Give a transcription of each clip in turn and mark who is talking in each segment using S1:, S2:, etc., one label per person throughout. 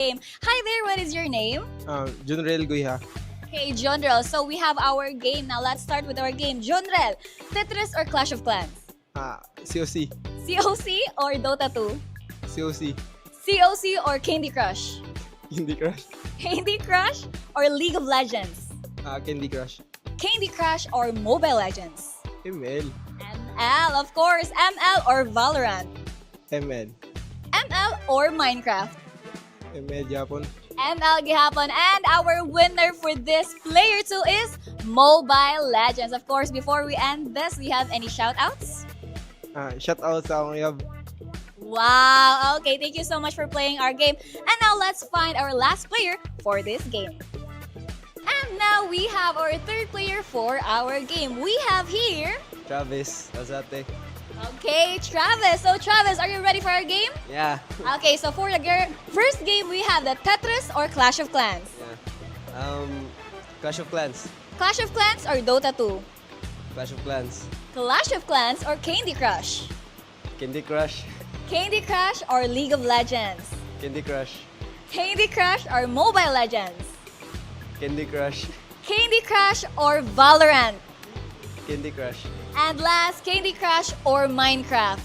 S1: game. Hi there, what is your name?
S2: Junrel Guiha.
S1: Okay, Jonrel. So we have our game. Now let's start with our game. Jonrel, Tetris or Clash of Clans?
S2: COC.
S1: COC or Dota 2?
S2: COC.
S1: COC or Candy Crush?
S2: Candy Crush.
S1: Candy Crush or League of Legends?
S2: Candy Crush.
S1: Candy Crush or Mobile Legends?
S2: ML.
S1: ML, of course. ML or Valorant?
S2: ML.
S1: ML or Minecraft?
S2: ML Japon.
S1: ML gihapon. And our winner for this player 2 is Mobile Legends. Of course, before we end this, we have any shout-outs?
S2: Shout out sa akong yab.
S1: Wow. Okay, thank you so much for playing our game. And now let's find our last player for this game. And now we have our third player for our game. We have here...
S2: Travis. Azate.
S1: Okay, Travis. So Travis, are you ready for our game?
S2: Yeah.
S1: Okay, so for the first game, we have the Tetris or Clash of Clans?
S2: Yeah. Clash of Clans.
S1: Clash of Clans or Dota 2?
S2: Clash of Clans.
S1: Clash of Clans or Candy Crush?
S2: Candy Crush.
S1: Candy Crush or League of Legends?
S2: Candy Crush.
S1: Candy Crush or Mobile Legends?
S2: Candy Crush.
S1: Candy Crush or Valorant?
S2: Candy Crush.
S1: And last, Candy Crush or Minecraft?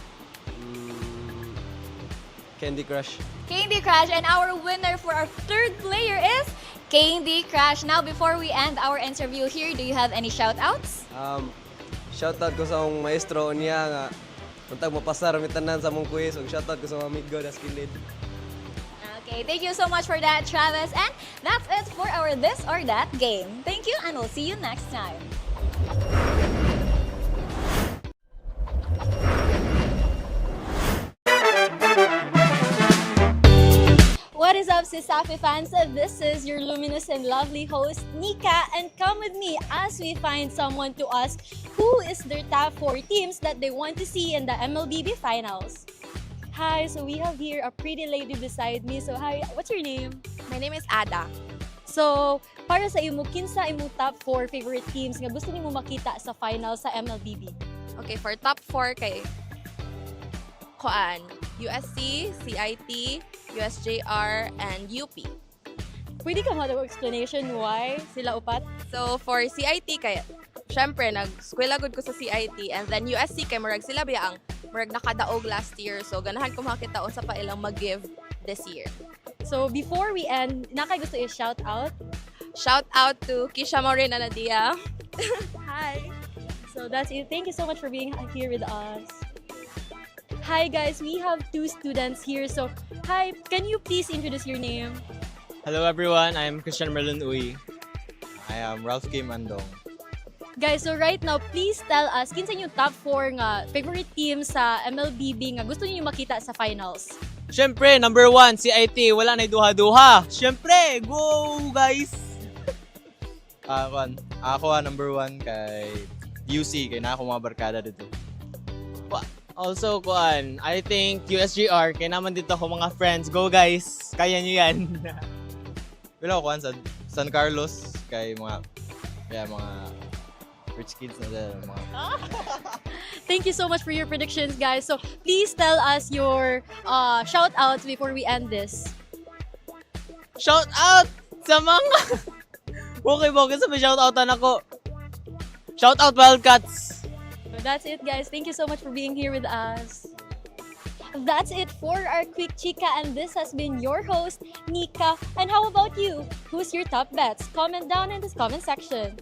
S2: Candy Crush.
S1: Candy Crush, and our winner for our third player is Candy Crush. Now, before we end our interview here, do you have any shout-outs?
S2: Shoutout ko sa akong maestro niya nga untag mapasar mi tanan sa mong quiz ug shoutout ko sa mga amigo na skilled.
S1: Okay, thank you so much for that, Travis. And that's it for our This or That game. Thank you, and we'll see you next time. What is up, Sisafi fans? This is your luminous and lovely host, Nika, and come with me as we find someone to ask who is their top 4 teams that they want to see in the MLBB finals. Hi, so we have here a pretty lady beside me. So hi, what's your name?
S3: My name is Ada.
S1: So, para sa imo, kinsa imo top 4 favorite teams nga gusto nimo makita sa finals sa MLBB?
S3: Okay, for top 4 kay Koan, USC, CIT, USJR, and UP.
S1: Pwede ka mo explanation why sila upat?
S3: So, for CIT kay syempre nag-skwela gud ko sa CIT, and then USC kay murag sila biya ang murag nakadaog last year. So, ganahan ko makita unsa pa ilang mag-give this year.
S1: So, before we end, nakay gusto i-shout out?
S3: Shout out to Kisha Maureen Anadia.
S1: Hi! So, that's it. Thank you so much for being here with us. Hi guys, we have 2 students here. So, hi, can you please introduce your name?
S4: Hello everyone, I'm Christian Merlin Uy. I am Ralph Kim Andong.
S1: Guys, so right now, please tell us kinsa yung top 4 nga favorite team sa MLBB nga gusto niyo makita sa finals.
S4: Siyempre, number 1, CIT. Wala na duha-duha. Siyempre, go guys! Ako number 1 kay UC, kay na ako mga barkada dito. Also, I think USGR, kaya naman dito ako mga friends. Go guys! Kaya nyo yan! Pero ako sa San Carlos, kay mga rich kids na dyan.
S1: Thank you so much for your predictions, guys. So, please tell us your shout-outs before we end this.
S4: Shout out sa mga... Okay, sa may shout outan ako. Shout out Wildcats!
S1: So that's it, guys. Thank you so much for being here with us. That's it for our quick chika, and this has been your host, Nika. And how about you? Who's your top bets? Comment down in this comment section.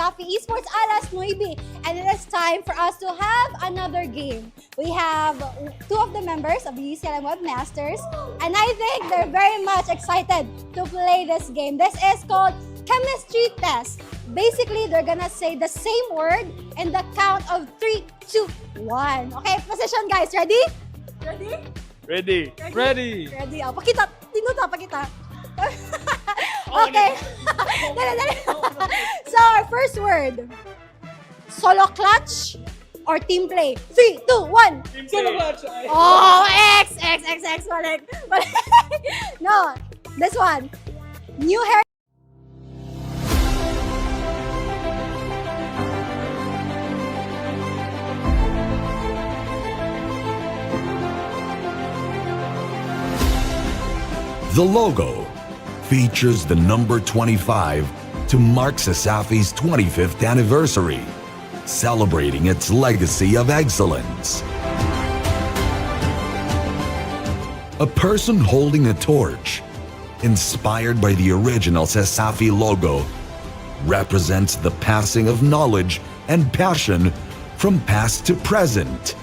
S5: Safi Esports alas 9. And it is time for us to have another game. We have two of the members of the UCLM Webmasters, and I think they're very much excited to play this game. This is called Chemistry Test. Basically, they're gonna say the same word in the count of 3, 2, 1. Okay, position guys. Ready? Ready?
S4: Ready.
S6: Ready.
S5: Ready. Oh, pakita. Tinuta, pakita. Okay. Dali, dali. So, our first word. Solo clutch or team play? 3, 2, 1.
S6: Solo clutch.
S5: Oh, X. Balik. No, this one. New hair.
S7: The logo features the number 25 to mark Sasafi's 25th anniversary, celebrating its legacy of excellence. A person holding a torch, inspired by the original Sasafi logo, represents the passing of knowledge and passion from past to present,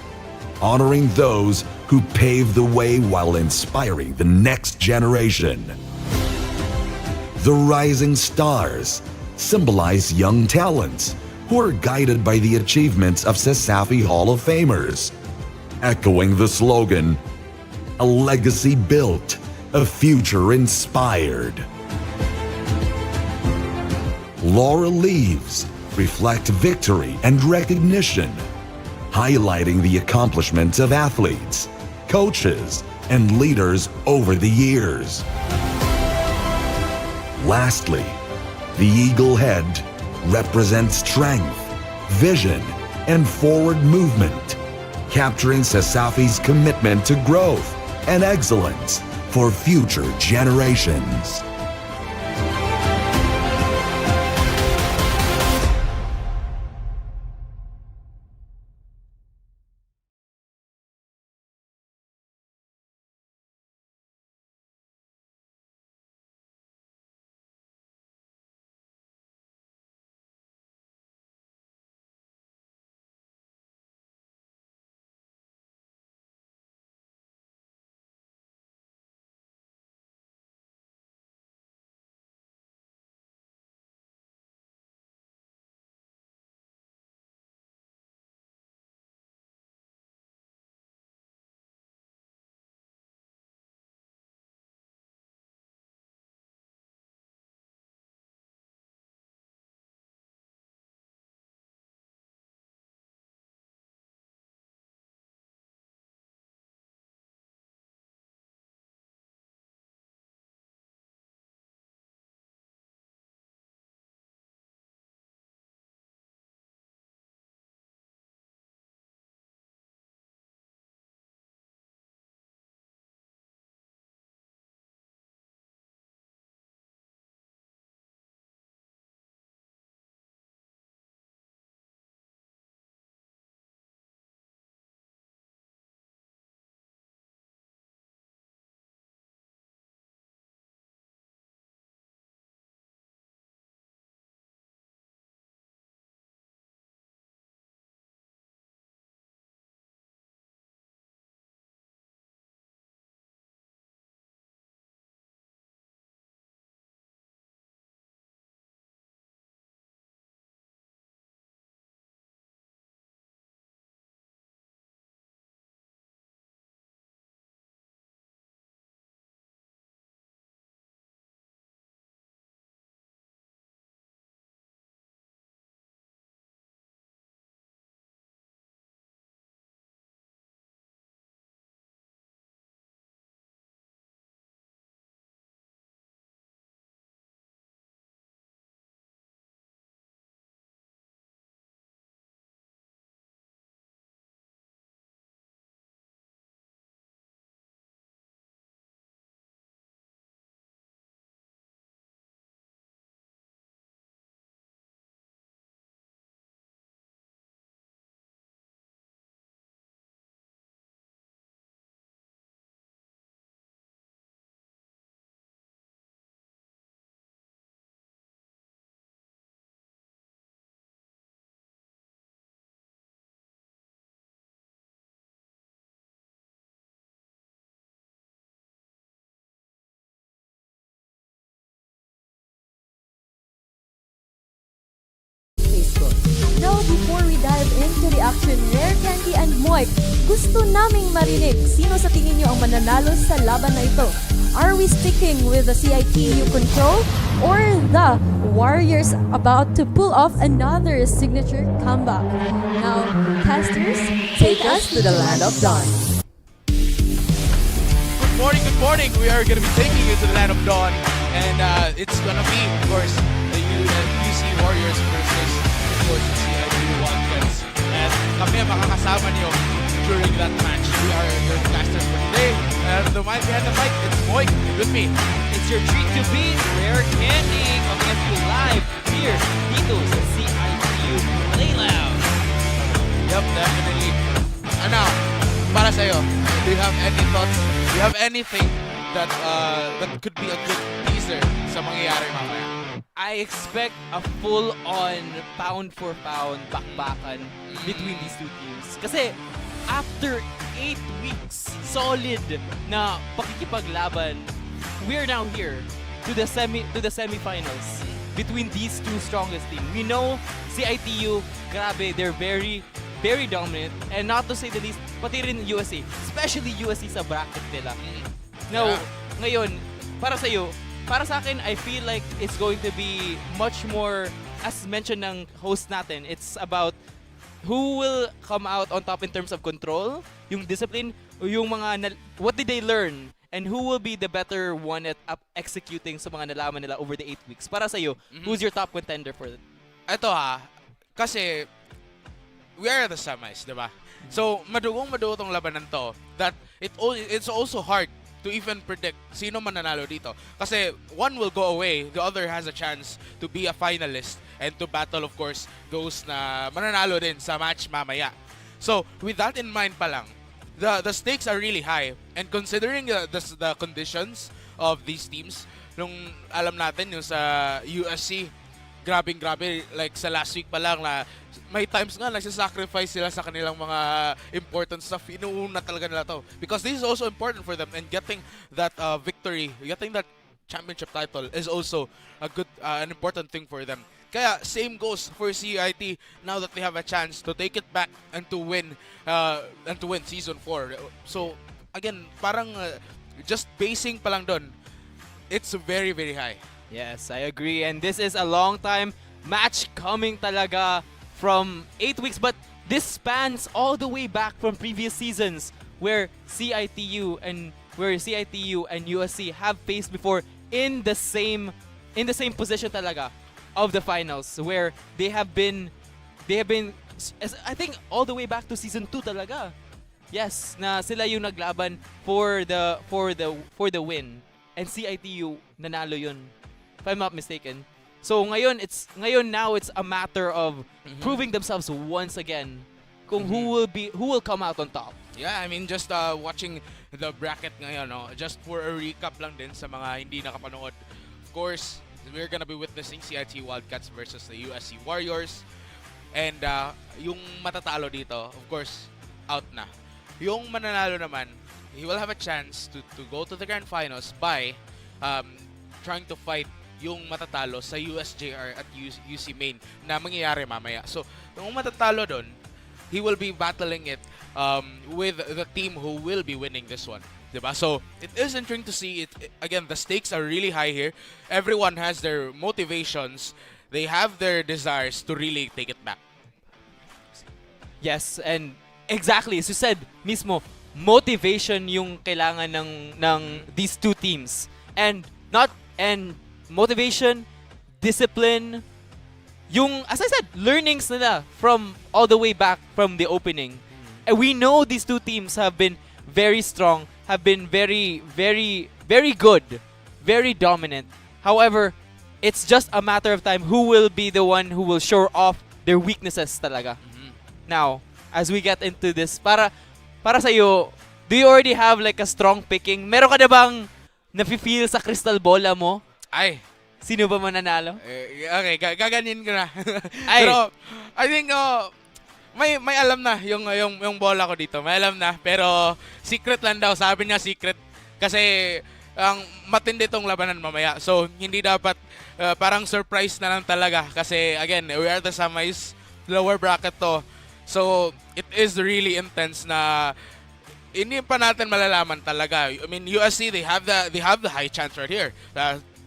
S7: honoring those who paved the way while inspiring the next generation. The rising stars symbolize young talents who are guided by the achievements of Sasafi Hall of Famers, echoing the slogan, "A legacy built, a future inspired." Laurel leaves reflect victory and recognition, highlighting the accomplishments of athletes, coaches, and leaders over the years. Lastly, the eagle head represents strength, vision, and forward movement, capturing Sasafi's commitment to growth and excellence for future generations.
S6: Action, Rare Candy and Moik, gusto naming marinig sino sa tingin nyo ang mananalo sa laban na ito. Are we sticking with the CITU control or the Warriors about to pull off another signature comeback? Now, casters, take us to the land of dawn.
S8: Good morning. We are going to be taking you to the land of dawn. And it's going to be, of course, the UC Warriors versus, of course, the CITU Wildcats. And kami ang makakasama niyo during that match. We are your casters for today. And the mind behind the mic, it's Moik with me.
S9: It's your treat to beat Rare Candy coming at you live here dito sa CITU Play Lounge.
S8: Yep, definitely. Ano, para sa'yo, do you have any thoughts? Do you have anything that that could be a good teaser sa mangyayari mamaya?
S9: I expect a full-on pound-for-pound bakbakan between these two teams. Kasi after 8 weeks, solid na pakikipaglaban, we are now here to the semifinals between these two strongest teams. We know CITU, grabe, they're very dominant, and not to say the least, pati rin USC, especially USC sa bracket nila. Now, ngayon, para sa akin, I feel like it's going to be much more, as mentioned ng host natin, it's about who will come out on top in terms of control, yung discipline, yung mga, what did they learn, and who will be the better one at executing sa mga nalaman nila over the 8 weeks. Para sa'yo, who's your top contender for it?
S8: Ito kasi we are at the semis, di ba? So, madugo tong labanan to that it's also hard to even predict sino mananalo dito. Kasi one will go away, the other has a chance to be a finalist and to battle, of course, those na mananalo din sa match mamaya. So, with that in mind pa lang, the stakes are really high. And considering the conditions of these teams, nung alam natin yung sa USC, grabe, like sa last week pa lang na may times nga nagsasacrifice sila sa kanilang mga important stuff. Inuuna talaga nila to. Because this is also important for them, and getting that victory, getting that championship title is also a good, an important thing for them. Kaya same goes for CIT now that they have a chance to take it back and to win season 4. So again, parang just basing pa lang doon, it's very, very high.
S9: Yes, I agree. And this is a long time match coming talaga from 8 weeks. But this spans all the way back from previous seasons where CITU and USC have faced before in the same position talaga of the finals, where they have been I think all the way back to season 2 talaga. Yes, na sila yung naglaban for the win, and CITU nanalo yun, if I'm not mistaken. So ngayon it's a matter of proving themselves once again kung who will come out on top.
S8: Yeah, I mean, just watching the bracket ngayon, no, just for a recap lang din sa mga hindi nakapanood. Of course, we're gonna be witnessing CIT Wildcats versus the USC Warriors. And yung matatalo dito, of course, out na. Yung mananalo naman, he will have a chance to go to the grand finals by trying to fight yung matatalo sa USJR at UC Main na mangyayari mamaya. So, yung matatalo doon, he will be battling it with the team who will be winning this one. Diba? So, it is interesting to see it. Again, the stakes are really high here. Everyone has their motivations. They have their desires to really take it back.
S9: Yes, and exactly, as you said mismo, motivation yung kailangan ng these two teams. And motivation, discipline, yung, as I said, learnings nila from all the way back from the opening. And we know these two teams have been very strong, have been very, very, very good, very dominant. However, it's just a matter of time who will be the one who will show off their weaknesses talaga. Now, as we get into this, para sa'yo, do you already have like a strong picking? Meron ka na bang nafe-feel sa crystal bola mo?
S8: Ay.
S9: Sino ba mananalo?
S8: Okay, gaganin ko na.
S9: Ay.
S8: Pero, I think, may alam na yung bola ko dito. May alam na. Pero, secret lang daw. Sabi niya secret. Kasi, ang matindi tong labanan mamaya. So, hindi dapat, parang surprise na lang talaga. Kasi, again, we are the semis, lower bracket to. So, it is really intense na hindi pa natin malalaman talaga. I mean, USC, they have the high chance right here,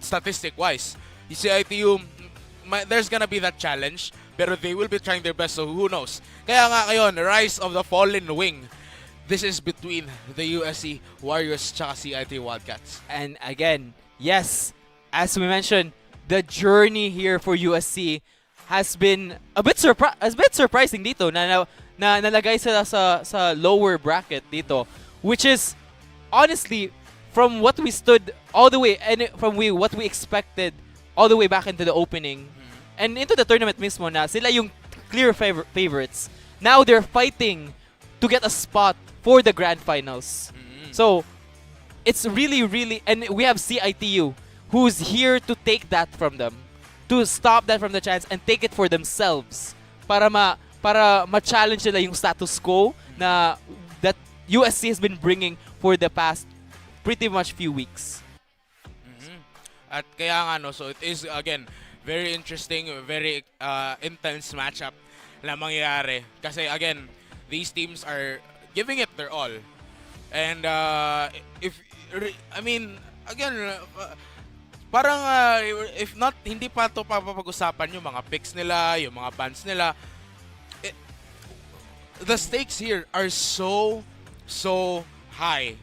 S8: statistic-wise. CITU, there's gonna be that challenge, pero they will be trying their best, so who knows. Kaya nga ngayon, Rise of the Fallen Wing. This is between the USC Warriors tsaka CIT Wildcats.
S9: And again, yes, as we mentioned, the journey here for USC has been a bit surprising dito na nalagay sila sa lower bracket dito, which is honestly from what we stood all the way and what we expected all the way back into the opening and into the tournament mismo na sila yung clear favorites. Now they're fighting to get a spot for the grand finals. So it's really, and we have CITU who's here to take that from them, to stop that from the chance and take it for themselves para ma-challenge nila yung status quo na that USC has been bringing for the past pretty much few weeks.
S8: At kaya nga no, so it is again very interesting, very intense matchup na mangyayari kasi again these teams are giving it their all. And parang if not, hindi pa ito papapag-usapan yung mga picks nila, yung mga bans nila. The stakes here are so high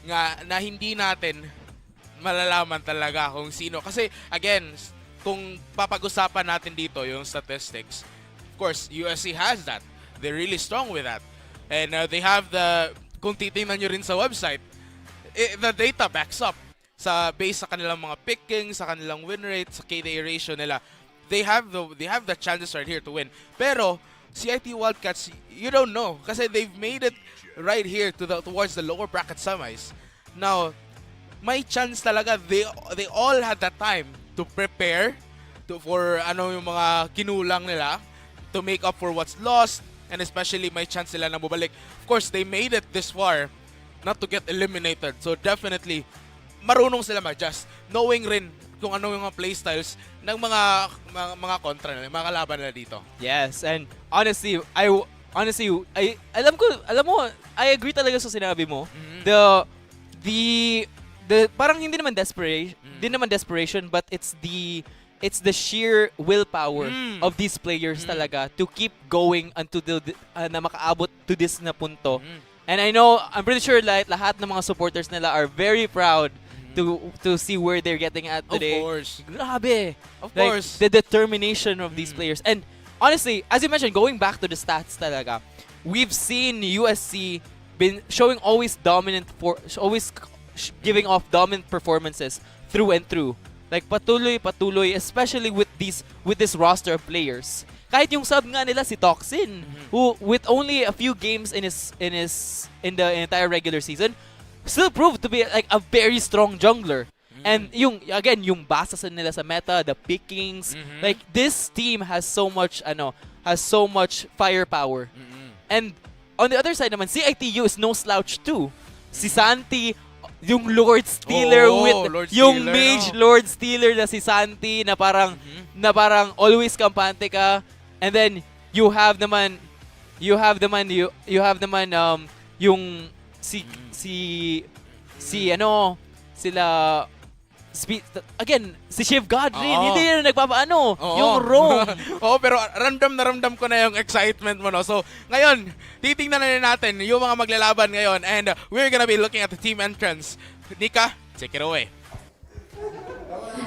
S8: nga na hindi natin malalaman talaga kung sino. Kasi again, kung papag-usapan natin dito yung statistics, of course, USC has that. They're really strong with that. And they have kung titingnan nyo rin sa website, the data backs up. Based sa kanilang mga pickings, sa kanilang win rate, sa KDA ratio nila, they have the chances right here to win. Pero CIT Wildcats, you don't know kasi they've made it right here towards the lower bracket semis. Now, may chance talaga they all had that time to prepare for yung mga kinulang nila, to make up for what's lost, and especially may chance sila na bumalik. Of course, they made it this far not to get eliminated. So definitely marunong sila mag-adjust, knowing rin kung ano yung mga playstyles ng mga kontra nila, mga kalaban nila dito.
S9: Yes, and honestly, alam mo, I agree talaga sa sinabi mo. The parang hindi naman desperation, but it's the sheer willpower of these players talaga to keep going until na makaabot to this na punto. And I'm pretty sure lahat ng mga supporters nila are very proud to see where they're getting at today.
S8: Of course.
S9: Grabe.
S8: Of
S9: Like,
S8: course.
S9: the determination of these players. And honestly, as you mentioned, going back to the stats talaga, we've seen USC been showing always giving off dominant performances through and through. Like patuloy, especially with this roster of players. Kahit yung sub nga nila si Toxin, who with only a few games in the entire regular season, still proved to be like a very strong jungler. And yung basa nila sa meta, the pickings, like this team has so much firepower. And on the other side naman, CITU is no slouch too. Si Santi, yung Lord Stealer yung Mage Lord Stealer na si Santi na parang always kampante ka. And then you have naman yung si Shiv Godwin, hindi na nagpapaano, yung Rome.
S8: Pero ramdam ko na yung excitement mo, no? So, ngayon, titingnan na natin yung mga maglalaban ngayon, and we're gonna be looking at the team entrance. Nika, take it away.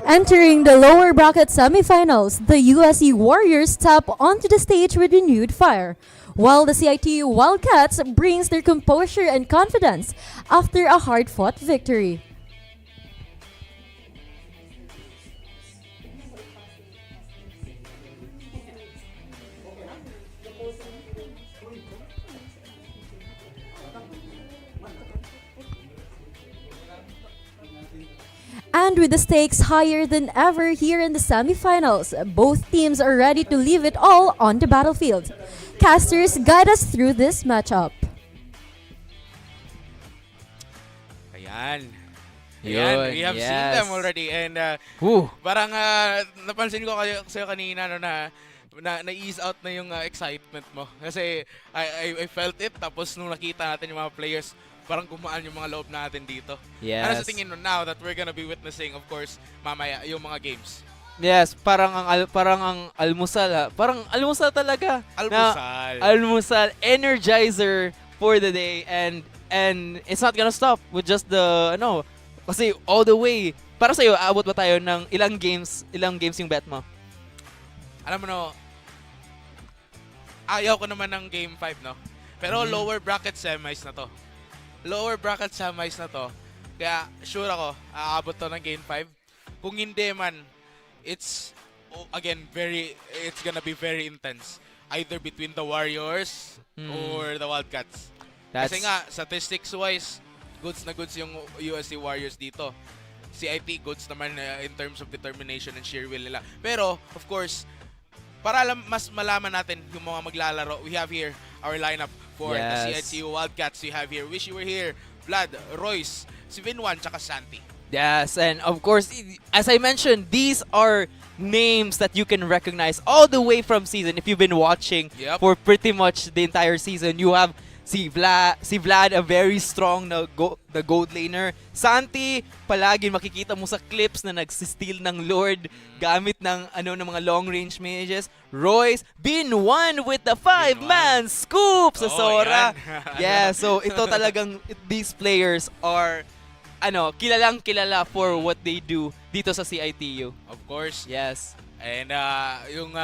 S6: Entering the lower bracket semifinals, the USC Warriors step onto the stage with renewed fire, while the CITU Wildcats brings their composure and confidence after a hard-fought victory. And with the stakes higher than ever here in the semifinals, both teams are ready to leave it all on the battlefield. Casters, guide us through this matchup.
S8: Ayan.
S9: Yun,
S8: We have seen them already, and parang napansin ko sa'yo kanina no, na na-ease out na yung excitement mo. Kasi I felt it, tapos nung nakita natin yung mga players, parang gumaan yung mga loob natin dito. Ano sa
S9: Yes.
S8: tingin mo now that we're gonna be witnessing, of course, mamaya yung mga games?
S9: Yes, parang ang almusal ha. Parang almusal talaga.
S8: Almusal.
S9: Almusal, energizer for the day, and it's not gonna stop with just the kasi all the way. Para sa'yo, aabot ba tayo ng ilang games yung bet mo?
S8: Alam mo no, ayaw ko naman ng game 5, no? Pero lower bracket semis na to. Lower bracket semis na to. Kaya sure ako, aabot to ng game 5. Kung hindi man, it's it's gonna be very intense. Either between the Warriors or the Wildcats. Kasi nga, statistics-wise, goods na goods yung USC Warriors dito. CIT, goods naman in terms of determination and sheer will nila. Pero, of course, para mas malaman natin yung mga maglalaro, we have here our lineup for the CIT Wildcats. We have here, wish you were here, Vlad, Royce, si Vinwan, tsaka Santi.
S9: Yes, and of course, as I mentioned, these are names that you can recognize all the way from season. If you've been watching for pretty much the entire season, you have si Vlad, a very strong na gold laner. Santi, palagi makikita mo sa clips na nagsisteal ng Lord gamit ng ng mga long range mages. Royce, Bin1 with the 5-man scoop sa Sora. Yeah, so ito talagang these players are kilalang kilala for what they do dito sa CITU.
S8: Of course.
S9: Yes.
S8: And ang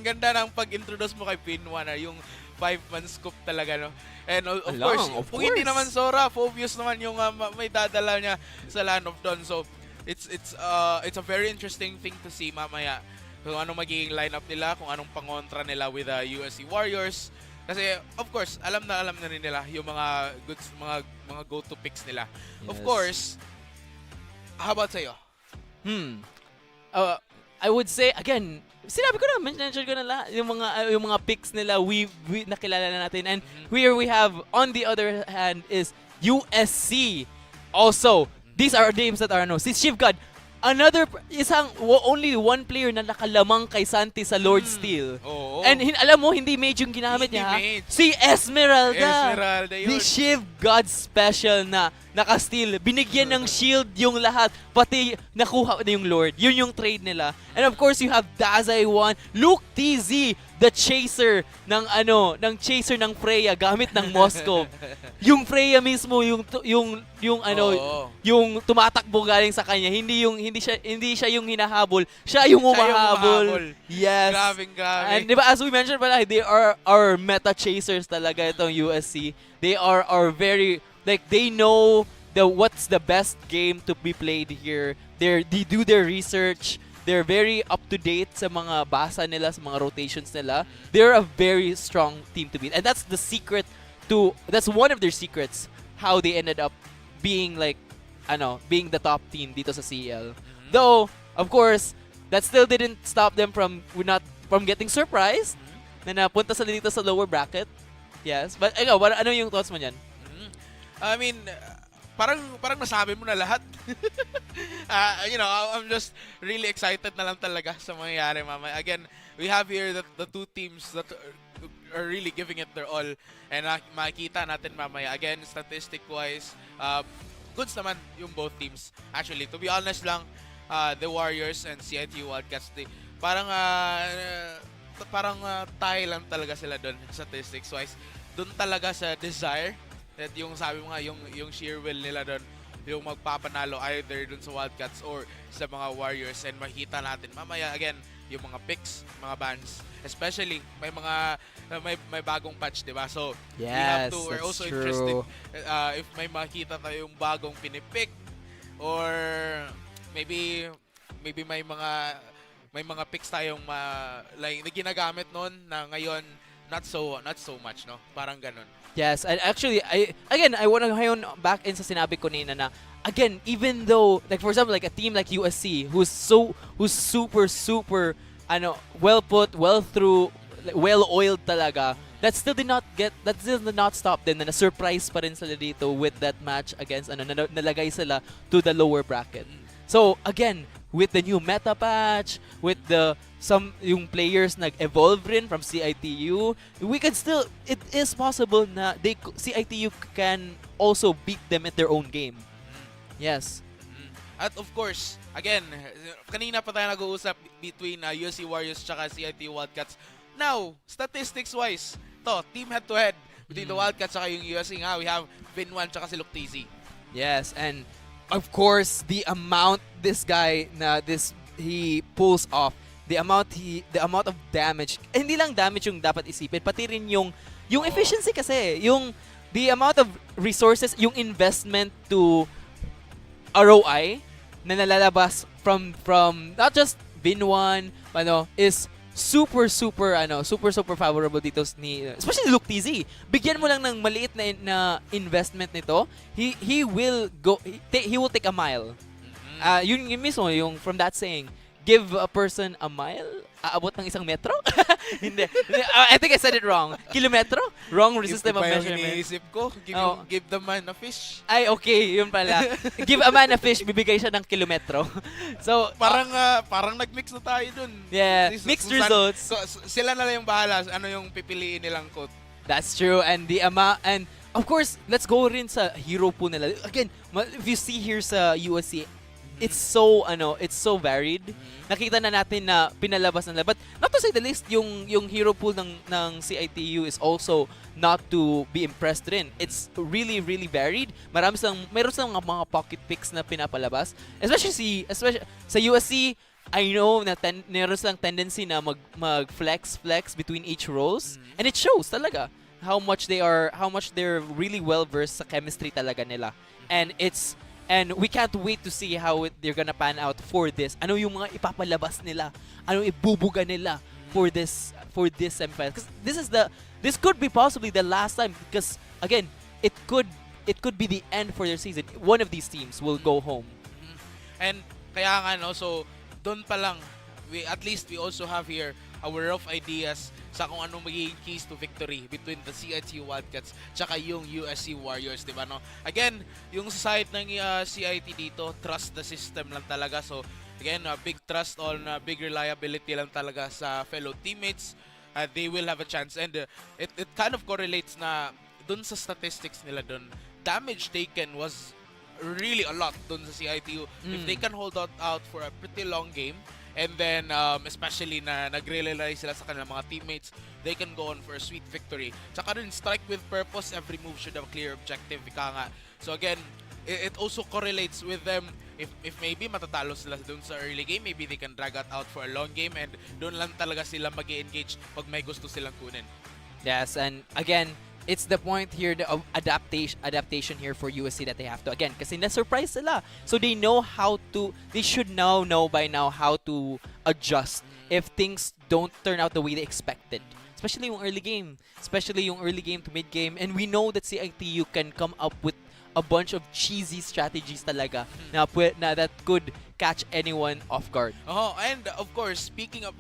S8: ganda ng pag-introduce mo kay Pinwan, yung 5-man scoop talaga, no? And of course, kung hindi naman Sora, Phobius naman yung may dadala niya sa Land of Dawn. So, it's a very interesting thing to see mamaya kung anong magiging lineup nila, kung anong pangontra nila with the USC Warriors. Kasi, of course, alam na rin nila yung mga goods, mga go-to picks nila.
S9: Yes.
S8: Of course, how about sa'yo?
S9: I would say, again, sinabi ko na, mention ko na lahat, yung mga picks nila, we nakilala na natin. And here we have, on the other hand, is USC. Also, these are names that are, si Shivgod, only one player na nakalamang kay Santi sa Lord Steel. And alam mo, hindi mage yung ginamit niya, ha? Si Esmeralda.
S8: Yun.
S9: The Shiv God Special na naka-steal. Binigyan ng shield yung lahat. Pati nakuha na yung Lord. Yun yung trade nila. And of course, you have Dazai 1, Luke TZ, the chaser ng Freya gamit ng Moscow. Yung Freya mismo, yung tumatakbo galing sa kanya. Hindi siya yung hinahabol. Siya yung humahabol. Yes.
S8: Grabe.
S9: And diba, as we mentioned pala, they are our meta chasers talaga itong USC. They are very, they know what's the best game to be played here. They do their research. They're very up to date sa mga basa nila, sa mga rotations nila. They're a very strong team to beat. And that's that's one of their secrets, how they ended up being being the top team dito sa CL. Though, of course, that still didn't stop them from getting surprised na napunta sila dito sa lower bracket. Yes. But ikaw, ano yung thoughts mo niyan?
S8: I mean, parang nasabi mo na lahat. I'm just really excited na lang talaga sa mangyayari mamaya. Again, we have here the two teams that are really giving it their all. And makikita natin mamaya. Again, statistic-wise, goods naman yung both teams. Actually, to be honest lang, the Warriors and CITU Wildcats, parang tie lang talaga sila doon statistics-wise. Doon talaga sa desire. At yung sabi mo nga, yung sheer will nila doon, yung magpapanalo either doon sa Wildcats or sa mga Warriors. And makikita natin mamaya, again, yung mga picks, mga bans. Especially, may bagong patch, di ba? So,
S9: yes,
S8: we're also
S9: true.
S8: interested if may makita tayong bagong pinipick or maybe may mga picks tayong na ginagamit noon na ngayon not so much, no? Parang ganun.
S9: Yes, and actually, I want to hayon back in sa sinabi ko nina na, again, even though, for example, a team like USC, who's super, well put, well through, well oiled talaga, that still did not stop them na na-surprise pa rin sila dito with that match against, nalagay sila to the lower bracket. So, again, with the new meta patch, with the yung players nag-evolve rin from CITU, we can still, it is possible na CITU can also beat them at their own game. Yes.
S8: At of course, again, kanina pa tayo nag-uusap between USC Warriors tsaka CITU Wildcats. Now, statistics-wise, team head-to-head between the Wildcats tsaka yung USC nga, we have Vinwan tsaka si Luctezi.
S9: Yes, and of course, the amount he pulls off, the amount of damage, hindi lang damage yung dapat isipin, pati rin yung efficiency kasi, the amount of resources, yung investment to ROI na nalalabas from not just Vinwan, is super favorable dito especially Luctezi. Bigyan mo lang ng maliit na investment nito, he will take a mile. Yun mismo yung from that saying, give a person a mile, aabot ng 1 metro? Hindi. I think I said it wrong. Kilometro? Wrong system of measurement.
S8: Iniisip ko, give the man a fish.
S9: Ay, okay, yun pala. Give a man a fish, bibigay siya ng kilometro. So,
S8: parang nag-mix na tayo dun.
S9: Yeah, mixed results.
S8: So, sila na lang yung bahala ano yung pipiliin nilang quote.
S9: That's true, and and of course, let's go rin sa hero pool nila. Again, if you see here sa USC, it's so varied. Nakita na natin na pinalabas na, but not to say the least, yung hero pool ng CITU is also not to be impressed rin. It's really varied. Meron silang mga pocket picks na pinapalabas. Especially sa USC, I know na meron silang tendency na mag-flex between each roles, and it shows talaga how much they're really well versed sa chemistry talaga nila. And we can't wait to see how they're gonna pan out for this. Ano yung mga ipapalabas nila? Ano ibubuga nila for this semifinal? Because this could be possibly the last time. Because again, it could be the end for their season. One of these teams will go home.
S8: And kaya nga so doon pa lang, we also have here our rough ideas sa kung anong magiging keys to victory between the CIT Wildcats tsaka yung USC Warriors, di ba no? Again, yung side ng CIT dito, trust the system lang talaga. So, again, big trust on big reliability lang talaga sa fellow teammates. They will have a chance. And it kind of correlates na dun sa statistics nila dun. Damage taken was really a lot dun sa CITU. If they can hold out for a pretty long game, and then, especially na nag-rely sila sa kanilang mga teammates, they can go on for a sweet victory. Tsaka rin, strike with purpose, every move should have a clear objective, ika nga. So again, it also correlates with them. If maybe matatalo sila dun sa early game, maybe they can drag it out for a long game, and dun lang talaga sila mag-engage pag may gusto silang kunin.
S9: Yes, and again, it's the point here of adaptation here for USC that they have to, again, kasi na-surprise sila. So they should now know by now how to adjust if things don't turn out the way they expected. Especially yung early game to mid game. And we know that CITU can come up with a bunch of cheesy strategies talaga na that could catch anyone off guard.
S8: And of course, speaking of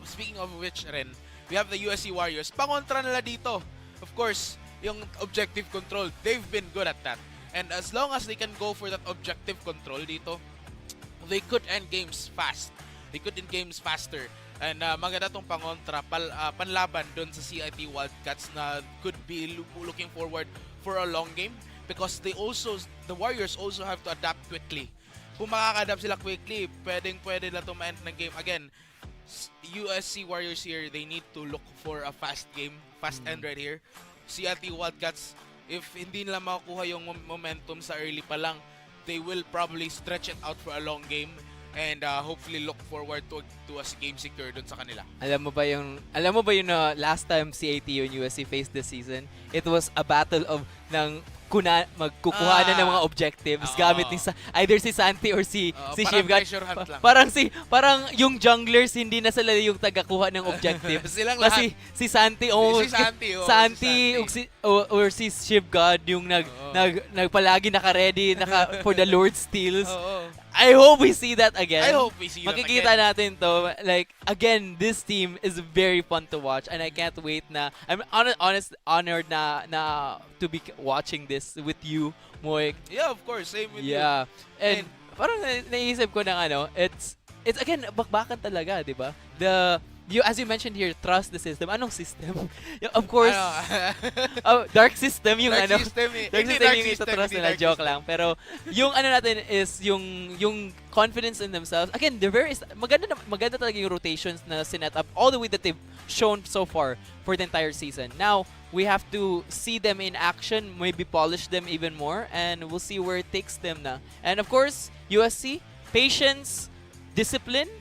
S8: which rin, we have the USC Warriors. Pangontra nila dito. Of course, yung objective control, they've been good at that. And as long as they can go for that objective control dito, they could end games fast. They could end games faster. And maganda tong pangontra, panlaban dun sa CIT Wildcats na could be looking forward for a long game, because the Warriors also have to adapt quickly. Kung makaka-adapt sila quickly, pwede na to ma-end ng game. Again, USC Warriors here, they need to look for a fast game, fast end right here. CIT Wildcats, if hindi nila makukuha yung momentum sa early pa lang, they will probably stretch it out for a long game and hopefully look forward to a game secure dun sa kanila.
S9: Alam mo ba yung last time CITU and USC faced this season? It was a battle of magkukuha na ng mga objectives gamit ni either si Santi or si Shivgat. Parang yung junglers hindi na sila yung tagakuha ng objectives.
S8: Silang lahat.
S9: Si Santi or si Shivgat yung nagpalagi naka-ready for the Lord Steals. I hope we see that again. Makikita natin to. Like, again, this team is very fun to watch, and I can't wait na. I'm honored na to be watching this with you, Moik.
S8: Yeah, of course. Same with you.
S9: Yeah. And parang naisip ko na it's again, bakbakan talaga, di ba? As you mentioned here, trust the system. Anong system? Of course, dark system yung
S8: Dark
S9: ano.
S8: system eh.
S9: Dark
S8: Hindi
S9: system
S8: dark
S9: yung
S8: system,
S9: ito-trust
S8: hindi
S9: nila.
S8: dark
S9: Joke
S8: system.
S9: lang. Pero yung ano natin is yung confidence in themselves. Again, maganda talaga yung rotations na sinet up all the way that they've shown so far for the entire season. Now, we have to see them in action, maybe polish them even more, and we'll see where it takes them na. And of course, USC, patience, discipline.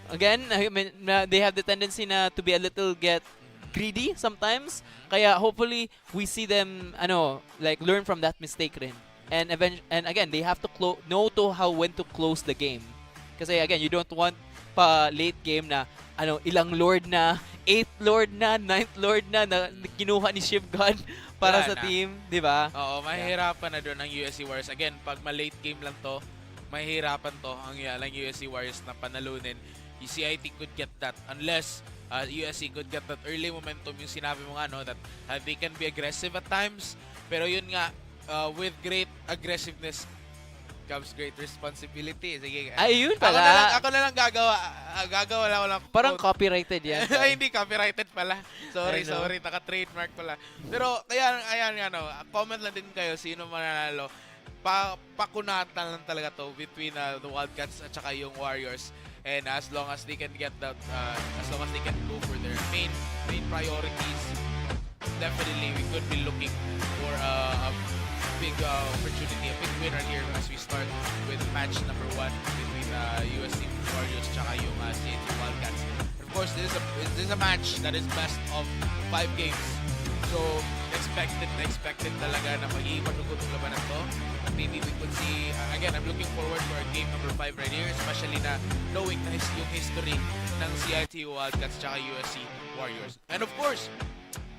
S9: Again, I mean, they have the tendency to be a little get greedy sometimes. Kaya hopefully we see them learn from that mistake rin. And again, they have to know when to close the game. Kasi again, you don't want pa late game na ilang lord na, 8th lord na, 9th lord na kinuha ni Shiv God para
S8: Wala
S9: sa
S8: na.
S9: team, di ba?
S8: Oo, mahihirapan na doon ang USC Warriors. Again, pag ma-late game lang to, mahihirapan to ang USC Warriors na panalunin. Yung CIT could get that unless USC could get that early momentum, yung sinabi mo nga, that they can be aggressive at times. Pero yun nga, with great aggressiveness comes great responsibility. Sige.
S9: Ay, yun pala.
S8: Ako na lang gagawa. Gagawa lang ako lang.
S9: Parang
S8: quote.
S9: copyrighted yan.
S8: Ay, hindi copyrighted pala.
S9: I know.
S8: Sorry, naka-trademark pala. Pero kaya ayan comment lang din kayo sino mananalo. Pakunatan lang talaga to between the Wildcats at saka yung Warriors. And as long as they can get that, as long as they can go for their main priorities, definitely we could be looking for a big opportunity, a big winner here as we start with match number 1 between USC Warriors tsaka yung CNT Wildcats. And of course, this is a match that is best of 5 games. So, expected talaga na mag-iiwan-ugot yung labanan to. Maybe we could see, again, I'm looking forward for game number 5 right here, especially na knowing na yung history ng CIT Wildcats tsaka USC Warriors. And of course,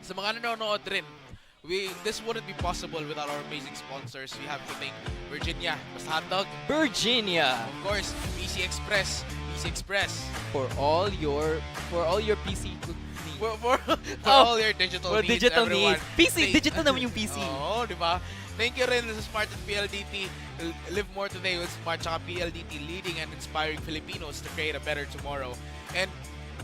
S8: sa mga nanonood rin, this wouldn't be possible without our amazing sponsors. We have to thank Virginia, basta hotdog.
S9: Virginia!
S8: Of course, PC Express.
S9: For all your PC needs.
S8: For all your digital needs, everyone.
S9: PC, digital naman yung PC.
S8: Oo, di ba? Thank you rin sa Smart at PLDT. Live more today with Smart tsaka PLDT, leading and inspiring Filipinos to create a better tomorrow. And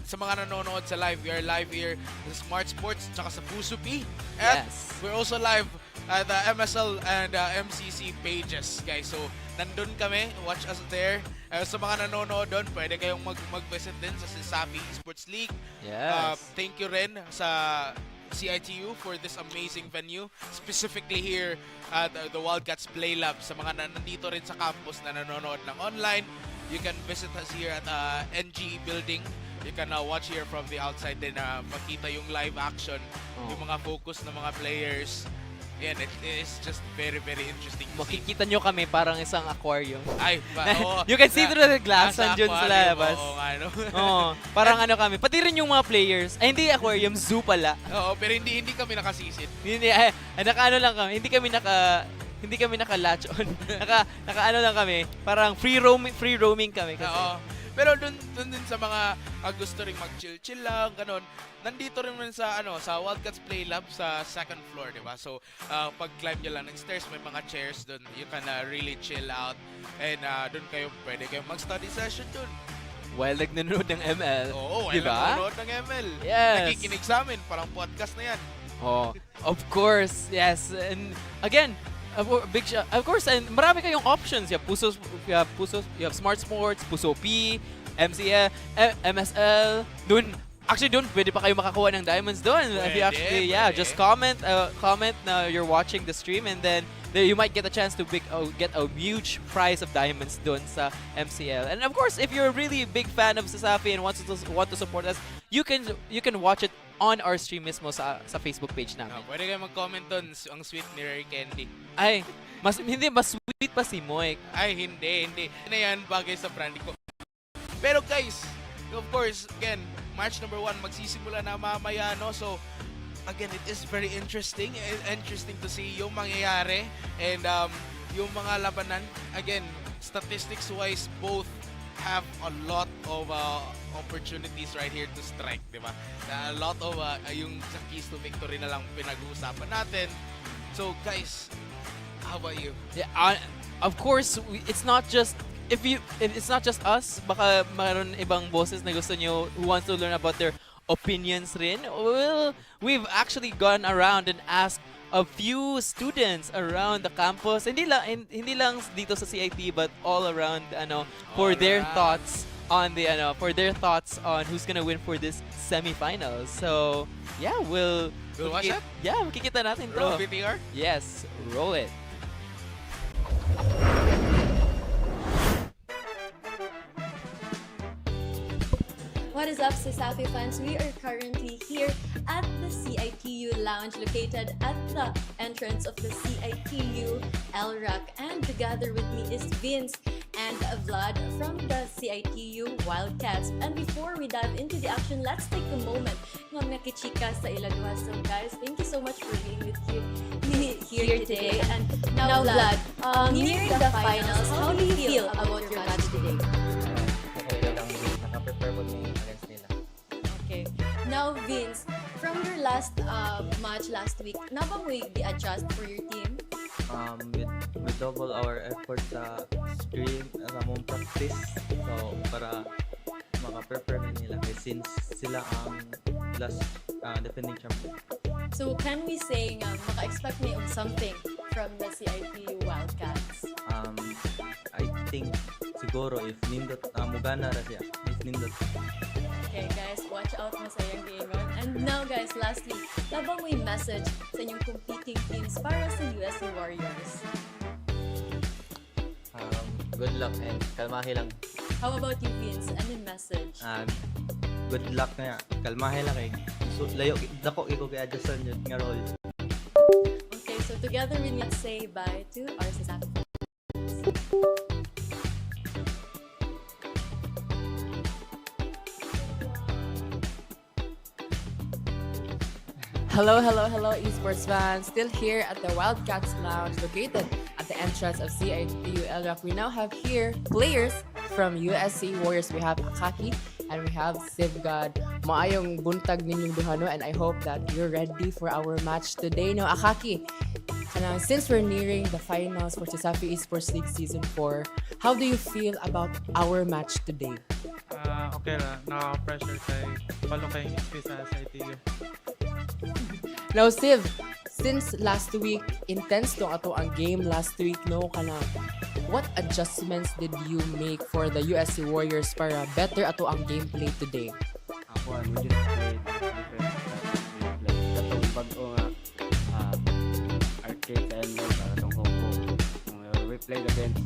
S8: sa mga nanonood sa live, we are live here sa Smart Sports tsaka sa Puso P. And
S9: Yes.
S8: we're also live at the MSL and MCC pages, guys. So, nandun kami. Watch us there. Sa mga nanonood doon, pwede kayong mag-visit din sa Safi Sports League.
S9: Yes.
S8: Thank you rin sa CITU for this amazing venue, specifically here at the Wildcats Play Lab. Sa mga nandito rin sa campus na nanonood ng online, you can visit us here at NG building. You can watch here from the outside din na makita yung live action, yung mga focus ng mga players. Yan, it is just very, very interesting to see.
S9: Makikita nyo kami parang isang aquarium.
S8: Ay,
S9: You can see through the glass andun sa labas.
S8: Oo, ano.
S9: Oo, parang kami. Pati rin yung mga players. Ay, hindi aquarium, zoo pala.
S8: Oo, pero hindi kami nakasisid.
S9: Hindi, lang kami. Hindi kami naka-latch on. naka lang kami. Parang free roaming kami kasi.
S8: Oo. Pero dun din sa mga gusto ring mag-chill lang, ganun. Nandito rin sa sa Wildcats Play Lab sa second floor, di ba? So, pag climb nyo lang ng stairs, may mga chairs dun. You can really chill out. And dun pwede kayong mag-study session dun.
S9: While nanonood ng ML.
S8: Oo,
S9: di ba?
S8: nanonood ng ML.
S9: Yes.
S8: Nakikinig sa amin, parang podcast na yan.
S9: Oh, of course, yes. And again, of course, and marami kayong options. You have Smart Sports, Puso P, MCL, MSL. Doon pwede pa kayo makakuha ng diamonds doon. If you actually,
S8: Pwede.
S9: just comment na you're watching the stream, and then you might get a chance to get a huge prize of diamonds doon sa MCL. And of course, if you're a really big fan of Sasafi and want to support us, you can watch it on our stream mismo sa Facebook page namin.
S8: Pwede kayo mag-comment doon, ang sweet ni Rare Candy.
S9: Ay, mas sweet pa si Moik.
S8: Ay, hindi. Na yan, bagay sa brand ko. Pero guys, of course, again, March number 1, magsisimula na mamaya, no? So, again, it is very interesting. Interesting to see yung mangyayari. And yung mga labanan, again, statistics-wise, both have a lot of opportunities right here to strike, di ba? A lot of yung sa keys to victory na lang pinag-uusapan natin. So, guys, how about you?
S9: Yeah, of course, it's not just if it's not just us, baka mayroon ibang bosses na gusto nyo who wants to learn about their opinions rin. Well, we've actually gone around and asked a few students around the campus, hindi lang dito sa CIT but all around for their thoughts on who's gonna win for this semifinals. So, yeah,
S8: We'll watch it?
S9: Yeah, makikita natin to.
S8: Roll VTR?
S9: Yes, roll it.
S1: What is up, Safi fans? We are currently here at the CITU Lounge located at the entrance of the CITU LRAC. And together with me is Vince and Vlad from the CITU Wildcats. And before we dive into the action, let's take a moment ng nakichika sa iladwa. So guys, thank you so much for being with me here today. And now Vlad, nearing the finals, how do you feel about your match today?
S4: Okay lang, naka-prepare ko yung against nila.
S1: Okay. Now, Vince, from your last match last week, nabang mo i-adjust for your team?
S4: We double our effort sa stream, sa mong practice. So, para maka-prepare na nila. Since sila ang last defending champion.
S1: So, can we say nga, maka-expect me of something from the CITU Wildcats?
S4: I think siguro if nindot mugana ra siya. If nindot.
S1: Okay, guys, watch out mo sa iyong game on. And now, guys, lastly, nabang mo yung message sa inyong competing teams para sa USC Warriors?
S4: Good luck and kalmahe lang.
S1: How about you, Vince? Ano yung message?
S4: Good luck na kalmahe lang kay. So layo dako iko kay adjustan yun nga role.
S1: Okay, so together we need to say bye to our Safi.
S3: Hello, esports fans. Still here at the Wildcats Lounge located at the entrance of CITU LRAC. We now have here players from USC Warriors. We have Akaki and we have Sivgod. Maayong buntag ninyong duhano and I hope that you're ready for our match today. No, Akaki, since we're nearing the finals for Safi Esports League Season 4, how do you feel about our match today?
S10: Okay ra, naka-pressure kay palo kay sa ITU.
S3: Now, Siv, since last week, intense to ato ang game last week, no? What adjustments did you make for the USC Warriors para better ato ang gameplay today?
S11: Ako, we just played different gameplay. Katong bago nga arcade sa ML para itong Hongkong. We played against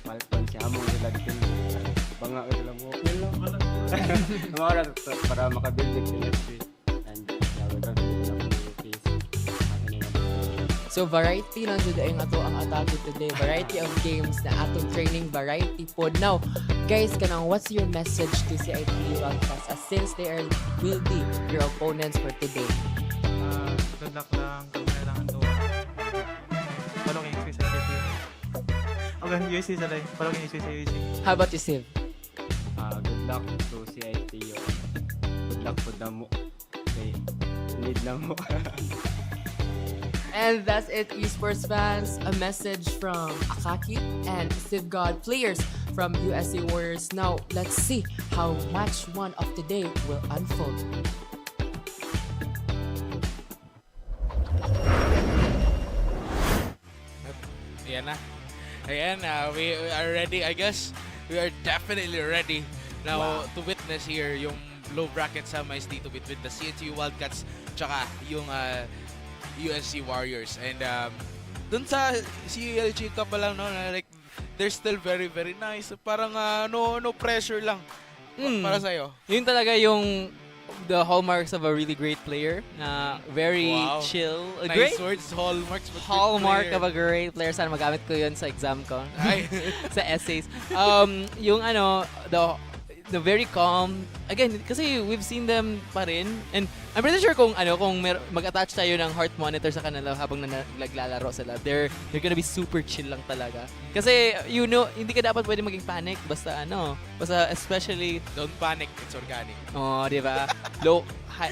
S11: Falcon si Hamong sila dito. Banga ka sila mo. Para makabuild sila street. And we're going to do
S3: So variety lang jud ang ato ang atake today. Variety of games na atong training variety pod. Now, guys, what's your message to CIT Wildcats since they will be your opponents for today?
S10: Good luck lang, kamay lang ang duwa. Palo kay USC sa CITU. Okay, USC sa day. Palo kay USC sa USC.
S3: How about you, Siv?
S11: good luck to CITU. Good luck po na mo. Okay, need na mo.
S3: And that's it, esports fans. A message from Akaki and Sivgod, players from USC Warriors. Now, let's see how match 1 of today will unfold.
S8: Ayan na. We are ready. I guess we are definitely ready now to witness here yung low bracket semis dito between the CITU Wildcats tsaka yung USC Warriors. And dun sa CLG Cup pa lang, no, like they're still very very nice. Parang no pressure lang para sa'yo.
S9: Yun talaga yung the hallmarks of a really great player. Very chill.
S8: Nice words, hallmarks.
S9: Hallmark of a great player. Sana magamit ko yun sa exam ko. Sa essays. Yung the very calm. Again, kasi we've seen them pa rin. And I'm pretty sure kung mag-attach tayo ng heart monitor sa kanila habang naglalaro sila, they're gonna be super chill lang talaga. Kasi, hindi ka dapat pwede maging panic. Basta especially...
S8: Don't panic, it's organic.
S9: Oh, di ba?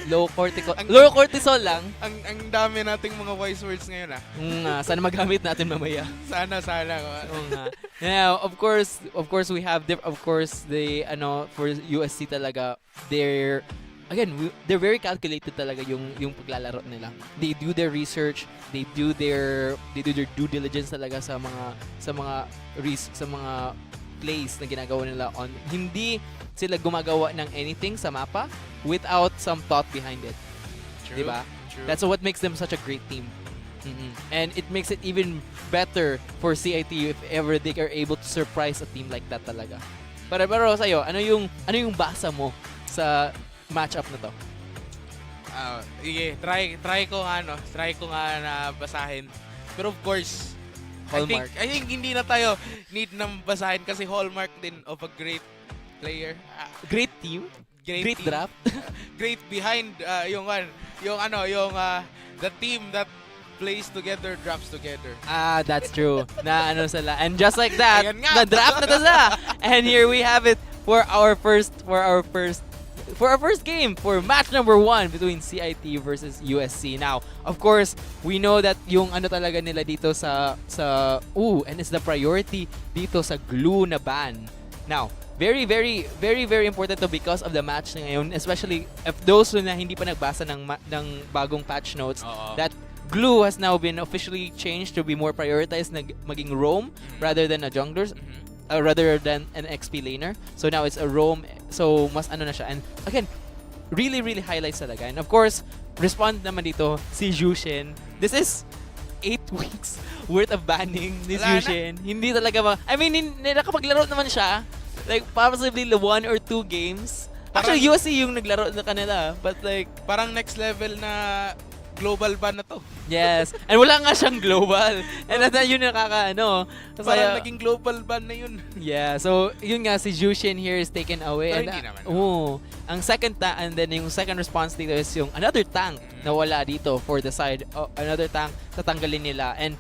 S9: low cortisol lang.
S8: Ang dami nating mga wise words ngayon ah.
S9: Sana magamit natin mamaya.
S8: Sana.
S9: Oo nga. Now, of course we have the for USC talaga they're very calculated talaga yung paglalaro nila. They do their research, they do their due diligence talaga sa mga plays na ginagawa nila on. Hindi sila gumagawa ng anything sa mapa without some thought behind it.
S8: True.
S9: Diba?
S8: True.
S9: That's what makes them such a great team. And it makes it even better for CITU if ever they are able to surprise a team like that talaga. Pero sa'yo, ano yung basa mo sa matchup na to?
S8: Sige, try ko nga na basahin. Pero of course,
S9: Hallmark.
S8: I think hindi na tayo need na basahin kasi hallmark din of a great player.
S9: Great team? Great
S8: team.
S9: draft?
S8: Great behind the team that plays together, drafts together.
S9: That's true. Sila. And just like that,
S8: Ayan nga.
S9: na-draft na sila. And here we have it for our first game for match number 1 between CIT versus USC. Now, of course, we know that yung talaga nila dito and it's the priority dito sa glue na ban. Now, very, very, very, very important to because of the match na ngayon, especially if those na hindi pa nagbasa ng bagong patch notes, that glue has now been officially changed to be more prioritized na maging roam rather than a junglers. Rather than an XP laner. So now it's a roam. So mas na siya. And again, really, really highlights talaga. And of course, respond naman dito si Jushin. This is 8 weeks worth of banning ni Jushin. Hindi talaga nakapaglaro naman siya. Like possibly 1 or 2 games. Actually, USC yung naglaro na kanila. But like,
S8: parang next level na global ban na to.
S9: Yes. And wala nga siyang global. And yun
S8: Parang naging global ban na yun.
S9: Yeah. So, yun nga, si Jushin here is taken away.
S8: Pero hindi naman.
S9: Ang second and then yung second response dito is yung another tank na wala dito for the side. Another tank tatanggalin nila. And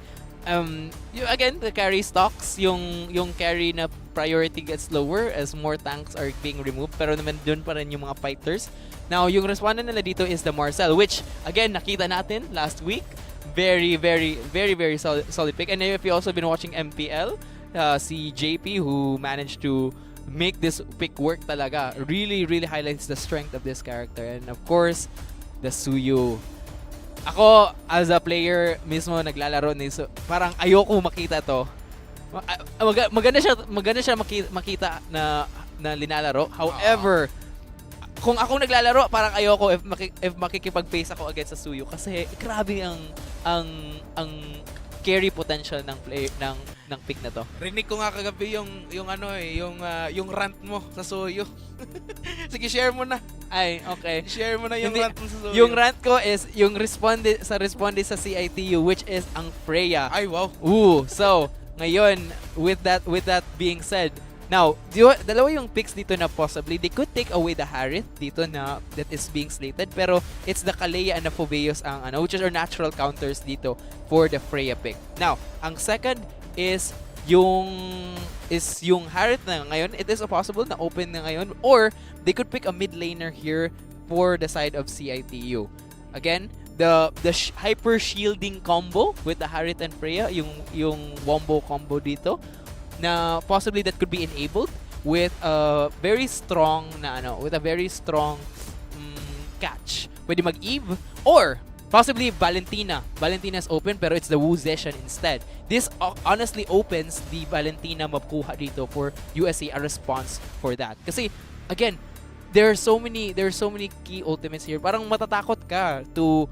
S9: again, the carry stocks, yung carry na priority gets lower as more tanks are being removed. Pero naman dun pa rin yung mga fighters. Now, yung respondent nila dito is the Marcel, which, again, nakita natin last week. Very, very, very, very solid pick. And if you also been watching MPL, si JP who managed to make this pick work talaga, really, really highlights the strength of this character. And of course, the Suyu. Ako, as a player, mismo naglalaro niso, parang ayoko makita to. Maganda siya makita na linalaro. However, kung ako naglalaro, parang ayoko if makikipag-face ako against sa Suyu kasi grabe ang carry potential ng play ng pick na to.
S8: Rinig ko nga kagabi yung rant mo sa Suyu. Sige, share mo na.
S9: Ay, okay.
S8: Share mo na yung rant mo sa Suyu.
S9: Yung rant ko is yung responde sa CITU, which is ang Freya.
S8: Ay, wow.
S9: So ngayon with that being said, now, dalawa yung picks dito na possibly they could take away the Harith dito na that is being slated, pero it's the Kalea and the Phoveus ang which are natural counters dito for the Freya pick. Now, ang second is yung Harith na ngayon. It is possible na open na ngayon, or they could pick a mid laner here for the side of CITU. Again, the hyper shielding combo with the Harith and Freya, yung wombo combo dito, na possibly that could be enabled with a very strong catch. Pwede mag-Eve or possibly Valentina. Valentina's open pero it's the Wu Zeshan instead. This honestly opens the Valentina makuha dito for USC, a response for that. Kasi again, there are so many key ultimates here. Parang matatakot ka to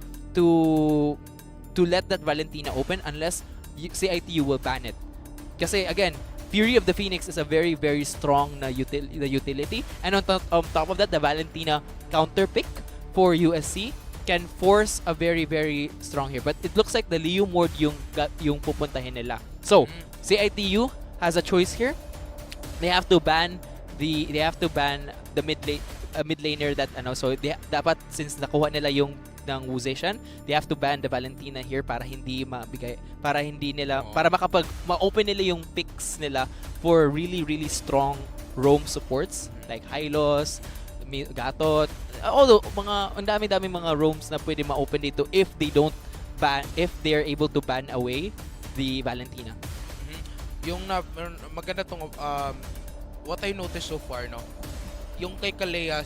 S9: let that Valentina open unless CITU will ban it. Kasi again, Fury of the Phoenix is a very, very strong na utility. And on top of that, the Valentina counter pick for USC can force a very, very strong here. But it looks like the Leo mode yung pupuntahin nila. So, CITU has a choice here. They have to ban the mid laner that so dapat since nakuha nila yung ng Wu Zeshan, they have to ban the Valentina here para hindi ma-open nila yung picks nila for really, really strong roam supports like Hylos, Gatot. Although, ang dami-dami mga roams na pwede ma-open dito if they're able to ban away the Valentina.
S8: Yung maganda tong what I noticed so far, no? Yung kay Kalea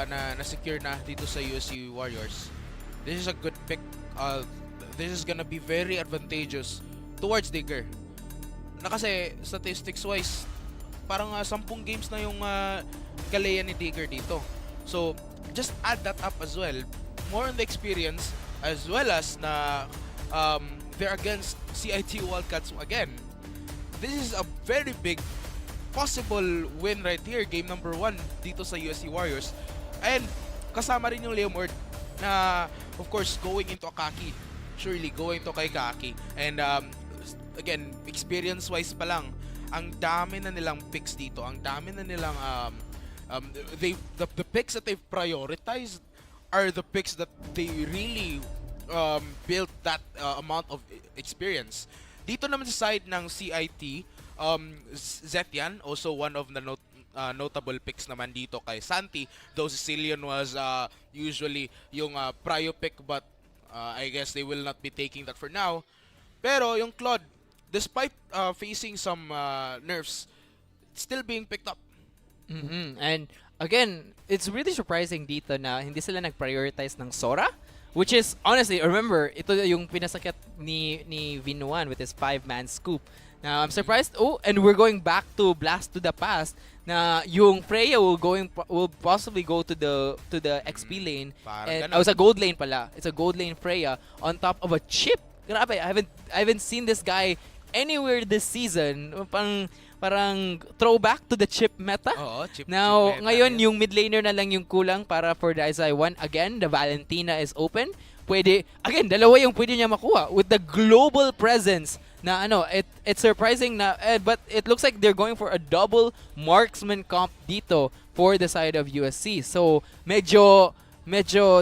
S8: na secure na dito sa USC Warriors. This is a good pick. This is gonna be very advantageous towards Digger. Na kasi statistics wise, parang 10 games na yung Kalea ni Digger dito. So, just add that up as well. More on the experience as well as na they're against CIT Wildcats again. This is a very big possible win right here. Game number 1 dito sa USC Warriors. And kasama rin yung Leomord na of course going into Akaki. Surely going to kay Kaki. And again, experience-wise pa lang, ang dami na nilang picks dito. Ang dami na nilang the picks that they've prioritized are the picks that they really built that amount of experience. Dito naman sa side ng CIT, Zetian, also one of the notable picks naman dito kay Santi, though Sicilian was usually yung prio pick, but I guess they will not be taking that for now. Pero yung Claude, despite facing some nerfs, still being picked up.
S9: And again, it's really surprising dito na hindi sila nag-prioritize ng Sora, which is, honestly, remember, ito yung pinasakit ni Vinuan with his 5-man scoop. Now, I'm surprised, and we're going back to Blast to the Past, na yung Freya will possibly go to the XP lane, and it's a gold lane pala. It's a gold lane Freya on top of a chip. Grabe, I haven't seen this guy anywhere this season. Parang throwback to the chip meta.
S8: Chip
S9: Now,
S8: meta,
S9: ngayon yung mid laner na lang yung kulang para for the SI1. Again, the Valentina is open. Dalawa yung pwede niya makuha with the global presence na it's surprising na but it looks like they're going for a double marksman comp dito for the side of USC. So, medyo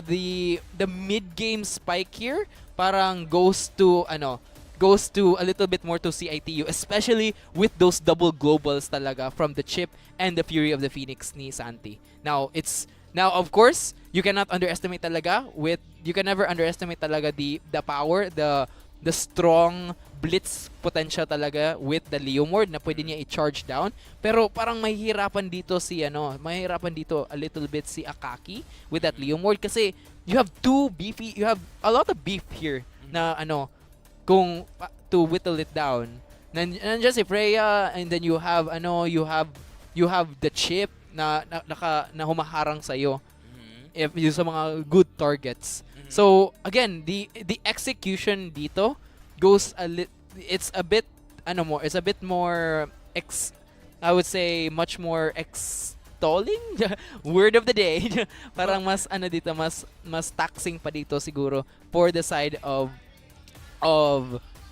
S9: the mid game spike here parang goes to a little bit more to CITU, especially with those double globals talaga from the Chip and the Fury of the Phoenix ni Santi. Now of course, you cannot never underestimate talaga the power, the strong blitz potential talaga with the Leomord na pwede niya i-charge down. Pero parang mahihirapan dito a little bit si Akaki with that Leomord kasi you have a lot of beef here na kung to whittle it down. Nandiyan si Freya, and then you have the Chip na humaharang sa iyo if yung sa mga good targets. So again, the execution dito goes it's a bit more I would say much more extolling word of the day. Parang mas mas taxing pa dito siguro for the side of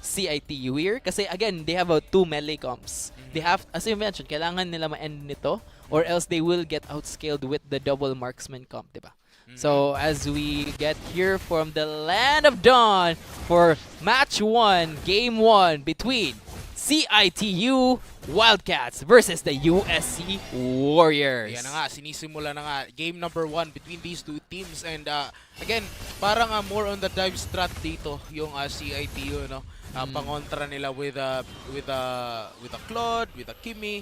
S9: CITU here kasi again they have 2 melee comps. They have, as you mentioned, kailangan nila ma-end nito or else they will get outscaled with the double marksman comp, diba? So as we get here from the Land of Dawn for match 1, game 1 between CITU Wildcats versus the USC Warriors.
S8: Yan na nga, sinisimula na nga game number 1 between these two teams, and again, parang more on the dive strat dito yung CITU, no? Pangontra nila with a Claude, with a Kimi.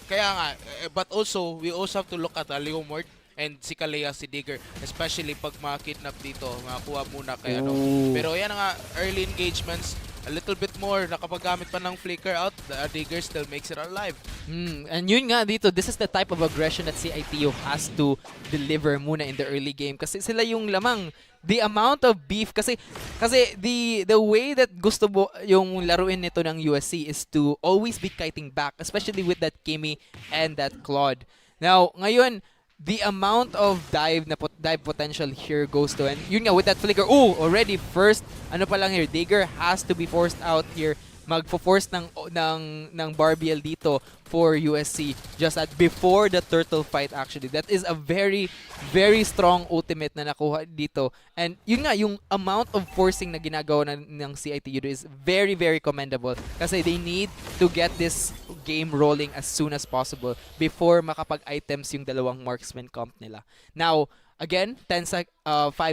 S8: Kaya nga, but also we also have to look at Leomord and si Kalea, si Digger, especially pag makidnap dito, makakuha muna kay Pero yan nga, early engagements, a little bit more, nakapagamit pa ng flicker out, the Digger still makes it alive.
S9: And yun nga dito, this is the type of aggression that CITU has to deliver muna in the early game kasi sila yung lamang. The amount of beef kasi the way that gusto yung laruin nito ng USC is to always be kiting back, especially with that Kimi and that Claude. Now, ngayon, the amount of dive potential here goes to, and yun nga with that flicker, already first pa lang here, Digger has to be forced out here, magfo-force ng Barbiel dito for USC just before the turtle fight. Actually, that is a very very strong ultimate na nakuha dito, and yun nga yung amount of forcing na ginagawa ng CITU is very very commendable kasi they need to get this game rolling as soon as possible before makapag-items yung dalawang marksman comp nila. Now, again, 5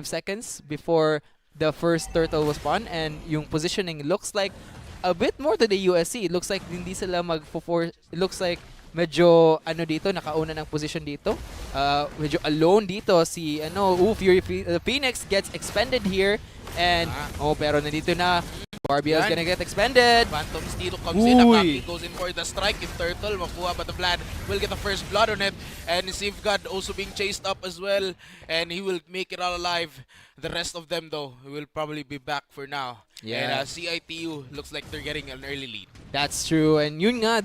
S9: seconds before the first turtle was spawned, and yung positioning looks like a bit more to the USC. It looks like hindi sila it looks like medyo dito, nakauna ng position dito. Medyo alone dito si Fury Phoenix gets expended here, and pero nandito na Barbie is gonna get expended.
S8: Phantoms dito comes in. Akaki goes in for the strike. If Turtle makuha, but the Vlad will get the first blood on it. And Safeguard also being chased up as well. And he will make it all alive. The rest of them though will probably be back for now.
S9: Yeah.
S8: And CITU looks like they're getting an early lead.
S9: That's true. And yun nga,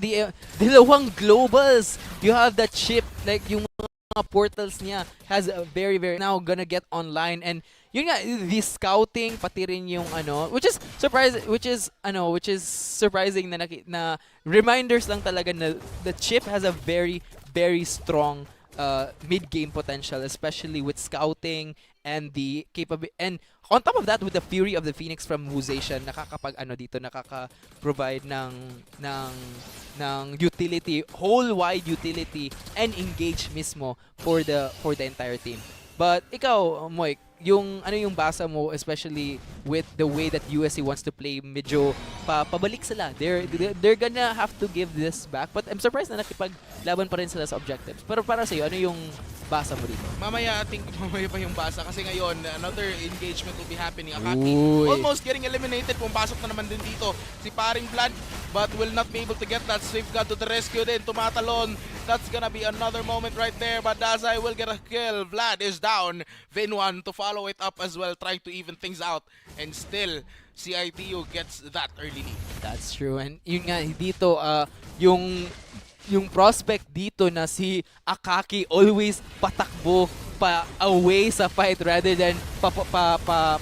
S9: dalawang globals. You have that chip, like yung mga portals niya has a very now gonna get online, and yun nga, the scouting pati rin yung which is surprising na reminders lang talaga na the chip has a very strong mid-game potential, especially with scouting and the capability, and on top of that, with the Fury of the Phoenix from Wuzation, nakaka-provide ng utility, whole-wide utility and engage mismo for the entire team. But ikaw, Moik, yung basa mo, especially with the way that USC wants to play, medyo pabalik sila. They're gonna have to give this back, but I'm surprised na nakipaglaban pa rin sila sa objectives. Pero para sa'yo, ano yung basa mo dito?
S8: Mamaya pa yung basa kasi ngayon another engagement will be happening. Akaki almost getting eliminated. Pumasok na naman din dito si paring Vlad, but will not be able to get that. Safeguard to the rescue din, tumatalon. That's gonna be another moment right there, but Dazai will get a kill. Vlad is down. Vin1 to follow it up as well, trying to even things out, and still CITU gets that early lead.
S9: That's true. And yun nga dito, yung prospect dito na si Akaki always patakbo pa away sa fight rather than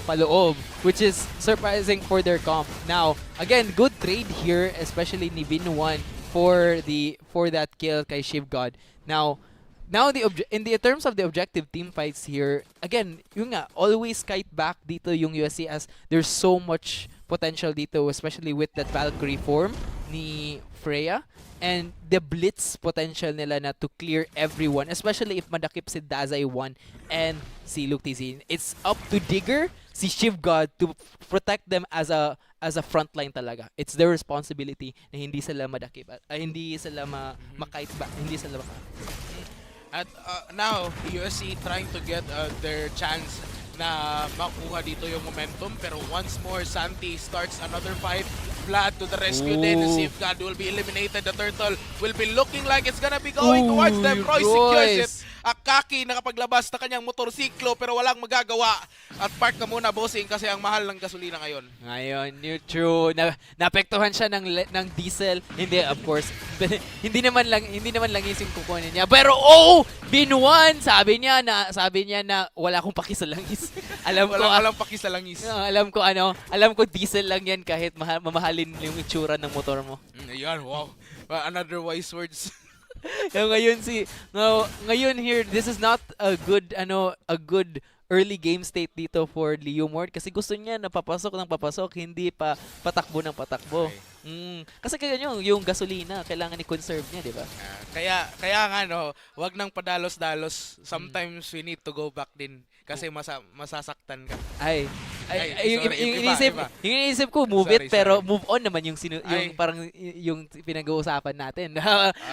S9: paloob, which is surprising for their comp. Now, again, good trade here, especially ni Vin1 for that kill kay Shivgod. Now in the terms of the objective team fights here, again, yun nga, always kite back dito yung USC as there's so much potential dito, especially with that Valkyrie form ni Freya. And the blitz potential nila na to clear everyone, especially if madakip si Dazai 1 and si Luke TZ. It's up to Digger, si Shivgod, to protect them as a frontline talaga. It's their responsibility na hindi sila madakip, hindi sila makite back, hindi sila
S8: At now, USC trying to get their chance na makuha dito yung momentum, pero once more Santi starts another fight. Vlad to the rescue din. Safeguard will be eliminated. The turtle will be looking like it's gonna be going towards them. Roy secures it. Akaki nakapaglabas na kanyang motorsiklo pero walang magagawa. At park ka muna, bossing, kasi ang mahal ng gasolina ngayon.
S9: True. Naapektuhan siya ng diesel. Hindi, of course. hindi naman lang yung kukunin niya. Pero Bin1, sabi niya na wala akong paki sa langis.
S8: Walang paki sa langis.
S9: Alam ko diesel lang yan kahit mamahalin yung itsura ng motor mo.
S8: Ayan, wow. Another wise words.
S9: Ngayon here, this is not a good early game state dito for Leo Mort kasi gusto niya na papasok ng papasok, hindi pa patakbo ng patakbo.
S8: Okay.
S9: Kasi yung gasolina, kailangan i-conserve niya, di ba?
S8: Kaya nga, wag nang padalos-dalos. Sometimes we need to go back din kasi masasaktan ka.
S9: Yung iniisip ko, move it, pero move on naman yung pinag-uusapan natin.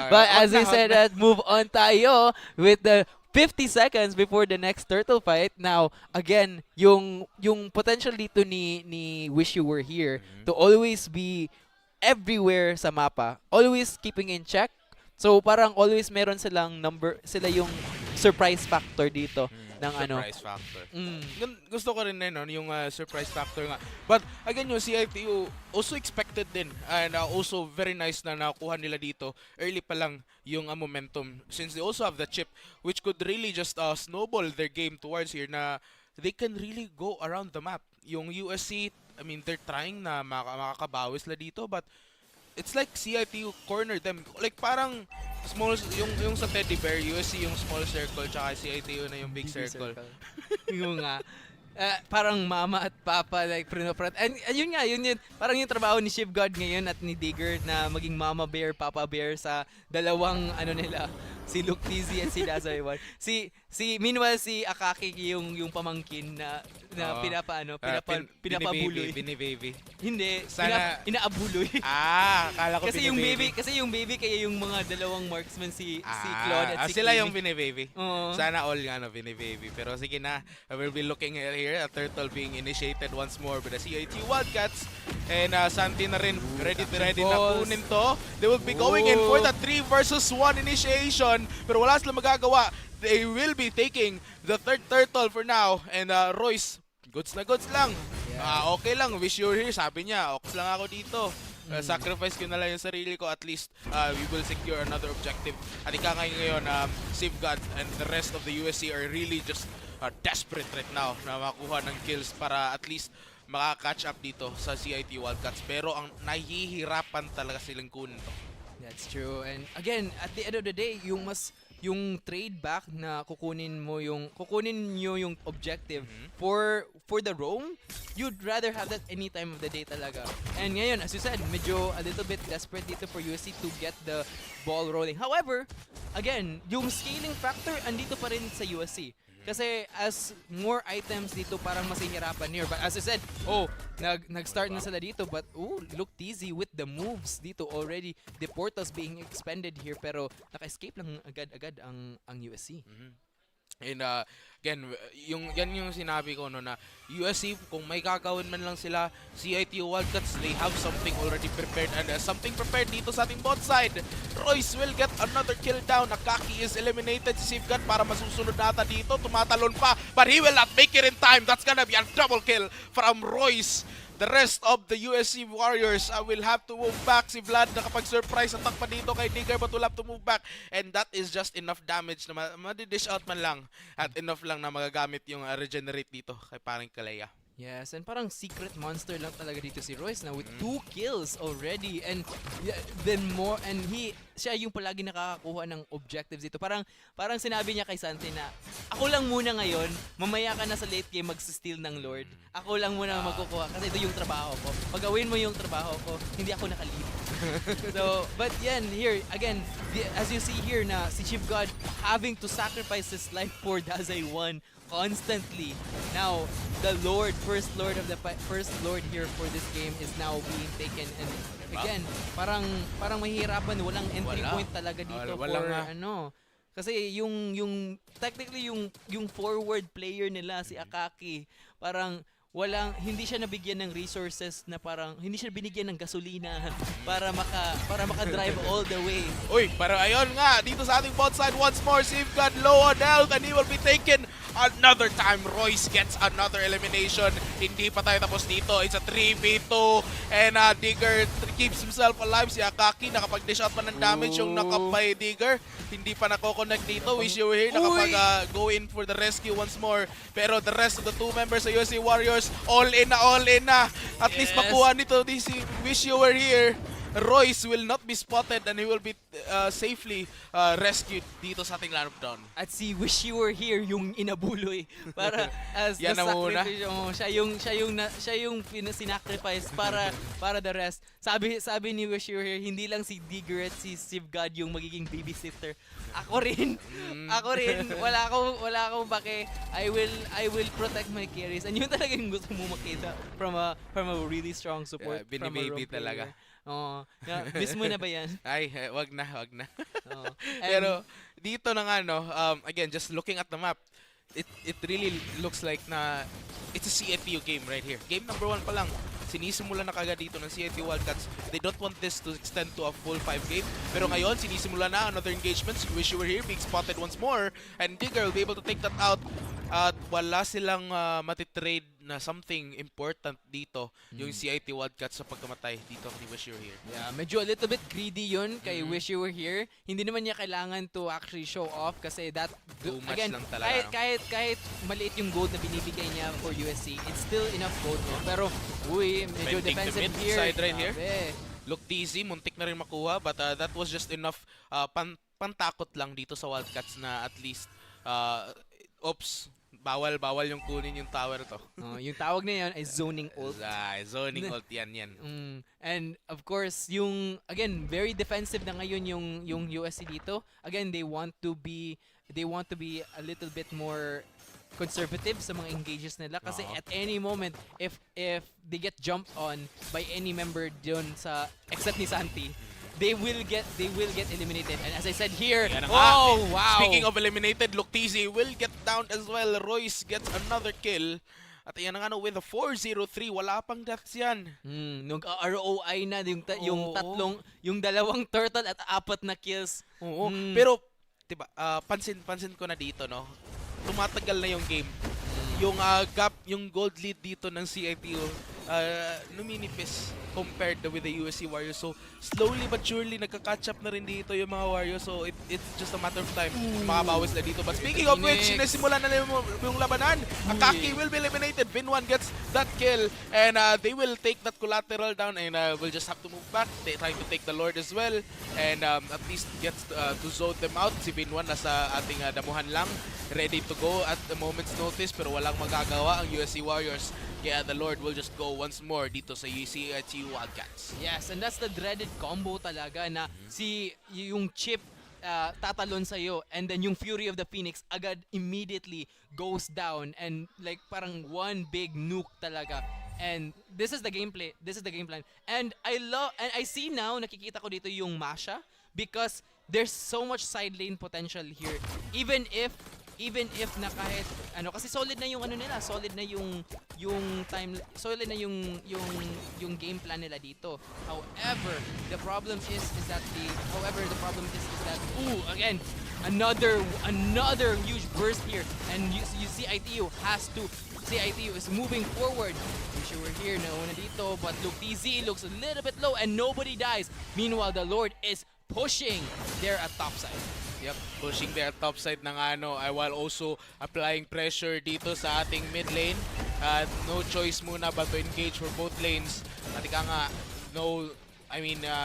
S9: But as we said, move on tayo with the 50 seconds before the next turtle fight. Now, again, yung potential dito ni Wish You Were Here to always be everywhere sa mapa, always keeping in check. So, parang always meron sila yung surprise factor dito.
S8: Surprise factor. Gusto ko rin yung surprise factor nga. But again, yung CITU also expected din, and also very nice na nakuha nila dito early pa lang yung momentum, since they also have the chip which could really just snowball their game towards here na they can really go around the map. Yung USC, I mean, they're trying na makakabawi sila dito, but it's like CITU cornered them. Like parang small yung sa Teddy Bear, USC yung small circle, tsaka CITU na yung big circle.
S9: Yung nga. parang mama at papa like prinoprat. And yun nga, yun parang yung trabaho ni Shiv God ngayon at ni Digger na maging mama bear, papa bear sa dalawang ano nila, si Luke Tizzy and si Dazaiwan. Meanwhile si Akaki yung pamangkin na
S8: Oo.
S9: pinapabuloy.
S8: Bini-baby.
S9: Hindi,
S8: Sana-
S9: inaabuloy.
S8: Akala ko
S9: Kasi yung baby kaya yung mga dalawang marksman si Claude at si
S8: sila
S9: Kimi.
S8: yung bini-baby.
S9: Oo.
S8: Sana all nga no, bini-baby. Pero sige na, we'll be looking at here, a turtle being initiated once more by the CIT Wildcats. And Santi na rin, ready na
S9: balls.
S8: kunin to. They will be going in for the 3 versus 1 initiation. Pero wala silang magagawa. They will be taking the third turtle for now. And Royce, goods na goods lang. Okay lang, wish you were here. Sabi niya, ox lang ako dito. Sacrifice ko na lang yung sarili ko. At least, we will secure another objective. At ika ngayon, Safeguard and the rest of the USC are really just desperate right now na makuha ng kills para at least makaka-catch up dito sa CIT Wildcats. Pero ang nahihirapan talaga silang kunin to.
S9: That's true. And again, at the end of the day, yung trade back na kukunin nyo yung objective for the roam, you'd rather have that any time of the day talaga. And ngayon, as you said, medyo a little bit desperate dito for USC to get the ball rolling. However, again, yung scaling factor andito pa rin sa USC. Kasi as more items dito parang mas hihirapan here. But as I said, nag-start na sila dito. But look Tizzy with the moves dito already. The portals being expended here pero naka-escape lang agad-agad ang USC.
S8: And again, yan yung sinabi ko no na USC kung may gagawin man lang sila, CIT Wildcats, they have something already prepared and something prepared dito sa ating bot side. Royce will get another kill down. Akaki is eliminated. Si Safeguard para masusunod nata dito. Tumatalon pa, but he will not make it in time. That's gonna be a double kill from Royce. The rest of the USC Warriors will have to move back. Si Vlad nakapag-surprise attack pa dito kay Digger but will have to move back. And that is just enough damage na madi-dish out man lang. At enough lang na magagamit yung regenerate dito kay parang Kalea.
S9: Yes, and parang secret monster lang talaga dito si Royce na with 2 kills already and then more and siya yung palagi nakakakuha ng objectives dito. Parang sinabi niya kay Santi na ako lang muna ngayon, mamaya ka na sa late game mag-steal ng Lord. Ako lang muna magkukuha kasi ito yung trabaho ko. Pag gawin mo yung trabaho ko, hindi ako nakalip. So, but yan, here, again, as you see here na si Chief God having to sacrifice his life for Dazai 1 constantly. Now, the first Lord here for this game is now being taken and again, parang mahihirapan, walang entry point talaga dito for ano. Kasi yung technically yung forward player nila si Akaki, parang hindi siya nabigyan ng resources na parang hindi siya binigyan ng gasolina para maka-drive all the way.
S8: Uy, pero ayun nga, dito sa ating bot side once more, Safeguard low on health and he will be taken another time. Royce gets another elimination. Hindi pa tayo tapos dito. It's a 3v2 and Digger keeps himself alive. Si Akaki nakapag-dish out pa ng damage yung nakapay Digger. Hindi pa nako-connect dito. Wish you were here. Nakapag-go in for the rescue once more. Pero the rest of the 2 members sa USC Warriors, all in na. At least makuha nito si Wish you were here. Royce will not be spotted and he will be safely rescued dito sa ating lineup down.
S9: At si Wish You Were Here yung inabuloy para as the sacrifice. Siya yung sinacrifice para the rest. Sabi ni Wish You Were Here, hindi lang si Digger at si Steve God yung magiging babysitter. Ako rin. Wala akong bake. I will protect my carries. And yun talaga yung gusto mo makita from a really strong support from a
S8: Bini-baby talaga.
S9: Oo. Miss mo na ba yan?
S8: Ay, wag na.
S9: Oo.
S8: Pero dito na nga no, again, just looking at the map, it really looks like na it's a CITU game right here. Game number 1 pa lang. Sinisimula na kagad dito ng CIT Wildcats. They don't want this to extend to a full 5 game. Pero ngayon, sinisimula na another engagement. Wish You Were Here being spotted once more. And Digger will be able to take that out. At wala silang matitrade na something important dito. Yung CIT Wildcats sa pagkamatay dito ni Wish You Were Here.
S9: Yeah, medyo a little bit greedy yun kay Wish You Were Here. Hindi naman niya kailangan to actually show off kasi that,
S8: Too much
S9: again,
S8: lang talaga.
S9: kahit maliit yung gold na binibigay niya for USC, it's still enough gold. No? Pero, medyo
S8: Bending
S9: defensive
S8: the mid
S9: here.
S8: side right here.
S9: Grabe.
S8: Look easy, muntik na rin makuha, but that was just enough pantakot lang dito sa Wildcats na at least oops, bawal yung kunin yung tower to.
S9: Yung tawag na yan ay zoning ult.
S8: Zoning ult yan.
S9: And of course, yung again, very defensive na ngayon yung USC dito. Again, they want to be a little bit more conservative sa mga engages nila kasi at any moment if they get jumped on by any member dun sa except ni Santi, they will get eliminated. And as I said here, wow!
S8: Speaking of eliminated, Luctisi will get down as well. Royce gets another kill. At yan nga with a 4-0-3, wala pang deaths yan.
S9: Nung ROI na yung dalawang turtle at 4 na kills.
S8: Pero diba, pansin ko na dito, no. Tumatagal na yung game. Yung gap, yung gold lead dito ng CITU numinipis compared with the USC Warriors. So, slowly but surely, nagka-catch up na rin dito yung mga Warriors. So, it's just a matter of time. Makabawas na dito. But speaking of which, sinisimulan na yung labanan. Akaki will be eliminated. Vin1 gets that kill. And they will take that collateral down. And will just have to move back. They trying to take the Lord as well. And at least gets to zone them out. Si Vin1 nasa ating damuhan lang. Ready to go at the moment's notice. Pero walang magagawa ang USC Warriors. Kaya the Lord will just go once more dito sa UCITU Wildcats.
S9: Yes, and that's the dreaded combo talaga na yung chip tatalon sa'yo and then yung Fury of the Phoenix agad immediately goes down and like parang one big nuke talaga. And this is the gameplay. This is the game plan. And I see now, nakikita ko dito yung Masha because there's so much side lane potential here. Even if na kahit kasi solid na yung nila, solid na yung time, solid na yung game plan nila dito. However, the problem is that again, another huge burst here, and you see CITU is moving forward. Wish you were here na una dito, but look, TZ looks a little bit low and nobody dies. Meanwhile, the Lord is pushing there at top side.
S8: Yep, pushing their top side ng while also applying pressure dito sa ating mid lane. No choice muna but to engage for both lanes.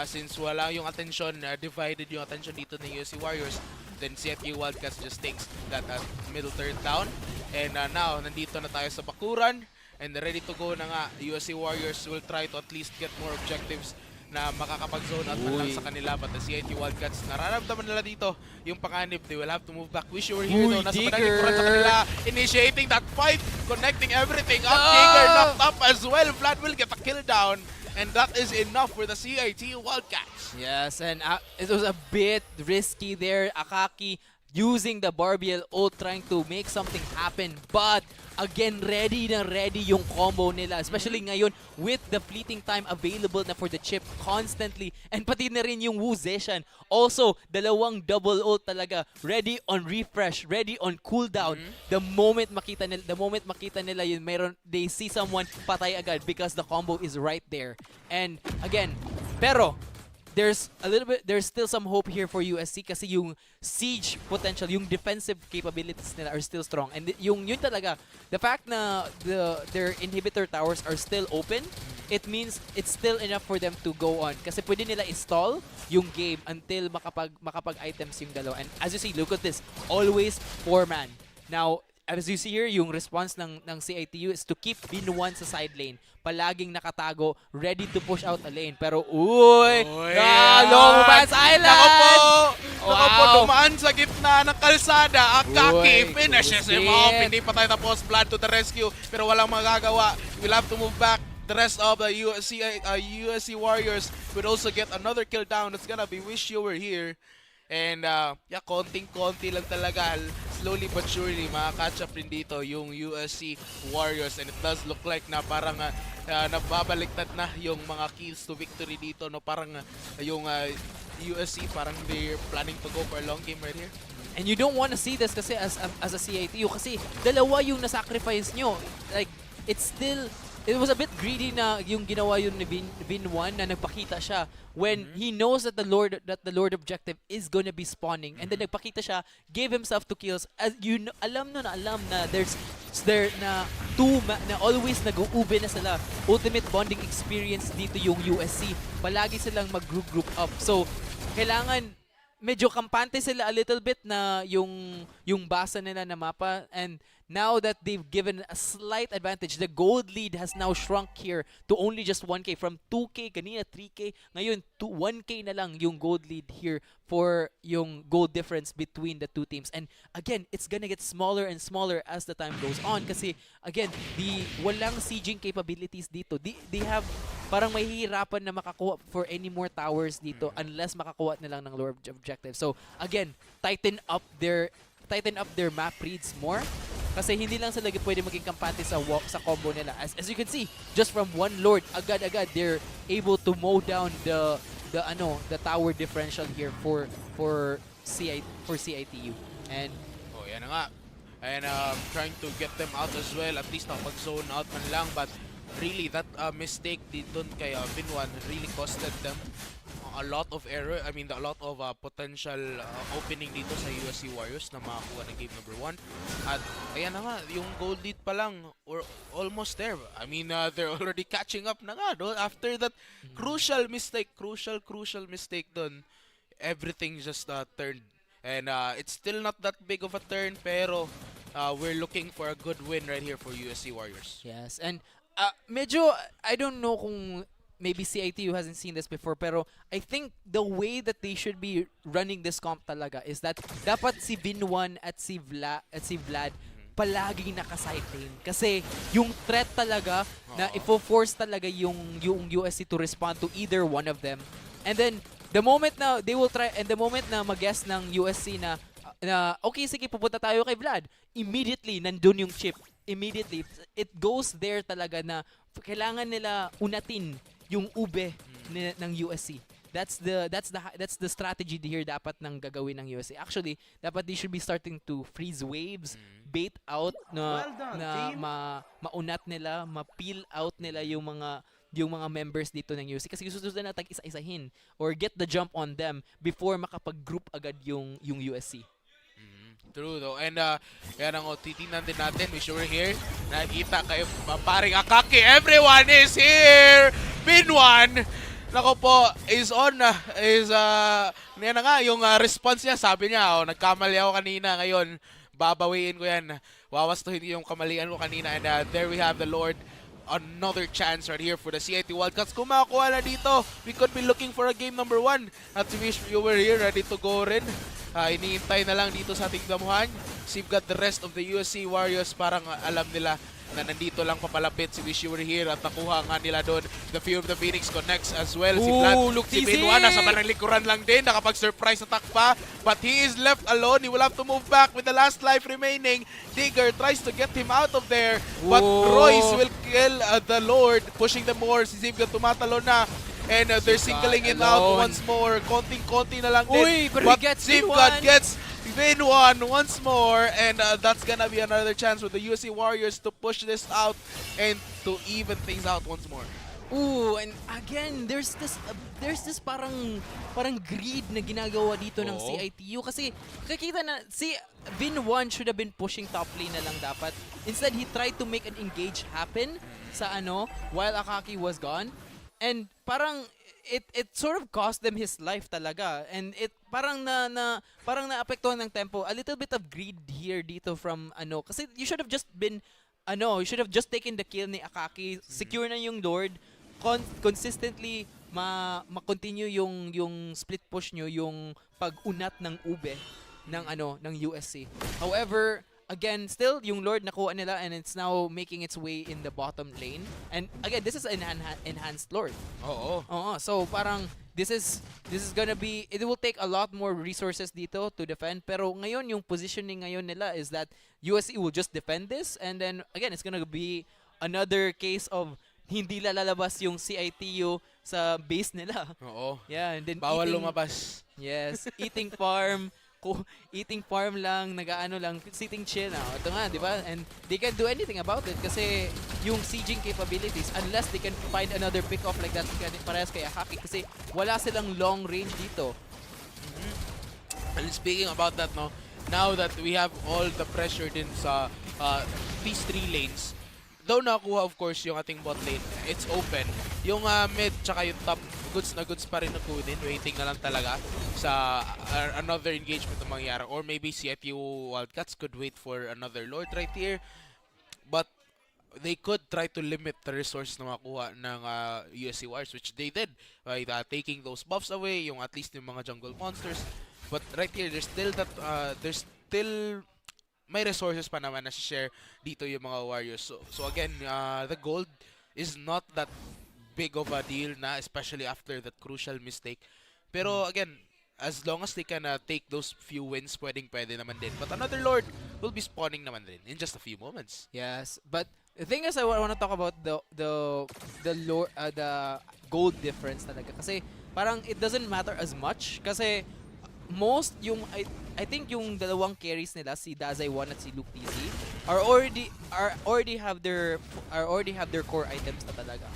S8: Since wala yung attention, divided yung attention dito ng USC Warriors, then CITU Wildcats just takes that middle third down. And now, nandito na tayo sa bakuran. And ready to go na nga, USC Warriors will try to at least get more objectives na makakapag-zone out man lang sa kanila. But the CITU Wildcats, nararamdaman nila dito yung panganib. They will have to move back. Wish you were here though. Nasa panang likuran sa kanila. Initiating that fight. Connecting everything up. Digger knocked up as well. Vlad will get a kill down. And that is enough for the CITU Wildcats.
S9: Yes, and it was a bit risky there. Akaki using the Barbiel ult, trying to make something happen. But again, ready yung combo nila. Especially ngayon with the fleeting time available na for the chip constantly. And pati na rin yung Wu Zeshan. Also, dalawang double ult talaga. Ready on refresh, ready on cooldown. The moment makita nila yun, they see someone, patay agad because the combo is right there. And again, pero there's still some hope here for USC kasi yung siege potential, yung defensive capabilities nila are still strong. And yun talaga, the fact na their inhibitor towers are still open, it means it's still enough for them to go on. Kasi pwede nila install yung game until makapag-items yung dalawa. And as you see, look at this, always 4-man. Now, as you see here, yung response ng CITU is to keep Vin1 sa side lane. Palaging nakatago, ready to push out a lane. Pero, long man's island!
S8: Nako po, dumaan sa gitna ng kalsada. Akaki finishes him off. Hindi pa tayo tapos. Blood to the rescue. Pero walang magagawa. We'll have to move back. The rest of the USC Warriors would also get another kill down. It's gonna be Wish You Were Here. And konting-konti lang talaga, slowly but surely, makaka-catch up rin dito yung USC Warriors. And it does look like na parang nababaliktad na yung mga keys to victory dito. No? Parang yung USC, parang they're planning to go for a long game right here.
S9: And you don't want to see this kasi as a CITU kasi dalawa yung nasacrifice nyo. Like, it was a bit greedy na yung ginawa yun ni Vin1 na nagpakita siya when he knows that the Lord objective is gonna be spawning, and then nagpakita siya, gave himself 2 kills. As you know, alam na there's always nag-uube na sila. Ultimate bonding experience dito yung USC. Palagi silang mag-group up. So, kailangan medyo kampante sila a little bit na yung basa nila na mapa, and now that they've given a slight advantage, the gold lead has now shrunk here to only just 1k from 2k kanina 3k, ngayon to 1k na lang yung gold lead here for yung gold difference between the two teams. And again, it's gonna get smaller and smaller as the time goes on kasi again, walang sieging capabilities dito. They have parang mahihirapan na makakuha for any more towers dito unless makakuha na lang ng lower objective. So again, tighten up their map reads more kasi hindi lang sila pwede maging kampante sa combo nila. As you can see, just from one lord, agad-agad they're able to mow down the tower differential here for CITU. And
S8: yan na nga. And trying to get them out as well, at least nakapag-zone out man lang, but really that mistake dito kay Vinwan really costed them a lot of error. I mean, a lot of potential opening dito sa USC Warriors na makakuha ng game number 1. At ayan na nga, yung gold lead pa lang, we're almost there. I mean, they're already catching up na nga, no? After that crucial mistake dun, everything just turned. And it's still not that big of a turn, pero we're looking for a good win right here for USC Warriors.
S9: yes, and medyo I don't know kung maybe CITU hasn't seen this before, pero I think the way that they should be running this comp talaga is that dapat si Vinwan at si Vlad palagi naka-side lane. Kasi yung threat talaga na ifo-force talaga yung USC to respond to either one of them. And then, the moment na they will try, and the moment na mag-guess ng USC na okay, sige, pupunta tayo kay Vlad, immediately, nandun yung chip. Immediately, it goes there talaga na kailangan nila unatin yung ube ng USC. That's the strategy here dapat nang gagawin ng USC. Actually, dapat they should be starting to freeze waves, bait out maunat nila, ma-peel out nila yung mga members dito ng USC kasi gusto nila tag-isa-isahin or get the jump on them before makapag-group agad yung USC.
S8: True though. And yan ang titingnan din natin. We sure here. Nakikita kayo paring Akaki. Everyone is here! Vinwan! Nako po, is on. Yan na nga, yung response niya. Sabi niya, nagkamali ako kanina. Ngayon, babawiin ko yan. Wawastuhin ko yung kamalian ko kanina. And there we have the Lord. Another chance right here for the CIT Wildcats. Kung makakuha na dito, we could be looking for a game number 1. At wish you were here, ready to go rin. Iniintay na lang dito sa ating damuhan. We've got the rest of the USC Warriors. Parang alam nila na nandito lang papalapit si Wish You Were Here at nakuha nga nila doon. The Fear of the Phoenix connects as well. Si Vlad, si Vinwan, nasa banang likuran lang din. Nakapag-surprise attack pa. But he is left alone. He will have to move back with the last life remaining. Digger tries to get him out of there. But Royce will kill the Lord. Pushing them more. Si Zivga tumatalo na. And they're singling it out once more. Konting-konti na lang din. But Zivga gets Vinwan once more, and that's gonna be another chance for the USC Warriors to push this out and to even things out once more.
S9: Ooh, and again, there's this parang greed na ginagawa dito ng CITU kasi kakita na si Vinwan should have been pushing top lane na lang dapat. Instead, he tried to make an engage happen sa while Akaki was gone, and parang it sort of cost them his life talaga, and it parang naapektuhan ng tempo. A little bit of greed here dito from kasi you should have just been you should have just taken the kill ni Akaki, secure na yung Lord, consistently ma-continue yung split push nyo, yung pag-unat ng ube ng USC. However, again, still, yung Lord nakuha nila and it's now making its way in the bottom lane. And again, this is an enhanced Lord. So parang this is gonna be, it will take a lot more resources dito to defend. Pero ngayon, yung positioning ngayon nila is that USC will just defend this, and then again, it's gonna be another case of hindi lalabas yung CITU sa base nila. Yeah, and then
S8: bawal lumabas.
S9: Yes, eating farm. Eating farm lang, nag-aano lang, sitting chill na. Ito nga, di ba? And they can't do anything about it kasi yung sieging capabilities, unless they can find another pick-off like that parehas kay Akaki kasi wala silang long range dito.
S8: And speaking about that, now that we have all the pressure din sa these 3 lanes, though nakuha of course yung ating bot lane, it's open. Yung mid tsaka yung top goods na goods pa rin na kunin. Waiting na lang talaga sa another engagement na mangyari. Or maybe CITU Wildcats could wait for another Lord right here. But they could try to limit the resources na makuha ng USC Warriors, which they did by taking those buffs away, yung at least yung mga jungle monsters. But right here, there's still may resources pa naman na share dito yung mga Warriors. So again, the gold is not that big of a deal na, especially after that crucial mistake. Pero again, as long as they can take those few wins, pwede naman din. But another Lord will be spawning naman din in just a few moments.
S9: Yes, but the thing is, I want to talk about the gold difference talaga. Kasi parang it doesn't matter as much. Kasi most yung I think yung dalawang carries nila, si Dazai 1 at si Luke TZ, already have their core items na talaga.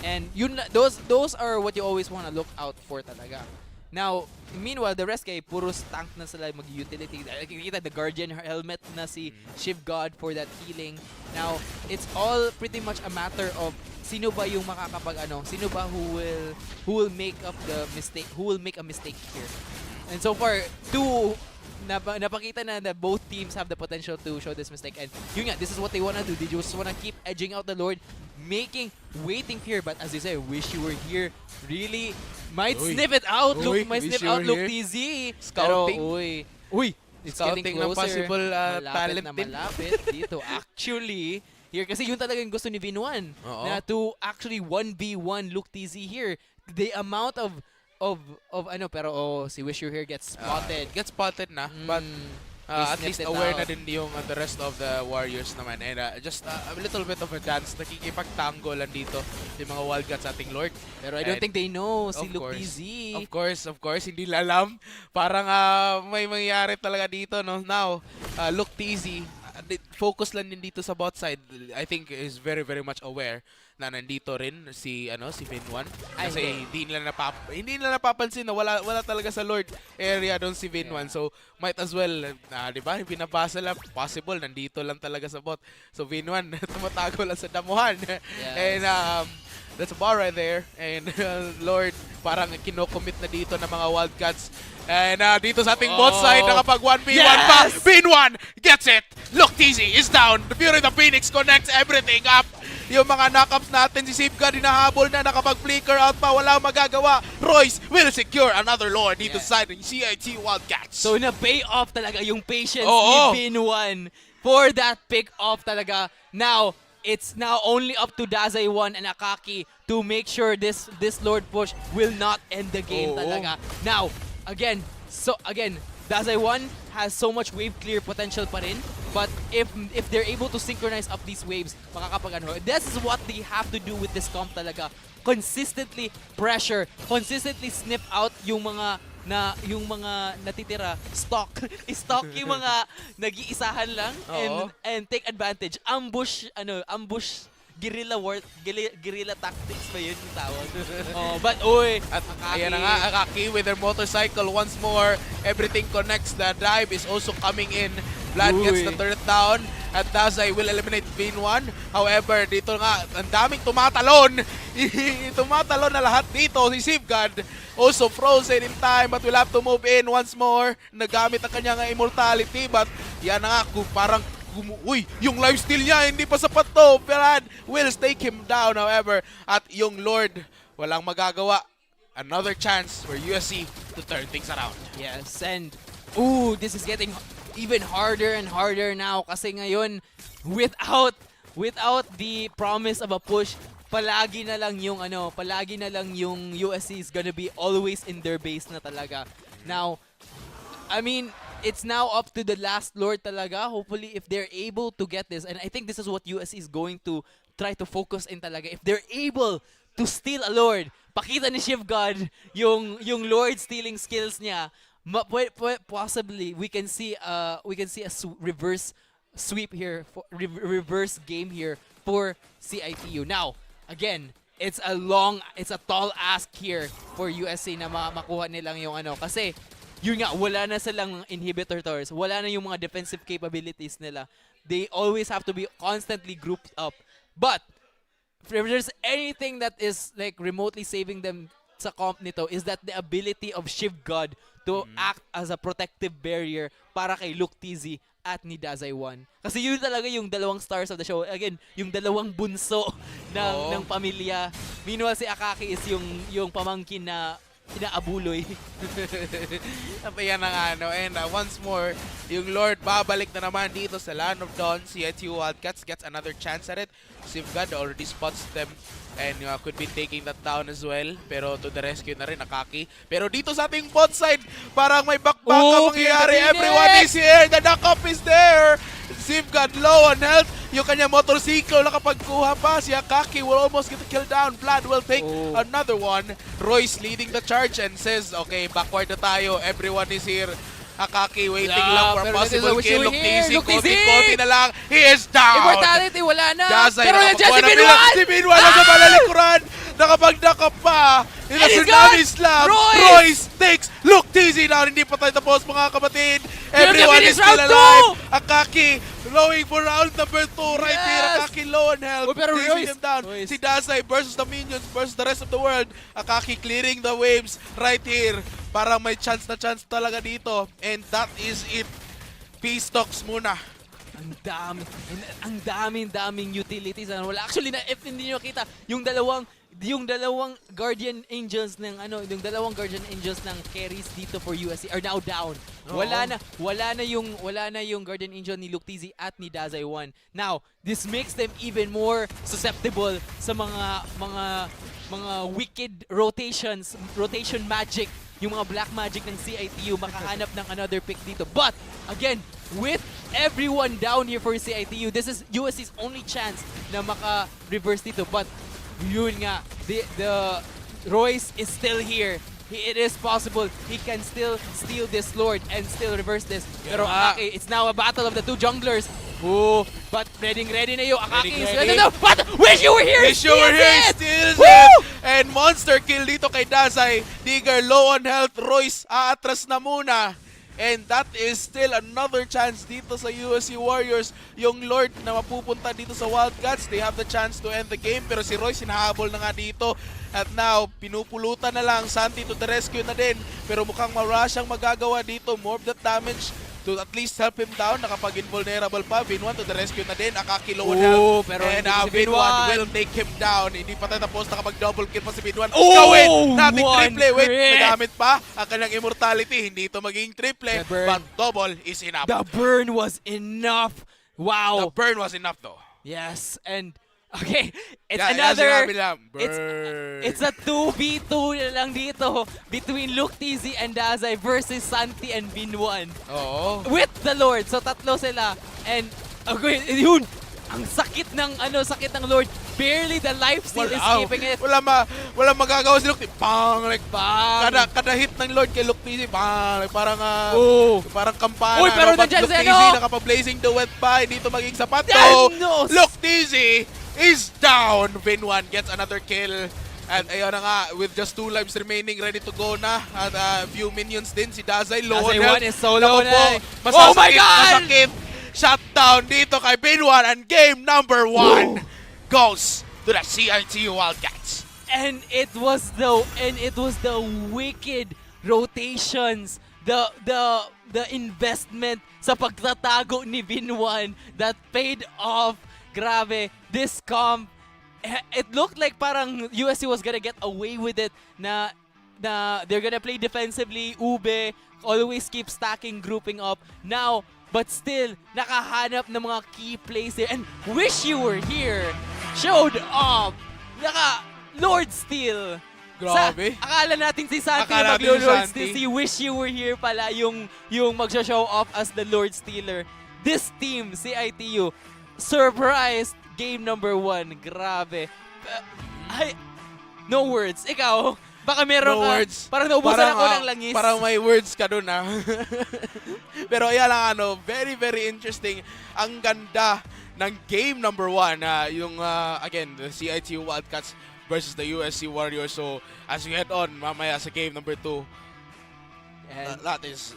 S9: And those are what you always want to look out for talaga. Now, meanwhile, the rest kay puros tank na sila mag-utility. Kita the Guardian helmet na si Shiv God for that healing. Now, it's all pretty much a matter of sino ba yung sino ba who will make a mistake here. And so far, napakita na both teams have the potential to show this mistake. And yun nga, this is what they wanna do. They just wanna keep edging out the Lord, waiting here. But as you say, wish you were here. Really might sniff it out. Might sniff out Luke TZ.
S8: Scouting.
S9: Pero, it's getting
S8: Scouting ng
S9: closer.
S8: possible talent din.
S9: Malapit dito. Actually, here kasi yun talaga yung gusto ni Vinwan. Na to actually 1v1 Luke TZ here. The amount of pero si Wish You Here gets spotted.
S8: Gets spotted na, but at least aware na din yung the rest of the Warriors naman. And just a little bit of a dance. Nakikipagtango lang dito yung mga Wildcats ating Lord.
S9: Pero I don't think they know si Luke TZ.
S8: Of course, hindi alam. Parang may mangyayari talaga dito, no? Now, Luke TZ, focus lang din dito sa bot side. I think is very, very much aware na nandito rin si Vinwan. Kasi hindi nila napapansin na wala talaga sa Lord area doon si Vinwan. So might as well, di ba? Pinabasa lang, possible nandito lang talaga sa bot. So Vinwan tumatago lang sa damuhan. And that's a bar right there. And Lord, parang kinocommit na dito ng mga Wildcats. And dito sa ating bot side, nakapag 1v1 pa. Vinwan gets it! Look, TZ is down. The Fury of the Phoenix connects everything up. Yung mga knockups natin, si Safeguard hinahabol na, nakapag-flicker out pa, wala magagawa. Royce will secure another Lord dito sa ating CIT Wildcats.
S9: So na-pay off talaga yung patience ni Vinwan for that pick-off talaga. Now, it's now only up to Dazai 1 and Akaki to make sure this Lord push will not end the game talaga. Now, again, Dazai 1 has so much wave clear potential pa rin. But if they're able to synchronize up these waves, this is what they have to do with this comp talaga. Consistently pressure, consistently snip out yung mga natitira, stock yung mga nag-iisahan lang and take advantage. Ambush guerrilla tactics ba yun yung tawag? But at
S8: ayan na nga, Akaki with their motorcycle once more. Everything connects. The dive is also coming in. Vlad gets the turret down at Dazai will eliminate Vinwan. However, dito nga, ang daming tumatalon. Tumatalon na lahat dito. Si Safeguard also frozen in time but will have to move in once more. Nagamit ang kanyang immortality but yan na nga, parang yung lifesteal niya, hindi pa sapat to. Vlad will take him down, however. At yung Lord, walang magagawa. Another chance for USC to turn things around.
S9: Yes, and this is getting even harder and harder now kasi ngayon, without the promise of a push, palagi na lang yung USC is gonna be always in their base na talaga. Now, I mean, it's now up to the last Lord talaga. Hopefully, if they're able to get this, and I think this is what USC is going to try to focus in talaga. If they're able to steal a Lord, pakita ni Shiv God yung Lord stealing skills niya. Possibly we can see a reverse sweep here, reverse game here for CITU. Now, again, it's a tall ask here for USC na makuha nilang yung kasi yun nga, wala na silang inhibitor towers, wala na yung mga defensive capabilities nila. They always have to be constantly grouped up. But if there's anything that is like remotely saving them sa comp nito is that the ability of Shiv God to act as a protective barrier para kay Luke TZ at ni Dazai 1. Kasi yun talaga yung dalawang stars of the show. Again, yung dalawang bunso ng pamilya. Meanwhile, si Akaki is yung pamangkin na inaabuloy.
S8: Yan ang and once more, yung Lord babalik na naman dito sa Land of Dawn. CITU Wildcats gets another chance at it. Sivgad already spots them and could be taking that down as well. Pero to the rescue na rin, Akaki. Pero dito sa ating bot side, parang may bakbaka mangyayari. Everyone is here. The knock-up is there. Sivgad low on health. Yung kanya motorsiklo nakapagkuha pa. Si Akaki will almost get the kill down. Vlad will take another one. Royce leading the charge and says, okay, backward na tayo. Everyone is here. Akaki waiting lang for a possible kill. Look TZ, konti na lang. He is down!
S9: Immortality, wala na!
S8: Dazai,
S9: Pero nandiyan si
S8: nakakuha
S9: Binwan!
S8: Si Binwan nasa palalikuran! Nakapagdaka pa! In a tsunami slam! Royce takes Look TZ down! Hindi pa tayo tapos mga kapatid! Everyone is still alive! Akaki blowing for round number 2 right here. Akaki low on health. Chasing him down. Si Dazai versus the minions versus the rest of the world. Akaki clearing the waves right here. Parang may chance talaga dito. And that is it. Peace talks muna.
S9: Ang daming utilities. Wala actually na if hindi niyo kita yung dalawang guardian angels ng yung dalawang guardian angels ng carries dito for USC are now down. Wala na yung guardian angel ni Luke TZ at ni Dazai 1. Now, this makes them even more susceptible sa mga wicked rotation magic. Yung mga black magic ng CITU makahanap ng another pick dito. But again, with everyone down here for CITU, this is USC's only chance na maka-reverse dito. But yun nga, the Royce is still here. It is possible he can still steal this Lord and still reverse this. Pero Akaki, it's now a battle of the two junglers. But ready na yung Akaki. But wish you were here!
S8: Wish you were here! Steals it! And monster kill dito kay Dazai. Digger low on health. Royce aatras na muna. And that is still another chance dito sa USC Warriors. Yung Lord na mapupunta dito sa Wildcats, they have the chance to end the game. Pero si Royce hinahabol na nga dito. At now, pinupulutan na lang. Santi to the rescue na din. Pero mukhang mara siyang magagawa dito. More of that damage to at least help him down. Nakapag-invulnerable pa. Binwan to the rescue na din. Akaki low on health.
S9: Pero
S8: and
S9: si
S8: Binwan will take him down. Hindi pa tayo tapos. Nakapag-double kill pa si Binwan. Gawin natin triple. Wait, nagamit pa ang kanyang immortality. Hindi ito maging triple. But double is enough.
S9: The burn was enough. Wow.
S8: The burn was enough though.
S9: Yes, and okay, it's it's a 2v2 na lang dito between Luke TZ and Dazai versus Santi and Binwan. With the Lord. So tatlo sila. And okay, yun. Ang sakit ng Lord. Barely the lifesteal is keeping it.
S8: Wala magagawa si Luke TZ. Bang! Like, bang! Kada hit ng Lord kay Luke TZ, bang! Like, parang kampana.
S9: Uy, pero nandiyan
S8: Luke TZ nakapa-blazing the wet pa. Hindi ito maging sapat. Luke TZ is down. Binwan gets another kill. At ayun na nga, with just 2 lives remaining, ready to go na. At a few minions din. Si Dazai, low on health.
S9: Dazai 1 is so low na.
S8: Oh my God! Masakit. Shutdown dito kay Binwan. And game number 1 goes to the CITU Wildcats.
S9: And it was the wicked rotations, the investment sa pagtatago ni Binwan that paid off. Grabe, this comp, it looked like parang USC was gonna get away with it na they're gonna play defensively. Ube always keep stacking, grouping up. Now, but still, nakahanap ng mga key plays there. And Wish You Were Here showed up. Lord Steal.
S8: Grabe.
S9: Akala natin si Santi yung mag-Lord Steal. Si Wish You Were Here pala yung mag-show off as the Lord Stealer. This team, CITU, surprised game number 1. Grabe. No words. Ikaw, baka meron ka.
S8: Words.
S9: Parang naubusan ako ng langis.
S8: Parang may words ka dun Pero yan lang very very interesting. Ang ganda ng game number 1. Yung again, the CITU Wildcats versus the USC Warriors. So as we head on mamaya sa game number 2. That is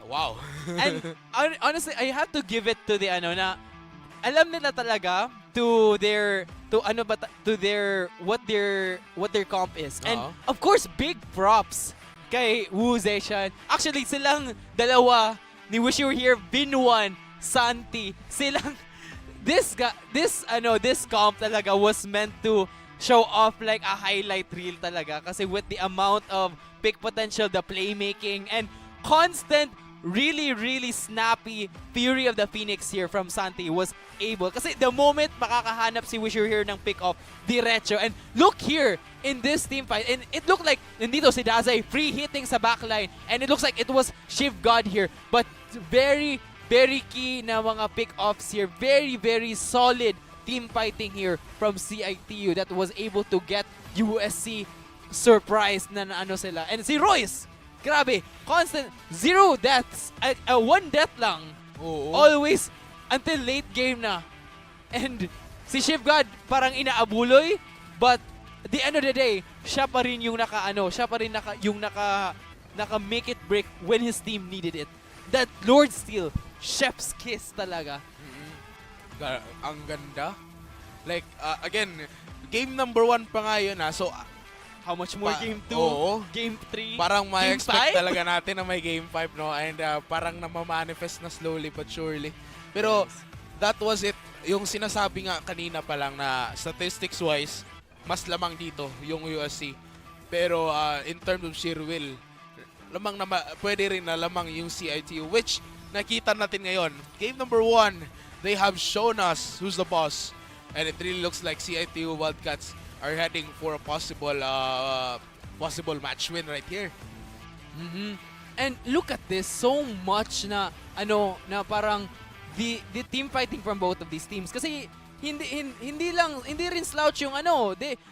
S8: wow.
S9: And honestly, I have to give it to the na alam nila talaga to to their what their comp is. And
S8: Oo.
S9: of course, big props kay Wu Zetian. Actually, silang dalawa ni Wish You Were Here, Binwan, Santi, silang this comp talaga was meant to show off like a highlight reel talaga kasi with the amount of pick potential, the playmaking, and constant really snappy Fury of the Phoenix here from Santi was able. Kasi the moment makakahanap si Wish You Were Here ng pick-off, diretso. And look here in this team fight. And it looked like nandito si Dazay free hitting sa backline. And it looks like it was Shiv God here. But very key na mga pick-offs here. Very solid team fighting here from CITU that was able to get USC surprised na ano sila. And si Royce, grabe, constant 0 deaths, 1 death lang.
S8: Oo.
S9: Always until late game na. And si Shiv God parang inaabuloy, but at the end of the day, siya pa rin yung naka make it break when his team needed it. That Lord Steel, chef's kiss talaga.
S8: Ang ganda. Like, again, game number 1 pa nga yun, so
S9: How much more game 2?
S8: Oo.
S9: Game 3?
S8: Parang
S9: Game
S8: ma-expect
S9: 5?
S8: talaga natin na may game 5, no? And parang namamanifest na slowly but surely. Pero that was it. Yung sinasabi nga kanina pa lang na statistics-wise, mas lamang dito yung USC. Pero in terms of sheer will, pwede rin na lamang yung CITU, which nakita natin ngayon. Game number 1, they have shown us who's the boss. And it really looks like CITU Wildcats are heading for a possible match win right here.
S9: And look at this, so much na parang the team fighting from both of these teams kasi hindi rin slouch yung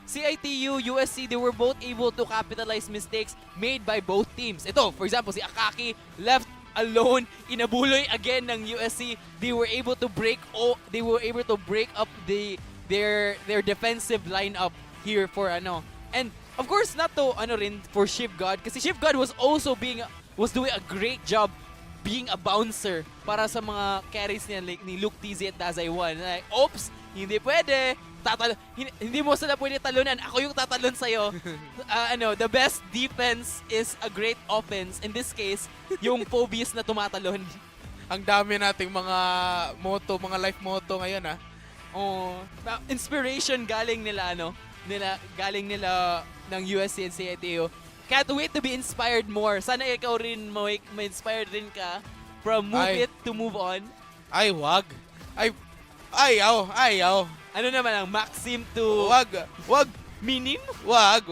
S9: CITU, USC, they were both able to capitalize mistakes made by both teams. Ito, for example, si Akaki left alone, inabuloy again ng USC. They were able to break up their defensive lineup here for and of course not to rin for Shiv God kasi Shiv God was doing a great job being a bouncer para sa mga carries niya like ni Luke TZ at Dazay 1. Like, oops, hindi pwede. Hindi mo sila pwede talunan. Ako yung tatalon sa'yo. The best defense is a great offense. In this case, yung phobias na tumatalon.
S8: Ang dami nating mga life motto ngayon, ha?
S9: Inspiration galing nila ng USC and CITU. Can't wait to be inspired more. Sana ikaw rin ma-inspired rin ka from Move It to Move On.
S8: Ay, wag. Ayaw.
S9: Ano naman ang Maxim to
S8: Wag.
S9: Minim?
S8: Wag.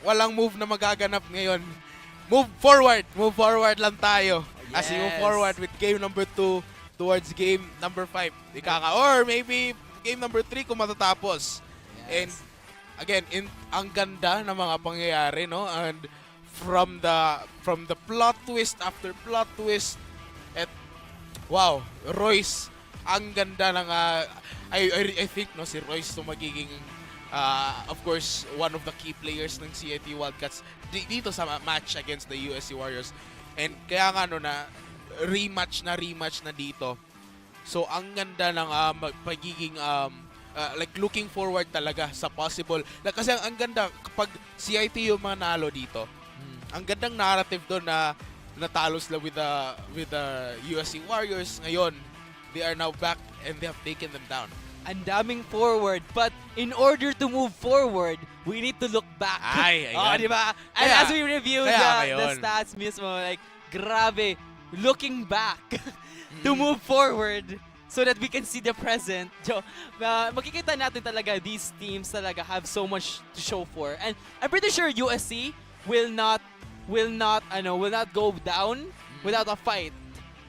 S8: Walang move na magaganap ngayon. Move forward lang tayo. As we move forward with game number 2 towards game number 5. Or maybe game number 3 kung matatapos.
S9: Yes.
S8: And again, ang ganda ng mga pangyayari, no? And from the plot twist after plot twist, at wow, Royce, ang ganda ng I think no si Royce to magiging of course one of the key players ng CIT Wildcats dito sa match against the USC Warriors. And kaya nga na rematch na dito. So ang ganda ng pagiging like looking forward talaga sa possible. Like, kasi ang ganda kapag CIT yung manalo dito. Ang gandang narrative doon na natalo sila with the USC Warriors. Ngayon, they are now back and they have taken them down.
S9: Ang daming forward, but in order to move forward, we need to look back.
S8: Ayan.
S9: Di ba? And as we review the stats mismo, like, grabe, looking back to move forward so that we can see the present. So, makikita natin talaga these teams talaga have so much to show for. And I'm pretty sure USC will not go down without a fight.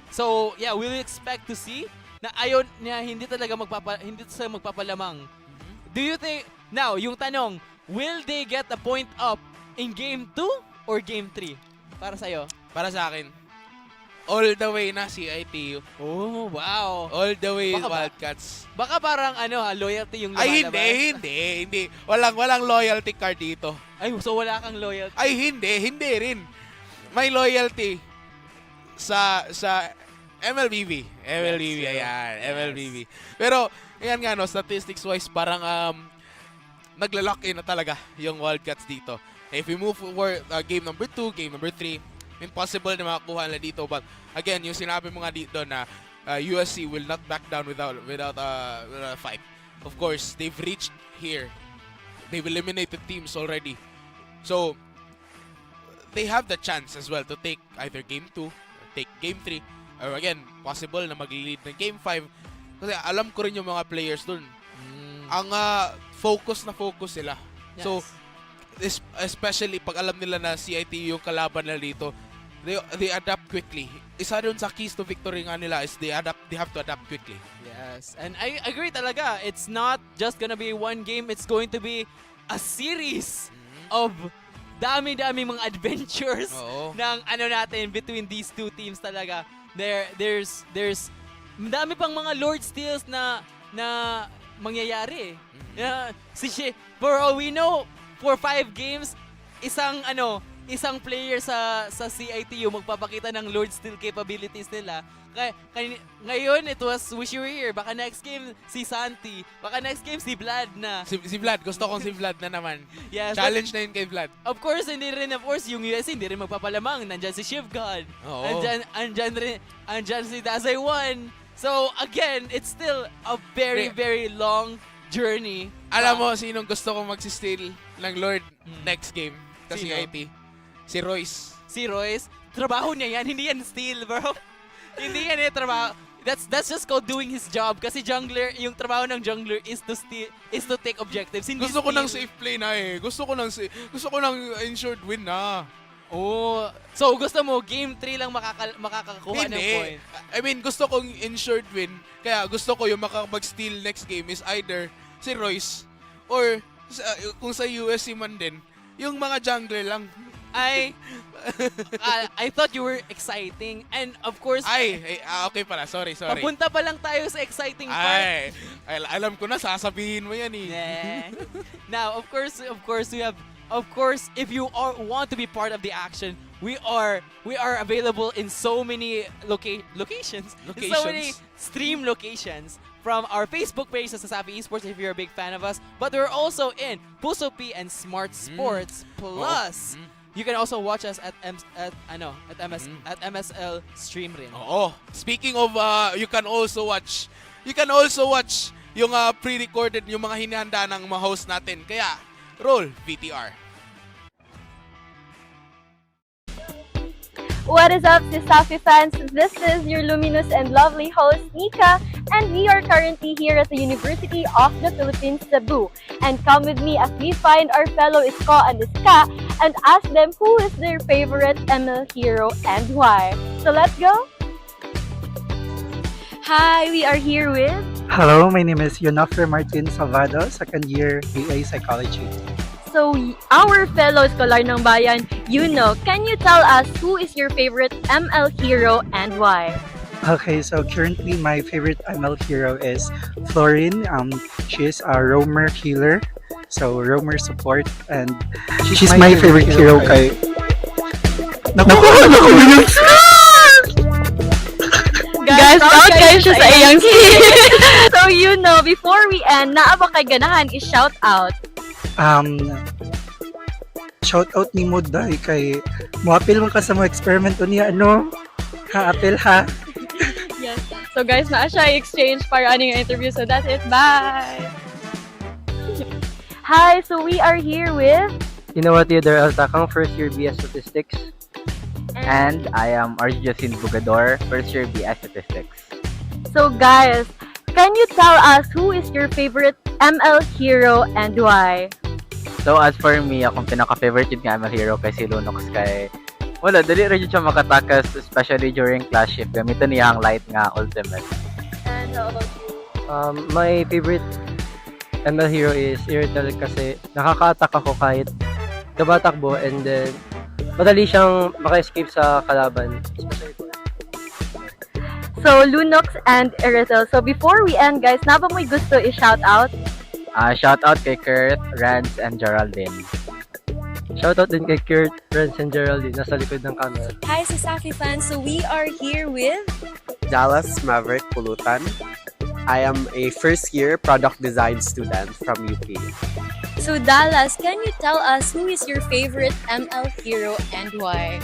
S9: So, yeah, we'll expect to see na hindi sila magpapalamang. Do you think, now, yung tanong, will they get a point up in game 2 or game 3? Para sa'yo?
S8: Para sa akin, all the way na CITU.
S9: Oh, wow.
S8: All the way
S9: Baka
S8: Wildcats.
S9: Baka parang loyalty yung
S8: Ay,
S9: lumalabas.
S8: hindi. Walang loyalty card dito.
S9: Ay, so wala kang loyalty.
S8: Ay, hindi rin. May loyalty sa MLBB. MLBB,
S9: Yes,
S8: ayan.
S9: yes.
S8: MLBB. Pero, Ayan nga, no, statistics-wise, parang nagla-lock in na talaga yung Wildcats dito. If we move forward, game number 2, game number 3, impossible na makakuha nila dito. But again, yung sinabi mo nga dito na USC will not back down without a fight. Of course, they've reached here. They've eliminated teams already. So, they have the chance as well to take either game 2 or take game 3. Or again, possible na mag-lead ng game 5. Kasi alam ko rin yung mga players dun. Ang focus sila.
S3: Yes.
S8: So, especially pag alam nila na CIT yung kalaban nila dito, they adapt quickly. Isa dun sa keys to victory nga nila is they have to adapt quickly.
S9: Yes, and I agree talaga. It's not just gonna be one game. It's going to be a series of dami-dami mga adventures ng natin between these two teams talaga. There's dami pang mga Lord Steals na mangyayari. For all we know, for 5 games, isang player sa CITU magpapakita ng Lord Steal capabilities nila. Ngayon, it was Wish You Were Here. Baka next game, si Santi. Baka next game, si Vlad na.
S8: Si Vlad. Gusto kong si Vlad na naman.
S9: Yes,
S8: Challenge na yun kay Vlad.
S9: Of course, yung USC, hindi rin magpapalamang. Nandyan si Shiv God. Andyan si Dazay 1. So, again, it's still a very, very long journey.
S8: Alam mo, sinong gusto kong magsisteal ng Lord next game? Kasi
S9: Sino?
S8: IT. Si Royce.
S9: Si Royce, trabaho niya yan, hindi yan steal, bro. Hindi yan trabaho. That's just called doing his job. Kasi jungler, yung trabaho ng jungler is to steal, is to take objectives. Hindi
S8: Gusto ko
S9: steal.
S8: ng safe play na eh. Gusto ko ng ensured win na.
S9: Oh, so gusto mo game 3 lang makakakuha ng point?
S8: I mean, gusto kong ensured win. Kaya gusto ko yung makapag-steal next game is either si Royce or kung sa USC man din, yung mga jungler lang.
S9: I thought you were exciting, and of course
S8: okay pala, sorry.
S9: papunta pa lang tayo sa exciting part.
S8: Alam ko na, sasabihin mo yan eh.
S9: Now, of course, we have. Of course, if you want to be part of the action, we are available in so many locations. In so many stream locations from our Facebook page sa Sasafi Esports if you're a big fan of us. But we're also in Puso P and Smart Sports Plus. You can also watch us at MSL Stream rin.
S8: Oo. Speaking of, you can also watch yung pre-recorded yung mga hinihanda ng mga host natin. Kaya, roll VTR.
S1: What is up, Safi fans? This is your luminous and lovely host, Nika, and we are currently here at the University of the Philippines, Cebu. And come with me as we find our fellow Isko and Iska and ask them who is their favorite ML hero and why. So let's go! Hi, we are here with...
S12: Hello, my name is Yonafer Martin Salvado, second year BA Psychology.
S1: So, our fellow scholar ng bayan, can you tell us who is your favorite ML hero and why?
S12: Okay, so currently my favorite ML hero is Florin. She is a roamer healer, so roamer support, and she's my favorite hero kay...
S1: Guys, out kayo siya sa iyang team. So, before we end, naa ba kay ganahan i-shout out?
S12: Shout out ni Muday kay muapil man ka sa mga eksperimento niya, ha-apil ha.
S1: Yes. So guys, naa siya i-exchange para aning interview. So that's it. Bye! Hi, so we are here with...
S13: Theodore Altakang, first year BS Statistics. And I am RJ Jacinto Bugador, first year BS Statistics.
S1: So guys, can you tell us who is your favorite ML hero and why?
S13: So as for me, akong pinaka-favorite yun nga ML hero kay si Lunox kay... Wala, dali rin yun siya makatakas, especially during class shift. Gamitin niya ang light nga ultimate.
S1: And how about you?
S14: My favorite ML hero is Irrital kasi nakaka-attack ako kahit tabatakbo and then madali siyang maka-escape sa kalaban.
S1: So, Lunox and Eritel. So, before we end, guys, na ba mo'y gusto i-shout out?
S13: Shout out kay Kurt, Rance, and Geraldine.
S14: Shoutout din kay Kurt, Rance, and Geraldine. Nasa likod ng camera.
S6: Hi, Sasafi fans. So we are here with...
S15: Dallas Maverick Pulutan. I am a first year product design student from UP.
S1: So Dallas, can you tell us who is your favorite ML hero and why?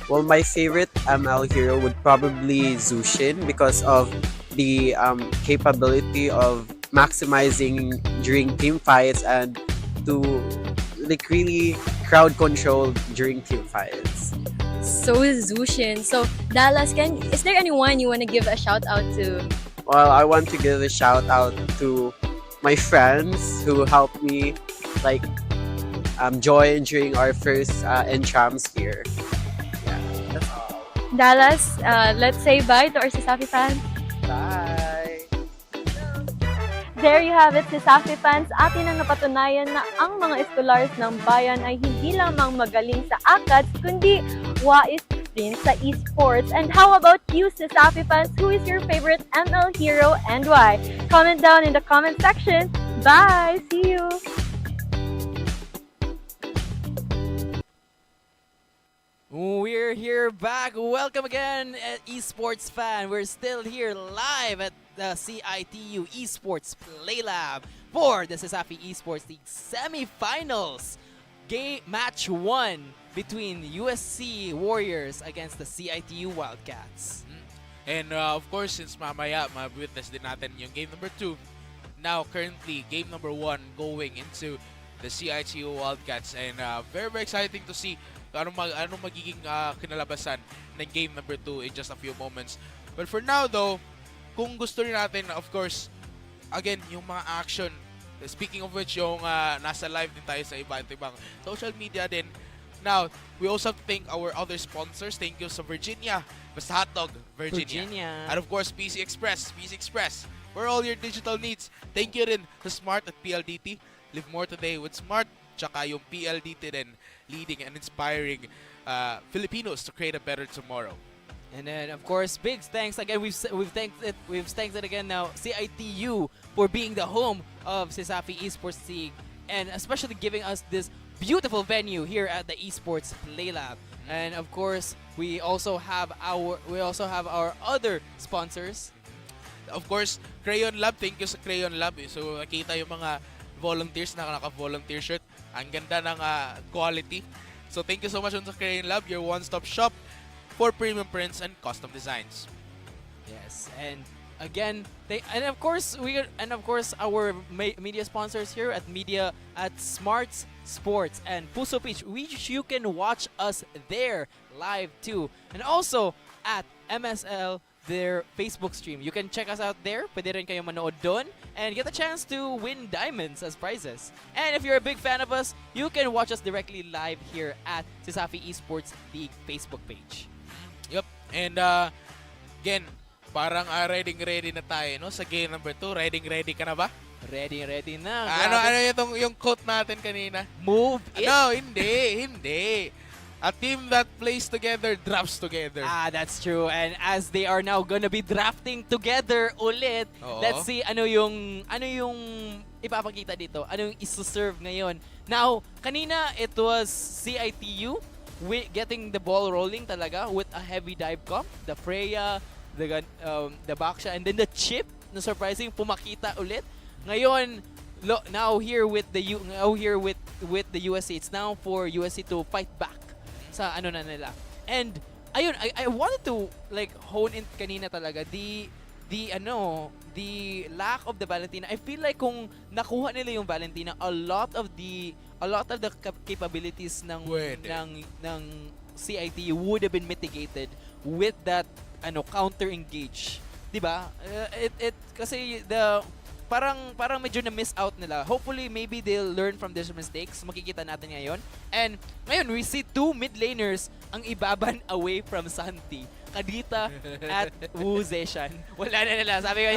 S15: Well, my favorite ML hero would probably Zushin because of the capability of maximizing during team fights and to like really crowd control during team fights.
S1: So Zushin. So Dallas, is there anyone you want to give a shout out to?
S15: Well, I want to give a shout out to my friends who helped me like join during our first entrams here. Yeah, that's all.
S1: Dallas, let's say bye to our Sisafi fans.
S15: Bye!
S6: There you have it, Sisafi fans. Atin ang napatunayan na ang mga eskolars ng bayan ay hindi lamang magaling sa ACADS, kundi wais din sa esports. And how about you, Sisafi fans? Who is your favorite ML hero and why? Comment down in the comment section. Bye! See you!
S9: We're here back. Welcome again, esports fan. We're still here live at the CITU Esports Play Lab for the Sisafi Esports League semifinals. Game match 1 between USC Warriors against the CITU Wildcats.
S8: And of course, since mamaya ma-witness din natin yung game number 2, now currently game number 1 going into the CITU Wildcats, and very very exciting to see anong magiging kinalabasan ng game number 2 in just a few moments. But for now though, kung gusto rin natin, of course, again, yung mga action, speaking of which, yung nasa live din tayo sa iba't ibang social media din. Now, we also have to thank our other sponsors. Thank you sa Virginia, basta hotdog, Virginia. And of course, PC Express, for all your digital needs. Thank you rin sa Smart at PLDT. Live more today with Smart. Tsaka yung PLDT din, leading and inspiring Filipinos to create a better tomorrow.
S9: And then, of course, big thanks again. We've thanked it again now, CITU, for being the home of Sisafi Esports League, and especially giving us this beautiful venue here at the Esports Play Lab. And of course, we also have our other sponsors.
S8: Of course, Crayon Lab. Thank you sa Crayon Lab. So, nakita yung mga volunteers na naka-volunteer shirt. Ang ganda ng quality. So, thank you so much sa Crayon Lab, your one-stop shop for premium prints and custom designs.
S9: Yes, and again, of course our media sponsors here at Smarts Sports and Puso Pitch, which you can watch us there live too, and also at MSL, their Facebook stream. You can check us out there. Pwede rin kayo manood doon and get a chance to win diamonds as prizes. And if you're a big fan of us, you can watch us directly live here at Sisafi Esports League Facebook page.
S8: Yup. And again, parang ready na tayo, no, sa game number 2. Ready ka na ba?
S9: Ready na.
S8: Ano yung quote natin kanina?
S9: Move it.
S8: No, hindi. A team that plays together drafts together.
S9: That's true. And as they are now gonna be drafting together ulit, let's see ano yung ipapakita dito. Ano yung isuserve ngayon. Now, kanina it was CITU getting the ball rolling talaga with a heavy dive comp. The Freya, the Baksha, and then the chip na surprising pumakita ulit. Ngayon, now here with the USC, it's now for USC to fight back sa ano na nila. And ayun, I wanted to like hone in kanina talaga the lack of the Valentina. I feel like kung nakuha nila yung Valentina, a lot of the capabilities ng CIT would have been mitigated with that counter engage. 'Di ba? Kasi parang medyo na miss out nila. Hopefully maybe they'll learn from their mistakes. Makikita natin ngayon. And ngayon we see 2 mid laners ang ibaban away from Santi. Kadita at Wu Zeshan. Wala na nila. Sabi ko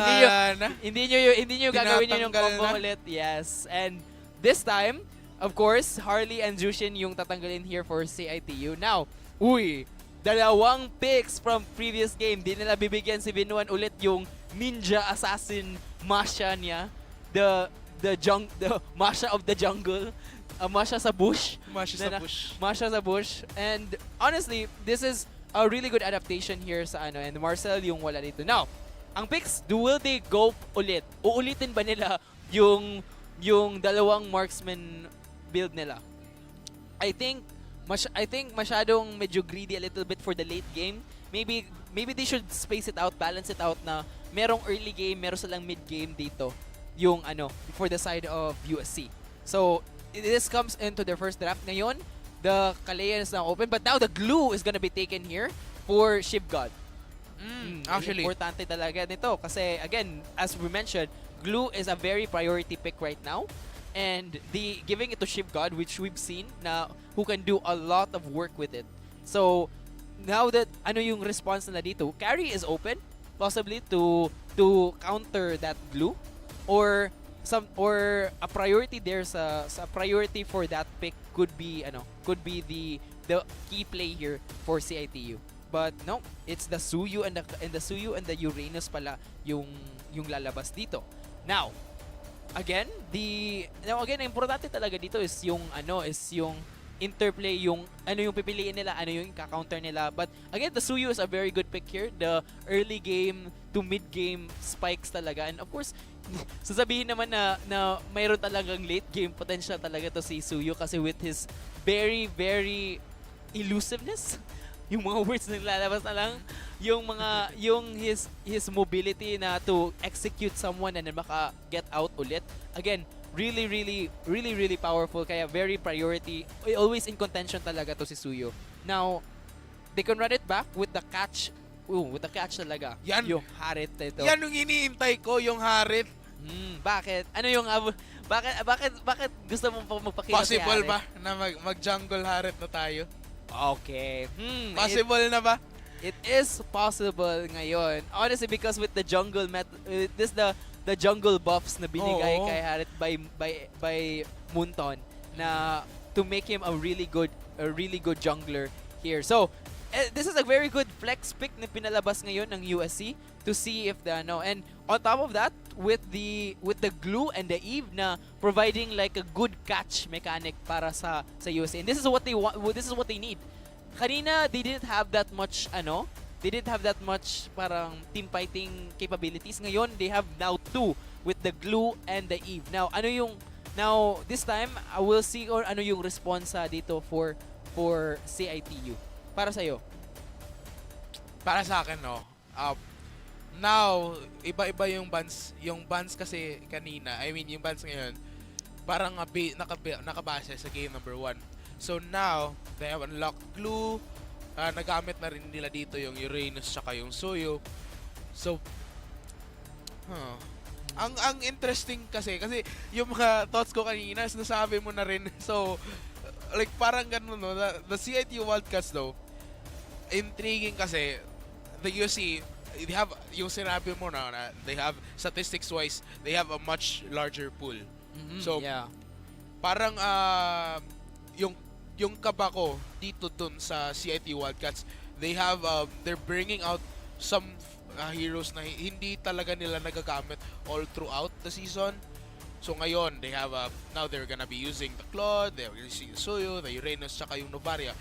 S9: hindi niyo gagawin yun yung combo ulit. Yes. And this time, of course, Harley and Jushin yung tatanggalin here for CITU. Now, dalawang picks from previous game. Di nila bibigyan si Binuan ulit yung ninja assassin Masha niya. The Masha of the jungle. Masha sa bush. Masha sa bush. And honestly, this is a really good adaptation here sa and Marcel yung wala dito. Now, Ang picks, will they go ulit? Uulitin ba nila yung dalawang marksman build nila? I think masyadong medyo greedy a little bit for the late game. Maybe they should space it out, balance it out na merong early game, meron silang mid game dito yung for the side of USC. So this comes into their first draft ngayon. The Kalayan is now open, but now the glue is gonna be taken here for Shiv God.
S8: Actually,
S9: Importante talaga nito kasi again, as we mentioned, glue is a very priority pick right now. And the giving it to Shiv God, which we've seen na who can do a lot of work with it. So now that yung response nila dito, carry is open possibly to counter that glue or a priority there's a priority for that pick could be the key play here for CITU. But no, it's the Suyu and the Uranus pala yung lalabas dito. Now, again, importante talaga dito is yung interplay, yung pipiliin nila, yung ka-counter nila. But again, the Suyu is a very good pick here. The early game to mid game spikes talaga. And of course, sasabihin naman na mayroon talagang late game potential talaga to si Suyu kasi with his very, very elusiveness, yung mga words na lalabas na lang, yung his mobility na to execute someone and then maka get out ulit. Again, really powerful, kaya very priority, always in contention talaga to si Suyu. Now, they can run it back with the catch. With the catch talaga.
S8: Yan.
S9: Yung Harit ito.
S8: Yan yung iniintay ko, yung Harit.
S9: Bakit? Bakit gusto mo pa magpakita si Harit?
S8: Possible ba na mag-jungle Harit na tayo?
S9: Okay.
S8: Possible na ba?
S9: It is possible ngayon. Honestly, because with the jungle the jungle buffs na binigay kay Harit by Moonton na to make him a really good jungler here. So, this is a very good flex pick na pinalabas ngayon ng USC to see if and on top of that with the glue and the Eve na providing like a good catch mechanic para sa USC. And this is what they want, this is what they need. Kanina they didn't have that much parang team fighting capabilities. Ngayon they have now two with the glue and the Eve. Now this time I will see or yung response dito for CITU. Para sa'yo?
S8: Para sa akin, no. Now, iba-iba yung bans. Yung bans kasi kanina, yung bans ngayon, parang nakabase sa game number 1. So now, they have unlocked glue. Nagamit na rin nila dito yung Uranus tsaka yung Suyu. So, ang interesting kasi yung mga thoughts ko kanina, sinasabi mo na rin. So, like parang ganun, no. The CIT Wildcats though, intriguing kasi the USC, they have yung sinabi mo na they have statistics wise they have a much larger pool. So yeah, parang yung kaba ko dito dun sa CIT Wildcats, they have they're bringing out some heroes na hindi talaga nila nagagamit all throughout the season. So ngayon, they have now they're gonna be using the Claude, they're gonna see the Suyu, the Uranus, tsaka yung Novaria.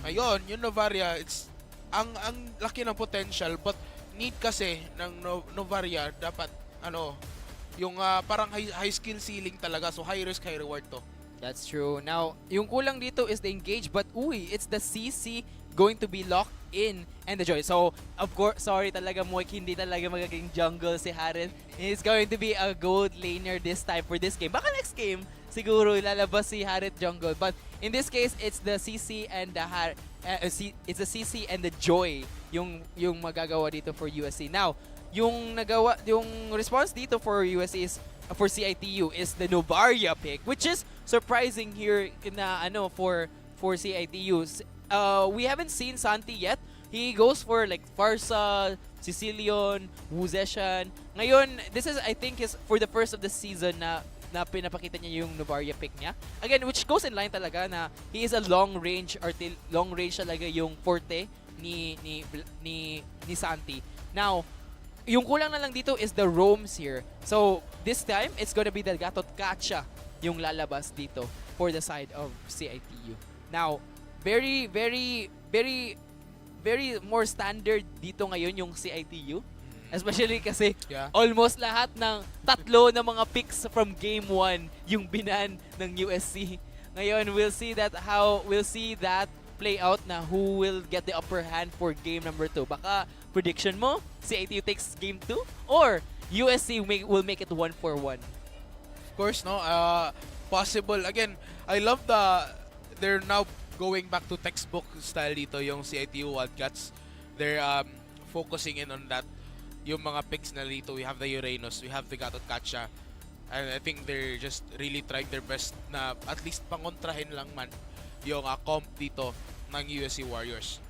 S8: Ngayon, yung Novaria, it's ang laki ng potential, but need kasi ng Novaria dapat yung parang high skill ceiling talaga, so high risk high reward to.
S9: That's true. Now, yung kulang dito is the engage, but it's the CC going to be locked in and the Joy. So, of course, sorry talaga Moik, hindi talaga magiging jungle si Harit. He's going to be a gold laner this time for this game. Baka next game, siguro lalabas si Harit jungle. But in this case, it's the CC and the it's the CC and the Joy yung magagawa dito for USC. Now, yung response dito for USC is for CITU is the Novaria pick, which is surprising here na for CITU. We haven't seen Santi yet. He goes for like Farsa, Sicilian, Wuzeshan. Ngayon, this is I think is for the first of the season na pinapakita niya yung Novaria pick niya. Again, which goes in line talaga na he is a long range talaga yung forte ni Santi. Now, yung kulang na lang dito is the roams here. So, this time, it's gonna be the Gatot Kacha yung lalabas dito for the side of CITU. Now, very, very, very, very more standard dito ngayon yung CITU. Especially kasi
S8: Yeah.
S9: almost lahat ng tatlo na mga picks from game 1 yung binan ng USC. Ngayon, we'll see that play out na who will get the upper hand for game number 2. Baka prediction mo, CITU takes game 2 or USC will make it 1-1.
S8: Of course, no. Possible. Again, I love they're now going back to textbook style dito yung CITU Wildcats. They're focusing in on that. Yung mga picks na dito, we have the Uranus, we have the Gatot Kacha. And I think they're just really trying their best na at least pangontrahin lang man yung comp dito ng USC Warriors.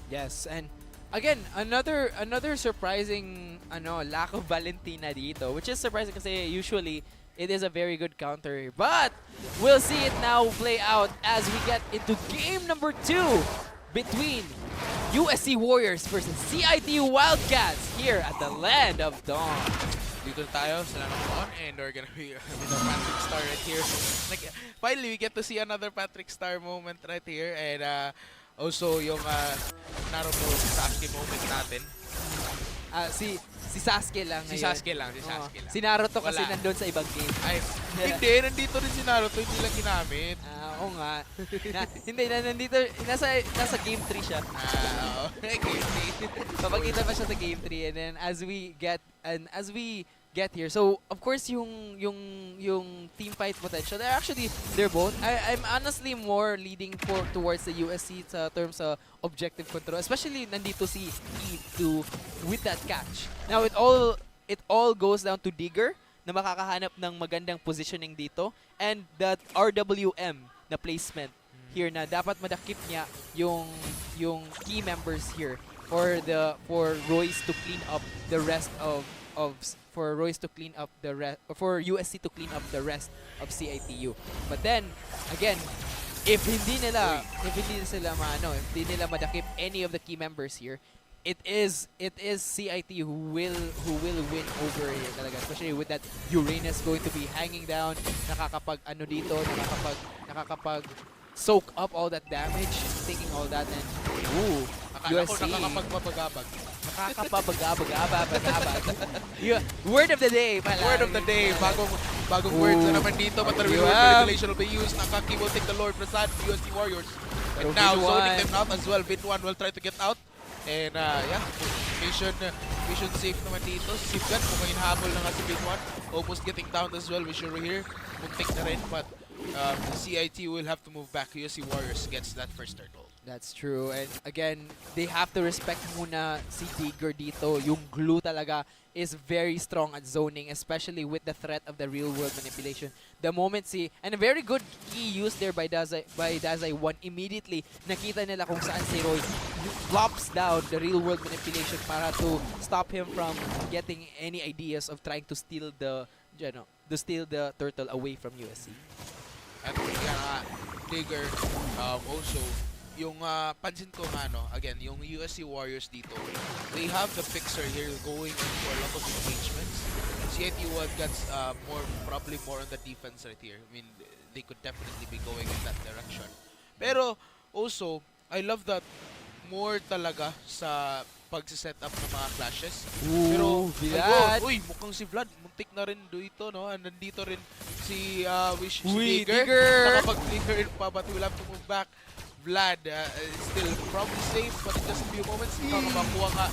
S9: Yes, and again, another surprising lack of Valentina dito, which is surprising kasi usually it is a very good counter. But we'll see it now play out as we get into game number 2 between USC Warriors versus CITU Wildcats here at the Land of Dawn.
S8: Dito tayo sa Nanakon and we're gonna be with a Patrick Star right here. Finally, we get to see another Patrick Star moment right here and also yung Naruto Sasuke moment natin.
S9: Si Sasuke lang
S8: Si
S9: ngayon.
S8: Sasuke lang.
S9: Si Naruto kasi
S8: Wala.
S9: nandun sa ibang game.
S8: Ay, hindi, nandito rin si Naruto, hindi lang ginamit.
S9: Oo nga. Nasa game 3 siya.
S8: Game 3.
S9: Papakita pa siya sa game 3 and then as we get here. So, of course, yung team fight potential, they're both. I'm honestly more leading towards the USC sa terms of objective control, especially nandito si E with that catch. Now, it all goes down to Digger na makakahanap ng magandang positioning dito and that RWM na placement here na dapat madakip niya yung key members here for Royce to clean up the rest for USC to clean up the rest of CITU. But then again, if hindi nila madakip any of the key members here, it is CITU who will win over here talaga, especially with that Uranus going to be hanging down, nakakapag soak up all that damage, taking all that and USC
S8: Nakakapagpapagabag.
S9: Word of the day pala.
S8: Word of the day. Bagong words na naman dito. But the reward manipulation will be used. Nakaki will take the Lord Prasad, USC Warriors. And now zoning them out as well. Bit1 will try to get out. And mission safe naman dito. Si Sipgan, mukhang hinahabol na nga si Bit1. Almost getting down as well. We sure we're here. Muntik na rin. But CIT will have to move back. USC Warriors gets that first turtle.
S9: That's true. And again, they have to respect muna si Digger dito. Yung glue talaga is very strong at zoning, especially with the threat of the real world manipulation. The moment and a very good key used there by Dazai 1, immediately nakita nila kung saan si Roy flops down the real world manipulation para to stop him from getting any ideas of trying to steal the turtle away from USC.
S8: At Digger also yung pansin ko nga again, yung USC Warriors dito, they have the fixer here going into a lot of engagements. CIT Wildcats probably more on the defense right here. I mean, they could definitely be going in that direction. Pero also, I love that more talaga sa pagsiset up ng mga clashes. Pero
S9: Vlad!
S8: mukhang si Vlad, muntik na rin dito, no? And nandito rin si
S9: Digger!
S8: Nakapag-Digger pa, but we'll have to move back. Vlad is still probably safe, but in just a few moments, makakakuha nga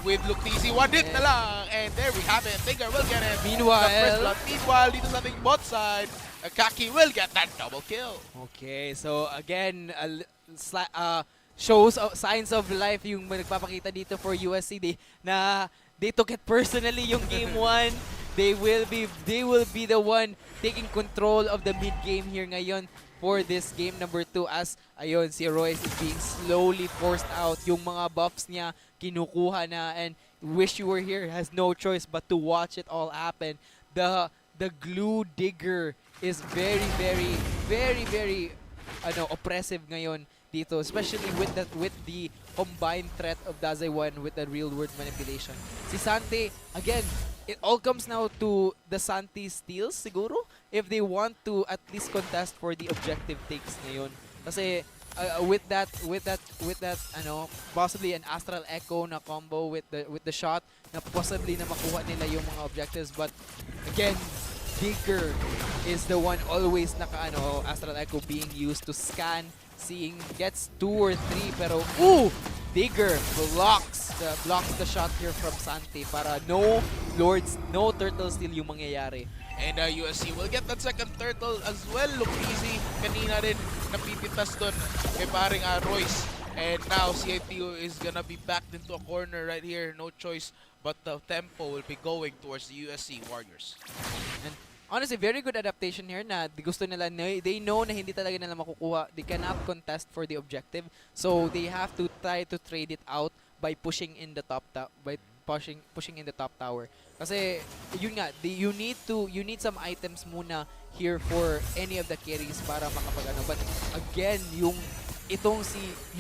S8: with Luctisi. One hit na lang, and there we have it. Digger will get it. Meanwhile, dito sa ating bot side, Kaki will get that double kill.
S9: Okay, so again, shows signs of life yung nagpapakita dito for USC. They took it personally yung game 1. They will be the one taking control of the mid game here ngayon for this game number 2 as ayun si Royce is being slowly forced out. Yung mga buffs niya kinukuha na and Wish You Were Here has no choice but to watch it all happen. The glue digger is very oppressive ngayon dito, especially with the combined threat of Dazai 1 with the real world manipulation. Si Sante, again, it all comes now to the Santi steals siguro if they want to at least contest for the objective takes ngayon. Kasi with that possibly an astral echo na combo with the shot na possibly na makuha nila yung mga objectives, but again Digger is the one always astral echo being used to scan, seeing gets 2 or 3 pero Digger blocks the shot here from Santi para no Lords, no turtle steal yung mangyayari.
S8: And USC will get that second turtle as well. Look easy. Kanina rin napipitas doon kay paring Royce. And now CITU is gonna be backed into a corner right here. No choice but the tempo will be going towards the USC Warriors.
S9: And honestly, very good adaptation here na gusto nila, they know na hindi talaga nila makukuha. They cannot contest for the objective. So they have to try to trade it out by pushing in the top pushing in the top tower. Kasi yun nga, you need some items muna here for any of the carries para makapagano. But again, you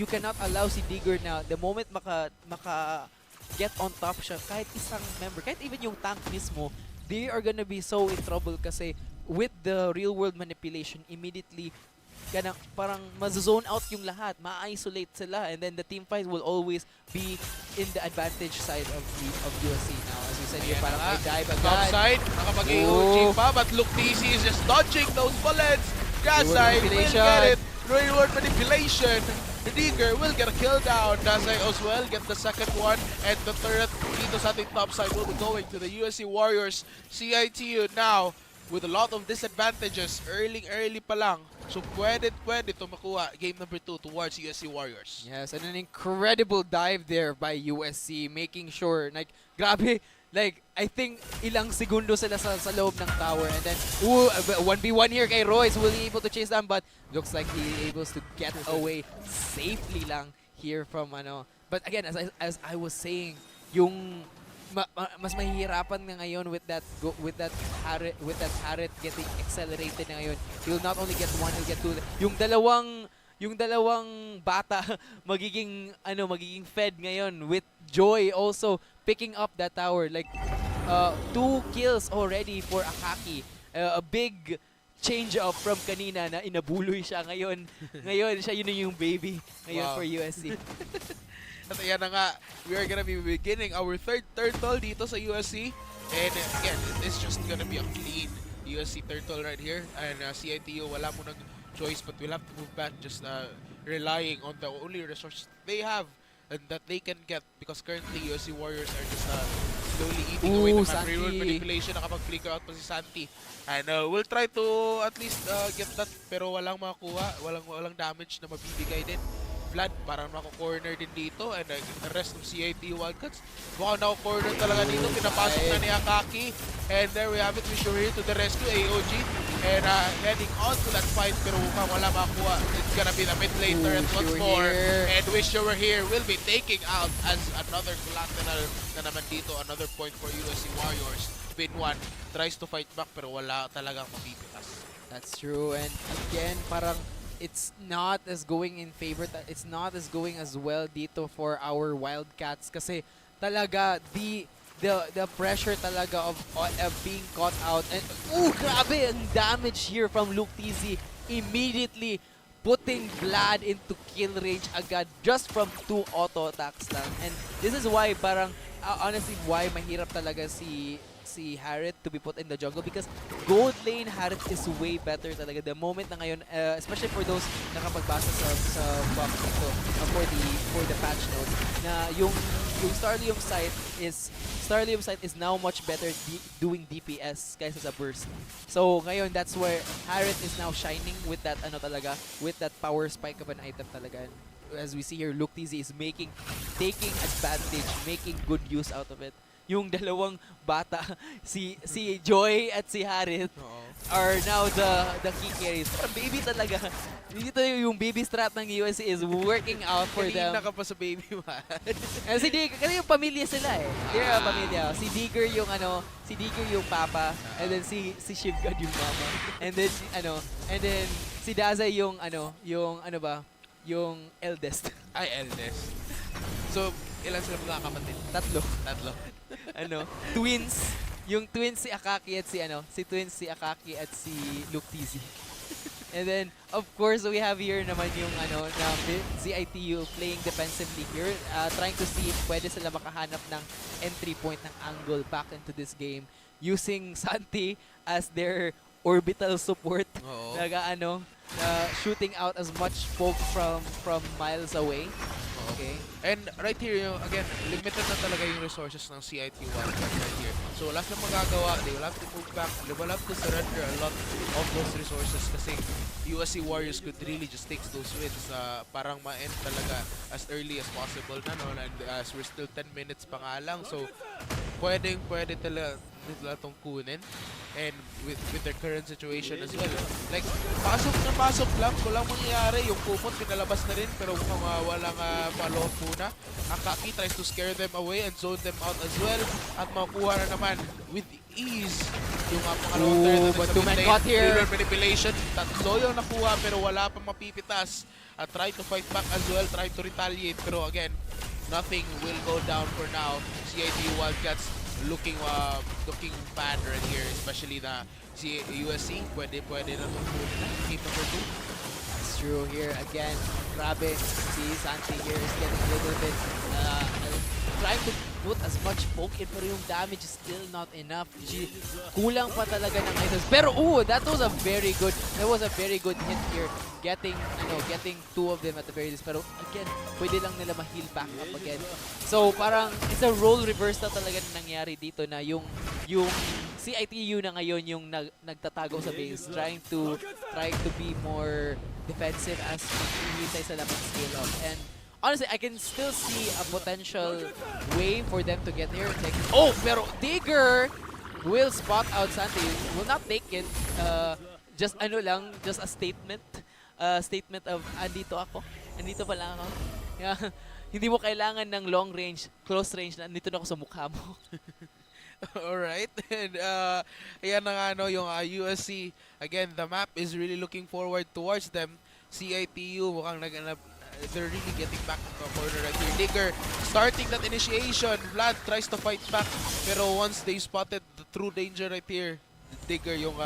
S9: cannot allow si Digger na the moment maka get on top siya, kahit isang member, kahit even yung tank mismo, they are gonna be so in trouble kasi with the real world manipulation, immediately parang ma-zone out yung lahat, ma-isolate sila, and then the team fight will always be in the advantage side of USC now. As we said, yung parang may dive agad.
S8: Top side, nakapag-AOG pa, but look, DC is just dodging those bullets. Dasai will get it. Real world manipulation. Digger will get a kill down. Dasai as well get the second one, and the third dito sa ating top side will be going to the USC Warriors. CITU now with a lot of disadvantages, early pa lang. So pwede to makuha game number 2 towards USC Warriors.
S9: Yes, and an incredible dive there by USC, making sure, like, grabe, like, I think ilang segundo sila sa loob ng tower, and then, 1v1 here kay Royce, will he able to chase down, but looks like he able to get away safely lang here from, but again, as I was saying, yung mas mahihirapan na ngayon with that Harriet getting accelerated na ngayon. He'll not only get 1, he'll get 2. Yung dalawang bata magiging fed ngayon with Joy also picking up that tower, like 2 kills already for Akaki. A big change up from kanina na inabuloy siya ngayon. Ngayon siya yun yung baby ngayon for USC.
S8: At ayan na nga, we are gonna be beginning our third turtle dito sa USC. And again, it's just gonna be a clean USC turtle right here. And CITU, wala mo ng choice, but we'll have to move back, just relying on the only resources they have and that they can get, because currently USC Warriors are just slowly eating away the map. Real manipulation, nakapag-flicker out pa si Santi. And we'll try to at least get that, pero walang makuha, walang damage na mabibigay din. Vlad, parang nako-corner din dito, and the rest of CIT Wildcats mukhang nako-corner talaga dito. Pinapasok na ni Akaki, and there we have it. Wisher here to the rescue, AOG, and heading on to that fight, pero mukhang wala makuha. It's gonna be the mid laner and once more, and Wisher here will be taking out as another collateral na naman dito. Another point for USC Warriors. Pin 1 tries to fight back, pero wala talagang mapipitas.
S9: That's true, and again, parang it's not as going in favor, it's not as going as well dito for our Wildcats kasi talaga the pressure talaga of being caught out, and grabe ang damage here from Luke TZ, immediately putting Vlad into kill range agad just from 2 auto attacks lang. And this is why parang honestly why mahirap talaga si Harriet to be put in the jungle, because gold lane Harriet is way better talaga. The moment na ngayon, especially for those nakapagbasa sa box dito, for the patch notes, na yung Starlium site is now much better doing DPS kaysa sa burst. So ngayon, that's where Harriet is now shining with that with that power spike of an item talaga. As we see here, Luke TZ is taking advantage, making good use out of it. Yung dalawang bata, si Joy at si Harriet, are now the key carries. Parang baby talaga. Dito yung baby strat ng USC is working out for them.
S8: Kanina ka pa sa baby man.
S9: Si Digger, kasi yung pamilya sila eh. They're a pamilya. Si Digger yung papa, and then si Shivgad yung mama. And then si Dazay yung eldest.
S8: Ay, eldest. So, ilan sila mga kapatid?
S9: Tatlo.
S8: Twins.
S9: Yung twins si Akaki at si Akaki at si Luke TZ. And then, of course, we have here naman yung CITU playing defensively here, trying to see if pwede sila makahanap ng entry point ng angle back into this game using Santi as their orbital support.
S8: Oo.
S9: Shooting out as much poke from miles away. Okay.
S8: And right here, again, limited na talaga yung resources ng CIT Wildcats right here. So wala silang magagawa. They will have to move back. They will have to surrender a lot of those resources kasi USC Warriors could really just take those wins. Parang ma-end talaga as early as possible na, no? And as we're still 10 minutes pa nga lang. So pwede talaga itong kunin. And with their current situation as well. Like, pasok lang. Walang mangyayari. Yung kumot, pinalabas na rin. Pero walang follow-up muna. Akaki tries to scare them away and zone them out as well. At makuha na naman with ease yung pangalawang turn na
S9: but two-man caught here.
S8: River manipulation. Tatlo yung nakuha pero wala pang mapipitas. At try to fight back as well. Try to retaliate. Pero again, nothing will go down for now. CITU Wildcats looking bad right here, especially na si USC pwede na itong game number 2.
S9: That's true here again. Grabe, si Santi here is getting a little bit trying to put as much poke in pero yung damage is still not enough. Kulang pa talaga ng items. Pero that was a very good hit here. Getting two of them at the very least. Pero again, pwede lang nila ma-heal back up again. So parang it's a role reverse na talaga na nangyari dito na yung CITU na ngayon yung nagtatago sa base, trying to be more defensive as hinihintay sa laban scale up. And honestly, I can still see a potential way for them to get here. Pero Digger will spot out Santi. Will not take it. Just a statement. Statement of, andito ako. Andito pa lang ako. Yeah. Hindi mo kailangan ng long range, close range, na andito na ako sa mukha mo.
S8: Alright. And ayan na nga yung USC. Again, the map is really looking forward towards them. CITU mukhang they're really getting back to the corner right here. Digger starting that initiation. Vlad tries to fight back. Pero once they spotted the true danger right here, Digger yung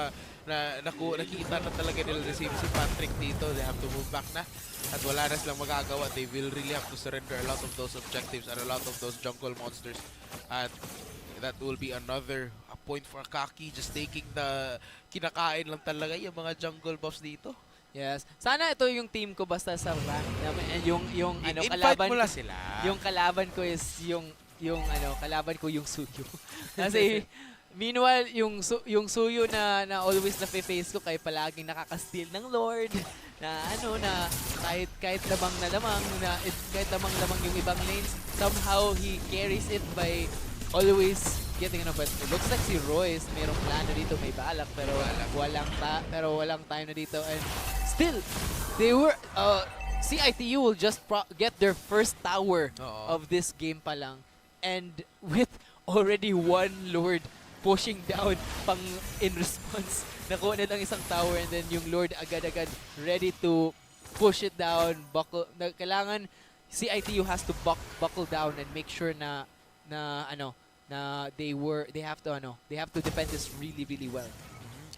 S8: nakikita na talaga nila si Patrick dito. They have to move back na. At wala na silang magagawa. They will really have to surrender a lot of those objectives and a lot of those jungle monsters. At that will be another point for Akaki. Just taking the kinakain lang talaga yung mga jungle buffs dito.
S9: Yes. Sana ito yung team ko basta sa rank. Yung
S8: kalaban mo lang sila.
S9: Yung kalaban ko is kalaban ko yung Suyo. Kasi meanwhile yung Suyo na always na face ko kay palaging nakaka-steal ng Lord na kahit lamang yung ibang lanes, somehow he carries it by always getting but it looks like si Royce merong plano dito, may balak pero walang time na dito. And still they were CITU will just get their first tower of this game pa lang, and with already one Lord pushing down pang in response, nakuha na lang isang tower, and then yung Lord agad-agad ready to push it down. Kailangan CITU has to buckle down and make sure na they have to defend this really, really well.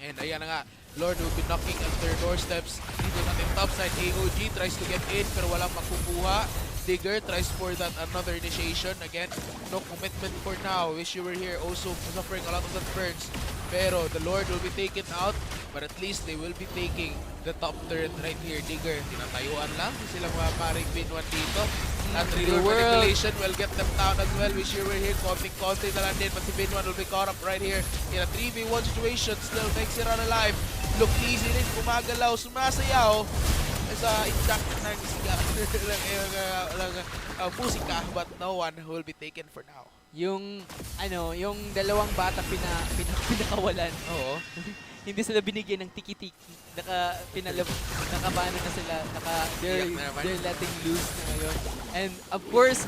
S8: And ayan na nga, Lord will be knocking at their doorsteps. Dito natin topside, AOG tries to get in pero walang makukuha. Digger tries for that another initiation. Again, no commitment for now. Wish you were here, also suffering a lot of that burns. Pero the Lord will be taken out, but at least they will be taking the top turret right here. Digger, tinatayuan lang. Sila mga paring Binwan dito. At River manipulation will get them down as well. Wish you were here, konting-konti na lang din. But si Binwan will be caught up right here in a 3v1 situation. Still makes it alive. Look easy rin, gumagalaw, sumasayaw. Sa intact ng musika, but no one will be taken for now.
S9: Yung dalawang bata pinakawalan.
S8: Oo.
S9: Hindi sila binigyan ng tiki-tiki. Nakabano na sila. They're letting loose na ngayon. And of course,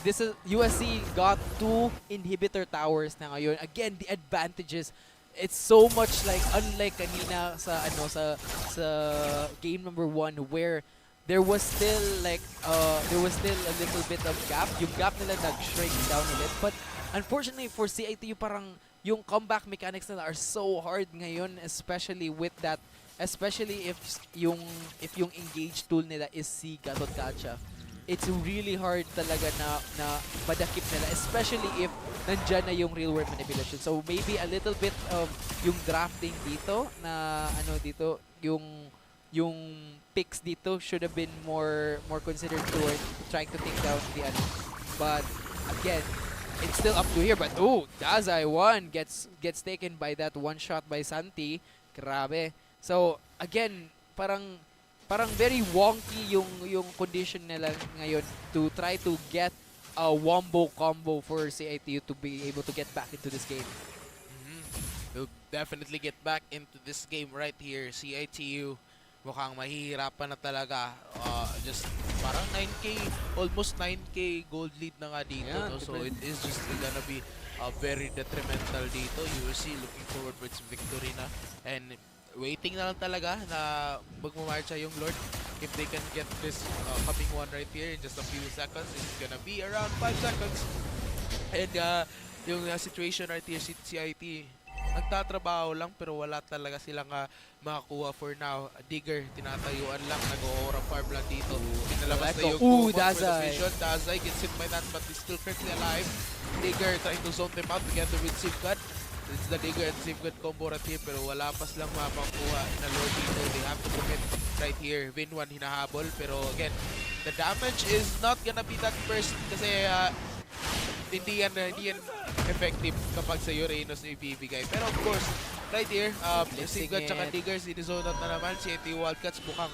S9: this is USC got 2 inhibitor towers na ngayon. Again, the advantages. It's so much unlike kanina sa game number 1 where there was still a little bit of gap. Yung gap nila nag-shrink down a bit. But unfortunately for CITU, parang yung comeback mechanics nila are so hard ngayon, especially with that especially if yung engage tool nila is si Gatot Kacha. It's really hard talaga na madakip nila, especially if nandyan na yung real world manipulation. So maybe a little bit of yung drafting dito na dito yung picks dito should have been more considered toward trying to take down the but again, it's still up to here. But Dazai 1 gets taken by that one shot by Santi. Grabe. So again, parang very wonky yung condition nila ngayon to try to get a wombo combo for CITU to be able to get back into this game.
S8: We'll definitely get back into this game right here. CITU mukhang mahihirapan na talaga. Just parang 9k, almost 9k gold lead na nga dito.
S9: Yeah,
S8: no? So it is just gonna be very detrimental dito. USC looking forward for its victory na. And waiting na lang talaga na magmamarcha yung Lord. If they can get this coming one right here in just a few seconds, it's gonna be around 5 seconds. And yung situation right here, CIT, nagtatrabaho lang pero wala talaga silang makakuha for now. Digger, tinatayuan lang, nag-aura farm lang dito. Pinalabas na yung Kumon for the vision. Dazai gets hit by that but he's still currently alive. Digger trying to zone them out together with Sivgad. It's the Digger and Sivgad combo right here pero wala pa silang mapakuha na Lord dito. They have to commit right here. Vin 1 hinahabol pero again, the damage is not gonna be that burst kasi hindi yan effective kapag sa Uranus na ibibigay. Pero of course, right here, Sivgad tsaka Digger, sinizone out na naman. CIT Wildcats mukhang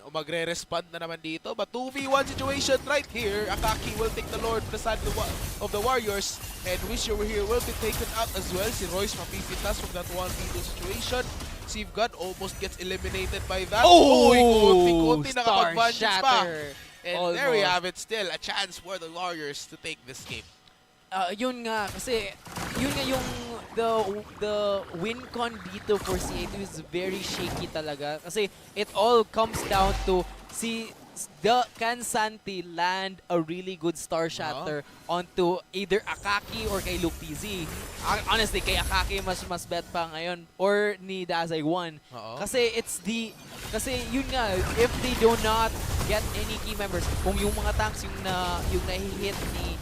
S8: magre-respond na naman dito. But 2v1 situation right here. Akaki will take the Lord the side of the Warriors. And Wish You Were Here will be taken out as well. Si Royce mapipitas from that 1v2 situation. Sivgad almost gets eliminated by that. Kunti-kunti nakapag-vantage pa. And almost. There we have it, still a chance for the Warriors to take this game.
S9: Yun nga, kasi yun nga yung the win con dito for CA2 is very shaky talaga. Kasi it all comes down to can Santi land a really good Star Shatter onto either Akaki or kay Luke TZ. Honestly, kay Akaki mas bet pa ngayon or ni Dazai 1. Kasi yun nga, if they do not get any key members, kung yung mga tanks yung nahihit ni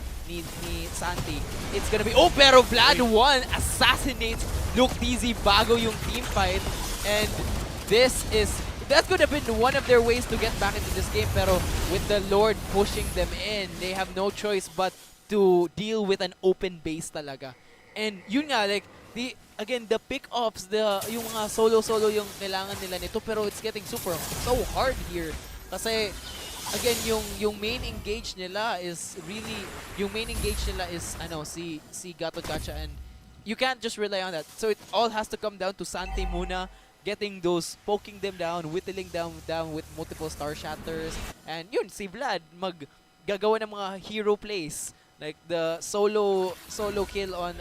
S9: Santi, it's gonna be pero Vlad 1 assassinates Luke TZ bago yung team fight, and that could have been one of their ways to get back into this game, pero with the Lord pushing them in, they have no choice but to deal with an open base talaga. And yun nga, like the pick-offs, yung mga solo yung kailangan nila nito, pero it's getting so hard here kasi again, yung main engage nila is si Gatot Kacha, and you can't just rely on that. So it all has to come down to Santi muna, getting those, poking them down, whittling down with multiple Star Shatters, and yun, si Vlad gagawa ng mga hero plays, like the solo kill on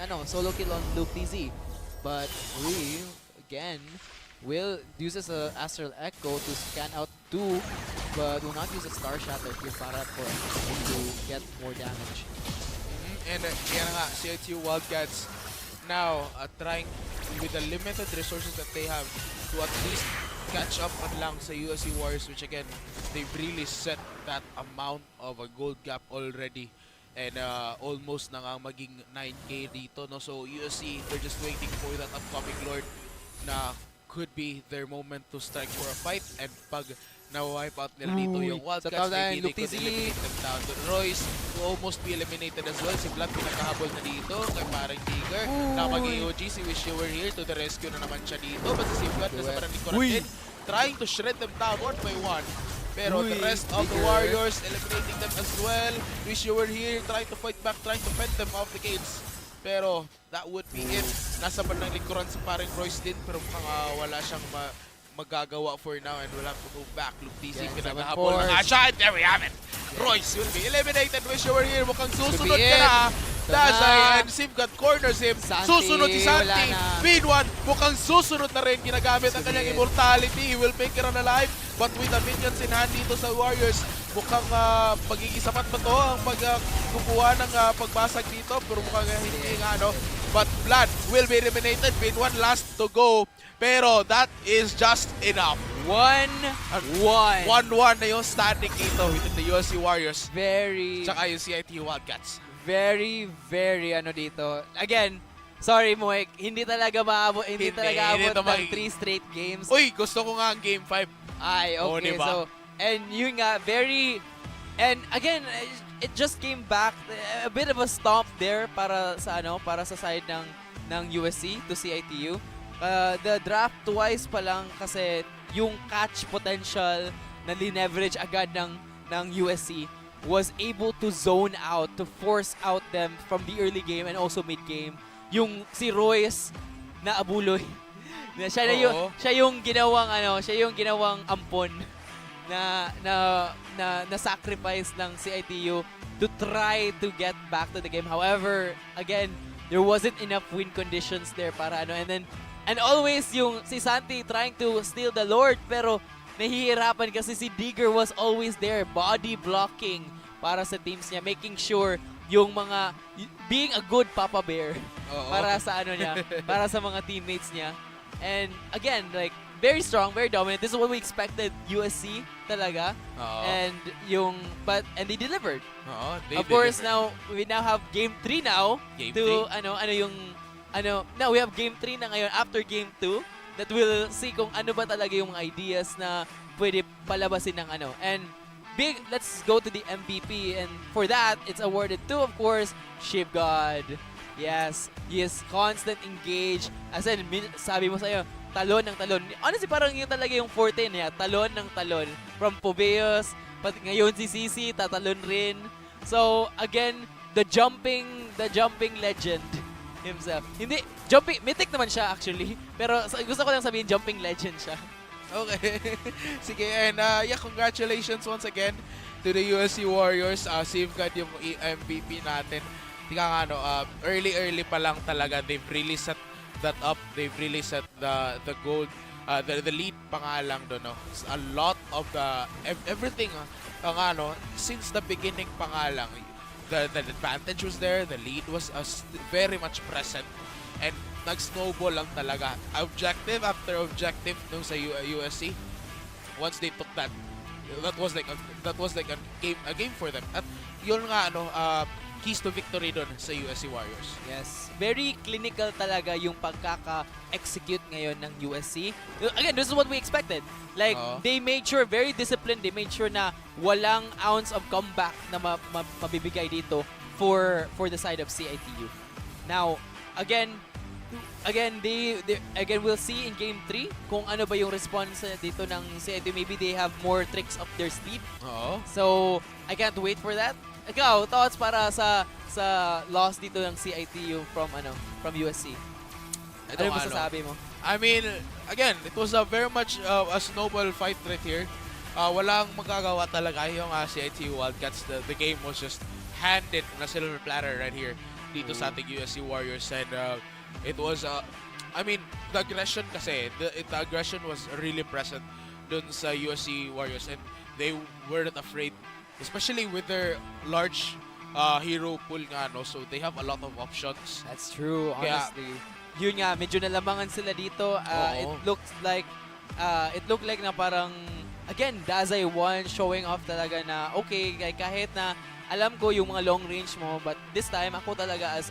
S9: Luke TZ. But Will uses a Astral Echo to scan out 2, but will not use a Star Shatter here para for him to get more damage.
S8: And yan nga, CITU Wildcats now trying with the limited resources that they have to at least catch up on lang sa USC Warriors, which again, they've really set that amount of a gold gap already. And almost na nga maging 9k dito, no? So USC, they're just waiting for that upcoming Lord na could be their moment to strike for a fight. And pag na-wipe out nila dito yung Wildcats, maybe they could eliminate them down. But Royce will almost be eliminated as well. Si Vlad pinakahabol na dito kay parang Digger. Na mag-EOG, si Wish You Were Here to the rescue na naman siya dito. But si Vlad nasa parang likuran din, trying to shred them down one by one. Pero the rest of the Warriors eliminating them as well. Wish You Were Here trying to fight back, trying to fend them off the gates. Pero that would be it. Nasa bandang likuran si parang Royce din, pero mukhang wala siyang magagawa for now, and we'll have to go back. Luke TZ pinagahabol ng Asha, and there we have it. Royce will be eliminated. Wish You Were Here, mukhang susunod ka na. Dazai and Sivgad corners him. Susunod si Santi. Vin1 mukhang susunod na rin. Ginagamit ang kanyang immortality. He will make it on alive. But with the minions in hand dito sa Warriors, mukhang magiging sapat ba to ang pagkukuha ng pagbasag dito, pero mukhang hindi nga, no? But Vlad will be eliminated with one last to go. Pero that is just enough.
S9: 1-1.
S8: 1-1 na yung standing dito within the USC Warriors.
S9: Very,
S8: Tsaka yung CIT Wildcats.
S9: very, very dito. Again, sorry Moik, hindi talaga maabot, hindi talaga
S8: hindi
S9: abot
S8: ito
S9: ng 3 straight games.
S8: Uy, gusto ko nga ang Game 5.
S9: Ay,
S8: Oo,
S9: okay.
S8: diba?
S9: So, and yun nga, and again, it just came back, a bit of a stomp there para sa side ng USC to CITU. The draft twice pa lang kasi yung catch potential na lineverage agad ng USC was able to zone out, to force out them from the early game and also mid-game. Yung si Royce na abuloy. siya yung ginawang ampon na sacrifice ng CITU to try to get back to the game. However, again, there wasn't enough win conditions there para and always yung si Santi trying to steal the Lord, pero nahihirapan kasi si Digger was always there, body blocking para sa teams niya, making sure yung being a good Papa Bear para sa para sa mga teammates niya. And again, like, very strong, very dominant. This is what we expected USC talaga. And they delivered. Of course, we now have game 3 now. Now we have game 3 na ngayon after game 2 that we'll see kung ano ba talaga yung mga ideas na pwede palabasin ng And let's go to the MVP, and for that, it's awarded to, of course, Ship God. Yes, he is constant engaged. As in, sabi mo sa'yo, talon ng talon. Honestly, parang yun talaga yung forte niya, talon ng talon. From Pobeos, pati ngayon si Sisi, tatalon rin. So, again, the jumping legend himself. Hindi, mythic naman siya actually. Pero gusto ko lang sabihin, jumping legend siya.
S8: Okay. Sige, and congratulations once again to the USC Warriors. Safeguard yung MVP natin. Tika nga, early pa lang talaga. They've really set that up. They've really set the goal, the lead pa nga lang doon. No? A lot of everything, since the beginning pa nga lang. The advantage was there, the lead was very much present, and nag-snowball lang talaga. Objective after objective nung sa USC. Once they took that was like a game for them. At yun nga keys to victory doon sa USC Warriors.
S9: Yes, very clinical talaga yung pagkaka-execute ngayon ng USC. Again, this is what we expected. Like, they made sure, very disciplined, they made sure na walang ounce of comeback na mabibigay dito for the side of CITU. Now, again we'll see in game 3 kung ano ba yung response dito ng CITU. Maybe they have more tricks up their sleeve. So, I can't wait for that. Ikaw, thoughts para sa loss dito ng CITU from USC? Ano yung masasabi mo?
S8: I mean, again, it was a very much a snowball fight right here. Walang magagawa talaga yung CITU Wildcats. The game was just handed on a silver platter right here dito sa ating USC Warriors, and it was the aggression kasi, the aggression was really present dun sa USC Warriors, and they weren't afraid, especially with their large hero pool nga, so they have a lot of options.
S9: That's true, honestly. Yun nga, medyo nalamangan sila dito. It looked like na parang, again, Dazai won, showing off talaga na, okay, kahit na alam ko yung mga long range mo, but this time, ako talaga as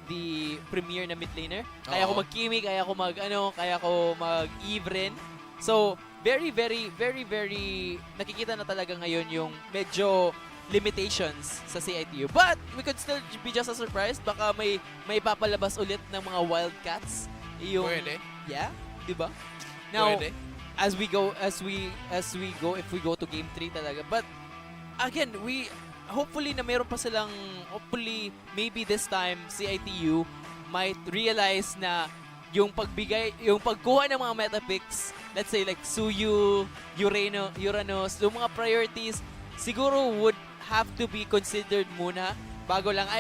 S9: the premier na mid laner. Kaya ko mag-Kimi, kaya ko mag-Eve rin. So, very, very, very, very, nakikita na talaga ngayon yung medyo limitations sa CITU. But we could still be just as surprised. Baka may papalabas ulit ng mga Wildcats.
S8: Pwede.
S9: Yeah, di ba? Now,
S8: Pwede.
S9: if we go to game 3 talaga. But again, hopefully na meron pa silang, maybe this time CITU might realize na yung pagkuha ng mga meta picks, let's say like Suyu, Uranus, yung mga priorities siguro would have to be considered muna bago lang,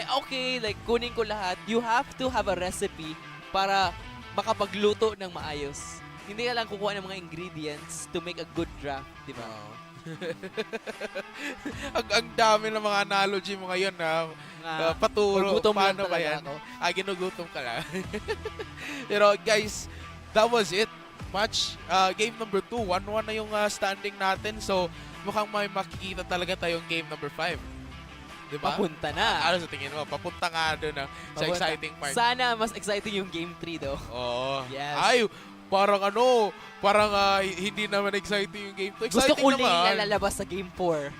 S9: like kunin ko lahat. You have to have a recipe para makapagluto ng maayos. hindi ka lang kukuha ng mga ingredients to make a good draft, di ba?
S8: ang dami ng mga analogy mo ngayon na paturo.
S9: Gutom lang
S8: Paano ba
S9: talaga
S8: yan?
S9: ako.
S8: Ginugutom ka lang. Pero guys, that was it. Match. Game number 2. 1-1 na yung standing natin. So, mukhang may makikita talaga tayong game number 5. Diba?
S9: Papunta na.
S8: Ano sa tingin mo? Papunta nga doon na sa
S9: Papunta.
S8: exciting part.
S9: Sana mas exciting yung game 3 do.
S8: Oo.
S9: Yes.
S8: Ay, parang hindi naman exciting yung game 2.
S9: Gusto
S8: Exciting
S9: ko lang
S8: naman.
S9: lalabas sa game 4.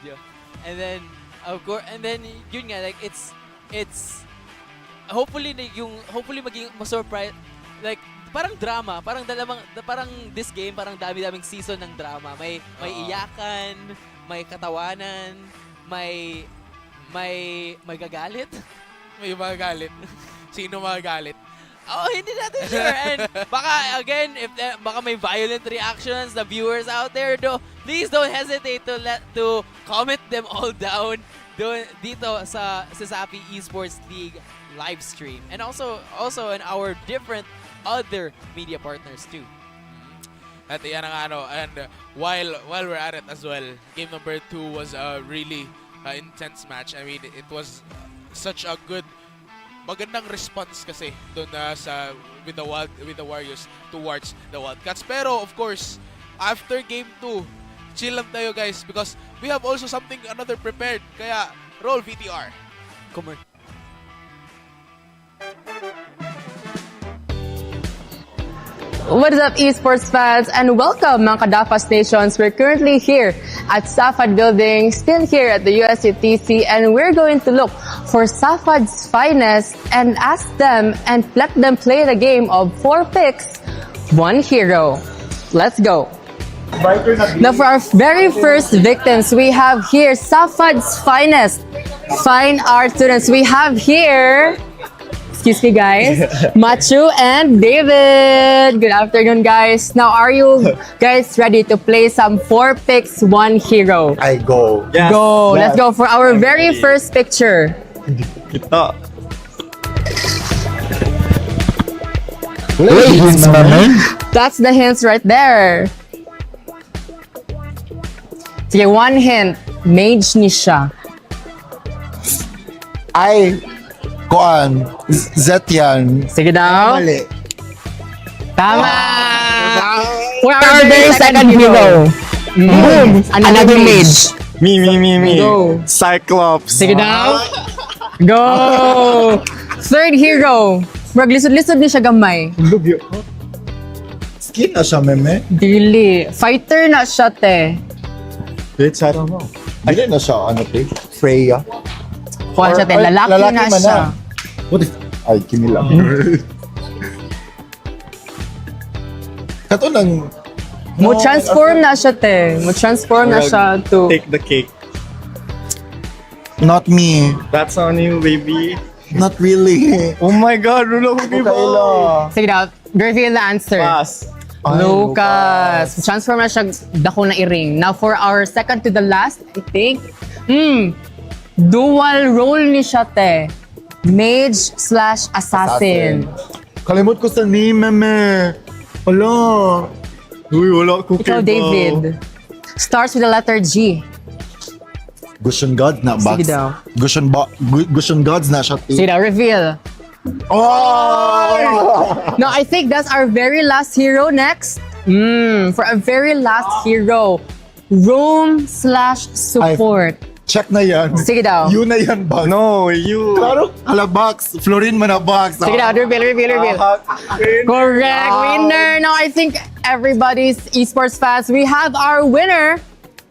S8: Yeah.
S9: And then, of course, yun nga, like, it's, hopefully maging ma-surprise, like, parang drama, parang this game, parang dami-daming season ng drama. May iyakan, may katawanan, may gagalit.
S8: May magagalit. Sino magagalit?
S9: Oh, hindi natin sure. And baka, again, baka may violent reactions, the viewers out there, please don't hesitate to comment them all down dito sa Sasapi Esports League live stream. And also in our different other media partners too.
S8: At yan ang and while we're at it as well, game number 2 was a really intense match. I mean, it was such a magandang response kasi doon with the Warriors towards the Wildcats. Pero of course, after game 2, chill lang tayo guys because we have also another prepared. Kaya roll VTR.
S9: Come on.
S3: What is up, esports fans, and welcome mga Kadafa stations. We're currently here at Safad Building, still here at the USCTC, and we're going to look for Safad's finest and ask them and let them play the game of 4 picks, 1 hero. Let's go. Now for our very first victims, we have here Safad's finest, fine art students. We have here, excuse me guys, Machu and David. Good afternoon guys. Now are you guys ready to play some 4 picks, 1 hero?
S16: I go.
S3: Yes. Go. Yes. Let's go for our very first picture.
S16: Kita.
S3: That's the hints right there. Sige, 1 hint. Mage ni siya.
S16: Ay, kuan, Z yan.
S3: Sige daw.
S16: Mali.
S3: Tama! For our very second hero. Boom! Another mage.
S16: Me.
S3: Go.
S16: Cyclops.
S3: Sige daw. Go! Third hero. Murag lisod-lisod ni siya gamay.
S16: Lubyo. Skin na siya, meme.
S3: Dili. Fighter na siya, te.
S16: Bitch, I don't know. Dili na siya, Freya.
S3: Kuha siya, te. Lalaki na
S16: man
S3: siya.
S16: What if... Ay, kimi lang. Kato nang...
S3: Mo-transform na siya, te. Mo-transform na siya to...
S16: Take the cake. Not me. That's on you, baby. Not really. Oh my God, Rulo,
S3: Sige daw, reveal the answer.
S16: Pass.
S3: Lucas. Transform na siya, dako na i-ring. Now for our second to the last, I think, dual role ni siya, te. Mage/assassin.
S16: Kalimot ko sa name, meme. Wala. Uy, wala ko
S3: Ikaw, David. Starts with the letter G.
S16: Gushon Gods na, Box.
S3: Sige daw.
S16: Gushon Gods na siya.
S3: Sige daw, reveal.
S16: Oh!
S3: No, I think that's our very last hero next. For our very last hero, roam/support.
S16: Check na yan.
S3: Sige daw.
S16: You na yan, Box. No, you. Klaro, ala, Box. Florin man na, Box.
S3: Sige daw, reveal. Correct, winner. Now I think everybody's esports fans, we have our winner.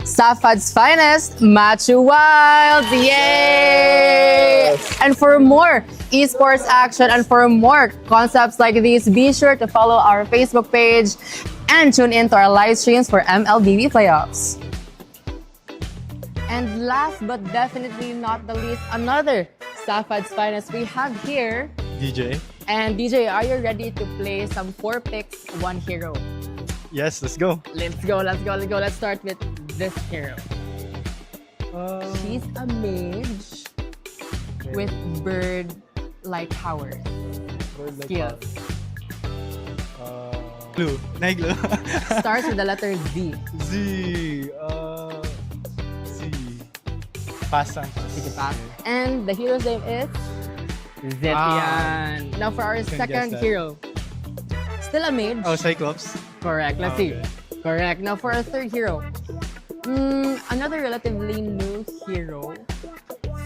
S3: Safad's finest, Machu Wild! Yay! Yes. And for more esports action and for more concepts like these, be sure to follow our Facebook page and tune in to our live streams for MLBB playoffs. And last but definitely not the least, another Safad's finest we have here.
S16: DJ.
S3: And DJ, are you ready to play some 4 picks, 1 hero?
S16: Yes, let's go.
S3: Let's go. Let's start with this hero. She's a mage with bird-like powers. Skills.
S10: Glue. Glue.
S3: Starts with the letter Z.
S10: Z. Z. Pass lang.
S3: Sige, pass. And the hero's name is Zetian. Now for our
S10: Can
S3: second
S10: guess that.
S3: hero. Still a mage.
S10: Oh, Cyclops.
S3: Correct. Let's see.
S10: Okay.
S3: Correct. Now for our third hero. Another relatively new hero.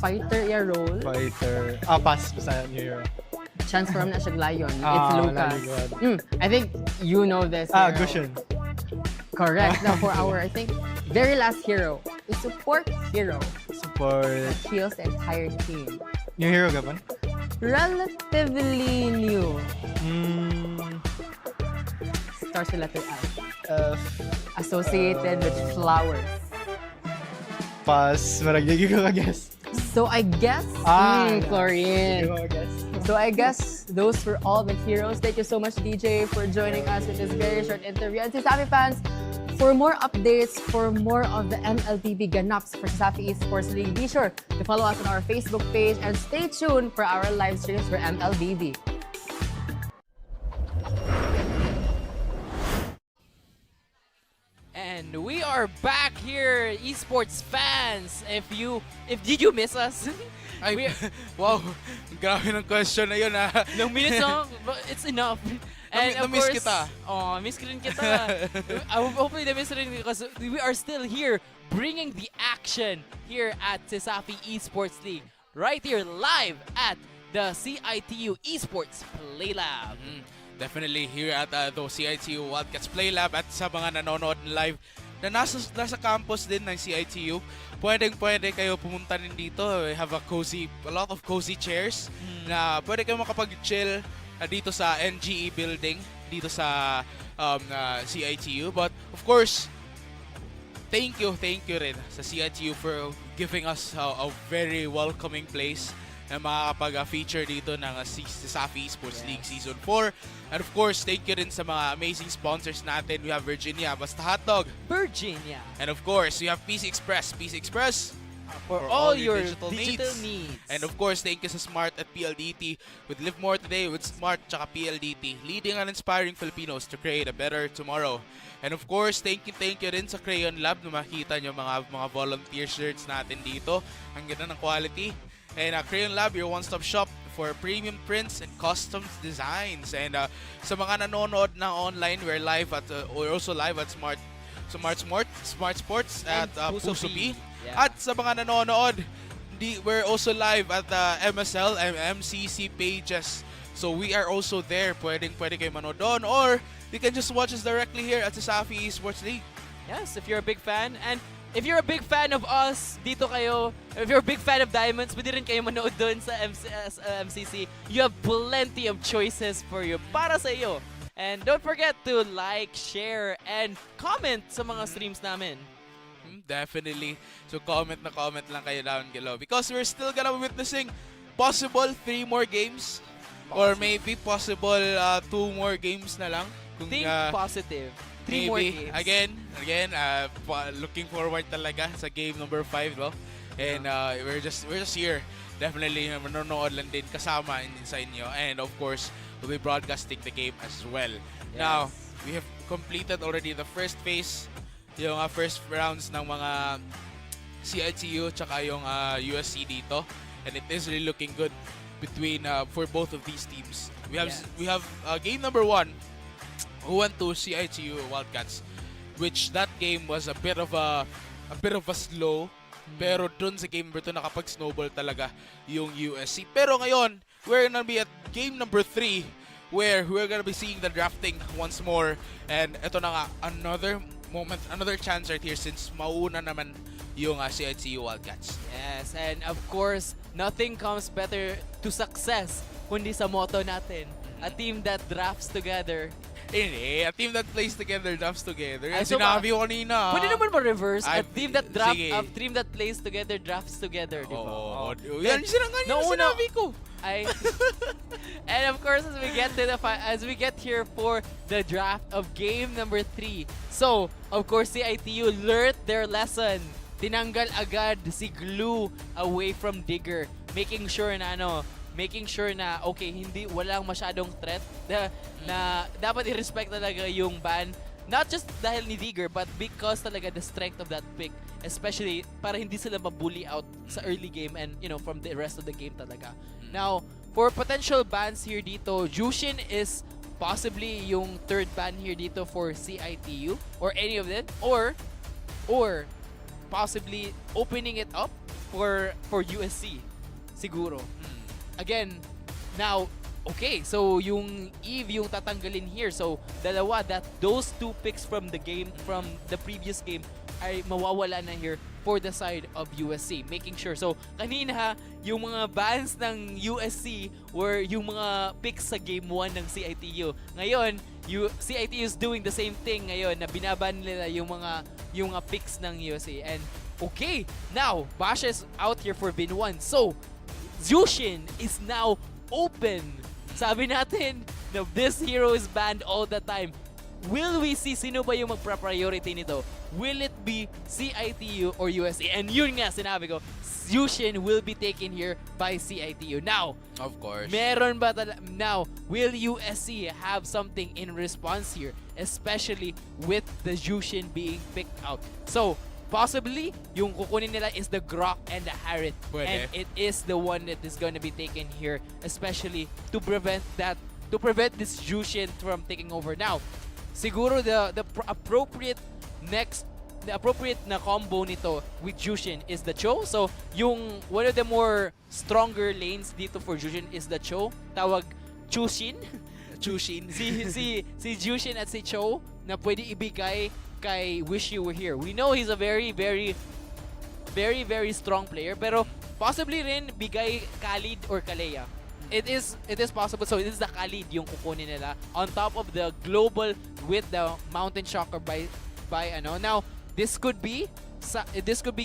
S3: Fighter ya role.
S10: Fighter. Pass. Basta new hero.
S3: Transform na siya Lion. It's
S10: Ah,
S3: Lucas.
S10: Lion.
S3: I think you know this. hero.
S10: Gushin.
S3: Correct. Now for our, I think, very last hero. The support hero.
S10: Support.
S3: That heals the entire team.
S10: New hero ka ba?
S3: Relatively new. Starts with letter F.
S10: F.
S3: Associated with flowers.
S10: Pass. Maragdagi ko ka-guess.
S3: So I guess, Florian. So I guess those were all the heroes. Thank you so much, DJ, for joining us with this very short interview. And to Safi fans, for more updates, for more of the MLBB ganaps for Safi Esports League, be sure to follow us on our Facebook page and stay tuned for our live streams for MLBB.
S9: And we are back here, esports fans. Did you miss us?
S8: Ay, wow, grabe ng question na yun ha.
S9: Ilang minutes no? But it's enough. And of
S8: Na-miss
S9: course,
S8: kita.
S9: Oh, miss ko rin kita. Hopefully na-miss rin because we are still here bringing the action here at Safi Esports League. Right here live at the CITU Esports Play Lab.
S8: Definitely here at the CITU Wildcats Play Lab at sa mga nanonood live na nasa campus din ng CITU, pwede kayo pumunta din dito. We have a lot of cozy chairs na pwede kayo makapag-chill dito sa NGE building, dito sa CITU. But of course, thank you rin sa CITU for giving us a very welcoming place na makakapag-feature dito ng Safi Esports League Season 4. And of course, thank you rin sa mga amazing sponsors natin. We have Virginia, Basta Hotdog.
S9: Virginia.
S8: And of course, we have PC Express. PC Express
S9: for all your digital needs.
S8: And of course, thank you sa Smart at PLDT. With Live More Today with Smart tsaka PLDT. Leading and inspiring Filipinos to create a better tomorrow. And of course, thank you rin sa Crayon Lab na makita nyo mga volunteer shirts natin dito. Ang ganda ng quality. And Crayon Lab, your one-stop shop for premium prints and custom designs. And sa mga nanonood na online, we're also live at Smart Sports at Puso B.
S9: Yeah.
S8: At sa mga nanonood, we're also live at MSL and MCC pages. So we are also there. Pwede kayo manood doon, or you can just watch us directly here at the Safi Esports League.
S9: Yes, if you're a big fan. And if you're a big fan of us, dito kayo. If you're a big fan of Diamonds, pwede rin kayo manood doon sa MCC. You have plenty of choices for you, para sa iyo. And don't forget to like, share, and comment sa mga streams namin.
S8: Definitely. So comment lang kayo down below. Because we're still gonna be witnessing possible 3 more games. Or maybe possible 2 more games na lang.
S9: Think positive. 3 more
S8: maybe.
S9: games.
S8: Again, looking forward talaga sa game number 5, no? And we're just here. Definitely manonood lang din kasama sa inyo. And of course, we'll be broadcasting the game as well.
S9: Yes.
S8: Now, we have completed already the first phase, yung first rounds ng mga CITU tsaka yung USC dito. And it is really looking good between for both of these teams. We have game number 1 who went to CITU Wildcats, which that game was a bit of a slow, pero dun sa game number 2 nakapag-snowball talaga yung USC. Pero ngayon, we're gonna be at game number 3 where we're gonna be seeing the drafting once more. And ito na nga, another chance right here since mauna naman yung CITU Wildcats.
S9: Yes, and of course, nothing comes better to success kundi sa motto natin. A team that drafts together.
S8: Hindi, a team that plays together, drafts together.
S9: Ay,
S8: So sinabi ko kanina.
S9: Pwede naman ma-reverse. A team that
S8: sige.
S9: team that plays together, drafts together, di ba?
S8: Oo. Yan yung sinabi ko.
S9: And of course, as we get here for the draft of game number 3. So, of course, CITU learned their lesson. Tinanggal agad si Glue away from Digger, making sure na making sure na okay, hindi walang masyadong threat na dapat i-respect talaga yung ban, not just dahil ni Vigor but because talaga the strength of that pick, especially para hindi sila mabully out sa early game and from the rest of the game talaga. Now, for potential bans here dito, Jushin is possibly yung third ban here dito for CITU or any of them, or possibly opening it up for USC siguro. Again, now, okay, so yung Eve yung tatanggalin here. So, dalawa, those two picks from the game, from the previous game, ay mawawala na here for the side of USC. Making sure. So, kanina, yung mga bans ng USC were yung mga picks sa game 1 ng CITU. Ngayon, CITU is doing the same thing ngayon na binaban nila yung mga picks ng USC. And, okay, now, Bash is out here for Bin 1. So, Jushin is now open. Sabi natin na this hero is banned all the time. Will we see sino ba yung magpa-priority nito? Will it be CITU or USC? And yun nga sinabi ko, Jushin will be taken here by CITU. Now,
S8: of course,
S9: meron ba now, will USC have something in response here? Especially with the Jushin being picked out. So, possibly, yung kukunin nila is the Grok and the Harriet. And it is the one that is going to be taken here, especially to prevent this Jushin from taking over. Now, siguro the appropriate na combo nito with Jushin is the Cho. So, yung one of the more stronger lanes dito for Jushin is the Cho. Tawag Chushin. si Jushin at si Cho na pwede ibigay kay Wish You Were Here. We know he's a very, very, very, very strong player, pero possibly rin bigay Khalid or Kalea. It is possible. So it is the Khalid yung kukunin nila on top of the global with the Mountain Shocker by Now, this could be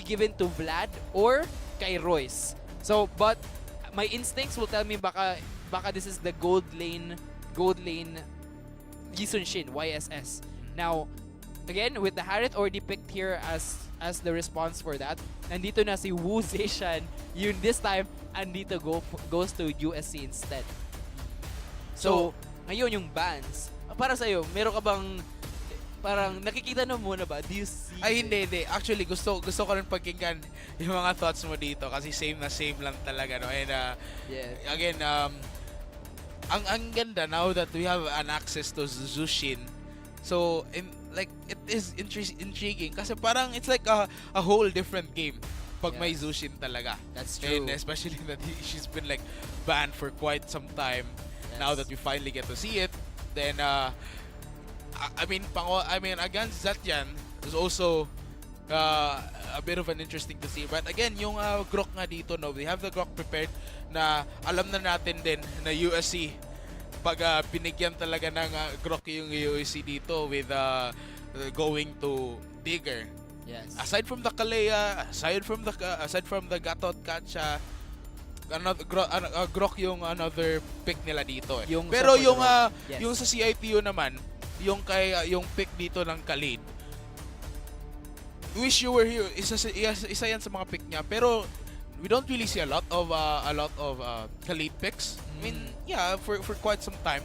S9: given to Vlad or kay Royce. So, but my instincts will tell me baka this is the gold lane Yisun Shin, YSS. Now, again, with the Harriet already picked here as the response for that, nandito na si Wu Zishan. Yun this time, andito goes to USC instead. So, ngayon yung bans. Para sa'yo, meron ka bang parang nakikita na muna ba? Do you see?
S8: Ay, hindi. Actually, gusto ko rin pakinggan yung mga thoughts mo dito kasi same lang talaga, no? And again, ang ganda now that we have an access to Zushin. So, it is intriguing kasi parang it's like a whole different game pag may Zushin talaga.
S9: That's true.
S8: And especially that she's been like banned for quite some time.
S9: Yes.
S8: Now that we finally get to see it, then against Zatyan is also a bit of an interesting to see. But again, yung Grok nga dito, no, we have the Grok prepared na alam na natin din na USC pag binigyan talaga ng Grok yung USC dito with going to Digger.
S9: Yes.
S8: Aside from the Kalea, aside from the Gatot Katcha, Grok yung another pick nila dito. Pero yung yung sa CITU naman, yung pick dito ng Khalid, Wish You Were Here, isa yan sa mga pick niya. Pero we don't really see a lot of Khalid picks. I mean, yeah, for quite some time,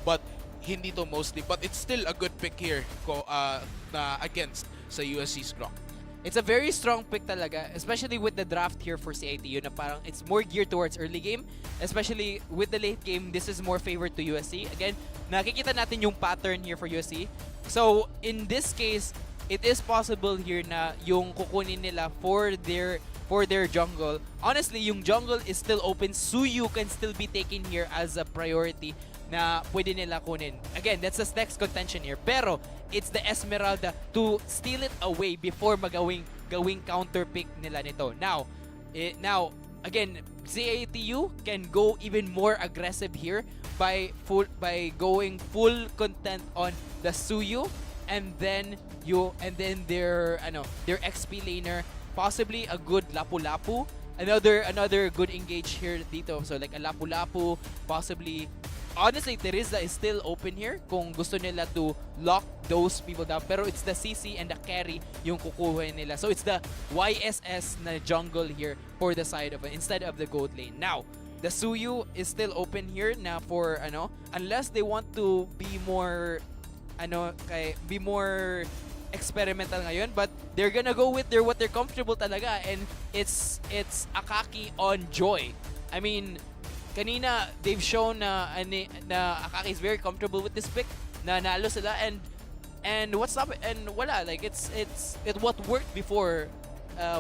S8: but hindi to mostly. But it's still a good pick here na against sa USC's Grok.
S9: It's a very strong pick talaga, especially with the draft here for CITU na parang it's more geared towards early game, especially with the late game. This is more favored to USC. Again, nakikita natin yung pattern here for USC. So, in this case, it is possible here na yung kukunin nila for their jungle. Honestly, yung jungle is still open. Suyu can still be taken here as a priority na pwede nila kunin. Again, that's the next contention here. Pero, it's the Esmeralda to steal it away before gawing counter pick nila nito. Now, again, CATU can go even more aggressive here by going full content on the Suyu and then their XP laner, possibly a good Lapu-Lapu. Another good engage here dito. So like a Lapu-Lapu, possibly. Honestly, Teresa is still open here kung gusto nila to lock those people down. Pero it's the CC and the carry yung kukuha nila. So it's the YSS na jungle here for the side of it instead of the gold lane. Now, the Suyu is still open here na for unless they want to be more be more experimental ngayon, but they're gonna go with what they're comfortable talaga, and it's Akaki on Joy. I mean, kanina they've shown na Akaki is very comfortable with this pick, na nalo sila, and what's up, and wala, like it what worked before,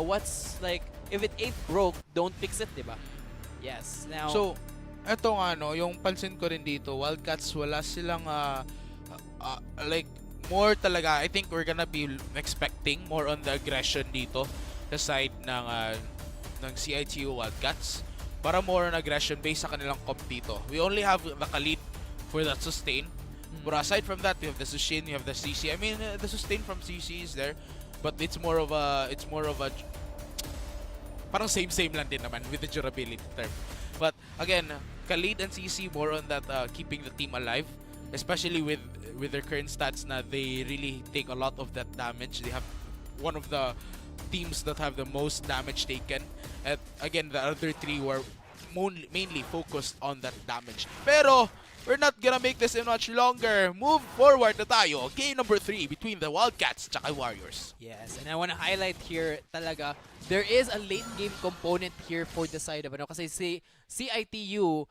S9: what's like, if it ain't broke, don't fix it, diba? Yes. Now,
S8: So, eto nga yung pansin ko rin dito, Wildcats wala silang like more talaga. I think we're gonna be expecting more on the aggression dito sa side ng CITU Wildcats, para more on aggression based sa kanilang comp dito. We only have the Khalid for that sustain. But aside from that, you have the Sushin, you have the CC. I mean, the sustain from CC is there, but it's more of a parang same lang din naman with the durability term. But again, Khalid and CC more on that keeping the team alive, especially with their current stats na they really take a lot of that damage. They have one of the teams that have the most damage taken. And again, the other three were mainly focused on that damage. Pero we're not gonna make this much longer. Move forward na tayo. Game number 3 between the Wildcats at Warriors.
S9: yes, and I want to highlight here talaga, there is a late game component here for the side of kasi si CITU,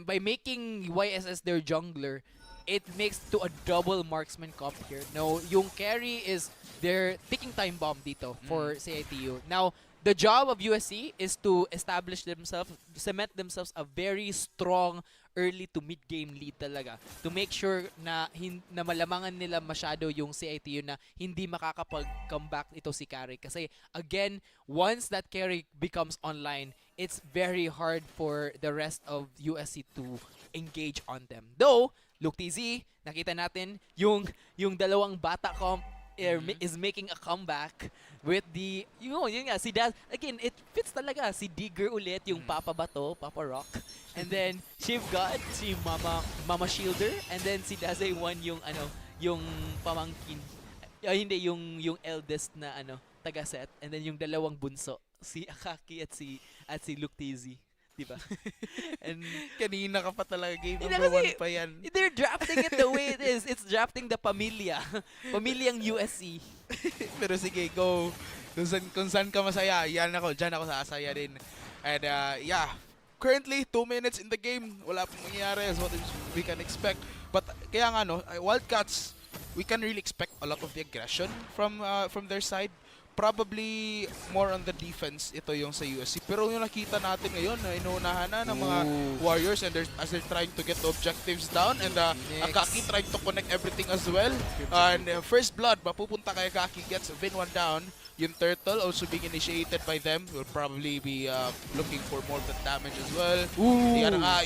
S9: by making YSS their jungler, it makes to a double marksman comp here. No, yung carry is they're ticking time bomb dito for CITU. Now, the job of USC is to establish themselves, cement themselves a very strong early to mid game lead talaga, to make sure na na malamangan nila masyado yung CITU na hindi makakapag-comeback ito si carry. Kasi again, once that carry becomes online, it's very hard for the rest of USC to engage on them. Though, Luke TZ, nakita natin yung dalawang bata comp is making a comeback with the yun nga, si Daz again, it fits talaga, si Digger ulit yung Papa Bato, Papa Rock, and then Shiv God, si Mama Shielder, and then si Dazay One yung yung pamangkin, hindi yung eldest na taga set, and then yung dalawang bunso, si Akaki at si Luke TZ. Diba? And
S8: kanina ka pa talaga, game number 1 pa yan.
S9: They're drafting it the way it is. It's drafting the pamilya. Pamilyang USC.
S8: Pero sige, go. Kung saan ka masaya, dyan ako sasaya din. And yeah, currently 2 minutes in the game. Wala pong mangyayari as what we can expect. But kaya nga Wildcats, we can really expect a lot of the aggression from their side. Probably more on the defense ito yung sa USC. Pero yung nakita natin ngayon na inuunahan na ng mga Warriors, and as they're trying to get the objectives down, and Akaki trying to connect everything as well. And first blood mapupunta kay Akaki, gets Vin1 down. Yung turtle also being initiated by them. Will probably be looking for more of the damage as well.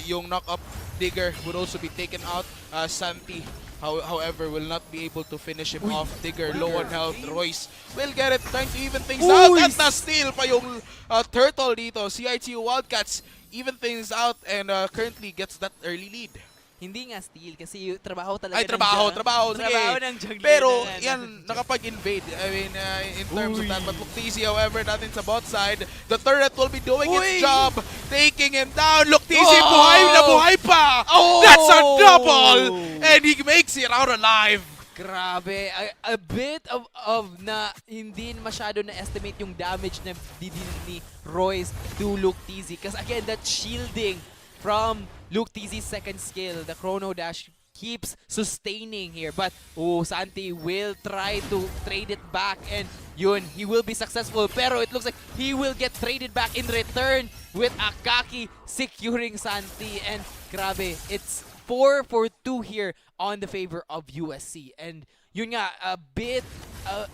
S8: Yung knock-up Digger would also be taken out. Santi, however, will not be able to finish him off. Digger low on health. Royce will get it, trying to even things out. At na-steal pa yung turtle dito. CITU Wildcats even things out and currently gets that early lead.
S9: Hindi nga steal kasi trabaho talaga.
S8: Ay, trabaho. Sige.
S9: Ng jungler.
S8: Pero yan, nakapag-invade. I mean, in terms of that. But Luktisi, however, natin sa bot side, the turret will be doing its job. Taking him down. Luktisi, buhay na buhay pa! That's a double! And he makes it out alive.
S9: Grabe. A bit of na hindi masyado na-estimate yung damage na ni Royce to Luke TZ. Because again, that shielding from Luke TZ's second skill, the Chrono Dash, keeps sustaining here. But Santi will try to trade it back, and yun, he will be successful. Pero it looks like he will get traded back in return with Akaki securing Santi. And grabe, it's 4-for-2 here on the favor of USC. And yun nga,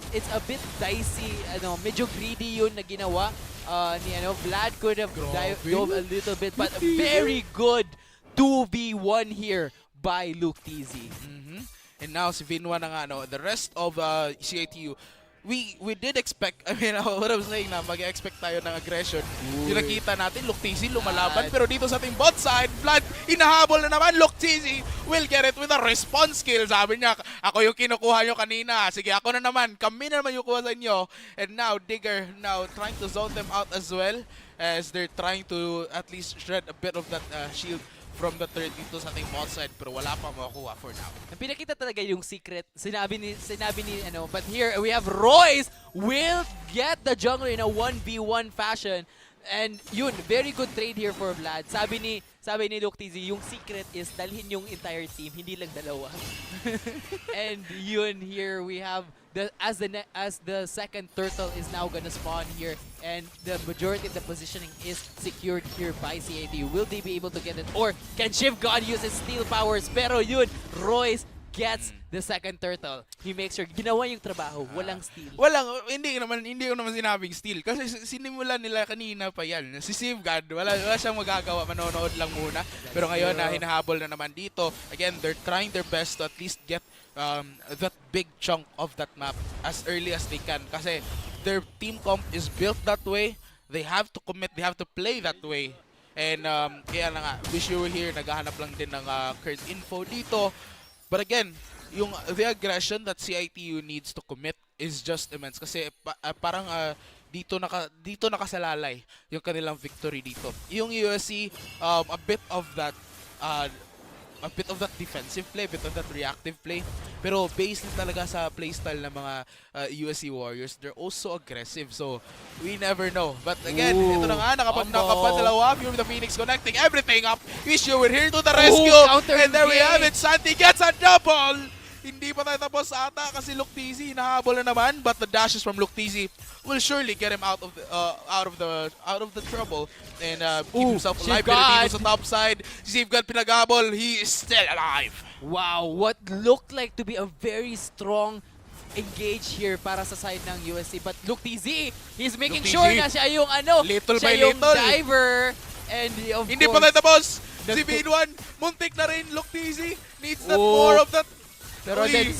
S9: it's a bit dicey, medyo greedy yun na ginawa ni Vlad could have dove a little bit, but a very good 2v1 here by Luke TZ.
S8: And now si Vinwa na nga, the rest of CITU, we did expect, I mean, what I was saying na mag-expect tayo ng aggression. Yung nakita natin, Luktisi lumalaban, pero dito sa ating bot side, Vlad, inahabol na naman, Luktisi will get it with a response skill. Sabi niya, ako yung kinukuha nyo kanina. Sige, ako na naman. Kami na naman yung kuha sa inyo. And now, Digger now trying to zone them out as well as they're trying to at least shred a bit of that shield from the third dito sa ating bot side, pero wala pa makukuha for now.
S9: Ang pinakita talaga yung secret, sinabi ni but here we have Royce will get the jungler in a 1v1 fashion. And yun, very good trade here for Vlad. Sabi ni Luktisi, yung secret is dalhin yung entire team, hindi lang dalawa. And yun, here we have as the second turtle is now gonna spawn here, and the majority of the positioning is secured here by CATU. Will they be able to get it, or can Shiv God use his steal powers? Pero yun, Royce gets the second turtle. He makes sure ginawa yung trabaho, walang steal.
S8: Hindi ko naman sinabing steal kasi sinimulan nila kanina pa yan. Si Safeguard, wala siyang magagawa, manonood lang muna. Pero ngayon hinahabol na naman dito. Again, they're trying their best to at least get that big chunk of that map as early as they can kasi their team comp is built that way. They have to commit, they have to play that way. And kaya na nga, wish you were here, naghahanap lang din ng current info dito. But again, the aggression that CITU needs to commit is just immense kasi parang dito nakasalalay yung kanilang victory dito. Yung USC, a bit of that defensive play, a bit of that reactive play. Pero based talaga sa playstyle ng mga USC Warriors, they're also aggressive. So, we never know. But again, ito na nga, nakapag dalawa. Pure the Phoenix connecting everything up. Wish you were here to the rescue. And there we have it. Santi gets a double. Hindi pa tayo tapos ata kasi Luktisi hinahabol na naman, but the dashes from Luktisi will surely get him out of the trouble and keep himself alive. Pero dito sa top side, si Safeguard pinaghabol, he is still alive.
S9: Wow, what looked like to be a very strong engage here para sa side ng USC, but Luktisi, he's making sure na siya yung diver, and of
S8: hindi
S9: course,
S8: pa tayo tapos. Si V1, muntik na rin. Luktisi needs that more of that.
S9: Pero then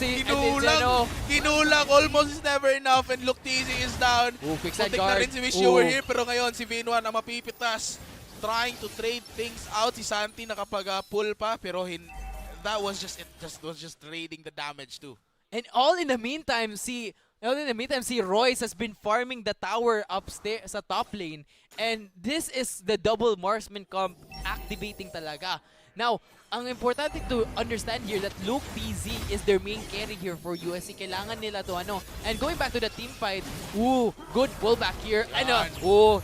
S8: Kinulang, almost is never enough, and Luktisi is down.
S9: Quicksand
S8: Muntik
S9: guard.
S8: na rin si Wish You Were Here, pero ngayon si V1 ang mapipitas. Trying to trade things out. Si Santi nakapag-pull pa, pero that was just it. Was just trading the damage too.
S9: And all in the meantime, si Royce has been farming the tower upstairs sa top lane. And this is the double marksman comp activating talaga. Now, ang importante to understand here that Luke PZ is their main carry here for USC. Kailangan nila to And going back to the team fight, good pullback here. And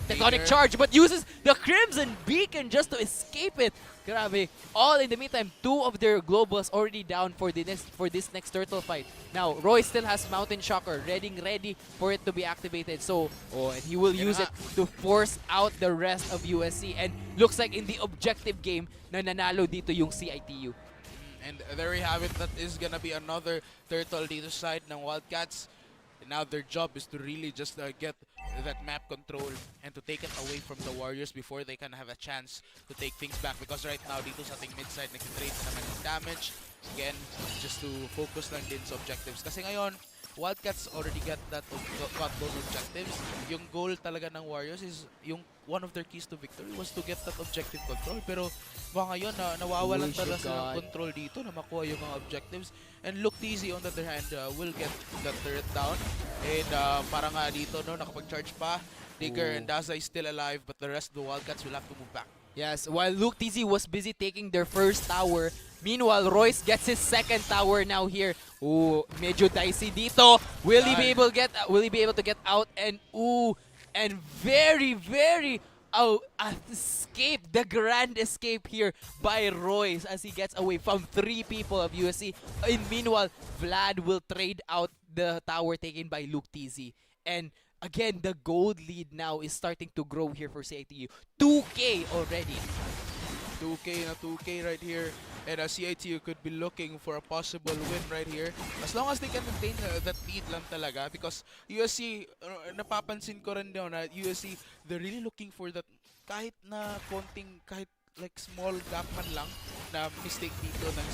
S9: tectonic charge, but uses the Crimson Beacon just to escape it. Grabe. All in the meantime, 2 of their globals already down for this next turtle fight. Now, Roy still has Mountain Shocker ready for it to be activated. So, and he will use it to force out the rest of USC. And looks like in the objective game, na nanalo dito yung CITU.
S8: And there we have it. That is gonna be another turtle dito side ng Wildcats. And now their job is to really just get that map control and to take it away from the Warriors before they can have a chance to take things back. Because right now, dito sa ating mid-side, nag-trade na naman yung damage. Again, just to focus lang din sa objectives. Kasi ngayon, Wildcats already got those objectives. Yung goal talaga ng Warriors is one of their keys to victory was to get that objective control. Pero baka ngayon nawawalan talaga sa control dito na makuha yung mga objectives. And Luktisi on the other hand will get the turret down. And parang dito nakapag-charge pa. Digger and Daza is still alive, but the rest of the Wildcats will have to move back.
S9: Yes, while Luke TZ was busy taking their first tower, meanwhile Royce gets his second tower now here. Medyo dicey dito. Will he be able to get out? And very escape, the grand escape here by Royce as he gets away from 3 people of USC. And meanwhile, Vlad will trade out the tower taken by Luke TZ. And again, the gold lead now is starting to grow here for CITU. 2K already.
S8: 2K right here. And CITU could be looking for a possible win right here. As long as they can maintain that lead lang talaga. Because USC, napapansin ko rin daw na USC, they're really looking for that kahit na konting, kahit like small gap man lang na mistake dito ng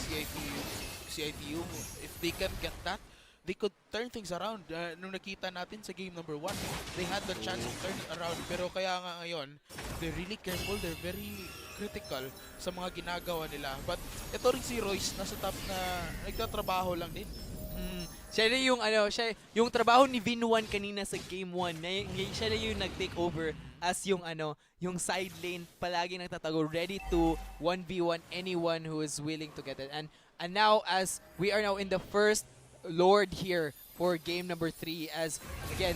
S8: CITU. If they can get that, they could turn things around. Nung nakita natin sa game number 1, they had the chance to turn it around. Pero kaya nga ngayon, they're really careful, they're very critical sa mga ginagawa nila. But ito rin si Royce, nasa top na nagtatrabaho lang din.
S9: Siya na yung yung trabaho ni Vin1 kanina sa game 1. Siya na yung nag-take over as yung side lane, palagi nagtatago, ready to 1v1 anyone who is willing to get it. And now, as we are now in the first Lord here for game number 3, as again,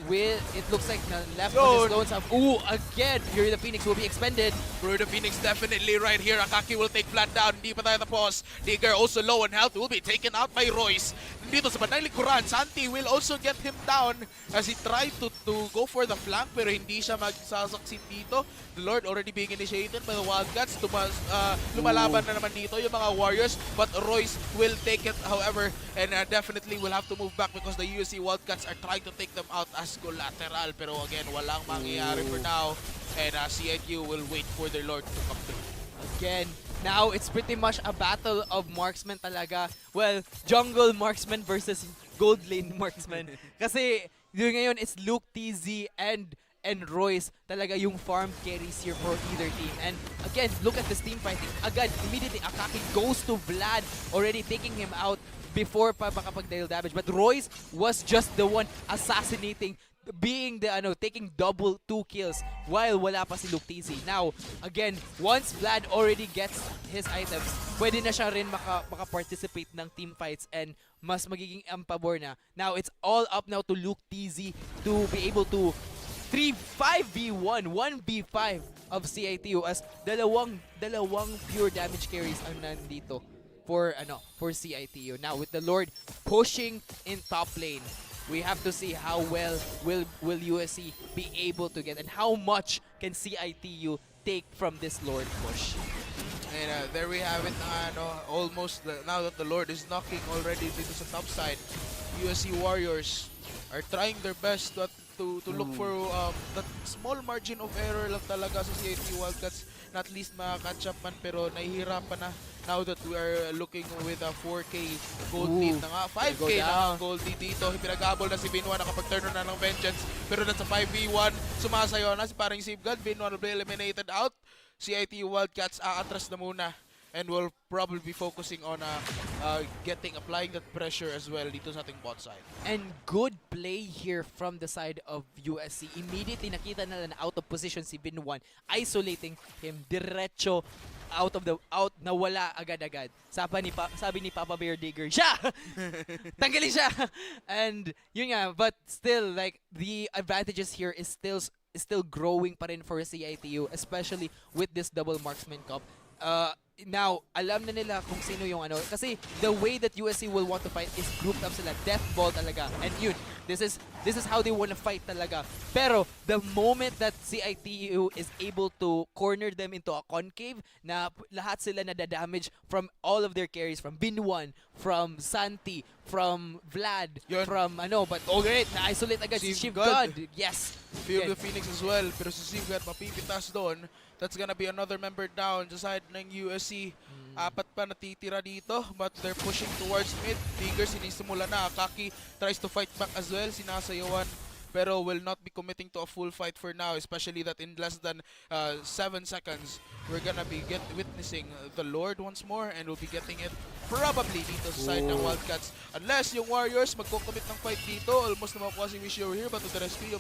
S9: it looks like the left on his loans have... Ooh, again, Fury the Phoenix will be expended.
S8: Fury the Phoenix definitely right here. Akaki will take flat down. Hindi pa tayo tapos. Digger also low on health, will be taken out by Royce. Dito sa bandang likuran, Santi will also get him down as he tried to go for the flank, pero hindi siya magsasucceed dito. The Lord already being initiated by the Wildcats. Lumalaban na naman dito yung mga Warriors, but Royce will take it however, and definitely will have to move back because the USC Wildcats are trying to take them out as collateral. Pero again, walang mangyayari for now, and CIQ will wait for their Lord to come through.
S9: Again, now it's pretty much a battle of marksman talaga. Well, jungle marksman versus gold lane marksman. Kasi yun ngayon, it's Luke, TZ, and Royce talaga yung farm carries here for either team. And again, look at this team fighting. Agad, immediately, Akaki goes to Vlad, already taking him out before pa makapag-deal damage. But Royce was just the one assassinating, being the taking double 2 kills while wala pa si Luke TZ. Now, again, once Vlad already gets his items, pwede na siya rin maka-participate ng team fights and mas magiging pabor na. Now, it's all up now to Luke TZ to be able to 5v1, 1v5 of CITU as dalawang pure damage carries ang nandito for CITU. Now, with the Lord pushing in top lane, we have to see how well will USC be able to get and how much can CITU take from this Lord push.
S8: And there we have it, almost now that the Lord is knocking already dito sa top side. USC Warriors are trying their best to look for that small margin of error lang talaga sa CITU Wildcats na at least makaka-catch up man, pero nahihirapan na now that we are looking with a 4K gold lead na nga. 5K na ang gold lead dito. Pinag-abol na si Binwa, nakapag-turn na ng Vengeance. Pero nasa 5v1, sumasayo na si parang Safeguard. Binwa will be eliminated out. CITU Wildcats aatras na muna. And we'll probably be focusing on applying that pressure as well dito sa ating bot side.
S9: And good play here from the side of USC. Immediately nakita nila na out of position si Bin1, isolating him diretso out, nawala agad-agad. Sabi ni Papa Bear Digger, siya! Tanggalin siya! And yun nga, but still, like, the advantages here is still growing pa rin for CITU, especially with this double marksman comp. Now, alam na nila kung sino yung kasi the way that USC will want to fight is grouped up sila, death ball talaga. And yun, this is how they want to fight talaga. Pero the moment that CITU is able to corner them into a concave, na lahat sila nadadamage from all of their carries, from Bin1, from Santi, from Vlad, from but great, na-isolate agad si Shiv God. Yes.
S8: Feel the Phoenix as well, pero si Shiv God mapipitas doon. That's gonna be another member down sa side ng USC. Apat pa natitira dito, but they're pushing towards mid. Digger sinisimula na. Akaki tries to fight back as well. Sinasayawan, pero will not be committing to a full fight for now, especially that in less than 7 seconds, we're gonna be witnessing the Lord once more, and we'll be getting it probably dito sa side ng Wildcats. Unless yung Warriors magko-commit ng fight dito, almost na makuha si Wish over here, but to the rescue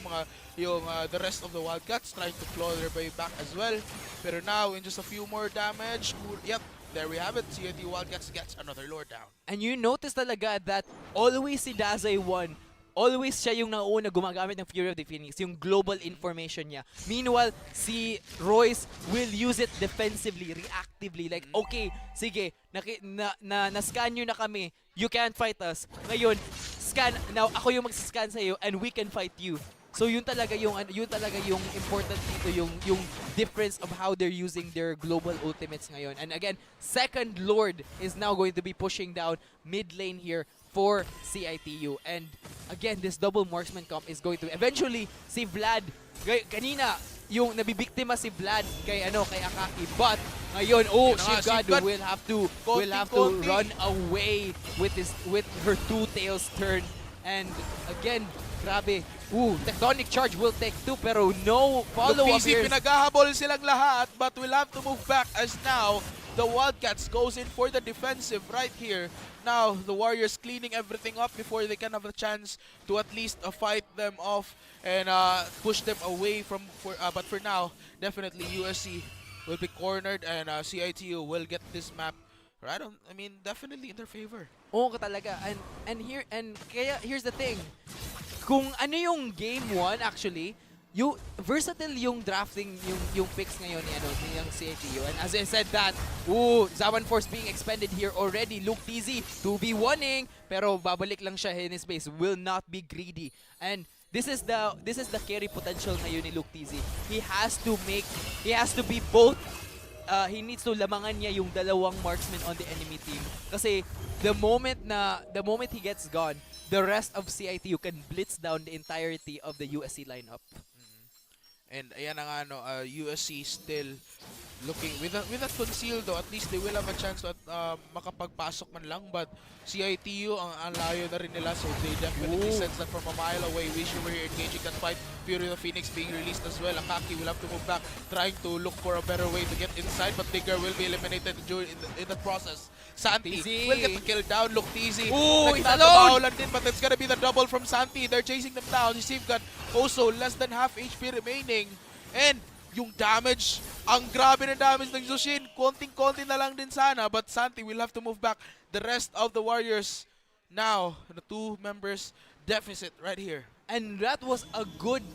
S8: the rest of the Wildcats trying to claw their way back as well. Pero now, in just a few more damage, yep, there we have it. CIT Wildcats gets another Lord down.
S9: And you notice talaga that always si Dazay won. Always siya yung nauna gumagamit ng Fury of the Phoenix, yung global information niya. Meanwhile, si Royce will use it defensively, reactively. Like, okay, sige, na-scan nyo na kami, you can't fight us. Ngayon, now ako yung mag-scan sa'yo and we can fight you. So yun talaga yung important dito, yung difference of how they're using their global ultimates ngayon. And again, second Lord is now going to be pushing down mid lane here for CITU. And again, this double marksman comp is going to eventually si Vlad kanina yung nabibiktima si Vlad kay kay Akaki. But ngayon, Shivgod will have to run away with her two tails turn. And again, grabe. Tectonic charge will take 2 pero no follow-up here.
S8: Pinaghahabol silang lahat, but we'll have to move back as now the Wildcats goes in for the defensive right here. Now, the Warriors cleaning everything up before they can have a chance to at least fight them off and push them away from. But for now, definitely USC will be cornered and CITU will get this map right on. I mean, definitely in their favor.
S9: Oo talaga. And here's the thing. Kung ano yung game 1 actually, yung versatile yung drafting yung picks ngayon ni yung CITU. And as I said that, Zaman Force being expended here already. Luke TZ 2v1ing pero babalik lang siya in his base. Will not be greedy. And this is the carry potential ngayon ni Luke TZ. He has to be both. He needs to lamangan niya yung dalawang marksmen on the enemy team. Kasi the moment he gets gone, the rest of CITU can blitz down the entirety of the USC lineup.
S8: And ayan na nga, USC still looking with that conceal though, at least they will have a chance at makapagpasok man lang, but CITU ang layo na rin nila, so they definitely sense that from a mile away. Wish you were here engaging that fight. Fury of the Phoenix being released as well. Akaki will have to move back, trying to look for a better way to get inside, but Tigger will be eliminated in the process. Santi will get the kill down. Look, TZ.
S9: He's alone!
S8: But it's gonna be the double from Santi. They're chasing them down. You've got also less than half HP remaining. And yung damage, ang grabe na damage ng Zushin. Konting-konti na lang din sana, but Santi will have to move back. The rest of the Warriors now, the 2 members deficit right here.
S9: And that was a good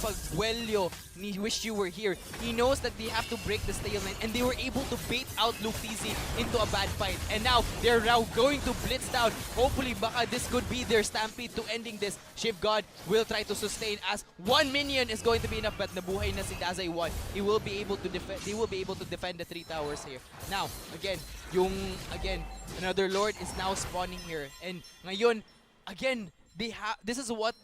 S9: pagwelyo ni Wish You Were Here. He knows that they have to break the stalemate and they were able to bait out Luke TZ into a bad fight. And now, they're now going to blitz down. Hopefully, baka this could be their stampede to ending this. Shivgod will try to sustain as 1 minion is going to be enough, but nabuhay na si Dazay 1. He will be able to defend. They will be able to defend the 3 towers here. Now, again, another Lord is now spawning here. And ngayon, again, this is what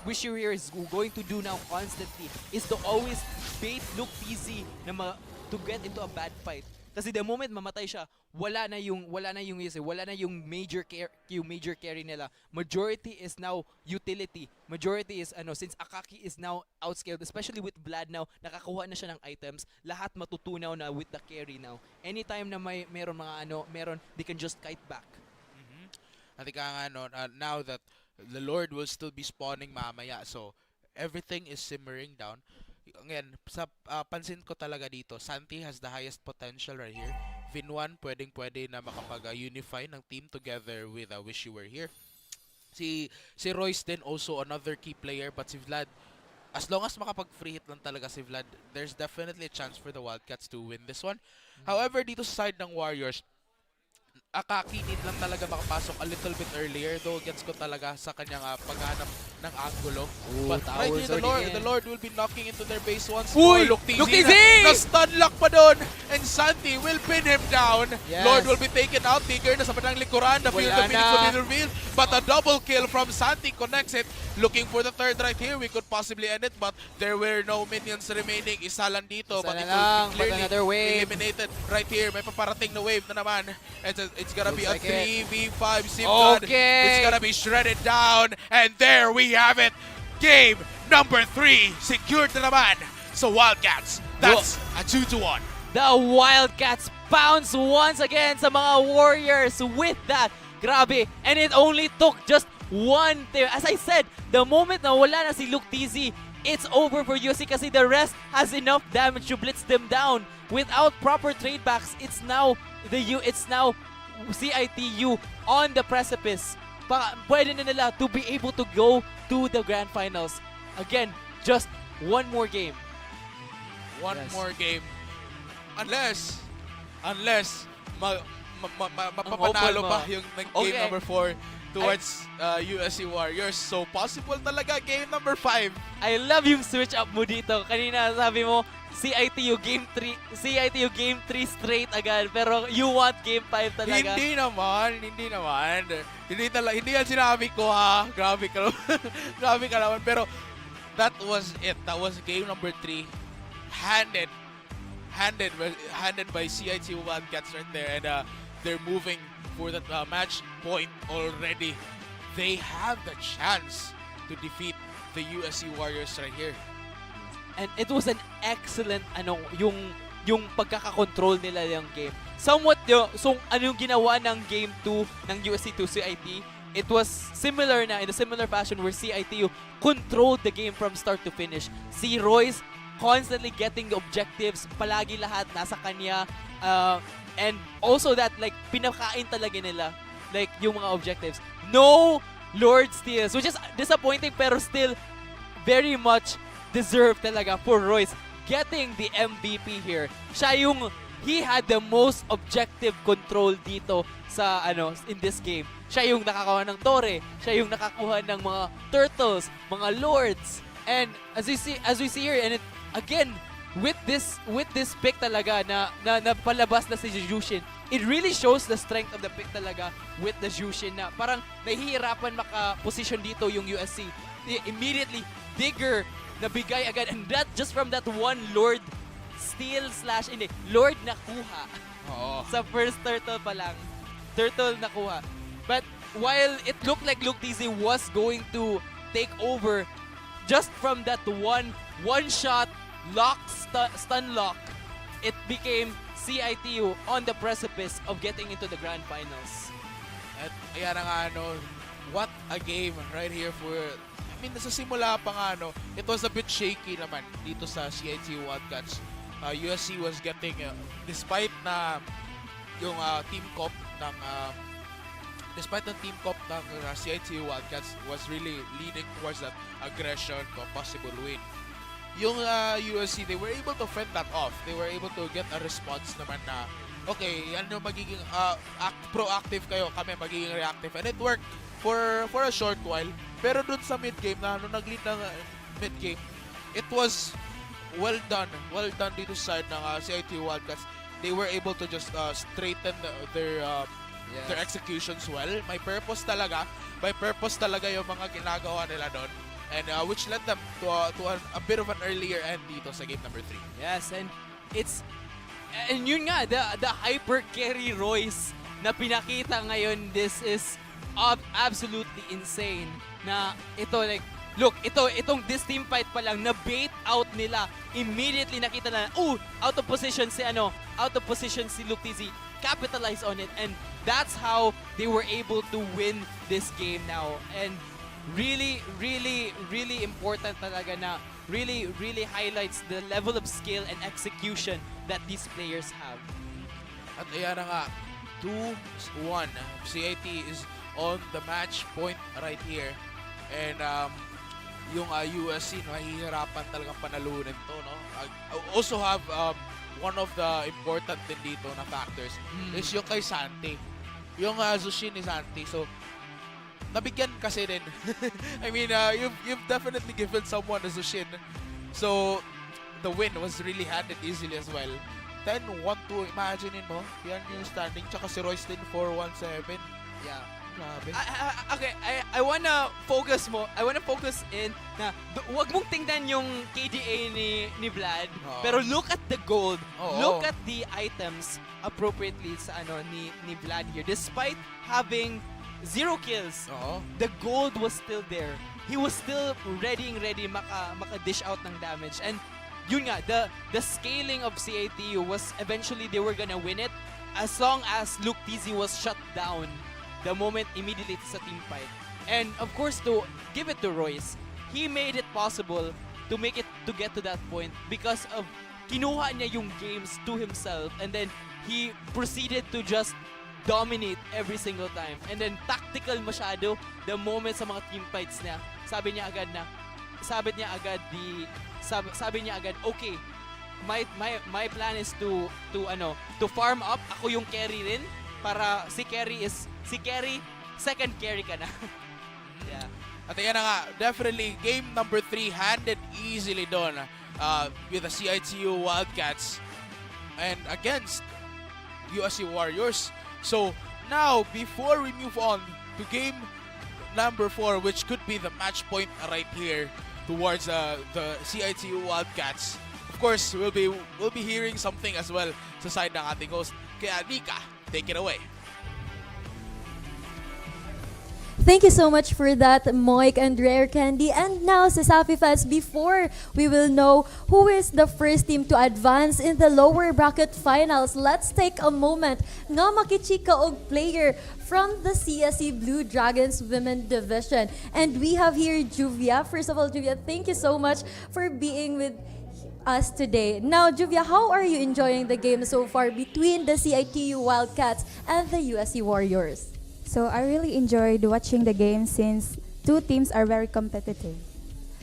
S9: Wish You Here is going to do now constantly, is to always bait Luke TZ to get into a bad fight. Kasi the moment mamatay siya, wala na yung major carry nila. Majority is now utility. Majority is since Akaki is now outscaled, especially with Vlad now, nakakuha na siya ng items, lahat matutunaw na with the carry now. Anytime na meron they can just kite back.
S8: I think now that the Lord will still be spawning mamaya, so everything is simmering down. Again, pansin ko talaga dito, Santi has the highest potential right here. Vinwan pwede na makapag-unify ng team together with Wish You Were Here. Si Royce din also another key player, but si Vlad, as long as makapag-free hit lang talaga si Vlad, there's definitely a chance for the Wildcats to win this one. However, dito sa side ng Warriors, Akaki need lang talaga makapasok a little bit earlier, though gets ko talaga sa kanyang paghanap ng angulo. But right here, the Lord will be knocking into their base once more. Look, TZ! Na-stun lock pa doon! And Santi will pin him down. Yes. Lord will be taken out. Tigger na sa bandang likuran. The Field of Phoenix will be revealed. But a double kill from Santi connects it. Looking for the third right here. We could possibly end it, but there were no minions remaining. Isa lang dito, but it will be clearly eliminated right here. May paparating na wave na naman. It's gonna be a 3v5 Simcon. It's gonna be shredded down. And there we have it. Game number 3 secured na naman. So Wildcats, that's a 2-1.
S9: The Wildcats bounce once again sa mga Warriors with that. Grabe. And it only took just one thing. As I said, the moment na wala na si Luke TZ, it's over for USC kasi the rest has enough damage to blitz them down. Without proper trade backs, it's now CITU on the precipice. Pwede na nila to be able to go to the grand finals. Again, just one more game.
S8: One more game. Unless mapapanalo pa yung game number 4 towards USC Warriors. So possible talaga game number 5.
S9: I love yung switch up mo dito. Kanina sabi mo CITU game 3 straight agad, pero you want game 5 talaga.
S8: Hindi naman. Hindi yan sinabi ko, ha. Grabe ka naman. Pero that was it. That was game number 3. Handed by CITU Wildcats right there, and they're moving for that match point already. They have the chance to defeat the USC Warriors right here.
S9: And it was an excellent yung pagkakakontrol nila yung game. Somewhat so yung ginawa ng game 2 ng USC to CIT, it was similar na in a similar fashion where CITU controlled the game from start to finish. Si Royce constantly getting the objectives, palagi lahat nasa kanya, and also that like pinakain talaga nila like yung mga objectives. No Lord steals, which is disappointing pero still very much deserved talaga for Royce getting the MVP here. He had the most objective control dito sa in this game. Siya yung nakakuha ng Tore, siya yung nakakuha ng mga Turtles, mga Lords. And as we see here, and again with this pick talaga na palabas na si Jushin, it really shows the strength of the pick talaga with the Jushin na parang nahihirapan maka-position dito yung USC. Immediately Digger nabigay agad, and that just from that one Lord steal / Lord nakuha. Sa first turtle pa lang. Turtle nakuha. But while it looked like Luke TZ was going to take over, just from that one shot lock stun lock, it became CITU on the precipice of getting into the grand finals.
S8: At ayan nga what a game right here for, I mean, nasa simula pa nga it was a bit shaky naman dito sa CITU Wildcats. USC was getting, despite na yung team comp ng CITU Wildcats was really leaning towards that aggression to a possible win. Yung USC, they were able to fend that off. They were able to get a response naman na, okay, magiging proactive kayo, kami magiging reactive. And it worked for a short while. Pero dun sa mid-game na nag-lead ng mid-game, it was well done dito sa side ng CITU Wildcats. They were able to just straighten their executions well. May purpose talaga yung mga ginagawa nila doon, and which led them to a bit of an earlier end dito sa game number 3.
S9: Yes, and yun nga, the hyper carry Royce na pinakita ngayon, this is absolutely insane. Na ito, like, look, this team fight pa lang, na bait out nila. Immediately nakita na, out of position si Luke TZ, capitalize on it, and that's how they were able to win this game now. And really, really, really important talaga na really, really highlights the level of skill and execution that these players have.
S8: At ayan na nga, 2-1. CIT is on the match point right here. And yung USC, mahihirapan talagang panalunin to, no? Also have one of the important din dito na factors is yung kay Santi. Yung Zushin ni Santi. So, nabigyan kasi din. I mean, you've definitely given someone a Zushin. So, the win was really handed easily as well. 10-1-2, imaginein mo. Yan yung standing. Tsaka si Royce din 4-1-7.
S9: Yeah.
S8: Grabe.
S9: Okay, I wanna focus in na wag mong tingnan yung KDA ni Vlad, pero look at the gold. Look at the items appropriately sa ni Vlad here. Despite having 0 kills, the gold was still there. He was still ready maka-dish out ng damage. And yun nga, the scaling of CITU was eventually they were gonna win it as long as Luke TZ was shut down the moment immediately sa team fight. And of course, to give it to Royce, he made it possible to get to that point because of kinuha niya yung games to himself, and then he proceeded to just dominate every single time. And then tactical masyado the moment sa mga team fights niya. Sabi niya agad, okay, my plan is to farm up. Ako yung carry rin para si carry second carry ka na. Yeah.
S8: At ayan na nga, definitely game number 3 handed easily doon with the CITU Wildcats and against USC Warriors. So now, before we move on to game number 4, which could be the match point right here, towards the CITU Wildcats. Of course, we'll be hearing something as well sa side ng ating host. Kaya Nika, take it away.
S6: Thank you so much for that, Moik and Rare Candy. And now, sa Safi fans, before we will know who is the first team to advance in the lower bracket finals, let's take a moment nga makichika og player from the CSE Blue Dragons Women Division. And we have here Juvia. First of all, Juvia, thank you so much for being with us today. Now, Juvia, how are you enjoying the game so far between the CITU Wildcats and the USC Warriors?
S17: So I really enjoyed watching the game since two teams are very competitive.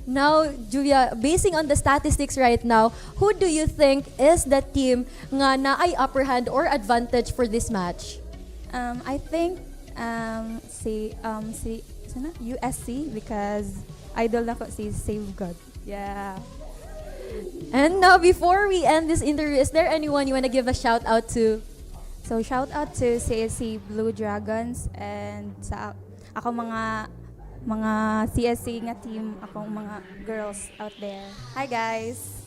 S6: Now, Julia, basing on the statistics right now, who do you think is the team nga na ay upper hand or advantage for this match?
S17: I think si USC because idol na ko si Save God. Yeah.
S6: And now, before we end this interview, is there anyone you want to give a shout out to?
S17: So shout out to CSC Blue Dragons and sa ako mga CSC nga team, akong mga girls out there. Hi guys.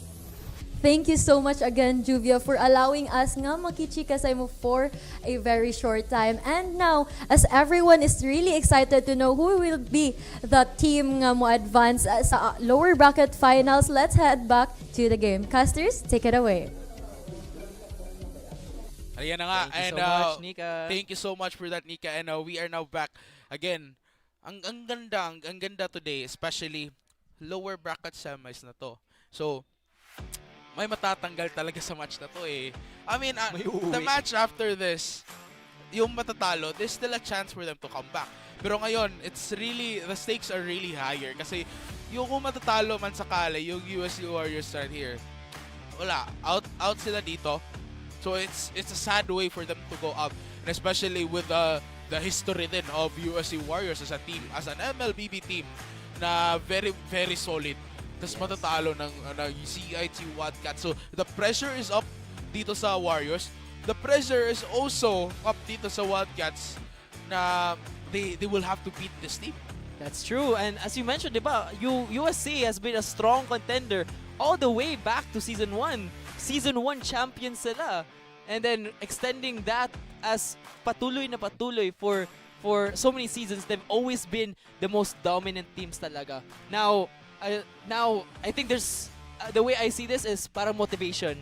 S6: Thank you so much again, Juvia, for allowing us nga makichika sa mo for a very short time. And now, as everyone is really excited to know who will be the team nga mo advance sa lower bracket finals, let's head back to the game. Casters, take it away.
S8: Ayan na nga.
S9: Thank you so much, Nika.
S8: Thank you so much for that, Nika. And we are now back again. Ang ganda today, especially lower bracket semis na to. So, may matatanggal talaga sa match na to eh. I mean, the match after this, yung matatalo, there's still a chance for them to come back. Pero ngayon, it's really, the stakes are really higher. Kasi yung kung matatalo man sakali, yung USC Warriors right here, wala, out sila dito. So it's a sad way for them to go up, and especially with the history then of USC Warriors as a team, as an MLBB team na very very solid. Tapos matatalo ng CIT Wildcats. So the pressure is up dito sa Warriors. The pressure is also up dito sa Wildcats na they will have to beat this team.
S9: That's true. And as you mentioned, diba, USC has been a strong contender all the way back to Season 1. Season 1 champion sila. And then extending that as patuloy for so many seasons, they've always been the most dominant teams talaga. Now I think there's the way I see this is parang motivation.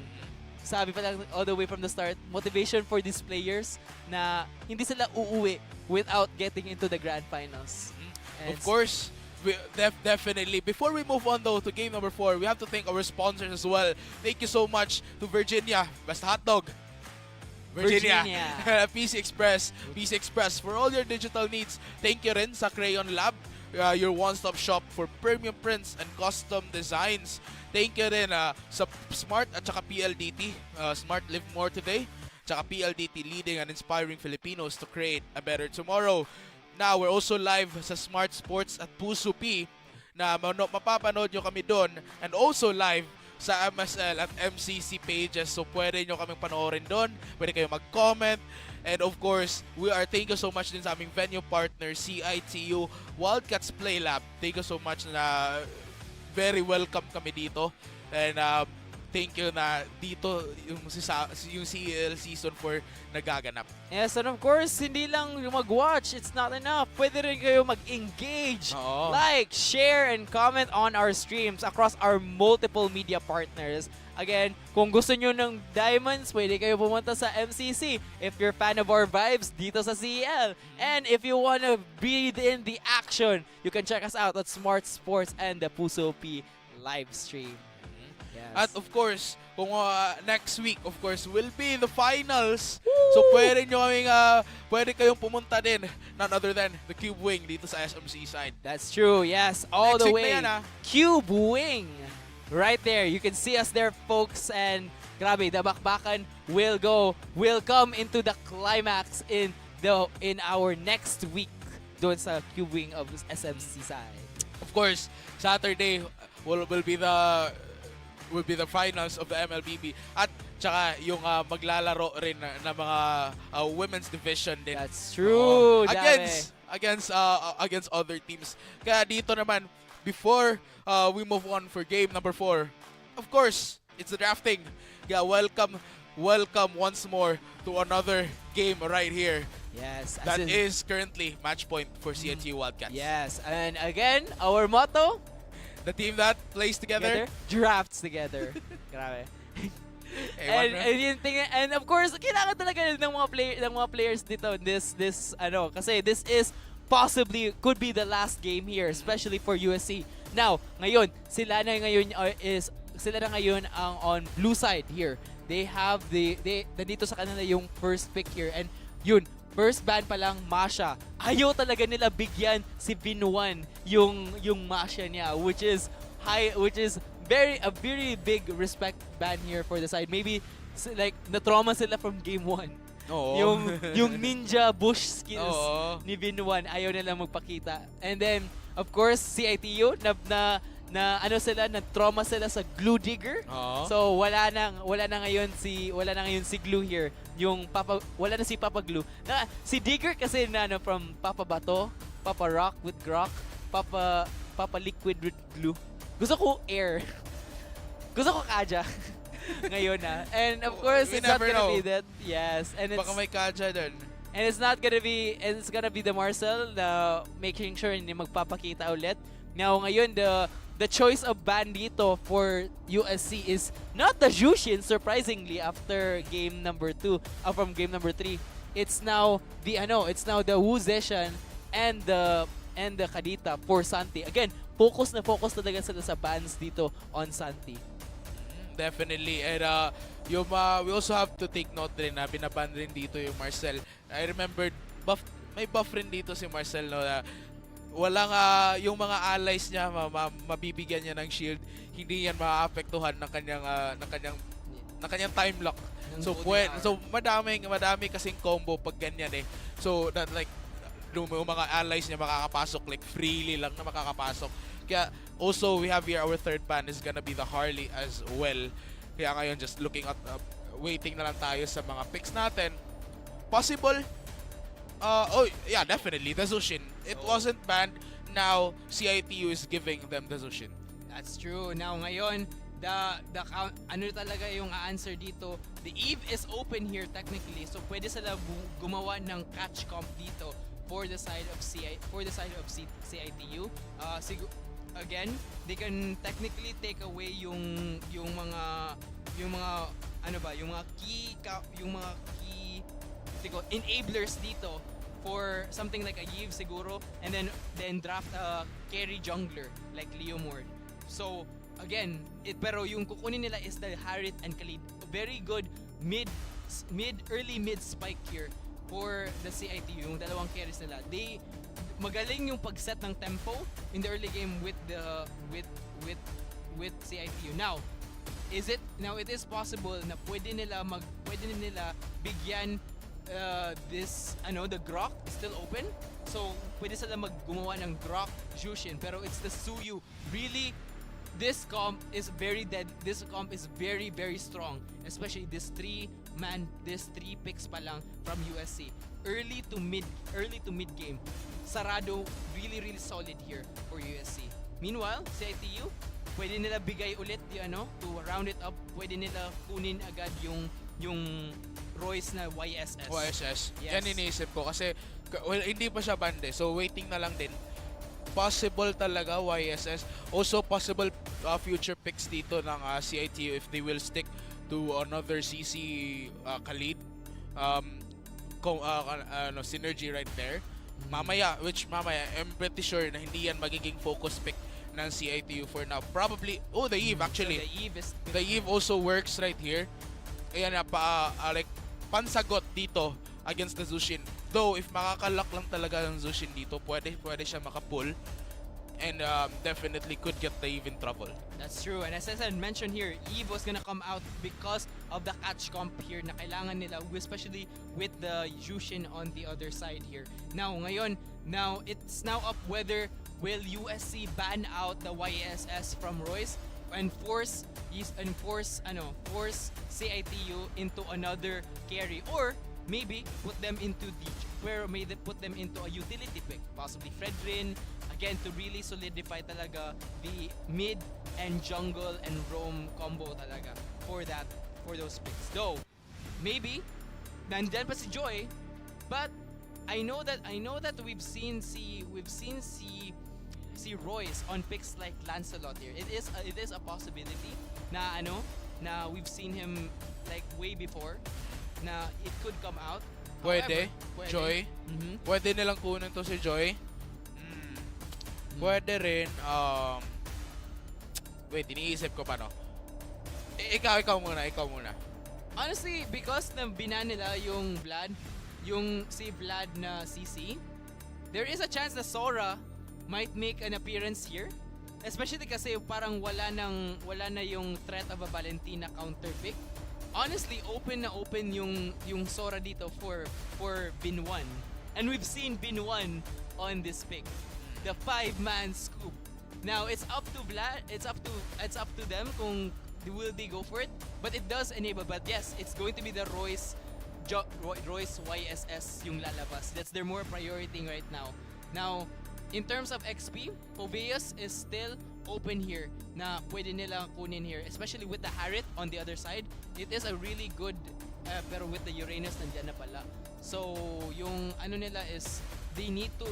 S9: Sabi pa lang all the way from the start, motivation for these players na hindi sila uuwi without getting into the grand finals.
S8: Of course, definitely. Before we move on though to game number 4, we have to thank our sponsors as well. Thank you so much to Virginia, Best Hotdog. Virginia. PC Express for all your digital needs. Thank you rin sa Crayon Lab, your one-stop shop for premium prints and custom designs. Thank you rin sa Smart at saka PLDT, Smart Live More Today, tsaka PLDT, leading and inspiring Filipinos to create a better tomorrow. Now, we're also live sa Smart Sports at Puso P na mapapanood nyo kami doon, and also live sa MSL at MCC pages. So pwede nyo kaming panoorin doon, pwede kayo mag-comment. And of course, thank you so much din sa aming venue partner, CITU Wildcats Play Lab. Thank you so much na very welcome kami dito. And thank you na dito yung CEL Season 4 nagaganap.
S9: Yes, and of course, hindi lang mag-watch, it's not enough. Pwede rin kayo mag-engage, like, share, and comment on our streams across our multiple media partners. Again, kung gusto nyo ng diamonds, pwede kayo pumunta sa MCC. If you're fan of our vibes, dito sa CEL. And if you wanna breathe in the action, you can check us out at Smart Sports and the Puso P live stream.
S8: At of course, kung next week, of course, will be the finals. So pwede kayong pumunta din, none other than the Cube Wing dito sa SMC side.
S9: That's true, yes. All
S8: next
S9: the
S8: week
S9: way.
S8: na yan,
S9: Cube Wing. Right there. You can see us there, folks. And grabe, the bakbakan will come into the climax in our next week doon sa Cube Wing of SMC side.
S8: Of course, Saturday will be the finals of the MLBB, at tsaka yung maglalaro rin na mga women's division din.
S9: That's true.
S8: Against other teams. Kaya dito naman, before we move on for game number 4, of course, it's the drafting. Yeah, welcome once more to another game right here.
S9: Yes.
S8: That is currently match point for CITU Wildcats.
S9: Yes, and again, our motto,
S8: the team that plays together,
S9: drafts together. Grabe.
S8: Ewan na.
S9: And of course, kailangan talaga ng mga players dito this kasi this is possibly could be the last game here, especially for USC. Now, ngayon, sila na ngayon ang on blue side here. They have nandito sa kanila yung first pick here, and yun, first ban pa lang, Masha. Ayaw talaga nila bigyan si Binuan yung Masha niya, which is a very big respect ban here for the side. Maybe like na-trauma sila from game 1.
S8: Oo.
S9: Yung ninja bush skills ni Binuan, ayaw nila magpakita. And then of course CITU na-trauma sila sa glue digger. So wala na ngayon si Glue here. Wala na si Papa Glue. Si Digger kasi from Papa Bato, Papa Rock with Grok, Papa Liquid with Glue. Gusto ko air. Gusto ko Kaja. Ngayon na. And of course, it's not gonna be that. Yes. And
S8: baka may Kaja dun.
S9: And it's gonna be the Marcel na making sure hindi magpapakita ulit. Now, ngayon, the choice of ban dito for USC is not the Jushin, surprisingly, after game number 2, from game number 3. It's now the Wu Zeshan and the Kadita for Santi. Again, focus talaga sila sa bans dito on Santi.
S8: Definitely. And we also have to take note rin na binaban rin dito yung Marcel. I remembered, may buff rin dito si Marcel, no, na walang yung mga allies niya mabibigyan niya ng shield, hindi yan maapektuhan ng kanyang time lock. So madami kasing combo pag ganyan eh. So that like yung mga allies niya makakapasok like freely lang na makakapasok. Kaya also we have here our third ban is gonna be the Harley as well. Kaya ngayon just looking at waiting na lang tayo sa mga picks natin. Possible definitely the Zushin. It wasn't banned. Now CITU is giving them the Zushin.
S9: That's true. Now ngayon, talaga yung answer dito. The Eve is open here technically. So pwede sila gumawa ng catch comp dito for the side of CITU. Again, they can technically take away yung mga key enablers dito for something like a Eve siguro, and then draft a carry jungler like Leomord. So again, pero yung kukunin nila is the Harith and Khalid. Very good early mid spike here for the CITU, yung dalawang carries nila. Magaling yung pag-set ng tempo in the early game with CITU. Now, it is possible na pwede nila bigyan the Grok is still open. So, pwede sila gumawa ng Grok Jushin, pero it's the Suyu. Really, this comp is very dead. This comp is very, very strong. Especially this three picks pa lang from USC. Early to mid game. Sarado, really, really solid here for USC. Meanwhile, CITU, pwede nila bigay ulit to round it up. Pwede nila kunin agad yung Royce na YSS.
S8: YSS.
S9: Yes.
S8: Yan iniisip ko kasi hindi pa siya bande. So waiting na lang din. Possible talaga YSS. Also possible future picks dito ng CITU if they will stick to another CC Khalid. Synergy right there. Mamaya, I'm pretty sure na hindi yan magiging focus pick ng CITU for now. Probably, the Eve actually.
S9: So
S8: the Eve also works right here. Ayan na, like, pansagot dito against the Zushin. Though, if makakalock lang talaga ng Zushin dito, pwede siya makapull. And definitely could get the Eve in trouble.
S9: That's true. And as I said, mentioned here, Eve was gonna come out because of the catch comp here na kailangan nila, especially with the Jushin on the other side here. Now, it's now up whether will USC ban out the YSS from Royce and force CITU into another carry, or maybe put them into a utility pick, possibly Fredrin, a again, to really solidify talaga the mid and jungle and roam combo talaga for those picks. Though, maybe, nandyan pa si Joy, but I know that we've seen si Royce on picks like Lancelot here. It is a possibility na we've seen him like way before na it could come out.
S8: Pwede.
S9: However,
S8: Joy. Pwede nilang kunin to si Joy. Pwede rin. Wait, iniisip ko pa, no? Ikaw muna.
S9: Honestly, because na binan nila yung si Vlad na CC, there is a chance na Sora might make an appearance here. Especially kasi parang wala na yung threat of a Valentina counter pick. Honestly, open yung Sora dito for Bin 1. And we've seen Bin 1 on this pick. The 5-man scoop. Now, it's up to Vlad, it's up to them kung will they go for it. But it does enable, but yes, it's going to be the Royce YSS yung lalabas. That's their more priority right now. Now, in terms of XP, Poveus is still open here na pwede nilang kunin here, especially with the Harriet on the other side. It is a really good, pero with the Uranus nandiyan na pala. So, yung nila is they need a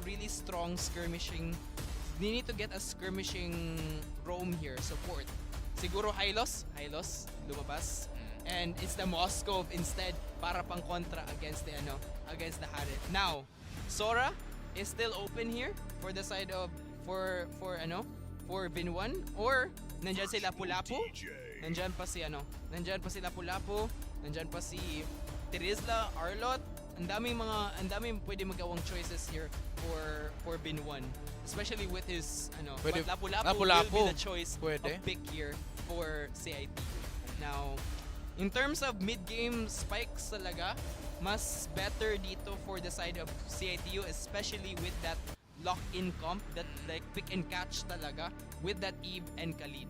S9: really strong skirmishing. They need to get a skirmishing roam here, support. Siguro Hylos lumabas. And it's the Moskov instead para pang kontra against the Harriet. Now, Sora is still open here for the side of for Bin 1, or nandiyan si Lapu-Lapu. Nandiyan pa si Lapu-Lapu, nandiyan pa si Terizla, Arlot. Ang daming pwede magawang choices here for Bin 1, especially with his but Lapu-Lapu will be the choice of pick here for CIT. Now, in terms of mid-game spikes talaga, mas better dito for the side of CITU, especially with that lock-in comp, that like pick and catch talaga with that Eve and Khalid.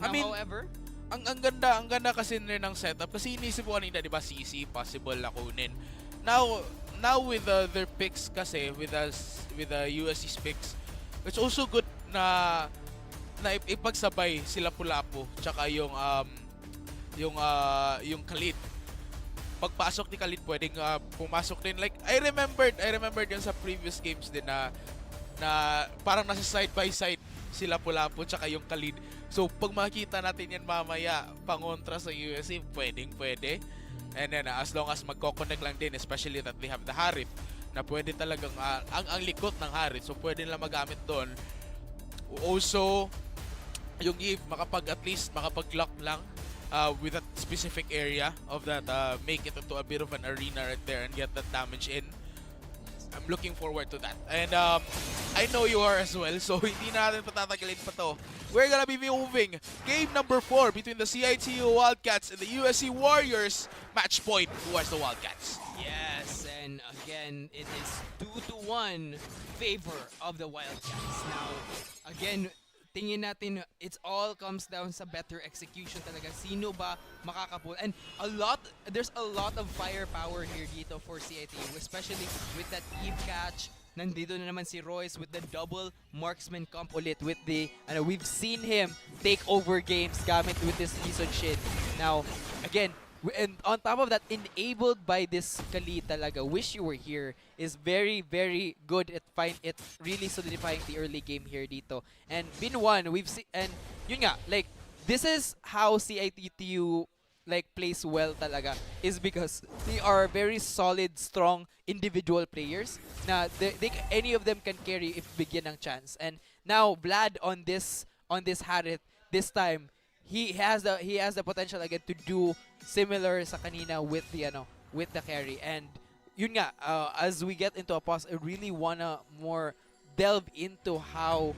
S9: Now, however,
S8: ang ganda kasi rin ng setup kasi inisip ko kanina, di ba, CC possible na kunin. Now with their picks kasi with the USC's picks, it's also good na ipagsabay sila Lapu-Lapu tsaka yung Khalid. Pagpasok ni Khalid pwedeng pumasok din, like I remembered yun sa previous games din na parang nasa side by side sila Lapu-Lapu tsaka yung Khalid. So pag makita natin yan mamaya pangontra sa USC, pwede. And then as long as magko-connect lang din, especially that they have the Harith na pwede talagang ang likot ng Harith, so pwede nila magamit doon. Also yung Eve at least makapag-lock lang with that specific area of that, make it into a bit of an arena right there and get that damage in. I'm looking forward to that. And I know you are as well, so hindi natin patatagalin pa to. We're gonna be moving. Game number 4 between the CITU Wildcats and the USC Warriors. Match point towards the Wildcats.
S9: yes, and again, it is 2-1 favor of the Wildcats. Now, again, tingin natin, it all comes down sa better execution talaga. Sino ba makakapul? And there's a lot of firepower here dito for CITU, especially with that Eve catch. Nandito na naman si Royce with the double marksman comp ulit with the, we've seen him take over games gamit with this Bison Shin. Now, again, and on top of that, enabled by this Khalid talaga, Wish You Were Here is very, very good at really solidifying the early game here dito. And Bin 1, we've seen, and yun nga, like, this is how CITTU like plays well talaga, is because they are very solid, strong individual players na any of them can carry if bigyan ng chance. And now Vlad on this Harith, this time he has the potential again to do similar sa kanina with the carry. And yun nga, as we get into a pause, I really wanna more delve into how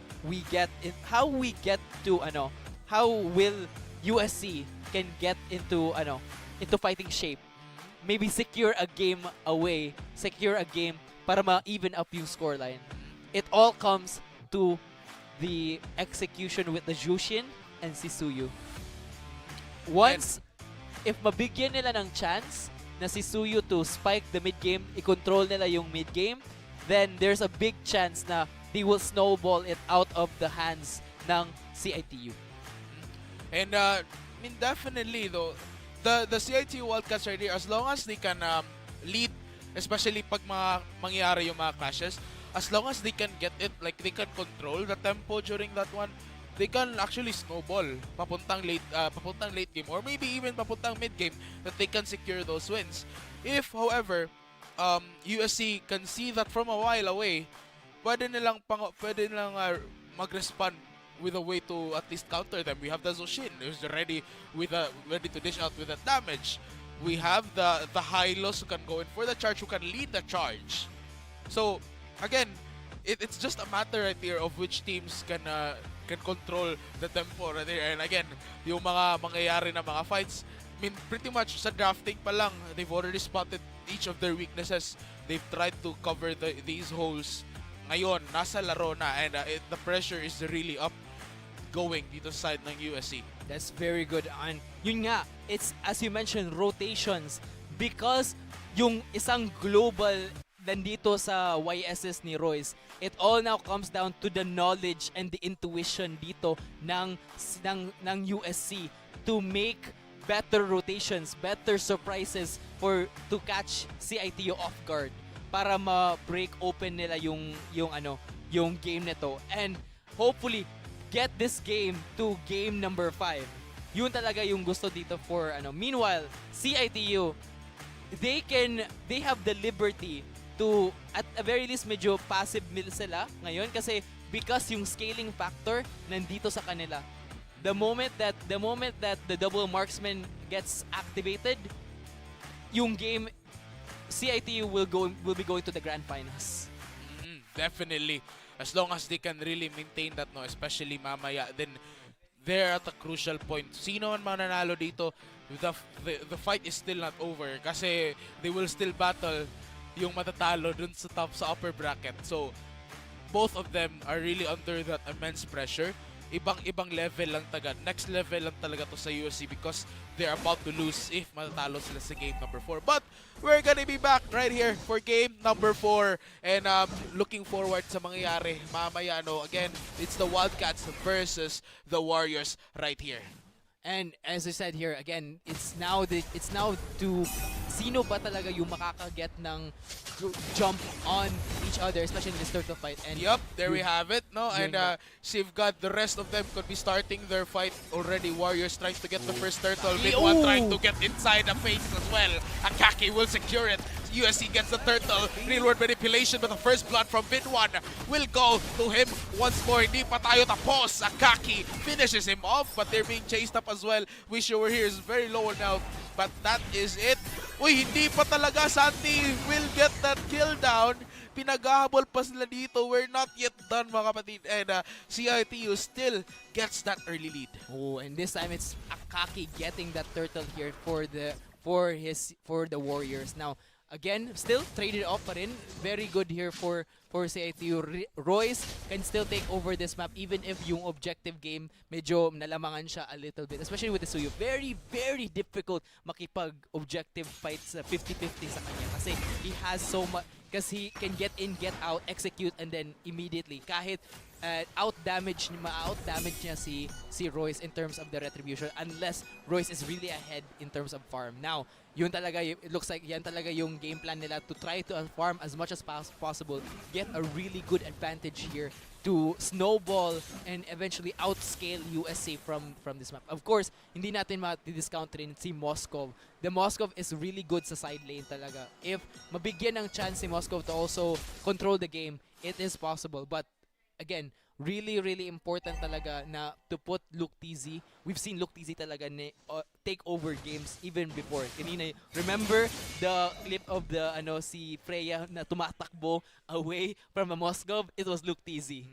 S9: will USC can get into fighting shape. Maybe secure a game para ma-even up yung scoreline. It all comes to the execution with the Jushin and si Suyu. If mabigyan nila ng chance na si Suyu to spike the mid game, i-control nila yung mid game, then there's a big chance na they will snowball it out of the hands ng CITU.
S8: And I mean, definitely though, the CITU Wildcats right here, as long as they can lead, especially pag mangyayari yung mga clashes, as long as they can get it, like they can control the tempo during that one, they can actually snowball papuntang late game, or maybe even papuntang mid game, that they can secure those wins. If, however, USC can see that from a while away, pwede nilang mag-respond with a way to at least counter them. We have the Zoshin who's ready to dish out with that damage. We have the Hylos who can go in for the charge, who can lead the charge. So again, it's just a matter right here of which teams can control the tempo right there. And again, yung mga mangyayari na mga fights, I mean, pretty much sa drafting pa lang, they've already spotted each of their weaknesses. They've tried to cover these holes. Ngayon, nasa laro na, and the pressure is really up going dito sa side ng USC.
S9: That's very good. And yun nga, it's, as you mentioned, rotations. Because yung isang global nandito sa YSS ni Royce, it all now comes down to the knowledge and the intuition dito ng USC to make better rotations, better surprises to catch CITU off guard para ma-break open nila yung game nito, and hopefully get this game to game number 5. Yun talaga yung gusto dito for Meanwhile, CITU, they have the liberty to, at a very least, medyo passive sila ngayon kasi because yung scaling factor nandito sa kanila. The moment that the double marksman gets activated, yung game, CITU will be going to the grand finals.
S8: Definitely. As long as they can really maintain that, no, especially mamaya, then they're at a crucial point. Sino man mananalo dito, the fight is still not over kasi they will still battle yung matatalo dun sa upper bracket. So both of them are really under that immense pressure. Ibang level lang next level lang talaga to sa USC because they're about to lose if matatalo sila sa game number 4. But we're gonna be back right here for game number 4, and looking forward sa mangyayari mamaya. Again, it's the Wildcats versus the Warriors right here.
S9: And as I said here, again, it's now to sino ba talaga yung makakaget ng jump on each other, especially in this turtle fight. And
S8: yep, there we have it, no? And so you've got the rest of them could be starting their fight already. Warriors trying to get the first turtle. Big one trying to get inside the face as well. Akaki will secure it. USC gets the turtle. Real world manipulation, but the first blood from Bin1 will go to him once more. Hindi pa tayo tapos. Akaki finishes him off, but they're being chased up as well. Wish You Were Here is very low now, but that is it. Uy, hindi pa talaga. Santi will get that kill down. Pinaghahabol pa sila dito. We're not yet done, mga kapatid. And CITU still gets that early lead.
S9: Oh, and this time it's Akaki getting that turtle here for the Warriors. Now, again, still traded off pa rin. Very good here for CITU. Royce can still take over this map even if yung objective game medyo nalamangan siya a little bit. Especially with the Suyo. Very, very difficult makipag-objective fights 50-50 sa kanya. Kasi he has so much, because he can get in, get out, execute, and then immediately. Kahit out-damage niya si Royce in terms of the retribution unless Royce is really ahead in terms of farm. Now, yun talaga, it looks like yan talaga yung game plan nila to try to farm as much as possible, get a really good advantage here to snowball and eventually outscale USC from this map. Of course, hindi natin ma-discount rin si Moskov. The Moskov is really good sa side lane talaga. If mabigyan ng chance si Moskov to also control the game, it is possible. But again, really, really important talaga na to put Luke TZ. We've seen Luke TZ talaga take over games even before. Kanina, remember the clip of the si Freya na tumatakbo away from a Moskov? It was Luke TZ.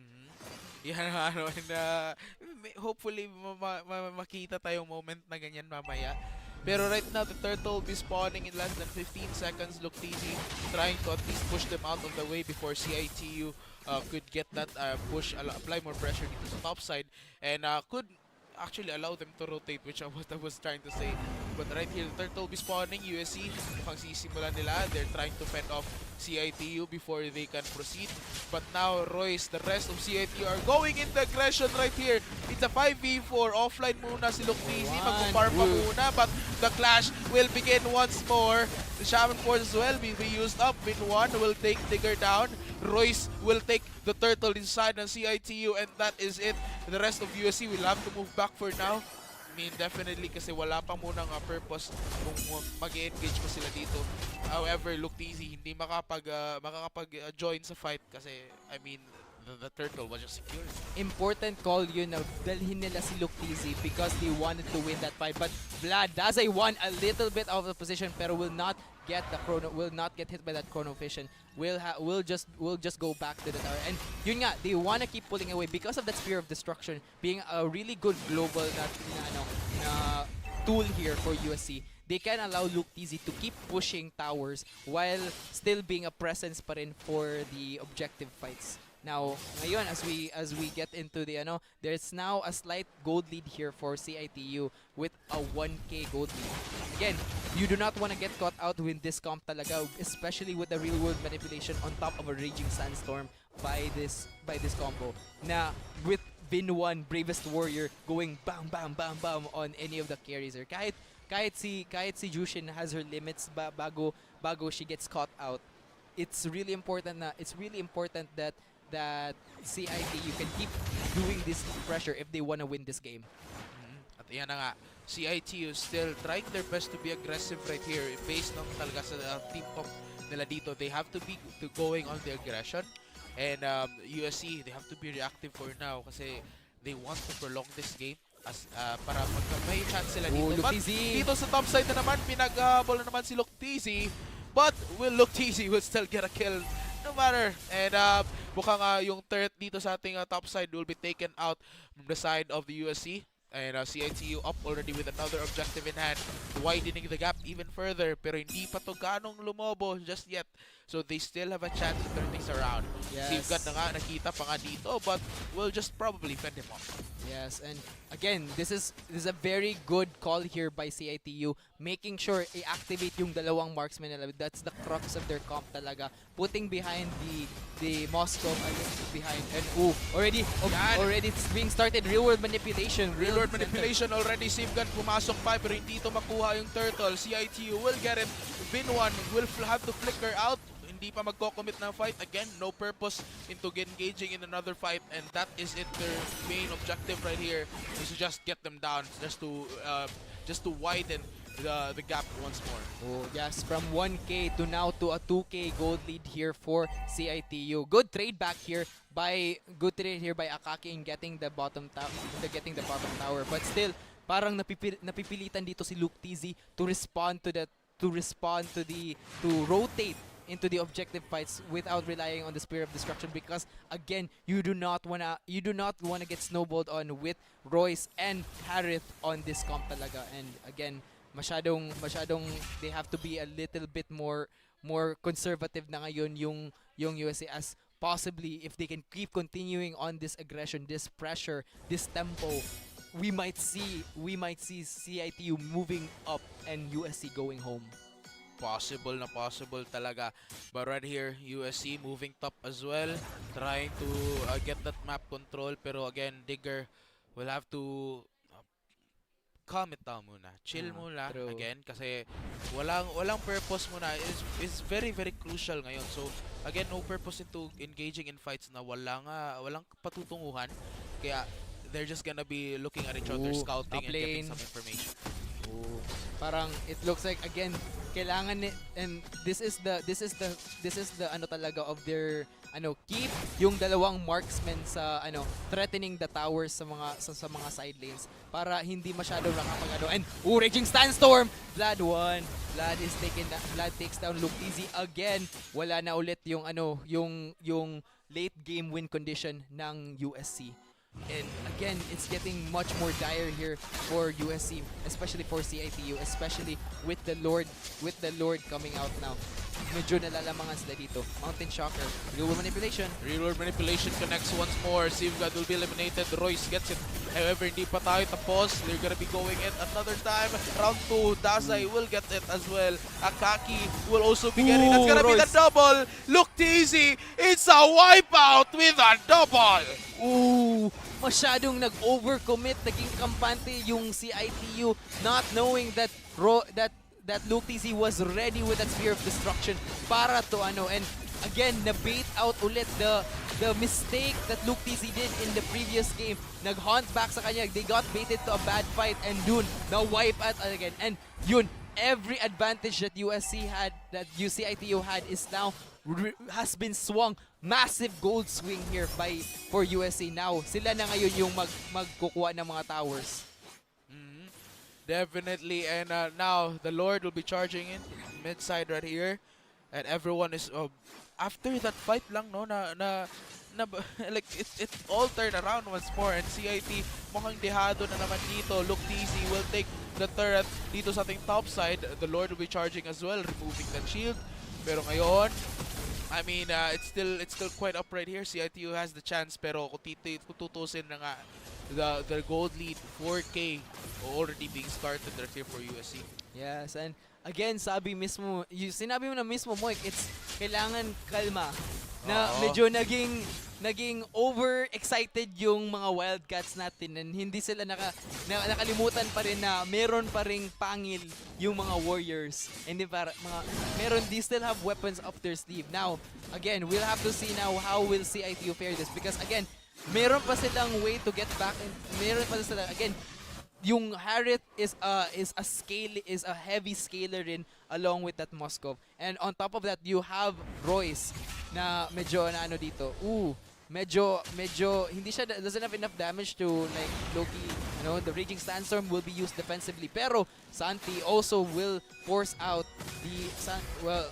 S8: Yan, and hopefully makita tayong moment na ganyan mamaya. Pero right now, the turtle will be spawning in less than 15 seconds. Look, TZ trying to at least push them out of the way before CITU could get that push, apply more pressure dito sa top side. And could actually allow them to rotate, which is what I was trying to say. But right here, the turtle will be spawning. USC, mukhang sisimula nila. They're trying to fend off CITU before they can proceed. But now, Royce, the rest of CITU are going into aggression right here. It's a 5v4. Offline muna si Luctisi. Mag-farm pa muna. But the clash will begin once more. The Shaman Force as well will be used up. Win1 will take Digger down. Royce will take the turtle inside ng CITU, and that is it. The rest of USC will have to move back for now. I mean, definitely kasi wala pa munang purpose kung mag-engage pa sila dito. However, Luctisi hindi makakapag-join sa fight kasi, I mean, the turtle was just secured.
S9: Important call yun na dalhin nila si Luctisi because they wanted to win that fight. But Vlad does won a little bit out of the position pero will not get hit by that chrono vision. Will just go back to the tower. And yun nga, they wanna keep pulling away because of that Spear of Destruction being a really good global na tool here for USC. They can allow Luctisi to keep pushing towers while still being a presence pa rin for the objective fights. Now, ngayon as we get into the there's now a slight gold lead here for CITU with a 1k gold lead. Again, you do not want to get caught out with this comp talaga, especially with the real world manipulation on top of a Raging Sandstorm by this combo. Na with Win1, Bravest Warrior going bam bam bam bam on any of the carries, or kahit si Jushin has her limits bago she gets caught out. It's really important that CITU can keep doing this pressure if they want to win this game.
S8: At yan na nga, CITU still trying their best to be aggressive right here based on talaga sa team comp nila dito. They have to be going on the aggression, and USC, they have to be reactive for now kasi they want to prolong this game as para may chance sila dito. But dito sa top side na naman, pinag-ball na naman si Luctisi, but Luctisi will still get a kill no matter. And mukhang yung turret dito sa ating top side will be taken out from the side of the USC. And CITU up already with another objective in hand, widening the gap even further. Pero hindi pa to ganong lumobo just yet. So they still have a chance to turn things around.
S9: Yes.
S8: Safeguard na nga, nakita pa nga dito, but we'll just probably fend him off.
S9: Yes, and again, this is a very good call here by CITU, making sure i-activate yung dalawang marksmen nila. That's the crux of their comp talaga. Putting behind the Moscow behind, and already it's being started. Real world manipulation.
S8: Real world manipulation already. Safeguard pumasok pa pero hindi to makuha yung turtle. CITU will get it. Win1 will have to flicker out. Hindi pa magko-commit ng fight. Again, no purpose into engaging in another fight, and that is it. Their main objective right here is to just get them down, just to widen the gap once more.
S9: Oh yes, from 1k to now to a 2k gold lead here for CITU. Good trade back here by Akaki in getting the bottom tower, but still parang napipilitan dito si Luctisi to rotate into the objective fights without relying on the Spear of Destruction, because again, you do not wanna get snowballed on with Royce and Harith on this comp talaga. And again, masyadong they have to be a little bit more conservative na ngayon yung USA, as possibly if they can keep continuing on this aggression, this pressure, this tempo, we might see CITU moving up and USC going home.
S8: Possible talaga. But right here, USC moving top as well, trying to get that map control. Pero again, Digger will have to calm it down muna. Chill muna again kasi walang purpose muna. Is very very crucial ngayon. So again, no purpose into engaging in fights na walang patutunguhan. Kaya they're just gonna be looking at each other, scouting and getting some information.
S9: Parang it looks like again kailangan and this is the talaga of their keep yung dalawang marksmen sa threatening the towers sa mga side lanes para hindi masyado and Raging Sandstorm. Vlad takes down Luctisi again. Wala na ulit yung late game win condition ng USC. And again, it's getting much more dire here for USC, especially for CITU, especially with the Lord coming out now. Medyo nalalamangan sila dito. Mountain Shocker, Real World Manipulation.
S8: Real World Manipulation connects once more. Safeguard will be eliminated. Royce gets it However, hindi pa tayo tapos. They're gonna be going in another time. Round 2, Dazai will get it as well. Akaki will also be getting. That's gonna be the
S9: Royce.
S8: double. Look, TZ, it's a wipeout with a double.
S9: Ooh, masyadong nag-overcommit, naging kampante yung CITU, not knowing that that Luke TZ was ready with that Spear of Destruction para to ano, and again, na-bait out ulit the mistake that Luke TZ did in the previous game. Nag-hunt back sa kanya, they got baited to a bad fight, and dun, na-wipe out again. And yun, every advantage that USC had, that UCITU had, is now has been swung. Massive gold swing here for USC. Now, sila na ngayon yung magkukuha ng mga towers.
S8: Definitely, and now the Lord will be charging in mid side right here, and everyone is after that fight lang no like it all turned around once more, and CIT mukhang dehado na naman dito. Look, TZ will take the turret dito sa ating top side. The Lord will be charging as well, removing the shield. Pero ngayon, I mean, it's still quite up right here. CITU has the chance, pero kung tutusin na nga, the gold lead 4K already being started right here for USC.
S9: Yes, and again, sinabi mo na mismo, Moik, it's kailangan kalma. Na medyo naging over-excited yung mga Wildcats natin, and hindi sila nakalimutan pa rin na meron pa ring pangil yung mga Warriors. And they still have weapons up their sleeve. Now, again, we'll have to see now how will CITU fare this, because again, meron pa silang way to get back, and meron pa sila, again, yung Harriet is a heavy scaler rin along with that Moskov. And on top of that, you have Royce na medyo na ano dito. Medyo hindi siya doesn't have enough damage to like Loki, the Raging Sandstorm will be used defensively. Pero Santi also will force out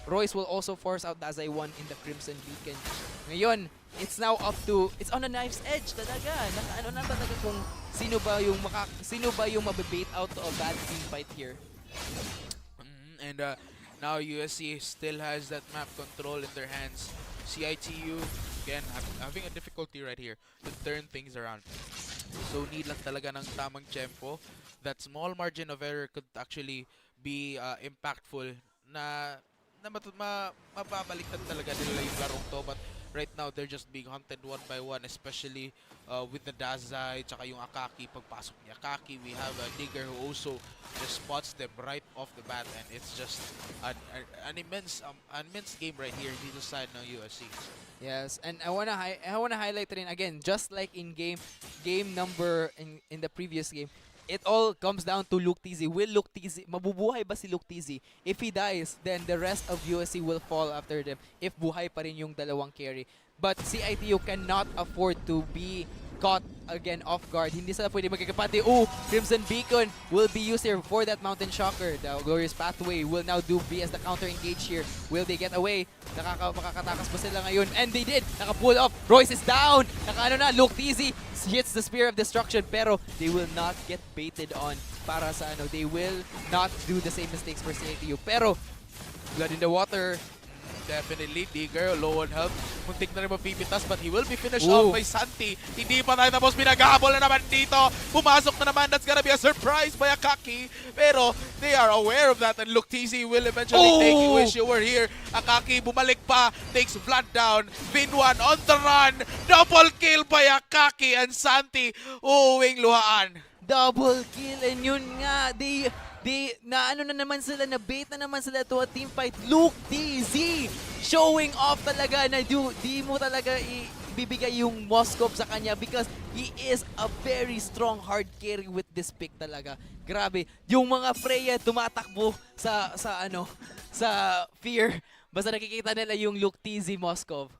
S9: Royce will also force out Dazai 1 in the Crimson Beacon. Ngayon, it's now up to, it's on a knife's edge talaga. Ano na talaga kung sino ba yung mabibait out to a bad team fight here.
S8: And now USC still has that map control in their hands. CITU again having a difficulty right here to turn things around. So need lang talaga ng tamang tempo. That small margin of error could actually be impactful na mababaliktad talaga nila yung larong to, but right now they're just being hunted one by one, especially with the Dazai tsaka yung Akaki. Pagpasok ni Akaki, we have a Digger who also just spots them right off the bat, and it's just an immense game right here dito side ng USC.
S9: Yes, and I wanna highlight rin again, just like in game number in the previous game, it all comes down to Luke TZ. Will Luke TZ, mabubuhay ba si Luke TZ? If he dies, then the rest of USC will fall after them if buhay pa rin yung dalawang carry. But CITU cannot afford to be caught again off guard. Hindi sila pwede magkakapati. Crimson Beacon will be used here for that Mountain Shocker. The Glorious Pathway will now be as the counter engage here. Will they get away? Makakatakas ba sila ngayon? And they did! Naka-pull off. Royce is down! Luke TZ hits the Spear of Destruction, pero they will not get baited on para sa they will not do the same mistakes for CITU. Pero, blood in the water.
S8: Definitely, Digger, low on health. Muntik na rin mapipitas, but he will be finished off by Santi. Hindi pa tayo tapos, pinaghabol na naman dito. Pumasok na naman, that's gonna be a surprise by Akaki. Pero, they are aware of that, and look, TZ will eventually take it. Wish you were here. Akaki bumalik pa, takes Vlad down. Vinwan on the run. Double kill by Akaki and Santi. Uwing luhaan.
S9: Double kill, and yun nga, na-bait na naman sila to a team fight. Luke TZ showing off talaga na di mo talaga ibibigay yung Moskov sa kanya, because he is a very strong hard carry with this pick talaga. Grabe, yung mga Freya tumatakbo sa fear basta nakikita nila yung Luke TZ Moskov.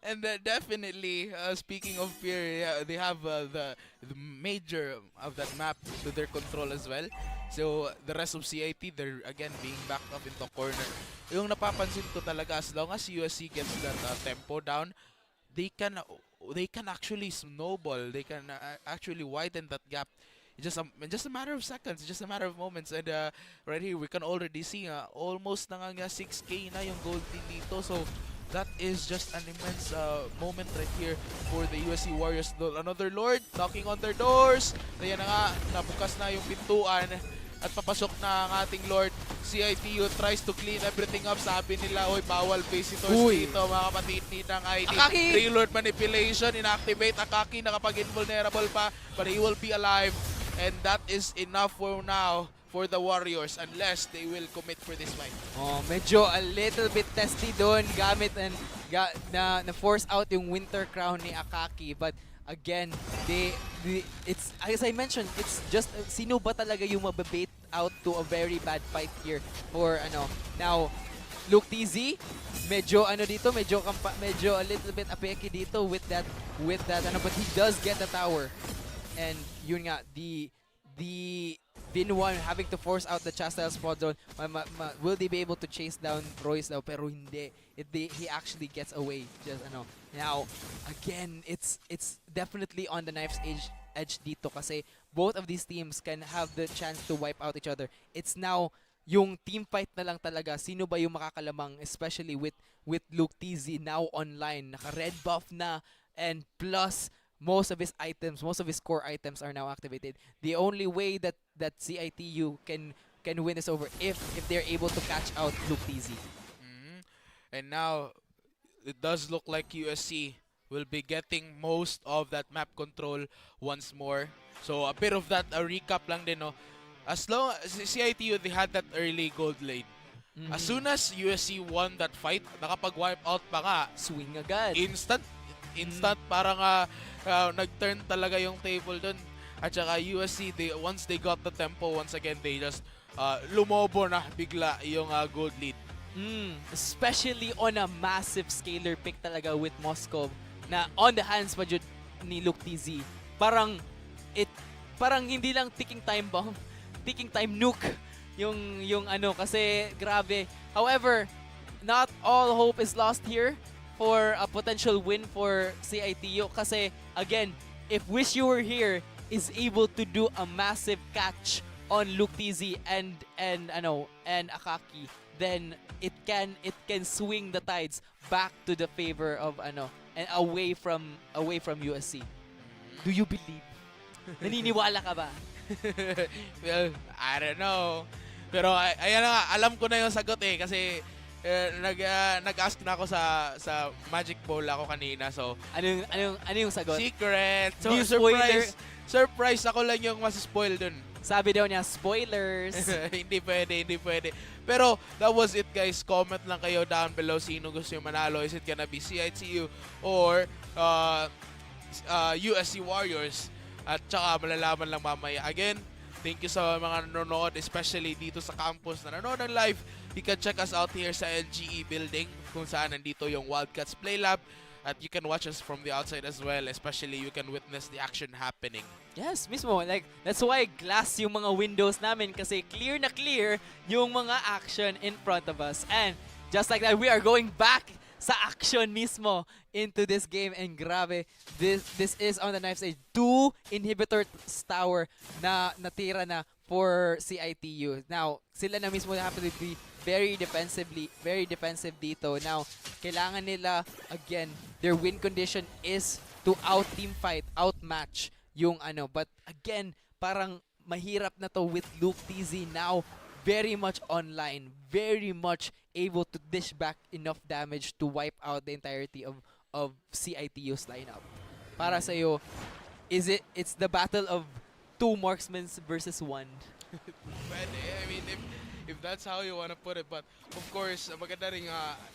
S8: And definitely, speaking of fear, they have the major of that map to their control as well. So the rest of CIT, they're again being backed up into corner. Yung napapansin ko talaga, as long as USC gets that tempo down, they can actually snowball. They can actually widen that gap. It's just a matter of seconds, just a matter of moments. And right here, we can already see almost 6K na yung gold team dito. So that is just an immense moment right here for the USC Warriors. Another Lord knocking on their doors. Ayan na nga, nabukas na yung pintuan at papasok na ang ating Lord. CITU tries to clean everything up. Sabi nila, oy, bawal visitors dito, mga kapatid ni ng ID.
S9: Akaki!
S8: Reload manipulation, inactivate Akaki, nakapag-invulnerable pa, but he will be alive. And that is enough for now for the Warriors unless they will commit for this fight.
S9: Oh, medyo a little bit testy doon gamit and na force out yung Winter Crown ni Akaki, but again, it's as I mentioned, it's just sino ba talaga yung mababait out to a very bad fight here for ano. Now, Luke TZ, medyo dito, medyo a little bit apeki dito with that but he does get the tower. And yun nga, the Bin1 having to force out the Chastile Spot Zone. Will they be able to chase down Royce daw? Pero hindi. He actually gets away. Just Now, again, it's definitely on the knife's edge dito kasi both of these teams can have the chance to wipe out each other. It's now yung team fight na lang talaga. Sino ba yung makakalamang, especially with Luke TZ now online. Naka-red buff na, and plus most of his core items are now activated. The only way that CITU can win this over if they're able to catch out Luke TZ.
S8: And now it does look like USC will be getting most of that map control once more. So a bit of that, a recap lang din, no. As long as CITU, they had that early gold lane. As soon as USC won that fight, nakapag-wipe out pa nga.
S9: Swing agad.
S8: Instant, parang nag-turn talaga yung table dun. At saka USC, once they got the tempo, once again, they just lumobo na bigla yung gold lead.
S9: Especially on a massive scalar pick talaga with Moscow na on the hands pa jud ni Luke TZ. Parang hindi lang ticking time bomb, ticking time nuke yung kasi grabe. However, not all hope is lost here for a potential win for CITU kasi again, if Wish You Were Here is able to do a massive catch on Luke TZ and Akaki, then it can swing the tides back to the favor of and away from USC. Do you believe? Naniniwala ka ba?
S8: Well, I don't know. Pero ayan na nga, alam ko na yung sagot kasi nag-ask na ako sa Magic Bowl ako kanina. So
S9: ano yung sagot?
S8: Secret. So surprise ako lang yung mas-spoil dun.
S9: Sabi daw niya, spoilers.
S8: hindi pwede. Pero that was it, guys. Comment lang kayo down below sino gusto yung manalo. Is it gonna be CITU or USC Warriors? At saka malalaman lang mamaya. Again, thank you sa mga nanonood, especially dito sa campus na nanonood ng live. You can check us out here sa LGE building kung saan nandito yung Wildcats Play Lab. At you can watch us from the outside as well, especially you can witness the action happening.
S9: Yes, mismo. Like, that's why glass yung mga windows namin kasi clear na clear yung mga action in front of us. And just like that, we are going back sa action mismo into this game. And grabe, this is on the knife's edge. 2 inhibitor tower na natira na for CITU. Now, sila na mismo have to be very defensive dito. Now, kailangan nila, again, their win condition is to out-team fight, outmatch yung But again, parang mahirap na to with Luke TZ now very much online, very much able to dish back enough damage to wipe out the entirety of CITU's lineup. Para sa'yo, it's the battle of 2 marksmen versus 1.
S8: Pwede. I mean, if that's how you wanna put it. But, of course, maganda rin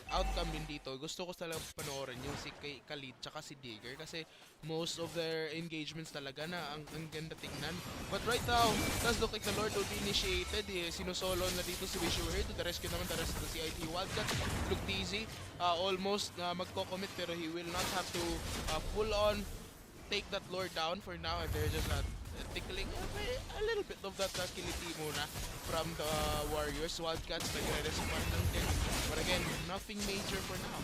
S8: outcome din dito. Gusto ko talagang panoorin yung si Khalid tsaka si Digger kasi most of their engagements talaga na ang ganda tingnan. But right now, it does look like the Lord will be initiated. Sinusolo na dito si Wish You Were Here to the rescue naman the rest of the CIT Wildcats. Luke TZ, almost magko-commit pero he will not have to full on take that Lord down for now. And they're just tickling a little bit of that kiliti muna from the Warriors. Wildcats nagre-respond lang din But again, nothing major for now.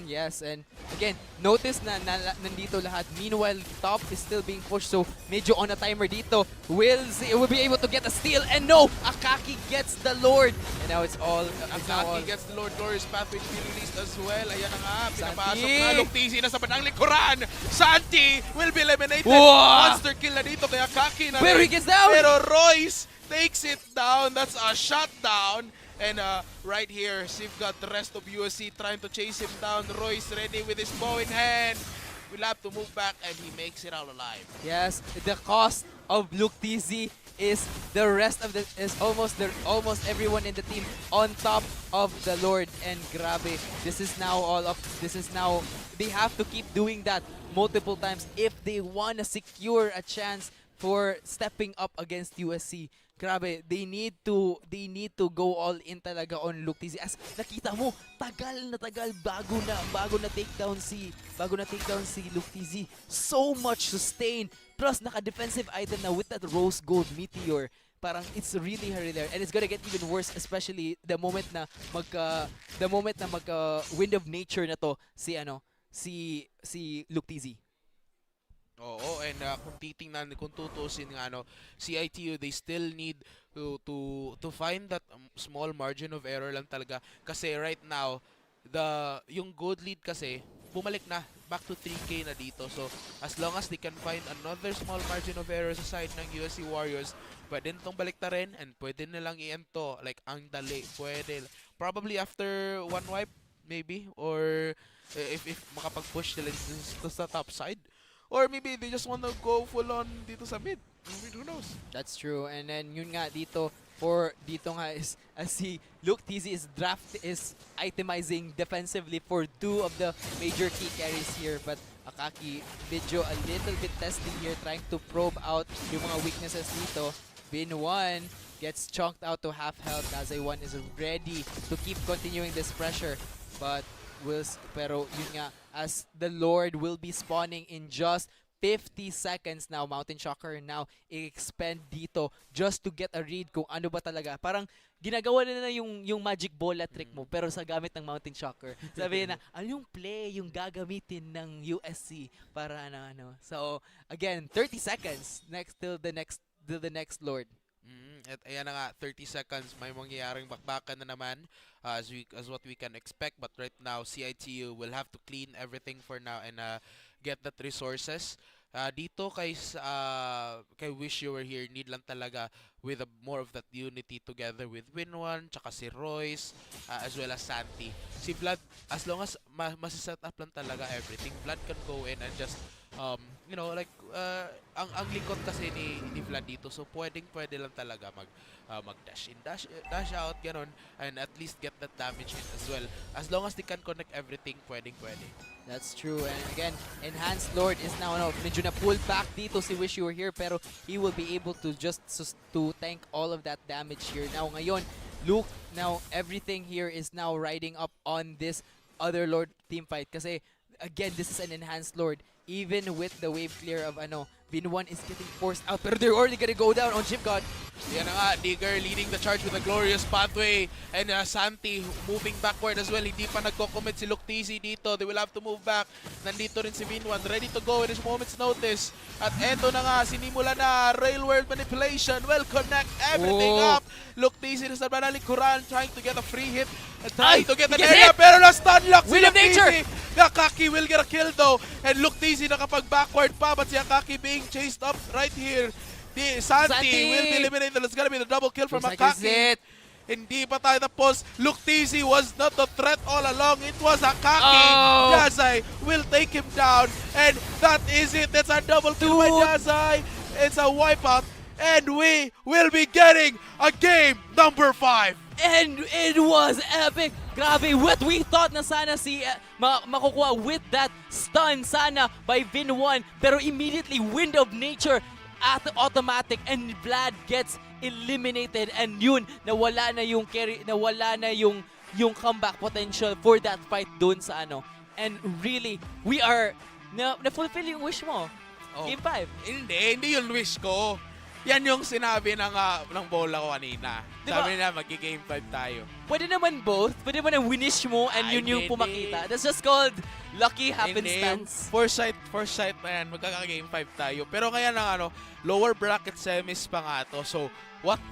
S9: Yes, and again, notice na nandito lahat. Meanwhile, top is still being pushed, so medyo on a timer dito. Will be able to get a steal, and no! Akaki gets the Lord! And now it's all...
S8: Akaki gets the Lord Glorious Pathway to be released as well. Ayan na nga, pinapasok
S9: Santi!
S8: na. Luktisi na sa bandang likuran. Santi will be eliminated.
S9: Wow!
S8: Monster kill na dito kay Akaki na
S9: Pero he gets down!
S8: Pero Royce takes it down. That's a shutdown. And right here, Civ got the rest of USC trying to chase him down. Royce ready with his bow in hand. Will have to move back, and he makes it out alive.
S9: Yes, the cost of Luke TZ is the rest of almost everyone in the team on top of the Lord, and grabe, this is now they have to keep doing that multiple times if they want to secure a chance for stepping up against USC. Grabe, they need to go all in talaga on Luke TZ. As nakita mo, tagal bago na take down si Luke TZ. So much sustain. Plus naka-defensive item na with that rose gold meteor. Parang it's really there, and it's gonna get even worse, especially the moment na wind of nature na to si Luke TZ.
S8: Oo, and kung titingnan, kung tutusin nga, CITU, they still need to find that small margin of error lang talaga. Kasi right now, yung gold lead kasi, bumalik na, back to 3K na dito. So, as long as they can find another small margin of error sa side ng USC Warriors, pwede nitong balik na rin, and pwede nilang i-end to. Like, ang dali, pwede. Probably after one wipe, maybe, or if makapag-push sila to sa top side. Or maybe they just want to go full on dito sa mid. Who knows?
S9: That's true. And then yun nga dito nga is as si Luke TZ is itemizing defensively for two of the major key carries here, but Akaki video a little bit testing here, trying to probe out yung mga weaknesses dito. Bin1 gets chunked out to half health. Kazai1 is ready to keep continuing this pressure, but pero yun nga, as the Lord will be spawning in just 50 seconds now. Mountain Shocker now i-expend dito just to get a read kung ano ba talaga. Parang ginagawa na yung magic bola trick mo, pero sa gamit ng Mountain Shocker. Sabi na, ano yung play yung gagamitin ng USC para ano. So, again, 30 seconds till the next Lord.
S8: At ayan na nga, 30 seconds, may mangyayaring bakbakan na naman as what we can expect. But right now, CITU will have to clean everything for now and get that resources. Dito kay Wish You Were Here, need lang talaga with more of that unity together with Win1, tsaka si Royce, as well as Santi. Si Vlad, as long as masiset up lang talaga everything, Vlad can go in and just ang likod kasi ni Vlad dito, so pwede lang talaga mag dash in, dash out, ganon, and at least get that damage in as well. As long as they can connect everything, pwede.
S9: That's true. And again, Enhanced Lord is now medyo na pull back dito si Wish You Were Here, pero he will be able to just to tank all of that damage here. Now ngayon, Luke, now everything here is now riding up on this other Lord team fight kasi again, this is an Enhanced Lord. Even with the wave clear of Bin1 is getting forced out, pero they're already gonna go down on Chip God.
S8: Yan na nga, Digger leading the charge with a glorious pathway, and Santi moving backward as well. Hindi pa nagko-commit si Luke TZ dito. They will have to move back. Nandito rin si Bin1, ready to go in his moment's notice. At eto na nga, sinimula na railworld manipulation. Will connect everything up. Luke TZ is naman nalikuran, trying to get a free hit. Trying to get an area, pero na-stun lock si Luke TZ. Akaki will get a kill though, and Luke TZ nakapag-backward pa, but si Akaki being chased up right here. Santi will be eliminated. It's gonna be the double kill from Akaki. Hindi pa tayo tapos. Luke TZ was not the threat all along. It was Akaki. Jazai will take him down, and that is it. That's a double kill by Jazai. It's a wipeout, and we will be getting a game number 5.
S9: And it was epic. Grabe, what we thought na sana si makukuha with that stun sana by Bin1, pero immediately Wind of Nature at automatic, and Vlad gets eliminated, and yun, nawala na yung carry, nawala na yung comeback potential for that fight dun sa And really, we are na-fulfill yung wish mo. Game 5.
S8: Hindi yun wish ko. Yan yung sinabi ng bola ko kanina.
S9: Diba?
S8: Sabi na, mag-game 5 tayo.
S9: Pwede naman both. Pwede naman ang winish mo and
S8: Ay,
S9: yun yung
S8: hindi.
S9: pumakita. That's just called lucky
S8: Hindi,
S9: happenstance.
S8: foresight na yan. Magkaka-game 5 tayo. Pero kaya ng lower bracket semis pa nga to. So, what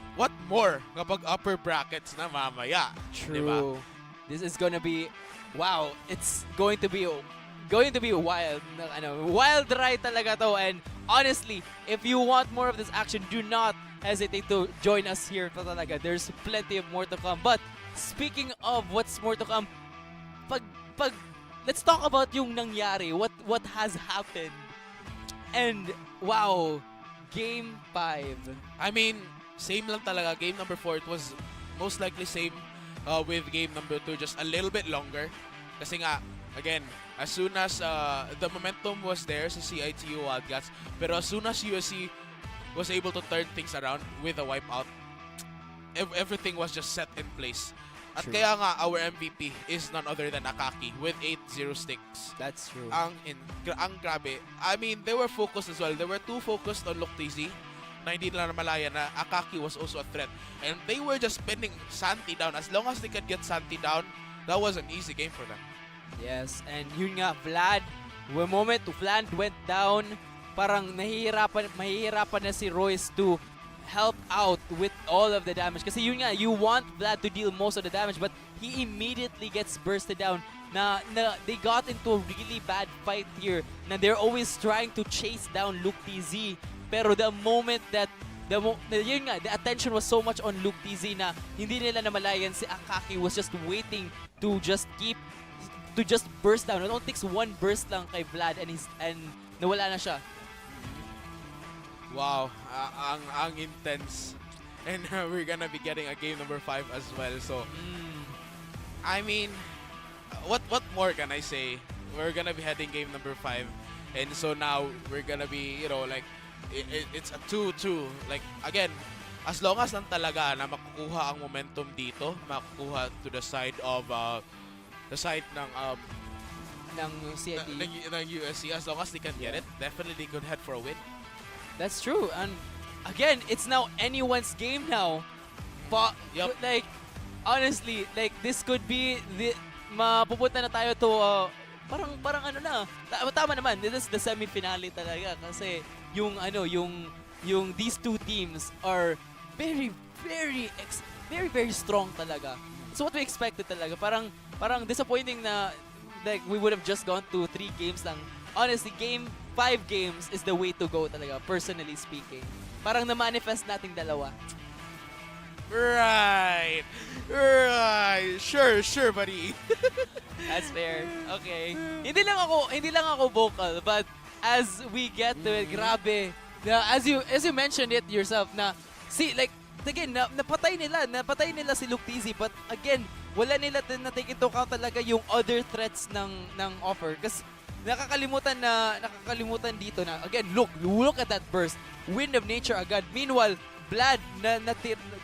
S8: more kapag upper brackets na mamaya?
S9: True.
S8: Diba?
S9: This is gonna be, wow, it's going to be wild. Wild ride talaga to. And honestly, if you want more of this action, do not hesitate to join us here talaga. There's plenty of more to come. But speaking of what's more to come, let's talk about yung nangyari, what has happened. And wow, game 5.
S8: I mean, same lang talaga. Game number 4, it was most likely same with game number 2, just a little bit longer. Kasi nga, again, as soon as the momentum was there sa CITU Wildcats, pero as soon as USC was able to turn things around with a wipeout, everything was just set in place. At
S9: True.
S8: kaya nga, our MVP is none other than Akaki with 8-0 sticks.
S9: That's true.
S8: Ang grabe. I mean, they were focused as well. They were too focused on Luctizi na hindi nila namalaya na Akaki was also a threat. And they were just pinning Santi down. As long as they could get Santi down, that was an easy game for them.
S9: Yes, and yun nga, Vlad, the moment Vlad went down, parang mahihirapan na si Royce to help out with all of the damage. Kasi yun nga, you want Vlad to deal most of the damage, but he immediately gets bursted down. Na they got into a really bad fight here, na they're always trying to chase down Luke TZ. Pero the moment that yun nga, the attention was so much on Luke TZ na hindi nila namalayan si Akaki was just waiting to just burst down. It only takes one burst lang kay Vlad and nawala na siya.
S8: Wow, ang intense. And we're gonna be getting a game number 5 as well. So, I mean, what more can I say? We're gonna be heading game number 5. And so now, we're gonna be, it's a 2-2. Like, again, as long as lang talaga na makukuha ang momentum dito, makukuha to the side of, the side ng
S9: CIT.
S8: ng USC, as long as they can get it, definitely they could head for a win.
S9: That's true. And again, it's now anyone's game now. But like honestly, like this could be mapupunta na tayo to parang ano na. Tama naman. This is the semi-finale talaga kasi yung these two teams are very strong talaga. So what we expected talaga. Parang disappointing na like we would have just gone to 3 games lang. Honestly, 5 games is the way to go talaga, personally speaking. Parang na-manifest nating dalawa.
S8: Right. Sure, buddy.
S9: That's fair. Okay. Hindi lang ako vocal, but as we get to it, grabe. As you mentioned it yourself na see like again napatay nila si Luke TZ, but again wala nila na take into account talaga yung other threats ng offer kasi nakakalimutan dito na again look at that burst, wind of nature agad. Meanwhile Vlad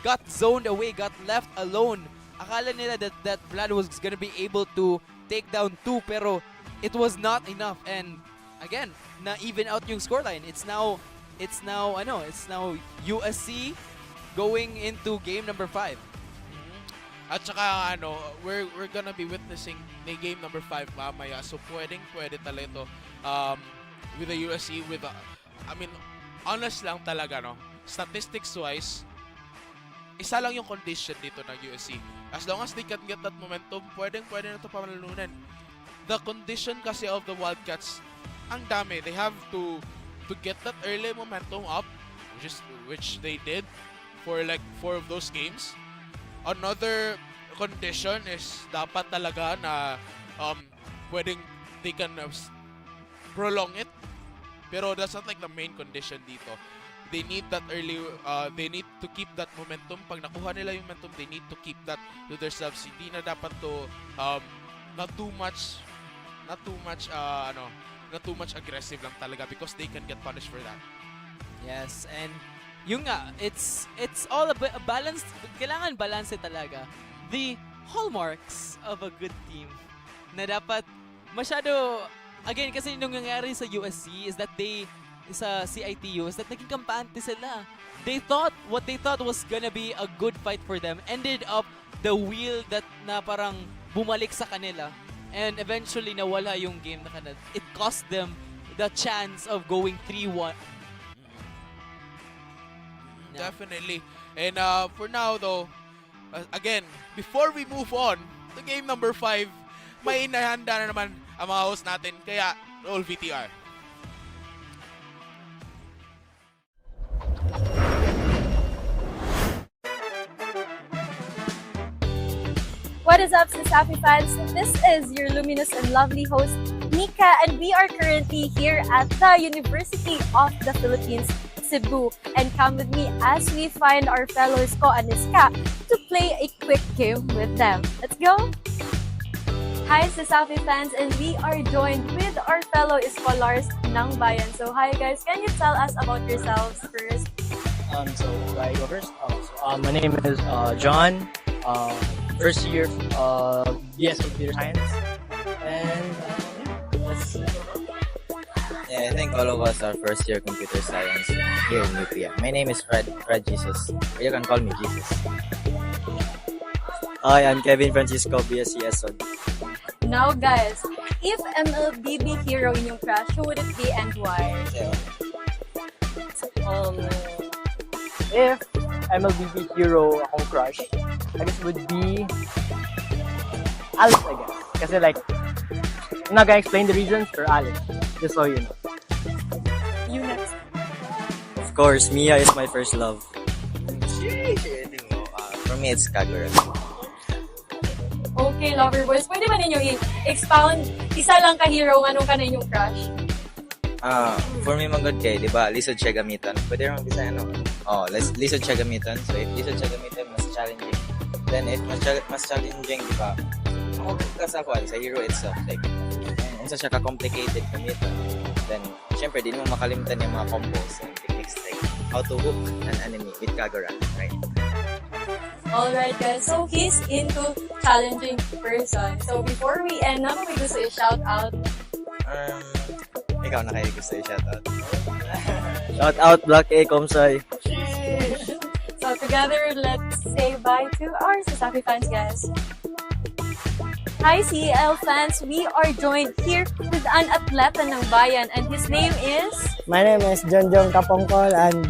S9: got zoned away, got left alone. Akala nila that Vlad was gonna be able to take down 2 pero it was not enough, and again na even out yung scoreline. It's now USC going into game number 5.
S8: At saka we're gonna be witnessing the game number 5 mamaya. So pwede talaga ito with the USC I mean honest lang talaga statistics wise isa lang yung condition dito ng USC. As long as they can get that momentum, pwede na ito pamalalunan. The condition kasi of the Wildcats ang dami. They have to get that early momentum up, which they did for like 4 of those games. Another condition is dapat talaga na they can prolong it. Pero that's not like the main condition dito. They need that early, they need to keep that momentum. Pag nakuha nila yung momentum, they need to keep that to themselves. Hindi na dapat to not too much aggressive lang talaga because they can get punished for that.
S9: Yes, and yung nga, it's all a balance. Kailangan balance talaga. The hallmarks of a good team na dapat masyado, again, kasi nung nangyari sa USC is that sa CITU is that naging kampante sila. What they thought was gonna be a good fight for them ended up the wheel that na parang bumalik sa kanila. And eventually nawala yung game na kanila. It cost them the chance of going 3-1.
S8: Definitely. And for now though, again, before we move on to game number 5, may inahanda na naman ang mga host natin. Kaya, roll VTR.
S1: What is up, Safi fans? This is your luminous and lovely host, Nika, and we are currently here at the University of the Philippines, Cebu. And come with me as we find our fellows Ko and Iska to play a quick game with them. Let's go! Hi, Safi fans, and we are joined with our fellow scholars ng Bayan. So hi guys, can you tell us about yourselves first?
S18: So I go first. My name is John. First year BS Computer Science, and
S19: yeah, I think all of us are first year computer science here in UPia. My name is Fred Jesus. You can call me Jesus.
S18: Hi, I'm Kevin Francisco, BSc SOD.
S1: Now guys, if MLBB hero in yung crush, who would it be and why?
S18: If MLBB hero akong crush, I guess would be Alex, I guess. Kasi like, I'm not gonna explain the reasons for Alex, just so you know.
S1: You next.
S19: Of course, Mia is my first love. For me, it's Kagura.
S1: Okay, lover boys, pwede ba ninyo i-expound isa lang ka hero anong ka na inyong crush?
S19: For me, magod kay, di ba? Lisod siya gamitan. Pwede naman bisa ano? Oh, lisod siya gamitan. So, if lisod siya gamitan, mas challenging. Then, if mas challenging, di ba? Sa hero itself. Like, kung sa siya ka-complicated gamitan, then, syempre, di mo makalimutan yung mga combos and techniques like how to hook an enemy with Kagura, right?
S1: Alright guys, so he's into challenging person. So before we end, naman may gusto i-shout out.
S19: Ikaw na kayo gusto i-shoutout.
S18: Shout out Black A Komsay.
S1: So together, let's say bye to our Safi fans, guys. Hi CEL fans, we are joined here with an atleta ng bayan and his name is...
S20: My name is Jonjong Kapongkol and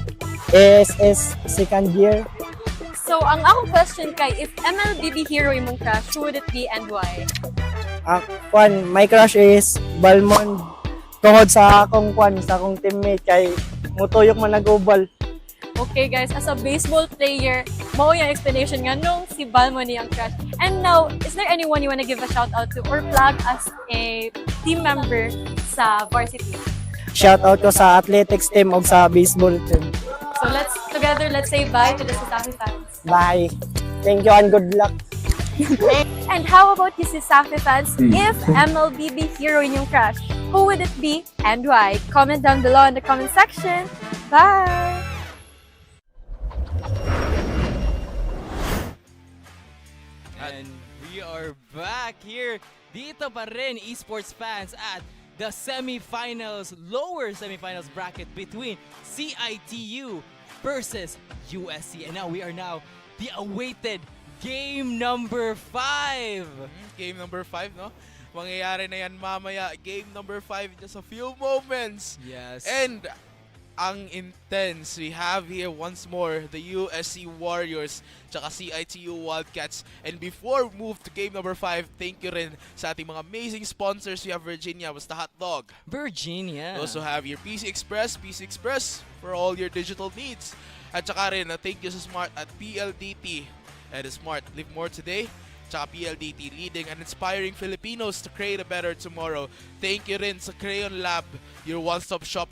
S20: is second year.
S1: So ang akong question kay, if MLBB hero imong crush, who would it be and why?
S20: My crush is Balmond. Tungod sa akong sa akong teammate kay mutuyok man nag-ubal.
S1: Okay guys, as a baseball player, mao yung explanation nga nung si Balmo ni ang crush. And now, is there anyone you wanna give a shout out to or plug as a team member sa varsity?
S20: Shout out ko sa athletics team o sa baseball team.
S1: So let's say bye to the Safi fans.
S20: Bye. Thank you and good luck.
S1: And how about you Safi fans? If MLBB hero in yung crush, who would it be and why? Comment down below in the comment section. Bye!
S9: And we are back here dito pa rin, esports fans, at the semifinals, lower semifinals bracket between CITU versus USC. And now we are the awaited game number 5.
S8: Game number 5, no? Mangyayari na yan mamaya. Game number 5 just a few moments.
S9: Yes.
S8: And ang intense. We have here once more the USC Warriors tsaka CITU Wildcats. And before we move to game number 5, thank you rin sa ating mga amazing sponsors. We have Virginia, was the hot dog.
S9: Virginia.
S8: We also have your PC Express for all your digital needs. At tsaka rin, thank you sa Smart at PLDT. And Smart, live more today. Tsaka PLDT, leading and inspiring Filipinos to create a better tomorrow. Thank you rin sa Crayon Lab, your one-stop shop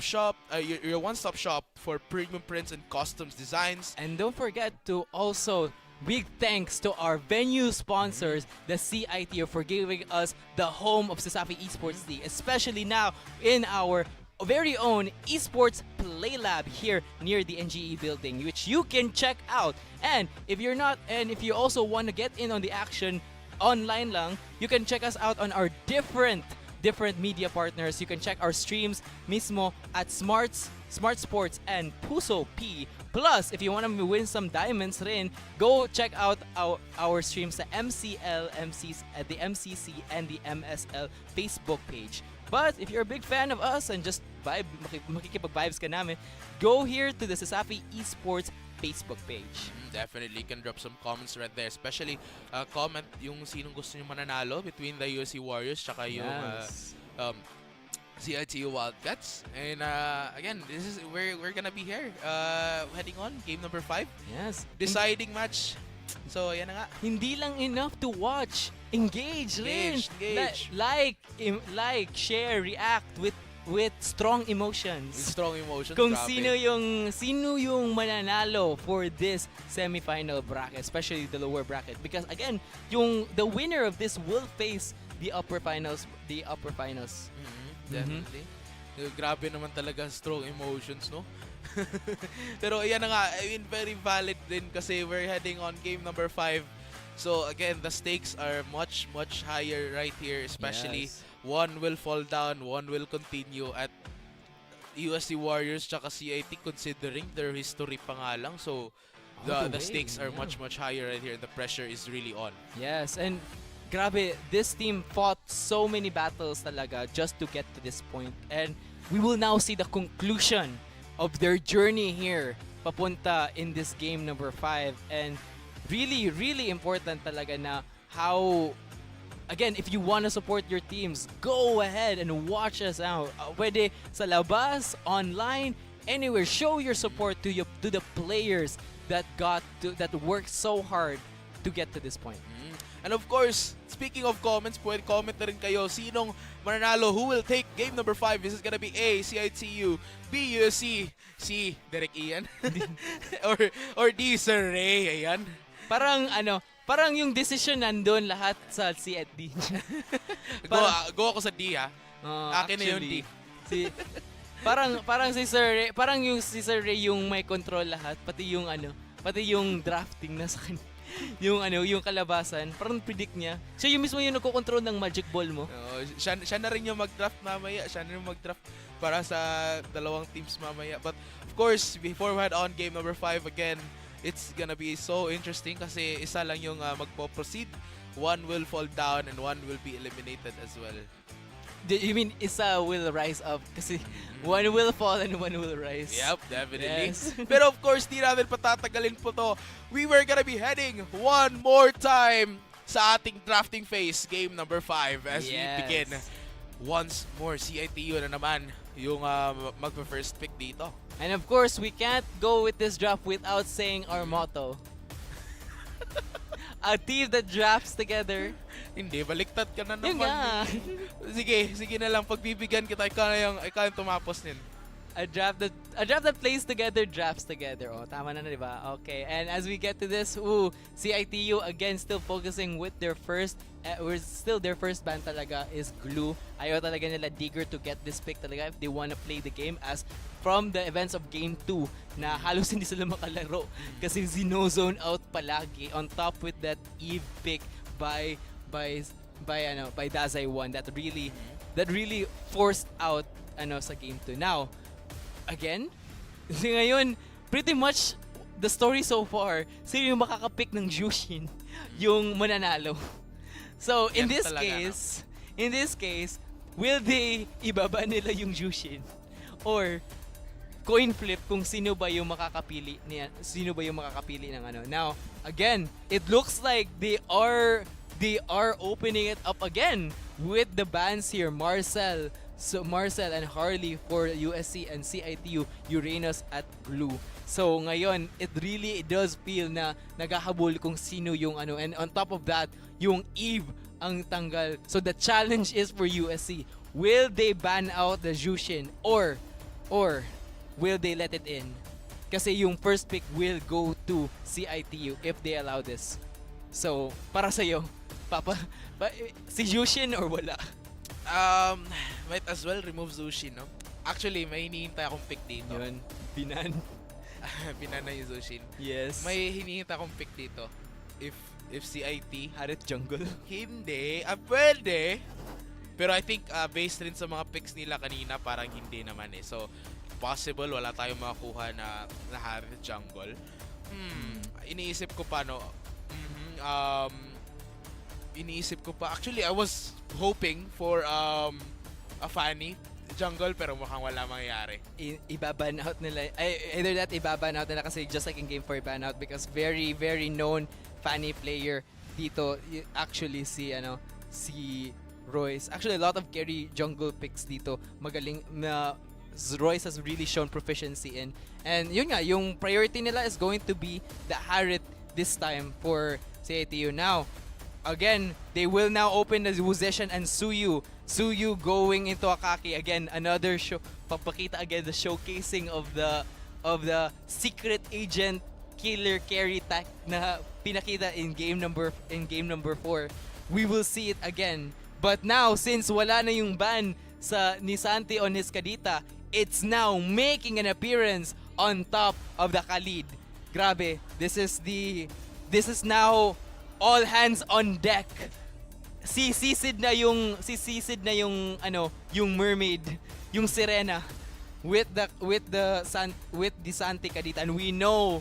S8: your one-stop shop for premium prints and customs designs.
S9: And don't forget to also big thanks to our venue sponsors, the CITO, for giving us the home of Sasafi Esports League, especially now in our very own esports play lab here near the NGE building, which you can check out. And if you also want to get in on the action online lang, you can check us out on our different different media partners. You can check our streams mismo at Smart Sports and Puso P. Plus, if you want to win some diamonds rin, go check out our streams sa MCL, the MCC, and the MSL Facebook page. But if you're a big fan of us and just makikipag-vibes ka namin, go here to the Sasafi Esports Facebook page.
S8: Definitely can drop some comments right there. Especially comment yung sinong gusto nyo mananalo between the USC Warriors tsaka yung CITU Wildcats. And again, this is we're gonna be here heading on game number 5.
S9: Yes.
S8: Deciding match. So, yan na nga.
S9: Hindi lang enough to watch. Engage rin.
S8: Engage.
S9: Like, share, react with strong emotions.
S8: With strong emotions.
S9: Kung
S8: grabe.
S9: sino yung mananalo for this semifinal bracket, especially the lower bracket, because again, the winner of this will face the upper finals.
S8: Definitely. Grabe naman talaga strong emotions, no? Pero yan na nga, I mean, very valid din kasi we're heading on game number 5. So again, the stakes are much higher right here, especially one will fall down, one will continue at USC Warriors tsaka CIT considering their history pa nga lang. So the stakes are much higher right here. The pressure is really on.
S9: Yes, and grabe, this team fought so many battles talaga just to get to this point. And we will now see the conclusion of their journey here papunta in this game number 5. And really important talaga na how, again, if you want to support your teams, go ahead and watch us out. Pwede sa labas, online, anywhere. Show your support to the players that worked so hard to get to this point.
S8: And of course, speaking of comments, pwede comment na rin kayo sinong mananalo, who will take game number 5. This is gonna be A, CITU, B, USC, C, Derek Ian, or D, Sir Ray. Ayan.
S9: Parang yung decision nandun lahat sa C at D.
S8: Go ako sa D, ha. Akin na yung D.
S9: Parang si Sir Ray, parang yung si Sir Ray yung may control lahat, pati yung drafting na sa kanya. yung kalabasan, parang predict niya. Siya yung mismo yung nagko-control ng magic ball mo.
S8: Siya na rin yung mag-draft mamaya. Siya na rin yung mag-draft para sa dalawang teams mamaya. But of course, before we head on game number 5 again, it's gonna be so interesting kasi isa lang yung magpo-proceed. One will fall down and one will be eliminated as well.
S9: You mean isa will rise up? Kasi one will fall and one will rise.
S8: Yep, definitely.
S9: Yes.
S8: Pero of course, di natin patatagalin po to. We were gonna be heading one more time sa ating drafting phase, game number 5, as we begin. Once more, CITU na naman yung magpa-first pick dito.
S9: And of course, we can't go with this draft without saying our motto. A team that drafts together.
S8: Hindi, baliktad ka na
S9: Yun
S8: naman.
S9: nga.
S8: Sige na lang, pagbibigyan kita, ikaw yung tumapos nin.
S9: A draft that plays together, drafts together. Oh, tama na, di ba? Okay, and as we get to this, CITU again still focusing with their first, their first ban talaga is Glue. Ayaw talaga nila Digger to get this pick talaga if they wanna play the game, as from the events of Game 2 na halos hindi sila makalaro kasi zone out palagi on top with that Eve pick by Dazai 1 that really forced out sa Game 2. Now, again, ngayon, pretty much the story so far, sino yung makakapick ng Jushin yung mananalo. So, in this case, will they ibaba nila yung Jushin? Or coin flip kung sino ba yung makakapili ng ano. Now, again, it looks like they are opening it up again with the bans here. Marcel and Harley for USC and CITU, Uranus at Blue. So ngayon, it does feel na naghahabol kung sino yung ano, and on top of that, yung Eve ang tanggal. So the challenge is for USC. Will they ban out the Jushin or will they let it in? Kasi yung first pick will go to CITU if they allow this. So, para sa'yo, si Jushin or wala?
S8: Might as well remove Zushin, no? Actually, may hinihintay akong pick dito.
S9: Yun, binan.
S8: Binan na yung Zushin.
S9: Yes.
S8: May hinihintay akong pick dito. If CIT
S9: Harit Jungle?
S8: Hindi. Pwede. Pero I think based rin sa mga picks nila kanina, parang hindi naman eh. So, possible wala tayong makakuha na Harith jungle. Iniisip ko pa, no? Iniisip ko pa. Actually, I was hoping for a Fanny jungle, pero mukhang wala mangyayari.
S9: Ibaban out nila. Either that, ibaban out nila kasi just like in Game 4, ban out because very, very known Fanny player dito. Actually, si Royce. Actually, a lot of carry jungle picks dito. Magaling na Royce has really shown proficiency in. And yun nga, yung priority nila is going to be the Harith this time for CITU. Now, again, they will now open the Wuzeshan and Suyu. Suyu going into Akaki. Again, another show. Papakita again the showcasing of the secret agent killer carry tech na pinakita in game number 4. We will see it again. But now, since wala na yung ban ni Santi on his Kadita, it's now making an appearance on top of the Khalid. Grabe, this is now all hands on deck. Sisid na yung mermaid, yung sirena with the Santi Kadita, and we know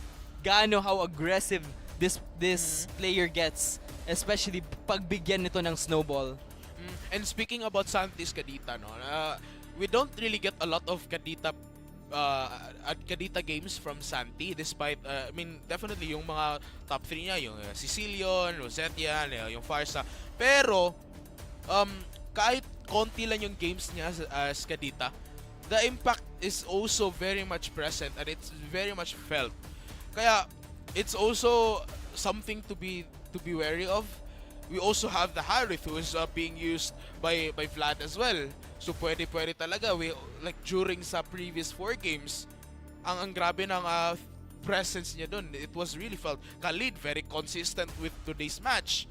S9: how aggressive this player gets, especially pagbigyan nito ng snowball.
S8: And speaking about Santi's Kadita, no, we don't really get a lot of Kadita games from Santi, despite, definitely yung mga top 3 niya, yung Sicilian, Rosetian, yung Farsa. Pero, kahit konti lang yung games niya as Kadita, the impact is also very much present and it's very much felt. Kaya, it's also something to be wary of. We also have the Harith who is being used by Vlad as well. So pwede talaga. Like during sa previous 4 games, ang grabe ng presence niya dun. It was really felt. Khalid very consistent with today's match.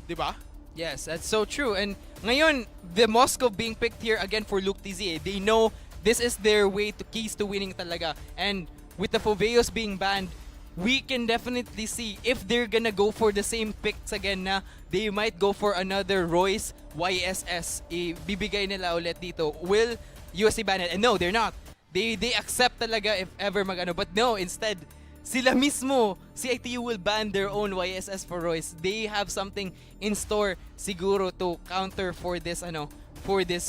S8: 'Di ba?
S9: Yes, that's so true. And ngayon, the Moscow being picked here again for Luke TZ. They know this is their way to keys to winning talaga. And with the Foveos being banned, we can definitely see if they're gonna go for the same picks again na they might go for another Royce YSS. Ibibigay nila ulit dito. Will USC ban it? And no, they're not. They accept talaga if ever magano. But no, instead, sila mismo, CITU will ban their own YSS for Royce. They have something in store siguro to counter for this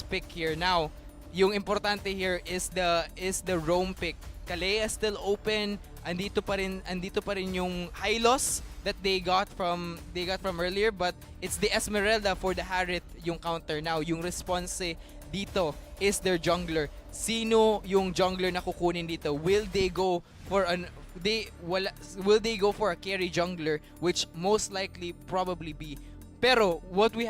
S9: pick here. Now, yung importante here is the roam pick. Kalea still open. Andito pa rin yung Hylos that they got from earlier, but it's the Esmeralda for the Harith yung counter. Now, yung response dito is their jungler. Sino yung jungler na kukunin dito? Will they go for a carry jungler, which most likely probably be. Pero what we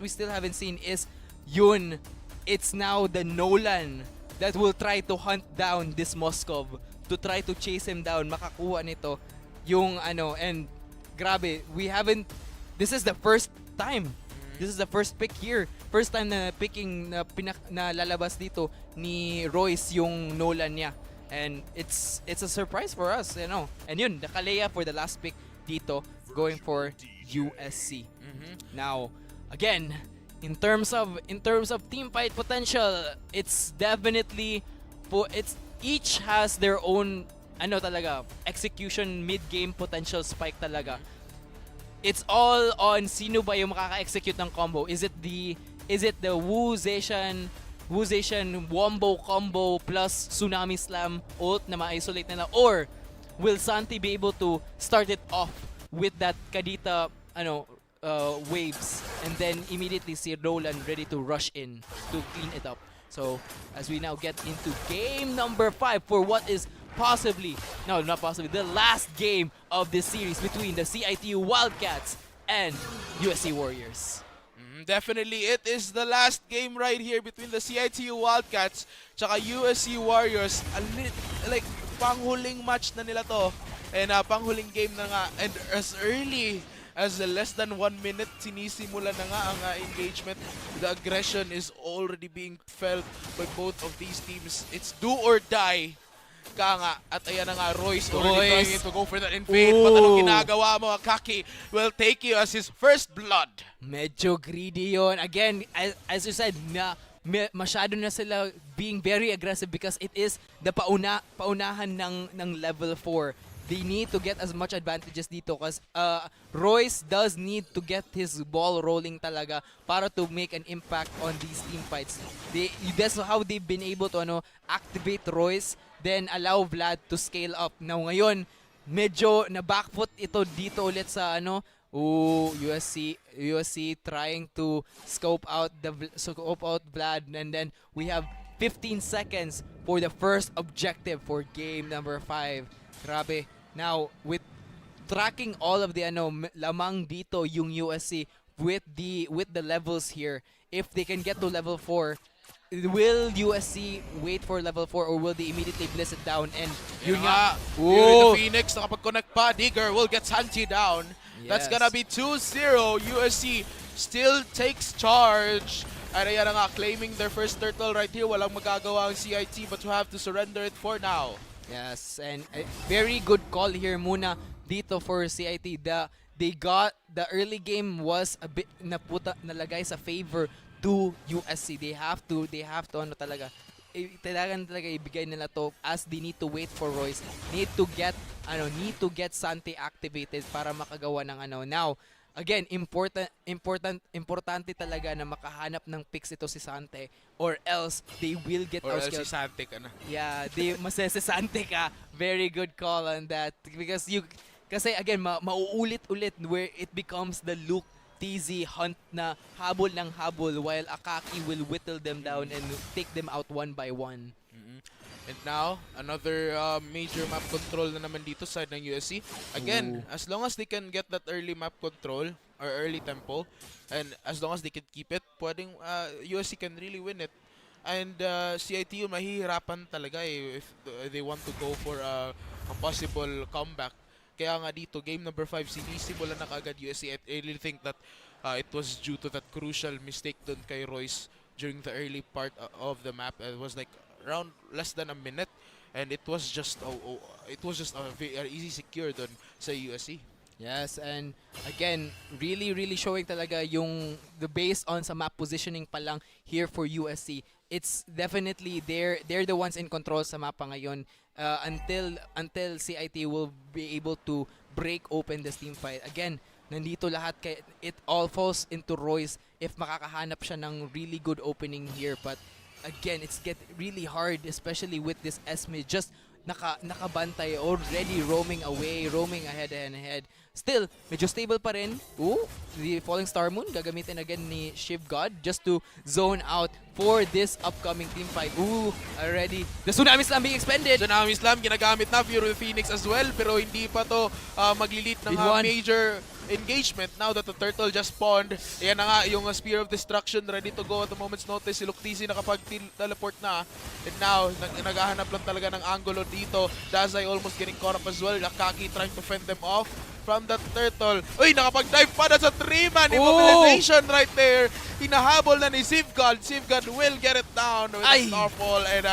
S9: still haven't seen is yun, it's now the Nolan that will try to hunt down this Moskov, to try to chase him down, makakuha nito yung and grabe, this is the first time. This is the first pick here. First time na picking na lalabas dito ni Royce yung Nolan niya. And it's a surprise for us, And yun, the Kalea for the last pick dito, going for USC. Now, again, in terms of team fight potential, it's definitely each has their own execution mid-game potential spike talaga. It's all on sino ba yung makaka-execute ng combo. Is it the Wuzeshan Wombo combo plus Tsunami Slam ult na ma-isolate nila, or will Santi be able to start it off with that Kadita waves and then immediately see Roland ready to rush in to clean it up. So, as we now get into game number 5 for what is the last game of this series between the CITU Wildcats and USC Warriors.
S8: Definitely, it is the last game right here between the CITU Wildcats tsaka USC Warriors. Like, panghuling match na nila to. And panghuling game na nga. And as early as less than 1 minute, sinisimula na nga ang engagement. The aggression is already being felt by both of these teams. It's do or die Kaya nga, at ayan na nga, Royce
S9: Royce.
S8: already trying to go for that invade. But anong ginagawa mo? Akaki will take you as his first blood.
S9: Medyo greedy yon. Again, as you said, masyado na sila being very aggressive because it is the paunahan ng level 4. They need to get as much advantages dito because Royce does need to get his ball rolling talaga para to make an impact on these team fights. That's how they've been able to activate Royce, then allow Vlad to scale up. Now ngayon, medyo na backfoot ito dito ulit sa USC trying to scope out Vlad, and then we have 15 seconds for the first objective for game number 5. Grabe. Now, with tracking all of the lamang dito yung USC with the levels here, if they can get to level 4, will USC wait for level 4 or will they immediately bliss it down? And yun nga.
S8: Here in the Phoenix, nakapag-connect pa. Digger will get Santi down. That's gonna be 2-0. USC still takes charge. At ayan na nga, claiming their first turtle right here. Walang magagawa ang CIT but to have to surrender it for now.
S9: Yes, and a very good call here muna dito for CIT. They got the early game was a bit nalagay sa favor to USC. They have to talaga ibigay nila to as they need to wait for Royce. Need to get Sante activated para makagawa ng Now, again, importante talaga na makahanap ng picks ito si Sante or else they will get
S8: Or else
S9: outskilled.
S8: si Sante ka na.
S9: Yeah, masesesante ka. Very good call on that. Kasi again, mauulit-ulit where it becomes the Luke TZ hunt na habol ng habol while Akaki will whittle them down and take them out one by one.
S8: And now, another major map control na naman dito side ng USC. Again, as long as they can get that early map control or early tempo, and as long as they can keep it, pwedeng USC can really win it. And CITU mahihirapan talaga if they want to go for a possible comeback. Kaya nga dito, game number 5, sinisimulan na kagad USC. I really think that it was due to that crucial mistake dun kay Royce during the early part of the map. It was like around less than a minute, and it was just a very easy secure dun sa USC.
S9: Yes, and again, really showing talaga yung the based on sa map positioning pa lang here for USC. It's definitely they're the ones in control sa mapa ngayon until CIT will be able to break open this team fight. Again, nandito lahat it all falls into Royce if makakahanap siya ng really good opening here, but again, it's really hard, especially with this Esme just nakabantay, already roaming ahead and ahead. Still, medyo stable pa rin. The Falling Star Moon gagamitin again ni Shiv God just to zone out for this upcoming team fight. Already the Tsunami Slam being expended.
S8: Tsunami Slam ginagamit na Fury Phoenix as well, pero hindi pa to maglilit ng major engagement now that the turtle just spawned. Ayan na nga yung Spear of Destruction ready to go at a moment's notice. Si Luktisi nakapag-teleport na. And now, naghahanap lang talaga ng angulo dito. Dazai almost getting caught up as well. Akaki trying to fend them off from that turtle. Uy, nakapag-dive pa na sa 3-man immobilization right there. Hinahabol na ni Sivgod. Sivgod will get it down with a Starfall. And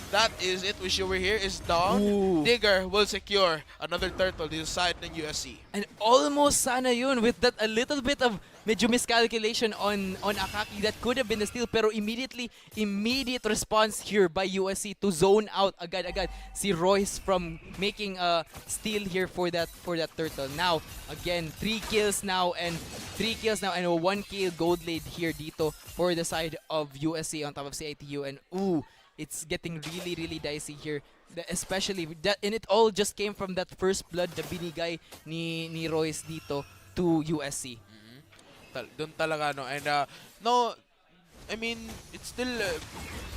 S8: that is it. Wish You Were Here is down. Digger will secure another turtle this side ng USC.
S9: And almost sana yun with that a little bit of medyo miscalculation on Akaki that could have been a steal, pero immediate response here by USC to zone out agad si Royce from making a steal here for that turtle. Now again, 3 kills now and a 1 kill gold lead here dito for the side of USC on top of CITU, and it's getting really dicey here, especially that, and it all just came from that first blood na binigay ni Royce dito to USC.
S8: Doon talaga, no? And I mean, it's still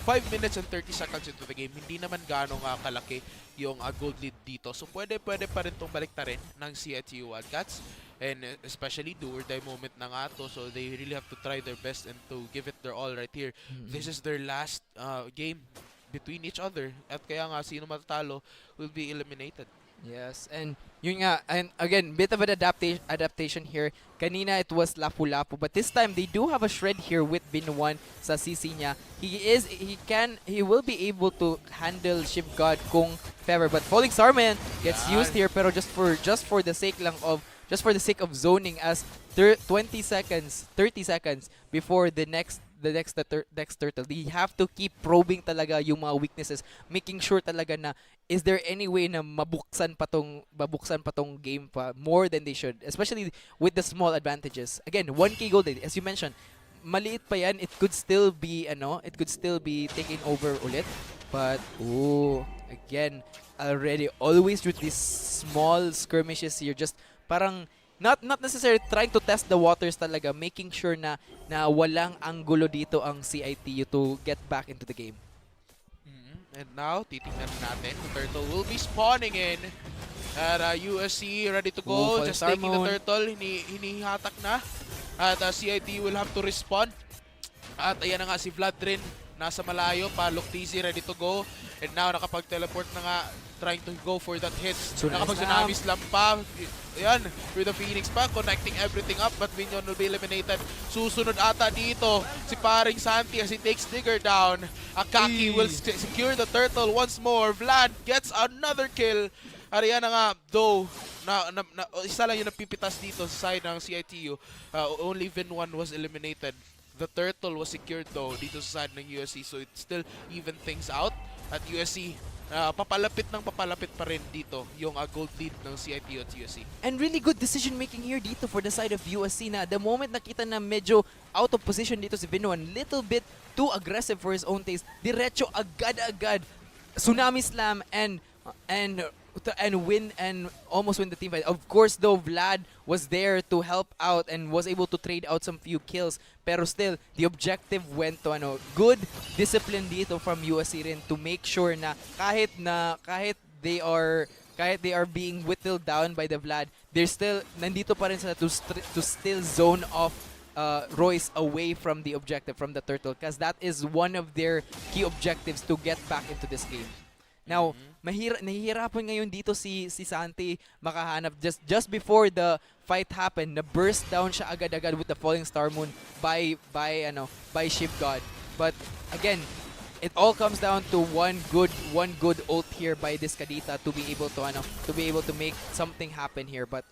S8: 5 minutes and 30 seconds into the game. Hindi naman gaano kalaki yung gold lead dito. So pwede pa rin itong baliktarin ng CITU Wildcats. And especially do or die moment na nga to. So they really have to try their best and to give it their all right here. This is their last game between each other. At kaya nga, sino matatalo will be eliminated.
S21: Yes, and yun nga, and again, bit of an adaptation here. Kanina it was Lapu-Lapu, but this time they do have a shred here with Binuan sa CC niya. He will be able to handle Shiv God kung ever, but Falling Starman gets used here, pero just for the sake of zoning as 20 seconds, 30 seconds before the next turtle. They have to keep probing talaga yung mga weaknesses, making sure talaga na is there any way na mabuksan pa tong game pa more than they should, especially with the small advantages. Again, 1k gold, as you mentioned, maliit pa yan, it could still be taking over ulit. But again, already always with these small skirmishes here, just parang not necessarily trying to test the waters talaga, making sure na walang anggulo dito ang CITU to get back into the game.
S8: And now, titingnan natin, the turtle will be spawning in. At USC ready to go, just taking the turtle, hinihatak na. At CITU will have to respond. At ayan na nga si Vlad rin, nasa malayo pa, Luktizi ready to go. And now nakapag-teleport na nga, trying to go for that hit. Nakapag-tsunami slam pa. Ayan, with the Phoenix pa, connecting everything up, but Minion will be eliminated. Susunod ata dito, si paring Santi as he takes Digger down. Akaki will secure the turtle once more. Vlad gets another kill. Ariana nga, though, isa lang yung napipitas dito sa side ng CITU. Only Vin1 was eliminated. The turtle was secured though dito sa side ng USC, so it still even things out. At USC, papalapit pa rin dito yung gold lead ng CITU at USC.
S21: And really good decision making here dito for the side of USC na the moment nakita na medyo out of position dito si Vinoan, little bit too aggressive for his own taste, diretso agad tsunami slam and win and almost win the team fight. Of course though, Vlad was there to help out and was able to trade out some few kills, pero still the objective went to good discipline dito from USC rin to make sure na kahit they are being whittled down by the Vlad, they're still nandito pa rin sila to still zone off Royce away from the objective, from the turtle, because that is one of their key objectives to get back into this game. Now, nahihirapan ngayon dito si Santi makahanap just before the fight happened, na burst down siya agad-agad with the Falling Star Moon by Shiv God. But again, it all comes down to one good ult here by this Kadita to be able to make something happen here. But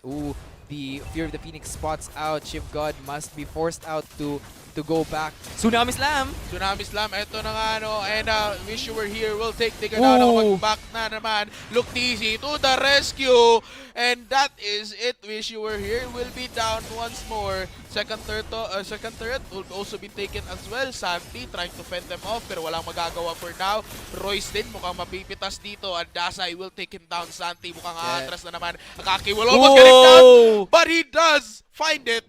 S21: the Fear of the Phoenix spots out. Shiv God must be forced out to go back. Tsunami Slam!
S8: Tsunami Slam, eto na nga and Wish You Were Here will take Digger down. Mag-back na naman. Luktizi to the rescue! And that is it. Wish You Were Here will be down once more. Second turret will also be taken as well. Santi trying to fend them off pero walang magagawa for now. Royce din mukhang mapipitas dito. And Dasai will take him down. Santi mukhang atras na naman. Akaki will almost get him down, but he does find it.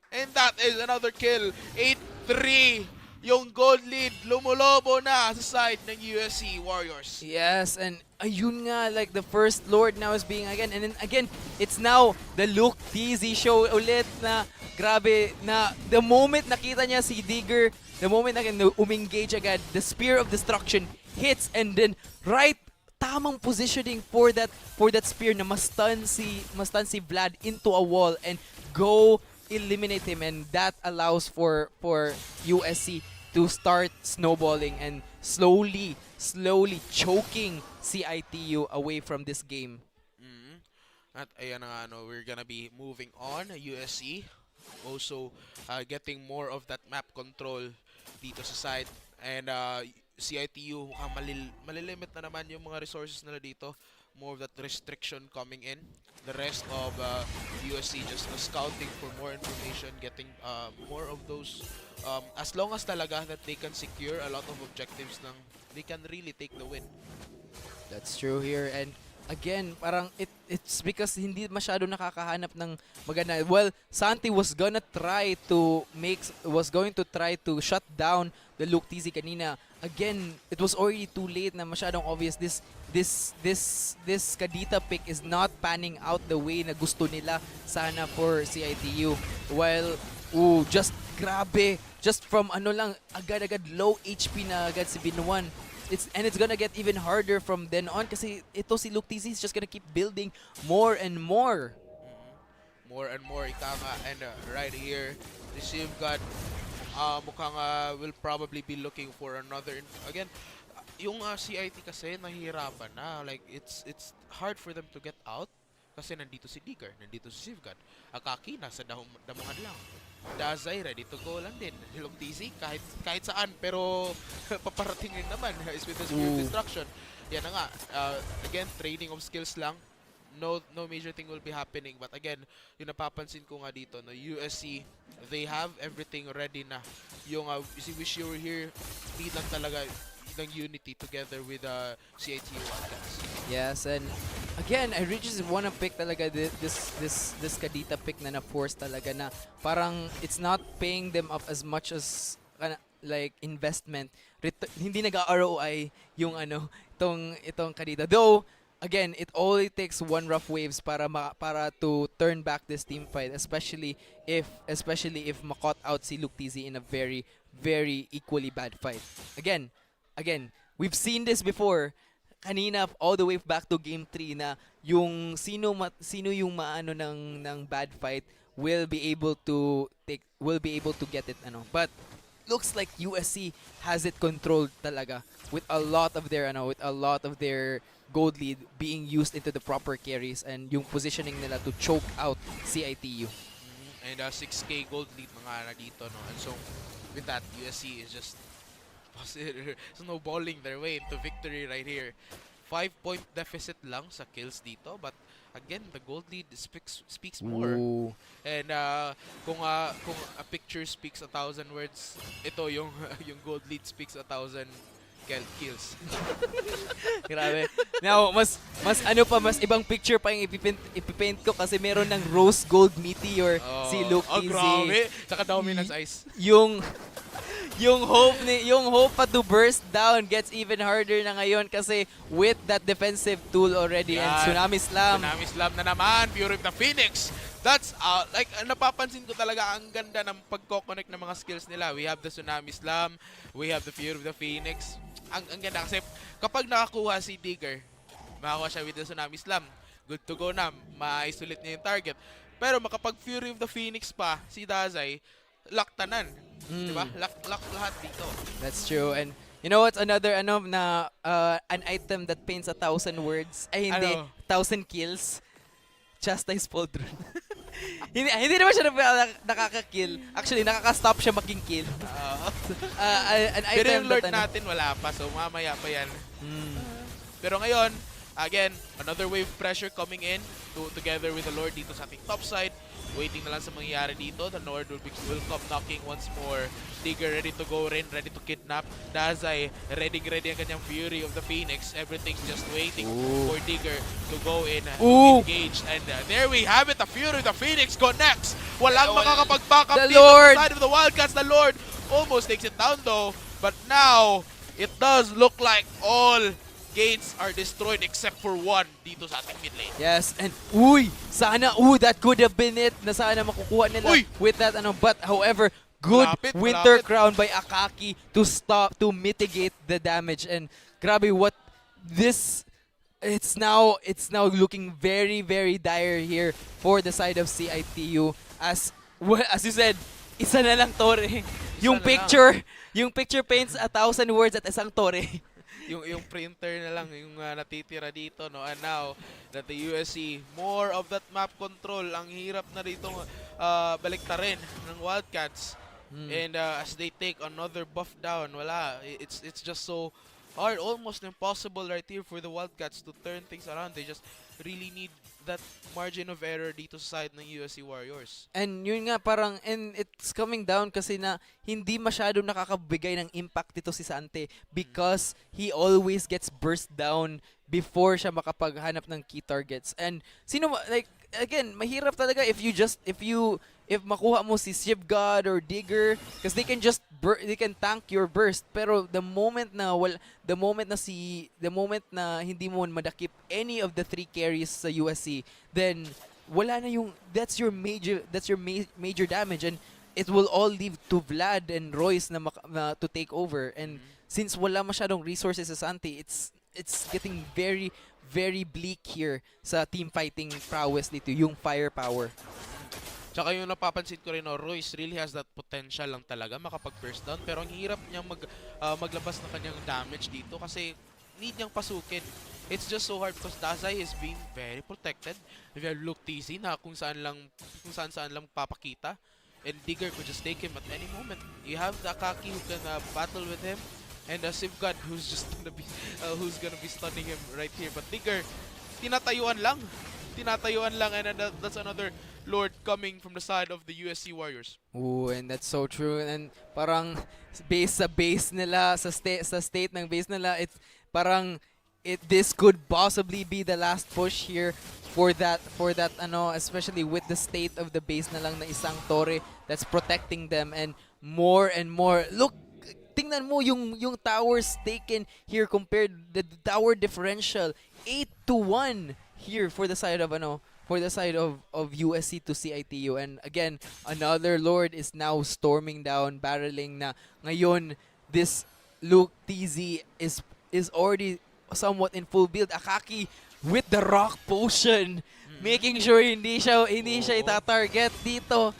S8: And that is another kill. 8-3. Yung gold lead lumulobo na sa side ng USC Warriors.
S21: Yes, and ayun nga, like the first Lord now is being again. And then again, it's now the Luke TZ show ulit na grabe na the moment nakita niya si Digger, the moment na umengage agad, the Spear of Destruction hits and then tamang positioning for that spear na ma-stun si Vlad into a wall and go eliminate him, and that allows for USC to start snowballing and slowly choking CITU away from this game.
S8: At ayan na nga, we're gonna be moving on. USC also getting more of that map control dito sa side, and CITU malilimit na naman yung mga resources nila dito. More of that restriction coming in. The rest of USC just scouting for more information, getting more of those. As long as talaga that they can secure a lot of objectives, they can really take the win.
S21: That's true here, and again, parang it's because hindi masyado nakakahanap ng maganda. Well, Santi was going to try to shut down the Luke TZ kanina. Again, it was already too late na masyadong obvious. This Kadita pick is not panning out the way na gusto nila sana for CITU. While just grabe, just from agad-agad low HP na agad si Binuan. it's gonna get even harder from then on kasi ito si Luke TZ is just gonna keep building more and more.
S8: More and more, ika nga. And right here, receive God mukhang will probably be looking for another. Again, yung CIT kasi nahihirapan na. Like, it's hard for them to get out kasi nandito si Digger, nandito si Sivgad. Akaki, nasa damuhan lang. Dazay, ready to go lang din. Hilong TZ, kahit saan, pero paparating rin naman is with the spear of destruction. Yan na nga. Again, trading of skills lang. No major thing will be happening, but again, yung napapansin ko nga dito, no, USC, they have everything ready na. Yung si Wish You Were Here, speed lang talaga ng unity together with CIT Wildcats.
S21: Yes, and again, I really just wanna pick talaga this Kadita pick na na-force talaga na parang it's not paying them up as much as like investment. Hindi nag-ROI yung itong Kadita. Though again, it only takes one rough waves para to turn back this team fight, especially if makot out si Luke TZ in a very very equally bad fight. Again, we've seen this before. Kanina all the way back to game 3 na yung sino yung maano ng bad fight will be able to get it But looks like USC has it controlled talaga with a lot of their gold lead being used into the proper carries and yung positioning nila to choke out CITU.
S8: And 6k gold lead mga na dito, no? And so with that, USC is just snowballing their way into victory right here. 5-point deficit lang sa kills dito, but again, the gold lead speaks more.
S21: Ooh.
S8: And kung a picture speaks 1,000 words, ito yung gold lead speaks 1,000 kills.
S21: Grabe. Now, mas ibang picture pa yung ipipaint ko kasi meron ng rose gold meteor si Luke TZ.
S8: Grabe. Saka Dominance Ice.
S21: Yung hope pa to burst down gets even harder na ngayon kasi with that defensive tool already and Tsunami Slam
S8: na naman, Fury of the Phoenix. That's like napapansin ko talaga ang ganda ng pagko-connect ng mga skills nila. We have the Tsunami Slam, we have the Fury of the Phoenix. Ang ganda kasi kapag nakakuha si Digger, makakuha siya with the Tsunami Slam, good to go na, ma-isolate niya yung target. Pero makapag Fury of the Phoenix pa si Dazay, lock tanan. Diba? Lock lahat dito.
S21: That's true. And you know what's another an item that paints 1,000 words? Ay hindi, 1,000 kills. Chastise Poldron. hindi naman siya nakaka-kill. Actually, nakaka-stop siya making-kill. An item
S8: pero yung Lord
S21: that,
S8: natin wala pa, so mamaya pa yan. Pero ngayon, again, another wave pressure coming in together with the Lord dito sa ating top side. Waiting na lang sa mangyayari dito. The Lord will come knocking once more. Digger ready to go rin, ready to kidnap. Dazay ready ang kanyang Fury of the Phoenix. Everything's just waiting for Digger to go in and engage. And there we have it. The Fury of the Phoenix connects. Walang makakapag-back up dito on the side of the Wildcats. The Lord almost takes it down though. But now, it does look like all gates are destroyed except for one dito sa ating mid lane.
S21: Yes, and that could have been it na sana makukuha nila with that but however, good winter crown by Akaki to mitigate the damage. And grabe what this it's now looking very very dire here for the side of CITU as you said, isa na lang tore. Yung picture paints 1,000 words at isang tore.
S8: yung printer na lang yung natitira dito, no? And now that the USC more of that map control, ang hirap na dito baliktarin ng Wildcats. And as they take another buff down, wala, it's just so hard, almost impossible right here for the Wildcats to turn things around. They just really need that margin of error dito sa side ng USC Warriors.
S21: And yun nga and it's coming down kasi na hindi masyado nakakabigay ng impact dito si Sante because he always gets burst down before siya makapaghanap ng key targets. And again, mahirap talaga if makuha mo si Sivgod or Digger because they can tank your burst, pero the moment na hindi mo madakip any of the 3 carries sa USC, then wala na that's your major damage, and it will all leave to Vlad and Royce na to take over. And since wala masyadong resources sa Santi, it's getting very, very bleak here sa team fighting prowess dito, yung firepower.
S8: Tsaka yung napapansin ko rin, Royce really has that potential lang talaga makapag first down, pero ang hirap niyang maglabas ng kanyang damage dito kasi need niyang pasukin. It's just so hard because Dazai is being very protected. If you look TZ na kung saan lang papakita, and Digger could just take him at any moment. You have the Akaki who can battle with him, and Sivgad who's just gonna be stunning him right here. But Digger, tinatayuan lang, and that's another Lord coming from the side of the USC Warriors.
S21: Ooh, and that's so true. And parang base sa base nila, sa state ng base nila, it's parang this could possibly be the last push here for that especially with the state of the base na lang na isang Torre that's protecting them, and more look, tingnan mo yung towers taken here compared the tower differential 8-1 here for the side of USC to CITU. And again, another Lord is now storming down, barreling na ngayon. This Luke TZ is already somewhat in full build. Akaki with the rock potion, making sure hindi siya ita-target dito.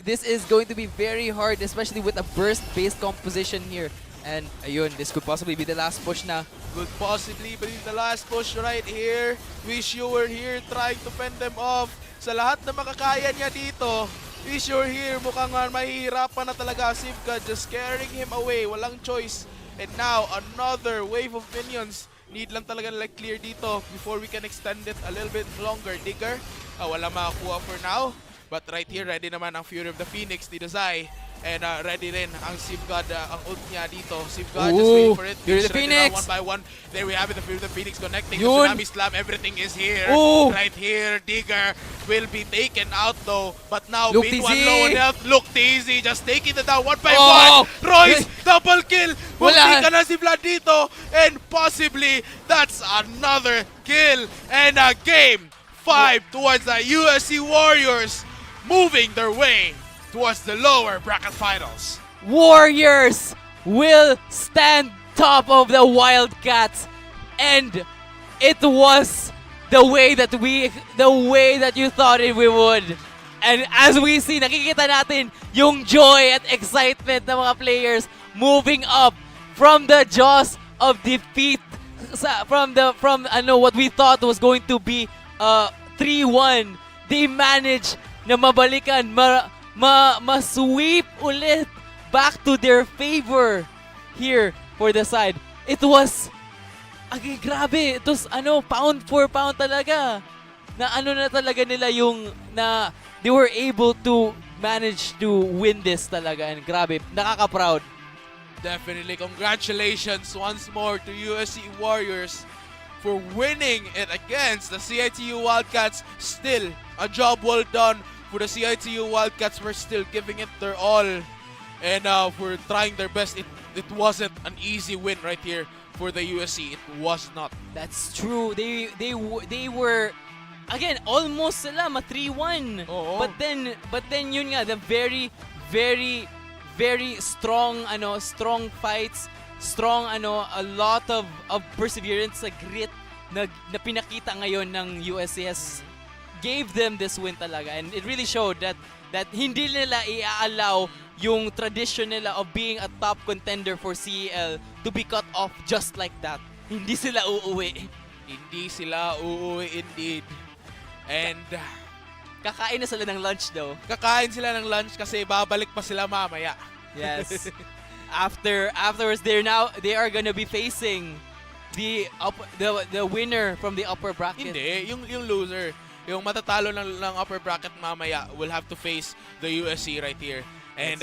S21: This is going to be very hard, especially with a burst-based composition here. And ayun, this could possibly be the last push na.
S8: Could possibly be the last push right here. Wish you were here trying to fend them off. Sa lahat na makakaya niya dito, Wish you were here. Mukhang mahihirapan na talaga. Sivka just carrying him away. Walang choice. And now, another wave of minions. Need lang talaga like clear dito before we can extend it a little bit longer. Digger, wala makakuha for now. But right here, ready naman ang Fury of the Phoenix, dito Zai. And ready rin ang Sivgad, ang ult niya dito. Sivgad just waiting for it.
S21: Fury of the Phoenix!
S8: One by one. There we have it, the Fury of the Phoenix connecting. The
S21: Yun!
S8: Tsunami Slam, everything is here.
S21: Ooh!
S8: Right here, Digger will be taken out though. But now,
S21: Luke
S8: Bin
S21: TZ!
S8: 1 low on health. Look, TZ just taking it down one by
S21: Oh!
S8: one. Royce, double kill.
S21: Wala.
S8: Bumti ka na si Vlad dito. And possibly, that's another kill. And a game 5 towards the USC Warriors, moving their way towards the lower bracket finals.
S21: Warriors will stand top of the Wildcats, and it was the way that you thought it we would. And as we see, nakikita natin yung joy at excitement ng mga players moving up from the jaws of defeat, from what we thought was going to be 3-1. They managed na mabalikan, ma-sweep ulit back to their favor here for the side. It was grabe. It was pound for pound talaga. Na na talaga nila yung na they were able to manage to win this talaga, and grabe, nakaka-proud.
S8: Definitely, congratulations once more to USC Warriors for winning it against the CITU Wildcats. Still a job well done for the CITU Wildcats. We're still giving it their all, and for trying their best. It wasn't an easy win right here for the USC. It was not.
S21: That's true. They were again almost sila 3-1. But then yun nga, the very strong strong fights, strong a lot of perseverance, grit na pinakita ngayon ng USC has gave them this win talaga, and it really showed that hindi nila i-allow yung tradition nila of being a top contender for CEL to be cut off just like that. Hindi sila uuwi.
S8: Hindi sila uuwi indeed. And
S21: kakain na sila ng lunch though.
S8: Kakain sila ng lunch kasi babalik pa sila mamaya.
S21: Yes. Afterwards they are gonna be facing the winner from the upper bracket.
S8: Hindi, yung loser. Yung matatalo ng upper bracket mamaya will have to face the USC right here. And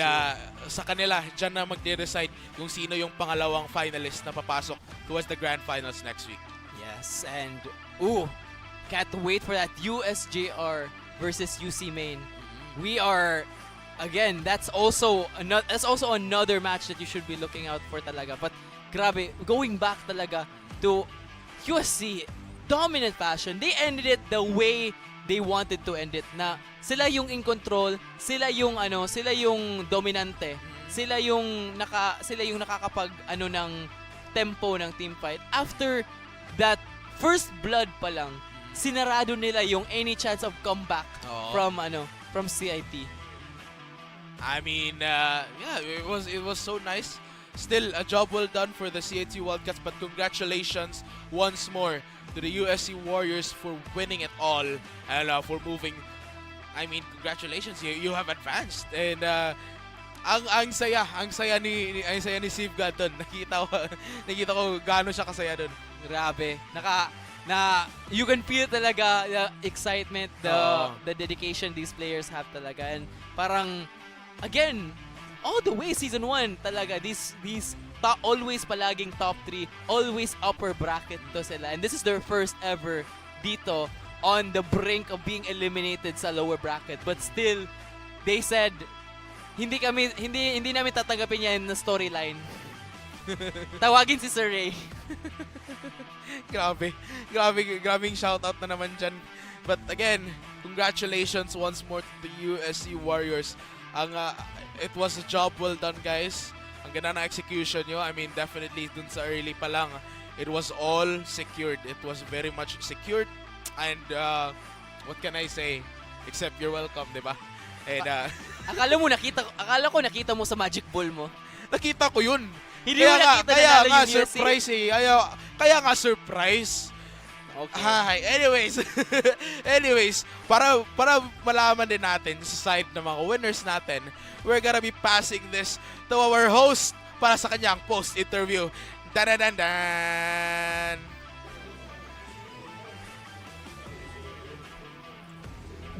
S8: sa kanila, dyan na magde-decide kung sino yung pangalawang finalist na papasok towards the grand finals next week.
S21: Yes, and can't wait for that USJR versus UC Main. We are, again, that's also another match that you should be looking out for talaga. But grabe, going back talaga to USC, dominant fashion. They ended it the way they wanted to end it, na sila yung in control, sila yung dominante, sila yung nakakapag ano ng tempo ng team fight. After that first blood pa lang, sinarado nila yung any chance of comeback from CIT.
S8: I mean, yeah, it was so nice. Still, a job well done for the CIT Wildcats, but congratulations once more to the USC Warriors for winning it all and for moving. I mean, congratulations, you have advanced. And ang saya ni Steve doon. Nakita ko gaano siya kasaya doon.
S21: Grabe. You can feel talaga the excitement, the dedication these players have talaga. And parang, again, all the way season 1 talaga, these always palaging top 3, always upper bracket to sila. And this is their first ever dito on the brink of being eliminated sa lower bracket. But still, they said, hindi namin tatanggapin yan na storyline. Tawagin si Sir Ray.
S8: Grabing shoutout na naman dyan. But again, congratulations once more to the USC Warriors. It was a job well done, guys. Ang ganda na execution nyo. I mean, definitely dun sa early pa lang, it was all secured. It was very much secured. And what can I say? Except you're welcome, di ba? And
S21: akala ko nakita mo sa Magic Ball mo.
S8: Nakita ko yun.
S21: Hindi mo nakita na nalo yung USC.
S8: Surprise eh. Kaya nga surprise.
S21: Okay.
S8: Hi. Anyways, para malaman din natin sa side ng mga winners natin, we're gonna be passing this to our host para sa kanyang post-interview. Dan.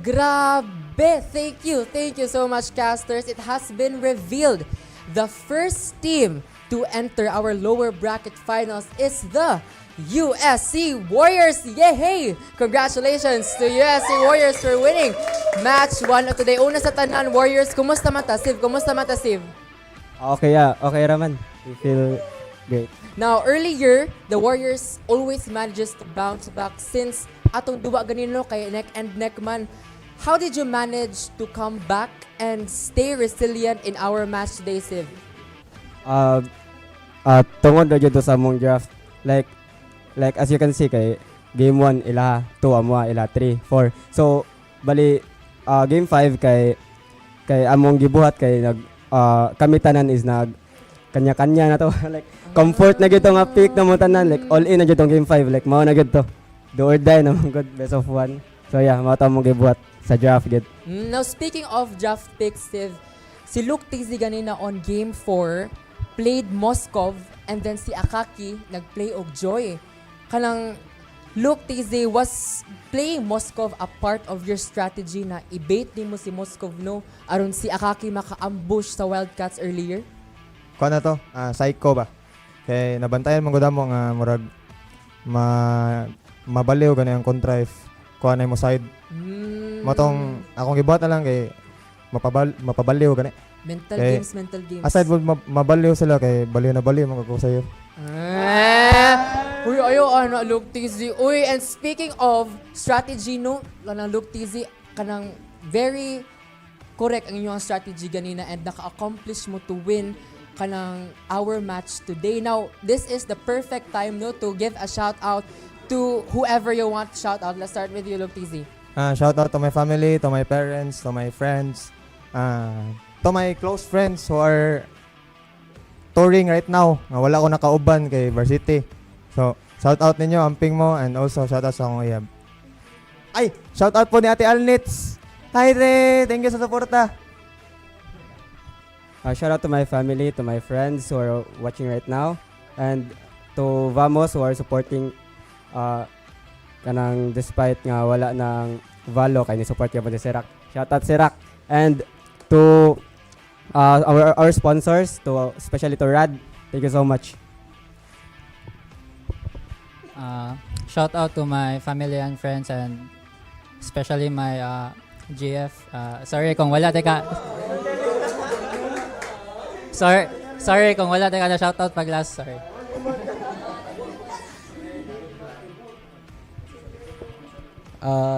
S3: Grabe! Thank you so much, casters. It has been revealed. The first team to enter our lower bracket finals is the USC Warriors. Yay! Congratulations to USC Warriors for winning match 1 of today. Una sa tanan, Warriors, kumusta mata, Siv?
S14: Okay, okay raman. We feel great.
S3: Now, earlier, the Warriors always manages to bounce back since atong duwa ganino kay neck and neck man. How did you manage to come back and stay resilient in our match today, Siv?
S14: Tungod na dito sa mong draft, like as you can see kay game 1 ila 2 amo ila 3 4, so bali game 5 kay among gibuhat kay nag kami tanan is nag kanya-kanya na to like comfort na gito nga pick na mo tanan, like all in na gito game 5, like mao na gito do or die na good best of 1. So yeah, mao ta mong gibuhat sa draft gid.
S3: Now, speaking of draft picks, Siv, si Luke Tizi ganina on game 4 played Moskov, and then si Akaki nagplay og Joy. Kanang Luke Tizi, was playing Moskov a part of your strategy na i-bait mo si Moskov no aron si Akaki maka-ambush sa Wildcats earlier?
S2: Kuha na to, psycho ba? Kay nabantayan mong gudam mo nga murag mabaliw gani ang kontra if kuha na mo side. Matong akong gibuhat na lang kay mapabaliw gani.
S3: Mental games.
S2: Aside mo mabaliw sila kay baliw na baliw mga ko sa'yo.
S3: Uy, ayo Luke Tizi. Uy, and speaking of strategy no, kanang Luke Tizi, kanang very correct ang inyong strategy ganina and naka-accomplish mo to win kanang our match today. Now, this is the perfect time no to give a shout out to whoever you want to shout out. Let's start with you, Luke Tizi.
S2: Shout out to my family, to my parents, to my friends, to my close friends who are touring right now. Wala ko nakauban kay varsity. So, shout out ninyo, amping mo, and also shout out sa akong iyab. Ay, shout out po ni Ate Alnitz. Hi, Re! Thank you sa suporta.
S14: Shout out to my family, to my friends who are watching right now, and to Vamos who are supporting kanang despite nga wala ng Valo kay ni support niya po si Sirak. Shout out Sirak. And to our sponsors, to especially to Rad. Thank you so much.
S22: Shout out to my family and friends and especially my GF. Sorry kung wala teka. Sorry kung wala teka na shout out pag last. Sorry.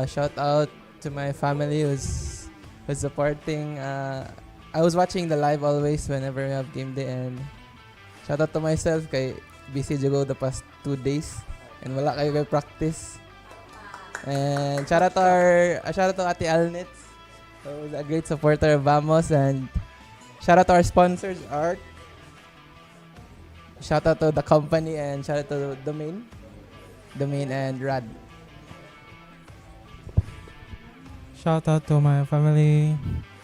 S23: Shout out to my family who's supporting
S5: I was watching the live always whenever we have game day, and shout out to myself kay busy jugo the past 2 days and wala kayo kay practice. And shout out to Ate Alnitz, who's a great supporter of Vamos, and shout out to our sponsors, Art. Shout out to the company, and shout out to Domain and Rad.
S10: Shout out to my family,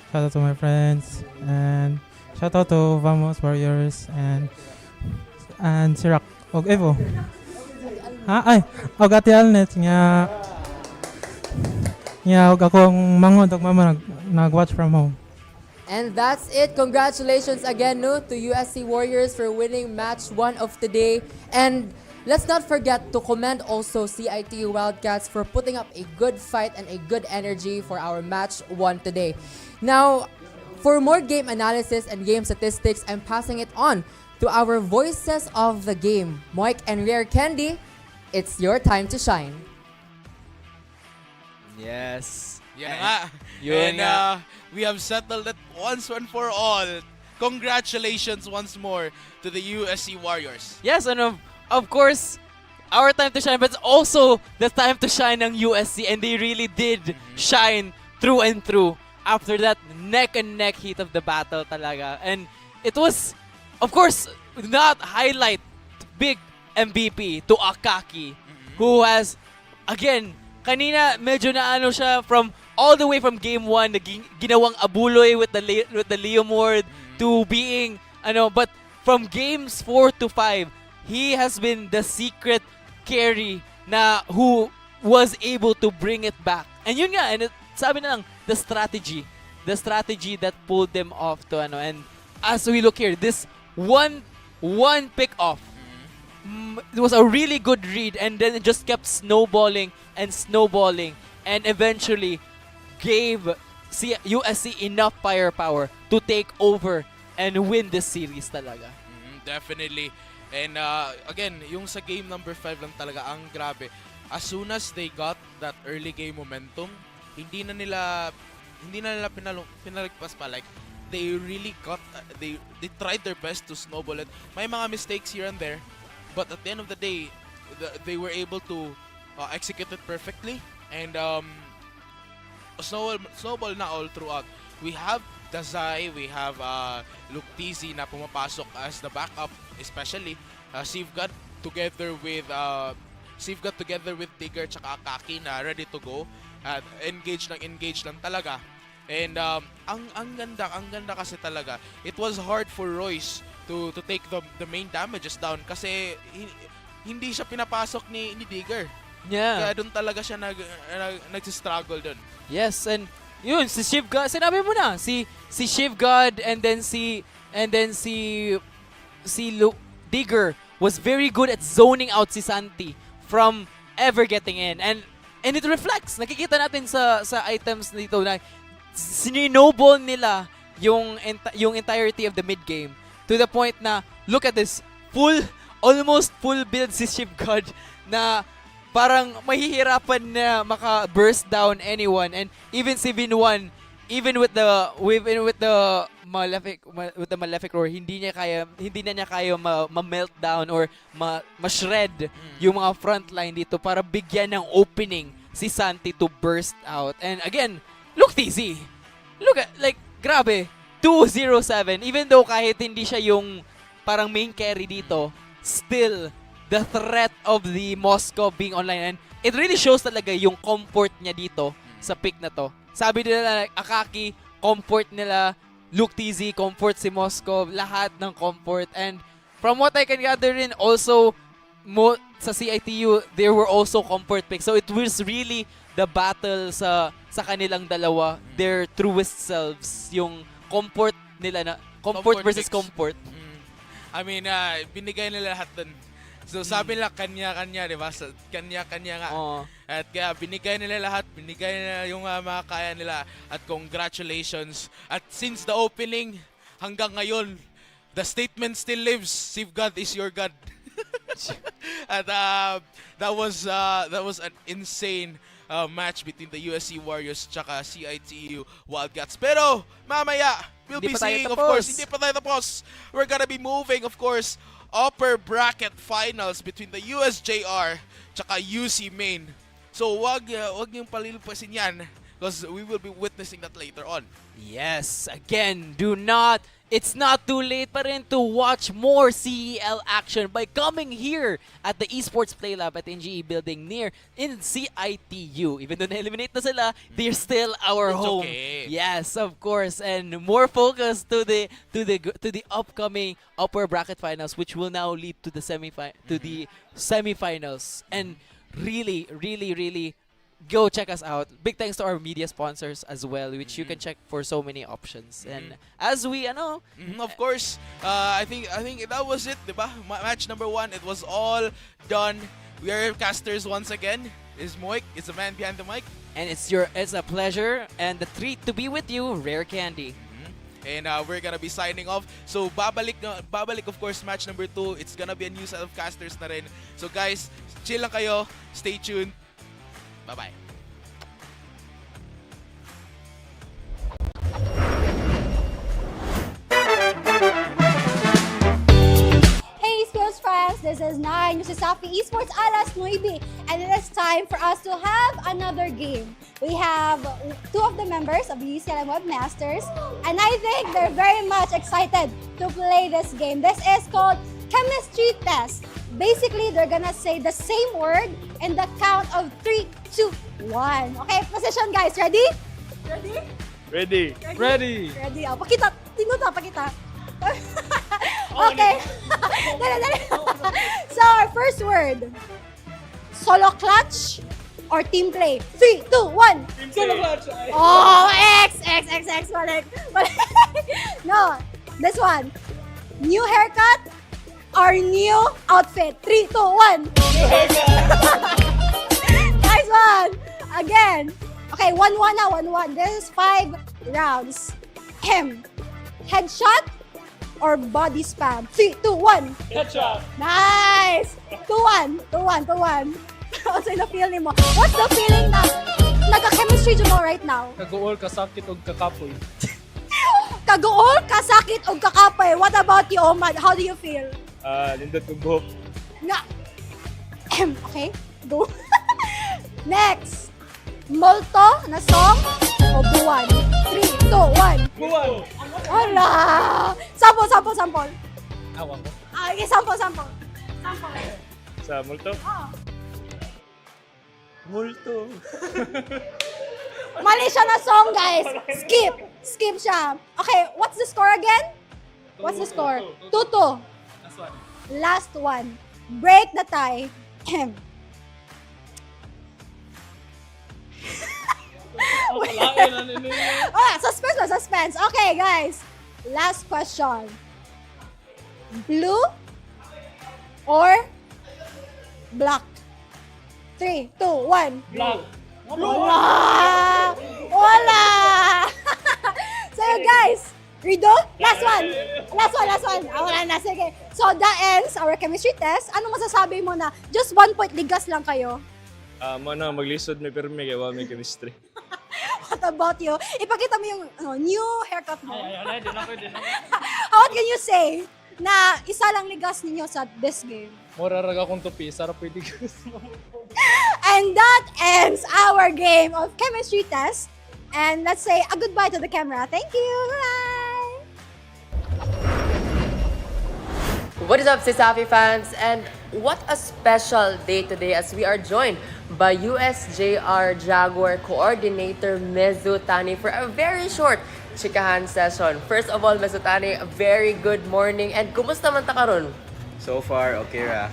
S10: shout out to my friends, and shout out to Vamos Warriors and Sirak og Evo. Og Ate Alnet nga og akong mangod og mama nag-watch from home.
S3: And that's it. Congratulations again to USC Warriors for winning match 1 of today. And let's not forget to commend also CITU Wildcats for putting up a good fight and a good energy for our match 1 today. Now, for more game analysis and game statistics, I'm passing it on to our voices of the game. Moik and Rare Candy, it's your time to shine.
S9: Yes.
S8: Yan nga.
S9: Yun nga.
S8: We have settled it once and for all. Congratulations once more to the USC Warriors.
S9: Yes, and of course, our time to shine, but it's also the time to shine ng USC, and they really did shine through and through. After that neck and neck heat of the battle talaga. And it was, of course, not highlight big MVP to Akaki, who has, again, kanina medyo na ano siya from all the way from game 1, ginawang abuloy with the Leomord to being but from games 4 to 5, he has been the secret carry na who was able to bring it back. And yun nga, and sabi na lang, the strategy that pulled them off to and as we look here, this one pick off, it was a really good read, and then it just kept snowballing and eventually gave USC enough firepower to take over and win this series talaga.
S8: Definitely. And again, yung sa game number 5 lang talaga ang grabe. As soon as they got that early game momentum, hindi na nila pinalagpas pa. Like, they really they tried their best to snowball it. May mga mistakes here and there, but at the end of the day, they were able to execute it perfectly, and snowball na all throughout. We have Dazai, we have Luke Tizi na pumapasok as the backup, especially Sivgad together with Tigger tsaka Akaki na ready to go. Engage lang talaga. And ang ganda kasi talaga. It was hard for Royce to take the main damages down kasi hindi siya pinapasok ni Tigger.
S9: Yeah.
S8: Kaya doon talaga siya nag-struggle doon.
S9: Yes, and yun si Shivgod, sinabi mo na, si Shivgod and then si Digger was very good at zoning out si Santi from ever getting in, and it reflects. Nakikita natin sa items dito na sinoball nila yung entirety of the mid game to the point na look at this, almost full build si Shivgod na parang mahihirapan na maka-burst down anyone, and even si Vinwan, even with the malefic roar, hindi na niya kaya ma-meltdown or ma-shred yung mga frontline dito para bigyan ng opening si Santi to burst out. And again, look TZ. Look at, like, grabe, 207, even though kahit hindi siya yung parang main carry dito, still the threat of the Moscow being online, and it really shows talaga yung comfort niya dito sa pick na to. Sabi nila, like, Akaki, comfort nila, Luke TZ, comfort si Moscow, lahat ng comfort. And from what I can gather rin, also, sa CITU, there were also comfort picks. So it was really the battle sa kanilang dalawa, their truest selves, yung comfort nila na, comfort versus
S8: mix.
S9: comfort.
S8: I mean, binigay nila lahat dun. So sabi nila kanya-kanya, di ba? Kanya-kanya nga. At kaya binigay nila lahat, binigay nila yung mga kaya nila. At congratulations. At since the opening hanggang ngayon, the statement still lives. Save God is your God. At that was an insane match between the USC Warriors tsaka CITU Wildcats. Pero mamaya, we'll
S21: Hindi
S8: be
S21: pa tayo
S8: seeing, of
S21: tapos.
S8: course, hindi pa tayo tapos. We're gonna be moving, of course, upper bracket finals between the USJR tsaka UC Maine. So wag niyong palilipasin yan because we will be witnessing that later on.
S9: Yes, again, it's not too late pa rin to watch more CEL action by coming here at the Esports Play Lab at NGE building near in CITU. Even though na-eliminate na sila, they're still our
S8: It's
S9: home.
S8: okay.
S9: Yes, of course, and more focus to the upcoming upper bracket finals, which will now lead to the semifinals. And really, really, really go check us out. Big thanks to our media sponsors as well, which you can check for so many options. And as we,
S8: Of course, I think that was it, diba? Match number 1, it was all done. We are casters once again. Is Moik, is the man behind the mic.
S9: And it's a pleasure and a treat to be with you, Rare Candy.
S8: And we're gonna be signing off. So babalik of course match number 2. It's gonna be a new set of casters na rin. So guys, chill lang kayo. Stay tuned. Bye-bye.
S1: Hey sports friends, this is Nine, this is Safi Esports alas 9, and it is time for us to have another game. We have 2 of the members of the UCLM Webmasters, and I think they're very much excited to play this game. This is called Chemistry Test. Basically, they're gonna say the same word in the count of 3, 2, 1. Okay, position guys, ready? Ready?
S4: Ready.
S1: Ready. Ready. Oh, pakita. Tinuta, pakita. Okay. Dali, dali. So, our first word. Solo clutch or team play? 3, 2, 1.
S4: Solo clutch.
S1: Oh, X. Balik. No, this one. New haircut or new outfit? 3, 2, 1. Nice one. Again. Okay, 1-1 na, 1-1. This is 5 rounds. Headshot or body spam? 3, 2, 1.
S4: Headshot.
S1: Nice! 2-1. Ano na feeling mo? What's the feeling na nagka-chemistry mo right now?
S4: Kaguol, kasakit, o kakapoy.
S1: Kaguol, kasakit, o kakapay. What about you, Omad? How do you feel?
S4: Lindot kong buhok.
S1: Nga. Okay, go. Next. Molto na song o buwan? 3, 2, 1.
S4: Buwan.
S1: Hala! Sample.
S4: Awa ko.
S1: Okay, sample.
S4: Sa multo? Multo.
S1: Mali siya na song, guys. Skip siya. Okay, what's the score again? What's the score? 2-2. Last one. Break the tie. Suspense. Okay, guys. Last question. Blue or black? 3, 2, 1.
S4: Black.
S1: Wala! So, guys, Rido, last one. Wala na, sige. So, that ends our chemistry test. Ano masasabi mo na just 1 point ligas lang kayo?
S4: Mo na maglisod may permi kay wa may chemistry.
S1: What about you? Ipakita mo yung new haircut mo.
S4: Ay, din ako.
S1: What can you say na isa lang ligas ninyo sa this game?
S4: Mura raga kong tupi, sarap pwede gusto.
S1: And that ends our game of chemistry test. And let's say a goodbye to the camera. Thank you. Bye.
S3: What is up, Sisafi fans? And what a special day today as we are joined by USJR Jaguar Coordinator Mezutani for a very short chikahan session. First of all, Mezutani, a very good morning. And kumusta man ta karon?
S19: So far, okay ra.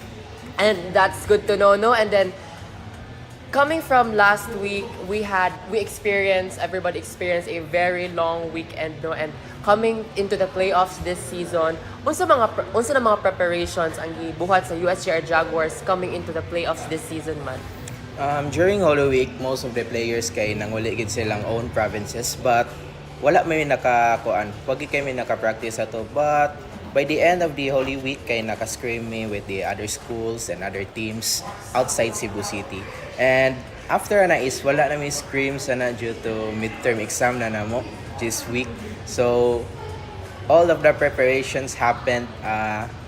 S3: And that's good to know, no? And then, coming from last week, everybody experienced a very long weekend, no? And coming into the playoffs this season, unsa na mga preparations ang gibuhat sa USJR Jaguars coming into the playoffs this season, man?
S19: During Holy Week, most of the players kay nanguli gid silang own provinces, but wala may nakakuan. Wagi kay may naka-practice ato, but by the end of the Holy Week, kay naka-scrim me with the other schools and other teams outside Cebu City. And
S7: after na is wala na may screams na due to midterm exam na namo this week. So all of the preparations happened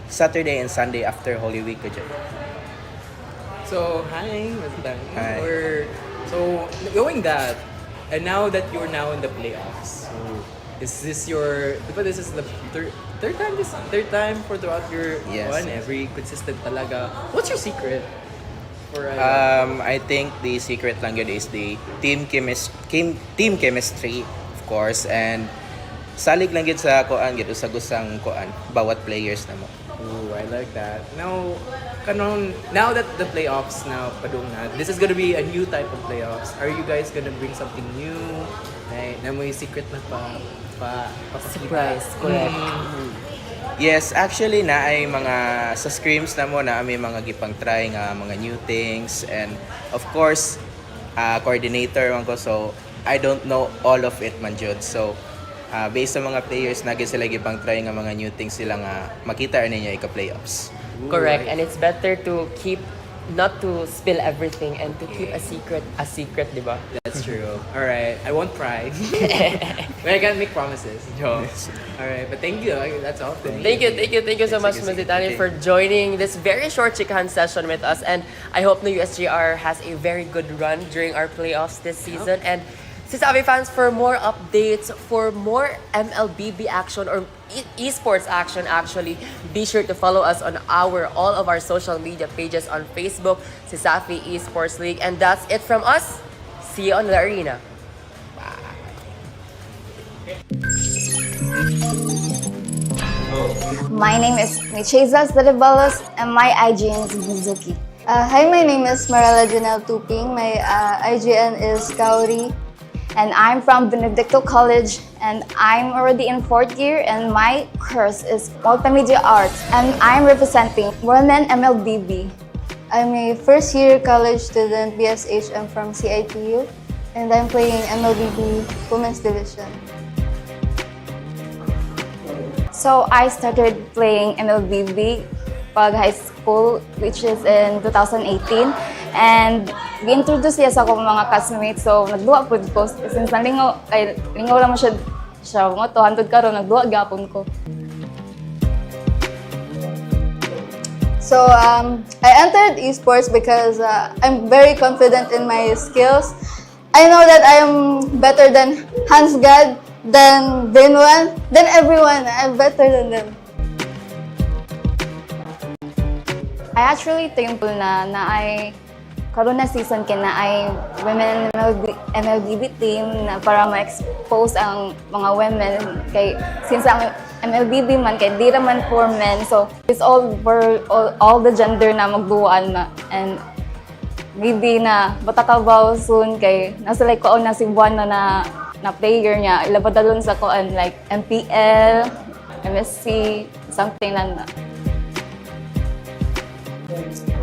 S7: Saturday and Sunday after Holy Week.
S11: So, hi,
S7: Hi.
S11: so going that, and now that you're now in the playoffs, so is this your, but this is the third time for throughout your
S7: Yes.
S11: one, every consistent talaga. What's your secret? For,
S7: I think the secret lang yun is the team chemistry, of course, and salig lang yun sa kuan, gito sa gusang kuan, bawat players na mo.
S11: Ooh, I like that. Now that the playoffs now padung na, this is gonna be a new type of playoffs. Are you guys gonna bring something new? Na may secret na
S3: Surprise, correct.
S7: Yes, actually na ay mga sa screams na mo na may mga gipang try nga mga new things, and of course coordinator man ko, so I don't know all of it man jud. So based sa mga players nagi sila gipang try nga mga new things sila nga makita ninyo ika playoffs.
S3: Correct, and it's better to keep, not to spill everything and to keep a secret, di ba?
S11: That's true. All right, I won't pry. But I can't make promises. All right, but thank you. That's all.
S3: Thank you so much, Ms. Itani, for joining this very short chikahan session with us. And I hope the USGR has a very good run during our playoffs this season. And Sasabi fans, for more updates, for more MLBB action or esports action actually, be sure to follow us on all of our social media pages on Facebook, Sasafi Esports League. And that's it from us. See you on the arena.
S23: My name is Micheza Zaribalos and my IGN is Mizuki. Hi, my name is Marela Janelle Tuping. My IGN is Kaori. And I'm from Benedicto College, and I'm already in 4th year, and my course is Multimedia Arts, and I'm representing Women MLBB. I'm a first year college student, BSH. I'm from CITU, and I'm playing MLBB Women's Division. So I started playing MLBB pag high school, which is in 2018. And gi-introduce siya sa akong mga classmates. So nagduwa po ko. Since lingaw lang mo siya mo to, hantod karon nagduwa gyapon ko. So I entered esports because I'm very confident in my skills. I know that I am better than Hans Gad, than Vinwan, than everyone. I'm better than them. I actually thankful na ay karon na season kina ay women MLBB team na para ma-expose ang mga women kay since ang MLBB man kay di man for men, so it's all for all the gender na magduan na, and maybe na matatabaw soon kay nasa like ko na si Juan na player niya ilabadalon sa koan like MPL, MSC, something lang na.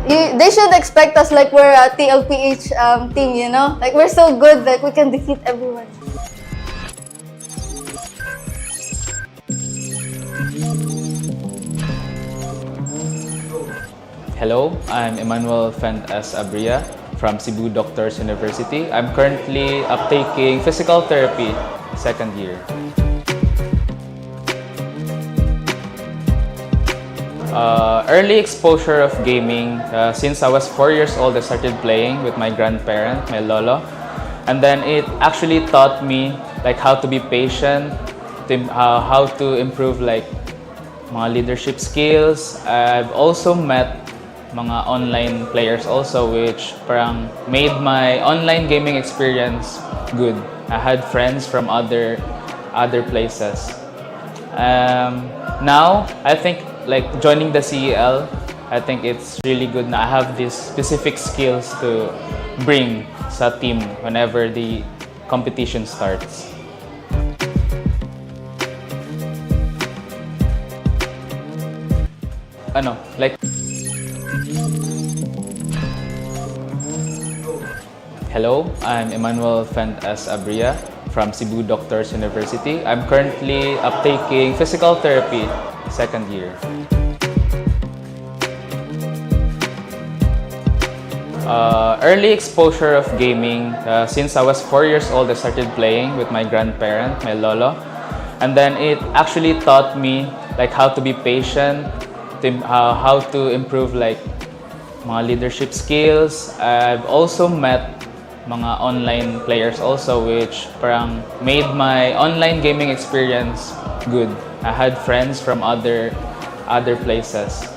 S23: They should expect us like we're a TLPH team, you know? Like we're so good that we can defeat everyone.
S24: Hello, I'm Emmanuel Fent S. Abria from Cebu Doctors University. I'm currently uptaking physical therapy, 2nd year. Early exposure of gaming. Since I was 4 years old, I started playing with my grandparent, my lolo. And then it actually taught me like how to be patient, how to improve like mga leadership skills. I've also met mga online players also, which parang made my online gaming experience good. I had friends from other places. Now, I think like joining the CEL, I think it's really good na I have these specific skills to bring sa team whenever the competition starts. Hello, I'm Emmanuel Fent S. Abria from Cebu Doctors University. I'm currently uptaking physical therapy, 2nd year. Early exposure of gaming. Since I was 4 years old, I started playing with my grandparent, my lolo. And then it actually taught me like how to be patient, how to improve like mga leadership skills. I've also met mga online players also, which parang made my online gaming experience good. I had friends from other places.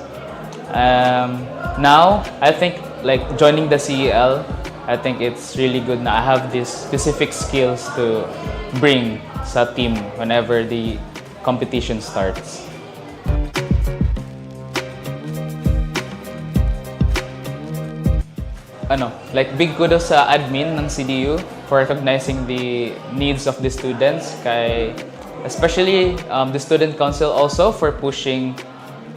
S24: Now, I think like joining the CEL, I think it's really good na I have these specific skills to bring sa team whenever the competition starts. Like big kudos sa admin ng CDU for recognizing the needs of the students, especially the student council also for pushing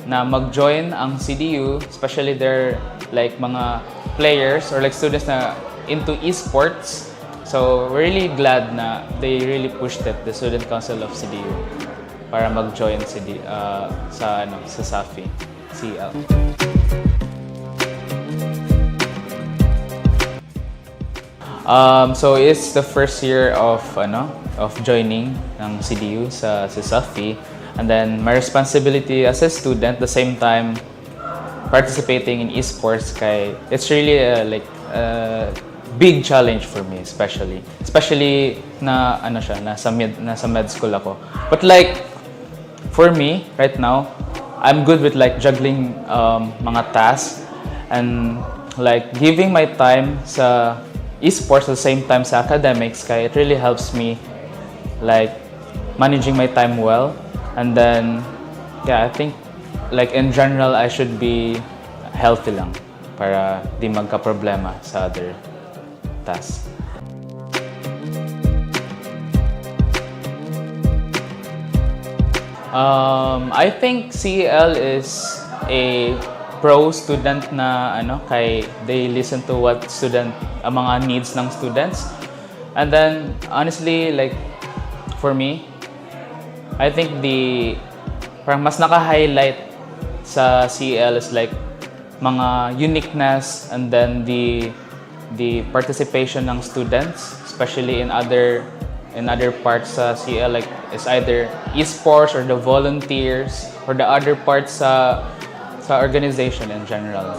S24: na mag-join ang CDU, especially their like mga players or like students na into esports. So we're really glad na they really pushed it, the student council of CDU, para mag-join sa SAFI CL. So it's the first year of joining ng CDU sa SAFI, and then my responsibility as a student, the same time participating in esports, it's really a big challenge for me, especially na nasa med school ako. But like for me right now, I'm good with like juggling mga tasks and like giving my time sa esports at the same time sa academics, it really helps me like managing my time well. And then I think like in general I should be healthy lang para di magka-problema sa other tasks. I think CEL is a pro student na they listen to what mga needs ng students. And then honestly, like for me, I think parang mas naka-highlight sa CEL is like mga uniqueness, and then the participation ng students, especially in other parts sa CEL, like is either esports or the volunteers or the other parts sa organization in general.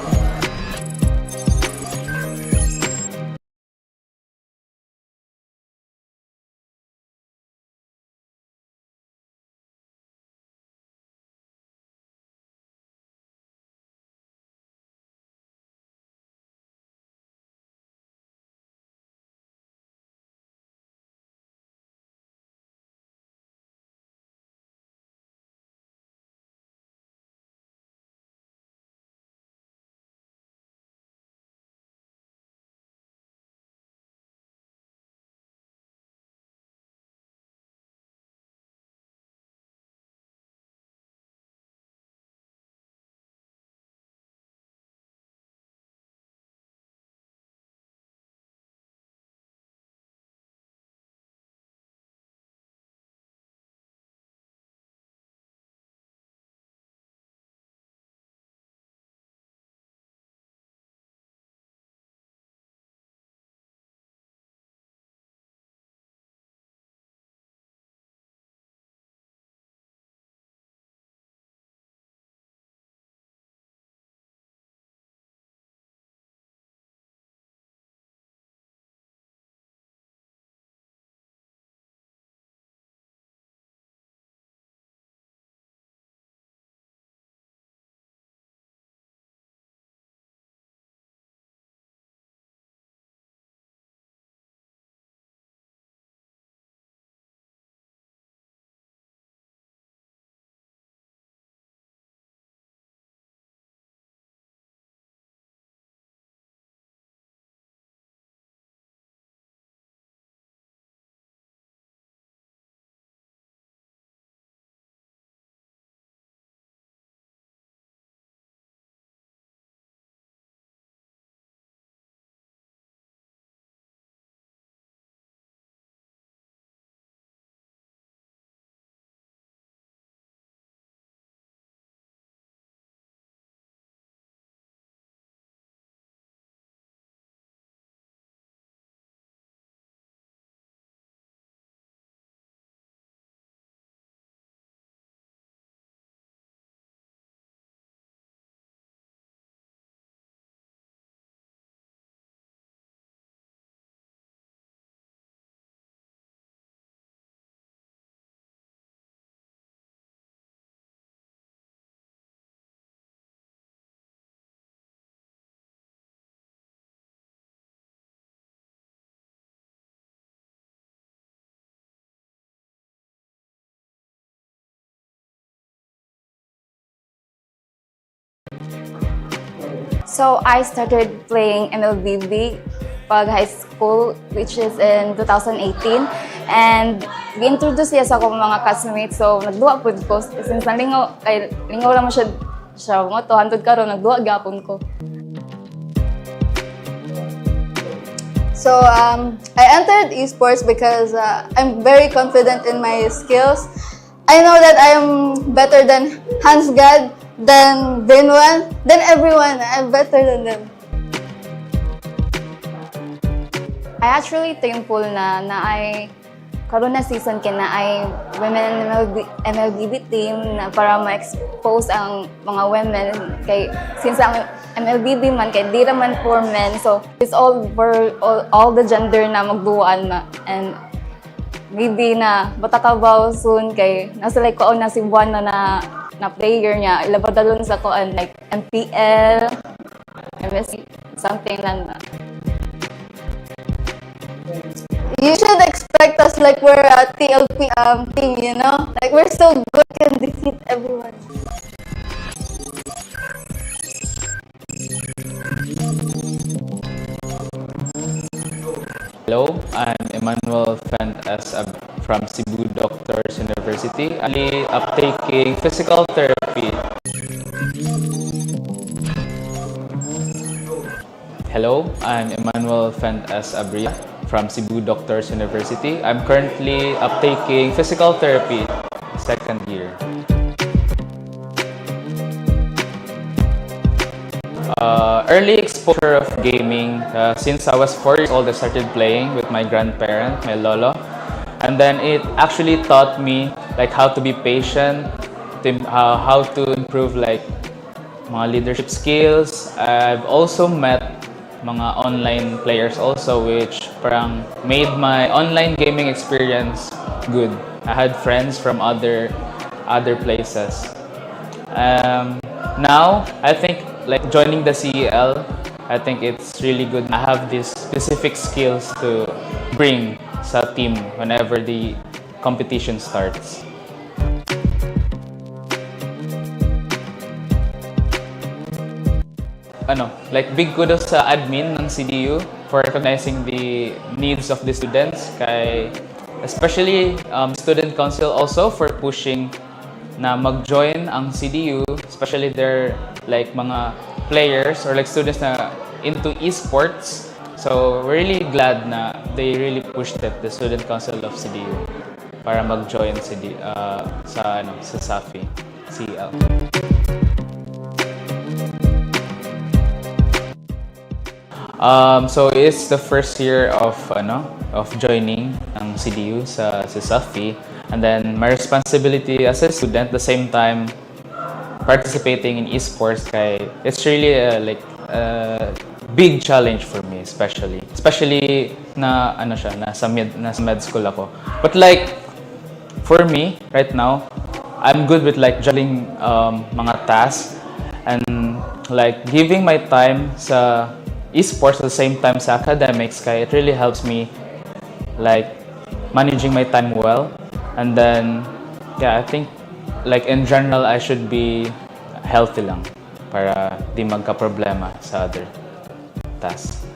S23: So I started playing MLBB pag high school, which is in 2018. And gi-introduce siya sa akong mga classmates. So nagduwa po ko. Since nalingaw, ay lingaw lang mo siya mo to. Hantod karon nagduwa gyapon ko.
S12: So I entered esports because I'm very confident in my skills. I know that I am better than Hans Gad, than Vinwan, than everyone. I'm better than them.
S23: I actually thankful na ay karon na season kina ay women MLBB team na para ma-expose ang mga women kay since ang MLBB man kay di man for men, so it's all for all the gender na magduaan na, and maybe na matatabaw soon kay nasa like ko na si Juan na player niya ilabadalon sa koan like MPL, MSC, something lang na.
S12: You should expect us like we're a TLP team, you know? Like we're so good, can defeat everyone.
S24: Hello, I'm Emmanuel Fentas from Cebu Doctors University. I'm uptaking physical therapy. Hello, I'm Emmanuel Fentas Abria from Cebu Doctors University. I'm currently uptaking physical therapy, second year. Early exposure of gaming. Since I was 4 years old, I started playing with my grandparent, my lolo. And then it actually taught me like how to be patient, how to improve like mga leadership skills. I've also met mga online players also, which parang made my online gaming experience good. I had friends from other places. Now, I think like joining the CEL, I think it's really good. I have these specific skills to bring sa team whenever the competition starts. Like big kudos sa admin ng CDU for recognizing the needs of the students, especially student council also for pushing na mag-join ang CDU, especially their like mga players or like students na into esports. So we're really glad na they really pushed it, the student council of CDU, para mag-join sa SAFI, CL. So it's the first year of joining ang CDU sa SAFI, and then my responsibility as a student, at the same time participating in esports, it's really like a big challenge for me, especially na nasa med school ako. But like for me right now, I'm good with like juggling mga tasks and like giving my time sa esports at the same time sa academics, it really helps me like managing my time well. And then I think like in general I should be healthy lang para di magka-problema sa other tasks.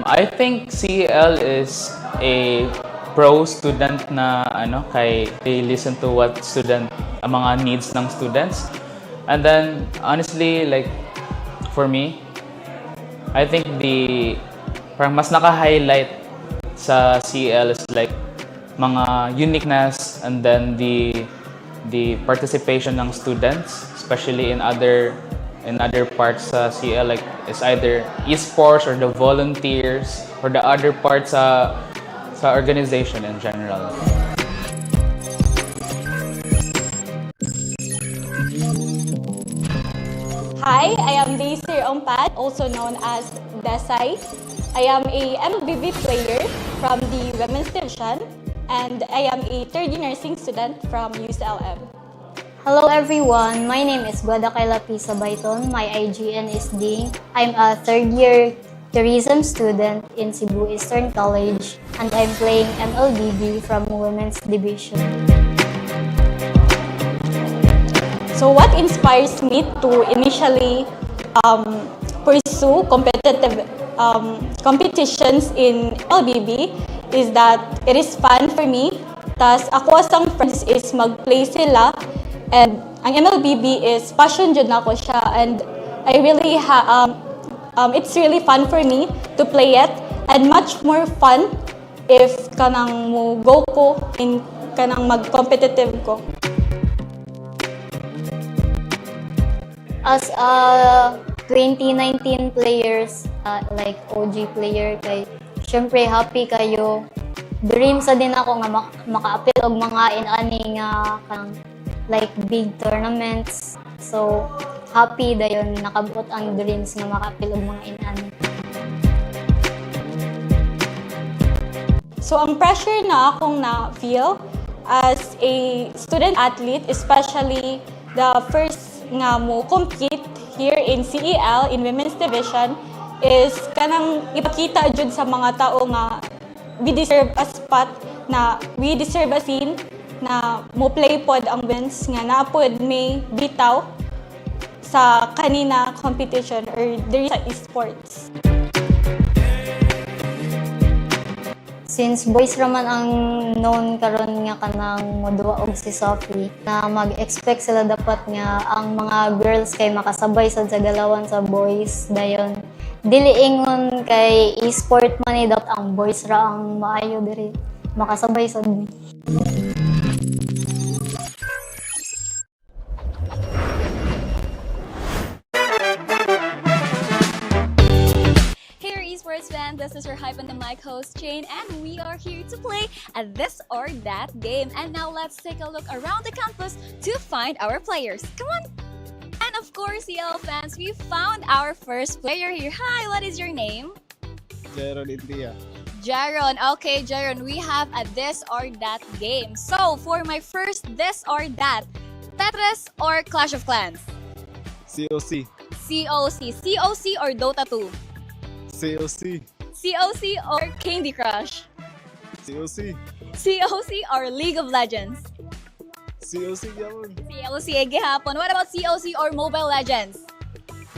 S24: I think CEL is a pro student na they listen to what mga needs ng students. And then honestly, like for me, I think parang mas naka-highlight sa CEL is like mga uniqueness, and then the participation ng students, especially in other parts sa CEL, like it's either esports or the volunteers or the other parts sa organization in general.
S1: Hi, I am Daisy Ompat, also known as Desai. I am a MLBB player from the Women's Division, and I am a third-year nursing student from UCLM.
S13: Hello everyone, my name is Guadakayla Pisa Baiton. My IGN is Ding. I'm a third-year tourism student in Cebu Eastern College, and I'm playing MLBB from Women's Division.
S6: So what inspires me to initially pursue competitive competitions in MLBB is that it is fun for me. Tas ako asang friends is mag-play sila, and ang MLBB is passion jud na ko siya, and I really it's really fun for me to play it, and much more fun if kanang mo go ko in kanang mag-competitive ko.
S13: As a 2019 players, like OG player, kay syempre happy kayo. Dream sa din ako nga maka-appeal og mga inani nga kang like big tournaments. So happy dayon nakabot ang dreams nga maka-appeal og mga inani.
S6: So ang pressure na akong na-feel as a student athlete, especially the first nga mo compete here in CEL in women's division, is kanang ipakita jud sa mga tao nga we deserve a spot, na we deserve a scene na mo play pod ang wins nga napod may bitaw sa kanina competition or diri sa esports.
S13: Since boys raman ang known karon nga kanang moduwa og si Sophie, na mag-expect sila dapat nga ang mga girls kay makasabay sad sa galawan sa boys dayon. Dili ingon kay e-sport man ni dapat ang boys ra ang maayo diri makasabay sad ni.
S1: Esports fans, this is your Hype on the Mic host, Jane, and we are here to play a This or That game. And now let's take a look around the campus to find our players. Come on! And of course, CL fans, we found our first player here. Hi, what is your name?
S15: Jaron India.
S1: Jaron. Okay, Jaron, we have a This or That game. So, for my first This or That, Tetris or Clash of Clans?
S15: COC.
S1: COC. COC or Dota 2?
S15: COC.
S1: COC or Candy Crush?
S15: COC.
S1: COC or League of Legends?
S15: COC yun.
S1: COC gihapon. What about COC or Mobile Legends?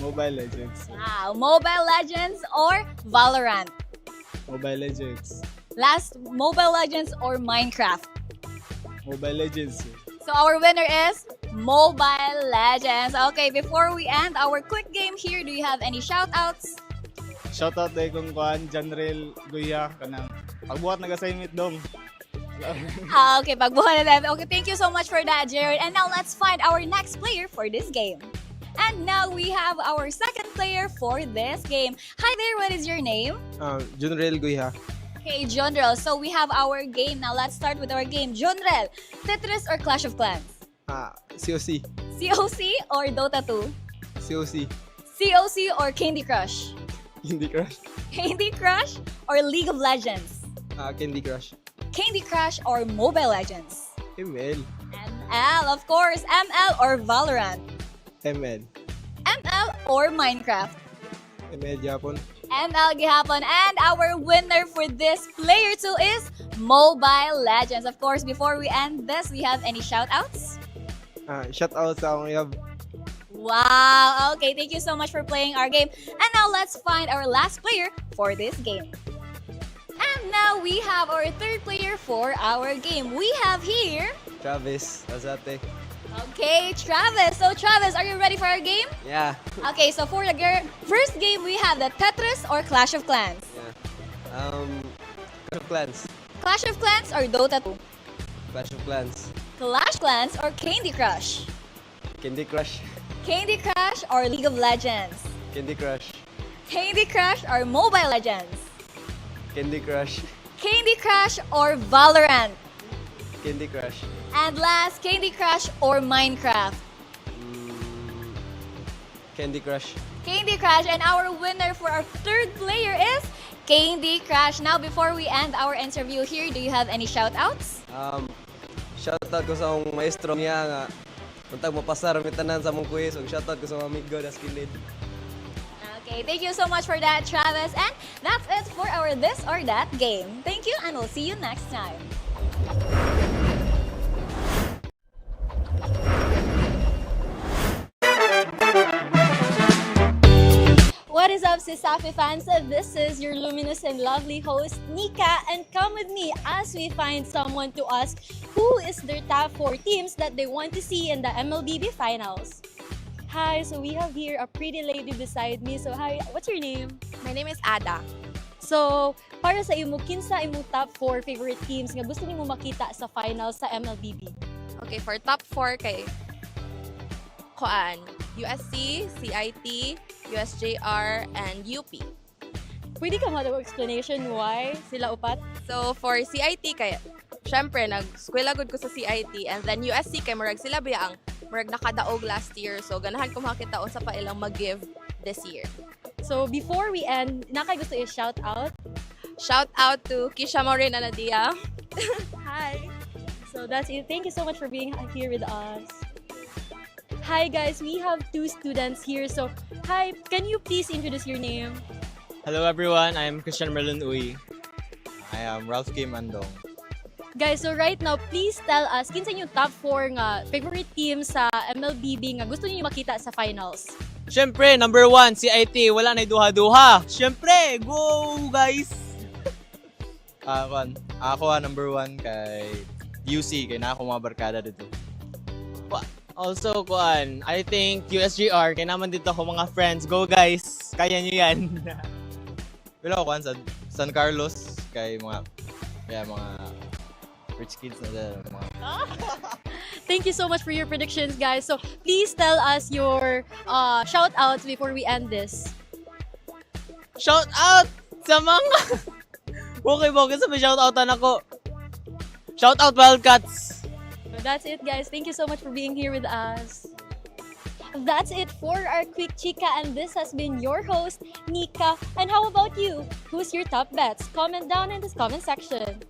S15: Mobile Legends.
S1: Wow, Mobile Legends or Valorant?
S15: Mobile Legends.
S1: Last, Mobile Legends or Minecraft?
S15: Mobile Legends.
S1: So our winner is Mobile Legends. Okay, before we end our quick game here, do you have any shout-outs?
S15: Shoutout day kong kuhan, Janrel Guya, kanang pagbuhat nag-assignment dong.
S1: Okay, pagbuhan na natin. Okay, thank you so much for that, Jared. And now let's find our next player for this game. And now we have our second player for this game. Hi there, what is your name?
S15: Janrel Guya.
S1: Okay, Jonrel. So we have our game. Now let's start with our game. Jonrel, Tetris or Clash of Clans?
S15: COC.
S1: COC or Dota 2?
S15: COC.
S1: COC or Candy Crush?
S15: Candy Crush.
S1: Candy Crush or League of Legends?
S15: Candy Crush.
S1: Candy Crush or Mobile Legends?
S15: ML.
S1: ML, of course. ML or Valorant?
S15: ML.
S1: ML or Minecraft?
S15: ML Japon.
S1: ML gihapon. And our winner for this player too is Mobile Legends. Of course, before we end this, we have any shout-outs?
S15: Shoutout sa akong have.
S1: Wow, okay, thank you so much for playing our game. And now let's find our last player for this game. And now we have our third player for our game. We have here...
S15: Travis Azate.
S1: Okay, Travis. So Travis, are you ready for our game?
S15: Yeah.
S1: Okay, so for the first game, we have the Tetris or Clash of Clans?
S15: Yeah. Clash of Clans.
S1: Clash of Clans or Dota 2?
S15: Clash of Clans.
S1: Clash Clans or Candy Crush?
S15: Candy Crush.
S1: Candy Crush or League of Legends?
S15: Candy Crush.
S1: Candy Crush or Mobile Legends?
S15: Candy Crush.
S1: Candy Crush or Valorant?
S15: Candy Crush.
S1: And last, Candy Crush or Minecraft?
S15: Candy Crush.
S1: Candy Crush. And our winner for our third player is Candy Crush. Now, before we end our interview here, do you have any shout-outs?
S15: Shoutout ko sa akong maestro niya nga untag mapasar mi tanan sa mong quiz, ug shoutout ko sa mga amigo das kilid.
S1: Okay, thank you so much for that, Travis. And that's it for our This or That game. Thank you, and we'll see you next time. up, Sisafi fans? This is your luminous and lovely host, Nika, and come with me as we find someone to ask who is their top 4 teams that they want to see in the MLBB finals. Hi, so we have here a pretty lady beside me. So hi, what's your name?
S16: My name is Ada.
S1: So, para sa imo, kinsa imo top 4 favorite teams nga gusto nimo makita sa finals sa MLBB?
S16: Okay, for top 4 kay Koan, USC, CIT, USJR, and UP.
S1: Pwede ka mo explanation why sila upat?
S16: So, for CIT kay syempre nag-skwela gud ko sa CIT, and then USC kay murag sila biya ang murag nakadaog last year. So, ganahan ko makita unsa pa ilang mag-give this year.
S1: So, before we end, nakay gusto i-shout out?
S16: Shout out to Kisha Maureen Anadia.
S1: Hi! So, that's it. Thank you so much for being here with us. Hi guys, we have 2 students here. So, hi, can you please introduce your name?
S17: Hello everyone, I am Christian Merlin Uy. I am Ralph Kim Andong.
S1: Guys, so right now, please tell us, kinsa yung top 4 nga favorite team sa MLBB nga gusto niyo makita sa finals?
S17: Siyempre, number 1, CIT. Wala na duha-duha. Siyempre, go guys! Ako number 1 kay UC, kay na ako mga barkada dito. Also, I think USGR, kaya naman dito ako mga friends. Go guys! Kaya nyo yan. Pero ako, San Carlos, kay mga rich kids na dyan.
S1: Thank you so much for your predictions, guys. So, please tell us your shout-outs before we end this.
S17: Shout out sa mga... Okay, sa may shout outan ako. Shout out Wildcats!
S1: So that's it, guys. Thank you so much for being here with us. That's it for our quick chika, and this has been your host, Nika. And how about you? Who's your top bets? Comment down in this comment section.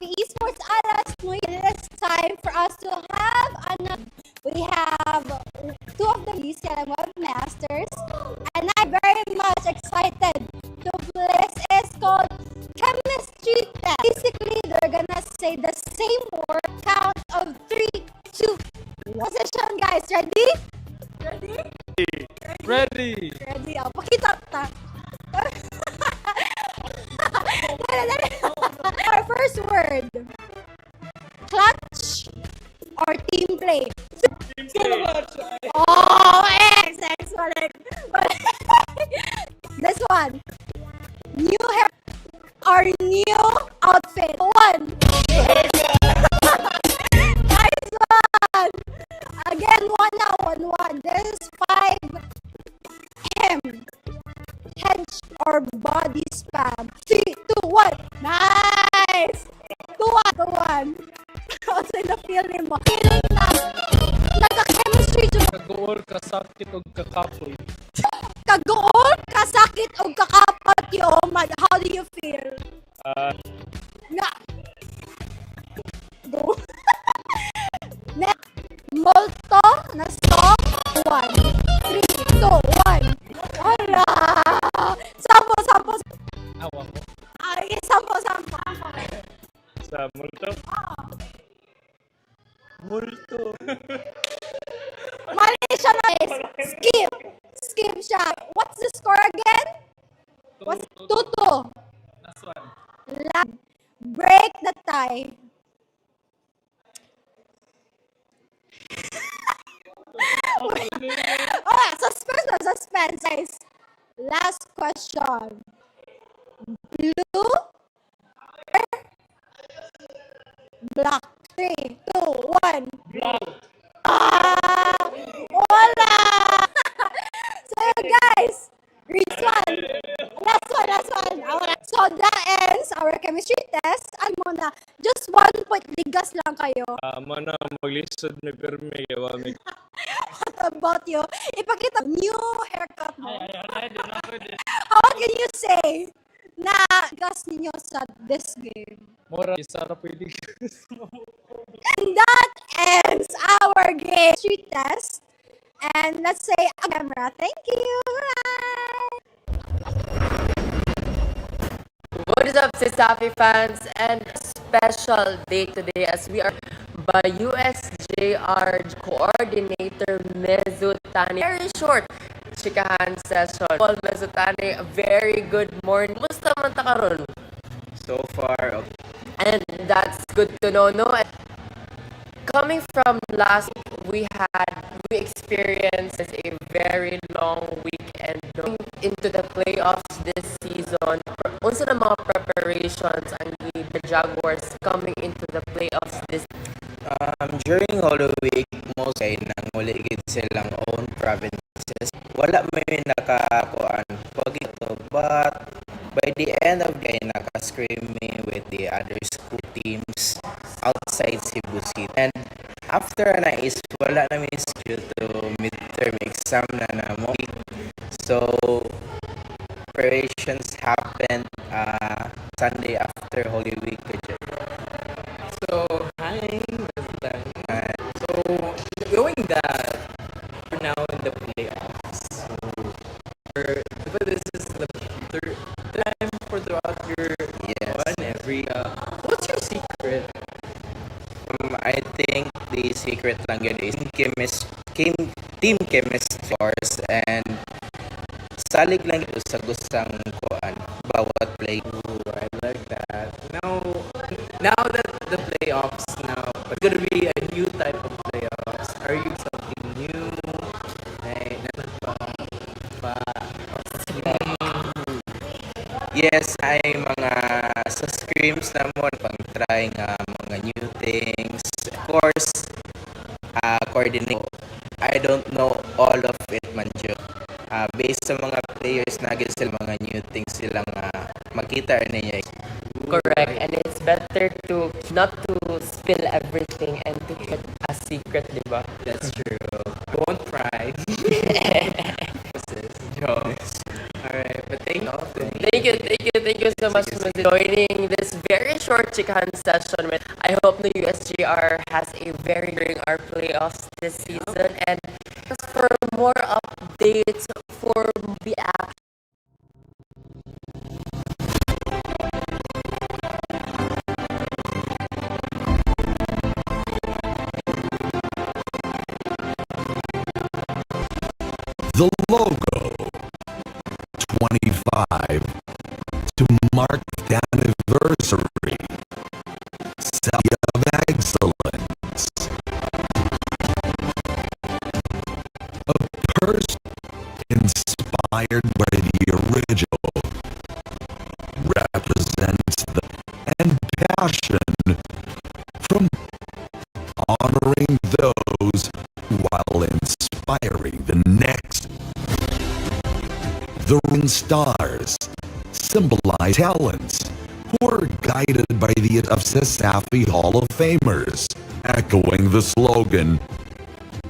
S18: Esports Aras, it's time for us to have we have 2 of the UCLA webmasters, and I'm very much excited to play. It's called chemistry test. Basically, they're gonna say the same word, count of 3, 2, 1. Session, guys. Ready? Ready?
S4: Ready!
S18: Ready. Oh, pakita ta. Our first word, clutch or team play? Oh, excellent. This one, new hair or new outfit? 1. Nice one. Again, 1 now, 1. This is 5. M. Head or body spam? 3, 2, 1. Nice! 2, 1. Also na feeling mo. Feeling na nagka-chemistry dyan.
S4: Kagool, kasakit, o kakapoy.
S18: Kagool, kasakit, o kakapat yun. How do you feel? Na. Go. Molto na stock. 1. 3, 2, 1. Wala! Sampo, sampo.
S4: Awa ko.
S18: Ay, sampo, sampo.
S4: Sa multo. Multo.
S18: Mali siya guys. Skip. Skip siya. What's the score again? What's 2-2?
S4: Last one.
S18: Break the tie. Oh, suspense na, suspense, guys. Last question. Blue or black? 3, 2, 1.
S4: Black.
S18: Wala! So, guys, reach one. Last one, last one. So, that ends our chemistry test. Ano mo na, just 1 point, ligas lang kayo.
S4: Mana maglisod ni Perme. Kaya
S18: What about you? Ipakita new haircut mo. How can you say na gas ninyo sa this game?
S4: Mora, isara pwede.
S18: And that ends our game street test. And let's say a camera. Thank you.
S3: What is up, Sisafi fans? And special day today as we are by USJR Coordinator Mezutani. Very short chikahan session. Paul Mezutani, a very good morning. Musta man ta karon?
S7: So far, okay.
S3: And that's good to know, no? And coming from last week, we experienced a very long weekend going into the playoffs this season. Unsa na mga preparations ang the Jaguars coming into the playoffs this
S7: During Holy Week, most ay nanguligid silang own provinces. Wala may nakakuan pag ito, but by the end of the day, naka-screaming with the other school teams outside Cebu City. And after na is wala na miss due to midterm exam na mo. So, preparations happened Sunday after Holy Week.
S11: So, hi. So, going that, we're now in the playoffs. So, but this is the third time for throughout your run every. What's your secret?
S7: I think the secret lang yun is team chemistry course, and salig lang ito sa gustang kuan bawat play.
S11: Ooh, I like that. Now that the playoffs it's gonna be a new type of playoffs. Are you something new? Hey,
S7: Yes, ay mga sa scrims na mo pang try nga mga new things. Of course, coordinate. I don't know all of it man dyan. Based sa mga players na sila mga new things silang makita niya.
S3: correct, and it's better to not to spill everything and to keep a secret, di ba?
S11: That's true. Don't cry. Alright, but thank
S3: you so much for joining this very short chikahan session. I hope the USGR has a very during our playoffs this season, and for more updates for the action.
S2: The logo 25 to mark the anniversary. Celly of Excellence. A person inspired by the original represents the and passion from honoring those while inspiring the next. The ring stars symbolize talents who are guided by the of Sisafi Hall of Famers, echoing the slogan,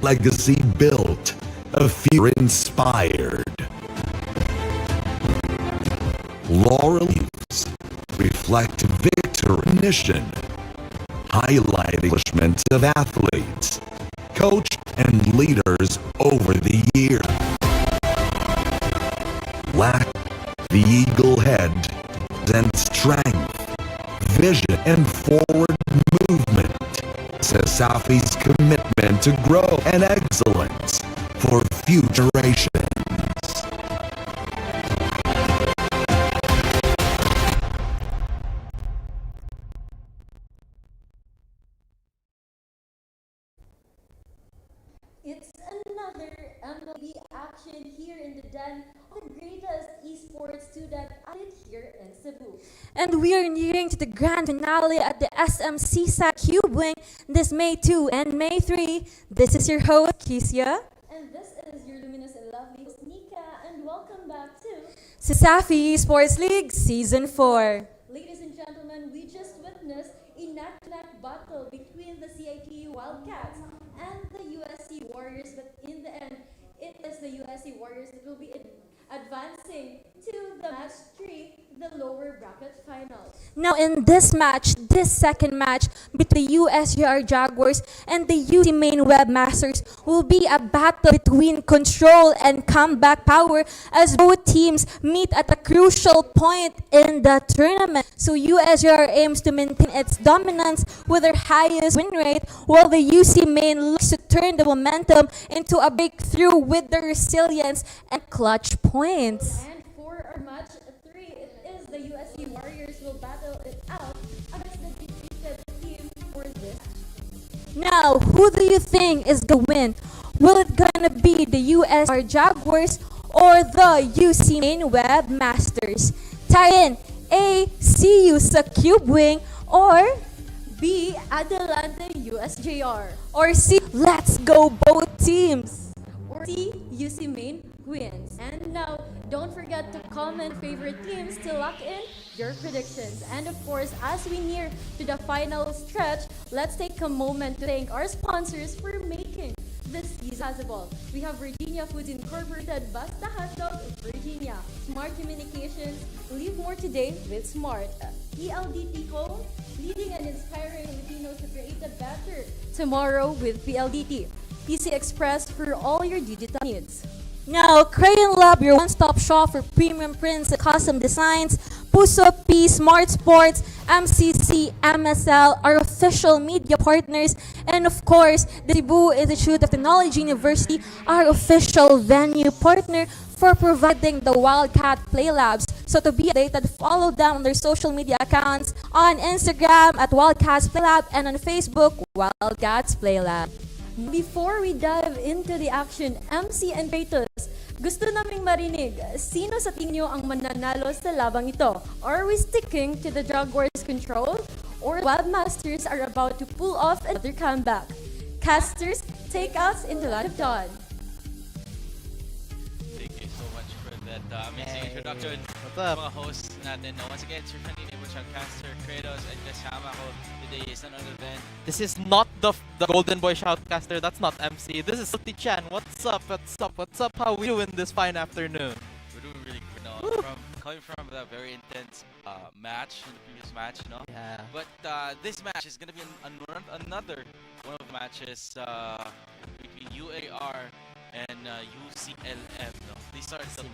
S2: legacy built, a few inspired. Laurel leaves reflect victory mission, highlight accomplishments of athletes, coach and leaders over the year. Lack the eagle head and strength, vision, and forward movement. Sasafi's commitment to grow and excellence for future generations.
S1: It's another MLB action here in the den of the greatest esports student athlete here in Cebu. And we are nearing to the grand finale at the SMC Sat Cube Wing this May 2 and May 3. This is your host, Kisya. And this is your luminous and lovely host, Nika, and welcome back to Sasafi Sports League Season 4. Ladies and gentlemen, we just witnessed a neck-to-neck battle between the CITU Wildcats and the USC Warriors, but in the end, it is the USC Warriors that will be advancing to the match 3, the lower bracket finals. Now in this match, this second match between the USGR Jaguars and the UC Maine Webmasters will be a battle between control and comeback power as both teams meet at a crucial point in the tournament. So USGR aims to maintain its dominance with their highest win rate, while the UC Maine looks to turn the momentum into a breakthrough with their resilience and clutch points. And for our match 3, it is the USC Warriors will battle it out against the defeated team for this. Now, who do you think is going to win? Will it gonna be the USR Jaguars or the UC Maine Webmasters? Tie in A, CU sa Cube Wing, or B, Adelante USJR, or C, let's go both teams, or C, UC Maine wins. And now, don't forget to comment favorite teams to lock in your predictions. And of course, as we near to the final stretch, let's take a moment to thank our sponsors for making this season possible. We have Virginia Foods Incorporated, Basta Hotdog, Virginia, Smart Communications, live more today with Smart, PLDT Home, leading and inspiring Filipinos to create a better tomorrow with PLDT, PC Express for all your digital needs. Now, Crayon Lab, your one-stop shop for premium prints and custom designs. Puso P, Smart Sports, MCC, MSL, our official media partners. And of course, the Cebu Institute of Technology University, our official venue partner for providing the Wildcat Play Labs. So to be updated, follow them on their social media accounts on Instagram at Wildcats Play Lab and on Facebook, Wildcats Play Lab. Before we dive into the action, MC and Kratos, gusto naming marinig, sino sa tingin nyo ang mananalo sa labang ito? Are we sticking to the Jaguars' control? Or Webmasters are about to pull off another comeback? Casters, take us into Light of Dawn.
S5: Thank you so much for that amazing introduction. What's up? Mga hosts natin. Once again, it's your friendly neighbor Shoutcaster, Kratos, and kasama ko today is none other than...
S14: This is not the Golden Boy Shoutcaster. That's not MC. This is Salty Chan. What's up? What's up? What's up? How we doing this fine afternoon?
S5: We're doing really good now. Coming from that very intense match in the previous match, you know?
S14: Yeah.
S5: But this match is going to be another one of the matches between UAR and UCLM. No? These are the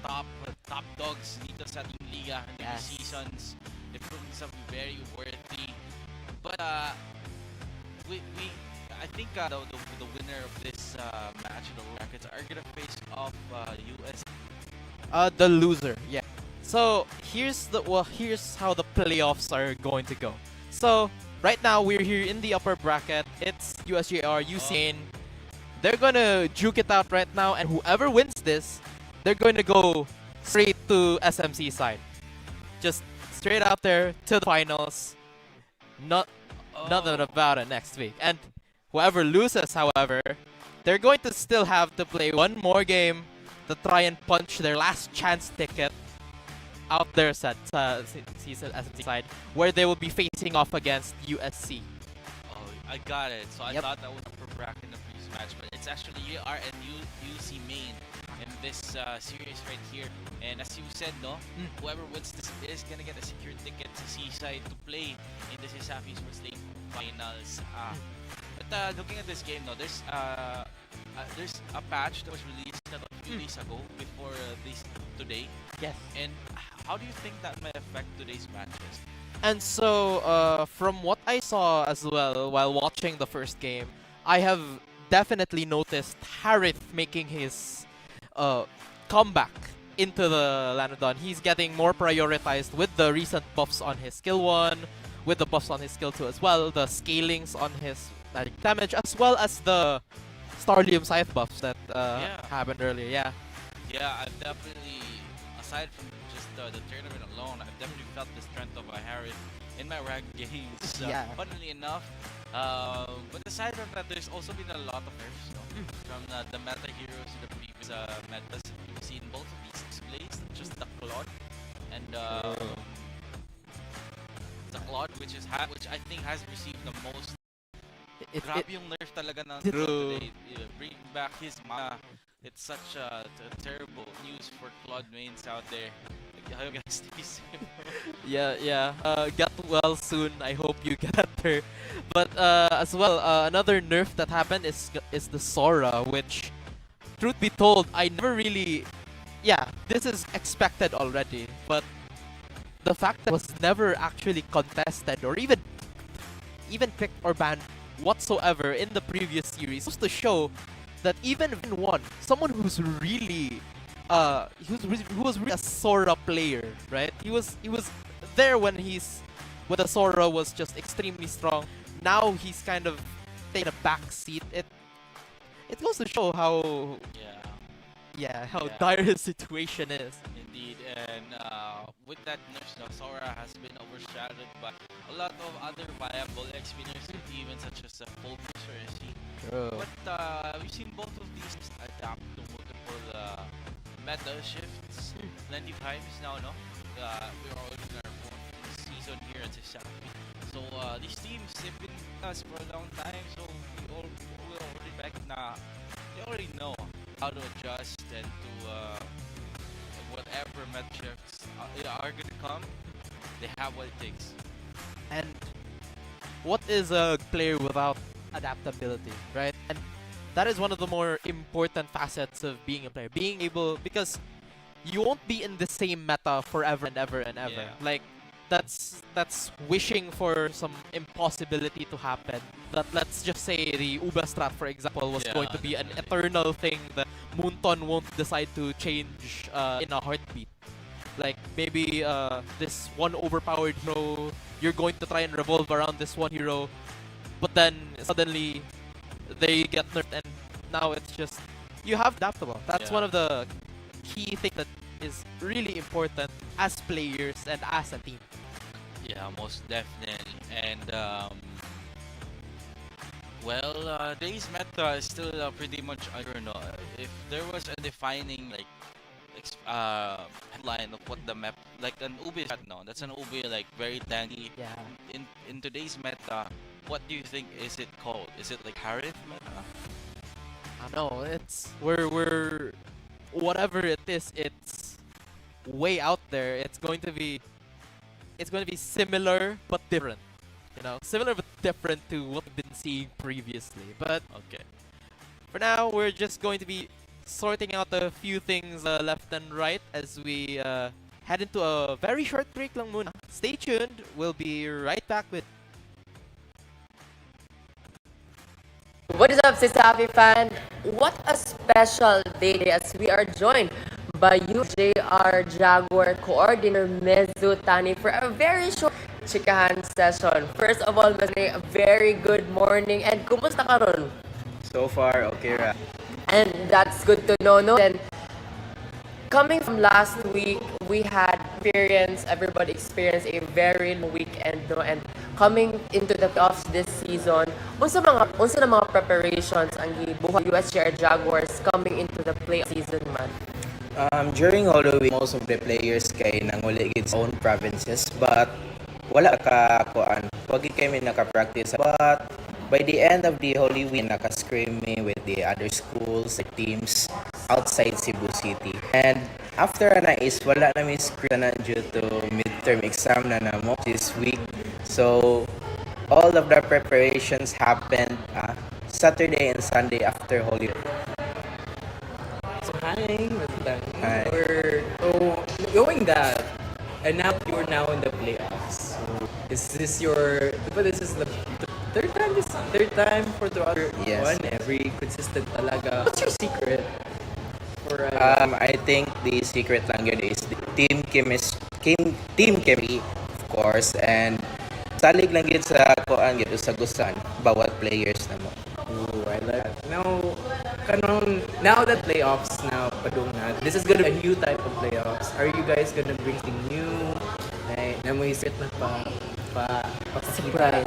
S5: top dogs dito sa ating liga in the seasons. They've proven themselves to be very worthy. But I think the winner of this match in the brackets are gonna face off US.
S14: The loser. Yeah. So here's how the playoffs are going to go. So right now we're here in the upper bracket. It's USJR, UC. They're gonna juke it out right now, and whoever wins this, they're going to go straight to SMC side. Just straight out there to the finals. Nothing about it next week. And whoever loses, however, they're going to still have to play one more game to try and punch their last chance ticket out there at season SMC side, where they will be facing off against USC.
S5: Oh, I got it. So I thought that was for bracket in the previous match, but it's actually UR and UC Maine in this series right here. And as you said, no, whoever wins this is gonna get a secure ticket to Seaside to play in the Sasafi Sports League finals. But looking at this game, no, there's there's a patch that was released a few days ago before this today.
S14: Yes.
S5: And how do you think that may affect today's matches?
S14: And so, from what I saw as well while watching the first game, I have definitely noticed Harith making his comeback into the Lanodon. He's getting more prioritized with the recent buffs on his skill 1, with the buffs on his skill 2 as well, the scalings on his magic damage, as well as the Starlium Scythe buffs that happened earlier. Yeah.
S5: Yeah, I've definitely, aside from just the tournament alone, I've definitely felt the strength of a Harris in my ranked games.
S14: Yeah.
S5: Funnily enough. But aside from that, there's also been a lot of nerfs, from the meta heroes to the previous metas. We've seen both of these displays, just the Claude and the Claude, which I think has received the most. Grabe yung nerf talaga ng today. Bringing back his mana. It's such terrible news for Claude mains out there. I hope you guys stay safe.
S14: Yeah. Get well soon. I hope you get better. But as well, another nerf that happened is the Sora, which, truth be told, I never really. Yeah, this is expected already, but the fact that it was never actually contested or even picked or banned whatsoever in the previous series goes to show that even in one, someone who's really who was really a Sora player, right? He was there when the Sora was just extremely strong. Now he's kind of taking a back seat. It goes to show how dire his situation is.
S5: Indeed, and with that nerf, Sora has been overshadowed by a lot of other viable XP-nerfs, even such as Focus or SC.
S14: True.
S5: But we've seen both of these adapt to multiple meta shifts plenty of times now, no? We're already in our fourth season here at Safi. So these teams have been with us for a long time, so we already they already know how to adjust and to whatever meta shifts are gonna come. They have what it takes.
S14: And what is a player without adaptability, right? And that is one of the more important facets of being a player. Being able, because you won't be in the same meta forever and ever and ever.
S5: Yeah.
S14: Like, that's wishing for some impossibility to happen. That, let's just say the Uba strat, for example, was going to be an eternal thing that Moonton won't decide to change in a heartbeat. Like, maybe this one overpowered hero, you're going to try and revolve around this one hero, but then suddenly they get nerfed and now it's just, you have adaptable. That's one of the key things that is really important as players and as a team.
S5: Yeah, most definitely. And today's meta is still pretty much, I don't know, if there was a defining headline of what the map, like an Ubi strat, no, that's an Ubi like very tanky.
S14: Yeah.
S5: In today's meta, what do you think is it called? Is it like Harith meta?
S14: I know, we're whatever it is, it's way out there. It's going to be similar but different. You know, similar but different to what we've been seeing previously. But
S5: okay,
S14: for now, we're just going to be sorting out a few things left and right as we head into a very short break lang muna. Stay tuned. We'll be right back with.
S3: What is up, Safi fan? What a special day as we are joined by UJR Jaguar Coordinator Mezu Tani for a very short chikahan session. First of all, Mezu, a very good morning and kumusta ka ron?
S7: So far, okay ra.
S3: And that's good to know, no? And coming from last week, we had everybody experienced a very long weekend, no? And coming into the playoffs this season, unsa na mga preparations ang gibuhat USGR Jaguars coming into the playoff season man?
S7: During Holy Week, most of the players kay nanguli gid sa own provinces, but wala ka kuan. Wagi kami naka-practice, but by the end of the Holy Week, naka-scrimmy with the other schools, the teams outside Cebu City. And after na is wala na mi scrim na due to midterm exam na namo this week. So all of the preparations happened Saturday and Sunday after Holy Week.
S11: So hi, magandang
S7: Hi.
S11: So going that, and now you're now in the playoffs. So is this your? But this is the third time. This third time for the other
S7: Yes.
S11: one. Every consistent talaga. What's your secret? For
S7: I think the secret lang yun is the team chemistry, of course, and salig lang yun sa kuan yun sa gusan bawat players na mo.
S11: Ooh, I like that. Now that playoffs now padungan, this is gonna be a new type of playoffs. Are you guys gonna bring something new? Na mo isip na surprise.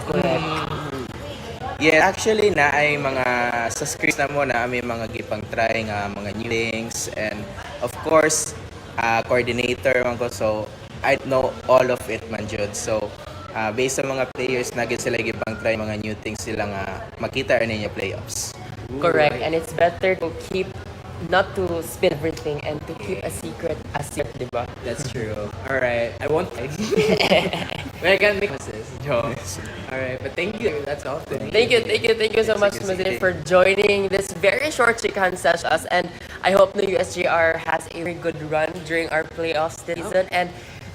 S7: Yeah, actually na ay mga sa scripts na mo na may mga gipang try nga mga new things, and of course coordinator man ko, so I know all of it man jud. So based sa mga players na gid sila gipang try mga new things sila nga makita rin niya playoffs.
S10: Correct, and it's better to keep not to spill everything and to keep a secret, diba?
S11: That's true. All right, I won't. But I can make promises. All right, but thank you. That's all.
S10: Thank you so much, Mazin, for joining this very short Chikan sessions. And I hope the USJR has a very good run during our playoffs this season. And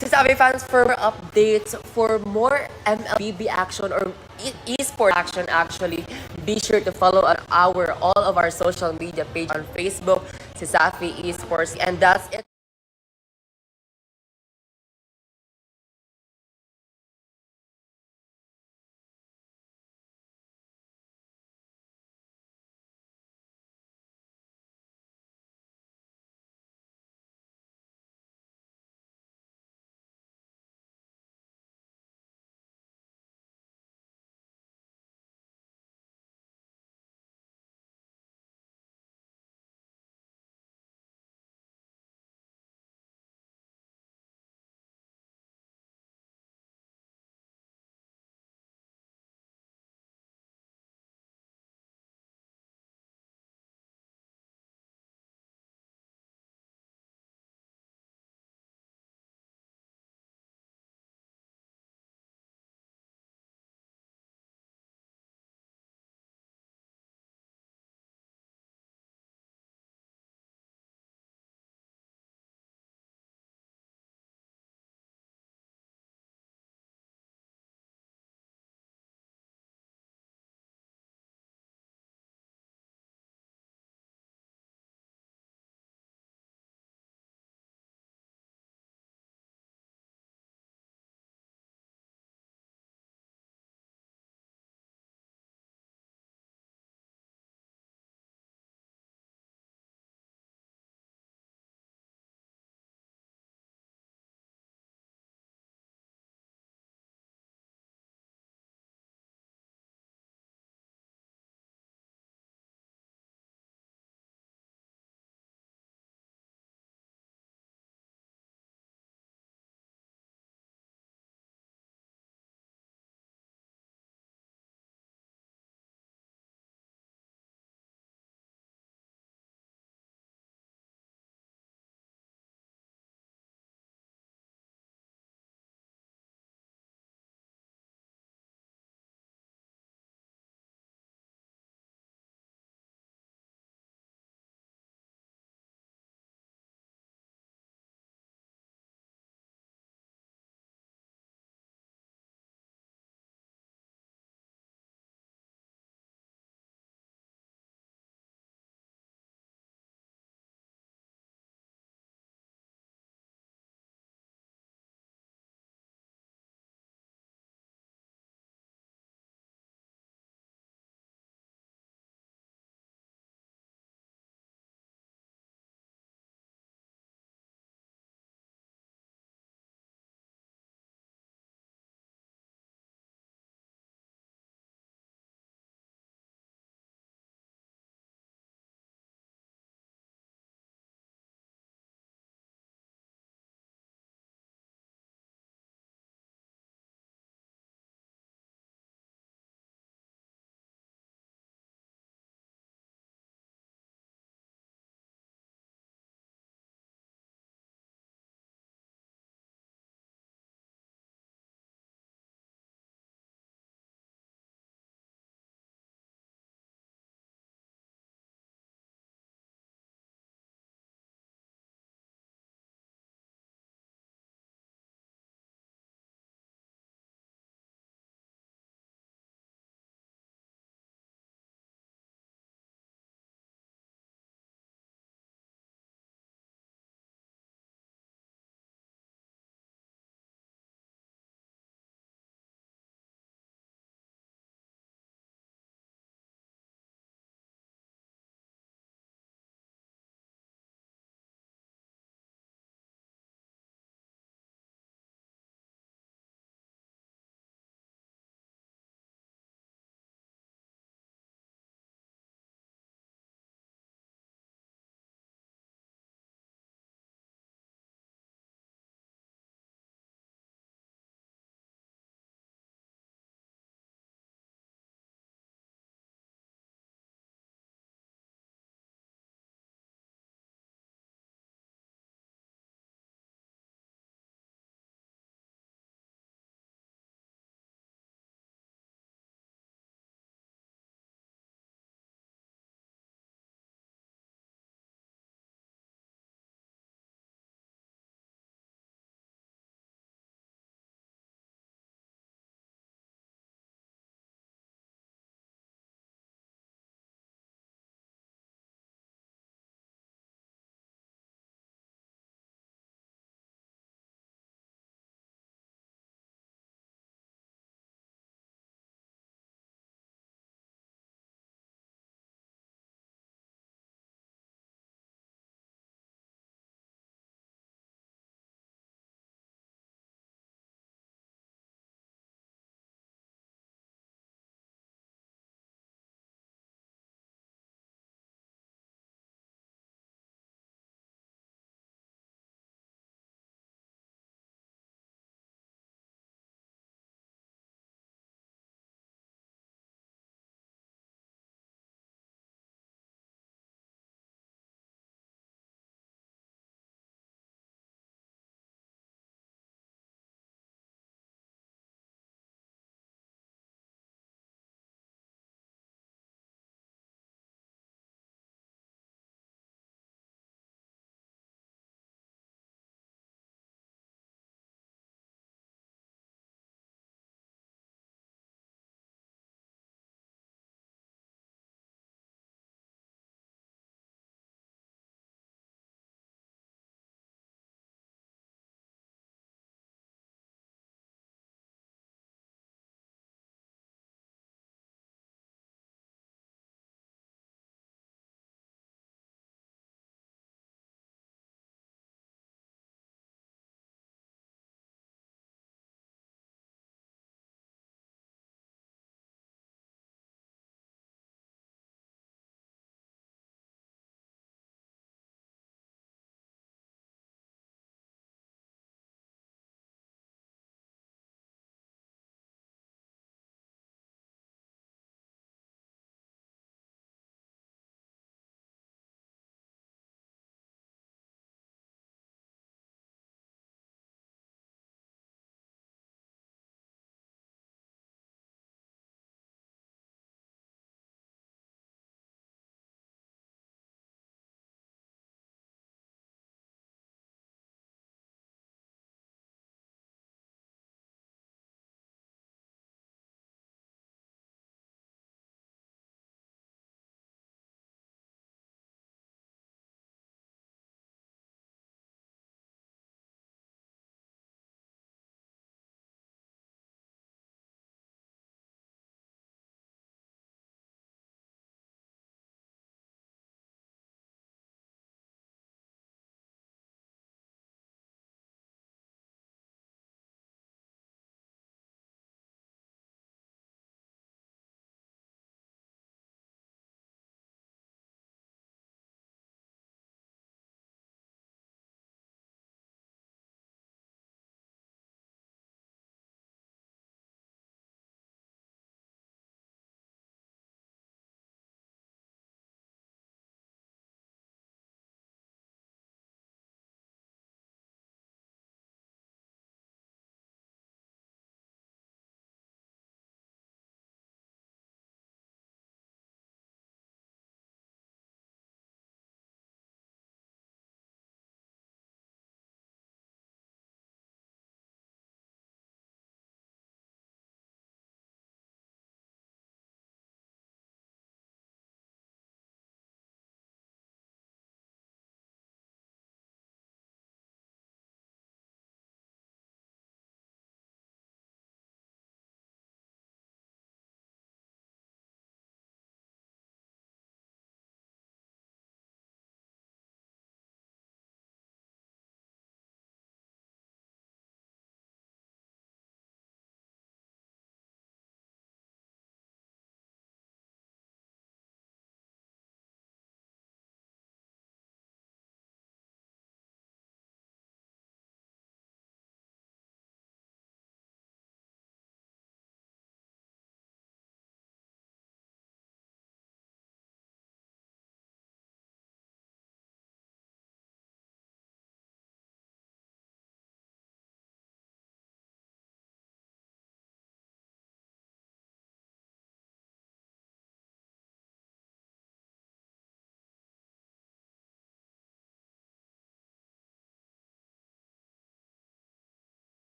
S10: Sabi fans, for more updates, for more MLBB action or esports action actually, be sure to follow all of our social media pages on Facebook, Safi Esports. And that's it.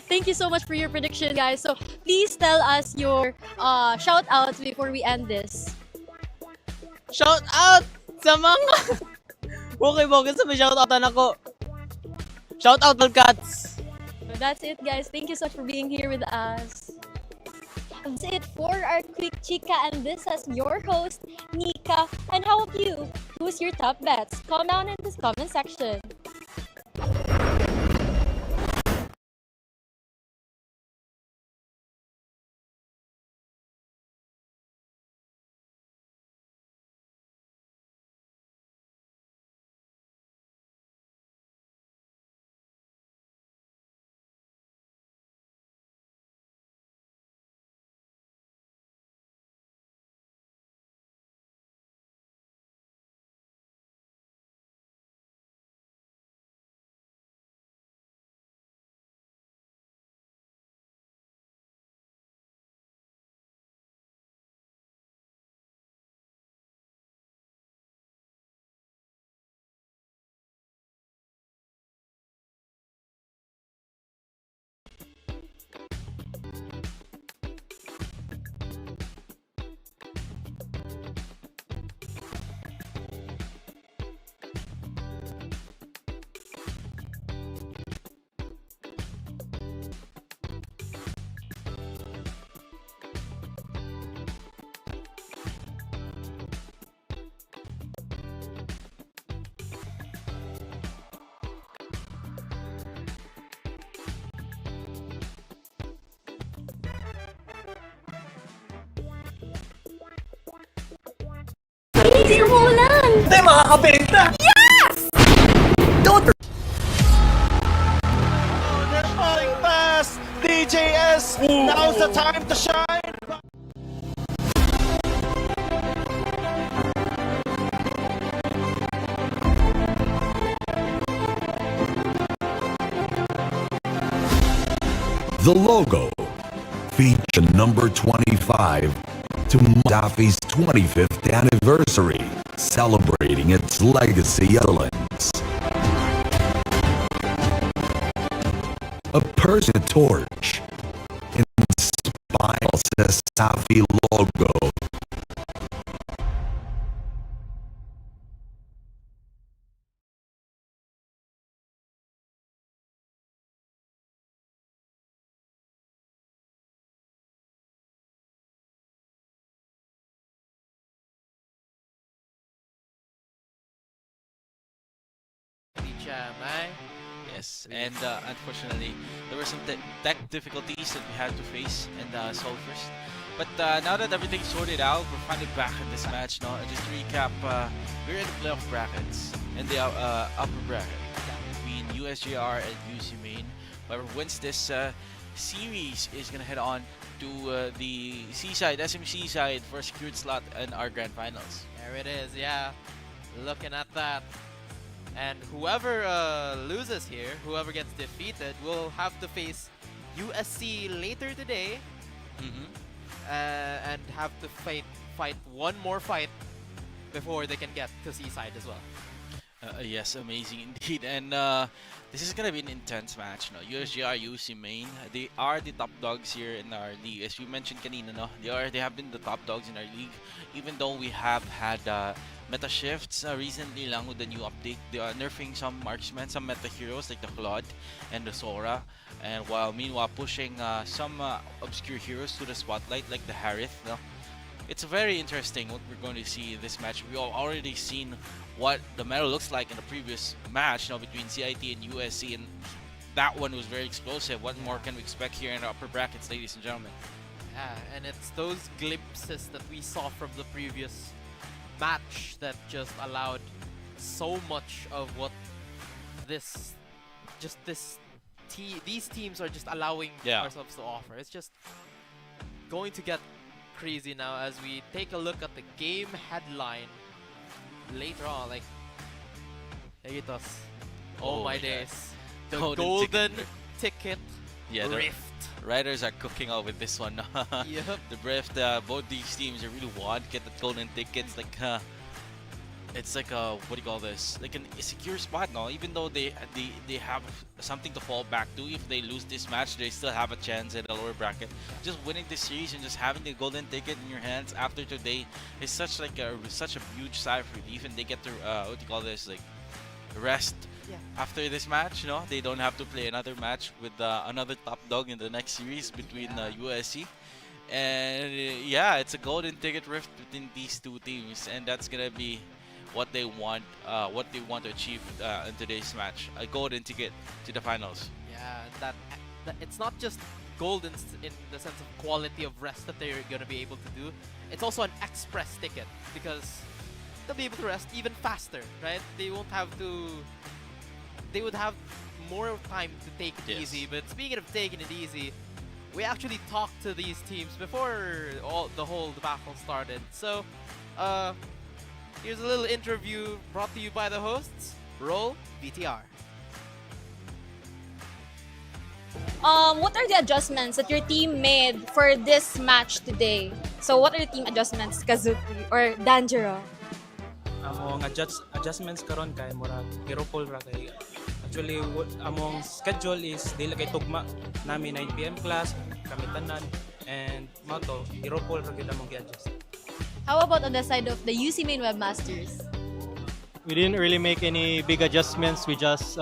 S1: Thank you so much for your prediction, guys. So please tell us your shout outs before we end this.
S17: Shout out sa mga okay, bogus sa shout outan ako. Shout out all cats.
S1: So that's it, guys. Thank you so much for being here with us. That's it for our quick chika, and this is your host, Nika. And how about you? Who's your top bets? Comment down in this comment section.
S18: Easy mo lang! Hindi makakabenta! Yes! Don't...
S9: They're falling fast! DJS, now's the time to shine!
S2: The logo, feature number 25, to Daffy's 25th anniversary, celebrating its legacy excellence. A person torch, inspired says Safi logo.
S5: Yes, and unfortunately, there were some tech difficulties that we had to face and solve first. But now that everything's sorted out, we're finally back in this match. No, just to recap, we're in the playoff brackets, in the upper bracket between USJR and UC Main. Whoever wins this series is gonna head on to the Seaside, SMC side for a secured slot in our grand finals.
S14: There it is, yeah. Looking at that. And whoever loses here, whoever gets defeated, will have to face USC later today. And have to fight one more fight before they can get to Seaside as well.
S5: Yes, amazing indeed. And this is gonna be an intense match. No, USGR, UC Main, they are the top dogs here in our league. As we mentioned kanina, no, they have been the top dogs in our league. Even though we have had meta shifts recently lang with the new update, they are nerfing some marksmen, some meta heroes like the Claude and the Sora, and meanwhile pushing some obscure heroes to the spotlight like the Harith. No? It's very interesting what we're going to see in this match. We've already seen what the meta looks like in the previous match between CIT and USC, and that one was very explosive. What more can we expect here in the upper brackets, ladies and gentlemen?
S14: Yeah, and it's those glimpses that we saw from the previous match that just allowed so much of what these teams are just allowing ourselves to offer. It's just going to get crazy now as we take a look at the game headline later on. Like, Egitos, oh my days, the golden ticket rift.
S5: Riders are cooking out with this one.
S14: Yep.
S5: The Rift, both these teams are really want to get the golden tickets. Like, it's like a, what do you call this? Like a secure spot, no? Even though they have something to fall back to. If they lose this match, they still have a chance at a lower bracket. Just winning this series and just having the golden ticket in your hands after today is such a huge sigh of relief, and they get to what do you call this, like rest after this match. You know, they don't have to play another match with another top dog in the next series between USC. And yeah, it's a golden ticket rift between these two teams, and that's gonna be what they want to achieve in today's match, a golden ticket to the finals.
S14: Yeah, that it's not just golden in the sense of quality of rest that they're gonna be able to do. It's also an express ticket because they'll be able to rest even faster, right? They won't have to. They would have more time to take it easy. But speaking of taking it easy, we actually talked to these teams before the whole debacle started. So, here's a little interview brought to you by the hosts. Roll VTR.
S1: What are the adjustments that your team made for this match today? So what are the team adjustments, Kazuki or Danjiro?
S8: Among adjustments karon kay murag hero-pull ra kay actually among schedule is dili kay tugma nami 9 PM class kami tanan and mato hero-pull ra gyud among gi-adjust.
S1: How about on the side of the UC Main Webmasters?
S20: We didn't really make any big adjustments. We just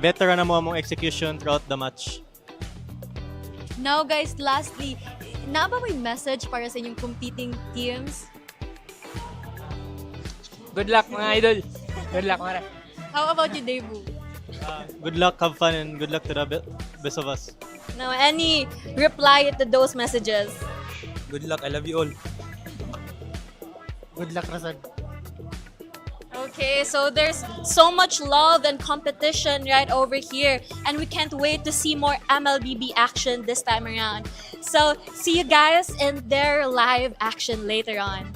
S20: better na mo among execution throughout the match.
S1: Now guys, lastly, na ba may message para sa inyong competing teams?
S21: Good luck mga idol. Good luck mga.
S1: How about you, Debu?
S20: Good luck, have fun, and good luck to the best of us.
S1: Now, any reply to those messages?
S8: Good luck, I love you all.
S20: Good luck, Rasad.
S1: Okay, so there's so much love and competition right over here, and we can't wait to see more MLBB action this time around. So, see you guys in their live action later on.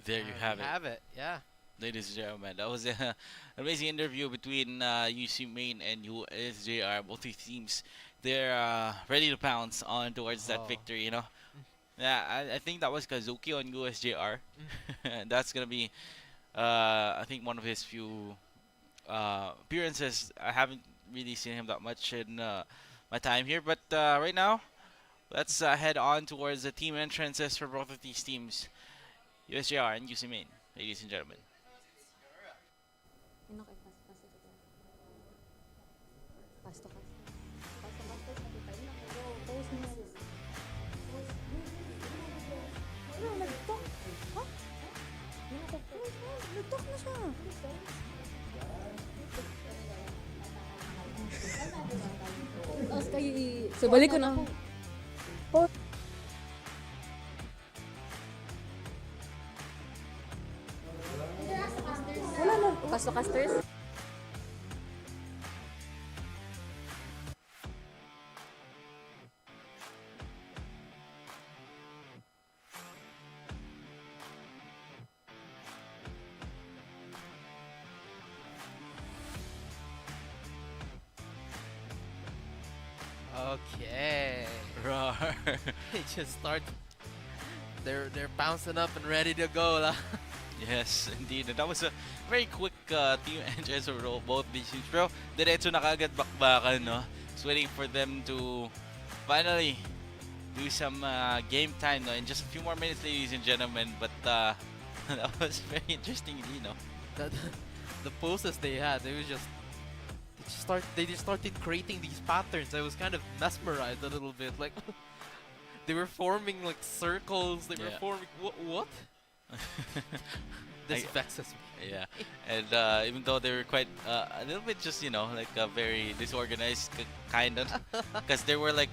S5: There you have it.
S14: Yeah.
S5: Ladies and gentlemen, that was an amazing interview between UC Main and USJR. Both these teams, they're ready to pounce on towards that victory, you know. Yeah, I think that was Kazuki on USJR. That's going to be, I think, one of his few appearances. I haven't really seen him that much in my time here. But right now, let's head on towards the team entrances for both of these teams. USJR and UC Main, ladies and gentlemen.
S1: So, balik ko na. Wala na. Casters?
S14: Okay.
S5: Roar.
S14: They just start. They're bouncing up and ready to go, lah.
S5: Yes, indeed. And that was a very quick team entrance for both these teams. Pero diretso na kagad bakbakan, no? Just waiting for them to finally do some game time, no? In just a few more minutes, ladies and gentlemen. But that was very interesting, you know.
S14: The poses they had, they was just they just started creating these patterns. I was kind of mesmerized a little bit. Like they were forming like circles. They were forming what? This vexes me.
S5: Yeah, and even though they were quite a little bit just, you know, like very disorganized kind of, because there were like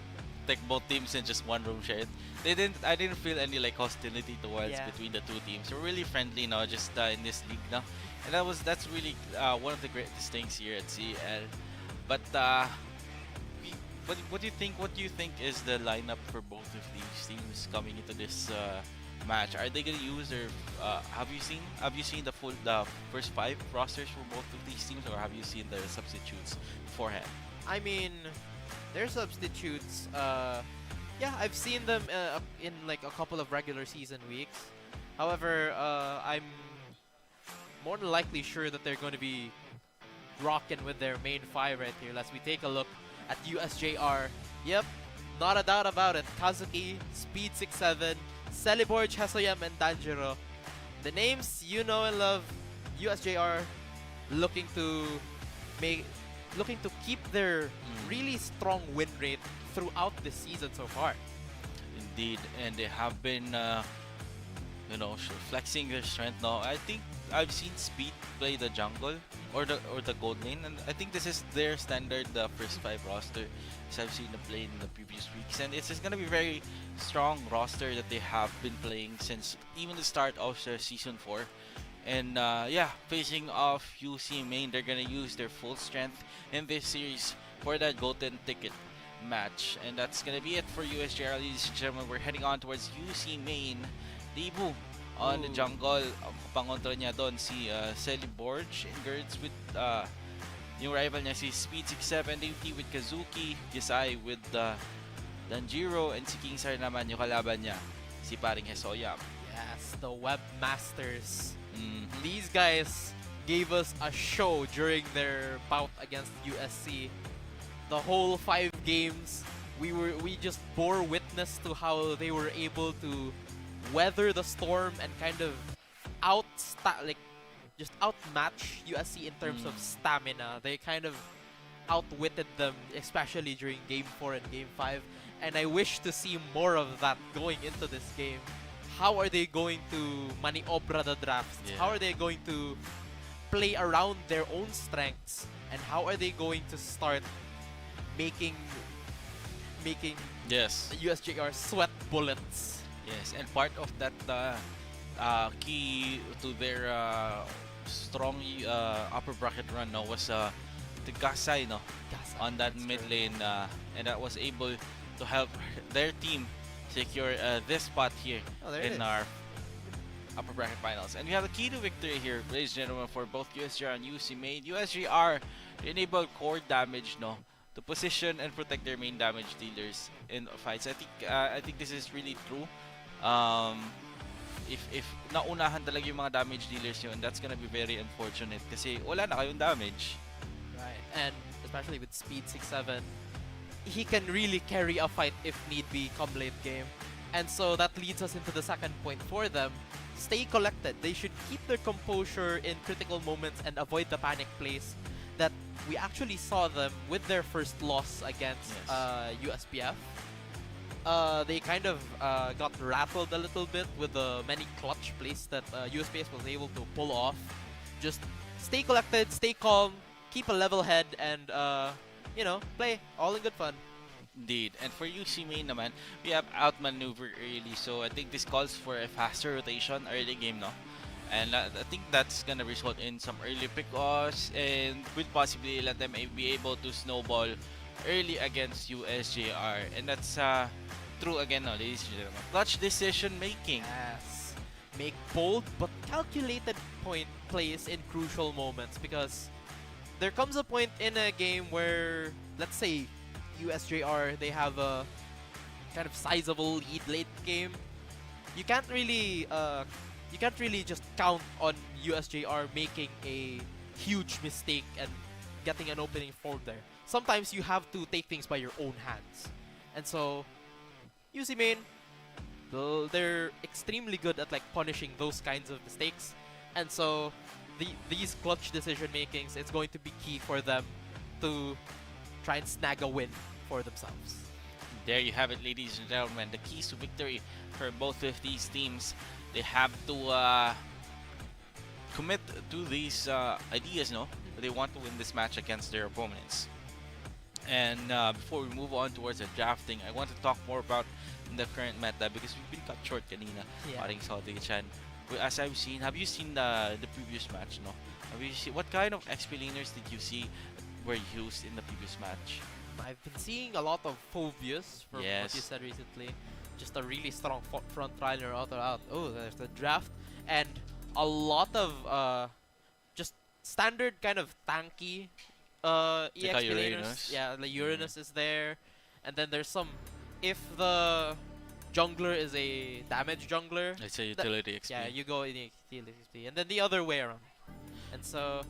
S5: both teams in just one room shared. I didn't feel any like hostility towards between the two teams. We're really friendly, you know, just in this league now, and that's really one of the greatest things here at CL. But what do you think? What do you think is the lineup for both of these teams coming into this match? Are they gonna use their? Have you seen the first 5 rosters for both of these teams, or have you seen the substitutes beforehand?
S14: I mean, Their substitutes, yeah, I've seen them in like a couple of regular season weeks. However, I'm more than likely sure that they're going to be rocking with their main five right here. Let's we take a look at USJR. Yep, not a doubt about it. Kazuki, Speed 67, Celibor, Chesoyam, and Danjiro. The names you know and love. USJR looking to keep their really strong win rate throughout the season so far.
S5: Indeed, and they have been, flexing their strength now. I think I've seen Speed play the jungle or the gold lane, and I think this is their standard first five roster, as I've seen them play in the previous weeks, and it's just gonna be very strong roster that they have been playing since even the start of their season 4. And facing off UC main, they're gonna use their full strength in this series for that golden ticket match. And that's gonna be it for USJR, ladies and gentlemen. We're heading on towards UC main. Debu on the jungle. Ang pangontra niya doon si Celibor in girds with yung rival niya si Speed 67, DT with Kazuki, Yesai with Danjiro, and si Kingsar naman yung kalaban niya, si paring Hesoyam.
S14: Yes, the webmasters. These guys gave us a show during their bout against USC. The whole 5 games, we just bore witness to how they were able to weather the storm and kind of just outmatch USC in terms of stamina. They kind of outwitted them, especially during Game 4 and Game 5. And I wish to see more of that going into this game. How are they going to maniobra the drafts?
S5: Yeah.
S14: How are they going to play around their own strengths? And how are they going to start making
S5: Yes.
S14: USJR sweat bullets?
S5: Yes, and part of that key to their strong upper bracket run was the Gasai on that mid lane, and that was able to help their team secure this spot here in our upper bracket finals. And we have a key to victory here, ladies and gentlemen, for both USJR and UC main. USJR enable core damage to position and protect their main damage dealers in fights. I think this is really true. If naunahan talaga yung mga damage dealers yun, that's gonna be very unfortunate kasi wala na kayong damage.
S14: Right, and especially with Speed 67, he can really carry a fight if need be come late game. And so that leads us into the second point for them. Stay collected. They should keep their composure in critical moments and avoid the panic plays that we actually saw them with their first loss against USPF. They kind of got rattled a little bit with the many clutch plays that USPS was able to pull off. Just stay collected, stay calm, keep a level head, and play all in good fun.
S5: Indeed. And for UC main naman, we have outmaneuver early, so I think this calls for a faster rotation early game, and I think that's gonna result in some early pick-offs and will possibly let them be able to snowball early against USJR. And that's true again, ladies and gentlemen. Clutch decision making.
S14: Yes. Make bold but calculated plays in crucial moments, because there comes a point in a game where, let's say, USJR, they have a kind of sizable lead late game. You can't really just count on USJR making a huge mistake and getting an opening forward there. Sometimes you have to take things by your own hands. And so UC main, they're extremely good at punishing those kinds of mistakes. And so these clutch decision makings, it's going to be key for them to try and snag a win for themselves.
S5: There you have it, ladies and gentlemen. The keys to victory for both of these teams. They have to commit to these ideas, they want to win this match against their opponents. And before we move on towards the drafting, I want to talk more about the current meta, because we've been cut short kanina. Paring Salty-chan. As I've seen, have you seen the previous match? Have you seen, what kind of XP laners did you see were used in the previous match?
S14: I've been seeing a lot of Phobius from
S5: Yes.
S14: what you said recently. Just a really strong front liner out. Oh, there's the draft. And a lot of just standard kind of tanky EX
S5: Like
S14: Uranus.
S5: Uranus?
S14: Yeah, the Uranus is there, and then there's some. If the jungler is a damage jungler,
S5: It's a utility XP.
S14: yeah, you go in the utility XP, and then the other way around. And so,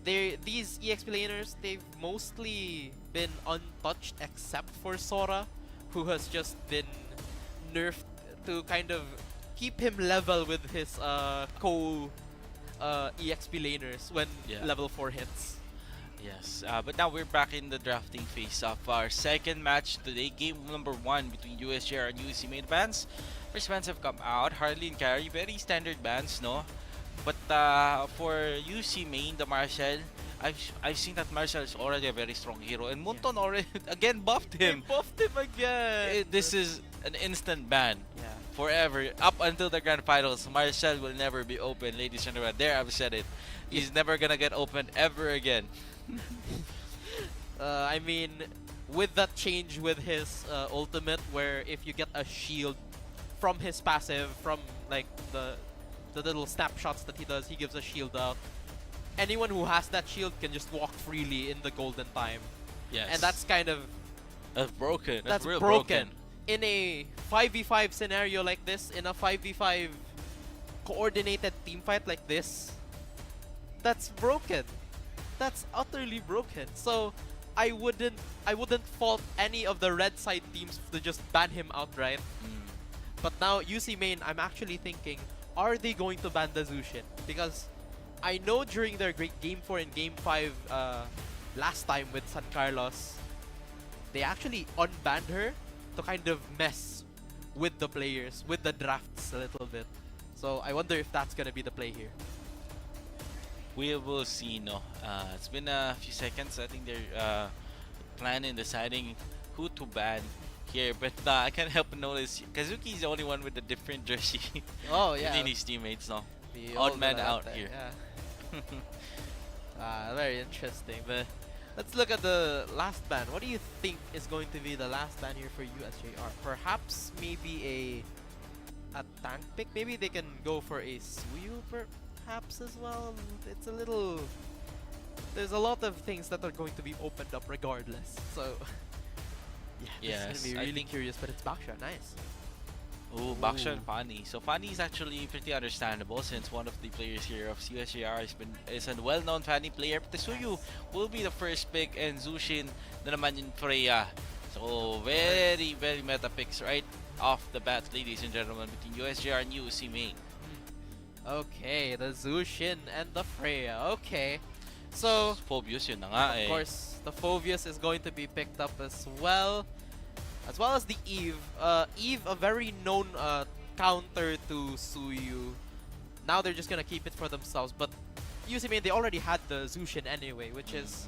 S14: these EXP laners, they've mostly been untouched except for Sora, who has just been nerfed to kind of keep him level with his EXP laners when
S5: Yeah.
S14: level 4 hits.
S5: Yes, but now we're back in the drafting phase of our second match today, game number 1 between USGR and UC main bans. First bans have come out, Harley and Carry, very standard bans, no? But for UC main, the Marshall, I've seen that Marshall is already a very strong hero, and Munton already again buffed him.
S14: They buffed him again!
S5: This is an instant ban.
S14: Yeah.
S5: Forever, up until the grand finals, Marshall will never be open, ladies and gentlemen. There, I've said it. He's never gonna get opened ever again.
S14: I mean, with that change with his ultimate, where if you get a shield from his passive, from like the little snapshots that he does, he gives a shield out. Anyone who has that shield can just walk freely in the golden time.
S5: Yes.
S14: And that's kind of
S5: That's broken.
S14: that's
S5: real
S14: broken. In a 5v5 scenario like this, in a 5v5 coordinated team fight like this, that's broken. That's utterly broken. So I wouldn't fault any of the red side teams to just ban him outright. But now UC main, I'm actually thinking, are they going to ban the Zushin? Because I know during their great game 4 and game 5 last time with San Carlos, they actually unbanned her to kind of mess with the players, with the drafts a little bit. So I wonder if that's gonna be the play here.
S5: We will see, no. It's been a few seconds. I think they're planning, deciding who to ban here. But I can't help but notice Kazuki's the only one with a different jersey.
S14: Oh, yeah.
S5: Between his teammates, no.
S14: The
S5: Odd
S14: old
S5: man
S14: man
S5: out
S14: there,
S5: here.
S14: Yeah. Very interesting. But let's look at the last ban. What do you think is going to be the last ban here for USJR? Perhaps maybe a tank pick? Maybe they can go for a Suyu perhaps as well? It's a little... There's a lot of things that are going to be opened up regardless. So... yeah, this is going to be really curious, but it's Baksha. Nice.
S5: Ooh, Baksha and Fanny. So Fanny is actually pretty understandable since one of the players here of CSJR is a well-known Fanny player. But Tsuyu will be the first pick, and Zushin na naman yung Freya. So very, very meta picks right off the bat, ladies and gentlemen, between USJR and UC main.
S14: Okay, the Zushin and the Freya. Okay. So,
S5: Phobius yun na nga
S14: of course, the Phobius is going to be picked up as well as the Eve. Eve, a very known counter to Suyu. Now they're just gonna keep it for themselves, but UC they already had the Zushin anyway, which is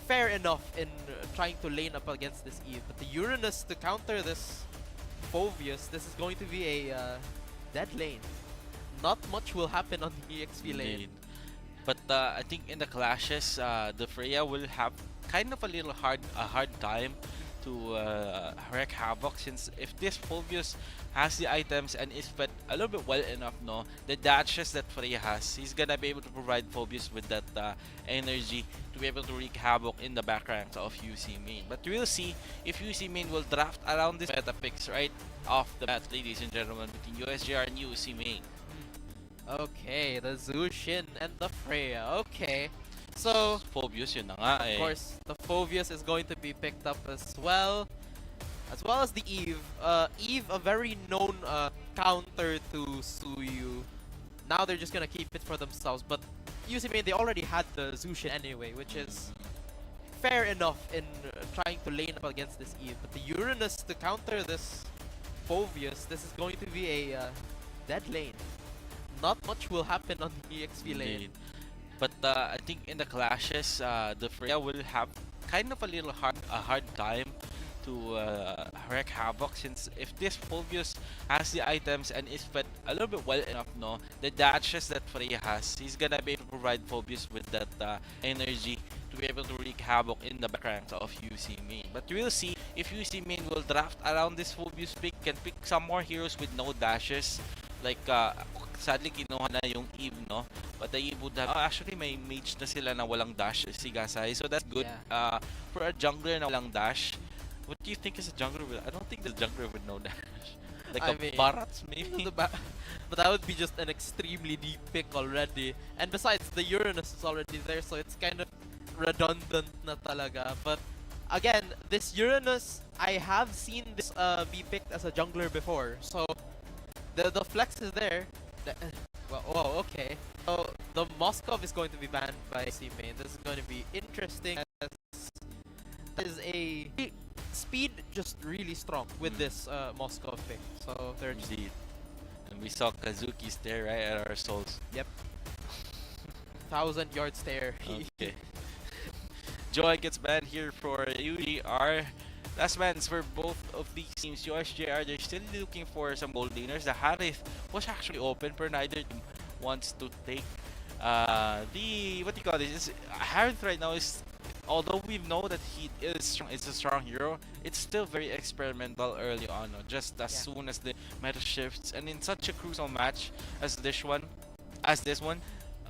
S14: fair enough in trying to lane up against this Eve. But the Uranus to counter this Phobius, this is going to be a dead lane. Not much will happen on the EXP lane.
S5: But I think in the clashes, the Freya will have kind of a hard time to wreak havoc, since if this Phobius has the items and is fed a little bit well enough, no, the dashes that Freya has, he's gonna be able to provide Phobius with that energy to be able to wreak havoc in the back ranks of UC main. But we'll see if UC main will draft around this meta picks right off the bat, ladies and gentlemen, between USGR and UC main.
S14: Okay, the Zushin and the Freya. Okay. So,
S5: Phobius yun na nga
S14: of course, the Phobius is going to be picked up as well as the Eve. Eve, a very known counter to Suyu. Now they're just gonna keep it for themselves, but UC they already had the Zushin anyway, which is fair enough in trying to lane up against this Eve. But the Uranus to counter this Phobius, this is going to be a dead lane. Not much will happen on the EXP lane.
S5: But I think in the clashes, the Freya will have kind of a hard time to wreak havoc, since if this Phobius has the items and is fed a little bit well enough, no, the dashes that Freya has, he's gonna be able to provide Phobius with that energy to be able to wreak havoc in the back ranks of UC main. But we'll see if UC main will draft around this Phobius pick, can pick some more heroes with no dashes. Like, sadly kinuha na yung Eve, no? but they would have actually may mage na sila na walang dash si Gasai, so that's good.
S14: Yeah.
S5: For a jungler na walang dash, what do you think is a jungler with? I don't think the jungler would know dash. Like
S14: I
S5: a
S14: mean,
S5: Barats maybe.
S14: But that would be just an extremely deep pick already. And besides, the Uranus is already there, so it's kind of redundant na talaga. But again, this Uranus, I have seen this be picked as a jungler before, so the flex is there. Well, okay. So the Moskov is going to be banned by C main. This is going to be interesting. As that is a speed just really strong with this Moskov pick. So they're just
S5: Indeed. And we saw Kazuki stare right at our souls.
S14: Yep. 1,000-yard stare.
S5: Okay. Joy gets banned here for UDR. Last bans for both of these teams. USJR, they're still looking for some gold laners. The Harith was actually open, but neither team wants to take the what do you call this? Harith right now is, although we know that he is strong, it's a strong hero, it's still very experimental early on. No? Just as soon as the meta shifts, and in such a crucial match as this one,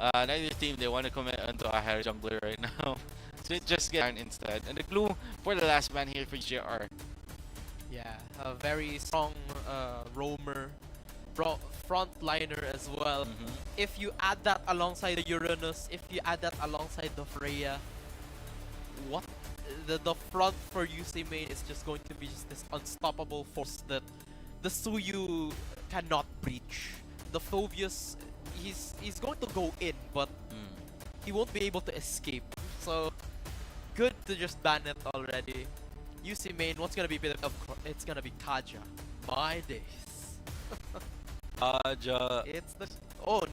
S5: neither team they want to commit onto a Harith jungler right now. So it just get instead. And the glue for the last man here for JR.
S14: Yeah, a very strong roamer, frontliner as well. If you add that alongside the Uranus, if you add that alongside the Freya, what the front for UC main is just going to be just this unstoppable force that the Suyu cannot breach. The Phobius, he's going to go in, but he won't be able to escape. So good to just ban it already. UC main, what's gonna be? It's gonna be Kaja. My days.
S5: Kaja.
S14: It's the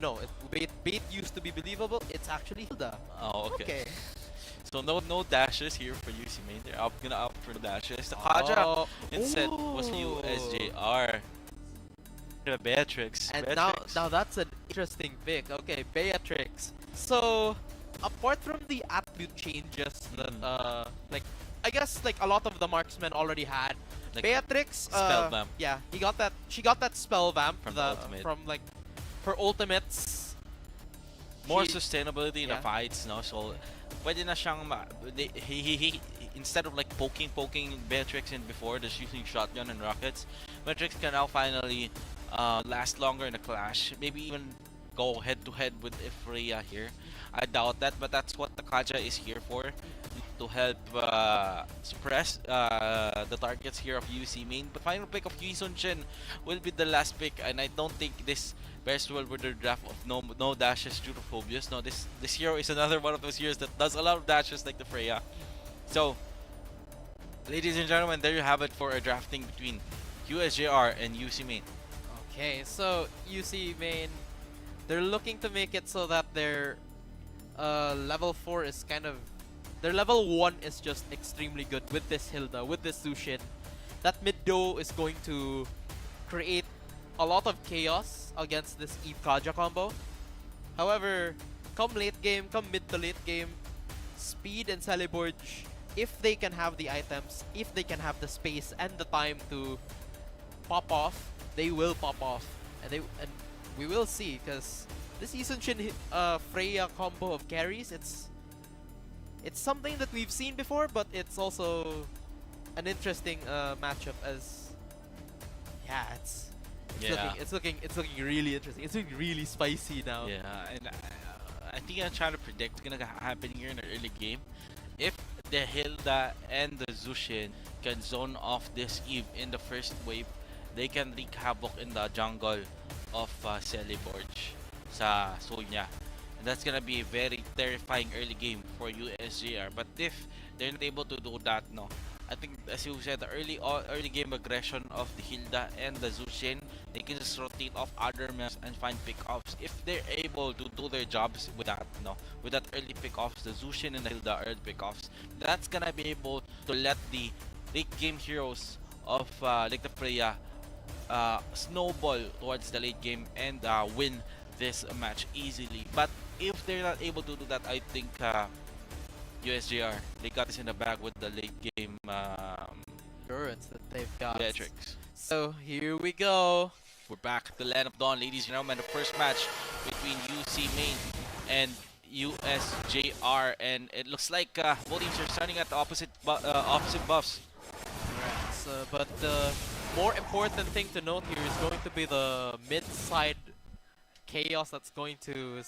S14: no. Bait used to be believable. It's actually Hilda.
S5: Oh, okay. So no dashes here for UC main. They're gonna opt for the dashes. The Kaja instead was USJR. Beatrix.
S14: And now that's an interesting pick. Okay, Beatrix. So apart from the attribute changes that like I guess like a lot of the marksmen already had, like Beatrix
S5: spell vamp.
S14: Yeah, she got that spell vamp
S5: From the ultimate.
S14: from like her ultimates.
S5: More sustainability in the fights, no? So pwede na siyang he instead of like poking Beatrix in before, just using shotgun and rockets, Beatrix can now finally last longer in a clash. Maybe even go head to head with Freya here. I doubt that, but that's what the Kaja is here for, to help suppress the targets here of UC main. But final pick of Yusun Shin will be the last pick, and I don't think this pairs well with their draft of no dashes due to Phobius. No, this hero is another one of those heroes that does a lot of dashes like the Freya. So, ladies and gentlemen, there you have it for a drafting between USJR and UC main.
S14: Okay, so UC main, they're looking to make it so that their level 4 is kind of, their level 1 is just extremely good with this Hilda, with this Zushin. That mid-do is going to create a lot of chaos against this Eve Kaja combo. However, come mid to late game, Speed and Celeborge, if they can have the items, if they can have the space and the time to pop off, they will pop off. And we will see, because this Yusunshin Freya combo of carries, it's something that we've seen before, but it's also an interesting matchup, as it's looking really interesting. It's looking really spicy now.
S5: Yeah, and I think I'm trying to predict what's gonna happen here in the early game. If the Hilda and the Zushin can zone off this Eve in the first wave, they can wreak havoc in the jungle of Celeborge sa Sonya. And that's gonna be a very terrifying early game for USJR. But if they're not able to do that, no, I think, as you said, the early game aggression of the Hilda and the Zushin, they can just rotate off other maps and find pick-offs. If they're able to do their jobs with that, with that early pick-offs, the Zushin and the Hilda early pick-offs, that's gonna be able to let the late game heroes of like the Freya snowball towards the late game and win this match easily. But if they're not able to do that, I think USJR, they got this in the bag with the late game
S14: endurance that they've got.
S5: Beatrix.
S14: So here we go.
S5: We're back at the Land of Dawn, ladies and gentlemen. The first match between UC main and USJR, and it looks like both teams are starting at the opposite buffs.
S14: Right. So, but the more important thing to note here is going to be the mid-side chaos that's going to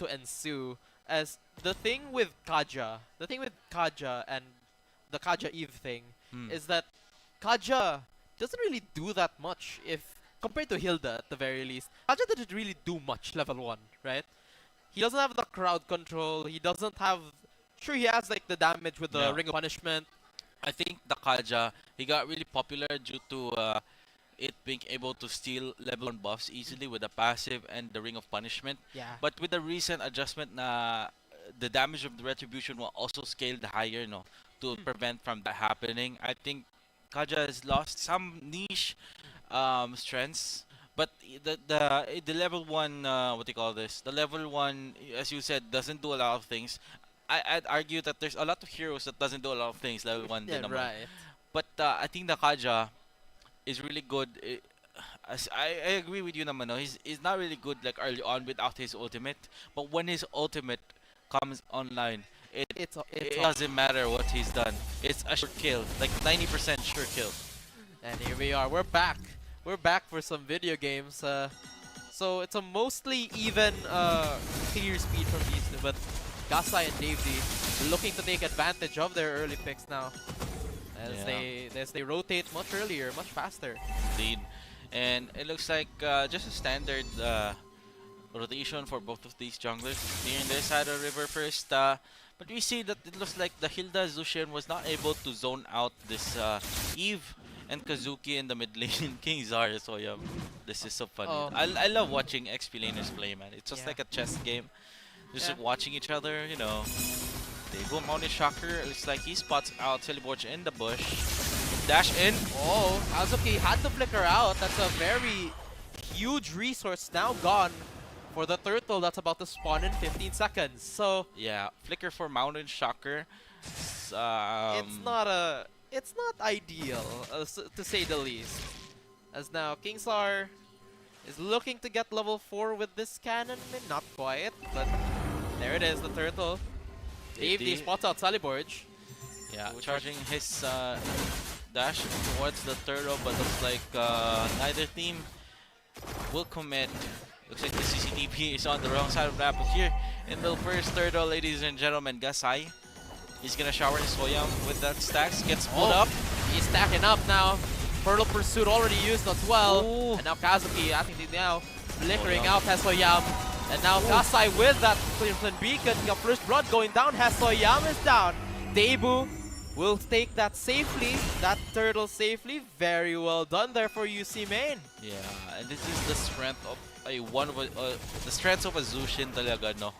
S14: ensue. As the thing with Kaja and the Kaja Eve thing is that Kaja doesn't really do that much if compared to Hilda at the very least. Kaja didn't really do much level 1, right? He doesn't have the crowd control. He doesn't have. Sure, he has like the damage with the Ring of Punishment.
S5: I think the Kaja, he got really popular due to it being able to steal level 1 buffs easily with the passive and the Ring of Punishment.
S14: Yeah.
S5: But with the recent adjustment, the damage of the Retribution will also scale higher, no, to prevent from that happening. I think Kaja has lost some niche strengths. But the level 1, what do you call this? The level 1, as you said, doesn't do a lot of things. I'd argue that there's a lot of heroes that doesn't do a lot of things, level 1 din naman.
S14: Right.
S5: But I think the Kaja is really good. I agree with you naman, no? He's not really good like early on without his ultimate. But when his ultimate comes online, it doesn't matter what he's done. It's a sure kill, like 90% sure kill.
S14: And here we are. We're back. We're back for some video games. So it's a mostly even clear speed from these two, but Gasai and Dave D looking to take advantage of their early picks now. As they rotate much earlier, much faster.
S5: Indeed. And it looks like just a standard rotation for both of these junglers. Clearing their side of the river first. But we see that it looks like the Hilda Zushin was not able to zone out this Eve and Kazuki in the mid lane. King Zara, so yeah, this is so funny. I love watching XP laners play, man. It's just like a chess game. Just watching each other, you know. They go Mountain Shocker. Looks like he spots out Teleports in the bush. Dash in.
S14: Oh, Kazuki had to flicker out. That's a very huge resource now gone for the turtle that's about to spawn in 15 seconds. So
S5: yeah, flicker for Mountain Shocker.
S14: It's not ideal, to say the least. As now Kingsar is looking to get level 4 with this cannon. Not quite, but there it is, the turtle. Dave D spots out Saliborge.
S5: Yeah, charging his dash towards the turtle, but looks like neither team will commit. Looks like the CCTV is on the wrong side of the apple here. In the first turtle, ladies and gentlemen, Gasai. He's gonna shower his Soyam with that stacks, gets pulled up.
S14: He's stacking up now. Fertile Pursuit already used as well. Ooh. And now Kazuki, I think they now flickering out Hesoyam. And now Gasai with that Cleveland Beacon. Got first blood going down. Hesoyam is down. Debu will take that safely. That turtle safely. Very well done there for UC Main.
S5: Yeah, and this is the strength of the strength of a Zushin talaga, no?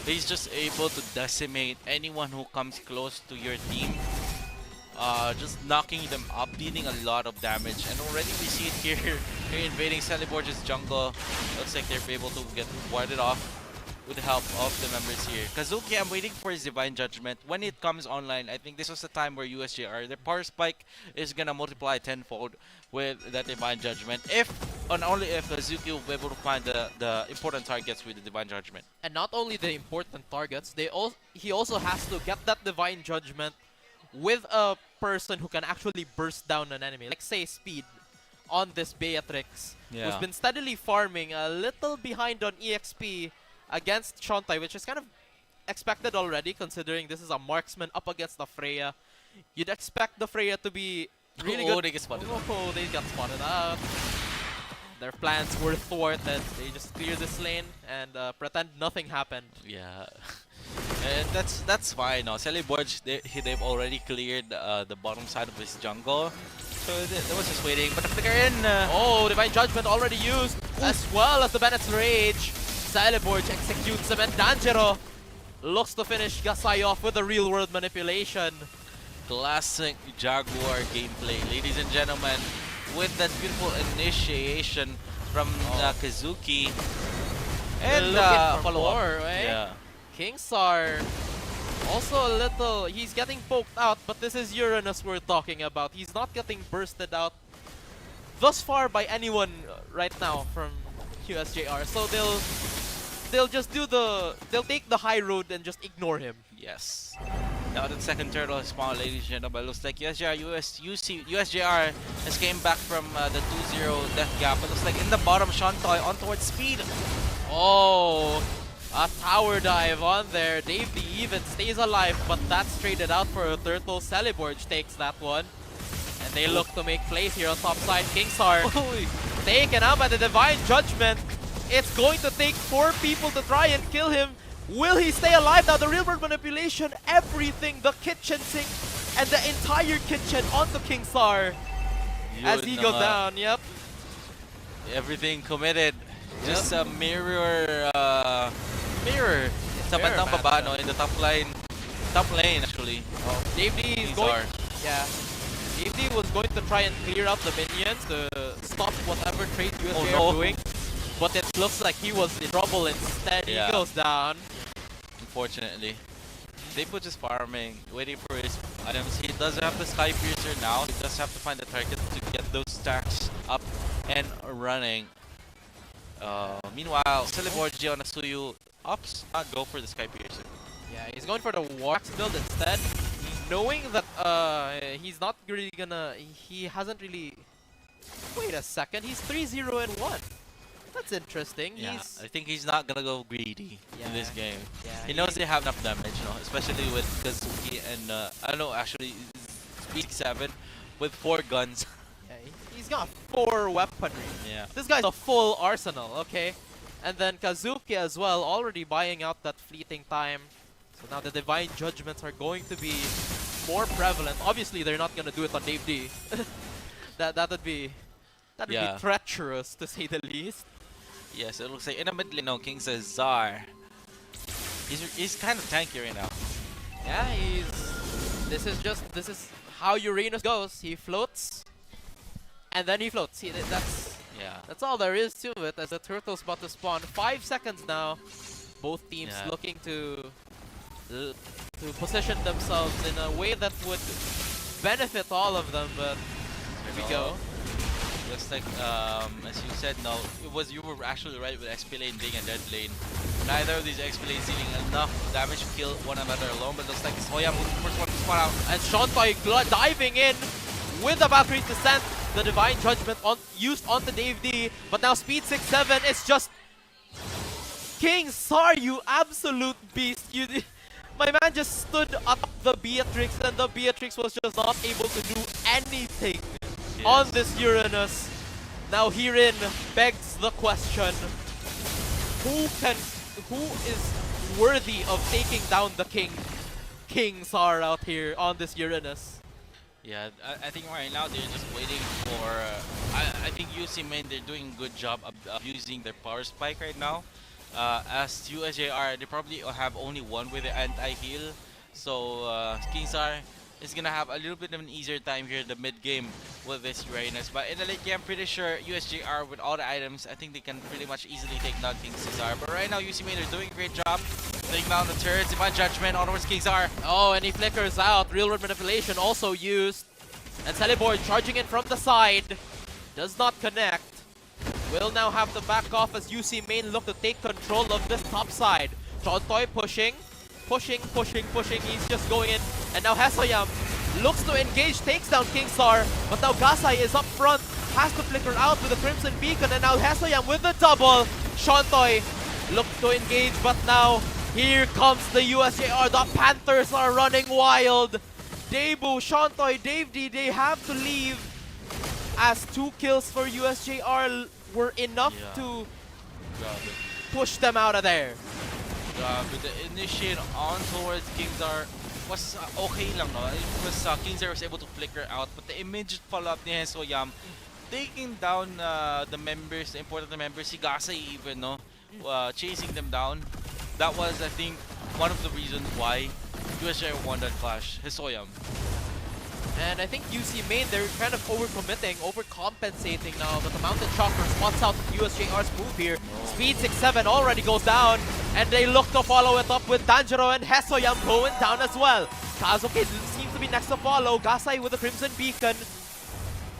S5: He's just able to decimate anyone who comes close to your team. Just knocking them up, dealing a lot of damage. And already we see it here. They're invading Saliborge's jungle. Looks like they're able to get warded off with the help of the members here. Kazuki, I'm waiting for his Divine Judgment. When it comes online, I think this was the time where USJR, their power spike is gonna multiply tenfold with that Divine Judgment. If, and only if Kazuki will be able to find the important targets with the Divine Judgment.
S14: And not only the important targets, he also has to get that Divine Judgment with a person who can actually burst down an enemy. Like say Speed on this Beatrix, who's been steadily farming, a little behind on EXP against Shontai, which is kind of expected already considering this is a marksman up against the Freya. You'd expect the Freya to be really good.
S5: They get spotted.
S14: Oh, they got spotted up. Their plans were thwarted. They just clear this lane and pretend nothing happened.
S5: Yeah. And that's fine. No, Saliborge, they've already cleared the bottom side of his jungle. So they was just waiting. But the flicker in.
S14: Oh, Divine Judgment already used, as well as the Bennett's Rage. Saliborge executes him, and Danjiro looks to finish Gasai off with a real-world manipulation.
S5: Classic Jaguar gameplay, ladies and gentlemen. With that beautiful initiation from Kazuki. And
S14: looking for
S5: follow-up.
S14: more, right?
S5: Yeah.
S14: Kingsar also a little, he's getting poked out, but this is Uranus we're talking about. He's not getting bursted out thus far by anyone right now from USJR. So they'll just they'll take the high road and just ignore him.
S5: Yes. Now the second turtle is spawned, ladies and gentlemen. Looks like USJR has came back from the 2-0 death gap. It looks like in the bottom, Shantoy on towards speed.
S14: Oh, a tower dive on there. Dave D even stays alive, but that's traded out for a turtle. Celeborge takes that one. And they look to make plays here on top side. Kingsar taken out by the Divine Judgment. It's going to take 4 people to try and kill him. Will he stay alive? Now the real world manipulation, everything, the kitchen sink and the entire kitchen onto Kingsar as he goes down. Yep.
S5: Everything committed. Just a mirror sa bandang baba, no, in the top lane actually.
S14: Oh, Dave D is going. Yeah. Dave D was going to try and clear out the minions to stop whatever trade USJ are doing. But it looks like he was in trouble instead.
S5: Yeah.
S14: He goes down.
S5: Unfortunately. Dave just farming, waiting for his items. He doesn't have the Sky Piercer now. He does have to find the target to get those stacks up and running. Meanwhile, Celeborge on Nasuyu opts not go for the Sky Piercer.
S14: Yeah, he's going for the Wax build instead, knowing that he's not really gonna. He hasn't really. Wait a second, he's 3-0 and 1. That's interesting.
S5: Yeah, I think he's not gonna go greedy in this game.
S14: Yeah,
S5: he knows they have enough damage, you know, especially with Kazuki and I don't know, actually Speed 7 with 4 guns.
S14: Yeah, he's got 4 weaponry.
S5: Yeah.
S14: This guy's a full arsenal, okay? And then Kazuki as well, already buying out that fleeting time. So now the Divine Judgments are going to be more prevalent. Obviously, they're not gonna do it on Dave D. that would be treacherous to say the least.
S5: Yes, it looks like in the mid lane, no, King says Czar. He's kind of tanky right now.
S14: Yeah, this is how Uranus goes. He floats, and then he floats. That's all there is to it. As the turtle's about to spawn, 5 seconds now. Both teams looking to position themselves in a way that would benefit all of them. But here we go.
S5: Just like as you said, no, you were actually right with XP lane being a dead lane. Neither of these XP lanes dealing enough damage to kill one another alone, but looks like Soya was the first one to spawn out.
S14: And Shantoy diving in with the Valkyrie Descent. The Divine Judgment used onto Dave D, but now Speed 6-7 is just Kingsar, you absolute beast. My man just stood up the Beatrix, and the Beatrix was just not able to do anything on this Uranus. Now herein begs the question, who is worthy of taking down the Kingsar out here on this Uranus?
S5: Yeah, I think right now they're just waiting for I think UC main, they're doing a good job of using their power spike right now. As USJR, they probably have only one with the anti-heal. So Kingsar is gonna have a little bit of an easier time here in the mid game with this Uranus. But in the late game, I'm pretty sure USJR with all the items, I think they can pretty much easily take down Kingsar. But right now, UC main are doing a great job taking down the turrets. Divine Judgment onwards Kingsar.
S14: Oh, and he flickers out. Real world manipulation also used. And Celeborge charging in from the side. Does not connect. Will now have to back off as UC main look to take control of this top side. Chontoy pushing. He's just going in. And now Hesoyam looks to engage, takes down Kingsar. But now Gasai is up front. Has to flicker out with the Crimson Beacon. And now Hesoyam with the double. Chontoy look to engage, but now here comes the USJR. The Panthers are running wild. Debu, Chontoy, Dave D, they have to leave as 2 kills for USJR were enough to push them out of there.
S5: With the initiate on towards Kingsar was okay lang, no? It was Kingsar was able to flicker out, but the immediate follow-up ni Hesoyam taking down the members, the important members, si Gasai even, no? Chasing them down. That was, I think, one of the reasons why USJ won that clash. Hesoyam.
S14: And I think UC main, they're kind of overcommitting, overcompensating now, but the Mountain Chopper spots out USJR's move here. Speed 6-7 already goes down, and they look to follow it up with Danjiro and Hesoyam going down as well. Kazuki seems to be next to follow. Gasai with the Crimson Beacon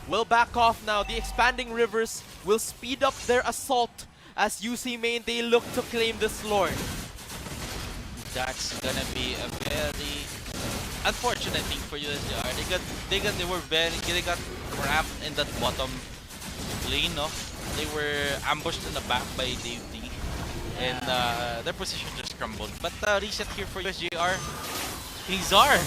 S14: will back off now. The expanding rivers will speed up their assault as UC Main, they look to claim this Lord.
S5: That's gonna be a very unfortunate thing for USJR. They got trapped in that bottom lane, no? They were ambushed in the back by Dave D. And their position just crumbled. But reset here for USJR. Kingzar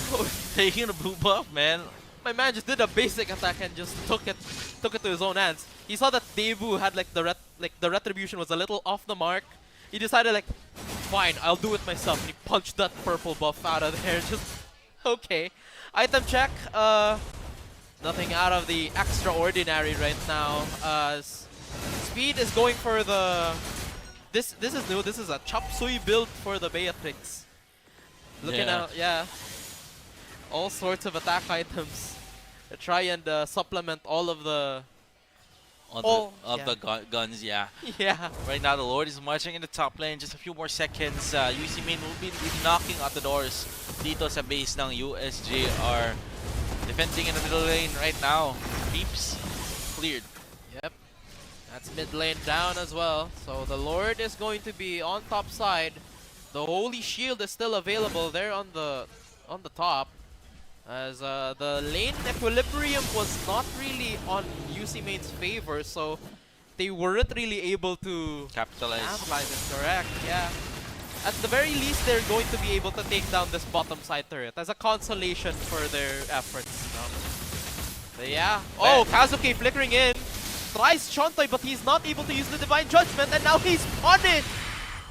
S5: taking a blue buff, man.
S14: My man just did a basic attack and just took it to his own hands. He saw that Devu had like the retribution was a little off the mark. He decided like, fine, I'll do it myself. And he punched that purple buff out of there. Just okay. Item check. Nothing out of the extraordinary right now. Speed is going for the. This is new. This is a chop suey build for the Beatrix. Looking out, yeah. All sorts of attack items to try and supplement all of the
S5: guns, yeah.
S14: Yeah.
S5: Right now, the Lord is marching in the top lane. Just a few more seconds. UC Main will be knocking at the doors dito sa base ng USJR. Defending in the middle lane right now. Creeps cleared.
S14: Yep. That's mid lane down as well. So the Lord is going to be on top side. The Holy Shield is still available there on the top. As the lane equilibrium was not really on UC Main's favor, so they weren't really able to
S5: capitalize.
S14: Is correct, yeah. At the very least, they're going to be able to take down this bottom side turret as a consolation for their efforts. But yeah. Oh, Kazuki flickering in. Tries Chontoy, but he's not able to use the Divine Judgment, and now he's punished!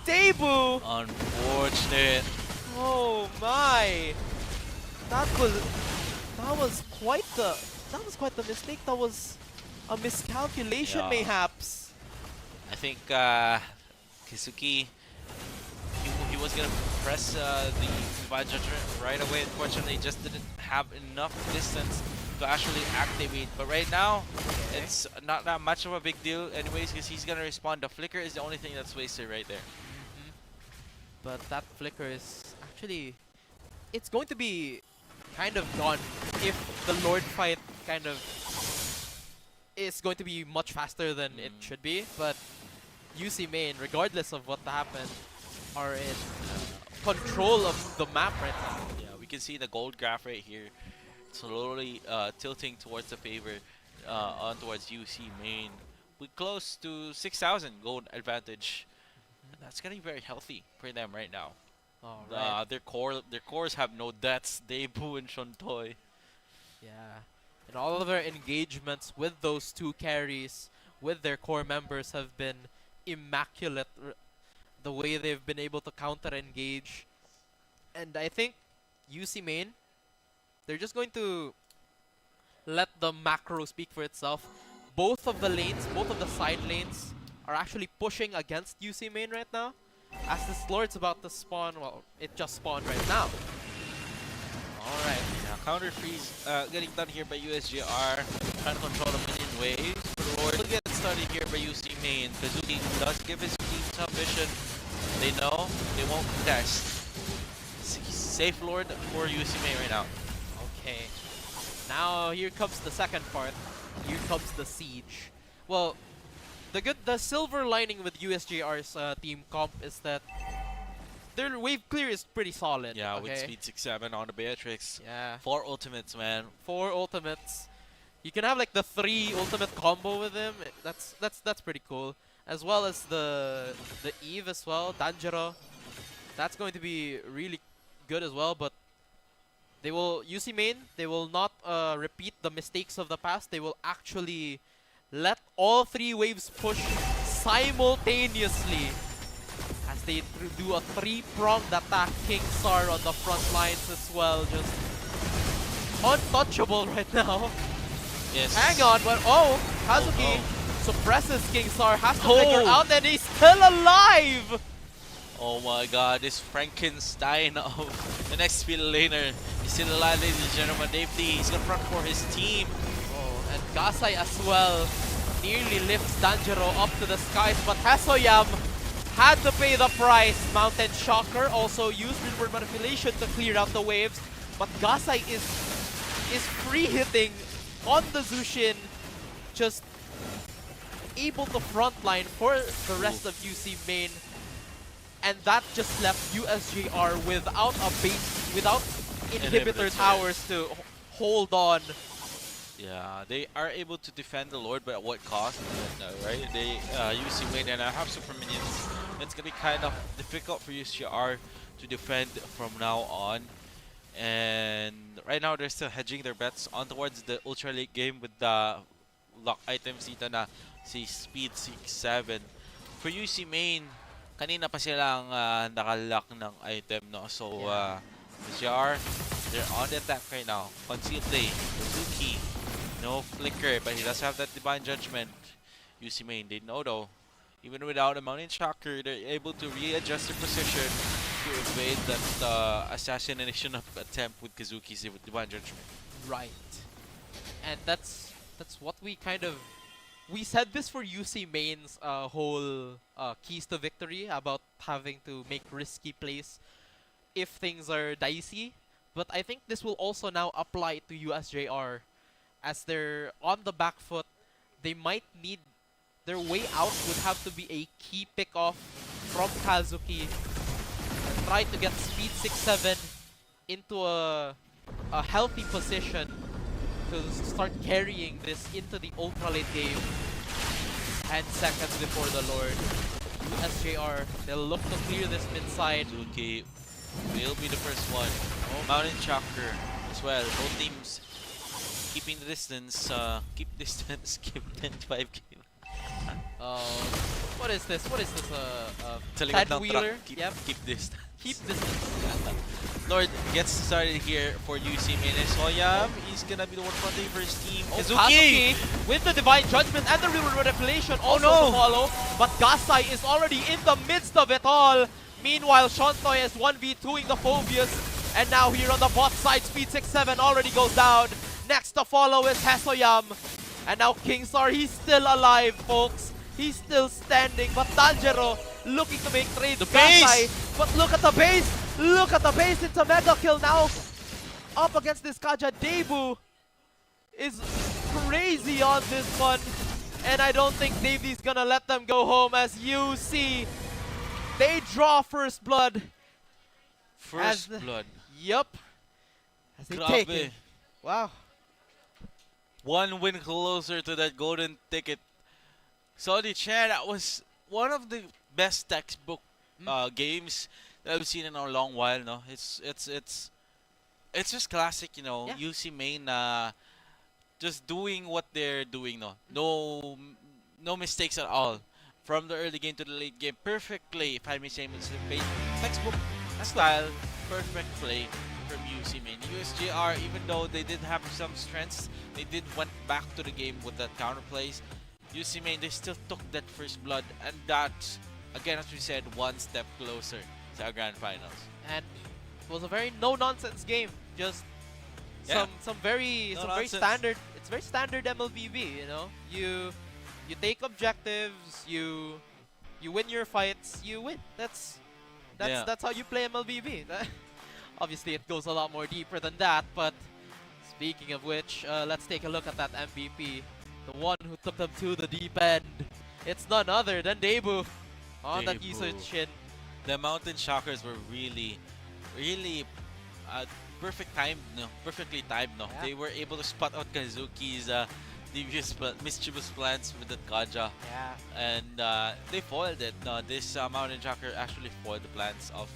S14: Debu!
S5: Unfortunate.
S14: Oh my! That was quite the mistake. That was a miscalculation, mayhaps.
S5: I think Kisuki, he was gonna press the Divine Judgment right away. Unfortunately, he just didn't have enough distance to actually activate. But right now, it's not that much of a big deal anyways, because he's gonna respond. The flicker is the only thing that's wasted right there.
S14: But that flicker is actually, it's going to be kind of gone if the Lord fight kind of is going to be much faster than it should be. But UC Main, regardless of what happened, are in control of the map right now.
S5: Yeah, we can see the gold graph right here slowly tilting towards the favor on towards UC Main. We're close to 6,000 gold advantage. And that's getting very healthy for them right now. Their cores have no deaths. Debu and Shontoy.
S14: Yeah, and all of their engagements with those two carries, with their core members, have been immaculate. The way they've been able to counter engage, and I think UC Main, they're just going to let the macro speak for itself. Both of the lanes, both of the side lanes, are actually pushing against UC Main right now. As this Lord's about to spawn, well, it just spawned right now.
S5: Alright, now counter freeze getting done here by USJR. Trying to control the minion waves. But the Lord will get started here by UC Main. Kazuki does give his team some vision. They know they won't contest. Safe Lord for UC Main right now.
S14: Okay. Now here comes the second part. Here comes the siege. Well, the silver lining with USJR's team comp is that their wave clear is pretty solid.
S5: Yeah, with speed 6-7 on the Beatrix.
S14: Yeah.
S5: 4 ultimates, man.
S14: 4 ultimates. You can have like the 3 ultimate combo with him. That's pretty cool. As well as the Eve as well, Danjiro. That's going to be really good as well, but they will UC Main, they will not repeat the mistakes of the past. They will actually let all 3 waves push simultaneously as they do a 3-pronged attack. Kingsar on the front lines as well, just untouchable right now.
S5: Yes.
S14: Hang on, but Kazuki suppresses Kingsar, has to figure out that he's still alive!
S5: Oh my god, this Frankenstein of the next field laner is still alive, ladies and gentlemen. Dave D, he's gonna front for his team.
S14: Oh, and Gasai as well nearly lifts Danjiro up to the skies, but Hesoyam had to pay the price. Mountain Shocker also used Windward Manipulation to clear out the waves, but Gasai is free hitting on the Zushin, just able to frontline for the rest of UC main, and that just left USJR without a base, without inhibitor towers to hold on.
S5: Yeah, they are able to defend the Lord, but at what cost? Right? They UC main and have super minions. It's gonna be kind of difficult for USJR to defend from now on. And right now they're still hedging their bets on towards the ultra late game with the lock items dito na si Speed 6-7. For UC main, kanina pa silang nakalock ng item, no? So USJR, they're on the attack right now. Conceal play, Suzuki. No flicker, but he does have that divine judgment. UC main, they know though. Even without a mountain shocker, they're able to readjust their position to evade that assassination attempt with Kazuki's divine judgment.
S14: Right, and that's what we kind of said this for UC main's whole keys to victory about having to make risky plays if things are dicey. But I think this will also now apply to USJR. As they're on the back foot, they might need their way out would have to be a key pick-off from Kazuki and try to get Speed 6-7 into a healthy position to start carrying this into the ultra late game. 10 seconds before the Lord. USJR, they'll look to clear this mid side.
S5: Suzuki will be the first one. Mountain Shocker as well. Both teams keeping the distance, keep distance, keep 10-5 game.
S14: What is this? What is this?
S5: Ted
S14: Wheeler?
S5: Yep. Keep distance.
S14: Keep distance.
S5: Lord gets started here for UC main. Soyam, he's gonna be the one fronting for his team.
S14: Kazuki with the divine judgment and the river manipulation also to follow. But Gasai is already in the midst of it all. Meanwhile, Shontoy is 1v2ing the Phobius. And now here on the bot side, Speed 6-7 already goes down. Next to follow is Hesoyam. And now Kingstar, he's still alive, folks. He's still standing. But Tanjiro looking to make trades. Gasai, but look at the base. Look at the base. It's a mega kill now. Up against this Kaja. Debu is crazy on this one. And I don't think Davy's gonna let them go home as you see. They draw first blood.
S5: First blood.
S14: Yup. As they take it. Wow.
S5: One win closer to that golden ticket. Saudi Chan, that was one of the best textbook games that I've seen in a long while. No, it's just classic. You know, UC main just doing what they're doing. No mistakes at all from the early game to the late game. Perfect play, if I may say, textbook style, perfect play from UC main. USJR, even though they did have some strengths, they did went back to the game with that counter plays. UC main, they still took that first blood, and that, again, as we said, one step closer to our grand finals.
S14: And it was a very no-nonsense game. Just some very standard. It's very standard MLBB. You know, you take objectives, you win your fights, you win. That's how you play MLBB. Obviously, it goes a lot more deeper than that. But speaking of which, let's take a look at that MVP. The one who took them to the deep end. It's none other than Debu on that Yusuf Shin.
S5: The Mountain Shockers were really perfectly timed. No?
S14: Yeah.
S5: They were able to spot out Kazuki's mischievous plans with the Kaja.
S14: Yeah.
S5: And they foiled it. No, this Mountain Shocker actually foiled the plans of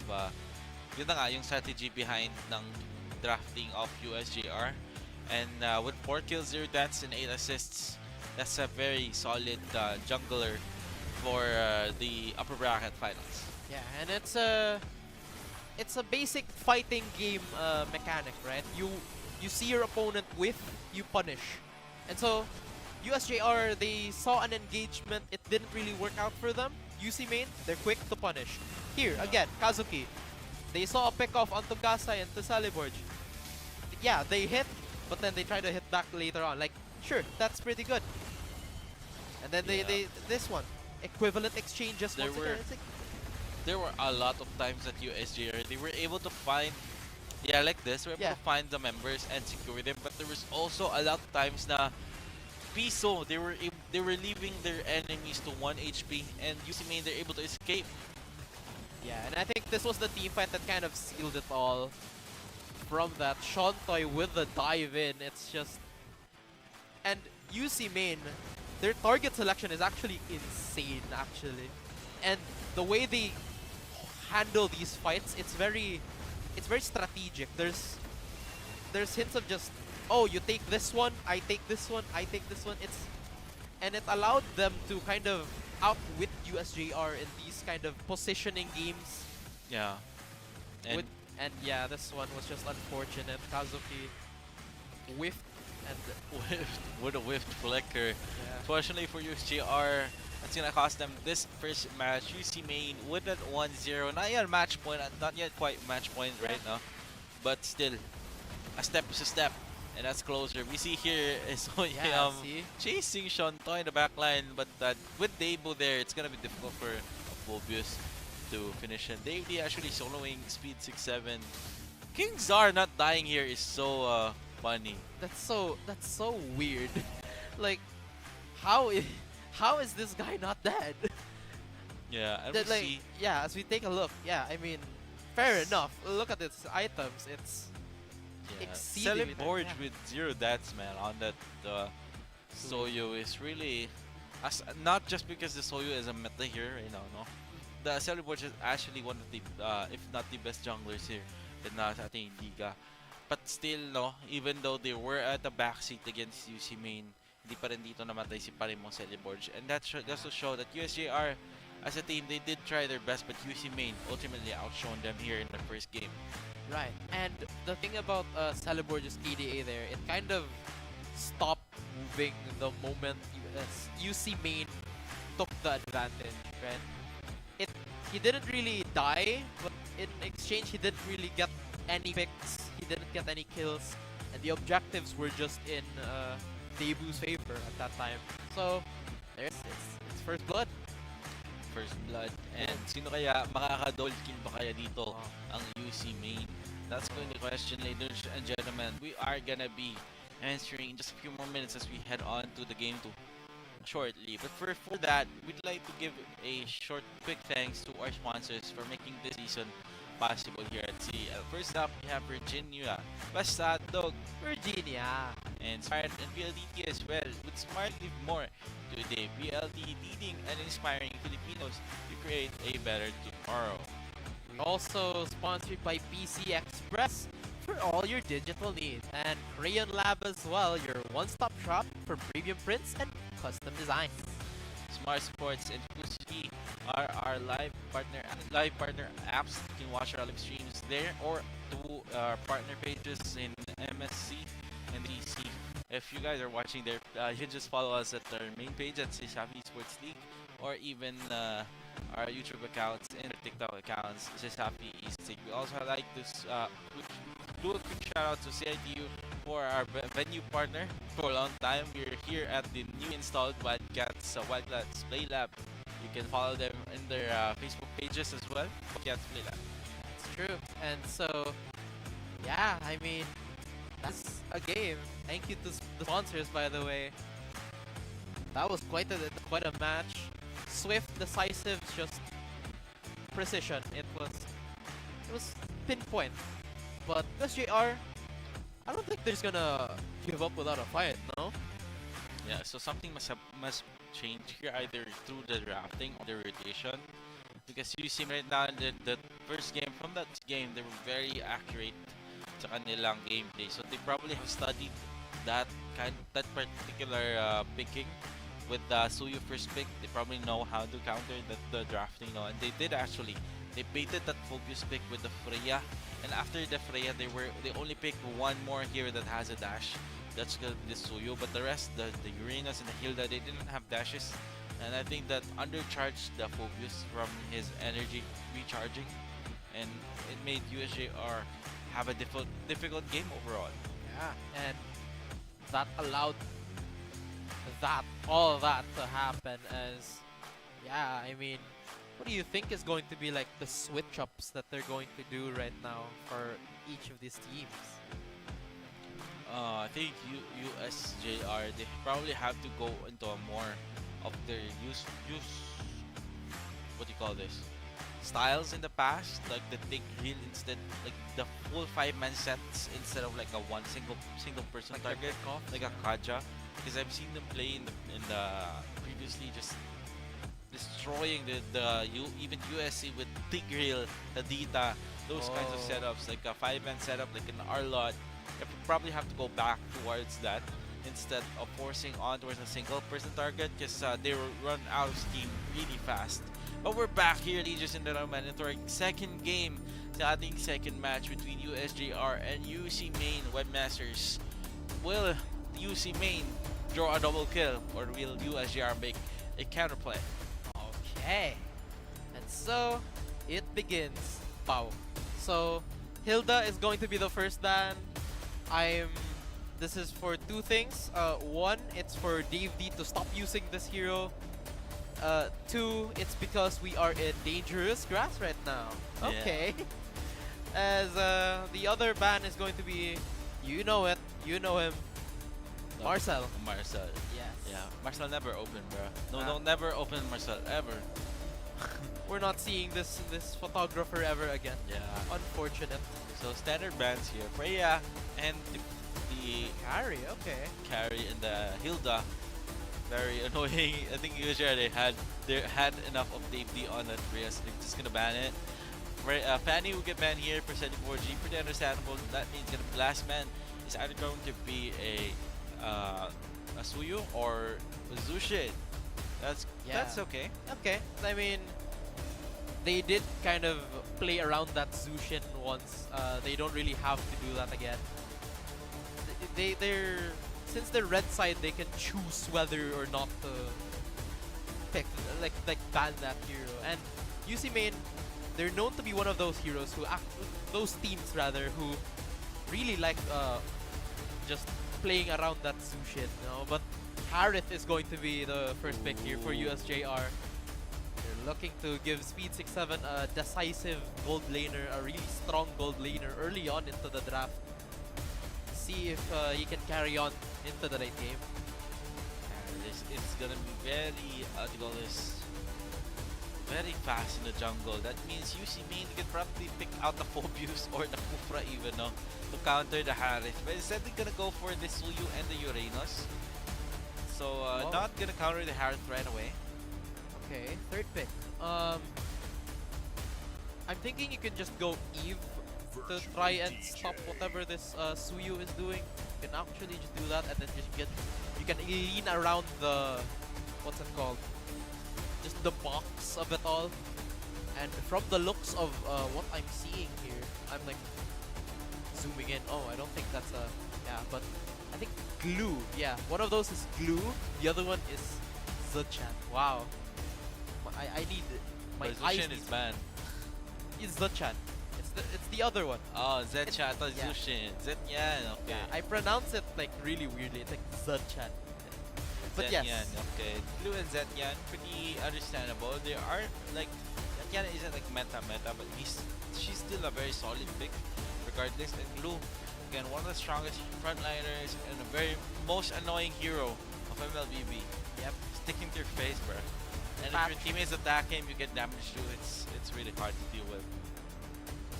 S5: yun na nga, yung strategy behind ng drafting of USJR. And with 4 kills, 0 deaths, and 8 assists, that's a very solid jungler for the upper bracket finals.
S14: Yeah, and it's a basic fighting game mechanic, right? You see your opponent whiff, you punish. And so USJR, they saw an engagement, it didn't really work out for them. UC main, they're quick to punish. Here, again, Kazuki. They saw a pick off onto Gasai and to Saliborg. Yeah, they hit, but then they try to hit back later on. Like, sure, that's pretty good. And then they this one, equivalent exchanges.
S5: There were a lot of times that USJR, they were able to find, like this, were able to find the members and secure them. But there was also a lot of times na Piso, they were they were leaving their enemies to 1 HP, and UC Main, they're able to escape.
S14: Yeah, and I think this was the team fight that kind of sealed it all. From that, Shontoy with the dive in, it's just... And UC Main, their target selection is actually insane, actually. And the way they handle these fights, it's very strategic. There's hints of just, oh, you take this one, I take this one, I take this one. And it allowed them to kind of outwit USJR in these kind of positioning games.
S5: Yeah. And
S14: And yeah, this one was just unfortunate. Kazuki whiffed and
S5: with a whiffed flicker.
S14: Yeah.
S5: Fortunately for USJR, it's gonna cost them this first match. UC Main with that 1-0. Not yet match point, not yet quite match point right now. But still, a step is a step. And that's closer. We see here is
S14: see?
S5: chasing Shontoy in the back line, but with Debo there, it's gonna be difficult for Phobius to finish. And Dave actually soloing speed 6-7. King Czar not dying here is so funny.
S14: That's so weird. Like, how is this guy not dead?
S5: Yeah, and we see.
S14: Yeah, as we take a look, yeah, I mean, fair enough. Look at its items. It's exceedingly
S5: Celeborge with 0 deaths, man, on that Soyo is really not just because the Soyo is a meta here, you know, no. The Celeborge is actually one of the if not the best junglers here in ating liga. But still, no, even though they were at the backseat against UC Main, hindi pa rin dito namatay si Parimong Celeborge. And that does to show that USJR as a team, they did try their best, but UC Main ultimately outshone them here in the first game.
S14: Right, and the thing about Celeborge's EDA there, it kind of stopped moving the moment UC Main took the advantage, right? He didn't really die, but in exchange he didn't really get any picks, he didn't get any kills, and the objectives were just in Debu's favor at that time. So, there's it's first blood.
S5: First blood. And sino kaya makaka-double kill ba kaya dito ang UC Main? That's going to be the question, ladies and gentlemen. We are gonna be answering in just a few more minutes as we head on to the game 2 shortly. But for that, we'd like to give a short, quick thanks to our sponsors for making this season possible here at CL. First up, we have Virginia, Basta Dog,
S14: Virginia,
S5: and Smart and PLDT as well. With Smart, live more today. PLD leading and inspiring Filipinos to create a better tomorrow.
S14: We also sponsored by PC Express for all your digital needs, and Crayon Lab as well, your one-stop shop for premium prints and custom designs.
S5: Smart Sports and Fuji are our live partner apps. You can watch our live streams there or to our partner pages in MSC and DC. If you guys are watching there, you can just follow us at our main page at Sisafi Sports League, or even our YouTube accounts and our TikTok accounts, Sisafi East League. We also like to do a quick shout out to CITU for our venue partner for a long time. We're here at the new installed Wildcats Play Lab. You can follow them in their Facebook pages as well. Wildcats Play Lab.
S14: It's true. And so, yeah, I mean, that's a game. Thank you to the sponsors, by the way. That was quite a match. Swift, decisive, just precision. It was pinpoint. But SJR, I don't think there's gonna give up without a fight, no?
S5: Yeah, so something must change here, either through the drafting or the rotation. Because you see right now in the first game, from that game, they were very accurate sa kanilang gameplay. So they probably have studied that particular picking with the Suyu first pick. They probably know how to counter the drafting, no? And they did actually. They baited that focus pick with the Freya, and after the Freya, they only picked one more here that has a dash. That's gonna be the Suyu, but the rest, the Uranus and the Hilda, they didn't have dashes, and I think that undercharged the focus from his energy recharging, and it made USJR have a difficult game overall.
S14: Yeah, and that allowed all that to happen. As yeah, I mean, what do you think is going to be like the switch ups that they're going to do right now for each of these teams?
S5: I think USJR, they probably have to go into a more of their use what do you call this? Styles in the past, like the take reel instead, like the full 5-man sets instead of like a single person
S14: Like
S5: target, like a Kaja. Because I've seen them play in the previously, just destroying even USC with big reel, Hadita, those kinds of
S14: Oh.
S5: setups, like a 5-man setup, like an Arlot. You probably have to go back towards that instead of forcing on towards a single person target, because they will run out of steam really fast. But we're back here, Legions in the Roman, into our second game sa ating second match between USJR and UC Main Webmasters. Will UC Main draw a double kill, or will USJR make a counterplay?
S14: Okay. And so it begins. Wow. So Hilda is going to be the first ban. This is for two things. One, it's for Dave D to stop using this hero. Two, it's because we are in dangerous grass right now.
S5: Yeah.
S14: Okay. As the other ban is going to be, you know it, you know him, Marcel.
S5: Marcel.
S14: Yes.
S5: Yeah. Marcel never open, bro. No, never open Marcel ever.
S14: We're not seeing this photographer ever again.
S5: Yeah.
S14: Unfortunate.
S5: So standard bans here. Freya and the
S14: Carry, okay.
S5: carry and the Hilda. Very annoying. I think usually they had enough of Dave D on it. Freya, so they're just gonna ban it. Fanny will get banned here for setting 4G. Pretty understandable. That means the last man is either going to be a Suyu or a Zushin. That's okay.
S14: Okay. I mean, they did kind of play around that Zushin once. They don't really have to do that again. They're since they're red side, they can choose whether or not to pick like ban that hero. And UC Main, they're known to be one of those heroes those teams rather, who really like just playing around that Zushin, you know. But Harith is going to be the first pick here for USJR. They're looking to give Speed 6-7 a decisive gold laner, a really strong gold laner early on into the draft. See if he can carry on into the late game.
S5: This is gonna be very very fast in the jungle. That means UC Main can probably pick out the Phobius or the Kufra even, no, to counter the Harith. But instead they're gonna go for the Suyu and the Uranus. So not gonna counter the Harith right away.
S14: Okay, third pick. I'm thinking you can just go Eve to try and stop whatever this Suyu is doing. You can actually just do that, and then you can lean around the, what's it called? Just the box of it all. And from the looks of what I'm seeing here, I'm like zooming in. Oh, I don't think that's a, yeah, but I think Glue. Yeah, one of those is Glue. The other one is Zuchan. Wow. I need my eyes.
S5: Zushin is banned.
S14: It's Zuchan. It's the other one.
S5: Oh, Zetchan. I thought
S14: Yeah.
S5: Zushin. Zetyan. Okay.
S14: Yeah, I pronounce it like really weirdly. It's like Zuchan. But
S5: Zetyan.
S14: yes.
S5: Okay. Blue and Zetyan, pretty understandable. They are like, Zetyan isn't like meta, but she's still a very solid pick regardless. And Blue, again, one of the strongest frontliners and a very most annoying hero of MLBB.
S14: Yep.
S5: Sticking to your face, bro. And if your teammates attack him, you get damage too. It's really hard to deal with.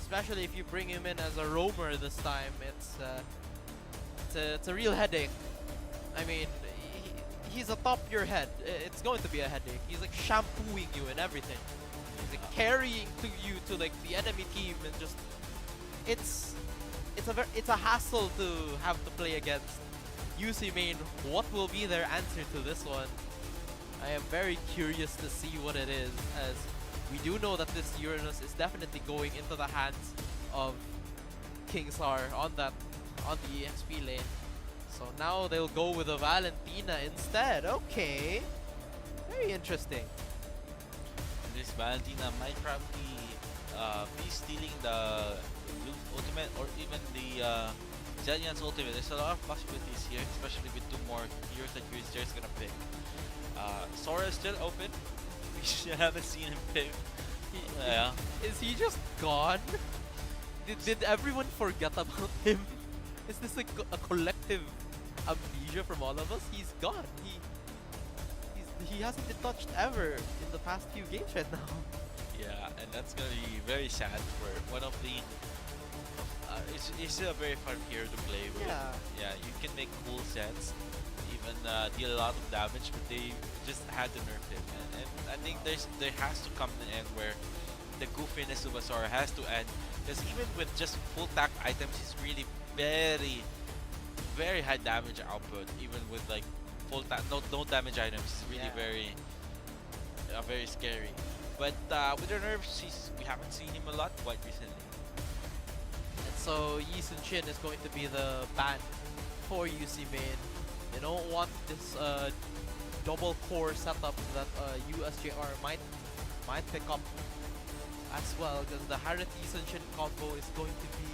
S14: Especially if you bring him in as a roamer this time, it's a real headache. I mean, he's atop your head. It's going to be a headache. He's like shampooing you and everything. He's like carrying you to like the enemy team, and just it's a hassle to have to play against. UC Main, what will be their answer to this one? I am very curious to see what it is, as we do know that this Uranus is definitely going into the hands of Kingsar on the EXP lane. So now they'll go with a Valentina instead. Okay, very interesting.
S5: This Valentina might probably be stealing the Blue ultimate or even the Zelian's ultimate. There's a lot of possibilities here, especially with two more heroes that USJ is gonna pick. Sora is still open. We still haven't seen him pick.
S14: Is he just gone? Did everyone forget about him? Is this a collective amnesia from all of us? He's gone. He hasn't been touched ever in the past few games right now.
S5: Yeah, and that's gonna be very sad for one of the. It's a very fun hero to play with. Yeah, you can make cool sets, even deal a lot of damage, but they just had to nerf him. And I think there has to come an end where the goofiness of Azor has to end, because even with just full tack items, he's really very high damage output. Even with like full tack, no damage items, it's really very scary. But with the nerfs, we haven't seen him a lot quite recently.
S14: And so Yi Sun-shin is going to be the ban for UC main. They don't want this double core setup that USJR might pick up as well, because the Harith Yi Sun-shin combo is going to be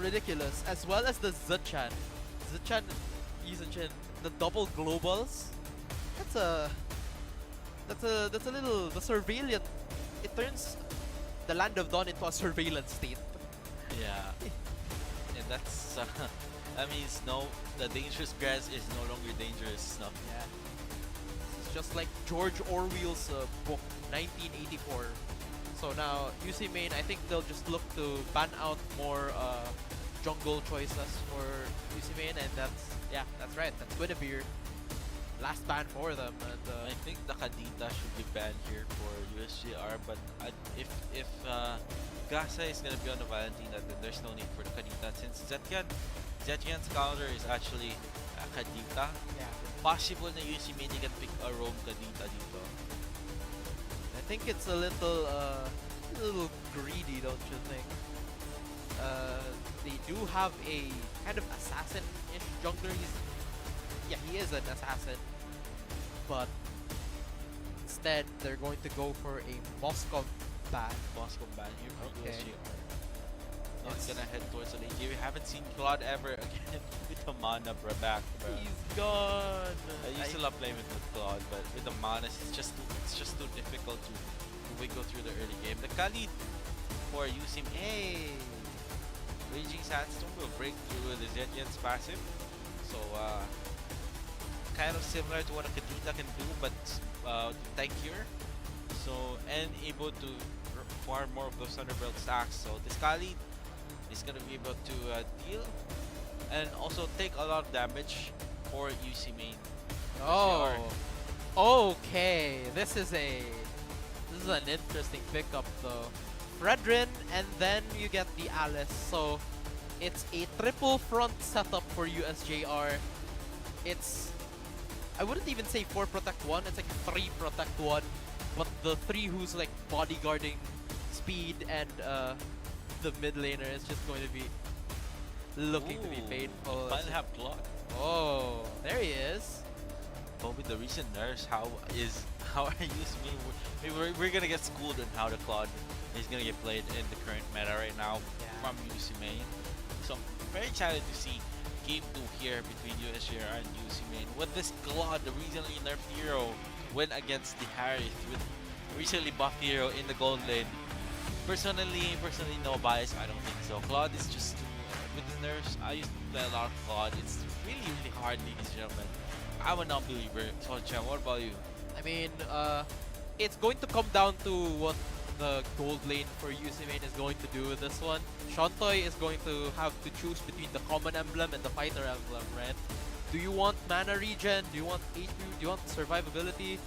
S14: ridiculous, as well as the Zichan Yi Sun-shin, the double globals. That's a little the surveillance. It turns the Land of Dawn into a surveillance state.
S5: Yeah, and that's that means the dangerous grass is no longer dangerous. No.
S14: Yeah, it's just like George Orwell's book 1984. So now UC main, I think they'll just look to ban out more jungle choices for UC main, and that's right. That's Guinevere. Last ban for them, and
S5: I think the Kadita should be banned here for USGR. But if Gasa is gonna be on the Valentina, then there's no need for the Kadita, since Zetyan's counter is actually Kadita.
S14: Yeah.
S5: Possible na UC main can pick a roam Kadita dito.
S14: I think it's a little greedy, don't you think? They do have a kind of assassin-ish jungler. He is an assassin, but instead they're going to go for a Moskov ban.
S5: Here for USGR. Not gonna head towards the lane. We haven't seen Claude ever again with the mana back.
S14: He's gone.
S5: I used to love playing with Claude, but with the mana, it's just too difficult to wiggle through the early game. The Khalid for using Raging Sandstorm will break through the Zetyan's passive. So kind of similar to what a Kadita can do, but tankier. So and able to farm more of those Thunderbolt stacks. So this Khalid is gonna be able to deal and also take a lot of damage for UC main.
S14: Oh, okay. This is an interesting pickup though. Fredrin, and then you get the Alice. So it's a triple front setup for USJR. I wouldn't even say 4 protect 1, it's like 3 protect 1. But the 3 who's like bodyguarding speed and the mid laner is just going to be looking to be painful.
S5: Finally have Claude.
S14: Oh, there he is.
S5: But with the recent nerfs, how are UC main? We're gonna get schooled on how the Claude is gonna get played in the current meta right now from UC main. So I'm very excited to see Game 2 here between USJR and UC main. With this Claude, the recently nerfed hero, win against the Harith with recently buffed hero in the gold lane. Personally, no bias. I don't think so. Claude is just with the nerfs. I used to play a lot of Claude. It's really hard, ladies and gentlemen. I'm a non-believer. So, Chan, what about you?
S14: I mean, it's going to come down to what the gold lane for UC main is going to do with this one. Shantoy is going to have to choose between the common emblem and the fighter emblem, right? Do you want mana regen? Do you want HP? Do you want survivability?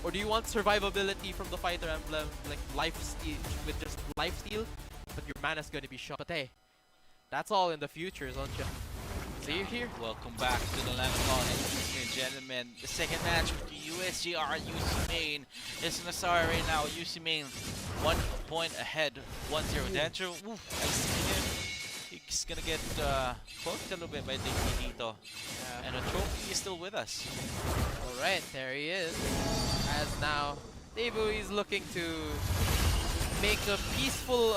S14: Or do you want survivability from the fighter emblem, like life steal with just life steal, but your mana's gonna be shot? But hey, that's all in the future, don't you? See you here.
S5: Welcome back to the Land of Dawn, ladies and gentlemen. The second match between USGR and UC main is Nasara right now. UC main 1 point ahead, 1-0. Dentro, I see him. He's gonna get poked a little bit by Dito. And a trophy is still with us.
S14: Alright, there he is. As now, Debu is looking to make a peaceful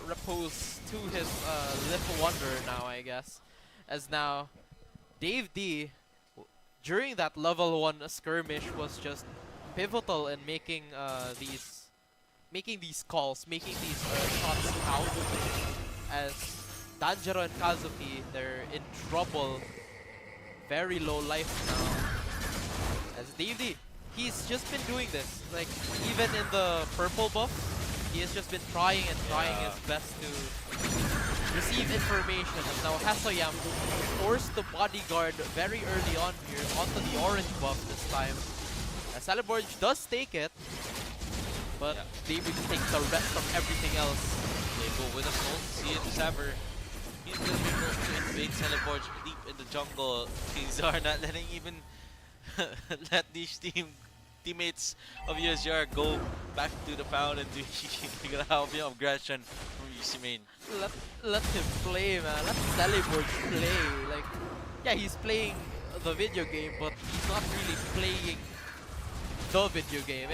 S14: repose to his little wonder now, I guess. As now, Dave D, during that level 1 skirmish, was just pivotal in making these calls, making these shots out. As Danjiro and Kazuki, they're in trouble. Very low life now. As Davey, he's just been doing this. Like, even in the purple buff, he has just been trying and trying his best to receive information. And now Hasoyam forced the bodyguard very early on here onto the orange buff this time. As Celeborge does take it, but David takes the rest from everything else.
S5: They go with a full see it Saber. He's gonna be able to invade Celeborge deep in the jungle. Kings are not letting even let these teammates of USGR go back to the pound and do a aggression from UC main.
S14: Let him play, man. Let Celeborge play. Like, yeah, he's playing the video game, but he's not really playing the video game.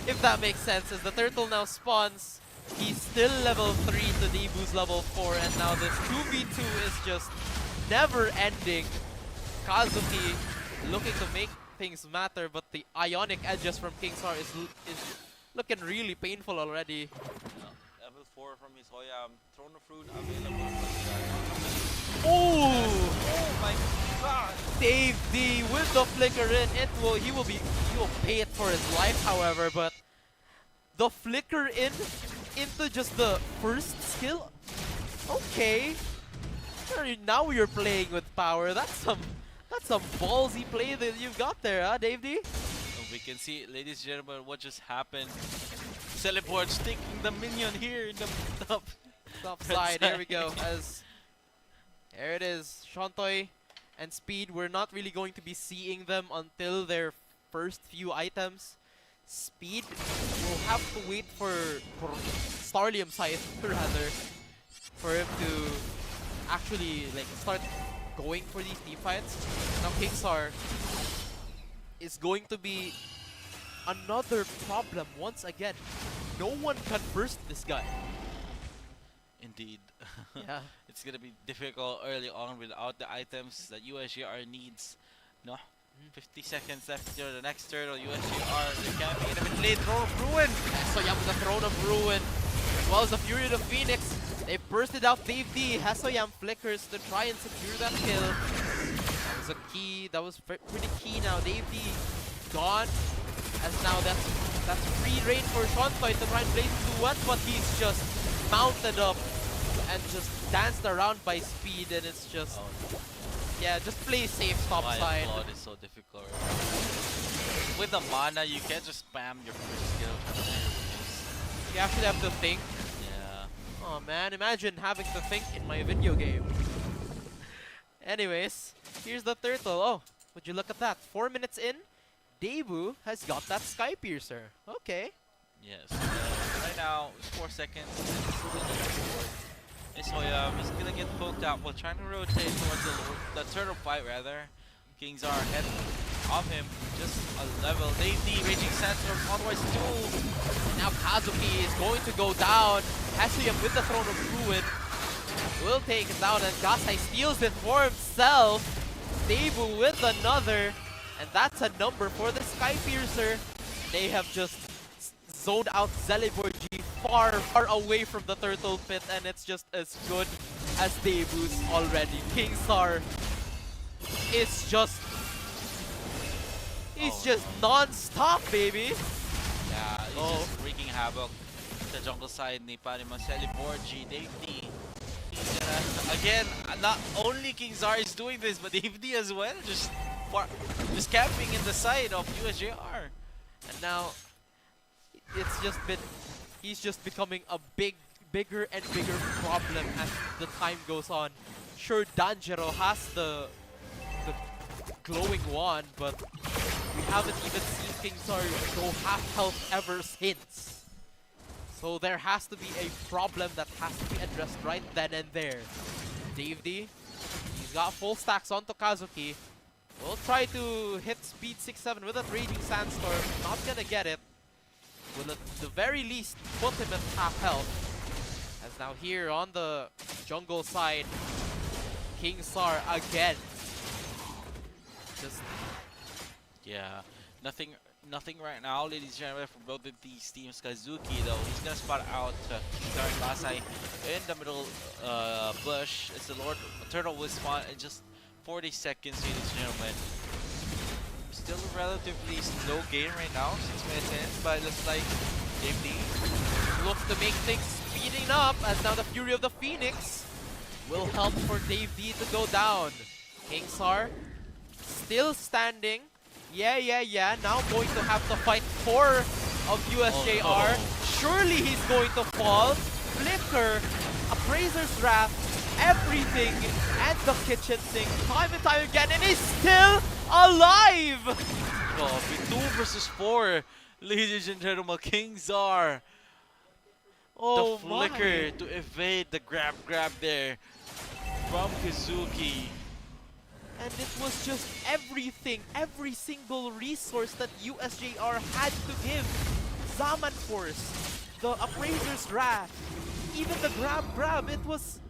S14: If that makes sense, as the turtle now spawns, he's still level 3 to Debu's level 4, and now this 2v2 is just never ending. Kazuki looking to make things matter, but the ionic edges from Kingsar is looking really painful already.
S5: Level 4 from his Hoya, Throne of Fruit available.
S14: Oh
S5: my god!
S14: Dave D with the flicker in. He will pay it for his life, however, but the flicker in into just the first skill. Okay. Now you're playing with power. That's some ballsy play that you've got there, huh, Dave D?
S5: We can see, ladies and gentlemen, what just happened. Celeborge taking the minion here in the top
S14: side. Here we go. As there it is, Shantoy and Speed. We're not really going to be seeing them until their first few items. Speed will have to wait for Starlium Scythe, rather, for him to actually like start going for these team fights. Now Kingsar is going to be another problem once again. No one can burst this guy.
S5: Indeed.
S14: Yeah.
S5: It's gonna be difficult early on without the items that USGR needs. No. 50 seconds left to the next turtle. USGR, they can't be in a bit late. Throne of Ruin!
S14: So yeah, with the Throne of Ruin, as well as the Fury of Phoenix, they bursted out Dave D. Hasoyam flickers to try and secure that kill. That was a key. That was pretty key now. Dave D gone. As now that's free reign for Shantoy to try and blaze into what, but he's just mounted up and just danced around by Speed, and it's just yeah, just play safe top side.
S5: Blood is so difficult. With the mana, you can't just spam your first skill.
S14: You actually have to think.
S5: Yeah.
S14: Oh man, imagine having to think in my video game. Anyways, here's the turtle. Oh, would you look at that? 4 minutes in, Debu has got that Sky Piercer. Okay.
S5: Yes. Right now, 4 seconds. Hoya is gonna get poked out while trying to rotate towards the turtle fight rather. Kings are ahead of him, just a level. Dave D raging sandstorm onwards too.
S14: And now Kazuki is going to go down. Hasoyam with the Throne of Ruin will take it down, and Gasai steals it for himself. Debu with another, and that's a number for the Sky Piercer. They have just zoned out Celeborge far, far away from the turtle pit, and it's just as good as Debu's already. Kingsar is just just non-stop, baby.
S5: Yeah, he's just wreaking havoc sa jungle side ni Panima Celeborge. Dave D. Again, not only Kingsar is doing this, but Dave D as well, just camping in the side of USJR.
S14: And now he's just becoming a bigger and bigger problem as the time goes on. Sure, Danjiro has the glowing wand, but we haven't even seen Kingsar go half health ever since. So there has to be a problem that has to be addressed right then and there. Dave D, he's got full stacks onto Kazuki. Will try to hit speed 6-7 with a Raging Sandstorm. Not gonna get it. Will at the very least put him at half health. As now here on the jungle side, Kingsar again. Just
S5: yeah, Nothing right now, ladies and gentlemen, for both of these teams. Kazuki, though, he's gonna spot out Dark Lasai in the middle bush. It's the Lord Turtle will spawn in just 40 seconds, ladies and gentlemen. Still a relatively slow game right now, 6 minutes in, but it looks like Game D
S14: Look to make things speeding up, as now the Fury of the Phoenix will help for Dave D to go down. Kingsar still standing. Yeah. Now going to have to fight 4 of USJR.
S5: Oh, no.
S14: Surely he's going to fall. Flicker, Appraiser's Wrath, everything, and the kitchen sink time and time again, and he's still alive!
S5: Oh, 2 versus 4, ladies and gentlemen. Kingsar.
S14: Oh,
S5: the flicker to evade the grab there from Kazuki.
S14: And it was just everything, every single resource that USJR had to give. Zaman Force, the Appraiser's Wrath, even the grab, it was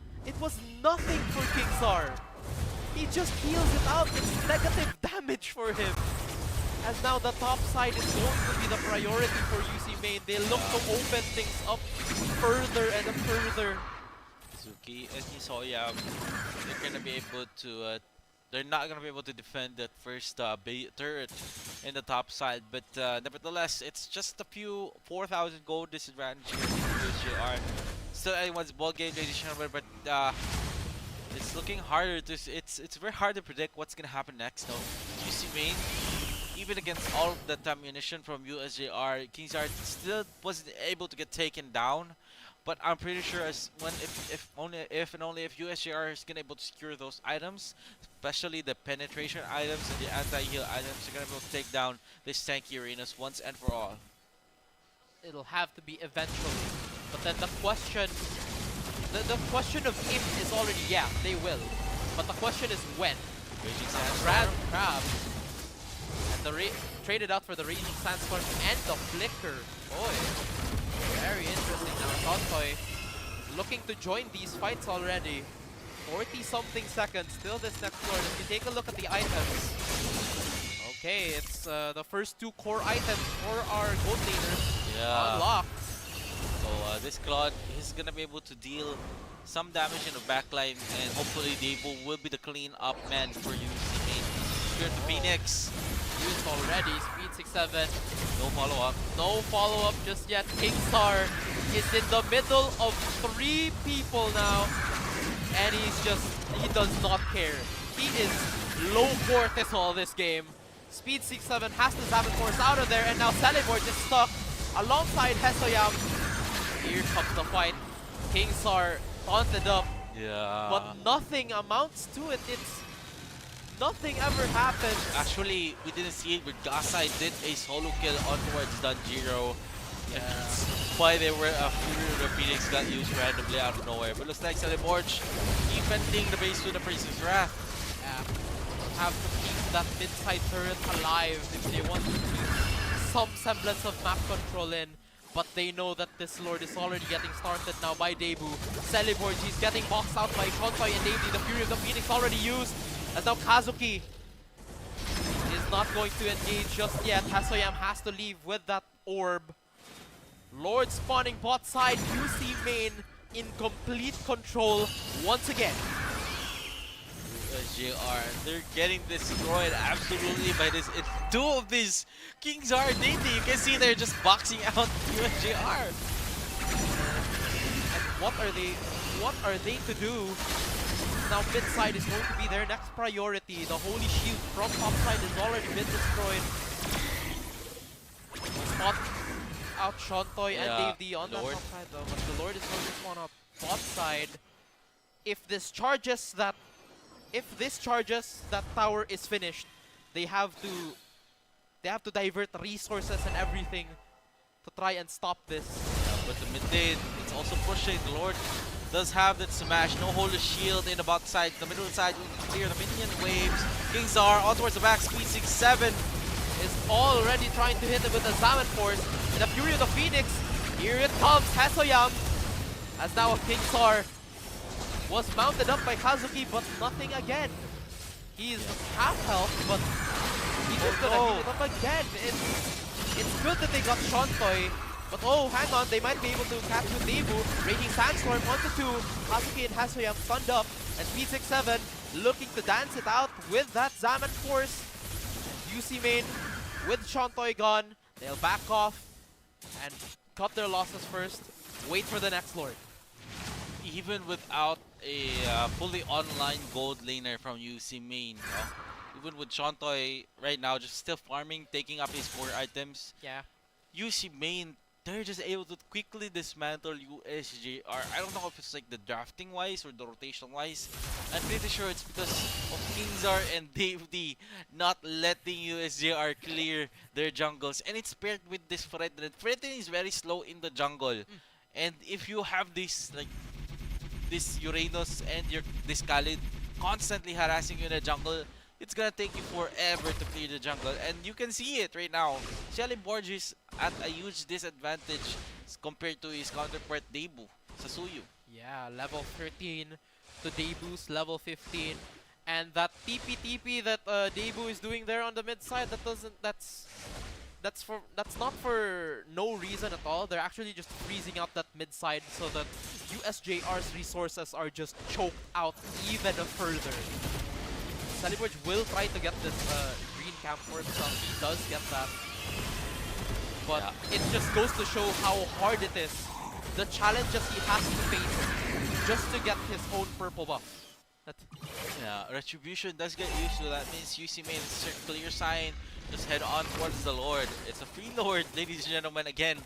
S14: nothing for Kingsar. He just heals it out, it's negative damage for him. As now the top side is going to be the priority for UC Main. They look to open things up further and further.
S5: Kazuki and Hisoya, they're gonna be able to they're not going to be able to defend that first turret in the top side, but nevertheless, it's just a few 4,000 gold disadvantage here for USJR. Still anyone's ball game, ladies and gentlemen, but it's looking harder to. It's very hard to predict what's going to happen next. Though UC Main, even against all of that ammunition from USJR, Kingsar still wasn't able to get taken down. But I'm pretty sure if and only if USJR is gonna able to secure those items, especially the penetration items and the anti-heal items, they're gonna be able to take down this tanky arenas once and for all.
S14: It'll have to be eventually. But then the question of if is already, yeah, they will. But the question is when.
S5: Raging
S14: Crab,
S5: Sandstorm.
S14: and traded out for the Raging Sandstorm and the Flicker. Boy. Very interesting now. Tontoy looking to join these fights already. 40-something seconds. Still this next floor. If you take a look at the items. Okay, it's the first 2 core items for our gold laners unlocked.
S5: So this Claude is gonna be able to deal some damage in the backline, and hopefully Davo will be the clean up man for UC Main. Spirit of Phoenix.
S14: Used already. Speed 6-7.
S5: No follow-up.
S14: No follow-up just yet. Kingsar is in the middle of 3 people now. And he does not care. He is low cortisol this game. Speed 6-7 has the Zaman Force out of there, and now Celibor just stuck alongside Hesoyam. Here comes the fight. Kingsar taunted up.
S5: Yeah.
S14: But nothing amounts to it. Nothing ever happened.
S5: Actually, we didn't see it, but Gasai did a solo kill on towards Danjiro.
S14: Yeah.
S5: That's why they were Fury of the Phoenix got used randomly out of nowhere. But looks like Celibor defending the base with the Appraiser's Wrath.
S14: Yeah. Have to keep that mid-side turret alive if they want to keep some semblance of map control in. But they know that this Lord is already getting started now by Debu. Celibor, he's getting boxed out by Kontoy and Davey. The Fury of the Phoenix already used. As now Kazuki is not going to engage just yet. Hasoyam has to leave with that orb. Lord spawning bot side. UC Main in complete control once again.
S5: JR, they're getting destroyed absolutely by this. It's 2 of these Kingsar Dainty. You can see they're just boxing out USJR.
S14: And what are they to do? Now mid side is going to be their next priority. The Holy Shield from top side has already been destroyed. Spot out Shontoy and Dave D on that top side though, but the Lord is going to spawn up bot side. If this charges that tower is finished, they have to divert resources and everything to try and stop this.
S5: Yeah, but the mid lane, it's also pushing. The Lord does have that smash. No Holy Shield in the bot side. The middle side will clear the minion waves. Kingsar on towards the back. Speed 6-7
S14: is already trying to hit it with the Zaman Force. And the Fury of the Phoenix. Here it comes. Hesoyam. As now Kingsar was mounted up by Kazuki, but nothing again. He is half health, but He's just gonna heal it up again. It's good that they got Shantoy, but oh, hang on, they might be able to catch with Debu. Raging Sandstorm onto 2. Hazuki and Hasoyam stunned up, and Speed 6-7 looking to dance it out with that Zaman Force. UC main with Shantoy gone, they'll back off and cut their losses first. Wait for the next Lord.
S5: Even without a fully online gold laner from UC main, even with Shantoy right now just still farming, taking up his core items,
S14: Yeah.
S5: UC main, they're just able to quickly dismantle USJR. I don't know if it's like the drafting wise or the rotation wise. I'm pretty sure it's because of Kingzar and Dave D not letting USJR clear their jungles. And it's paired with this Fredrin. Fredrin is very slow in the jungle. And if you have this like this Uranus and this Khalid constantly harassing you in the jungle, it's gonna take you forever to clear the jungle, and you can see it right now. Shelly Borge is at a huge disadvantage compared to his counterpart Debu, Sasuyu.
S14: Yeah, level 13 to Debu's level 15. And that TP that Debu is doing there on the mid side, that's not for no reason at all. They're actually just freezing out that mid side so that USJR's resources are just choked out even further. Saliborge will try to get this green camp for himself. He does get that. But it just goes to show how hard it is. The challenges he has to face just to get his own purple buff.
S5: Yeah, Retribution does get used to that. Means UC main is a clear sign. Just head on towards the Lord. It's a free Lord, ladies and gentlemen. Again,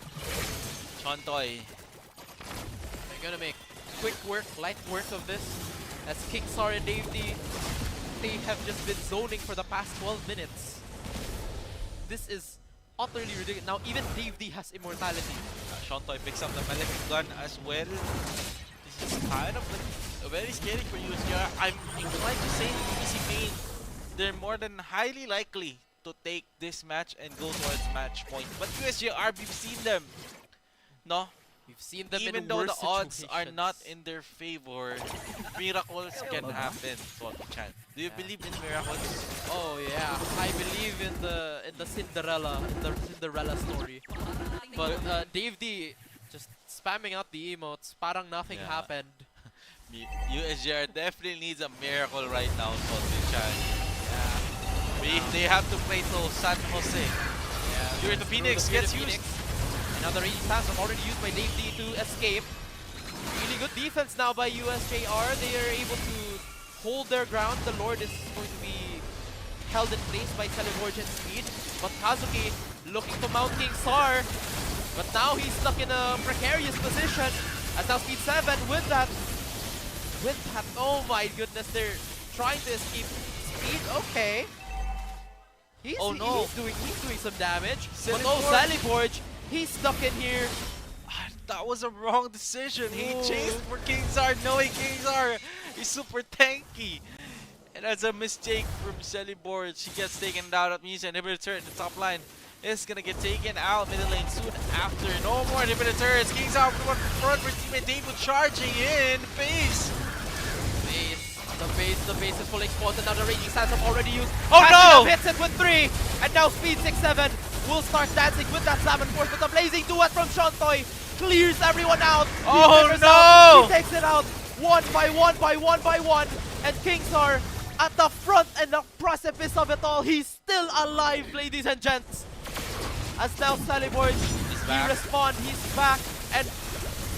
S5: Shantoy.
S14: They're gonna make quick work, light work of this. As Kingsar and Dave D, they have just been zoning for the past 12 minutes. This is utterly ridiculous. Now even Dave D has immortality.
S5: Shantoy picks up the Malefic gun as well. This is kind of like very scary for USJR. I'm inclined to say UC main, they're more than highly likely to take this match and go towards match point. But USJR, we've seen them. No?
S14: We've seen them
S5: even
S14: in
S5: though
S14: worse
S5: the odds are
S14: situations.
S5: not in their favor, miracles can happen. Chan, do you believe in miracles?
S14: Oh yeah, I believe in the Cinderella story. But Dave D just spamming out the emotes, parang nothing happened.
S5: USJR definitely needs a miracle right now, Chan. Yeah. They have to play to San Jose.
S14: Yeah.
S5: You're the Phoenix gets
S14: Phoenix.
S5: used.
S14: Another raging Phantom already used by Dave D to escape. Really good defense now by USJR. They are able to hold their ground. The Lord is going to be held in place by Celeborge and Speed. But Kazuki looking to mount Kingsar. But now he's stuck in a precarious position. As now Speed 7 with that. Oh my goodness, they're trying to escape. Speed, okay. He's doing some damage. But oh, Celeborge, he's stuck in here.
S5: That was a wrong decision. He chased for Kingsar, knowing Kingsar is super tanky. And that's a mistake from Celeborge. He gets taken down. That means an inhibitor turret in the top line is gonna get taken out middle lane soon after. No more inhibitor turrets. Kingsar front for teammate Dave charging in. Base.
S14: The base is fully exposed. Another Raging Sandstorm already used.
S5: Oh no!
S14: Hits it with 3. And now Speed 6-7 will start dancing with that Salmon Force. But the blazing duet from Shantoy clears everyone out.
S5: Oh no!
S14: He takes it out one by one. And Kingsar at the front and the precipice of it all. He's still alive, ladies and gents. As now Celeborge, he respawned. He's back and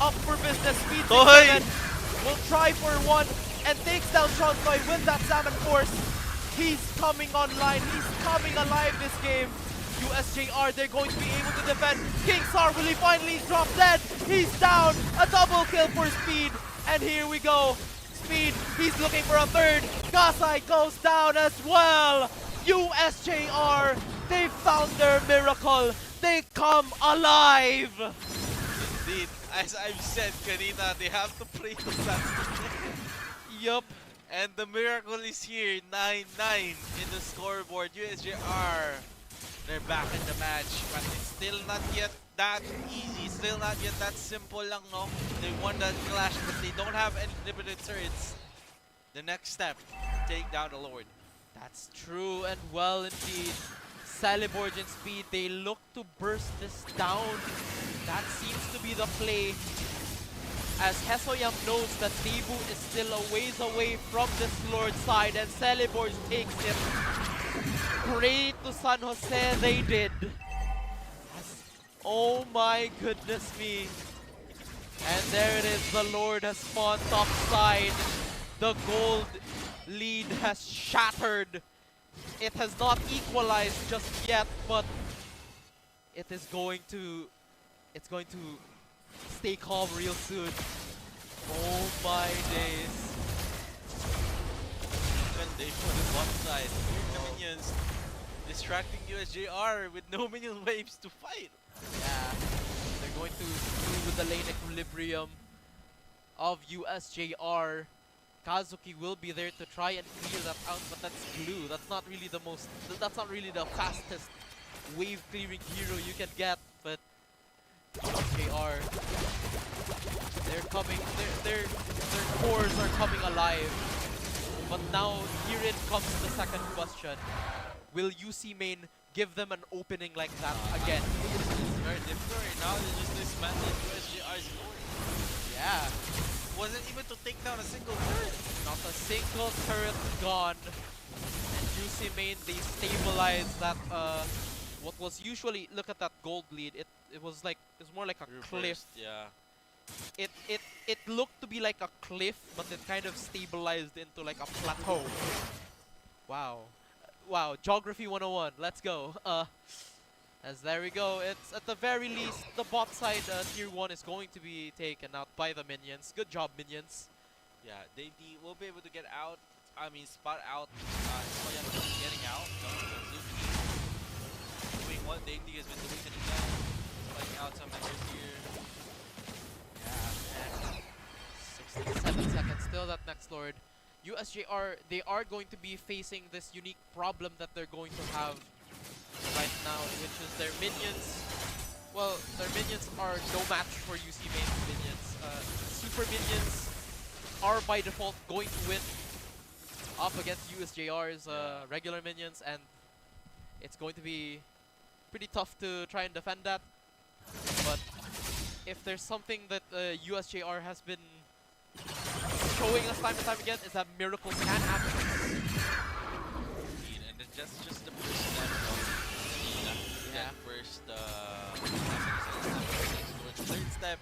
S14: up for business. Speed 6-7 will try for one. And takes down Shantoy with that Salmon Force. He's coming online. He's coming alive this game. USJR, they're going to be able to defend. Kingsar, will he finally drop dead? He's down. A double kill for Speed. And here we go. Speed, he's looking for a third. Gasai goes down as well. USJR, they found their miracle. They come alive.
S5: Indeed. As I've said, kanina, they have to pray to Santos. Yup. And the miracle is here. 9-9 in the scoreboard. USJR, they're back in the match. But it's still not yet that easy. Still not yet that simple lang, no? They won that clash, but they don't have any limited turrets. The next step, take down the Lord.
S14: That's true and well indeed. Celeborge and Speed, they look to burst this down. That seems to be the play. As Hesoyam knows that Debu is still a ways away from this Lord side, and Celeborge takes it. Pray to San Jose they did. Oh my goodness me. And there it is, the Lord has spawned top side. The gold lead has shattered. It has not equalized just yet, but it's going to stay calm real soon. Oh my days.
S5: Recommendation on the bot side. The minions distracting USJR with no minion waves to fight.
S14: Yeah, they're going to screw with the lane equilibrium of USJR. Kazuki will be there to try and clear that out, but that's glue. That's not really the fastest wave clearing hero you can get, but USJR, they're coming, their cores are coming alive. But now herein comes the second question. Will UC main give them an opening like that again?
S5: It's very difficult right now. They just dismantled USJR's lord.
S14: Yeah.
S5: Wasn't even to take down a single turret.
S14: Not a single turret gone. And UC main, they stabilized that what was usually, look at that gold lead. It was more like a cliff.
S5: Yeah.
S14: It looked to be like a cliff, but it kind of stabilized into like a plateau. Wow. Wow, Geography 101, let's go. As there we go, it's at the very least, the bot side tier 1 is going to be taken out by the minions. Good job, minions.
S5: Yeah, they will be able to get out. I mean, spot out. Soyan getting out. No, Zuki doing what Dainty has been doing to them. Spotting out some members here.
S14: Yeah, 67 seconds, still that next Lord. USJR, they are going to be facing this unique problem that they're going to have right now, which is their minions. Well, their minions are no match for UC main's minions. Super minions are by default going to win up against USJR's regular minions, and it's going to be pretty tough to try and defend that. But if there's something that USJR has been showing us time and time again, is that miracles can happen.
S5: And then just the first step of that first third step,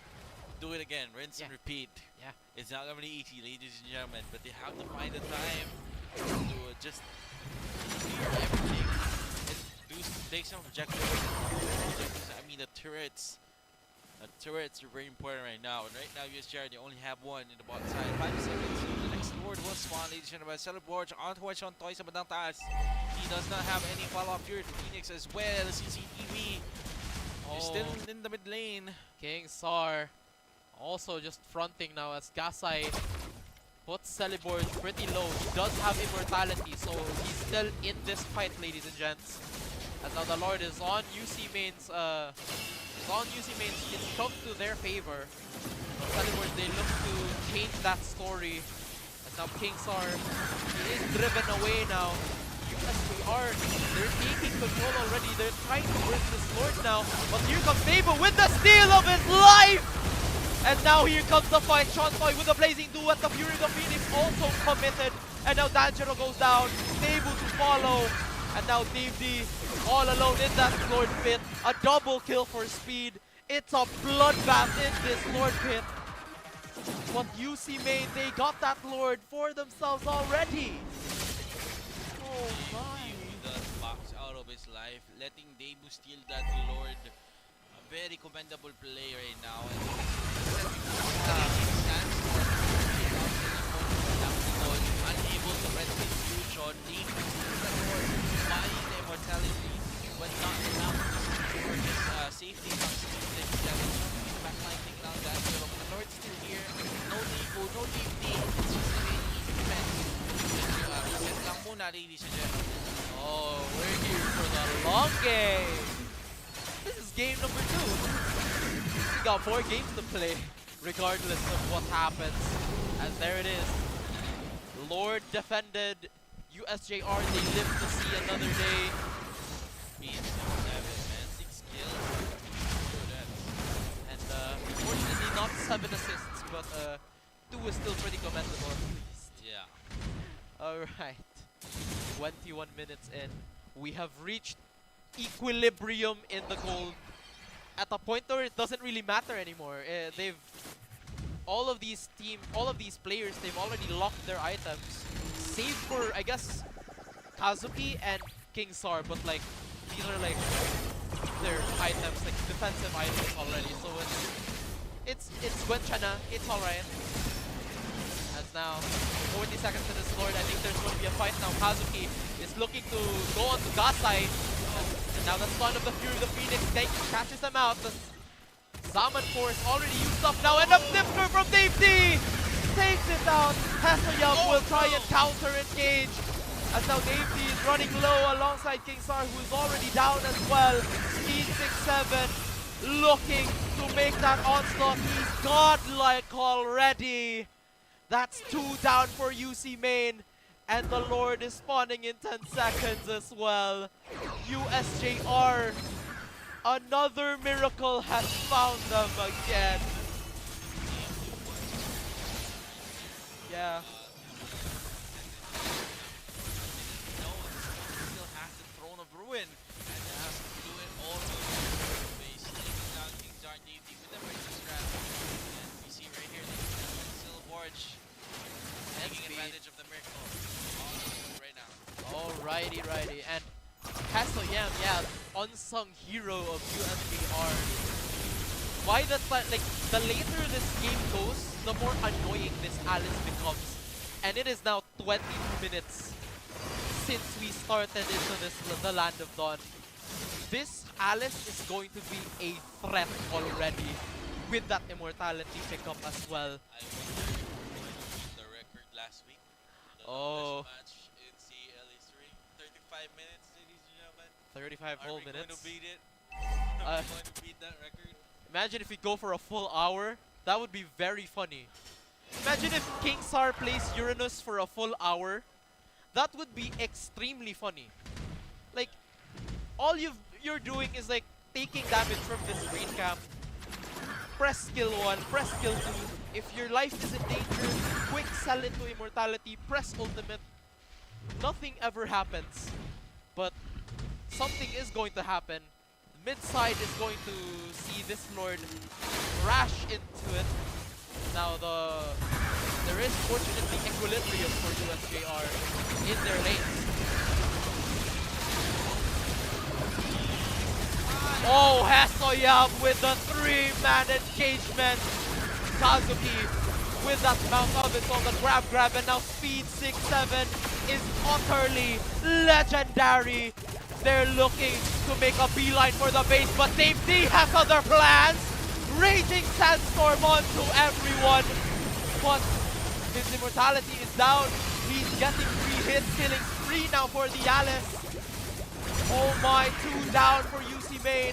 S5: do it again, rinse and repeat.
S14: Yeah.
S5: It's not gonna be easy, ladies and gentlemen, but they have to find the time to just clear everything and take some objectives. I mean, the turrets. Turrets are very important right now. And right now, USJR, they only have one in the bot side. 5 seconds. The next Lord will spawn, ladies and gentlemen. Celeborge on towards on Toy sa bandang taas. He does not have any follow-up here to Phoenix as well. CCTV is still in the mid lane.
S14: King Sar also just fronting now as Gasai puts Celeborge pretty low. He does have immortality, so he's still in this fight, ladies and gents. And now the Lord is on UC main's it's choked to their favor. Celeborge, they look to change that story. And now Kingsar is driven away now. USJR, they're taking control already. They're trying to burst this Lord now. But here comes Debu with the steal of his life! And now here comes the fight. Chontoy with the blazing duet. The Fury of the Phoenix also committed. And now Danjiro goes down. Debu to follow. And now Dave D all alone in that Lord pit. A double kill for Speed. It's a bloodbath in this Lord pit. But UC main, they got that Lord for themselves already. Oh my.
S5: Does box out of his life, letting Debu steal that Lord. A very commendable play right now. Unable to rest his future. Debu steals that Lord, buying the immortality, but not enough for his safety. Backline taking out that hero. The Lord's still here. No Debu, no DD. It's just a very easy defense. Defense lang muna, ladies and gentlemen.
S14: Oh, we're here for the long game. This is game number 2. We got 4 games to play, regardless of what happens. And there it is. Lord defended, USJR, they live to see another day.
S5: Beat 7, man. 6 kills. Sure that.
S14: And unfortunately not 7 assists, but 2 is still pretty commendable at least.
S5: Yeah.
S14: Alright. 21 minutes in. We have reached equilibrium in the gold. At a point where it doesn't really matter anymore. All of these players, they've already locked their items. Save for, I guess, Kazuki and King Sar, but like, these are like their items, like defensive items already. So it's Gwenchana, it's alright. As now, 40 seconds to this Lord, I think there's going to be a fight now. Kazuki is looking to go on to Gasai. And now the Son of the Fury, the Phoenix, catches them out. The Zaman Force already used up now, and a Flipper from Dave D takes it down. Hasoyam will try and counter engage. As now Dave D is running low alongside King Sar, who is already down as well. Speed 6-7, looking to make that onslaught. He's godlike already. That's 2 down for UC Main. And the Lord is spawning in 10 seconds as well. USJR, another miracle has found them again. Yeah.
S5: Still has the Throne of Ruin. And has to do it all over base. Taking down King Zar DD with the Razor Strap. And we see right here the Silverforge taking advantage of the miracle. Right now.
S14: Alrighty. And Hasoyam, yeah, unsung hero of USJR. Why the later this game goes, the more annoying this Alice becomes. And it is now 22 minutes since we started into the Land of Dawn. This Alice is going to be a threat already with that immortality pickup as well.
S5: I won the record last week. The longest match in CL history. 35 minutes, ladies and gentlemen.
S14: 35 whole minutes.
S5: Are we going to beat it? Are we going to beat that record?
S14: Imagine if we go for a full hour. That would be very funny. Imagine if King Sar plays Uranus for a full hour. That would be extremely funny. Like, all you're doing is like taking damage from this rain camp. Press skill 1, press skill 2. If your life is in danger, quick sell into immortality, press ultimate. Nothing ever happens. But something is going to happen. Mid side is going to see this Lord crash into it. Now there is fortunately equilibrium for USJR in their lanes. Oh, Hasoyam with the 3-man engagement. Kazuki with that mount of it on the grab, and now speed 6-7 is utterly legendary. They're looking to make a beeline for the base, but Dave D has other plans. Raging Sandstorm onto everyone, but his immortality is down. He's getting 3 hits, killing 3 now for the Alice. Oh my, 2 down for UC Main.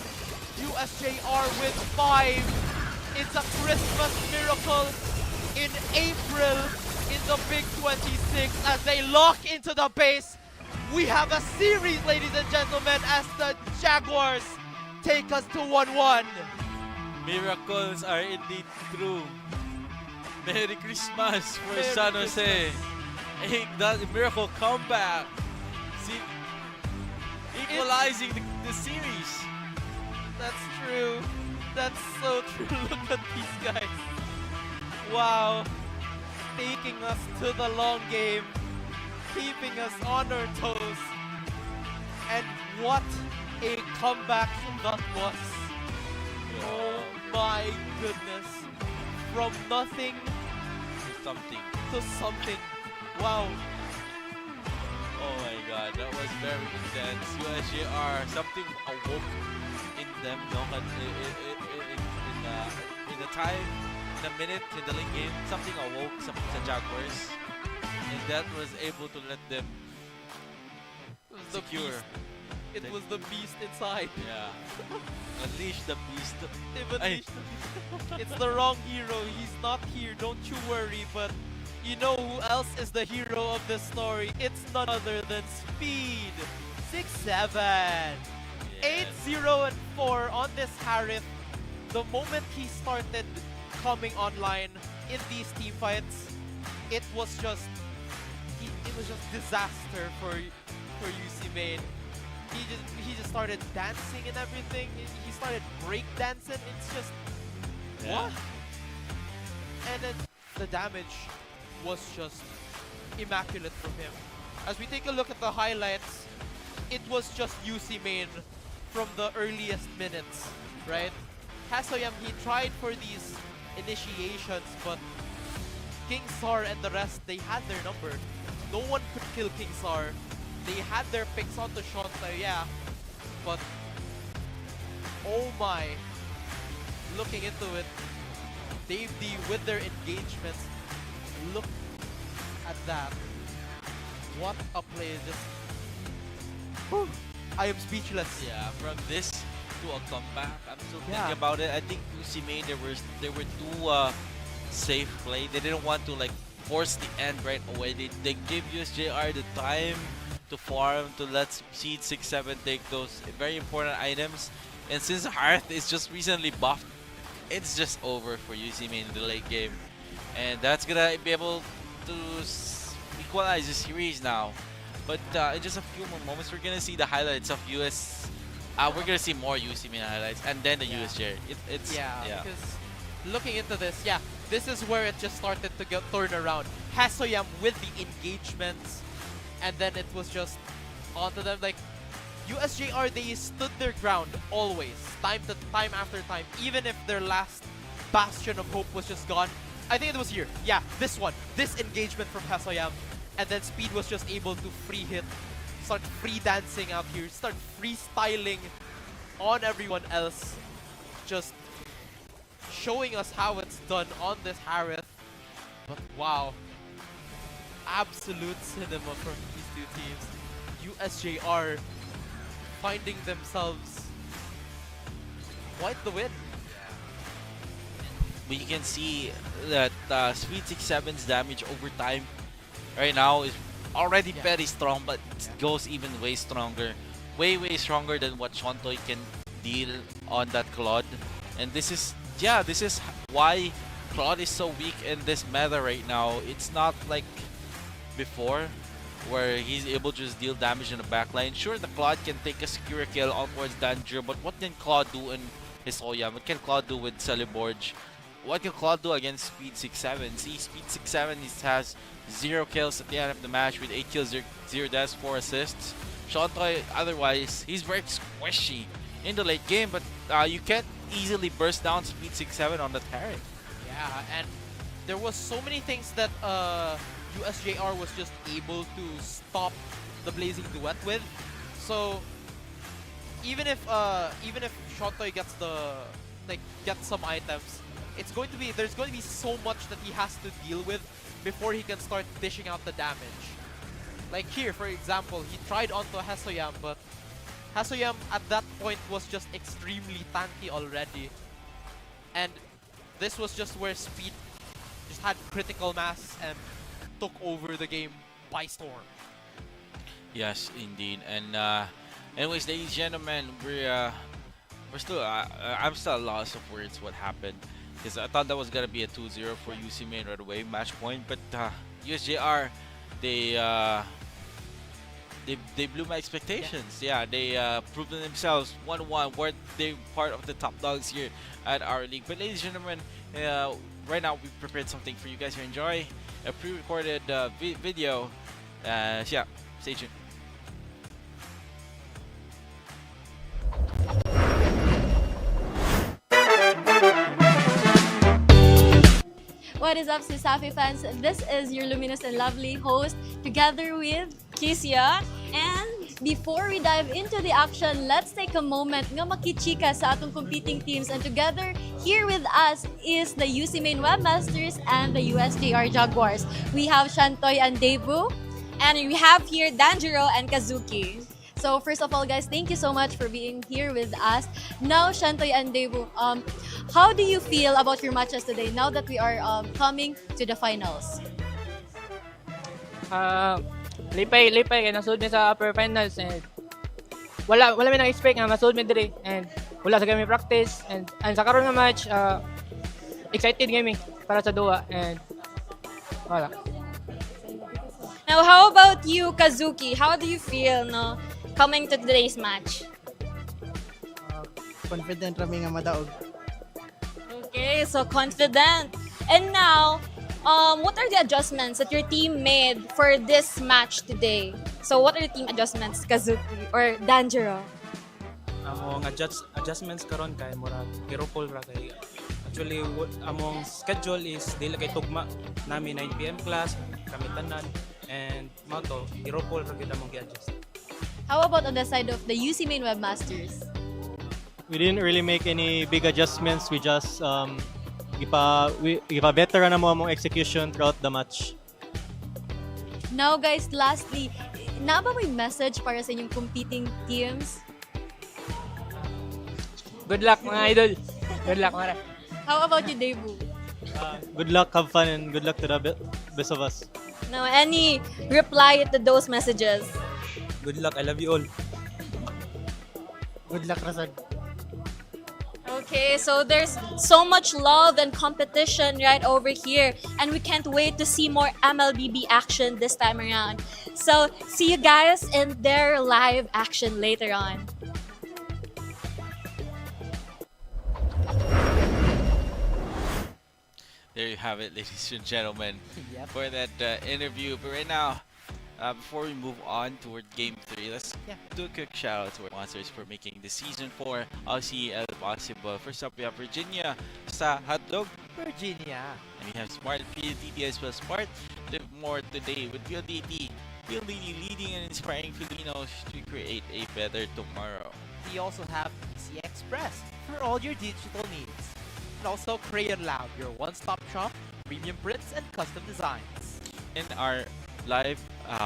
S14: USJR with 5. It's a Christmas miracle in April in the Big 26 as they lock into the base. We have a series, ladies and gentlemen, as the Jaguars take us to 1-1.
S5: Miracles are indeed true. Merry Christmas for San Jose. That miracle comeback. See, equalizing the series.
S14: That's true. That's so true. Look at these guys. Wow. Taking us to the long game. Keeping us on our toes. And what a comeback that was. Oh my goodness. From nothing to something. Wow.
S5: Oh my god, that was very intense. USJR, something awoke in them, no? In the time, in the minute, in the late game, something awoke sa Jaguars. And that was able to let them secure.
S14: It was the beast inside.
S5: Yeah. Unleash the beast.
S14: It's the wrong hero. He's not here. Don't you worry. But You know who else is the hero of this story? It's none other than Speed. 6-7. 8-0 and 4 on this Harith. The moment he started coming online in these team fights, it was just disaster for UC Main. He just started dancing and everything. He started break dancing. It's just what? And then the damage was just immaculate from him. As we take a look at the highlights, it was just UC Main from the earliest minutes, right? Hasoyam, he tried for these initiations, but Kingsar and the rest, they had their number. No one could kill Kingsar. They had their picks onto Shonta, yeah, but oh my, looking into it, Dave D with their engagements, look at that. What a play, just, whew, I am speechless.
S5: Yeah, from this to a comeback, I'm still thinking about it. I think UC Main, they were too safe play. They didn't want to like force the end right away. They gave USJR the time to farm, to let Seed 6-7 take those very important items. And since Hearth is just recently buffed, it's just over for UC Main in the late game. And that's gonna be able to equalize the series now. But in just a few more moments, we're gonna see the highlights of US. We're gonna see more UC Main highlights, and then the USJ. It's
S14: because looking into this, this is where it just started to get turned around. Hasoyam with the engagements, and then it was just onto them. Like USJR, they stood their ground always, time after time, even if their last bastion of hope was just gone. I think it was here. Yeah, this one. This engagement from Hasoyam. And then Speed was just able to free hit, start free dancing out here, start freestyling on everyone else. Just showing us how it's done on this Harith. But wow, absolute cinema from these two teams. USJR finding themselves quite the win.
S5: But you can see that Speed 6-7's damage over time right now is already very strong, but it goes even way stronger. Way stronger than what Shontoy can deal on that Claude. And this is why Claude is so weak in this meta right now. It's not like before, where he's able to just deal damage in the backline. Sure, the Claude can take a secure kill onwards Danger, but what can Claude do in his Oyam? What can Claude do with Celeborge? What can Claude do against Speed 6-7? See, Speed 6-7 has 0 kills at the end of the match with 8 kills, 0 deaths, 4 assists. Shontoy, otherwise, he's very squishy in the late game, but you can't easily burst down Speed 6-7 on the turret.
S14: Yeah, and there was so many things that USJR was just able to stop the Blazing Duet with. So even if Shontoy gets gets some items, there's going to be so much that he has to deal with before he can start dishing out the damage. Like here, for example, he tried onto Hasoyam, but Hasoyam at that point was just extremely tanky already. And this was just where Speed just had critical mass and took over the game by storm.
S5: Yes, indeed. And anyways, ladies and gentlemen, I'm still at a loss of words what happened, because I thought that was gonna be a 2-0 for UC Main right away, match point. But USJR, they blew my expectations. Yeah, they proved themselves 1-1. Were they part of the top dogs here at our league? But ladies and gentlemen, right now we prepared something for you guys to enjoy, a pre-recorded video. So yeah, stay tuned.
S1: What is up, Sisafi fans? This is your luminous and lovely host together with Kisia. And before we dive into the action, let's take a moment nga makichika sa atong competing teams. And together here with us is the UC Main Webmasters and the USJR Jaguars. We have Shantoy and Debu. And we have here Danjiro and Kazuki. So first of all, guys, thank you so much for being here with us. Now, Shantoy and Debu, how do you feel about your matches today now that we are coming to the finals?
S21: Lipay kay nasud mi sa upper finals and wala mi nang-expect nga masud mi diri and wala sa kami practice and sa karon nga match excited kami para sa duwa and wala.
S1: Now, how about you, Kazuki? How do you feel, no, coming to today's match?
S12: Confident rami nga madaog.
S1: Okay, so confident. And now, what are the adjustments that your team made for this match today? So, what are the team adjustments, Kazuki or Danjiro?
S8: Among adjustments karon kay murag hero-pull ra kay actually among schedule is dili kay tugma nami 9 PM class kami tanan and mato hero-pull ra gyud among gi-adjust.
S1: How about on the side of the UC Main Webmasters?
S20: We didn't really make any big adjustments. We just ipa-better na mo among execution throughout the match.
S1: Now, guys, lastly, na ba may message para sa inyong competing teams?
S21: Good luck mga idol. Good luck mara.
S1: How about you, Debu?
S20: Good luck, have fun, and good luck to the best of us.
S1: Now, any reply to those messages?
S8: Good luck, I love you all.
S12: Good luck, Rasad.
S1: Okay, so there's so much love and competition right over here, and we can't wait to see more MLBB action this time around. So, see you guys in their live action later on.
S5: There you have it, ladies and gentlemen,
S10: Yep.
S5: for that interview. But right now, before we move on toward Game 3, let's do a quick shout out to our sponsors for making the Season 4 LCL possible. First up, we have Virginia sa Hotdog.
S14: Virginia.
S5: And we have Smart PLDT as well. Smart, live more today with PLDT. PLDT leading and inspiring Filipinos to create a better tomorrow.
S14: We also have PC Express for all your digital needs. And also Crayon Lab, your one-stop shop, premium prints and custom designs.
S5: In our live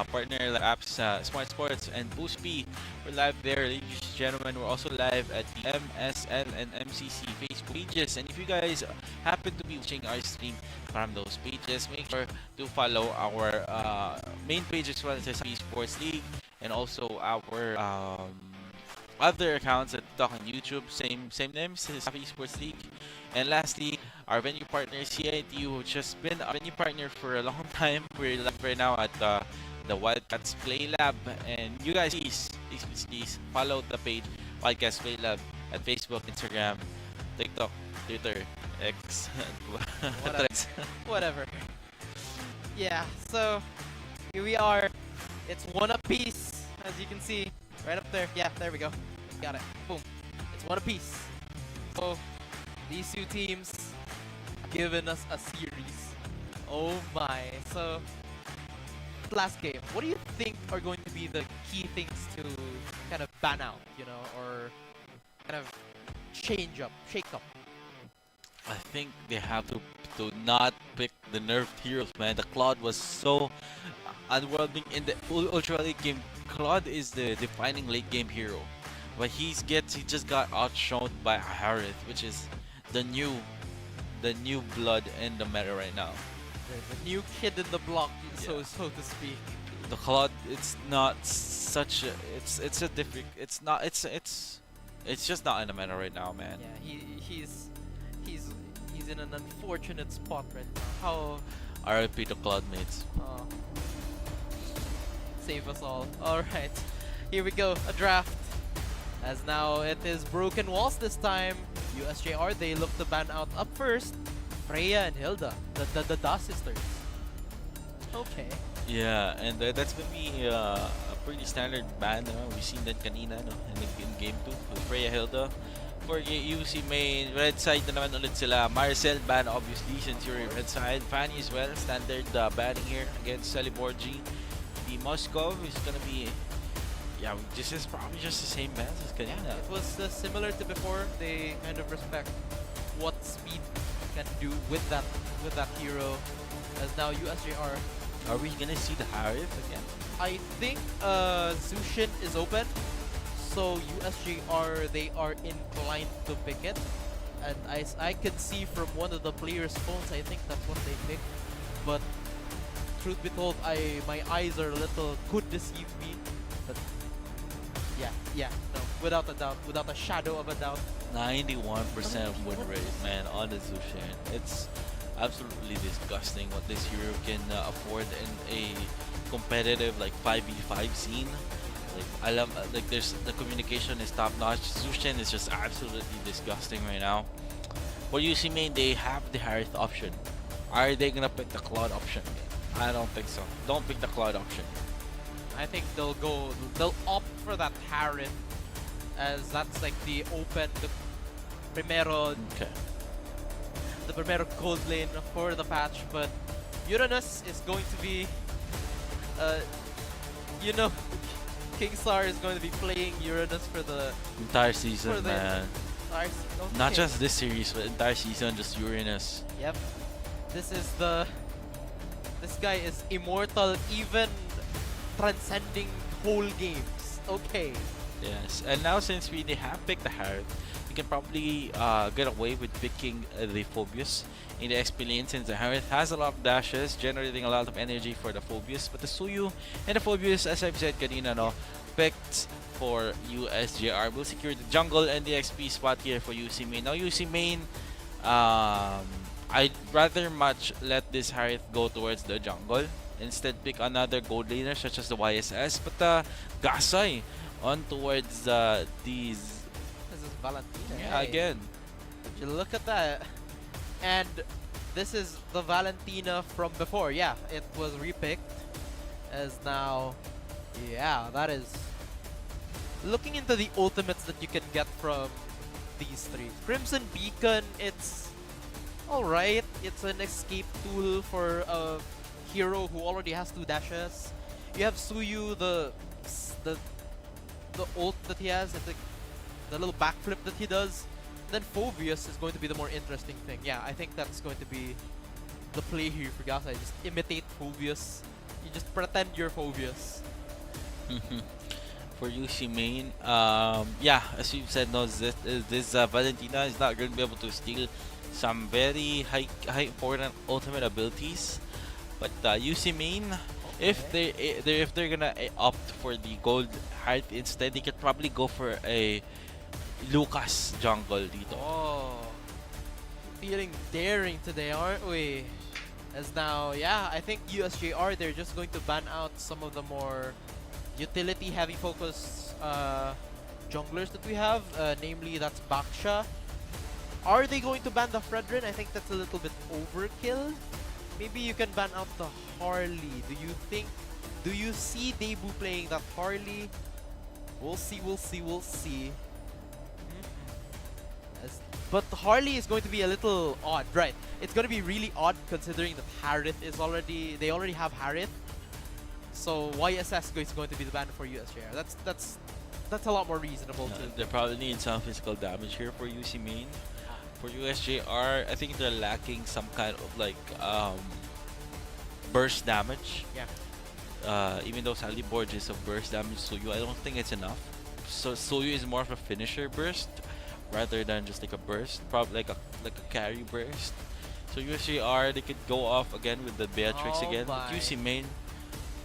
S5: partner apps, Smart Sports and BoostB, we're live there, ladies and gentlemen. We're also live at the MSL and MCC Facebook pages. And if you guys happen to be watching our stream from those pages, make sure to follow our main page as well as the Sports League, and also our other accounts that talk on YouTube, same names, Safi Sports League. And lastly, our venue partner CITU, which has been a venue partner for a long time. We're live right now at the Wildcats Play Lab, and you guys please follow the page Wildcats Play Lab at Facebook, Instagram, TikTok, Twitter, X,
S14: Whatever. Yeah, so here we are. It's one apiece, as you can see. Right up there. Yeah, there we go. Got it. Boom. It's one apiece. So, these two teams given us a series. Oh my. So, last game. What do you think are going to be the key things to kind of ban out, or kind of shake up?
S5: I think they have to not pick the nerfed heroes, man. The Claude was so unwhelming in the Ultra League game. Claude is the defining late game hero, but he just got outshone by Harith, which is the new blood in the meta right now.
S14: The new kid in the block, so to speak.
S5: The Claude, it's not such a, it's a different, it's just not in the meta right now, man.
S14: Yeah, he's in an unfortunate spot right now.
S5: RIP to Claude mates.
S14: Save us all. Alright, here we go, a draft. As now it is Broken Walls this time. USJR, they look to ban out up first. Freya and Hilda, the Da sisters. Okay.
S5: Yeah, and that's gonna be a pretty standard ban. We've seen that kanina in game 2 with Freya Hilda. For UC main, red side na naman ulit sila. Marcel ban obviously since you're red side. Fanny as well, standard banning here against Saliborgi. The Moskov is gonna be, this is probably just the same ban as kanina.
S14: Yeah, it was similar to before. They kind of respect what speed can do with that hero. As now USJR.
S5: Are we gonna see the Harith again?
S14: I think Zushin is open, so USJR, they are inclined to pick it. And I can see from one of the players' phones, I think that's what they picked. But truth be told, my eyes are a little could deceive me. But yeah, no, without a doubt, without a shadow of a doubt.
S5: 91% win rate, man, on the Zushin. It's absolutely disgusting what this hero can afford in a competitive like 5v5 scene. Like like there's the communication is top notch. Zushin is just absolutely disgusting right now. For UC main, they have the Harith option. Are they gonna pick the Cloud option? I don't think so. Don't pick the Cloud option.
S14: I think they'll opt for that Harith, as that's like the primero gold lane for the patch. But Uranus is going to be, Kingstar is going to be playing Uranus for the
S5: Entire season, man.
S14: Okay.
S5: Not just this series, but entire season, just Uranus.
S14: Yep. This guy is immortal, even transcending whole games. Okay.
S5: Yes, and now since they have picked the Harith, we can probably get away with picking the Phobius in the XP lane, since the Harith has a lot of dashes, generating a lot of energy for the Phobius. But the Suyu and the Phobius, as I've said kanina, no, picked for USJR will secure the jungle and the XP spot here for UC main. Now UC main, I'd rather much let this Harith go towards the jungle. Instead, pick another gold laner such as the YSS. But Gasai on towards these.
S14: This is Valentina.
S5: Yeah, again.
S14: If you look at that, and this is the Valentina from before. Yeah, it was repicked. As now, yeah, that is. Looking into the ultimates that you can get from these three. Crimson Beacon, it's alright. It's an escape tool for a hero who already has 2 dashes. You have Suyu, the ult that he has, and the little backflip that he does. Then Phobius is going to be the more interesting thing. Yeah, I think that's going to be the play here for Gasai. Just imitate Phobius. You just pretend you're Phobius.
S5: For UC main, yeah, as you said, no, this Valentina is not going to be able to steal some very high important ultimate abilities. But UC main, if they're gonna opt for the gold heart instead, they could probably go for a Lucas jungle dito.
S14: Oh, feeling daring today, aren't we? As now, yeah, I think USJR, they're just going to ban out some of the more utility heavy focus junglers that we have, namely that's Baksha. Are they going to ban the Fredrin? I think that's a little bit overkill. Maybe you can ban out the Harley. Do you see Debu playing that Harley? We'll see. But Harley is going to be a little odd, right? It's going to be really odd considering that Harith is they already have Harith. So YSS is going to be the ban for USJR. That's a lot more reasonable too.
S5: They probably need some physical damage here for UC main. For USJR, I think they're lacking some kind of like burst damage.
S14: Yeah.
S5: Even though Sally Borges is a burst damage Suyu, I don't think it's enough. So Suyu is more of a finisher burst rather than just like a burst, probably like a carry burst. So USJR, they could go off again with the Beatrix again. But UC main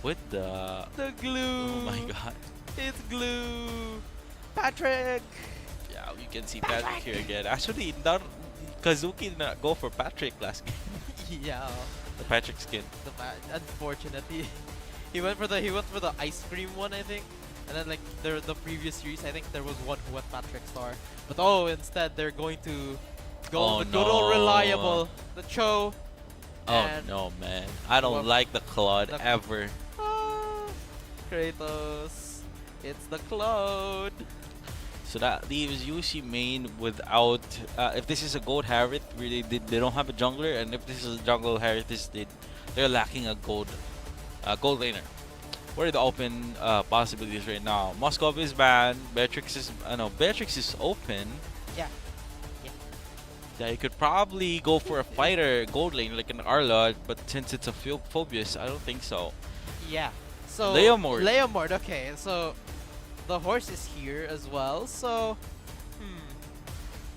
S5: with the
S14: glue.
S5: Oh my god.
S14: It's glue. Patrick.
S5: Yeah, you can see Patrick here again. Actually, Kazuki did not go for Patrick last game.
S14: Yeah.
S5: The Patrick skin.
S14: Unfortunately, he went for the ice cream one, I think. And then like the previous series, I think there was one who went Patrick Star. But instead they're going to go the good old reliable, the Cho.
S5: Oh no, man. I don't like the Claude ever.
S14: Kratos. It's the Cloud.
S5: So that leaves UC main without. If this is a gold Harith, really they don't have a jungler, and if this is a jungle Harith, they're lacking a gold laner. What are the open possibilities right now? Moskov is banned. Beatrix is open.
S14: Yeah.
S5: Yeah, you could probably go for a fighter gold lane like an Arlod, but since it's a Phobius, I don't think so.
S14: Yeah. So
S5: Leomord.
S14: Okay, so the horse is here as well. So,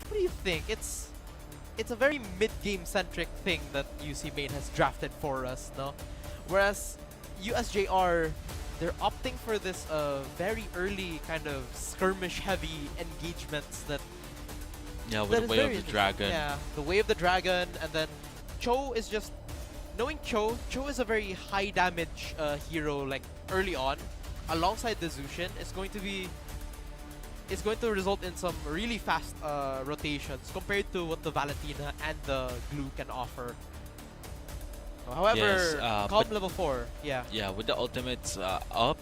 S14: what do you think? It's a very mid-game centric thing that UC main has drafted for us, no? Whereas USJR, they're opting for this very early kind of skirmish-heavy engagements that.
S5: Yeah,
S14: that
S5: with the
S14: is
S5: way
S14: very
S5: of the
S14: interesting.
S5: dragon.
S14: Yeah, the way of the dragon, and then Cho is just knowing Cho. Cho is a very high damage hero, like early on, alongside the Zushin. It's going to result in some really fast rotations compared to what the Valentina and the Glue can offer. However,
S5: Yes,
S14: Calm
S5: but-
S14: level 4, yeah.
S5: Yeah, with the ultimates up,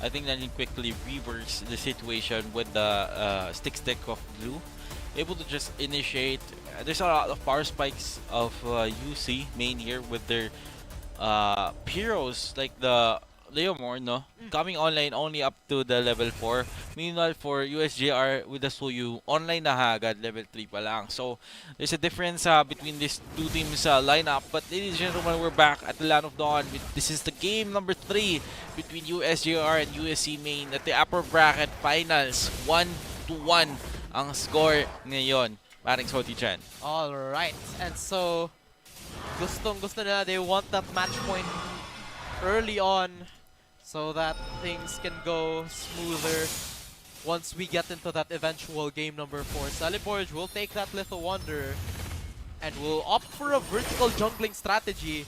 S5: I think that he quickly reverse the situation with the stick of Blue. Able to just initiate. There's a lot of power spikes of UC main here with their heroes like the Leomore, no? Coming online only up to the level 4. Meanwhile, for USJR with the Suyu, online na agad, level 3 pa lang. So, there's a difference between these two teams lineup. But ladies and gentlemen, we're back at the Land of Dawn. This is the game number 3 between USJR and USC Main at the upper bracket finals. 1-1 ang score ngayon. Paring Soti Chan.
S14: Alright, and so, gusto nila, they want that match point early on so that things can go smoother once we get into that eventual game number 4. Celeborge will take that Little Wonder and will opt for a vertical jungling strategy.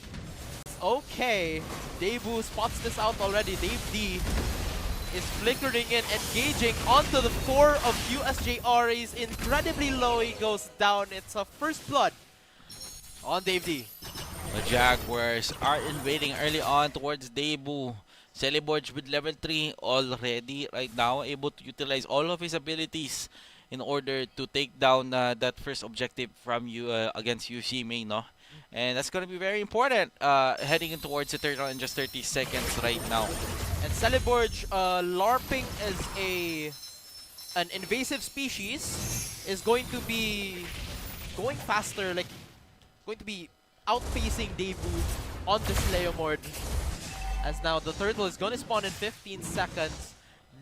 S14: Okay, Debu spots this out already. Dave D is flickering in, engaging onto the core of USJR. He's incredibly low, he goes down. It's a first blood on Dave D.
S5: The Jaguars are invading early on towards Debu. Celeborge with level 3 already right now, able to utilize all of his abilities in order to take down that first objective from you against UC Main, no? And that's going to be very important heading in towards the turtle in just 30 seconds right now.
S14: And Celeborge, LARPing as an invasive species, is going to be going faster, like going to be outpacing Debu on this Leomord. As now the turtle is going to spawn in 15 seconds.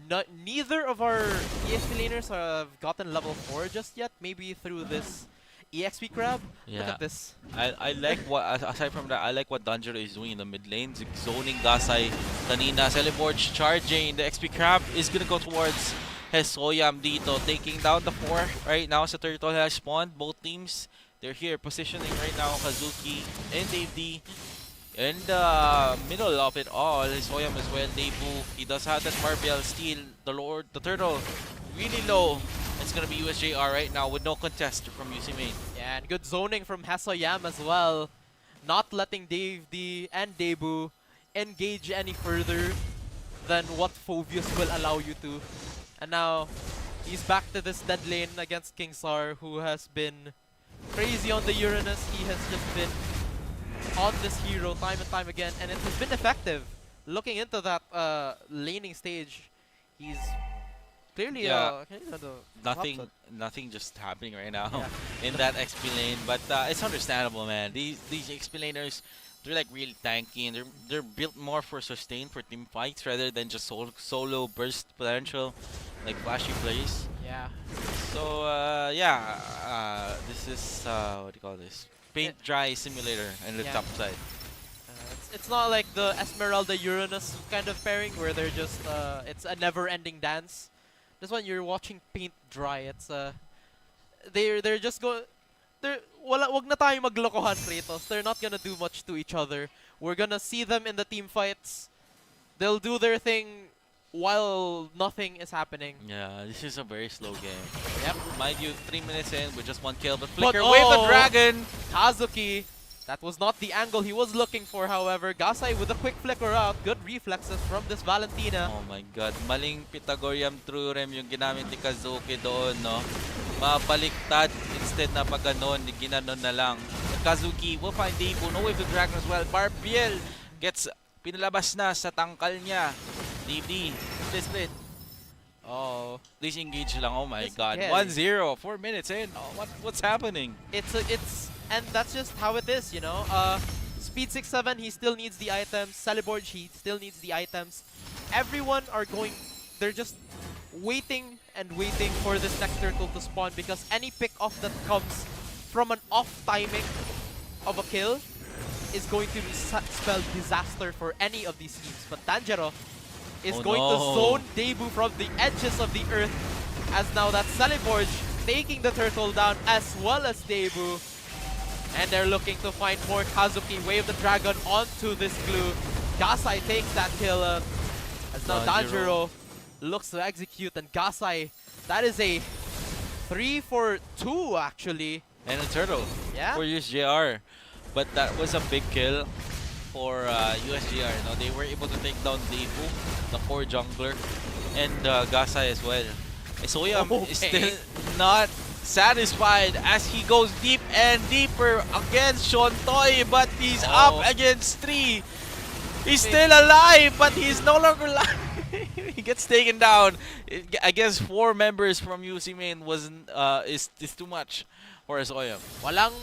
S14: Neither of our EXP laners have gotten level 4 just yet, maybe through this EXP crab.
S5: Yeah.
S14: Look at this.
S5: I like what, aside from that, I like what Danjiro is doing in the mid lane. Zoning Gasai, Tanina, Celeborge charging. The XP crab is gonna go towards Hesoyam dito, taking down the 4 right now. So turtle has spawned. Both teams, they're here positioning right now. Kazuki and Dave D in the middle of it all. Hesoyam as well. Debu, he does have that Marbial steal. The turtle really low. It's gonna be USJR right now with no contest from UC Main.
S14: Yeah, and good zoning from Hesoyam as well. Not letting Dave D and Debu engage any further than what Phobius will allow you to. And now, he's back to this dead lane against Kingsar, who has been crazy on the Uranus. He has just been on this hero time and time again, and it has been effective. Looking into that laning stage, he's clearly
S5: nothing just happening right now in that XP lane, but it's understandable, man. These XP laners, they're like really tanky, and they're built more for sustain, for team fights rather than just solo burst potential like flashy plays.
S14: Yeah.
S5: So this is what do you call this? Paint dry simulator in the top side.
S14: It's not like the Esmeralda Uranus kind of pairing where they're just it's a never-ending dance. This one you're watching paint dry. It's they're just wag na tayo maglokohan, Kratos. They're not gonna do much to each other. We're gonna see them in the team fights. They'll do their thing while nothing is happening.
S5: Yeah, this is a very slow game.
S14: Yep.
S5: Mind you, 3 minutes in with just 1 kill, but Flicker wave the dragon!
S14: Kazuki, that was not the angle he was looking for, however. Gasai with a quick flicker out. Good reflexes from this Valentina.
S5: Oh my god, maling Pythagorean Trurem yung ginamit ni Kazuki doon, no? Mabaliktad, instead na pag ganon, ginanon na lang. Kazuki will find Debu, no wave the dragon as well. Barbiel gets pinalabas na sa tangkal niya. DD, split. Oh, this engage lang. Oh my god. 1-0, 4 minutes in. Oh, what's happening?
S14: And that's just how it is, you know. Speed 6-7, he still needs the items. Celeborge, he still needs the items. Everyone they're just waiting and waiting for this next turtle to spawn, because any pick off that comes from an off timing of a kill is going to spell disaster for any of these teams. But Tanjiro is
S5: Oh,
S14: going to
S5: no.
S14: zone Dabu from the edges of the earth, as now that's Celeborge taking the turtle down as well as Dabu. And they're looking to find more. Kazuki wave the dragon onto this glue. Gasai takes that kill, as now Tanjiro looks to execute, and Gasai, that is a 3 for 2 actually.
S5: And a turtle
S14: Yeah.
S5: for USJR. But that was a big kill for USJR. No, they were able to take down Debu, the core jungler, and Gasai as well. Soyam is still not satisfied as he goes deep and deeper against Shontoy, but he's up against 3. He's still alive, but he's no longer alive. He gets taken down. I guess 4 members from UC Main is too much for Soyam.
S14: Walang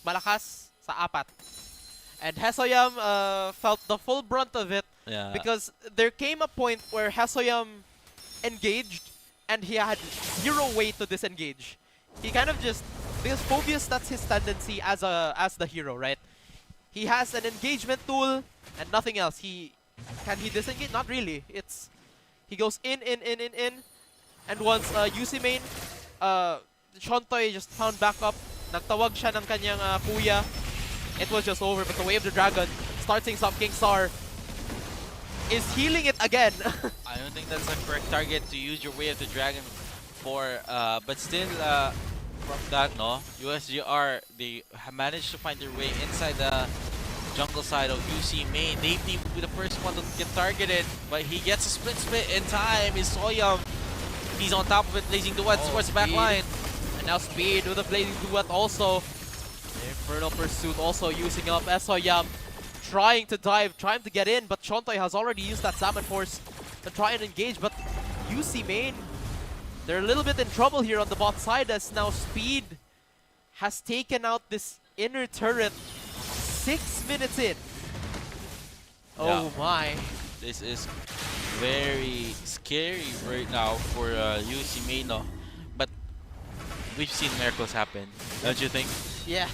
S14: malakas sa 4. And Hesoyam felt the full brunt of it,
S5: Yeah.
S14: because there came a point where Hesoyam engaged and he had 0 way to disengage. He kind of just, because Phobius, that's his tendency as the hero, right? He has an engagement tool and nothing else. Can he disengage? Not really. He goes in, and once UC Main, Shontoy just found back up. Nagtawag siya ng kanyang kuya. It was just over, but the Wave of the Dragon starts things up. King Sar is healing it again.
S5: I don't think that's the correct target to use your Way of the Dragon for, but still, from that, no, USGR, they managed to find their way inside the jungle side of UC Main. Dave will be the first one to get targeted, but he gets a split in time. Is Soyam. He's on top of it, Blazing Duet towards the back line.
S14: And now Speed with a Blazing Duet also. Infernal Pursuit also using up Soyam, trying to dive, trying to get in, but Shontoy has already used that Salmon Force to try and engage. But UC Main, they're a little bit in trouble here on the bot side, as now Speed has taken out this inner turret 6 minutes in. Oh my.
S5: This is very scary right now for UC Main, no? But we've seen miracles happen, don't you think?
S14: Yeah.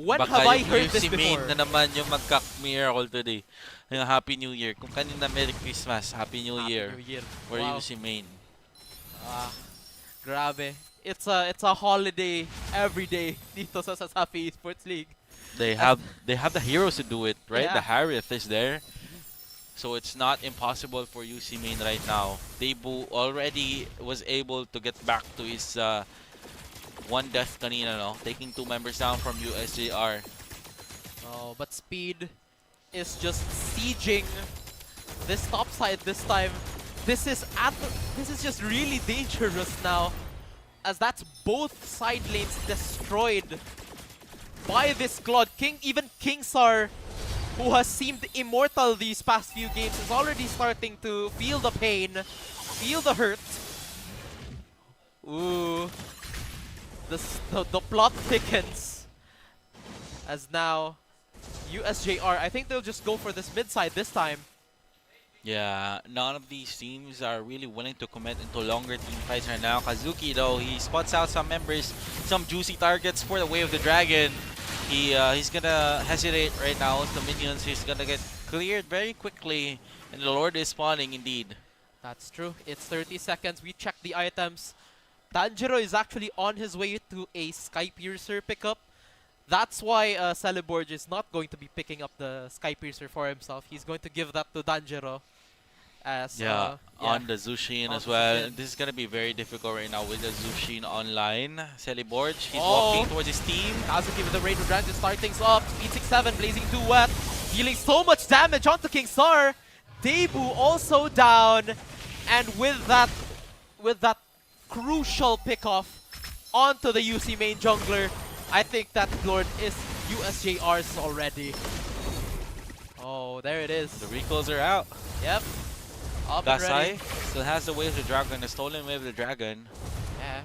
S14: When
S5: Baka
S14: have I
S5: yung
S14: heard this
S5: UC Main
S14: before?
S5: na naman yung magka-miracle today. Yung Happy New Year. Kung kanina Merry Christmas, Happy New Year.
S14: New Year.
S5: For
S14: Wow.
S5: UC Main.
S14: Grabe. It's a holiday every day dito sa Sasafi Esports League.
S5: They have the heroes to do it, right?
S14: Yeah.
S5: The Harith is there. So it's not impossible for UC Main right now. Debu already was able to get back to his one death kanina, no? Taking 2 members down from USJR.
S14: Oh, but Speed is just sieging this top side this time. This is just really dangerous now, as that's both side lanes destroyed by this Claude. Even Kingsar, who has seemed immortal these past few games, is already starting to feel the pain, feel the hurt. Ooh. The plot thickens, as now USJR, I think they'll just go for this mid side this time.
S5: Yeah, none of these teams are really willing to commit into longer team fights right now. Kazuki, though, he spots out some members, some juicy targets for the Way of the Dragon. He's gonna hesitate right now with the minions. He's gonna get cleared very quickly, and the Lord is spawning indeed.
S14: That's true. It's 30 seconds. We check the items. Tanjiro is actually on his way to a Sky Piercer pickup. That's why Celeborge is not going to be picking up the Sky Piercer for himself. He's going to give that to Tanjiro. As,
S5: On the Zushin as well. This is gonna be very difficult right now with the Zushin online. Celeborge, he's walking towards his team.
S14: Kazuki with the Raid of Dragon to start things off. Speed 6-7, Blazing Duet, dealing so much damage onto King Sar. Debu also down, and with that crucial pickoff onto the UC Main jungler, I think that Lord is USJR's already. Oh, there it is.
S5: The recalls are out.
S14: Yep. Up and ready.
S5: Gasai still has the Way of the Dragon, the stolen Way of the Dragon.
S14: Yeah.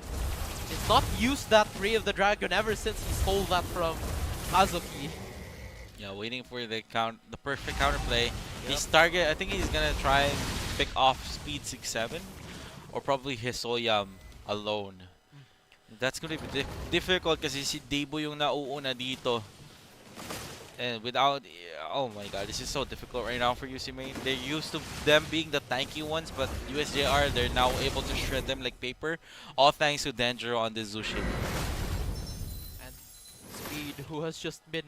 S14: He's not used that Ray of the Dragon ever since he stole that from Kazuki.
S5: Yeah, waiting for the perfect counterplay. His target, I think he's gonna try and pick off Speed 6-7 or probably Hisoyam alone. That's gonna be difficult kasi si Debu yung nauuna dito. And without, oh my god, this is so difficult right now for UC Main. They're used to them being the tanky ones, but USJR, they're now able to shred them like paper, all thanks to Danger on this Zushin.
S14: And Speed, who has just been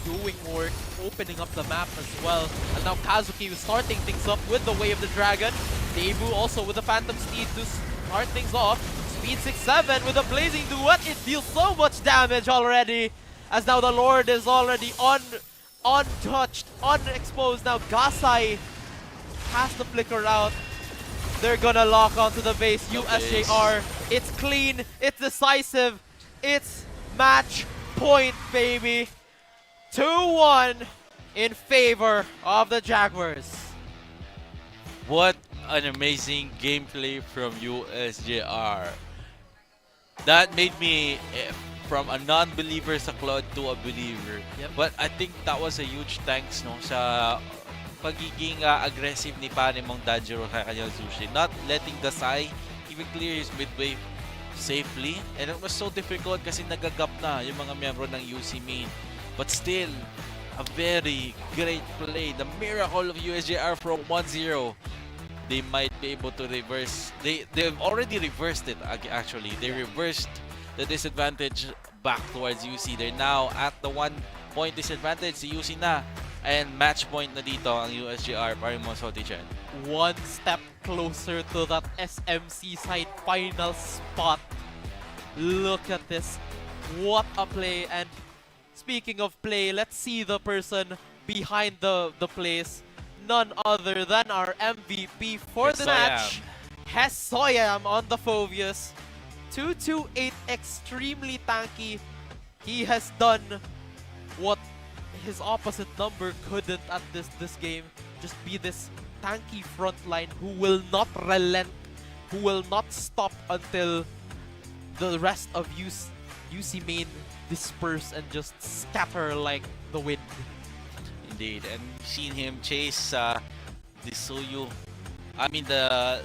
S14: doing work, opening up the map as well. And now Kazuki is starting things up with the Way of the Dragon. Daebu also with the Phantom Steed to start things off. Speed 6-7 with a Blazing Duet. It deals so much damage already, as now the Lord is already untouched, unexposed. Now Gasai has to flicker out. They're gonna lock onto the base. USJR, it's clean, it's decisive, it's match point, baby. 2-1 in favor of the Jaguars.
S5: What an amazing gameplay from USJR. That made me from a non-believer sa Cloud to a believer.
S14: Yep.
S5: But I think that was a huge thanks no sa pagiging aggressive ni Panemong Danjiro sa kanyang Zushi. Not letting Gasai even clear his midway safely. And it was so difficult kasi nagagap na yung mga miyembro ng UC Main. But still, a very great play. The miracle of USJR from 1-0. They might be able to reverse. They've already reversed it, actually. They reversed the disadvantage back towards UC. They're now at the 1-point disadvantage. Si UC na. And match point na dito ang USJR. Parang mo Soti Chen.
S14: One step closer to that SMC side final spot. Look at this. What a play. And speaking of play, let's see the person behind the plays. None other than our MVP for the match, Hesoyam on the Phobius. 228, extremely tanky. He has done what his opposite number couldn't at this game. Just be this tanky frontline who will not relent, who will not stop until the rest of UC Main disperse and just scatter like the wind.
S5: Indeed, and seen him chase the Suyu, the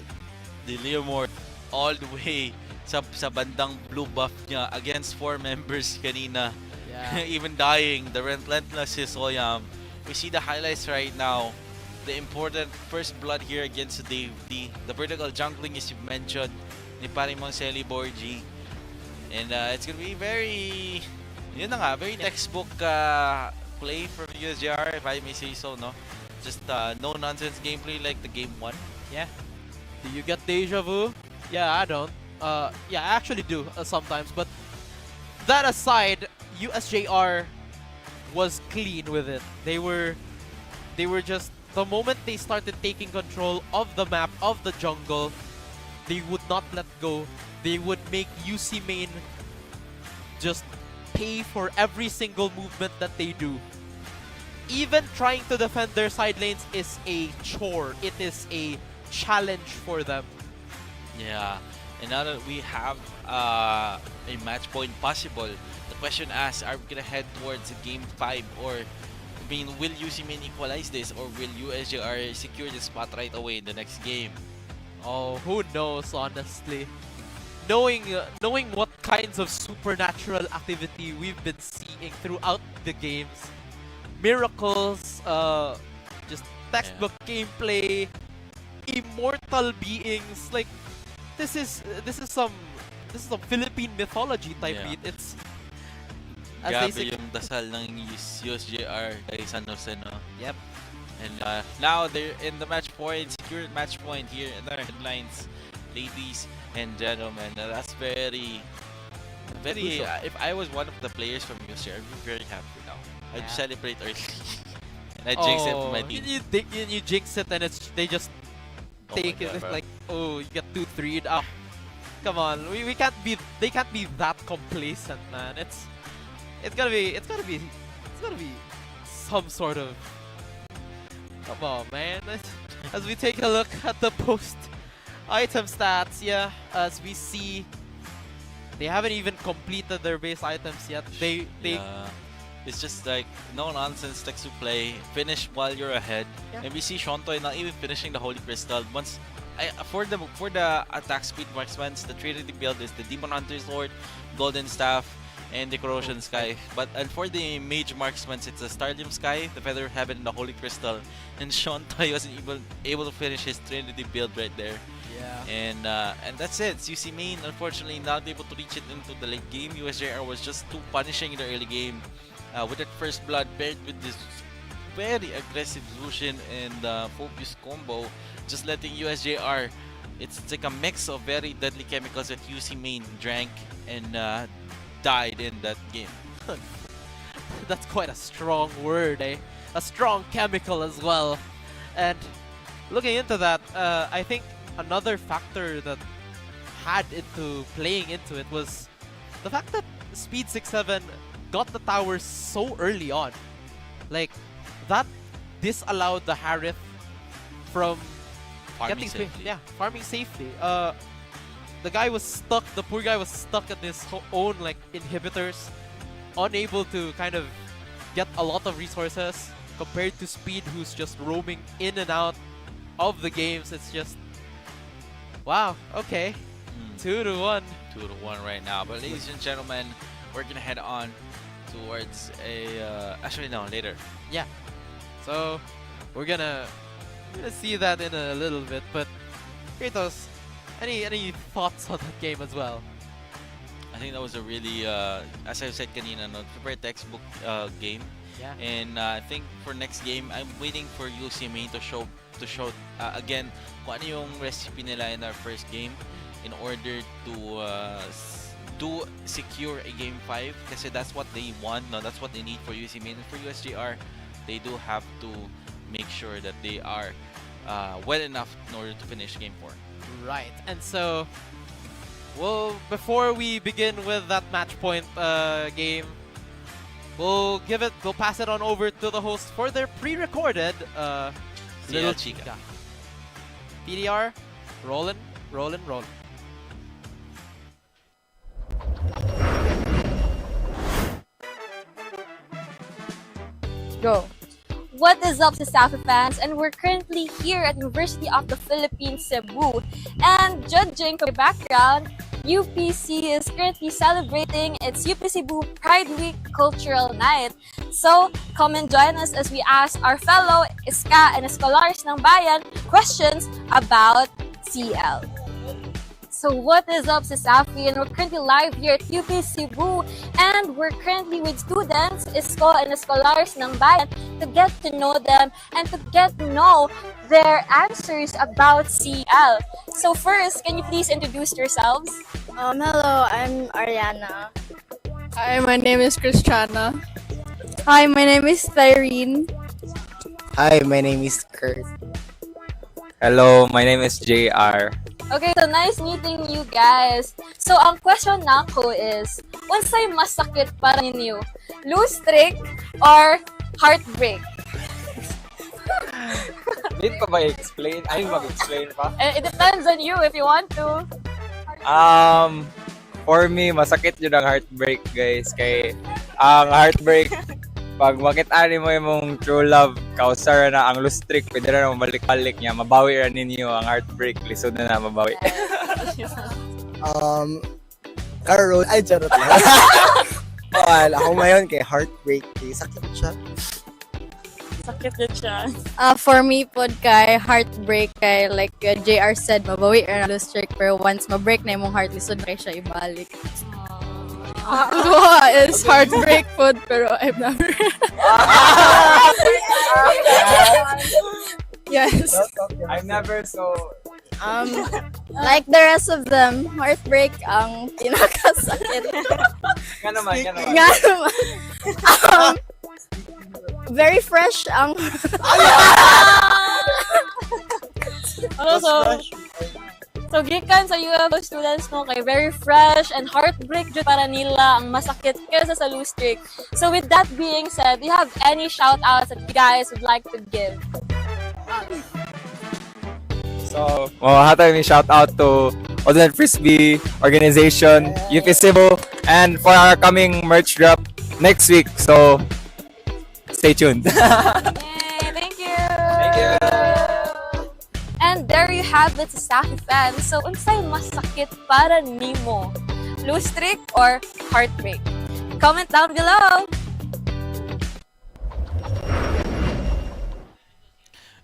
S5: Leomord all the way sa bandang blue buff niya against 4 members kanina.
S14: Yeah.
S5: Even dying, the relentless Hisoyam. We see the highlights right now. The important first blood here against Dave D. The vertical jungling as you mentioned ni Parimon Celi Borgi. And it's gonna be very, very textbook play from USJR, if I may say so, no? Just no-nonsense gameplay like the game 1.
S14: Yeah. Do you get deja vu? Yeah, I don't. Yeah, I actually do sometimes, but that aside, USJR was clean with it. They were just, the moment they started taking control of the map, of the jungle, they would not let go. They would make UC Main just pay for every single movement that they do. Even trying to defend their side lanes is a chore. It is a challenge for them.
S5: Yeah, and now that we have a match point possible, the question asks, are we gonna head towards game 5, or will UC Main equalize this, or will USJR secure the spot right away in the next game?
S14: Oh, who knows, honestly. Knowing what kinds of supernatural activity we've been seeing throughout the games, miracles, just textbook gameplay, immortal beings, like this is some Philippine mythology type beat. It's as they
S5: Grabe
S14: say,
S5: yung dasal ng USJR kay San Jose, no?
S14: Yep.
S5: And now they're in the match point, secured match point here in our headlines, ladies and gentlemen. That's very. If I was one of the players from USJR, I'd be very happy now. I'd celebrate early. And I'd jinx it for my team.
S14: You jinx it and they just take it. It's like, oh, you get 2-3'd. Ah, come on, we can't be. They can't be that complacent, man. It's gotta be some sort of. Come on, man. As we take a look at the post item stats, yeah, as we see, they haven't even completed their base items yet.
S5: It's just like no nonsense text to play. Finish while you're ahead.
S14: Yeah.
S5: And we see Shontoy not even finishing the Holy Crystal. Once for the attack speed marksmans, the Trinity build is the Demon Hunter's Sword, Golden Staff, and the Corrosion Sky. And for the Mage marksmans, it's the Starlium Sky, the Feather of Heaven, and the Holy Crystal. And Sean Toy wasn't able to finish his Trinity build right there.
S14: Yeah.
S5: And that's it. UC Main unfortunately not able to reach it into the late game. USJR was just too punishing in the early game with that first blood paired with this very aggressive Lucian and focus combo, just letting USJR. It's like a mix of very deadly chemicals that UC Main drank and died in that game.
S14: That's quite a strong word, eh? A strong chemical as well. And looking into that, I think another factor that had into playing into it was the fact that Speed 6-7 got the towers so early on. Like, that disallowed the Harith from
S5: Farming safely.
S14: farming safely. The guy was stuck, the poor guy was stuck at his own like inhibitors, unable to kind of get a lot of resources compared to Speed, who's just roaming in and out of the games. It's just, wow, okay. 2-1.
S5: 2-1 right now. But ladies and gentlemen, we're gonna head on towards a actually no, later.
S14: Yeah. So we're gonna see that in a little bit, but Kratos, any thoughts on that game as well?
S5: I think that was a really, as I said kanina, no, super textbook game.
S14: Yeah.
S5: And I think for next game, I'm waiting for UCMA to show again kung ano yung recipe nila in our first game in order to secure a game 5 kasi that's what they want, no, that's what they need for UCMA. And for USJR, they do have to make sure that they are well enough in order to finish game 4.
S14: Right, and so, well, before we begin with that match point game, we'll pass it on over to the host for their pre-recorded little chica. PDR, rollin'.
S16: Go.
S1: What is up, Safi fans? And we're currently here at University of the Philippines, Cebu. And judging from the background, UPC is currently celebrating its UP Cebu Pride Week Cultural Night. So, come and join us as we ask our fellow Iska and Escolars ng Bayan questions about CL. So what is up, Safi? And we're currently live here at UP Cebu, and we're currently with students, Isko and Escolars ng Bayan, to get to know them and to get to know their answers about CL. So first, can you please introduce yourselves?
S12: Hello, I'm Ariana.
S19: Hi, my name is Christiana. Hi, my name is Tyrene.
S22: Hi, my name is Kurt.
S23: Hello, my name is JR.
S1: Okay, so nice meeting you guys. So, ang question nako is, unsay mas sakit para ninyo? Lose streak or heartbreak?
S23: Need pa ba i-explain? Ay, mag-explain pa?
S1: It depends on you if you want to.
S23: For me, masakit yun ang heartbreak, guys. Kay ang heartbreak, pag makita mo yung true love, kausar na ang lose streak, pwede na mabalik-balik niya, mabawi rin ninyo ang heartbreak, lisod na mabawi.
S22: Carol, ay, charot lang. Ako ngayon kay heartbreak, sakit siya.
S19: Sakit din siya. For me pod kay heartbreak kay like JR said, mabawi or lose streak, pero once ma-break na yung heart, lisod na kayo siya ibalik. Is heartbreak pod, pero I've never. Yes.
S23: I've never
S19: Like the rest of them, heartbreak ang pinakasakit.
S23: Nga naman.
S19: Very fresh ang
S1: So gikan sa UFO students no kay very fresh and heartbreak jud para nila ang masakit kaysa sa lose streak. So with that being said, do you have any shout outs that you guys would like to give?
S23: So, hatag ni shout out to Odin Frisbee organization, UP Cebu, and for our coming merch drop next week. So, stay tuned.
S1: Yay, thank you.
S23: Thank you.
S1: And there
S16: there you have it, Sasaki fans. So, unsay mas sakit para nimo? Lose streak or heartbreak? Comment down below.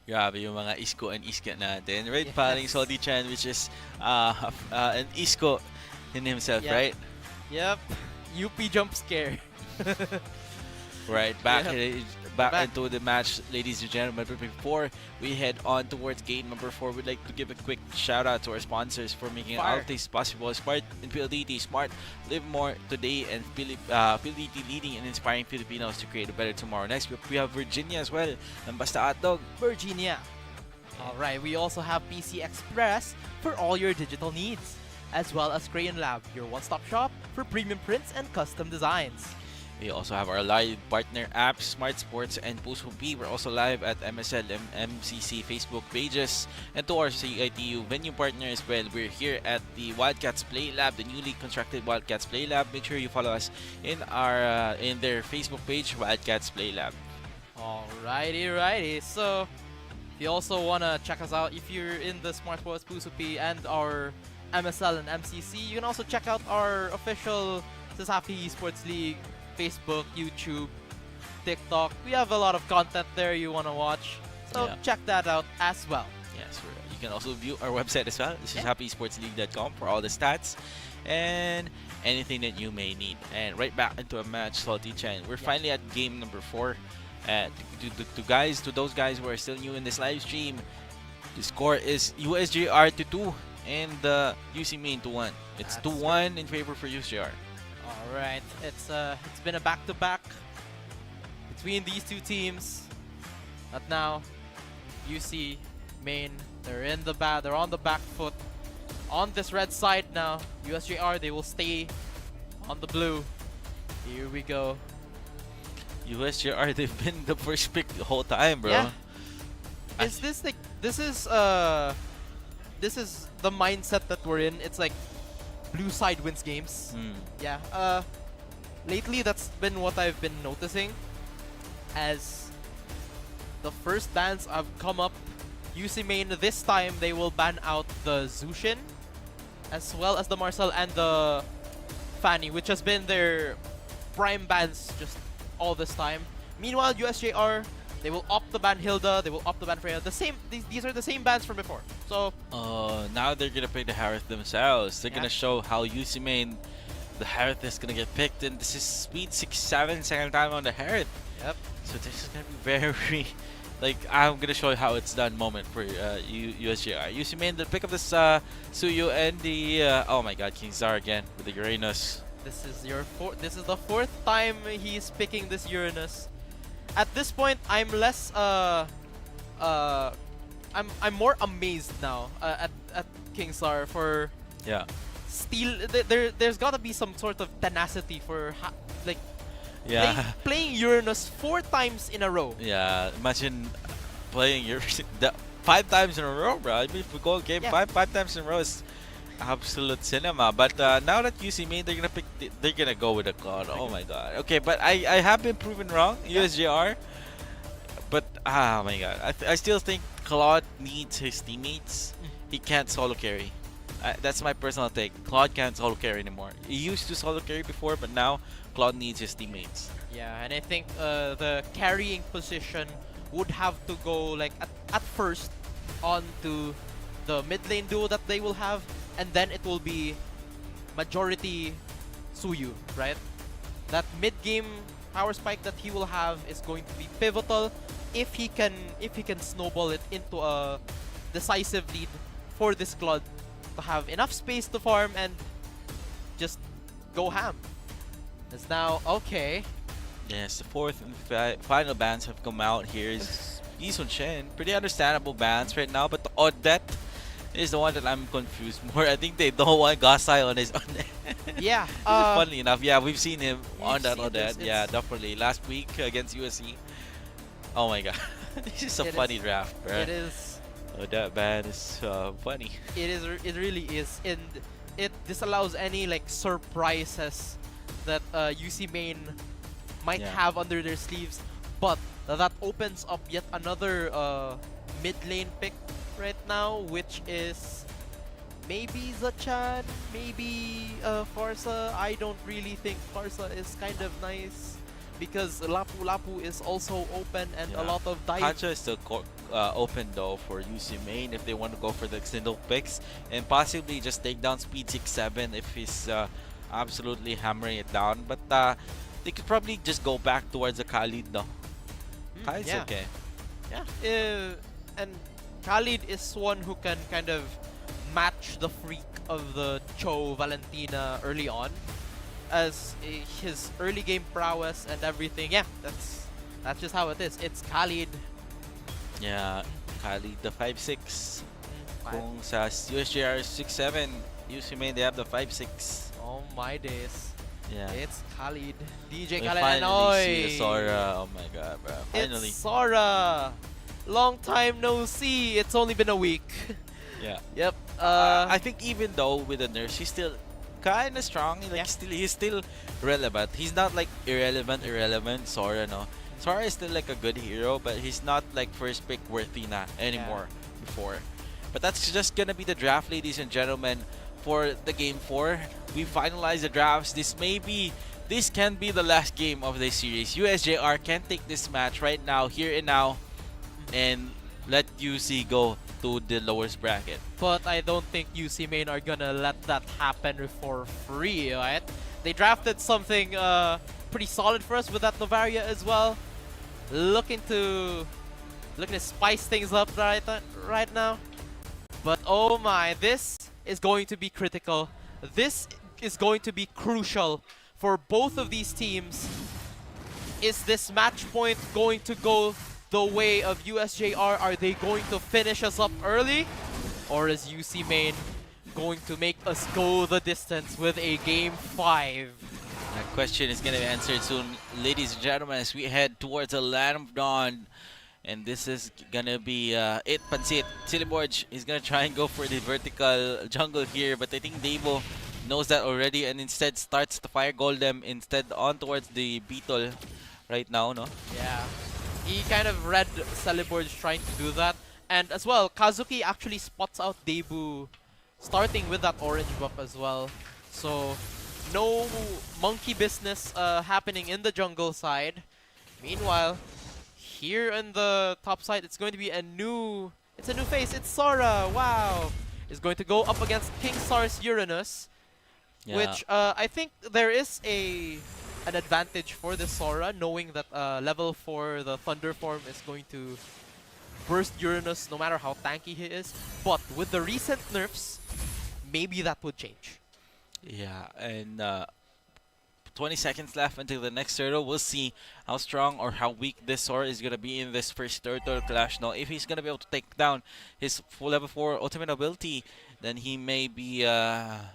S5: Grabe yung mga Isko and Iska natin. Right, paring Salty Chan, which is an Isko in himself,
S14: Yep.
S5: right?
S14: Yep. UP jump scare.
S5: Right, back
S14: Back.
S5: into the match, ladies and gentlemen. But before we head on towards game number 4, we'd like to give a quick shout out to our sponsors for making
S14: Fire.
S5: all things possible. Smart and PLDT, Smart, Live More Today, and PLDT leading and inspiring Filipinos to create a better tomorrow. Next, we have Virginia as well, and Basta Hotdog.
S14: Virginia. Alright, we also have PC Express for all your digital needs, as well as Crayon Lab, your one-stop shop for premium prints and custom designs.
S5: We also have our live partner apps, Smart Sports and Puso-B. We're also live at MSL and MCC Facebook pages. And to our CITU venue partner as well, we're here at the Wildcats Play Lab, the newly constructed Wildcats Play Lab. Make sure you follow us in our in their Facebook page, Wildcats Play Lab.
S14: Alrighty. So, if you also want to check us out, if you're in the Smart Sports Puso-P and our MSL and MCC, you can also check out our official Sasapi Esports League Facebook, YouTube, TikTok. We have a lot of content there you want to watch. So check that out as well.
S5: Yes, you can also view our website as well. This is happyesportsleague.com for all the stats and anything that you may need. And right back into a match, Salty Chan. We're finally at game number 4. To those guys who are still new in this live stream, the score is USJR to 2 and UC Main to 1. It's 2-1 in favor for USJR.
S14: Alright, it's been a back-to-back between these two teams. But now, UC Main, they're on the back foot. On this red side now, USJR, they will stay on the blue. Here we go.
S5: USJR, they've been the first pick the whole time, bro.
S14: Yeah. This is the mindset that we're in. It's like blue side wins games. Yeah. Lately, that's been what I've been noticing. As the first bans have come up, UC Main this time they will ban out the Zushin, as well as the Marcel and the Fanny, which has been their prime bans just all this time. Meanwhile, USJR, they will opt to ban Hilda, they will opt to ban Freya. These are the same bans from before. So
S5: now they're gonna pick the Harith themselves. They're gonna show how UC Main, the Harith is gonna get picked, and this is sweet 6-7 second time on the Harith.
S14: Yep.
S5: So this is gonna be very, like, I'm gonna show you how it's done moment for USJR. UC Main, the pick of this Suyu and the oh my God, King Zar again with the Uranus.
S14: This is the fourth time he's picking this Uranus. At this point, I'm less I'm more amazed now at King Sar for there's gotta be some sort of tenacity for playing Uranus 4 times in a row.
S5: Yeah, imagine playing Uranus 5 times in a row, bro. I mean, if we go game 5 times in a row is absolute cinema. But now that UC Main, they're gonna go with a Cloud. Oh my God. Okay, but I have been proven wrong, USJR. But oh my God, I still think Claude needs his teammates. He can't solo carry. That's my personal take. Claude can't solo carry anymore. He used to solo carry before, but now Claude needs his teammates.
S14: Yeah, and I think the carrying position would have to go like at first onto the mid lane duo that they will have, and then it will be majority Suyu, right? That mid game power spike that he will have is going to be pivotal if he can snowball it into a decisive lead for this Claude to have enough space to farm and just go ham. It's now okay.
S5: Yes, the fourth and final bans have come out. Here is Yisun Shen. Pretty understandable bans right now, but the Odette is the one that I'm confused more. I think they don't want Gasai on his own.
S14: Yeah.
S5: Funnily enough, yeah, we've seen him on that Odette. Yeah, definitely. Last week against USC. Oh my God. This is a funny draft, bro.
S14: It is.
S5: Odette ban is funny.
S14: It really is. And it disallows any like surprises that UC Main might have under their sleeves, but that opens up yet another mid lane pick right now, which is maybe Zachan, maybe Farsa. I don't really think Farsa is kind of nice because Lapu Lapu is also open and a lot of dive.
S5: Kancha is still open though for UC main if they want to go for the single picks and possibly just take down speed 6-7 if he's absolutely hammering it down. But they could probably just go back towards the Khalid though. Khalid's
S14: yeah.
S5: okay.
S14: Yeah, and Khalid is one who can kind of match the freak of the Cho Valentina early on, as his early game prowess and everything. Yeah, that's just how it is. It's Khalid.
S5: Yeah, Khalid the 5-6. Kung sa USJR 6-7, UC main they have the 5-6.
S14: Oh my days.
S5: Yeah.
S14: It's Khalid. DJ
S5: We
S14: Khalid.
S5: finally see the Sora. Oh my god, bro. Finally.
S14: It's Sora. Long time no see. It's only been a week.
S5: Yeah.
S14: Yep.
S5: I think even though with the nerfs, he's still kind of strong. Like he's still relevant. He's not like irrelevant. Sora, no. Sora is still like a good hero, but he's not like first pick worthy na anymore before. But that's just gonna be the draft, ladies and gentlemen, for the game 4. We finalized the drafts. This can be the last game of this series. USJR can take this match right now, here and now, and let UC go to the lowest bracket.
S14: But I don't think UC main are gonna let that happen for free, right? They drafted something pretty solid for us with that Novaria as well. Looking to spice things up right now. But oh my, this is going to be critical. This is going to be crucial for both of these teams. Is this match point going to go the way of USJR? Are they going to finish us up early? Or is UC main going to make us go the distance with a game 5?
S5: That question is going to be answered soon, ladies and gentlemen, as we head towards the land of dawn. And this is going to be it. Pansit, Siliborge is going to try and go for the vertical jungle here. But I think Devo knows that already and instead starts the Fire Golem instead on towards the Beetle right now, no?
S14: Yeah. He kind of read Celeborge trying to do that. And as well, Kazuki actually spots out Debu starting with that orange buff as well. So, no monkey business happening in the jungle side. Meanwhile, here on the top side, it's going to be a new face. It's Sora. Wow. Is going to go up against King Sar's Uranus, which I think there is an advantage for the Sora, knowing that level 4, the Thunder form, is going to burst Uranus no matter how tanky he is. But with the recent nerfs, maybe that would change.
S5: Yeah, and 20 seconds left until the next turtle. We'll see how strong or how weak this Sora is going to be in this first turtle clash. Now, if he's going to be able to take down his full level 4 ultimate ability, then he may be a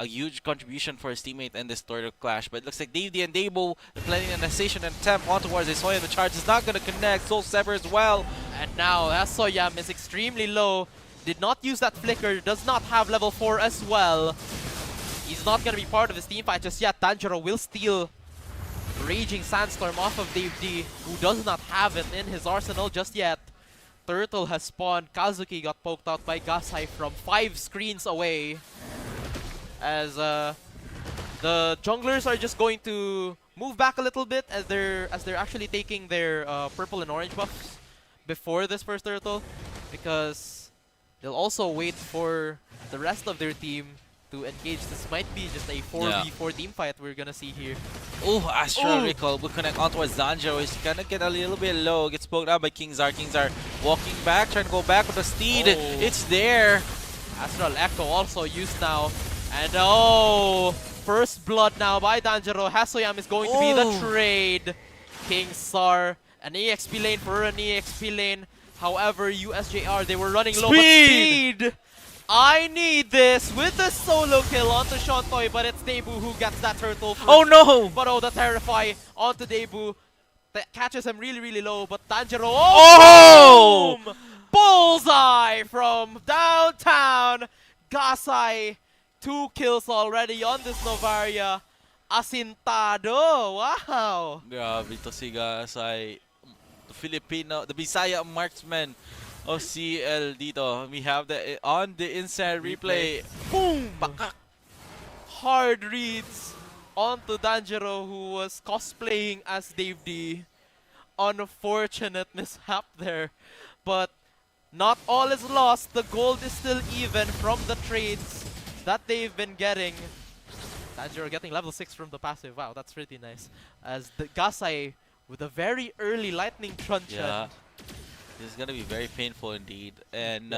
S5: huge contribution for his teammate in this turtle clash. But it looks like Davey and Dabo are planning an assassination attempt on towards his Soyam. The charge is not going to connect. Soul Sever as well.
S14: And now that Soyam is extremely low. Did not use that flicker. Does not have level 4 as well. He's not going to be part of his team fight just yet. Tanjiro will steal Raging Sandstorm off of Dave D, who does not have it in his arsenal just yet. Turtle has spawned. Kazuki got poked out by Gasai from 5 screens away. As the junglers are just going to move back a little bit as they're actually taking their purple and orange buffs before this first turtle, because they'll also wait for the rest of their team to engage. This might be just a 4v4 team fight we're gonna see here.
S5: Oh, Astral Recall will connect on towards Zanjo. He's gonna get a little bit low. Gets poked out by Kingzar. Kingzar walking back, trying to go back with the steed. It's there.
S14: Astral Echo also used now. And first blood now by Danjiro. Hasoyam is going to be the trade. Kingsar, an EXP lane for an EXP lane. However, USJR, they were running low, but speed! I need this with the solo kill onto Shontoy, but it's Debu who gets that turtle first.
S5: Oh no!
S14: But the Terrify onto Debu. That catches him really, really low, but Tanjiro, boom! Bullseye from downtown. Gasai, 2 kills already on this Novaria. Asintado, wow!
S5: Grabe to si Gasay. The Filipino, the Bisaya marksman of CL dito. We have the on the inside replay. Boom! Bakak!
S14: Hard reads onto Danjero, who was cosplaying as Dave D. Unfortunate mishap there, but not all is lost. The gold is still even from the trades that they've been getting. Danjero getting level 6 from the passive. Wow, that's pretty nice. As the Gasai with a very early lightning truncheon.
S5: Yeah. This is gonna be very painful indeed. And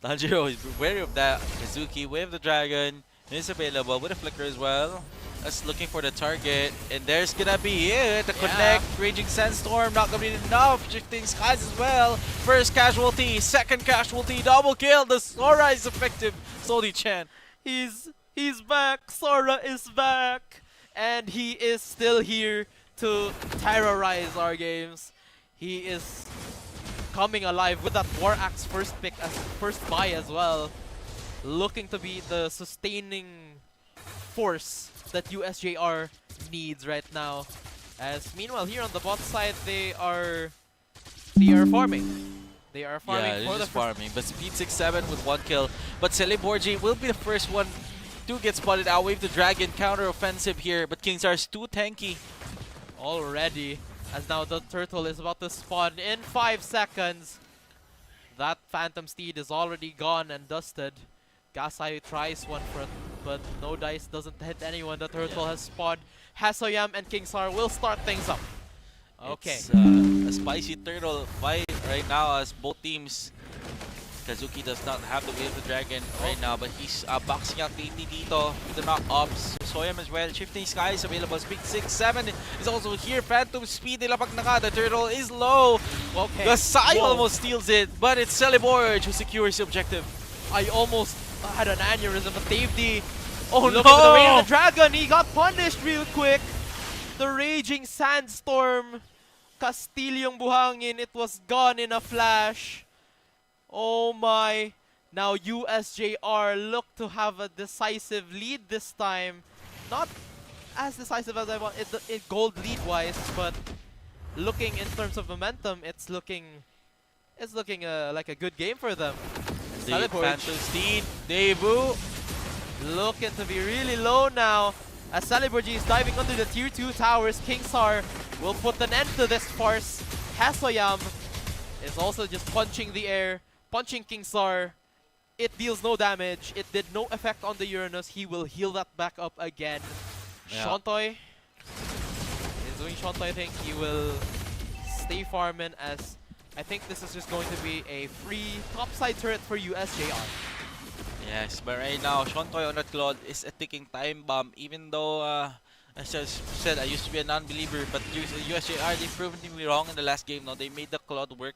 S5: Tanjiro is wary of that. Kazuki, Wave the Dragon, is available with a flicker as well. That's looking for the target. And there's gonna be it. The connect, Raging Sandstorm, not gonna be enough. Shifting Skies as well. First casualty, second casualty, double kill. The Sora is effective. Soli Chan.
S14: He's back. Sora is back. And he is still here to terrorize our games. He is coming alive with that War Axe first pick as first buy as well. Looking to be the sustaining force that USJR needs right now. As meanwhile here on the bot side they are farming. They are farming
S5: Yeah,
S14: for
S5: they're
S14: the
S5: just farming. But Speed 6-7 with 1 kill. But Celeborgi will be the first one to get spotted out. Wave the Dragon, counter offensive here. But Kingsar is too tanky
S14: already. As now the turtle is about to spawn in 5 seconds. That Phantom Steed is already gone and dusted. Gasai tries one front, but no dice doesn't hit anyone. The turtle has spawned. Hasoyam and Kingsar will start things up. Okay.
S5: It's a spicy turtle fight right now as both teams. Kazuki does not have the Wave of the Dragon right now, but he's boxing out Lady dito with the knock-ups. Soyam as well. Shifting Skies available. Speed 6-7 is also here. Phantom Speed nilapag na ka. The turtle is low.
S14: Okay.
S5: Gasai almost steals it, but it's Celeborg who secures the objective.
S14: I almost had an aneurysm, but Dave D.
S5: Oh
S14: Look
S5: no!
S14: at the Wave of the Dragon. He got punished real quick. The Raging Sandstorm. Castilyong Buhangin. It was gone in a flash. Oh my. Now USJR look to have a decisive lead this time. Not as decisive as I want it gold lead wise, but looking in terms of momentum, it's looking like a good game for them.
S5: The Phantom Steed debut
S14: looking to be really low now as Celeborgi is diving under the tier 2 towers. Kingsar will put an end to this farce. Hasoyam is also just punching the air. Punching Kingsar, it deals no damage. It did no effect on the Uranus. He will heal that back up again.
S5: Yeah.
S14: Shontoy is doing Shontoy thing. He will stay farming as I think this is just going to be a free topside turret for USJR.
S5: Yes, but right now, Shontoy on that Claude is a ticking time bomb. Even though, as I said, I used to be a non-believer, but USJR, they've proven to be wrong in the last game. Now they made the Claude work.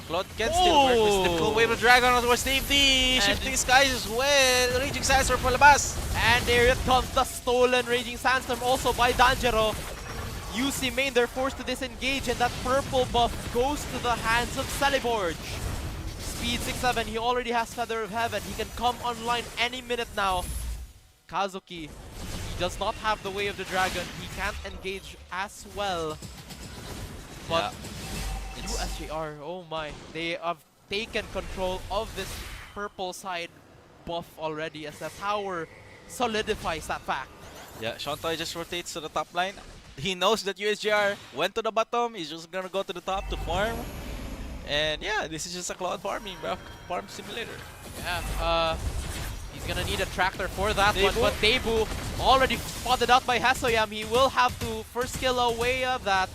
S5: Claude can still work with typical Wave of Dragon on towards Dave D. Shifting Skies as well. Raging Sandstorm palabas.
S14: And there it comes, the stolen Raging Sandstorm also by Danjero. UC main, they're forced to disengage and that purple buff goes to the hands of Celeborg. Speed 6-7, he already has Feather of Heaven. He can come online any minute now. Kazuki, he does not have the Way of the Dragon. He can't engage as well. But USJR, oh my, they have taken control of this purple side buff already as the tower solidifies that fact.
S5: Yeah, Shontoy just rotates to the top line. He knows that USJR went to the bottom. He's just gonna go to the top to farm. And yeah, this is just a cloud farming, bro. Farm simulator.
S14: Yeah, he's gonna need a tractor for that one, but Debu already spotted out by Hasoyam. He will have to first kill away of that.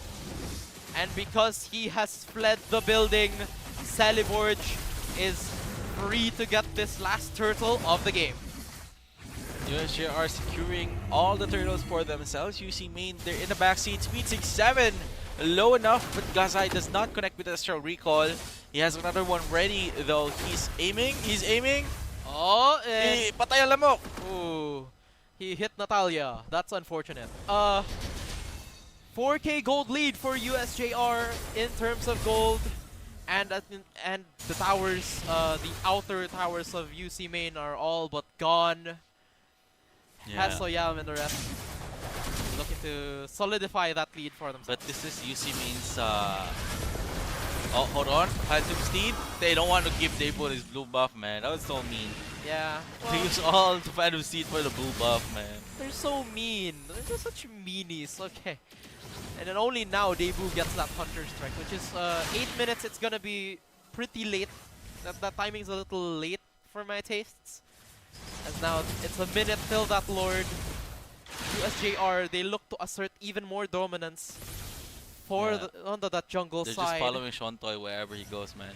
S14: And because he has fled the building, Celeborg is free to get this last turtle of the game.
S5: USJ are securing all the turtles for themselves. UC main, they're in the backseat. Speed 6-7, low enough, but Gazai does not connect with Astral Recall. He has another one ready, though. He's aiming.
S14: Oh,
S5: patay ang lamok.
S14: Ooh, he hit Natalia. That's unfortunate. 4K gold lead for USJR in terms of gold. And the towers, the outer towers of UC main are all but gone.
S5: Yeah.
S14: Hasoyam and the rest looking to solidify that lead for themselves.
S5: But this is UC main's Oh, hold on. Phantom Steed. They don't want to give Debo his blue buff, man. That was so mean.
S14: Yeah.
S5: They use all the Phantom Steed for the blue buff, man.
S14: They're so mean. They're just such meanies. Okay. And then only now Debu gets that Hunter Strike, which is 8 minutes. It's gonna be pretty late. That timing's a little late for my tastes. As now it's a minute till that Lord. USJR, they look to assert even more dominance for onto that jungle
S5: They're
S14: side.
S5: just following Shontoy wherever he goes, man.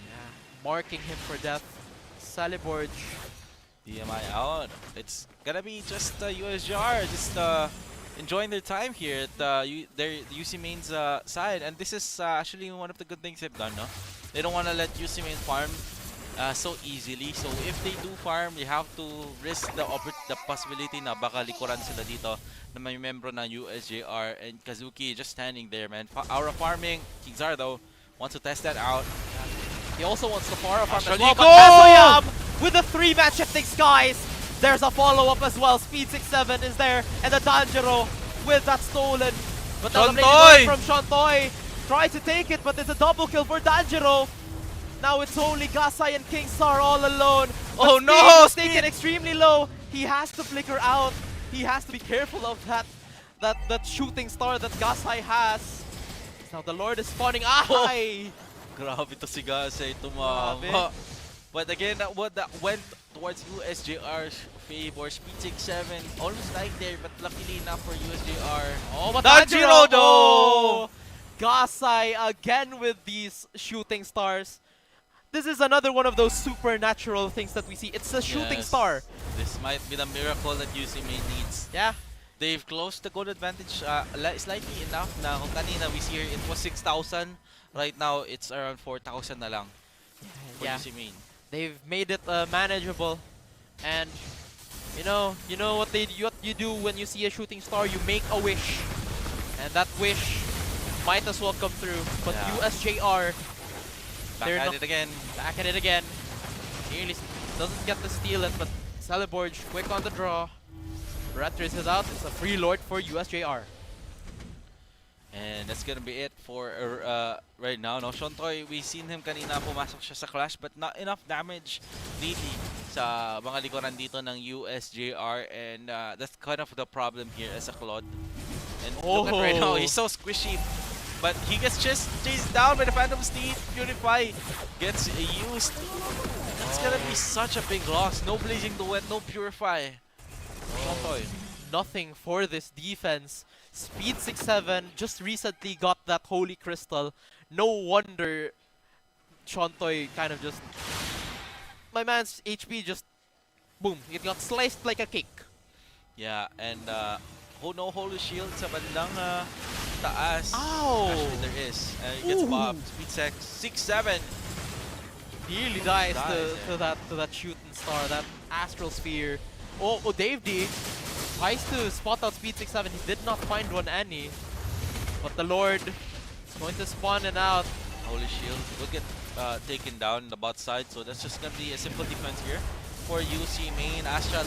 S14: Marking him for death. Saliborge.
S5: DMI out. It's gonna be just USJR just enjoying their time here at their UC Main's side, and this is actually one of the good things they've done. No, they don't want to let UC Main farm so easily. So if they do farm, they have to risk the possibility na baka likuran sila dito na may membro ng USJR, and Kazuki just standing there, man. Aura farming. Kingzar though wants to test that out.
S14: He also wants to farm as well,
S5: Nico!
S14: but Kasoyam with the 3-man shifting skies. There's a follow-up as well. Speed 6-7 is there, and the Danjiro with that stolen. But now the blade from Shontoy tries to take it, but it's a double kill for Danjiro. Now it's only Gasai and Kingstar all alone. But
S5: Oh no!
S14: Speed is taken extremely low. He has to flicker out. He has to be careful of that shooting star that Gasai has. Now the Lord is spawning. Ay!
S5: Grabe to si Gasay, tumama. But again, that went towards USJR's favor. Speed 6-7, almost like there, but luckily enough for USJR.
S14: Oh, but
S5: Danjiro,
S14: no! Gasai again with these shooting stars. This is another one of those supernatural things that we see. It's a shooting star.
S5: This might be the miracle that UC Main needs.
S14: Yeah.
S5: They've closed the goal advantage slightly enough na kung kanina we see here it was 6,000. Right now it's around 4,000 na lang for UC Main.
S14: They've made it manageable, and you know what you do when you see a shooting star. You make a wish, and that wish might as well come through. But USJR,
S5: back at it again.
S14: Back at it again. Nearly doesn't get to steal it, but Saliborge quick on the draw. Raptors is out. It's a free Lord for USJR.
S5: And that's gonna be it for right now. No, Shontoy, we seen him kanina pumasok siya sa clash, but not enough damage lately sa mga likuran dito ng USJR, and that's kind of the problem here as a Claude. And look at right now, he's so squishy, but he gets just chased down by the Phantom Steed. Purify gets used. That's gonna be such a big loss. No Blazing Duet, no Purify. Shontoy.
S14: Nothing for this defense. Speed 6-7 just recently got that Holy Crystal. No wonder Shontoy kind of just... My man's HP just... Boom. It got sliced like a cake.
S5: Yeah, and no Holy Shield sa bandang taas.
S14: Ow!
S5: Actually, there is. He gets bobbed. Speed 6-7.
S14: Nearly dies to that shooting star, that Astral Sphere. Oh, Dave D tries to spot out Speed 6-7. He did not find one any. But the Lord is going to spawn it out.
S5: Holy Shield will get taken down in the bot side. So that's just going to be a simple defense here for UC Main. Astral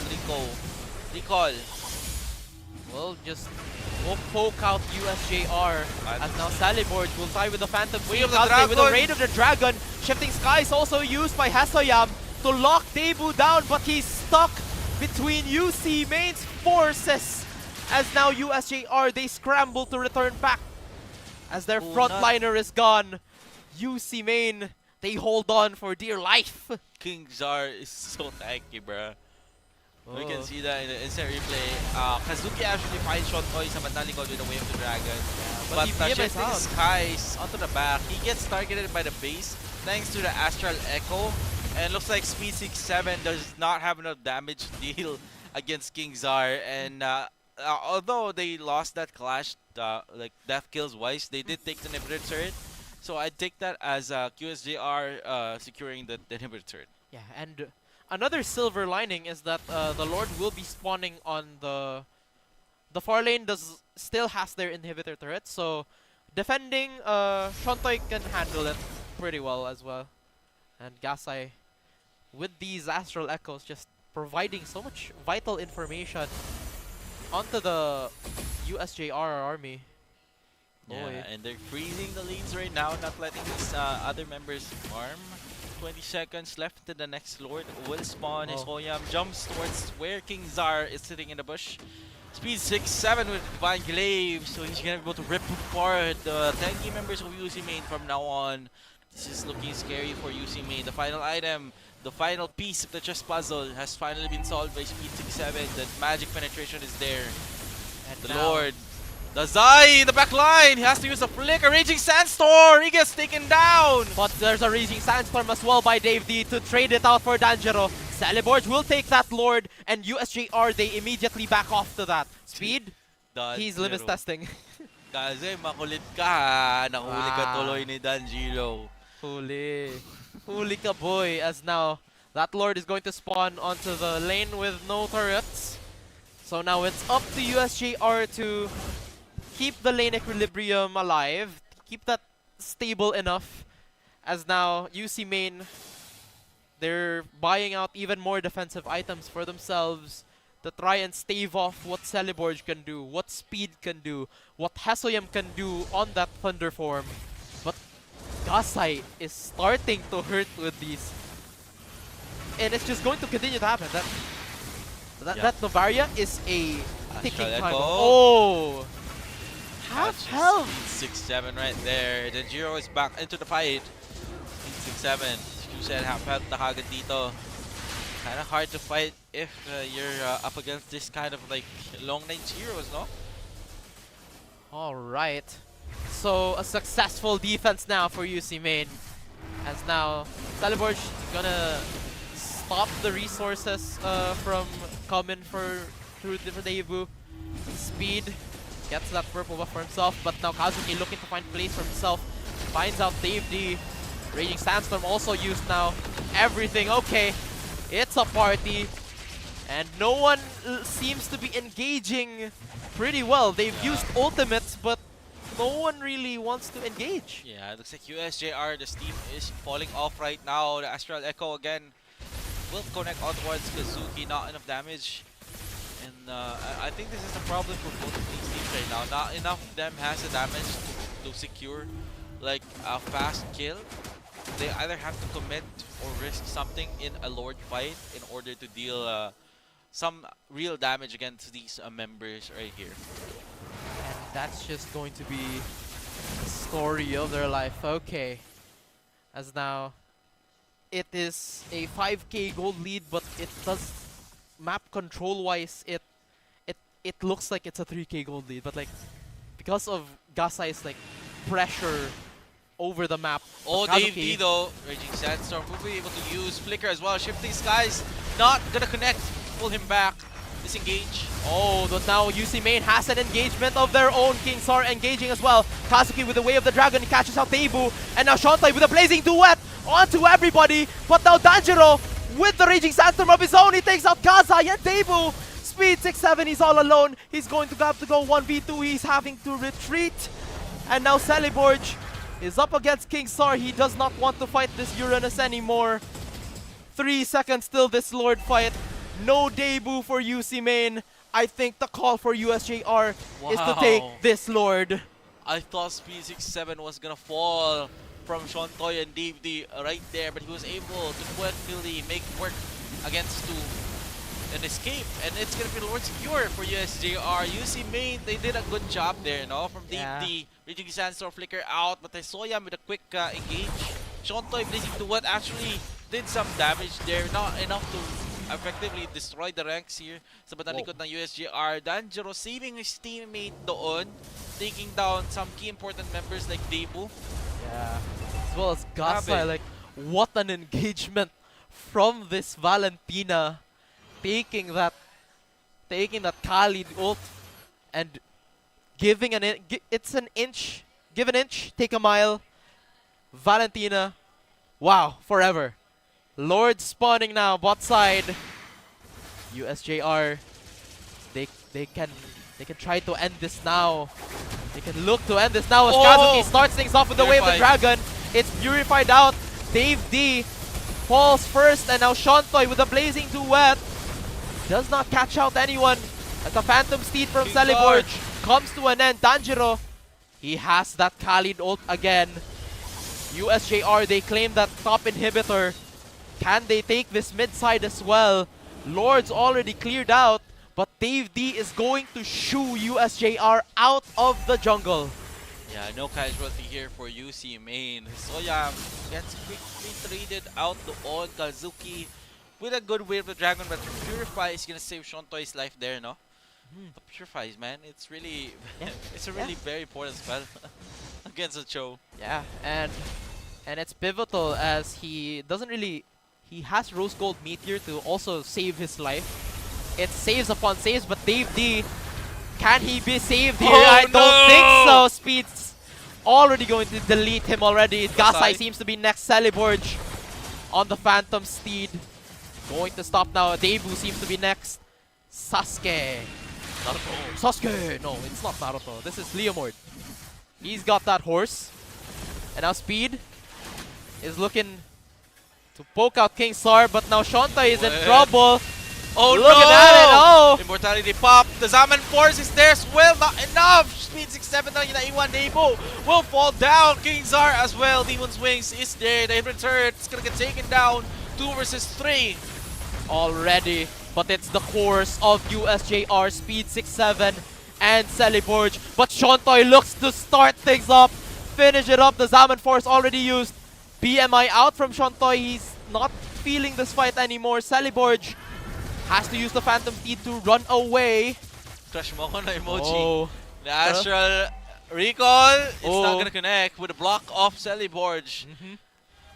S5: Recall.
S14: Well, just go poke out USJR. As now Saliborge will try with the Phantom Steed with the Raid of the Dragon. Shifting Skies also used by Hasoyam to lock Debu down, but he's stuck between UC Main's forces. As now USJR, they scramble to return back as their frontliner is gone. UC Main, they hold on for dear life.
S5: Kingzar is so tanky, bruh. We can see that in the instant replay. Kazuki actually finds Shontoy sa bandang likod with the Wave of the Dragon. But Shifting Skies onto the back. He gets targeted by the base thanks to the Astral Echo. And looks like Speed 6-7 does not have enough damage to deal against Kingzar. And although they lost that clash, like death kills wise, they did take the inhibitor turret. So I'd take that as QSJR securing the inhibitor turret.
S14: Yeah, and another silver lining is that the Lord will be spawning on the far lane. Still has their inhibitor turret, so defending Shontoy can handle it pretty well as well. And Gasai, with these Astral Echoes, just providing so much vital information onto the USJR army.
S5: Yeah, and they're freezing the lanes right now, not letting these other members farm. 20 seconds left to the next Lord will spawn. His Hoyam jumps towards where King Zar is sitting in the bush. Speed 6-7 with Divine Glaive, so he's gonna be able to rip apart the tanky members of UC Main from now on. This is looking scary for UC Main. The final item, the final piece of the chess puzzle has finally been solved by Speed 6-7. The magic penetration is there.
S14: And
S5: the
S14: now,
S5: Lord, the Zai in the back line, he has to use a flick, a Raging Sandstorm. He gets taken down.
S14: But there's a Raging Sandstorm as well by Dave D to trade it out for Danjero. Celeborge will take that Lord, and USJR, they immediately back off to that. Speed, he's limits testing.
S5: Kasi makulit ka ha. Nahuli ka tuloy ni Danjiro.
S14: Huli. Huli ka boy, as now that Lord is going to spawn onto the lane with no turrets. So now it's up to USJR to keep the lane equilibrium alive, keep that stable enough, as now UC Main, they're buying out even more defensive items for themselves to try and stave off what Celeborge can do, what Speed can do, what Hesoyam can do on that Thunder form. But Gasai is starting to hurt with these. And it's just going to continue to happen. That Novaria is a ticking time. Oh! Half health!
S5: 6-7 right there. Danjiro is back into the fight. 6-7. You said half health na kagad dito. Kind of hard to fight if you're up against this kind of like long range heroes, no?
S14: Alright. So a successful defense now for UC Main. As now Celeborge gonna stop the resources from coming through the debut. Speed gets that purple buff for himself, but now Kazuki looking to find place for himself. Finds out Dave D. Raging Sandstorm also used now. Everything okay. It's a party. And no one seems to be engaging pretty well. They've used ultimates, but no one really wants to engage.
S5: Yeah, it looks like USJR, the steam is falling off right now. The Astral Echo again will connect out towards Kazuki, not enough damage. And I think this is a problem for both of these teams right now. Not enough of them has the damage to secure like a fast kill. They either have to commit or risk something in a Lord fight in order to deal some real damage against these members right here.
S14: And that's just going to be the story of their life. Okay. As now, it is a 5k gold lead, but it does map control wise it looks like it's a 3k gold lead, but like because of Gasai's like pressure over the map.
S5: Oh, Dave D though, Raging Sandstorm will be able to use Flicker as well. Shifting Skies, not gonna connect, pull him back, disengage.
S14: Oh, but now UC Main has an engagement of their own. King Sar engaging as well. Kazuki with the Way of the Dragon, he catches out Teibu, and now Shantai with a Blazing Duet onto everybody, but now Danjiro with the Raging Sandstorm of his own, he takes out Kazai and Teibu. Speed 6-7, he's all alone. He's going to have to go 1v2, he's having to retreat. And now Celeborge is up against King Sar. He does not want to fight this Uranus anymore. 3 seconds till this Lord fight. No debut for UC Main. I think the call for USJR is to take this Lord.
S5: I thought Speed 6-7 was gonna fall from Shontoy and Dave D right there, but he was able to quickly make work against two and escape, and it's gonna be Lord secure for USJR. UC Main, they did a good job there, no? From Dave D, Raging Sandstorm flicker out, but Soyam with a quick engage. Shontoy Blazing to what actually did some damage there, not enough to effectively destroy the ranks here sa bandang likod ng USJR. Danjiro saving his teammate doon, taking down some key important members like Debu.
S14: Yeah, as well as Gasai. Like, what an engagement from this Valentina, taking that Khalid ult and giving it's an inch, give an inch, take a mile. Valentina, wow, forever. Lord spawning now, bot side. USJR, they can try to end this now. They can look to end this now as Kazuki starts things off with the Way of the Dragon. It's purified out. Dave D falls first, and now Shontoy with a Blazing Duet does not catch out anyone as the Phantom Steed from Celeborge comes to an end. Danjiro, He has that Khalid ult again. USJR, they claim that top inhibitor. Can they take this mid side as well? Lord's already cleared out, but Dave D is going to shoo USJR out of the jungle.
S5: Yeah, no casualty here for UC main. Soyam gets quickly traded out to old Kazuki with a good wave of the dragon, but Purify is gonna save Shontoy's life there, no? But Purify, man, it's really, it's a really very important spell against the Cho.
S14: Yeah, and it's pivotal as he doesn't really, he has Rose Gold Meteor to also save his life. It's saves upon saves, but Dave D, can he be saved here?
S5: Oh,
S14: I don't think so. Speed's already going to delete him already. Gasai seems to be next. Celeborge on the Phantom Steed. Going to stop now. Debu seems to be next. Sasuke.
S5: Naruto.
S14: Sasuke! No, it's not Naruto. This is Leomord. He's got that horse. And now Speed is looking to poke out King Sar, but now Shontai is in trouble.
S5: Oh
S14: Look
S5: no!
S14: at it! Oh!
S5: Immortality pop. The Zaman Force is there as well. Not enough. Speed 6-7 na yung naiwan. Debo will fall down. King Zar as well. Demon's Wings is there. The Hybrid Turret is gonna get taken down. 2 versus 3.
S14: Already, but it's the course of USJR, Speed 6-7 and Celeborge. But Shontoy looks to start things up. Finish it up. The Zaman Force already used. BMI out from Shontoy. He's not feeling this fight anymore. Celeborge has to use the Phantom Steed to run away.
S5: Crush mo ko na emoji.
S14: Oh.
S5: The Astral Recall. It's not gonna connect with the block of Celeborge.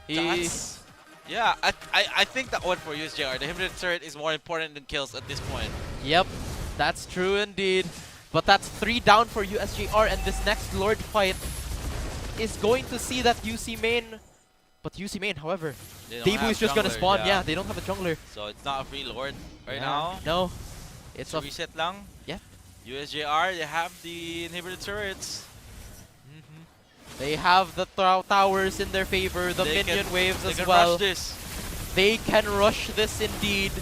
S5: That's, yeah, I think that one for USJR. The Hybrid Turret is more important than kills at this point.
S14: Yep, that's true indeed. But that's 3 down for USJR, and this next Lord fight is going to see that UC main. But UC main, however, Debu is just gonna spawn. Yeah, they don't have a jungler.
S5: So it's not a free Lord right now.
S14: No, it's a
S5: reset lang.
S14: Yeah.
S5: USJR, they have the inhibitor turrets.
S14: They have the towers in their favor, the minion waves as well.
S5: Rush this.
S14: They can rush this indeed.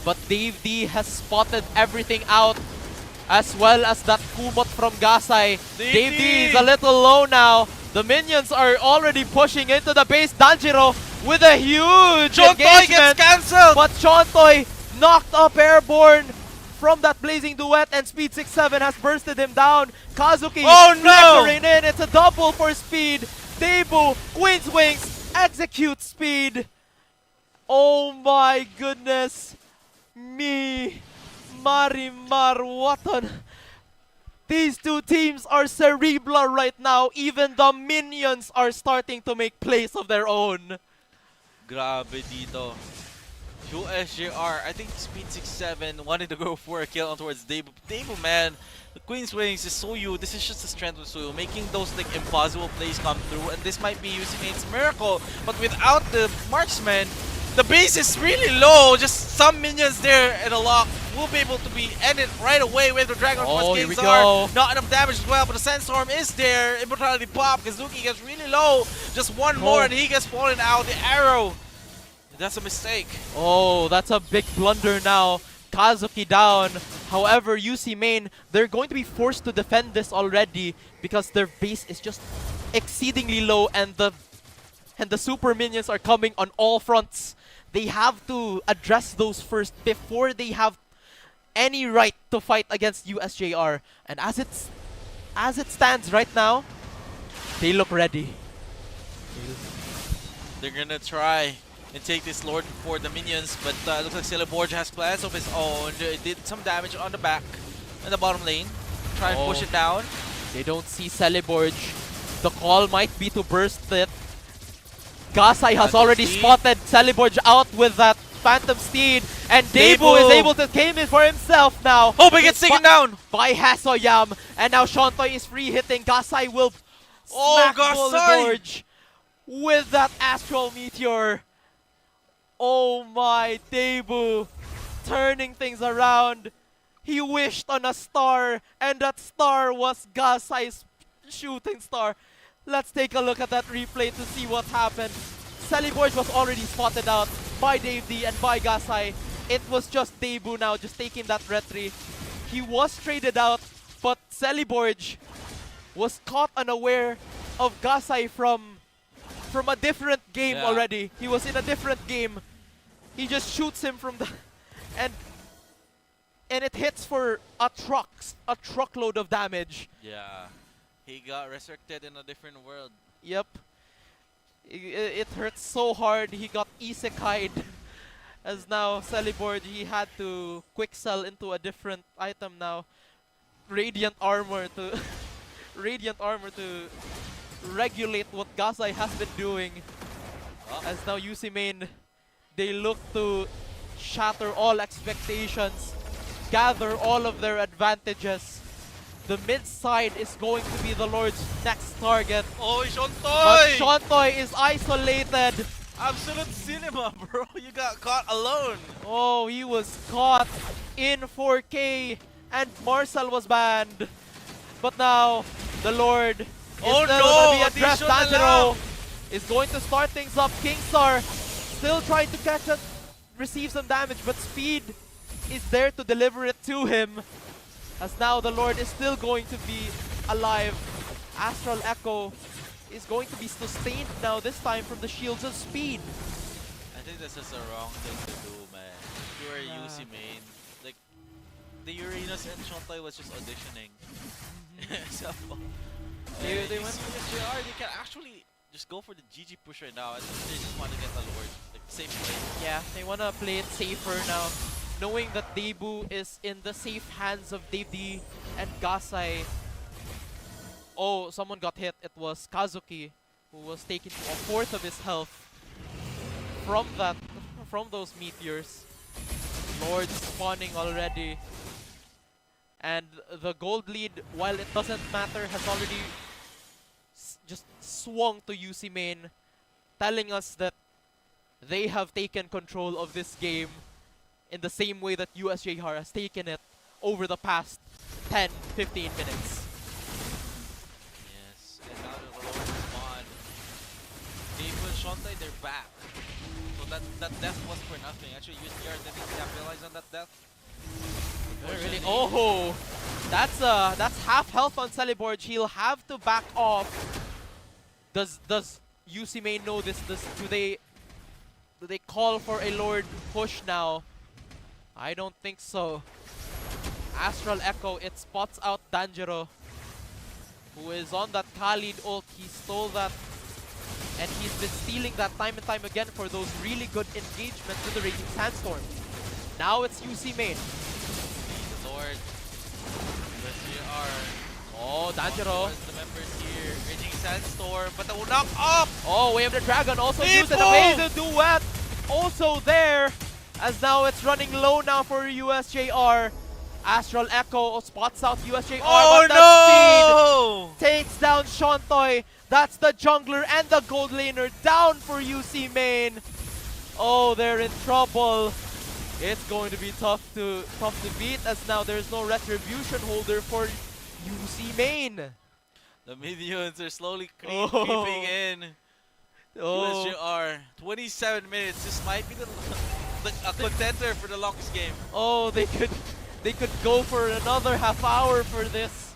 S14: But Dave D has spotted everything out, as well as that Kumot from Gasai. Dave D is a little low now. The minions are already pushing into the base. Danjiro with a huge
S5: Chontoy
S14: engagement.
S5: gets cancelled!
S14: But Chontoy knocked up airborne from that blazing duet, and Speed 6-7 has bursted him down. Kazuki flickering in. It's a double for Speed. Debu, Queen's Wings, execute Speed. Oh my goodness. Me, Marimar, what on... These two teams are cerebral right now. Even the minions are starting to make plays of their own.
S5: Grabe dito. USJR, I think Speed 6-7 wanted to go for a kill on towards Debu. Debu, man, the Queen's Wings is Soyu. This is just the strength of Soyu, making those like impossible plays come through. And this might be UC main's miracle. But without the marksman, the base is really low. Just some minions there and a lock will be able to be ended right away with the Dragon Force
S14: here we
S5: Kings
S14: go.
S5: are. Not enough damage as well, but the Sandstorm is there. Immortality pop. Kazuki gets really low. Just one more and he gets fallen out. The arrow. That's a mistake.
S14: Oh, that's a big blunder now. Kazuki down. However, UC main, they're going to be forced to defend this already because their base is just exceedingly low, and the super minions are coming on all fronts. They have to address those first before they have any right to fight against USJR. And as it stands right now, they look ready.
S5: They're gonna try and take this Lord for the minions, but looks like Celeborge has plans of his own. It did some damage on the back and the bottom lane. Try and push it down.
S14: They don't see Celeborge. The call might be to burst it. Gasai has already spotted Celeborge out with that Phantom Steed, and Debu is able to claim it for himself now.
S5: Oh, but gets taken down
S14: by Hasoyam, and now Shontoy is free hitting. Gasai will smack Celeborge with that Astral Meteor. Oh my, Debu turning things around. He wished on a star, and that star was Gasai's shooting star. Let's take a look at that replay to see what happened. Celeborge was already spotted out by Dave D and by Gasai. It was just Debu now just taking that retry. He was traded out, but Celeborge was caught unaware of Gasai from a different game already. He was in a different game. He just shoots him from the and it hits for a truckload of damage.
S5: Yeah. He got resurrected in a different world.
S14: Yep. It hurts so hard. He got isekai'd. As now Celeborn, he had to quick sell into a different item now. Radiant armor to regulate what Gasai has been doing. As now UC main, they look to shatter all expectations, gather all of their advantages. The mid side is going to be the Lord's next target.
S5: Oh,
S14: But
S5: Shontoy!
S14: Shontoy is isolated.
S5: Absolute cinema, bro. You got caught alone.
S14: Oh, he was caught in 4K and Marcel was banned. But now, the Lord is
S5: Oh
S14: still
S5: no,
S14: going to be addressed.
S5: additional
S14: Danjiro is going to start things up. Kingstar still trying to catch up, receive some damage, but Speed is there to deliver it to him. As now the Lord is still going to be alive. Astral Echo is going to be sustained now, this time from the shields of Speed.
S5: I think this is the wrong thing to do, man. If you were UC main, like, the Uranus and Shontoy was just auditioning. So,
S14: They went-
S5: USJR, they can actually just go for the GG push right now. I think they just want to get the Lord, like, safe play.
S14: Yeah, they want to play it safer now, knowing that Debu is in the safe hands of Dave D and Gasai. Oh, someone got hit. It was Kazuki, who was taken to a fourth of his health from those meteors. Lord spawning already. And the gold lead, while it doesn't matter, has already just swung to UC main, telling us that they have taken control of this game in the same way that USJR has taken it over the past 10-15 minutes.
S5: Yes, and now the Lord spawn. Dave and Shontoy, they're back. So that death was for nothing. Actually, USJR didn't capitalize on that death.
S14: Really? Oh, that's half health on Celeborn. He'll have to back off. Does UC main know this? Do they call for a Lord push now? I don't think so. Astral Echo, it spots out Danjiro, who is on that Khalid ult. He stole that, and he's been stealing that time and time again for those really good engagements with the Raging Sandstorm. Now it's UC main.
S5: The Lord, USJR.
S14: Oh, Danjiro.
S5: The members here, Raging Sandstorm, but that will knock up!
S14: Oh, Way of the Dragon also
S5: People!
S14: used an amazing duet. Also there, as now it's running low now for USJR. Astral Echo spots out USJR,
S5: Oh
S14: but
S5: no!
S14: Speed takes down Shontoy. That's the jungler and the gold laner down for UC main. Oh, they're in trouble. It's going to be tough to beat, as now there's no retribution holder for UC main.
S5: The minions are slowly
S14: Oh.
S5: creeping in.
S14: Oh.
S5: USJR, 27 minutes. This might be a contender for the longest game.
S14: Oh, they could go for another half hour for this.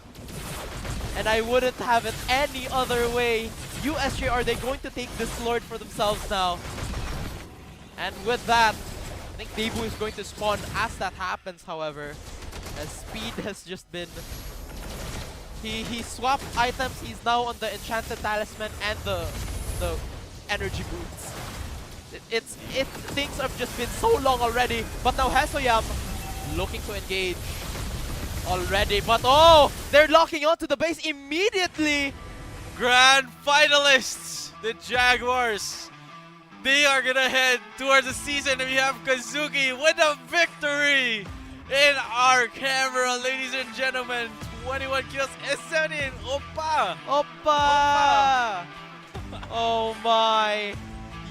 S14: And I wouldn't have it any other way. USJR, they're going to take this Lord for themselves now. And with that, I think Debu is going to spawn as that happens, however. As Speed has just been... He swapped items. He's now on the Enchanted Talisman and the energy boots. Things have just been so long already. But now Hesoyam looking to engage already. But oh, they're locking onto the base immediately.
S5: Grand finalists, the Jaguars. They are gonna head towards the season, and we have Kazuki with a victory in our camera, ladies and gentlemen. 21 kills, S17, Oppa!
S14: Oppa! Oh my.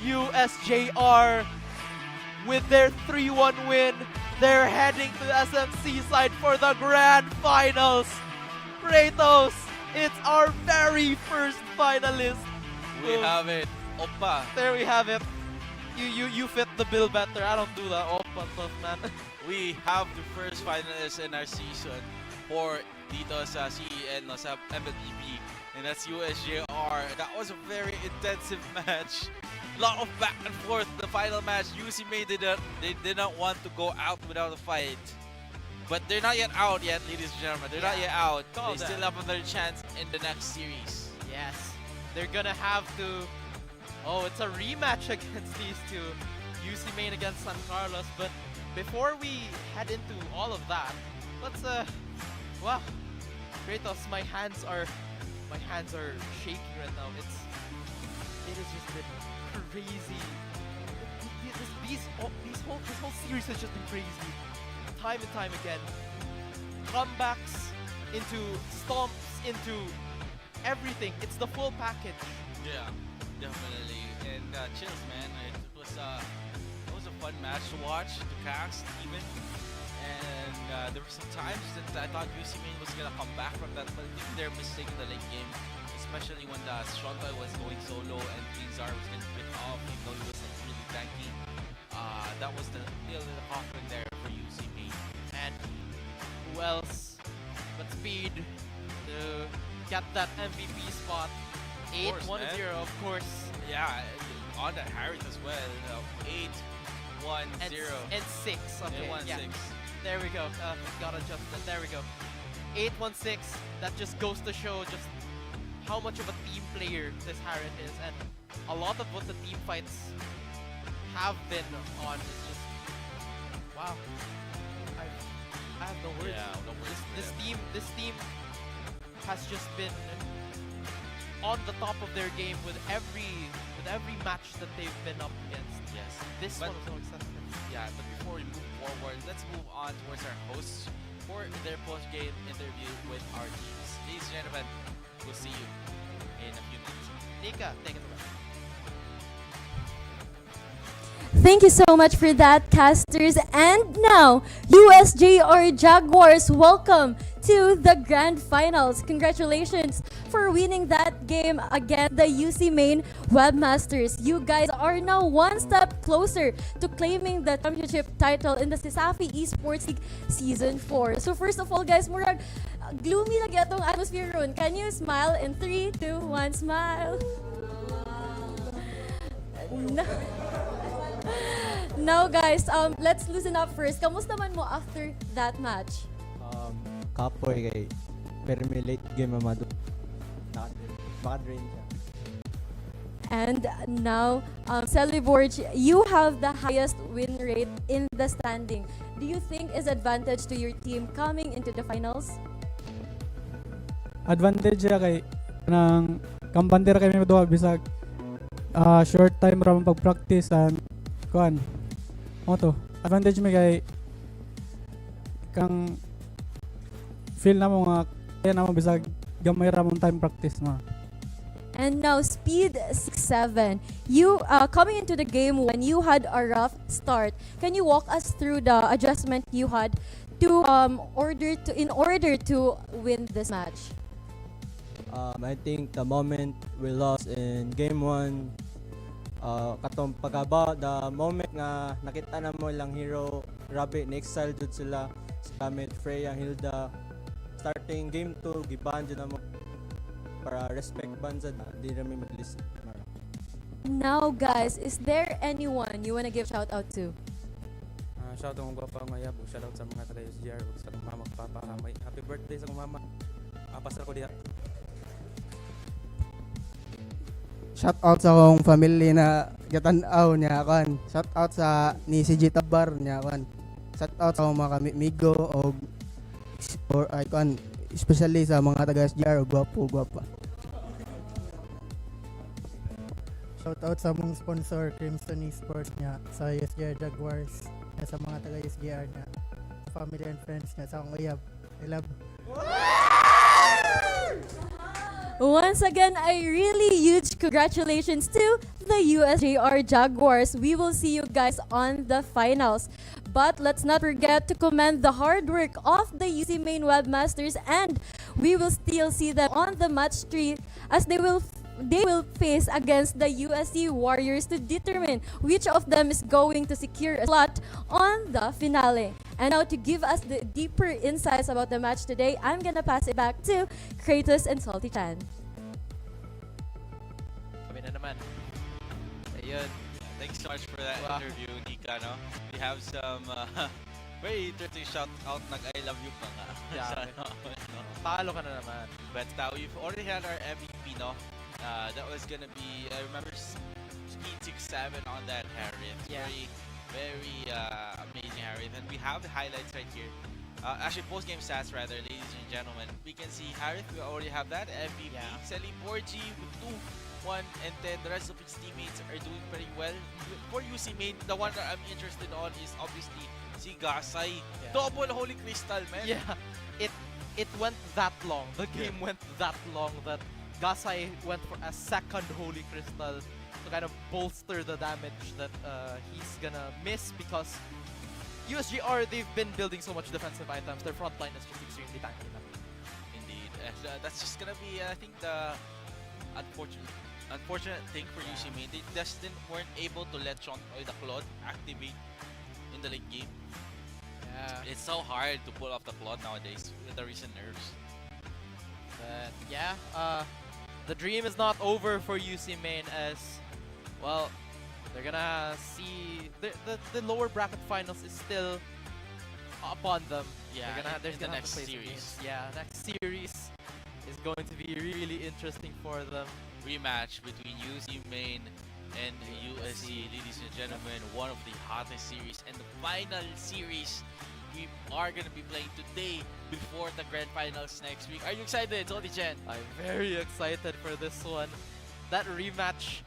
S14: USJR with their 3-1 win. They're heading to the SMC side for the grand finals. Kratos, it's our very first finalist.
S5: We have it, Oppa.
S14: There we have it. You fit the bill better. I don't do that. Oppa stuff, man.
S5: We have the first finalist in our season for dito sa CEN, no, sa MLBB, and that's USJR. That was a very intensive match. Lot of back and forth. The final match, UC May did not want to go out without a fight. But they're not yet out yet, ladies and gentlemen. They're not yet out.
S14: Call
S5: They
S14: that.
S5: still have another chance in the next series.
S14: Yes, they're gonna have to. Oh, it's a rematch against these two, UC Main against San Carlos. But before we head into all of that, let's wow, Kratos, my hands are shaking right now. It has just been crazy. This whole series has just been crazy, time and time again. Comebacks into stomps into everything. It's the full package.
S5: Yeah, definitely. And chills, man. It was a fun match to watch, to cast even. And there were some times that I thought UC Main was gonna come back from that, but I think they're mistaken the late game, especially when Strontoy was going solo and Kingzar was gonna pick off, even though he was like really tanky. That was the nail in the coffin there for UC Main.
S14: And who else but Speed to get that MVP spot? 8-1-0, of course.
S5: Yeah, on that Harris as well. 8-1-0.
S14: And 6. Okay,
S5: 8-1-6.
S14: yeah. There we go. Got adjusted. There we go. 8-1-6. That just goes to show just how much of a team player this Harris is, and a lot of what the team fights have been on is just wow. I have no words.
S5: Yeah, no words for
S14: This team has just been on the top of their game with every match that they've been up against.
S5: Yes.
S14: This one was so exceptional.
S5: Yeah, but before we move forward, let's move on towards our hosts for their post-game interview with our teams. Ladies and gentlemen, we'll see you in a few minutes.
S14: Nika, take it away.
S1: Thank you so much for that, casters. And now, USJR Jaguars, welcome to the grand finals. Congratulations for winning that game against the UC Main Webmasters. You guys are now one step closer to claiming the championship title in the Sisafi Esports League Season 4. So first of all, guys, murag gloomy lagi atong atmosphere ron. Can you smile in 3, 2, 1, smile? No. No, guys, let's loosen up first. Kamusta man mo after that match?
S22: Kapoy kay pero may late game mamado. Baka drain siya.
S1: And now, Celiborge, you have the highest win rate in the standing. Do you think is advantage to your team coming into the finals?
S6: Advantage siya kay nang kampandera kay may duha bisag short time ra man pag-practice and kuan. Mo to. Advantage mi kay kang feel na mo nga kaya na mo bisag gamay ra mong time practice na.
S1: And now, Speed 67, you coming into the game when you had a rough start. Can you walk us through the adjustment you had to in order to win this match?
S22: I think the moment we lost in game 1, katong pagaba, the moment nga nakita na mo lang hero, grabe, na-exile jud sila sa gamit Freya, Hilda. Starting game 2, giban jud na mo para respect banza, di na may mag-list.
S1: Now, guys, is there anyone you wanna give shout out to?
S8: Shout out mga pangayab, shout out sa mga taga SGR, sa akong mama, papa, may happy birthday sa akong mama. Pasal ko diha.
S22: Shout out sa akong family na gatan-aw niya kan. Shout out sa ni CJ Tabar niya kan. Shout out sa mga kamigo or icon, especially sa mga taga SGR, gwapa.
S13: Shout out sa mong sponsor Crimson Esports niya, sa USJR Jaguars, niya, sa mga taga USJR niya, family and friends niya, sa akong uyab. I love.
S1: Once again, a really huge congratulations to the USJR Jaguars. We will see you guys on the finals. But let's not forget to commend the hard work of the UC Main Webmasters, and we will still see them on the match 3 as they will they will face against the USC Warriors to determine which of them is going to secure a slot on the finale. And now to give us the deeper insights about the match today, I'm gonna pass it back to Kratos and Salty Chan.
S14: Kami na naman. Ayun.
S5: Thanks so much for that interview, Nika. No? We have some very interesting shout out nag I love you pa nga.
S14: Yeah. Talo ka na naman.
S5: But we've already had our MVP, no? That was gonna be, I remember speed 6-7 on that Harriet.
S14: Yeah.
S5: Very amazing Harriet. And we have the highlights right here. Actually, post-game stats rather, ladies and gentlemen. We can see Harriet, we already have that. MVP, Selly 4G with 2-1, and then the rest of his teammates are doing pretty well. For UC main, the one that I'm interested on is obviously si Gasay. Double Holy Crystal, man.
S14: Yeah, it went that long. The game went that long that Gasay went for a second Holy Crystal to kind of bolster the damage that he's gonna miss, because USGR, they've been building so much defensive items. Their front line is just extremely tanky now.
S5: Indeed. And that's just gonna be, I think, the unfortunate thing for UC main. They just weren't able to let Sean or the Claude activate in the late game.
S14: Yeah.
S5: It's so hard to pull off the Claude nowadays with the recent nerfs.
S14: But yeah, the dream is not over for UC main, as well. They're gonna see the lower bracket finals is still upon them.
S5: Yeah,
S14: there's
S5: in the
S14: gonna
S5: next
S14: have to play some
S5: series.
S14: games. Yeah, next series is going to be really interesting for them.
S5: Rematch between UC main and USC, ladies and gentlemen, one of the hottest series, and the final series we are gonna be playing today before the grand finals next week. Are you excited, Salty Chan?
S14: I'm very excited for this one. That rematch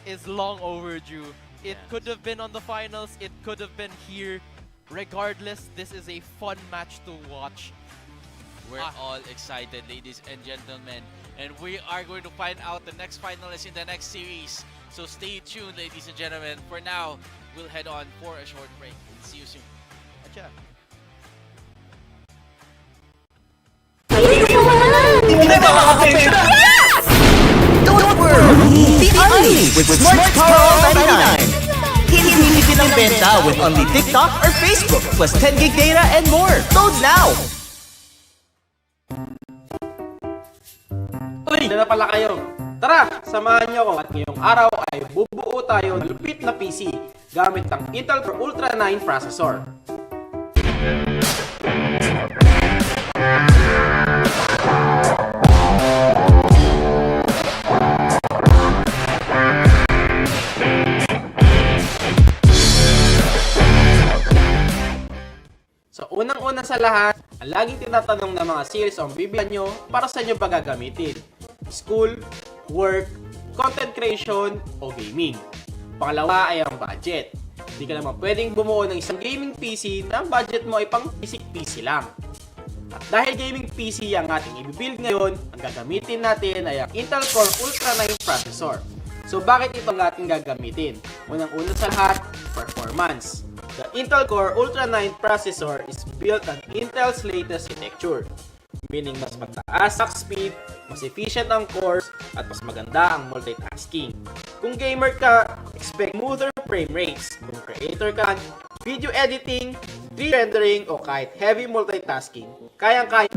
S14: is long overdue. It could have been on the finals, it could have been here. Regardless, this is a fun match to watch.
S5: We're all excited, ladies and gentlemen, and we are going to find out the next finalist in the next series. So stay tuned, ladies and gentlemen. For now, we'll head on for a short break. See you soon.
S14: Acha.
S3: Yes! Don't worry! Be Unleashed with Smart Power 99. Hindi ng benta with only TikTok or Facebook plus 10 gig data and more. Load now!
S4: Uy, na pala kayo. Tara, samahan niyo ako at ngayong araw ay bubuo tayo ng lupit na PC gamit ang Intel Core Ultra 9 processor. So, unang-una sa lahat, ang laging tinatanong ng mga series ang bibilihan nyo para sa inyo ba gagamitin? School, work, content creation, o gaming. Pangalawa ay ang budget. Hindi ka naman pwedeng bumuo ng isang gaming PC na ang budget mo ay pang basic PC lang. At dahil gaming PC ang ating i-build ngayon, ang gagamitin natin ay ang Intel Core Ultra 9 processor. So bakit ito ang ating gagamitin? Unang-una sa lahat, performance. The Intel Core Ultra 9 processor is built on Intel's latest architecture, meaning mas mataas ang speed, mas efficient ang cores, at mas maganda ang multitasking. Kung gamer ka, expect smoother frame rates. Kung creator ka, video editing, 3D rendering, o kahit heavy multitasking, kayang-kaya.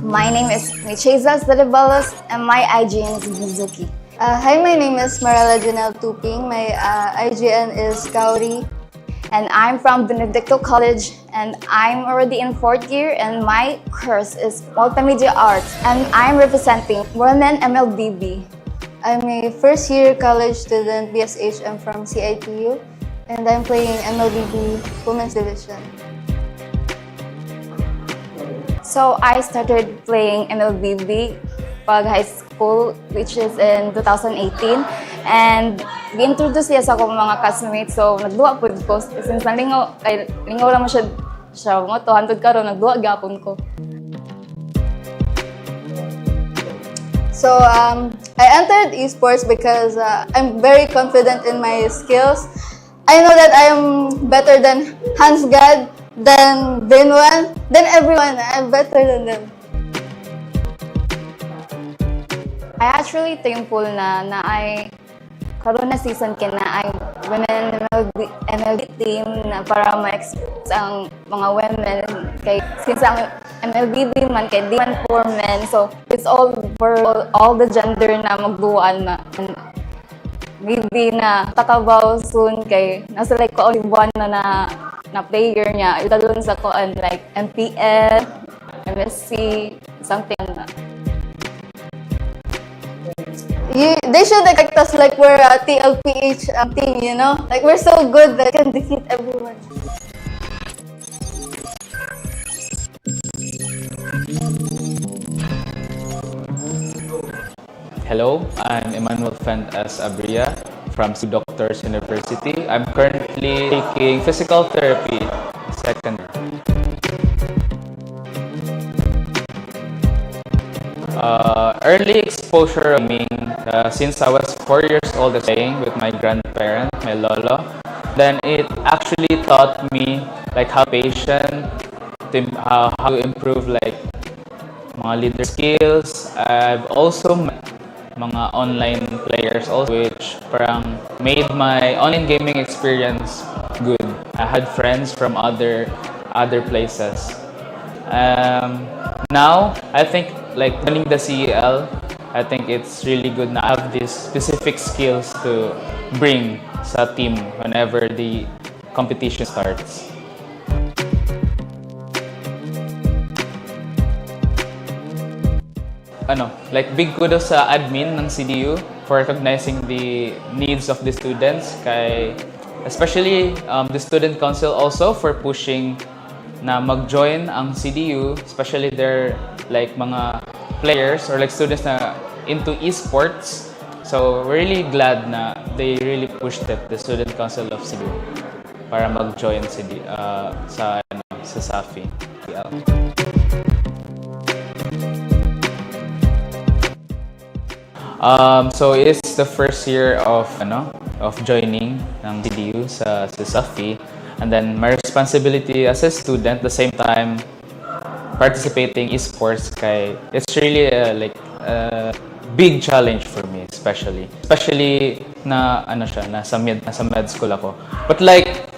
S12: My name is Micheza Zadabalos and my IGN is Mizuki. Hi, my name is Marela Janelle Tuping. My IGN is Kauri. And I'm from Benedicto College and I'm already in 4th year and my course is Multimedia Arts and I'm representing Women MLBB. I'm a first year college student BSHM from CITU and I'm playing MLBB Women's Division. So I started playing MLBB pag high school, which is in 2018. And gi-introduce niya sa akong mga classmates. So nagduwa po ko. Since nalingaw, kay lingaw lang mo siya mo to, hantod karon nagduwa gyapon ko. So I entered esports because I'm very confident in my skills. I know that I am better than Hans Gad, than Benoit, than everyone. I'm better than them. I actually thankful na ay karon na season kina ay women MLB team na para ma-expose ang mga women kay since ang MLBB man kay di man for men, so it's all for all the gender na magduan na maybe na takabaw soon kay nasa like ko only one na player niya ito dun sa koan like MPL, MSC, something na. They should expect us like we're a TLPH team, you know? Like we're so good that can defeat everyone.
S7: Hello, I'm Emmanuel Fent as Abria from Doctors University. I'm currently taking physical therapy second. Early exposure gaming since I was 4 years old, playing with my grandparent, my lolo. Then it actually taught me like how patient, how to improve like mga leader skills. I've also met mga online players also, which parang made my online gaming experience good. I had friends from other places. Now I think like joining the CEL, I think it's really good na I have these specific skills to bring sa team whenever the competition starts. Like big kudos sa admin ng CDU for recognizing the needs of the students, especially the student council also for pushing na mag-join ang CDU, especially their like mga players or like students na into esports. So we're really glad na they really pushed it, the student council of CDU, para mag-join sa SAFI. So it's the first year of joining ng CDU sa SAFI, and then my responsibility as a student, the same time participating esports, it's really like a big challenge for me, especially na nasa med school ako. But like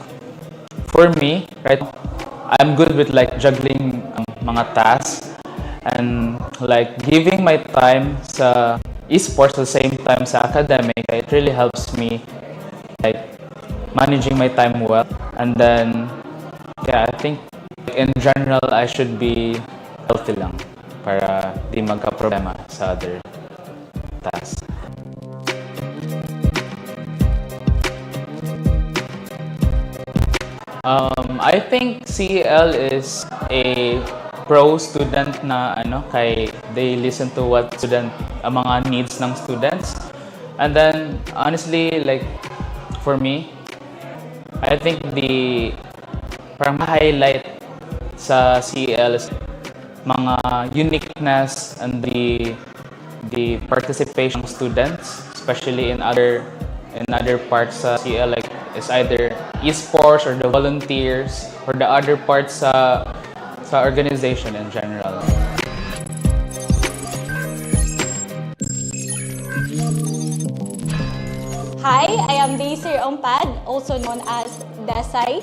S7: for me right now, I'm good with like juggling mga tasks and like giving my time sa esports at the same time sa academic. It really helps me like managing my time well, and then I think in general I should be healthy lang para di magka-problema sa other tasks. I think CEL is a pro student na they listen to what mga needs ng students, and then honestly like for me I think the parang highlight sa CEL is mga uniqueness and the participation of students, especially in other parts sa CEL, like it's either esports or the volunteers or the other parts sa organization in general.
S1: Hi, I am Daisy Ompad, also known as Desai.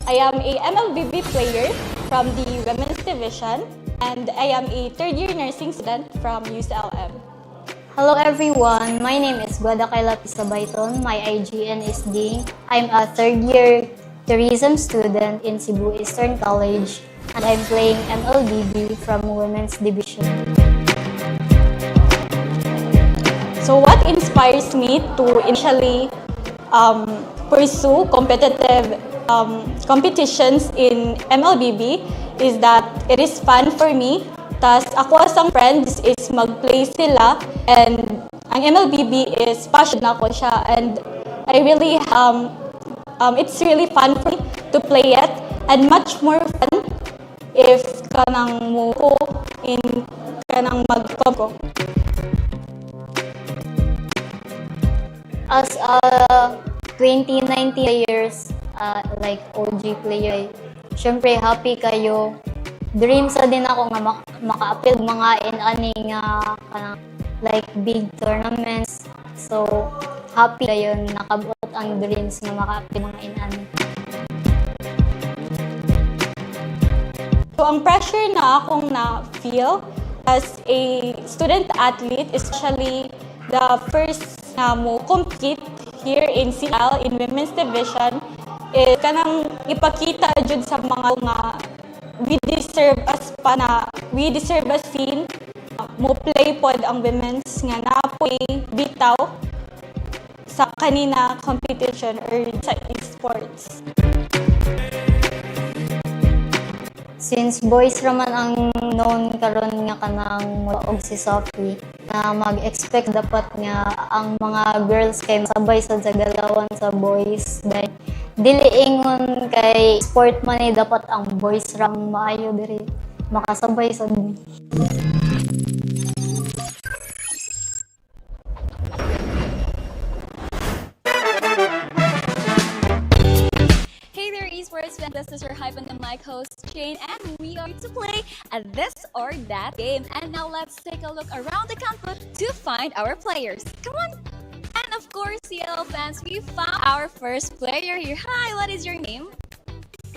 S1: I am a MLBB player from the Women's Division, and I am a third-year nursing student from UCLM.
S11: Hello everyone, my name is Guadakayla Pisabayton. My IGN is D. I'm a third-year tourism student in Cebu Eastern College, and I'm playing MLBB from Women's Division.
S1: So what inspires me to initially pursue competitive competitions in MLBB is that it is fun for me. Tas ako as ang friends is mag-play sila, and ang MLBB is passion na ko siya, and I really it's really fun for me to play it, and much more fun if kanang mo in kanang mag-ko.
S11: As a 2019 players, like OG player, syempre happy kayo. Dream sa din ako nga maka-appeal mga in ani nga like big tournaments. So, happy kayo nakabuot ang dreams na makaapil mga inani.
S15: So, ang pressure na akong na-feel as a student athlete, especially the first na mo compete here in CL in women's division, is kanang ipakita jud sa mga nga we deserve a scene mo play pod ang women's nga naapoy bitaw sa kanina competition or sa esports.
S11: Since boys raman ang known karon nga kanang og si Sophie, na mag-expect dapat nga ang mga girls kay sabay sad sa galawan sa boys. Dahil dili ingon kay sport man dapat ang boys ram maayo diri makasabay sad.
S1: Hey there, esports fans. This is your Hype on the Mic host, Jane, and we are to play a this or that game. And now let's take a look around the campus to find our players. Come on! And of course, CL fans, we found our first player here. Hi, what is your name?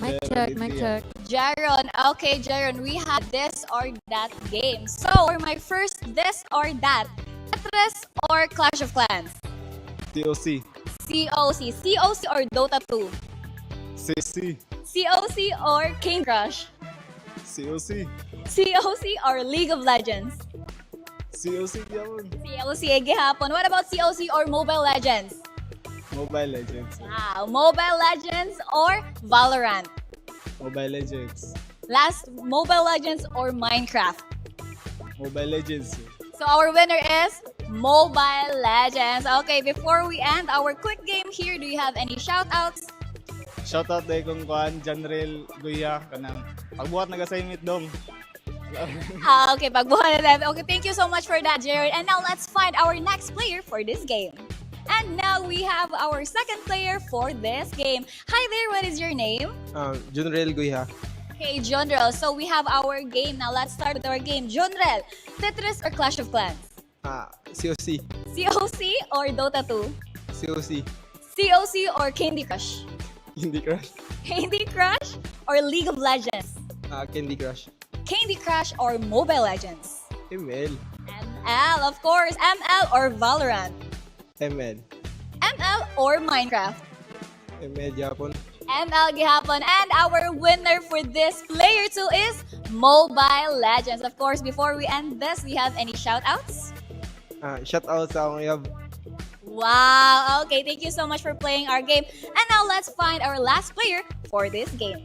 S19: Mic check, mic check.
S1: Jaron. Okay, Jaron, we have this or that game. So, for my first this or that, Tetris or Clash of Clans?
S9: TOC.
S1: COC. COC or Dota 2?
S9: CC.
S1: COC or Candy Crush?
S9: COC.
S1: COC or League of Legends?
S9: COC yun.
S1: COC gihapon. What about COC or Mobile Legends?
S9: Mobile Legends.
S1: Wow, Mobile Legends or Valorant?
S9: Mobile Legends.
S1: Last, Mobile Legends or Minecraft?
S9: Mobile Legends.
S1: So our winner is Mobile Legends. Okay, before we end our quick game here, do you have any shout-outs?
S9: Shoutout day kung kuan, Janrel Guya, kanang pagbuhat nag-assignment dong.
S1: Okay, pagbuhan na natin. Okay, thank you so much for that, Jared. And now let's find our next player for this game. And now we have our second player for this game. Hi there, what is your name?
S17: Junrel Guya.
S1: Okay, Jonrel. So we have our game. Now let's start with our game. Jonrel, Tetris or Clash of Clans?
S17: COC.
S1: COC or Dota 2?
S17: COC.
S1: COC or Candy Crush?
S17: Candy Crush.
S1: Candy Crush or League of Legends?
S17: Candy Crush.
S1: Candy Crush or Mobile Legends?
S17: ML.
S1: ML, of course. ML or Valorant?
S17: ML.
S1: ML or Minecraft?
S17: ML Japon.
S1: ML gihapon. And our winner for this player 2 is Mobile Legends. Of course, before we end this, we have any shout-outs?
S17: Shoutout sa akong yab.
S1: Wow, okay, thank you so much for playing our game. And now let's find our last player for this game.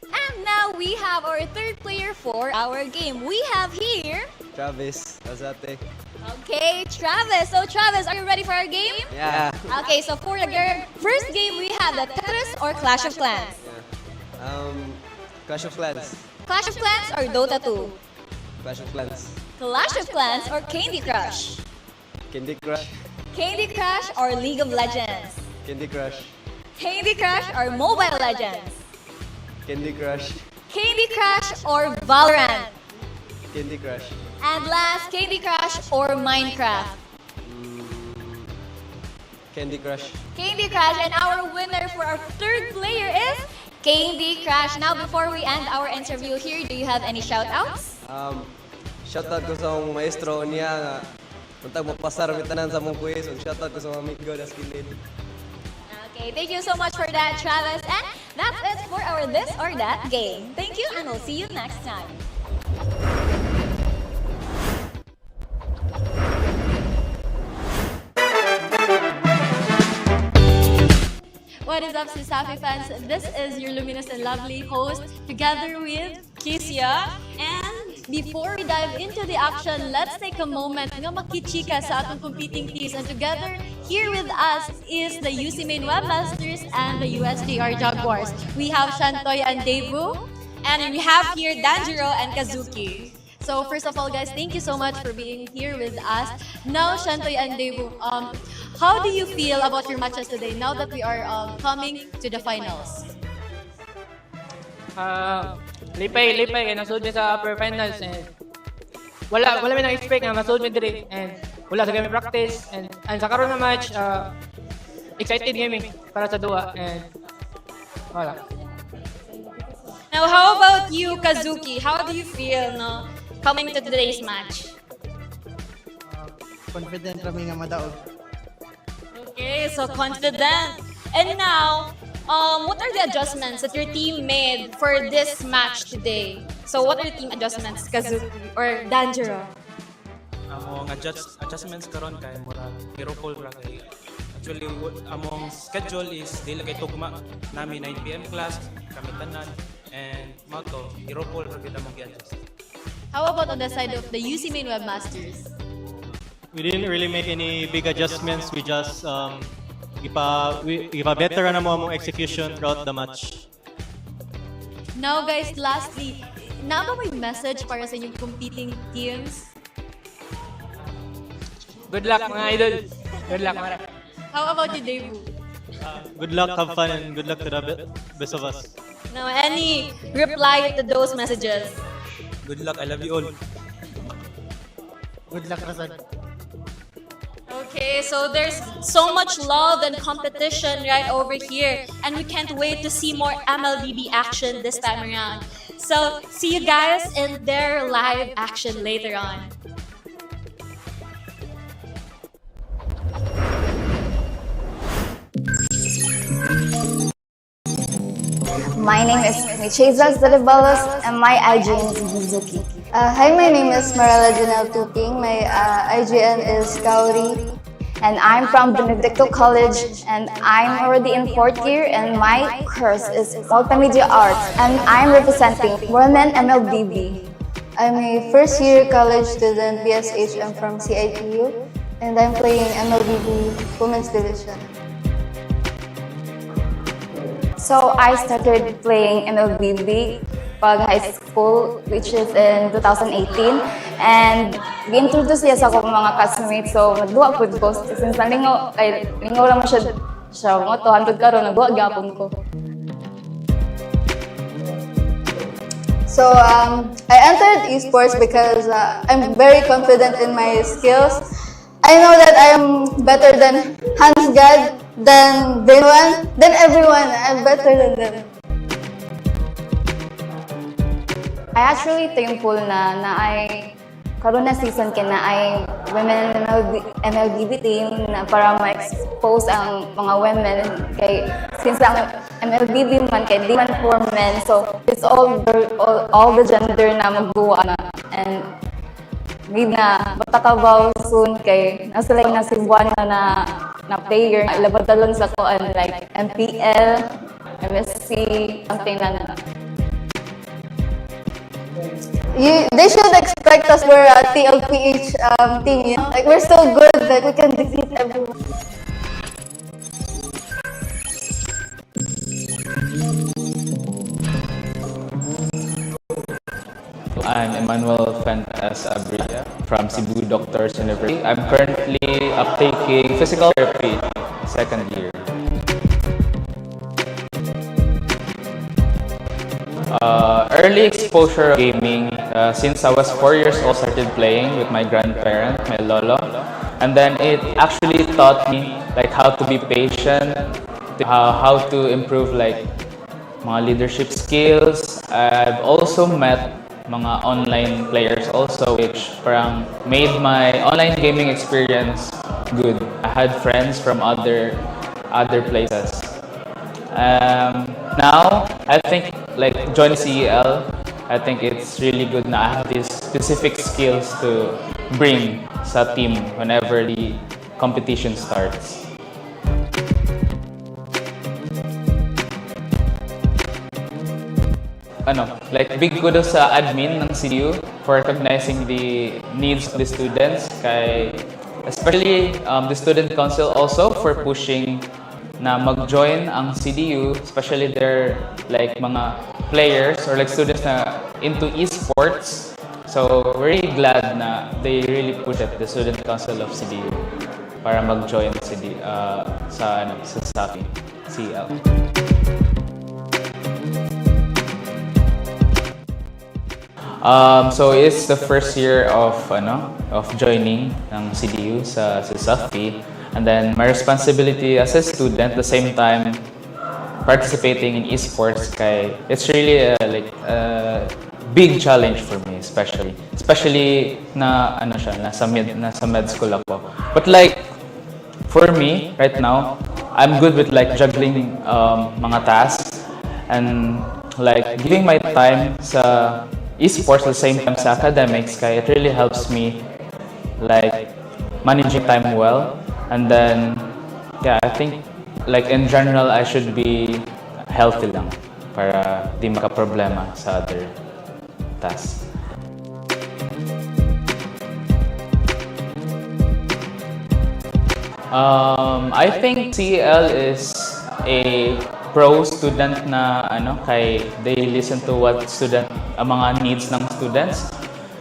S1: And now we have our third player for our game. We have here...
S17: Travis. Azate.
S1: Okay, Travis. So Travis, are you ready for our game?
S17: Yeah.
S1: Okay, so for the first game, we have the Tetris or Clash of Clans?
S17: Clash of Clans.
S1: Clash of Clans or Dota 2?
S17: Clash of Clans.
S1: Clash of Clans or Candy Crush?
S17: Candy Crush.
S1: Candy Crush or League of Legends?
S17: Candy Crush.
S1: Candy Crush or Mobile Legends?
S17: Candy Crush.
S1: Candy Crush or Valorant?
S17: Candy Crush.
S1: And last, Candy Crush or Minecraft?
S17: Candy Crush.
S1: Candy Crush, and our winner for our third player is Candy Crush. Now, before we end our interview here, do you have any shout-outs?
S17: Shoutout ko sa akong maestro niya nga untag mapasar mi tanan sa mong quiz. Shoutout ko sa mga amigo na skilled.
S1: Okay, thank you so much for that, Travis. And that's it for our This or That game. Thank you, and we'll see you next time. What is up, Sisafi fans? This is your luminous and lovely host, together with Kisya. And before we dive into the action, let's take a moment nga makichika sa atong competing teams. And together here with us is the UC Main Webmasters and the USDR Jaguars. We have Shantoy and Devu, and we have here Danjiro and Kazuki. So first of all, guys, thank you so much for being here with us. Now, Shantoy and Devu, how do you feel about your matches today now that we are coming to the finals?
S21: Lipay kay nasud sa upper finals, and wala may nang-expect nga masud mi diri and wala sa kami practice and sa karon nga match excited kami para sa duwa and wala.
S1: Now, how about you, Kazuki? How do you feel, no, coming to today's match?
S13: Confident kami nga madaog.
S1: Okay, so confident. And now, what are the adjustments that your team made for this match today? So, what are the team adjustments, Kazuki or Danjiro?
S8: Among adjustments karon kay mura hero call ra kay actually among schedule is dili kay tugma nami 9 PM class kami tanan and mato hero call ra kita mag-adjust.
S1: How about on the side of the UC Main Webmasters?
S2: We didn't really make any big adjustments. We just ipa-better na mo among execution throughout the match.
S1: Now, guys, lastly, na ba may message para sa inyong competing teams?
S21: Good luck mga idol. Good luck mara.
S1: How about you, Daewoo?
S2: Good luck, have fun, and good luck to the best of us.
S1: Now, any reply to those messages?
S8: Good luck, I love you all.
S13: Good luck, Rasan.
S1: Okay, so there's so much love and competition right over here, and we can't wait to see more MLBB action this time around. So, see you guys in their live action later on.
S12: My name is Michezas Delibalos and my IGN is Mizuki. Hi, my name is Marela Janelle Tuping. My IGN is Kauri. And I'm from Benedicto College and I'm already in 4th year and my course is Multimedia Arts and I'm representing Women MLBB. I'm a first year college student BSH. I'm from CITU and I'm playing MLBB Women's Division. So I started playing MLBB pag high school, which is in 2018. And gi-introduce niya sa akong mga classmates. So nagduwa po ko. Since nalingaw, ay lingaw lang siya mo to. Hantod karon nagduwa gyapon ko. So I entered esports because I'm very confident in my skills. I know that I am better than Hans God, than Benoan, than everyone. I'm better than them. I actually thankful na ay karon na season kina ay women MLBB team na para ma-expose ang mga women kay since ang MLBB man kay di man for men, so it's all the gender na magduwa na and need na matakabaw soon kay nasa like na si Buwana na player labatalon sa koan like MPL, MSC, something na. They should expect us we're a TLPH team, you know? Like we're so good that we can defeat everyone.
S7: I'm Emmanuel Fantas Abria from Cebu Doctors University. I'm currently uptaking physical therapy second year. Early exposure of gaming, since I was 4 years old, started playing with my grandparent, my lolo. And then it actually taught me like how to be patient, how to improve like mga leadership skills. I've also met mga online players also, which parang made my online gaming experience good. I had friends from other places. Now, I think like join CEL, I think it's really good na I have these specific skills to bring sa team whenever the competition starts. Like big kudos sa admin ng CDU for recognizing the needs of the students, especially the student council also for pushing na mag-join ang CDU, especially their like mga players or like students na into esports. So we're really glad na they really push it, the student council of CDU, para mag-join sa SAFI, CL. So it's the first year of joining ng CDU sa SAFI, and then my responsibility as a student, at the same time participating in esports, kay it's really a big challenge for me, especially na nasa med school ako. But like for me right now, I'm good with like juggling mga tasks and like giving my time sa esports at the same time sa academics, kaya it really helps me like managing time well. And then yeah, I think like in general I should be healthy lang para di makaproblema sa other tasks. I think CL is a pro student na kay they listen to what mga needs ng students.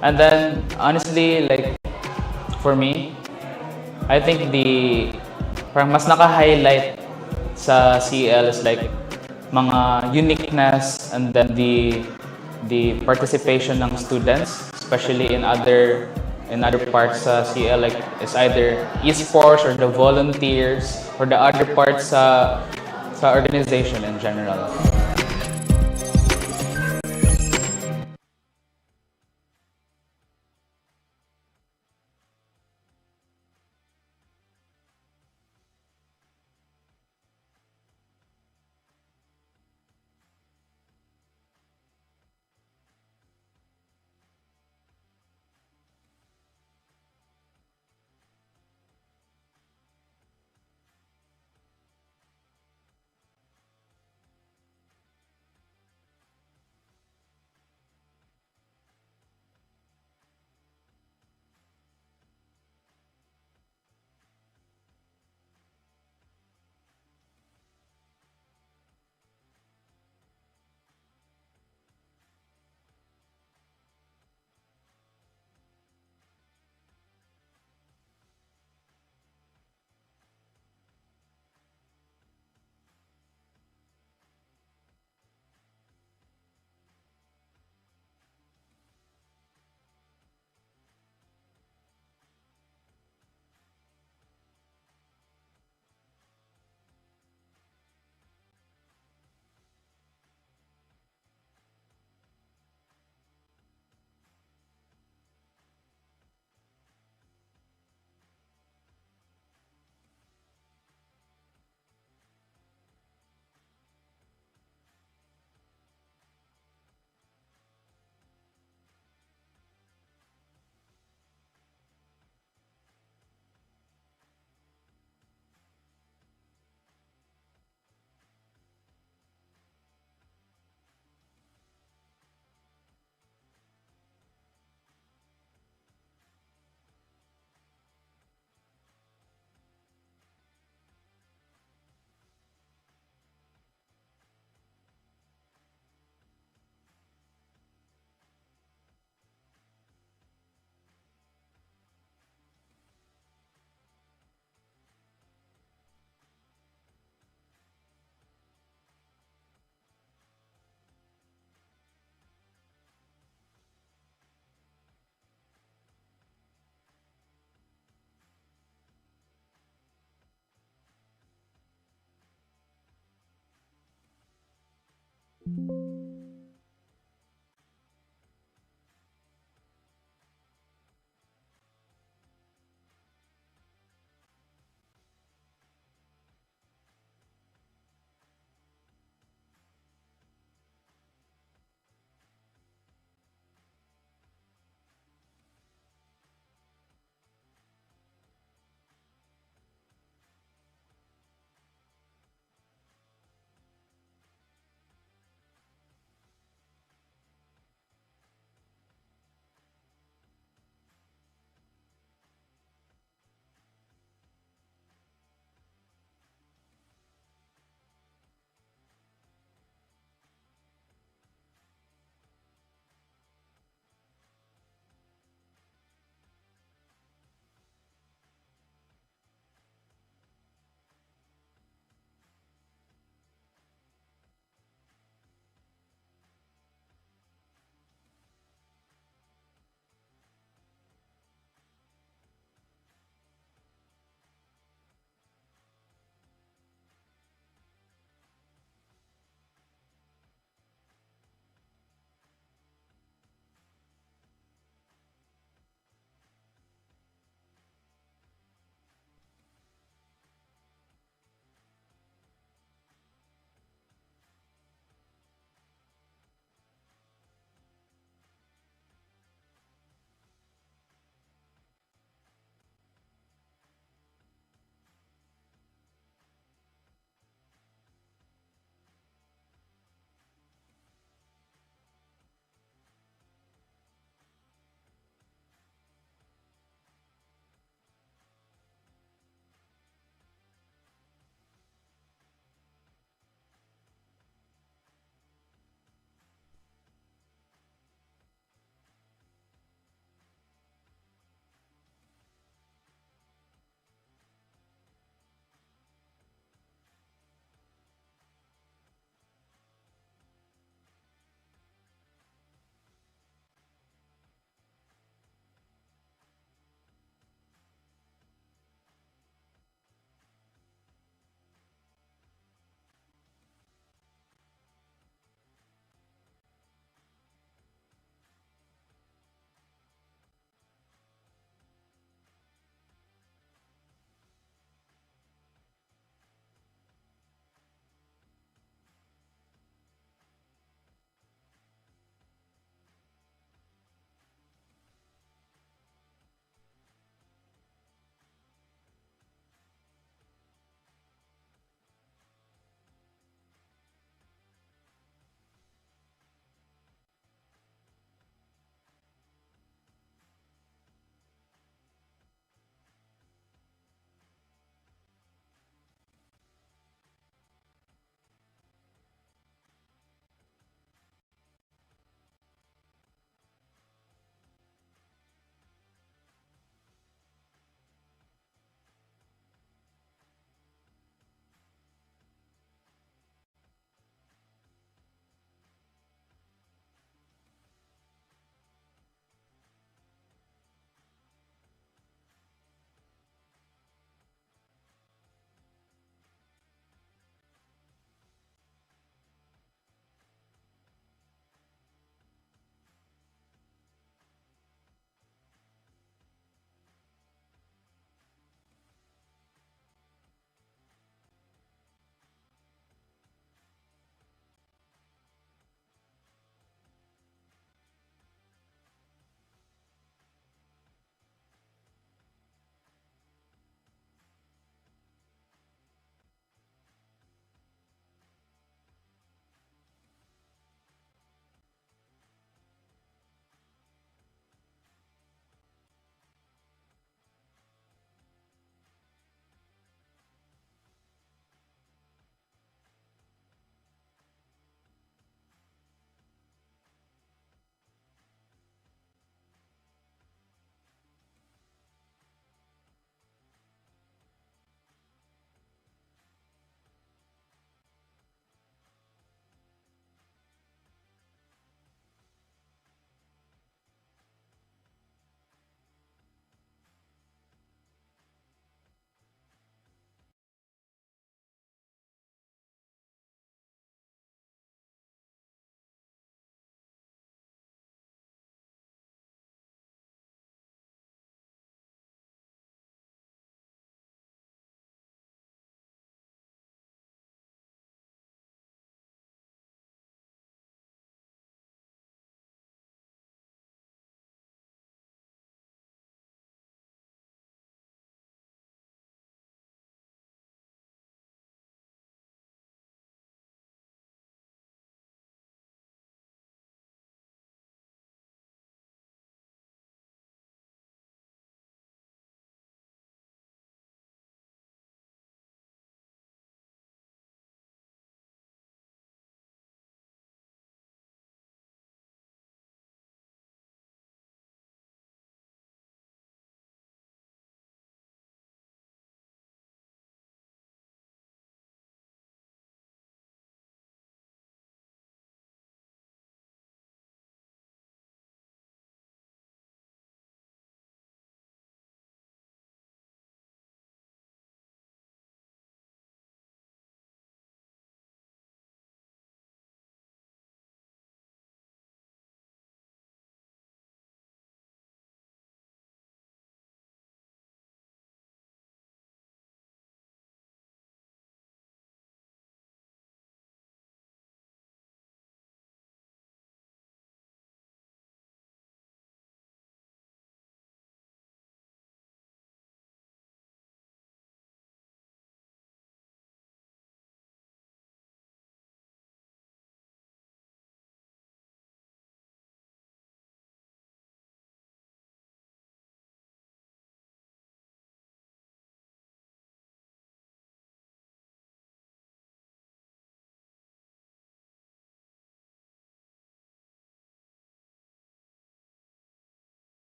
S7: And then honestly, like for me, I think parang mas naka-highlight sa CL is like mga uniqueness, and then the participation ng students, especially in other parts sa CL, like it's either esports or the volunteers or the other parts sa organization in general.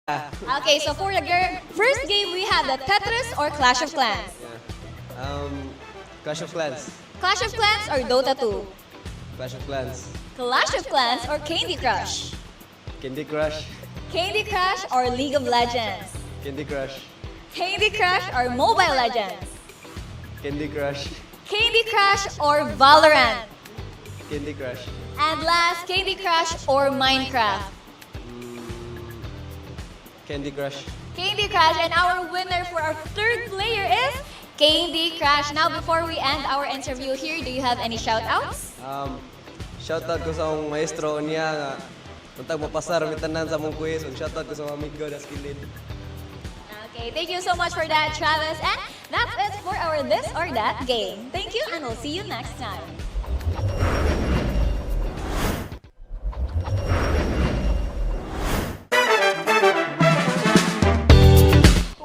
S1: Okay, so for the first game, we have the Tetris or Clash of Clans.
S17: Clash of Clans.
S1: Clash of Clans or Dota 2.
S17: Clash of Clans.
S1: Clash of Clans or Candy Crush.
S17: Candy Crush.
S1: Candy Crush or League of Legends.
S17: Candy Crush.
S1: Candy Crush or Mobile Legends.
S17: Candy Crush.
S1: Candy Crush or Valorant.
S17: Candy Crush.
S1: And last, Candy Crush or Minecraft.
S17: Candy Crush.
S1: Candy Crush, and our winner for our third player is Candy Crush. Now, before we end our interview here, do you have any shout-outs?
S17: Shoutout ko sa akong maestro niya nga untag mapasar mi tanan sa among quiz. Shoutout ko sa mga amigo das kilid.
S1: Okay, thank you so much for that, Travis. And that's it for our This or That game. Thank you, and we'll see you next time.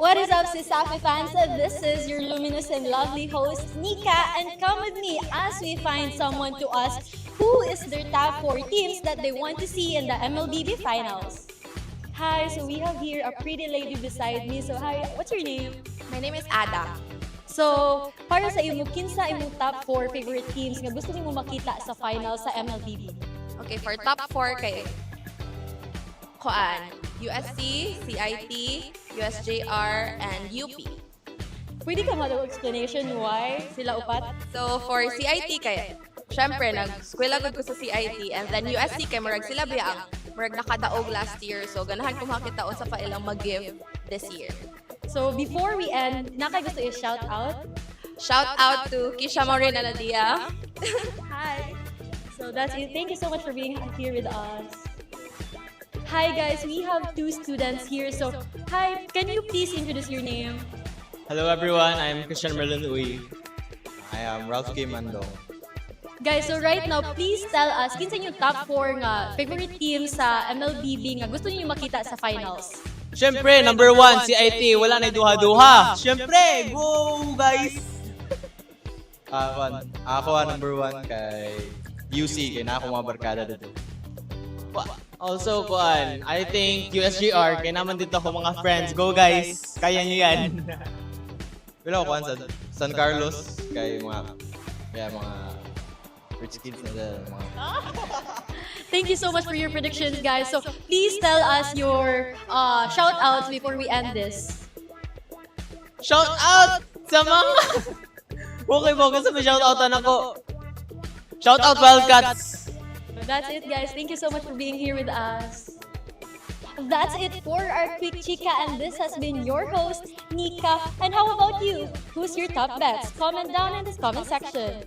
S1: What is up, Sisafi fans? This is your luminous and lovely host, Nika, and come with me as we find someone to us who is their top 4 teams that they want to see in the MLBB finals. Hi, so we have here a pretty lady beside me. So hi, what's your name?
S16: My name is Ada.
S1: So, para sa imo, kinsa imong top 4 favorite teams nga gusto nimo makita sa finals sa MLBB?
S16: Okay, for top 4 kay USC, CIT, USJR, and UP.
S1: Pwede ka mag explanation why sila upat?
S16: So, for CIT kay, syempre, nag-skwela gud ko sa CIT, and then USC kay murag sila biya murag nakadaog last year, so ganahan ko makita sa pa ilang mag-give this year.
S1: So, before we end, nakay gusto i-shout out?
S16: Shout out to Kisha Maureen Anadia.
S1: Hi! So, that's it. Thank you so much for being here with us. Hi guys, we have 2 students here. So, hi, can you please introduce your name?
S10: Hello everyone, I'm Christian Merlin Uy. I am Ralph K. Mandong.
S1: Guys, so right now, please tell us, kinsa yung top 4 nga favorite teams sa MLBB nga gusto niyo makita sa finals?
S10: Siyempre, number 1, CIT. Wala na duha-duha. Siyempre, go guys! Ako number 1 kay UC, kay na ako mga barkada dito. Also, I think USGR, kaya naman dito ako mga friends. Go guys! Kaya nyo yan! Pero ako sa San Carlos, kay mga rich kids na dyan.
S1: Thank you so much for your predictions, guys. So, please tell us your shout-outs before we end this.
S10: Shout out sa mga... Okay po, kasi may shout outan ako. Shout out Wildcats!
S1: That's it, guys. Thank you so much for being here with us. That's it for our quick chika, and this has been your host, Nika. And how about you? Who's your top bets? Comment down in this comment section.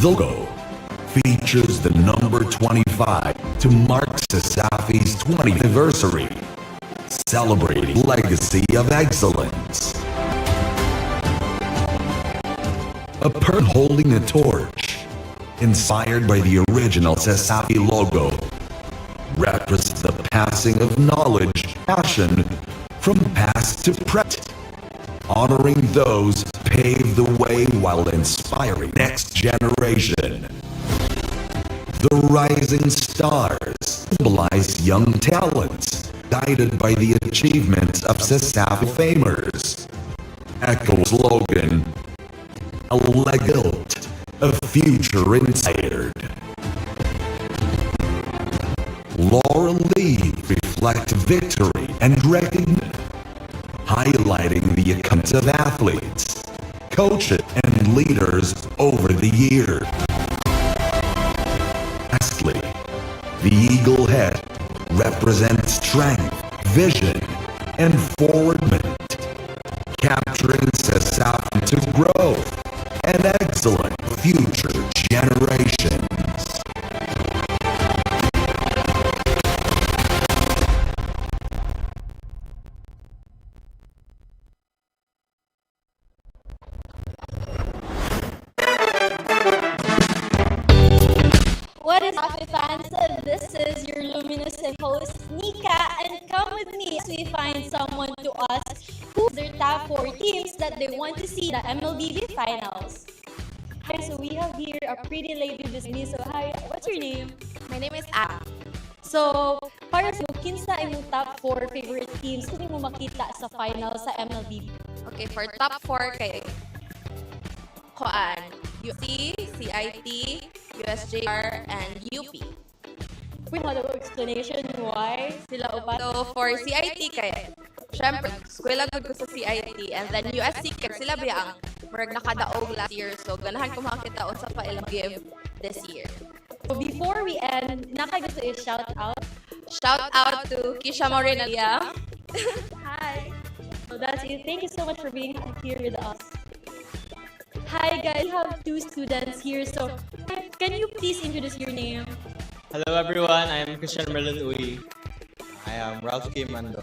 S18: The logo features the number 25 to mark Sasafi's 20th anniversary, celebrating legacy of excellence. A person holding a torch, inspired by the original Sasafi logo, represents the passing of knowledge, passion from past to present, honoring those paved the way while inspiring next generation. The rising stars symbolize young talents, guided by the achievements of Sasafi famers. Echo slogan, a leg built, a future inspired. Laurel leaves reflect victory and recognition, highlighting the accounts of athletes, coaches, and leaders over the years. Lastly, the eagle head represents strength, vision, and forward movement, capturing Sasafi to growth and excellent future generations.
S1: What is up, fans? This is your luminous and host, Nika, and come with me as we find someone to us who's their top 4 teams that they want to see in the MLBB finals. Hi, so we have here a pretty lady with me. So hi, what's your name?
S16: My name is A.
S1: So, para sa kinsa imong top 4 favorite teams kung mo makita sa final sa MLBB?
S16: Okay, for top 4 kay Koan, UC, CIT, USJR, and UP.
S1: We have an explanation why sila upat.
S16: So, for CIT kay, syempre, eskwela good ko sa CIT, and then USC kay sila biyang murag nakadaog last year, so ganahan ko makita sa pa ilang give this year.
S1: So before we end, naka gusto i-shout out.
S16: Shout out to Kisha Morinalia.
S1: Hi. So that's it. Thank you so much for being here with us. Hi guys, we have 2 students here. So can you please introduce your name?
S10: Hello everyone, I am Christian Merlin Uy. I am Ralph Kim Mando.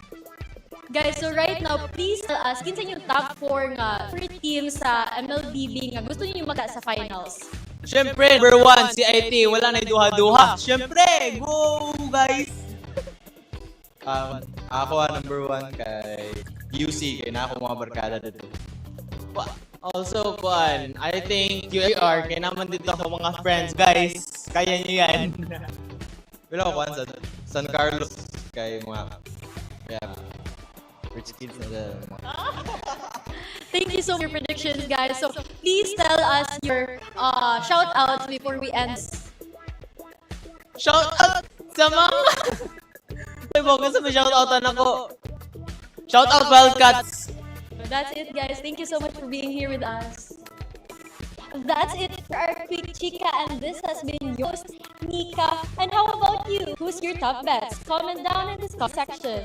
S1: Guys, so right now, please tell us, kinsa yung top 4 nga 3 teams sa MLBB nga gusto niyo maka sa finals?
S10: Siyempre, number 1, CIT. Wala na duha-duha. Siyempre, go guys! Ako number 1 kay UC, kay na ako mga barkada dito. Also, I think UAR, kaya naman dito ako mga friends, guys. Kaya nyo yan. Wala ko sa San Carlos, kay mga rich kids na dyan.
S1: Thank you so much for your predictions, guys. So please tell us your shout-outs before we end.
S10: Shout-out sa mga... Ay, bakit sa may shout-outan ako? Shout-out Wildcats!
S1: That's it, guys. Thank you so much for being here with us. That's it for our quick chika, and this has been your host, Nika. And how about you? Who's your top bets? Comment down in the comment section.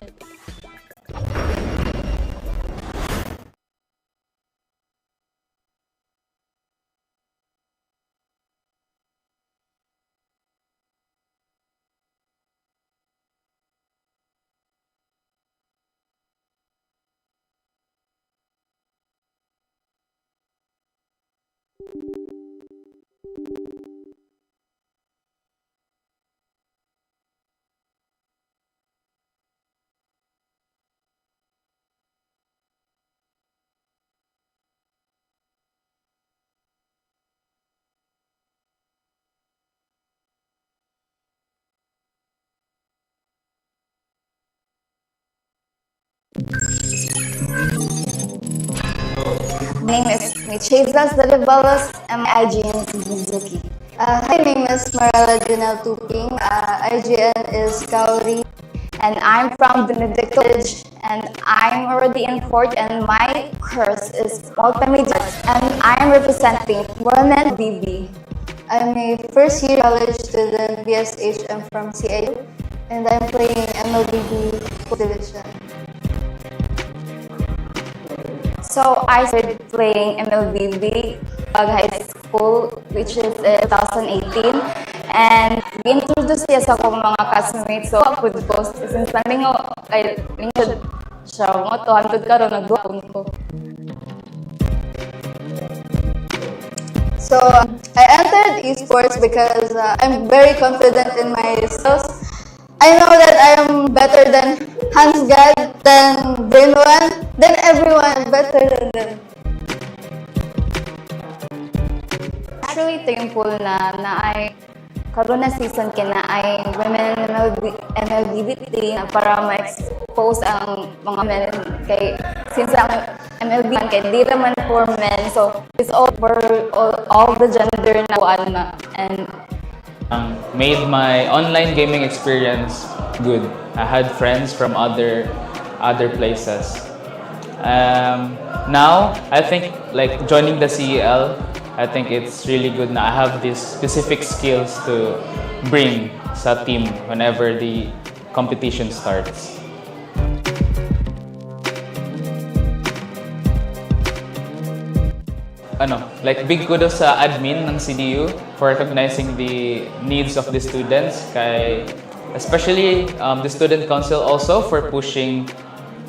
S12: My name is Michezas Dalibalos, and my IGN is Mizuki. Hi, my name is Marala Junel Tuping. IGN is Kauri, and I'm from Benedict College, and I'm already in 4th, and my course is multimedia, and I'm representing Women BB. I'm a first-year college student, BSH. I'm from CIU, and I'm playing MLBB division. So I started playing MLBB high school, which is 2018. And introduce siya sa akong mga classmates. So ako po, since namin nga, kay lingkod siya, mga 200 karon nag-duapon ko. So I entered esports because I'm very confident in myself. I know that I am better than Hans God, than Brainone, than everyone better than them. Actually, thankful na ay karon na season kina ay women MLBB na para ma-expose ang mga men kay since ang MLB kay di naman for men, so it's all for all the gender na kuan na and
S7: made my online gaming experience good. I had friends from other places. Now I think like joining the CEL, I think it's really good na I have these specific skills to bring sa team whenever the competition starts. Like big kudos sa admin ng CDU for recognizing the needs of the students, especially the student council also for pushing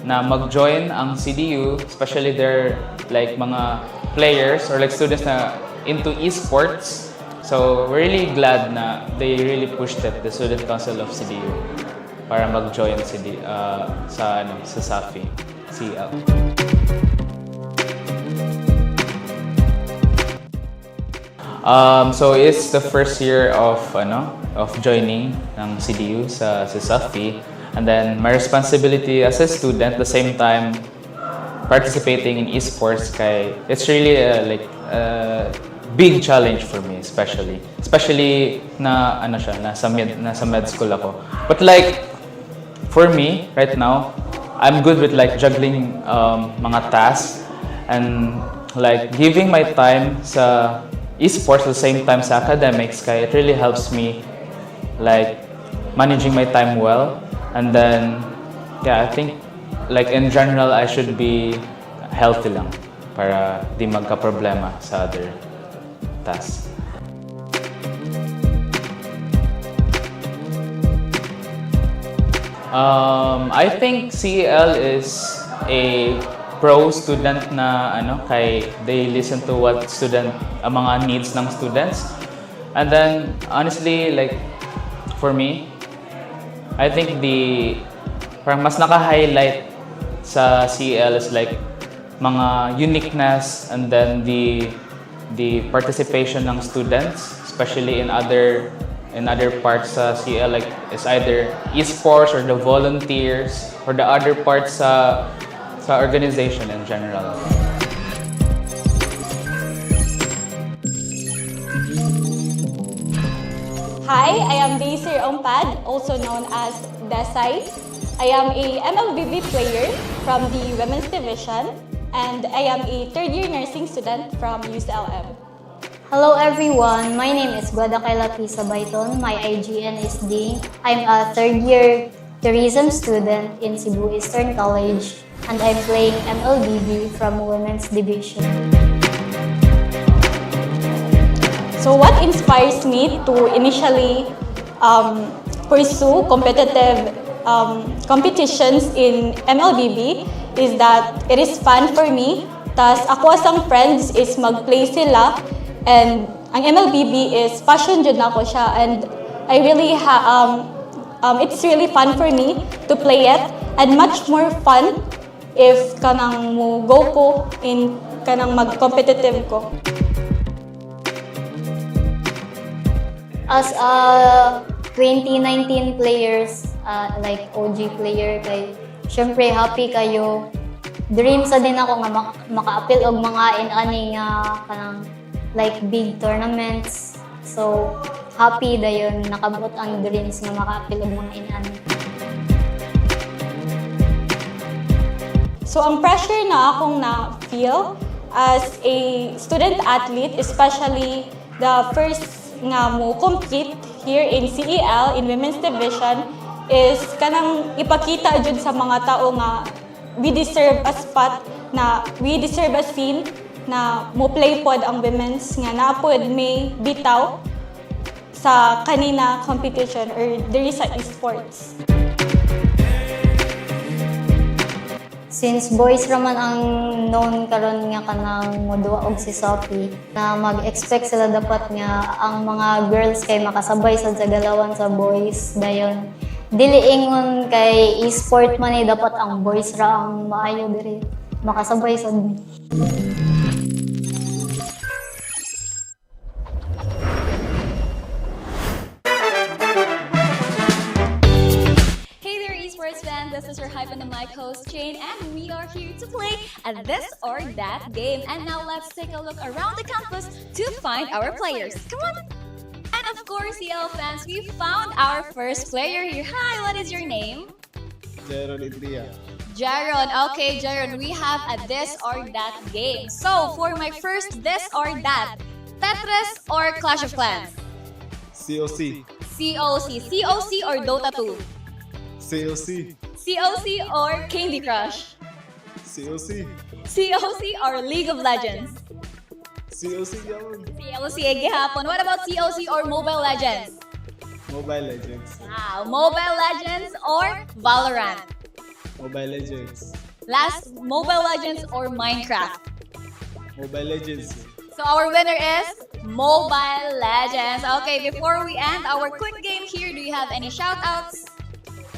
S7: na mag-join ang CDU, especially their like mga players or like students na into esports. So we're really glad na they really pushed it, the student council of CDU, para mag-join sa SAFI CL. So it's the first year of joining ng CDU sa SAFI, and then my responsibility as a student at the same time participating in esports it's really a big challenge for me, especially na nasa med school ako. But like for me right now, I'm good with like juggling mga tasks and like giving my time sa esports at the same time sa academics, it really helps me like managing my time well. And then I think like in general I should be healthy lang para di magka-problema sa other tasks. I think CEL is a pro student na they listen to what mga needs ng students. And then honestly, like for me, I think parang mas naka-highlight sa CEL is like mga uniqueness, and then the participation ng students, especially in other parts sa CEL, like it's either esports or the volunteers or the other parts sa organization in general.
S15: Hi, I am Daisy Ompad, also known as Desai. I am a MLBB player from the Women's Division, and I am a third-year nursing student from UCLM.
S11: Hello everyone, my name is Guadakayla Pisa Baiton. My IGN is D. I'm a third-year tourism student in Cebu Eastern College, and I'm playing MLBB from Women's Division.
S15: So what inspires me to initially pursue competitive competitions in MLBB is that it is fun for me. Tas ako asang friends is mag-play sila, and ang MLBB is passion jud nako siya, and I really it's really fun for me to play it, and much more fun if kanang mo go ko in kanang mag-competitive ko.
S11: As a 2019 players, like OG player, syempre happy kayo. Dream sa din ako nga maka-appeal og mga ani nga kanang like big tournaments. So happy dayon nakabot ang dreams nga maka-appeal og mga ani.
S15: So ang pressure na akong na-feel as a student athlete, especially the first nga mo compete here in CEL in Women's Division, is kanang ipakita jud sa mga tao nga we deserve a spot na we deserve a scene na mo play pod ang women's nga naapod may bitaw sa kanina competition or diri sa esports.
S11: Since boys raman ang known karon nga kanang moduwa og si Sophie, na mag-expect sila dapat nga ang mga girls kay makasabay sa galawan sa boys dayon dili ingon kay e-sport man dapat ang boys ra ang maayo diri makasabay sa
S1: This is your Hype on the Mic host, Jane, and we are here to play a This or That game. And now let's take a look around the campus to find our players. Come on! And of course, CL fans, we found our first player here. Hi, what is your name?
S6: Jaron Idria.
S1: Jaron. Okay, Jaron, we have a This or That game. So, for my first This or That, Tetris or Clash of Clans?
S6: COC.
S1: COC. COC or Dota 2?
S6: COC.
S1: COC or Candy Crush?
S6: COC.
S1: COC or League of Legends?
S6: COC yun.
S1: COC gihapon. What about COC or Mobile Legends?
S6: Mobile Legends.
S1: Wow, Mobile Legends or Valorant?
S6: Mobile Legends.
S1: Last, Mobile Legends or Minecraft?
S6: Mobile Legends.
S1: So our winner is Mobile Legends. Okay, before we end our quick game here, do you have any shout-outs?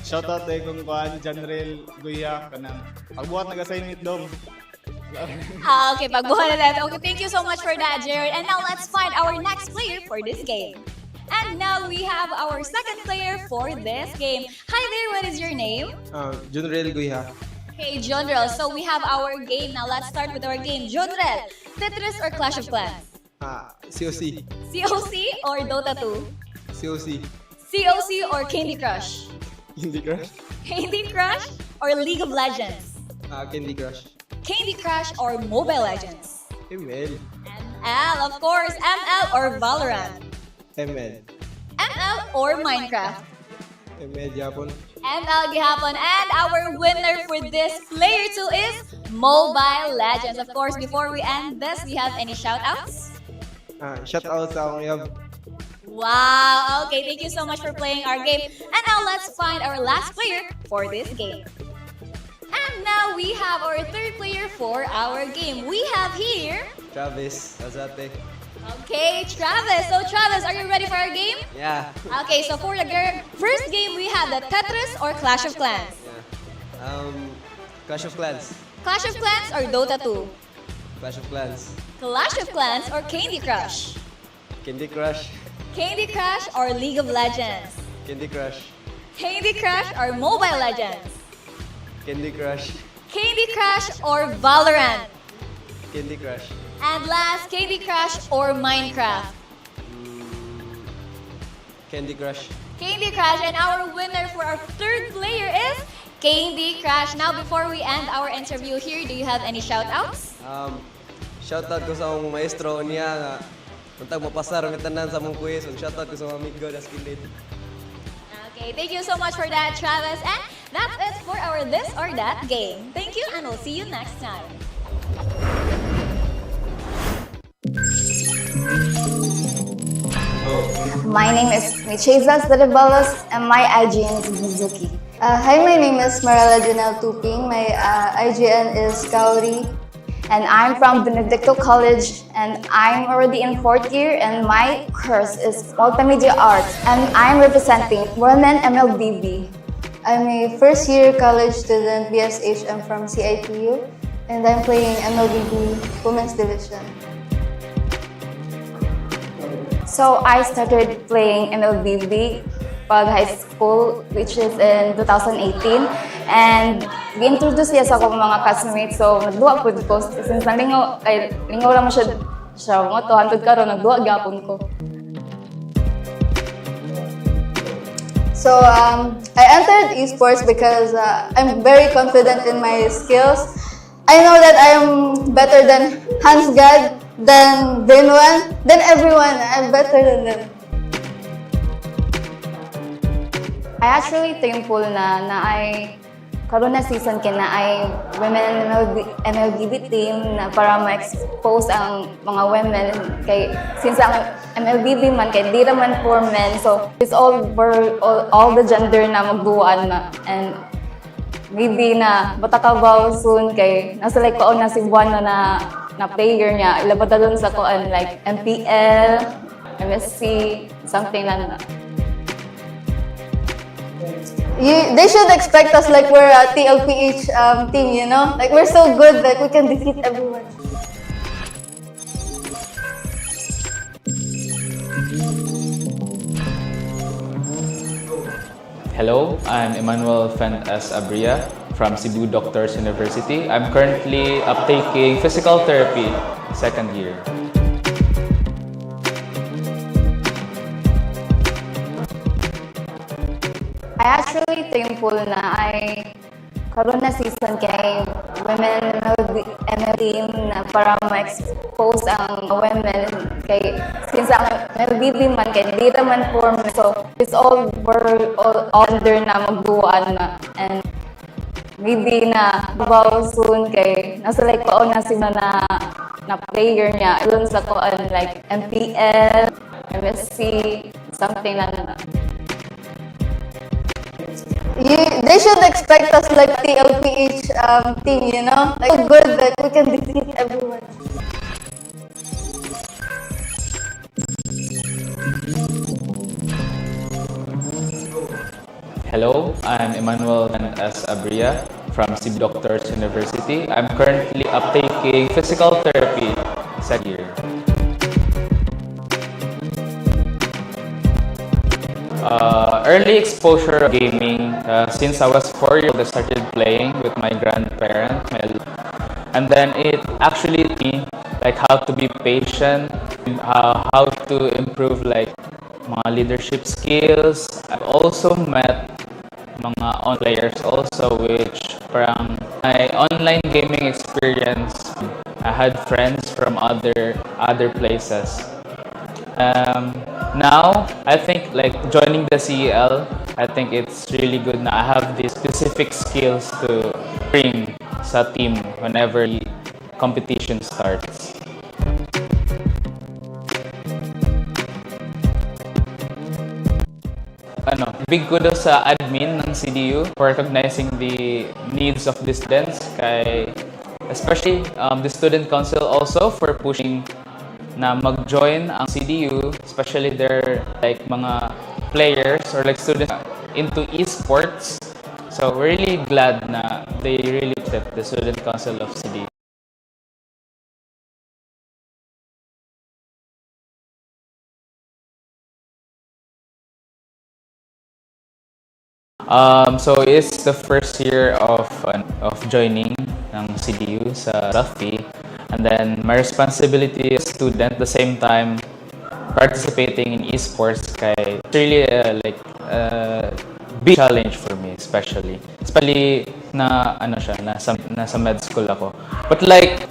S6: Shoutout tayo kung kuhaan, Janrel Guya, kanang pagbuhat nag-assignment dom.
S1: Okay, pagbuhat na natin. Okay, thank you so much for that, Jared. And now let's find our next player for this game. And now we have our second player for this game. Hi there, what is your name?
S17: Janrel Guya.
S1: Hey, Jonrel. So we have our game. Now let's start with our game. Jonrel, Tetris or Clash of Clans?
S17: COC.
S1: COC or Dota 2?
S17: COC.
S1: COC or Candy Crush?
S17: Candy Crush.
S1: Candy Crush or League of Legends?
S17: Candy Crush.
S1: Candy Crush or Mobile Legends?
S17: ML.
S1: ML, of course. ML or Valorant?
S17: ML.
S1: ML or Minecraft?
S17: ML Japon.
S1: ML gihapon. And our winner for this player 2 is Mobile Legends. Of course, before we end this, do you have any shout-outs?
S17: Shoutout sa akong yab.
S1: Wow, okay, thank you so much for playing our game. And now let's find our last player for this game. And now we have our third player for our game. We have here...
S17: Travis Azate.
S1: Okay, Travis. So Travis, are you ready for our game?
S17: Yeah.
S1: Okay, so for the first game, we have the Tetris or Clash of Clans?
S17: Yeah. Clash of Clans.
S1: Clash of Clans or Dota 2?
S17: Clash of Clans.
S1: Clash of Clans or Candy Crush?
S17: Candy Crush.
S1: Candy Crush or League of Legends?
S17: Candy Crush.
S1: Candy Crush or Mobile Legends?
S17: Candy Crush.
S1: Candy Crush or Valorant?
S17: Candy Crush.
S1: And last, Candy Crush or Minecraft?
S17: Candy Crush.
S1: Candy Crush, and our winner for our third player is Candy Crush. Now, before we end our interview here, do you have any shout-outs?
S17: Shoutout ko sa akong maestro niya nga untag mapasar mi tanan sa mong quiz. Shoutout ko sa mga amigo das kilid.
S1: Okay, thank you so much for that, Travis. And that's it for our This or That game. Thank you, and we'll see you next time.
S12: My name is Michezas Darabalos and my IGN is Mizuki. Hi, my name is Marala Janelle Tuping. My IGN is Kauri. And I'm from Benedicto College, and I'm already in 4th year, and my course is Multimedia Arts, and I'm representing Women MLBB. I'm a first year college student, BSHM from CITU, and I'm playing MLBB Women's Division. So I started playing MLBB pag high school, which is in 2018. And gi-introduce niya sa akong mga classmates. So nagduwa po ko. Since nalingaw, ay lingaw lang mo siya mo to. Hantod karon nagduwa gapon ko. So I entered esports because I'm very confident in my skills. I know that I am better than Hans God, than Benoit, than everyone. I'm better than them. I actually thankful na I karon na season kina ay women MLBB team na para ma-expose ang mga women kay since ang MLBB man kay di naman for men, so it's all for all the gender na magduan na, and maybe na batakabaw soon kay nasa like paon na si Buwan na player niya ilabot na doon sa kuan like MPL, MSC, something like that. They should expect us like we're a TLPH team, you know? Like we're so good that we can defeat everyone.
S7: Hello, I'm Emmanuel Fentes Abria from Cebu Doctors University. I'm currently uptaking physical therapy second year.
S12: I actually thankful na ay karon na season kay women ML team na para ma-expose ang women kay since ang MLBB man kay di naman for men, so it's all for all gender na magduan na, and maybe na babaw soon kay nasa like paon na si na player niya doon sa kuan like MPL, MSC, something like that. They should expect us like TLPH team, you know? Like so good that we can defeat everyone.
S7: Hello, I'm Emmanuel Fentes Abria from Cebu Doctors University. I'm currently uptaking physical therapy second year. Early exposure of gaming, since I was 4 years old, I started playing with my grandparents, and then it actually taught me like how to be patient, how to improve like mga leadership skills. I've also met mga online players also, which parang my online gaming experience, I had friends from other places. Now, I think like joining the CEL, I think it's really good na I have these specific skills to bring sa team whenever the competition starts. Big kudos sa admin ng CDU for recognizing the needs of the students, especially the student council also for pushing na mag-join ang CDU, especially their like mga players or like students into esports. So we're really glad na they really accept the student council of CDU. So it's the first year of joining ng CDU sa SAFI. And then my responsibility as a student at the same time participating in esports kay it's really big challenge for me, especially na nasa med school ako. But like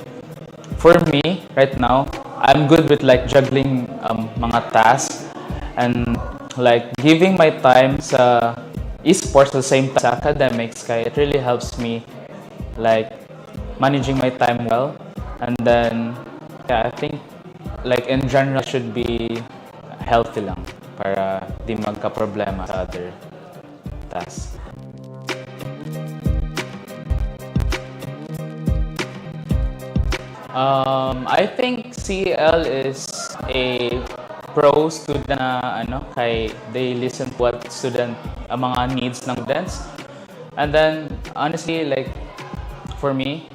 S7: for me right now, I'm good with like juggling mga tasks and like giving my time sa esports at the same time sa academics kay it really helps me like managing my time well. And then, yeah, I think, like, in general, should be healthy lang para di magka-problema sa other tasks. I think CEL is a pro student na kay they listen to what mga needs ng students. And then, honestly, like, for me,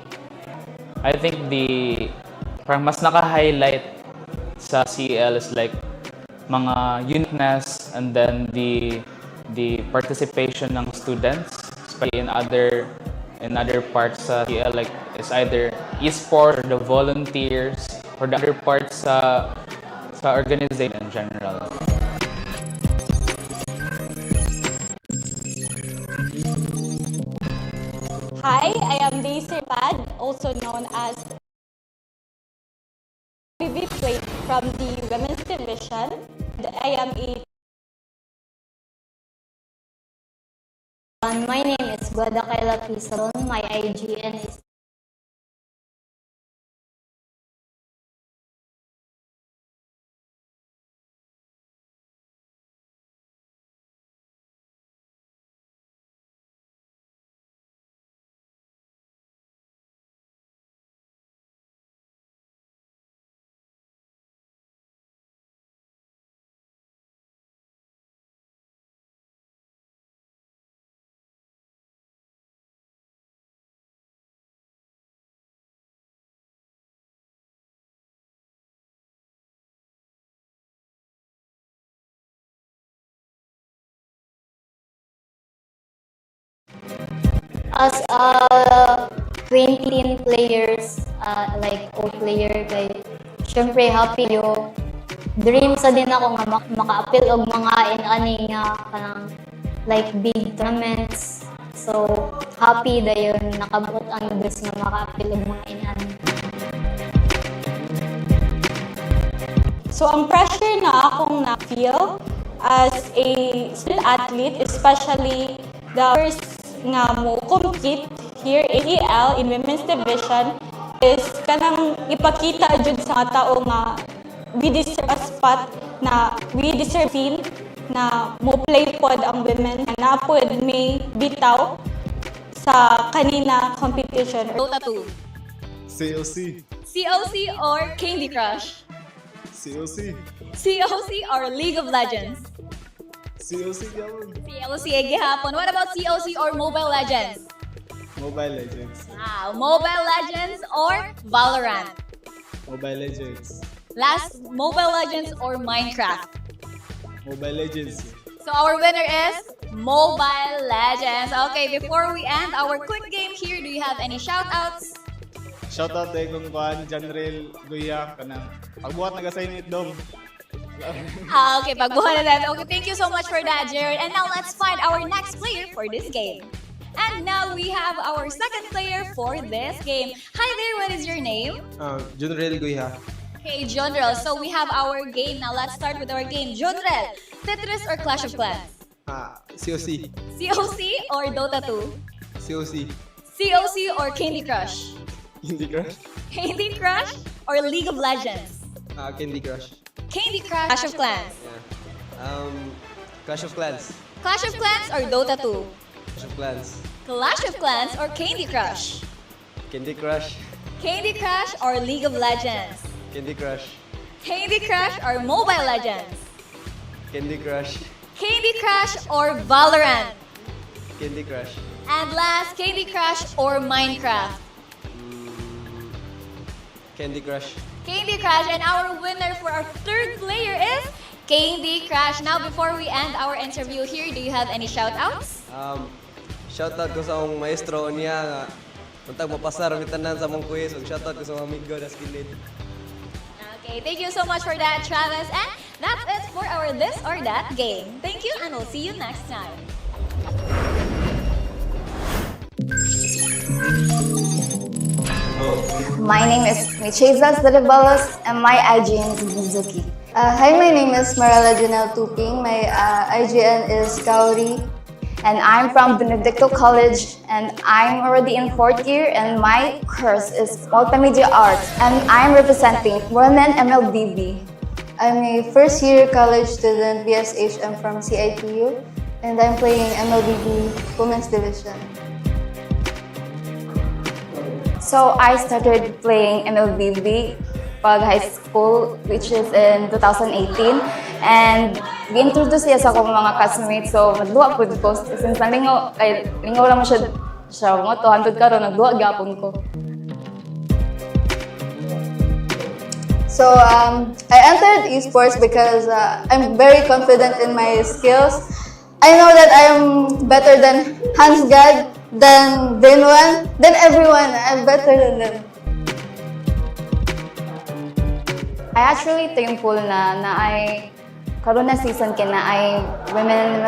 S7: I think parang mas naka-highlight sa CEL is like mga uniqueness and then the participation ng students, especially in other parts sa CEL, like it's either esports or the volunteers or the other parts sa organization in general.
S15: Hi, I am Daisy Pad, also known as MLBB player from the women's division. I am a
S11: My name is Buildup. My IGN is as a 20 players, like player, kay syempre happy yo. Dream sa din ako nga maka-appeal og mga ani nga kanang like big tournaments. So happy dayon nakabot ang best nga maka-appeal og mga ani.
S15: So ang pressure na akong na-feel as a student athlete, especially the first nga mo compete here in EL in women's division, is kanang ipakita jud sa tao nga we deserve a spot, na we deserve feel na mo play pod ang women na pod may bitaw sa kanina competition.
S1: Dota 2.
S6: COC.
S1: COC or Candy Crush?
S6: COC.
S1: COC or League of Legends?
S6: COC gawin.
S1: COC gihapon. What about COC or Mobile Legends?
S6: Mobile Legends.
S1: Wow, Mobile Legends or Valorant?
S6: Mobile Legends.
S1: Last, Mobile Legends or Minecraft?
S6: Mobile Legends.
S1: So our winner is Mobile Legends. Okay, before we end our quick game here, do you have any shout-outs?
S6: Shoutout tayo kung kuhan, Janrel Guya, kanang pagbuhat nag-assign dom.
S1: Okay, pagbuhan na natin. Okay, thank you so much for that, Jared. And now let's find our next player for this game. And now we have our second player for this game. Hi there, what is your name?
S17: Junrel Guiha.
S1: Okay, Jonrel. So we have our game. Now let's start with our game. Jonrel, Tetris or Clash of Clans?
S17: COC.
S1: COC or Dota 2?
S17: COC.
S1: COC or Candy Crush?
S17: Candy Crush.
S1: Candy Crush or League of Legends?
S17: Candy Crush.
S1: Candy Crush, Clash of Clans?
S17: Clash of Clans.
S1: Clash of Clans or Dota 2?
S17: Clash of Clans.
S1: Clash of Clans or Candy Crush?
S17: Candy Crush.
S1: Candy Crush or League of Legends?
S17: Candy Crush.
S1: Candy Crush or Mobile Legends?
S17: Candy Crush.
S1: Candy Crush or Valorant?
S17: Candy Crush.
S1: And last, Candy Crush or Minecraft?
S17: Candy Crush.
S1: Candy Crush, and our winner for our third player is Candy Crush. Now, before we end our interview here, do you have any shout-outs?
S17: Shoutout ko sa akong maestro niya nga untag mapasar mi tanan sa mong quiz ug shoutout ko sa mga amigo na skilled.
S1: Okay, thank you so much for that, Travis. And that's it for our This or That game. Thank you, and we'll see you next time.
S12: My name is Michezas Darabalos and my IGN is Mizuki. Hi, my name is Marala Janelle Tuping. My IGN is Kaori. And I'm from Benedicto College and I'm already in 4th year and my course is Multimedia Arts and I'm representing Women MLBB. I'm a first year college student, BSH. I'm from CITU and I'm playing MLBB Women's Division. So I started playing MLBB pag high school, which is in 2018. And gi-introduce siya sa akong mga classmates. So nagduwa po ko. Since nalingaw, ay lingaw lang mo siya mo, 200 karon nagduwa gapon ko. So I entered esports because I'm very confident in my skills. I know that I am better than Hans Gad, than Benwan, than everyone. I'm better than them. I actually thankful na ay karon na season kina ay women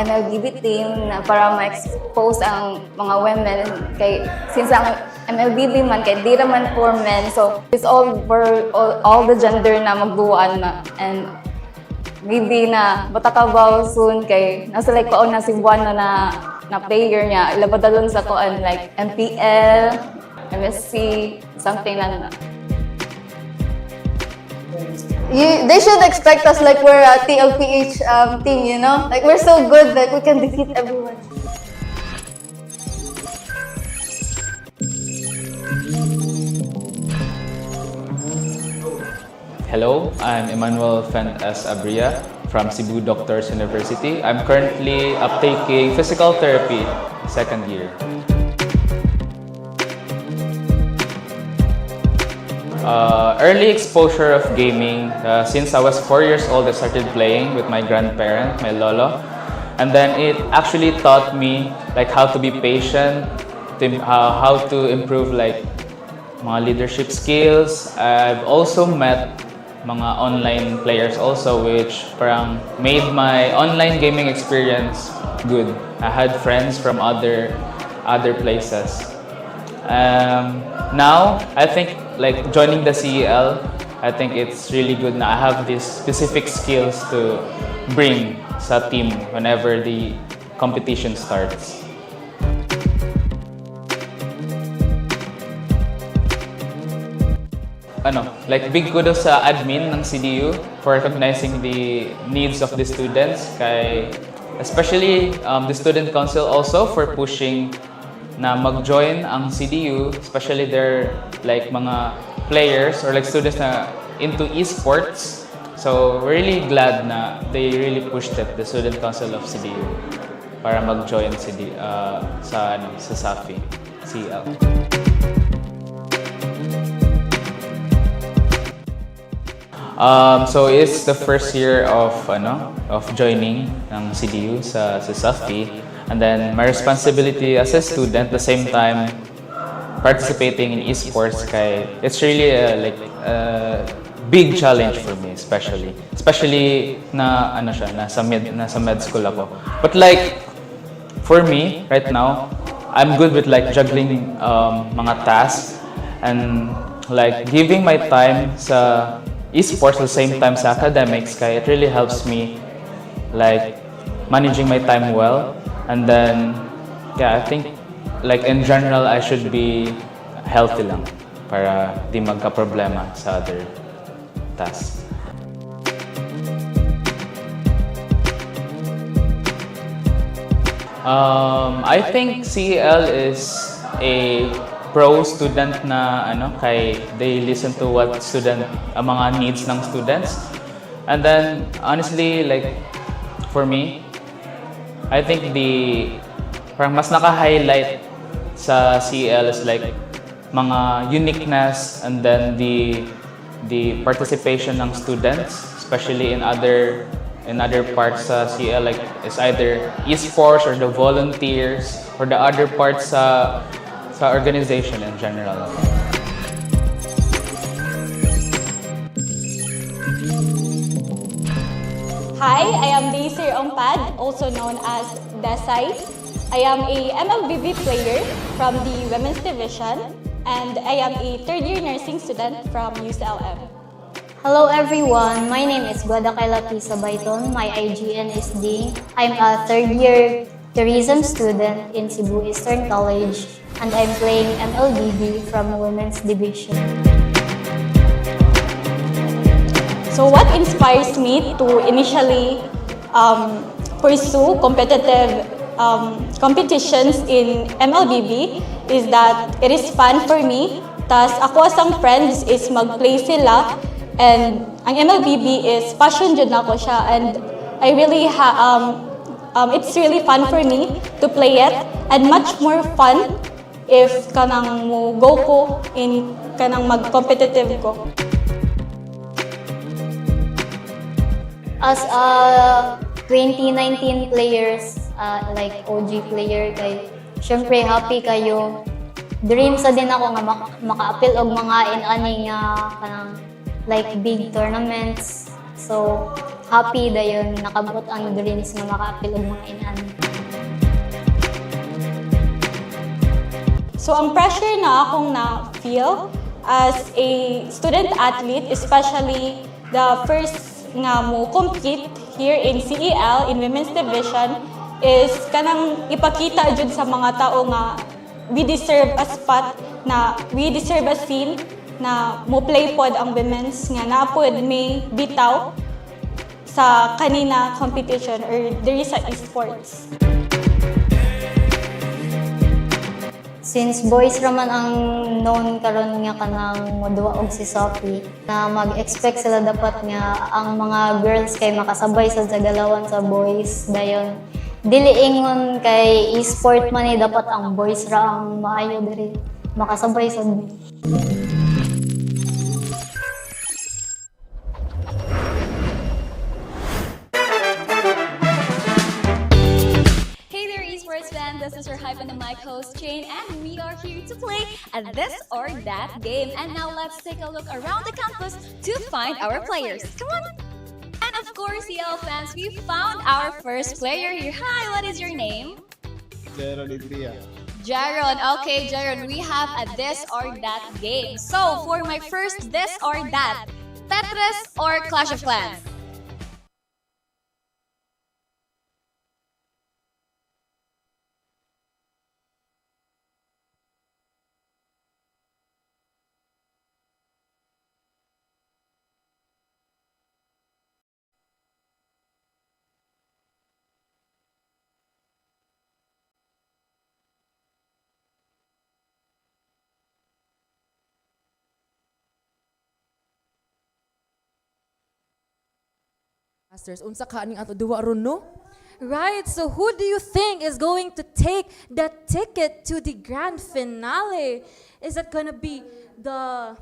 S12: MLBB team na para ma-expose ang mga women kay since ang MLBB man kay di man for men, so it's all for all the gender na magduan na, and maybe na batakabaw soon kay nasa like paon na si Buwan na na player niya. Ilabot lang sa kuan like MPL, MSC, something lang na. They should expect us like we're a TLPH team, you know? Like we're so good that we can defeat everyone.
S7: Hello, I'm Emmanuel Fentes Abria from Cebu Doctors University. I'm currently uptaking physical therapy, second year. Early exposure of gaming. Since I was 4 years old, I started playing with my grandparent, my lolo. And then it actually taught me like how to be patient, how to improve like mga leadership skills. I've also met mga online players also, which parang made my online gaming experience good. I had friends from other places. Now, I think like joining the CEL, I think it's really good na I have these specific skills to bring sa team whenever the competition starts. Like big kudos sa admin ng CDU for recognizing the needs of the students, especially the student council also for pushing na mag-join ang CDU, especially their like mga players or like students na into esports. So we're really glad na they really pushed it, the student council of CDU, para mag-join sa SAFI, CL. So it's the first year of joining ng CDU sa SAFI, and then my responsibility as a student, at the same time participating in esports, it's really a big challenge for me, especially na nasa med school ako. But like for me right now, I'm good with like juggling mga tasks and like giving my time sa esports at the same time sa academics, it really helps me like managing my time well. And then I think like in general I should be healthy lang para di magka-problema sa other tasks. I think CEL is a pro student na they listen to what mga needs ng students. And then honestly, like for me, I think parang mas naka-highlight sa CEL is like mga uniqueness, and then the participation ng students, especially in other parts sa CEL, like it's either esports or the volunteers or the other parts sa organization in general.
S15: Hi, I am Daisy Ompad, also known as Desai. I am a MLBB player from the Women's Division, and I am a third-year nursing student from UCLM.
S11: Hello everyone, my name is Guadakayla Pisa Baiton. My IGN is D. I'm a third-year tourism student in Cebu Eastern College, and I'm playing MLBB from Women's Division.
S15: So what inspires me to initially pursue competitive competitions in MLBB is that it is fun for me. Tas ako asang friends is mag-play sila, and ang MLBB is passion jud nako siya, and I really it's really fun for me to play it, and much more fun if kanang mo go ko in kanang mag-competitive ko.
S11: As a 2019 players, like OG player, syempre happy kayo. Dream sa din ako nga maka-appeal og mga ani nga kanang like big tournaments. So happy dayon nakabot ang dreams nga maka-appeal og mga ani.
S15: So ang pressure na akong na-feel as a student athlete, especially the first nga mo compete here in CEL in Women's Division, is kanang ipakita jud sa mga tao nga we deserve a spot, na we deserve a scene na mo play pod ang women's nga napod may bitaw sa kanina competition or diri sa esports.
S11: Since boys raman ang known karon nga kanang moduwa og si Sophie, na mag-expect sila dapat nga ang mga girls kay makasabay sa galawan sa boys dayon dili ingon kay e-sport man dapat ang boys ra ang maayo diri makasabay sa
S1: Hey there, esports fan. This is your Hype on the Mic host, Jane, and we are here to play a this or that game. And now let's take a look around the campus to find our players. Come on. And of course, CL fans, we found our first player here. Hi, what is your name?
S6: Jaron Idria.
S1: Jaron. Okay, Jaron, we have a this or that game. So, for my first this or that, Tetris or Clash of Clans?
S20: Masters, unsa ka ning ato duwa ron no?
S22: Right, so who do you think is going to take the ticket to the grand finale? Is it gonna be the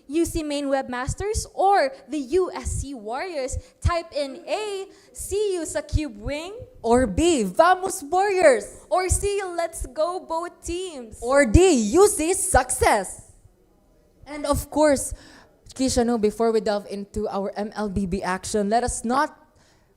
S22: UC Main Webmasters or the USC Warriors? Type in A, see you sa Cube Wing.
S20: Or B, Vamos Warriors.
S22: Or C, let's go both teams.
S20: Or D, UC Success. And of course, Kisha, no, before we delve into our MLBB action, let us not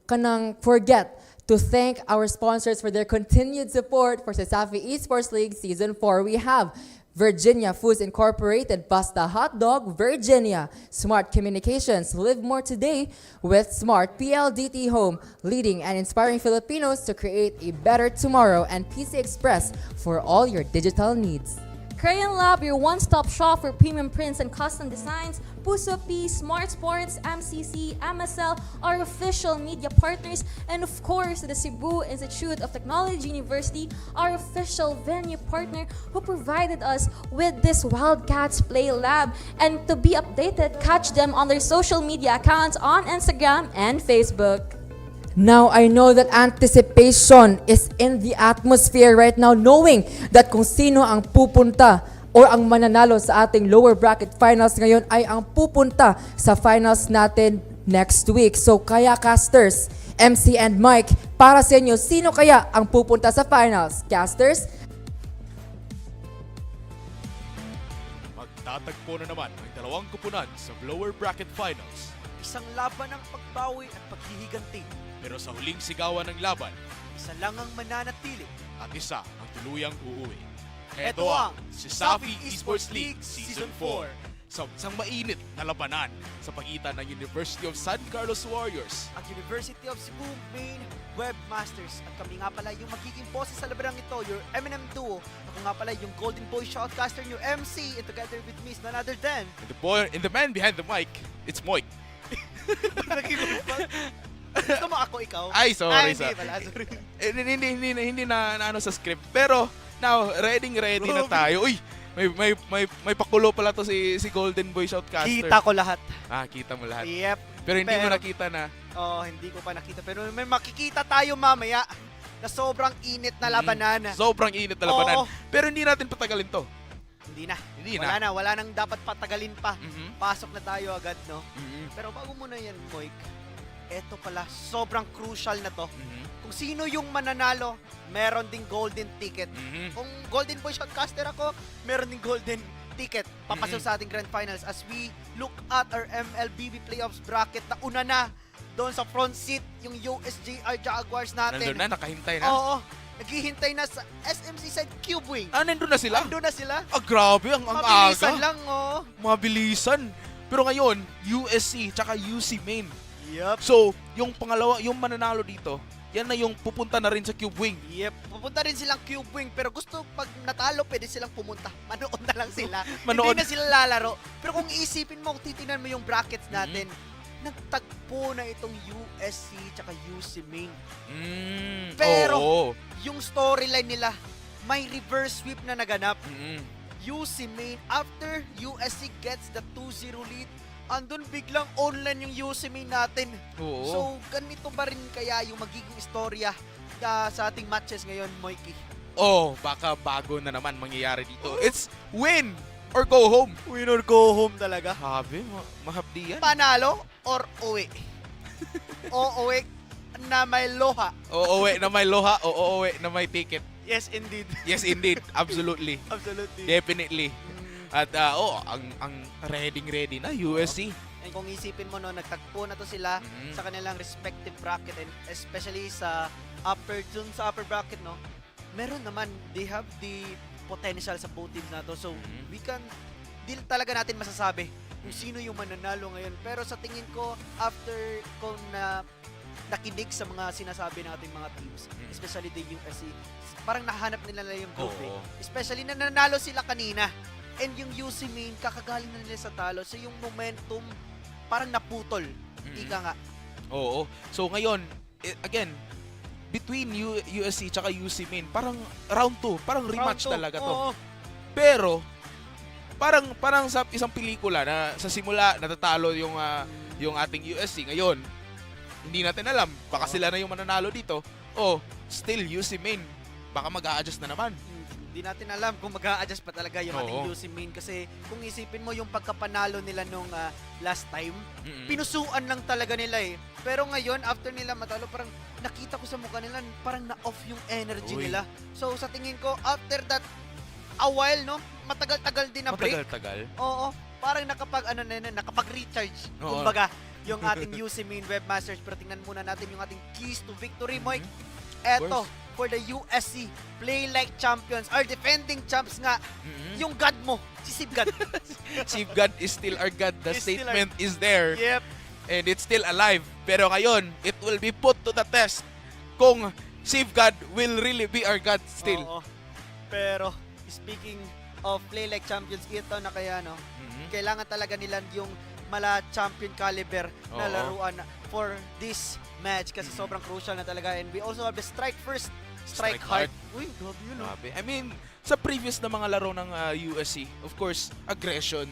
S20: kanang forget to thank our sponsors for their continued support for Sasafi Esports League Season 4. We have Virginia Foods Incorporated, Pasta Hot Dog, Virginia, Smart Communications, live more today with Smart PLDT Home, leading and inspiring Filipinos to create a better tomorrow, and PC Express for all your digital needs.
S22: Crayon Lab, your one-stop shop for premium prints and custom designs. Puso P, Smart Sports, MCC, MSL, our official media partners, and of course, the Cebu Institute of Technology University, our official venue partner who provided us with this Wildcats Play Lab. And to be updated, catch them on their social media accounts on Instagram and Facebook.
S20: Now, I know that anticipation is in the atmosphere right now, knowing that kung sino ang pupunta or ang mananalo sa ating lower bracket finals ngayon ay ang pupunta sa finals natin next week. So, kaya casters, MC and Mike, para sa inyo, sino kaya ang pupunta sa finals? Casters?
S23: Magtatagpo na naman ang dalawang kupunan sa lower bracket finals.
S24: Isang laban ng pagbawi at paghihiganti.
S23: Pero sa huling sigawan ng laban,
S24: isa lang ang mananatili
S23: at isa ang tuluyang uuwi.
S24: Ito ang
S23: Sasafi Esports League Season 4. Sa isang mainit na labanan sa pagitan ng University of San Carlos Warriors
S24: at University of Cebu Main Webmasters. At kami nga pala yung magiging bosses sa labanang ito, your M&M duo. Ako nga pala yung Golden Boy Shoutcaster, your MC, and together with me is none other than
S23: in the man behind the mic, it's Moik.
S24: Gusto mo ako, ikaw?
S23: Ay, sorry.
S24: Hindi pala, sorry.
S23: Hindi na ano sa script. Pero, now, ready na tayo. Uy, may pakulo pala to si Golden Boy Shoutcaster.
S24: Kita ko lahat.
S23: Kita mo lahat.
S24: Yep.
S23: Pero hindi mo nakita na.
S24: Hindi ko pa nakita. Pero may makikita tayo mamaya na sobrang init na labanan.
S23: Sobrang init na labanan. Pero hindi natin patagalin to.
S24: Hindi na. Wala nang dapat patagalin pa. Pasok na tayo agad, no? Pero bago muna yan, Moik, eto pala, sobrang crucial na to. Kung sino yung mananalo, meron ding golden ticket. Kung Golden Boy Shoutcaster ako, meron ding golden ticket. Papasok sa ating grand finals as we look at our MLBB playoffs bracket na una na doon sa front seat, yung USJR Jaguars natin.
S23: Nandun na, nakahintay na?
S24: Oo. Naghihintay na sa SMC side Cube Wing.
S23: Nandun na sila?
S24: Nandun na sila.
S23: Grabe, ang aga.
S24: Mabilisan lang, oh.
S23: Mabilisan. Pero ngayon, USC tsaka UC Main.
S24: Yep.
S23: So, yung pangalawa, yung mananalo dito, yan na yung pupunta na rin sa Cube Wing.
S24: Yep, pupunta rin silang Cube Wing, pero gusto pag natalo, pwede silang pumunta. Manood na lang sila.
S23: Manood.
S24: Hindi na sila lalaro. Pero kung iisipin mo, kung titingnan mo yung brackets natin, nagtagpo na itong USC tsaka UC Main. Pero, yung storyline nila, may reverse sweep na naganap. UC Main, after USC gets the 2-0 lead, andun biglang online yung UC Main natin.
S23: Oo.
S24: So, ganito ba rin kaya yung magiging istorya sa ating matches ngayon, Moiki?
S23: Baka bago na naman mangyayari dito. It's win or go home.
S24: Win or go home talaga.
S23: Sabi, mahapdi yan.
S24: Panalo or uwi? O uwi na may loha.
S23: O uwi na may loha, o uwi na may ticket.
S24: Yes, indeed.
S23: Yes, indeed. Absolutely.
S24: Absolutely.
S23: Definitely. At ang ready na USC.
S24: And kung isipin mo, no, nagtagpo na to sila sa kanilang respective bracket, and especially sa upper bracket, no, meron naman, they have the potential sa both teams na to. So, we can, di talaga natin masasabi kung sino yung mananalo ngayon. Pero sa tingin ko, after ko nakinig sa mga sinasabi ng ating mga teams, especially the USC, parang nahanap nila na yung goal. Especially na nanalo sila kanina. And yung UC Main, kakagaling na nila sa talo. So yung momentum, parang naputol. Ika nga.
S23: Oo. So ngayon, again, between USC tsaka UC Main, parang round 2, parang rematch talaga to. Pero, parang sa isang pelikula na sa simula natatalo yung ating USC. Ngayon, hindi natin alam. Baka sila na yung mananalo dito. Still UC Main. Baka mag-a-adjust na naman.
S24: Hindi natin alam kung mag-a-adjust pa talaga yung ating UC Main. Kasi kung isipin mo yung pagkapanalo nila nung last time, pinusuan lang talaga nila eh. Pero ngayon, after nila matalo, parang nakita ko sa mukha nila, parang na-off yung energy nila. So sa tingin ko, after that, a while, no? Matagal-tagal din na break.
S23: Matagal-tagal?
S24: Oo. Parang nakapag-recharge. Kumbaga, yung ating UC Main Webmasters. Pero tingnan muna natin yung ating keys to victory, Moik. Eto, for the USC Play Like Champions, our defending champs nga, yung God mo, si Sib God.
S23: Sib God is still our God. The statement is there.
S24: Yep.
S23: And it's still alive. Pero ngayon, it will be put to the test kung Sib God will really be our God still.
S24: Oo. Pero, speaking of Play Like Champions, ito na kaya, no? Kailangan talaga nila yung mala champion caliber na laruan for this match kasi sobrang crucial na talaga. And we also have the strike first, strike hard. Uy, grabe yun.
S23: I mean, sa previous na mga laro ng USC, of course, aggression,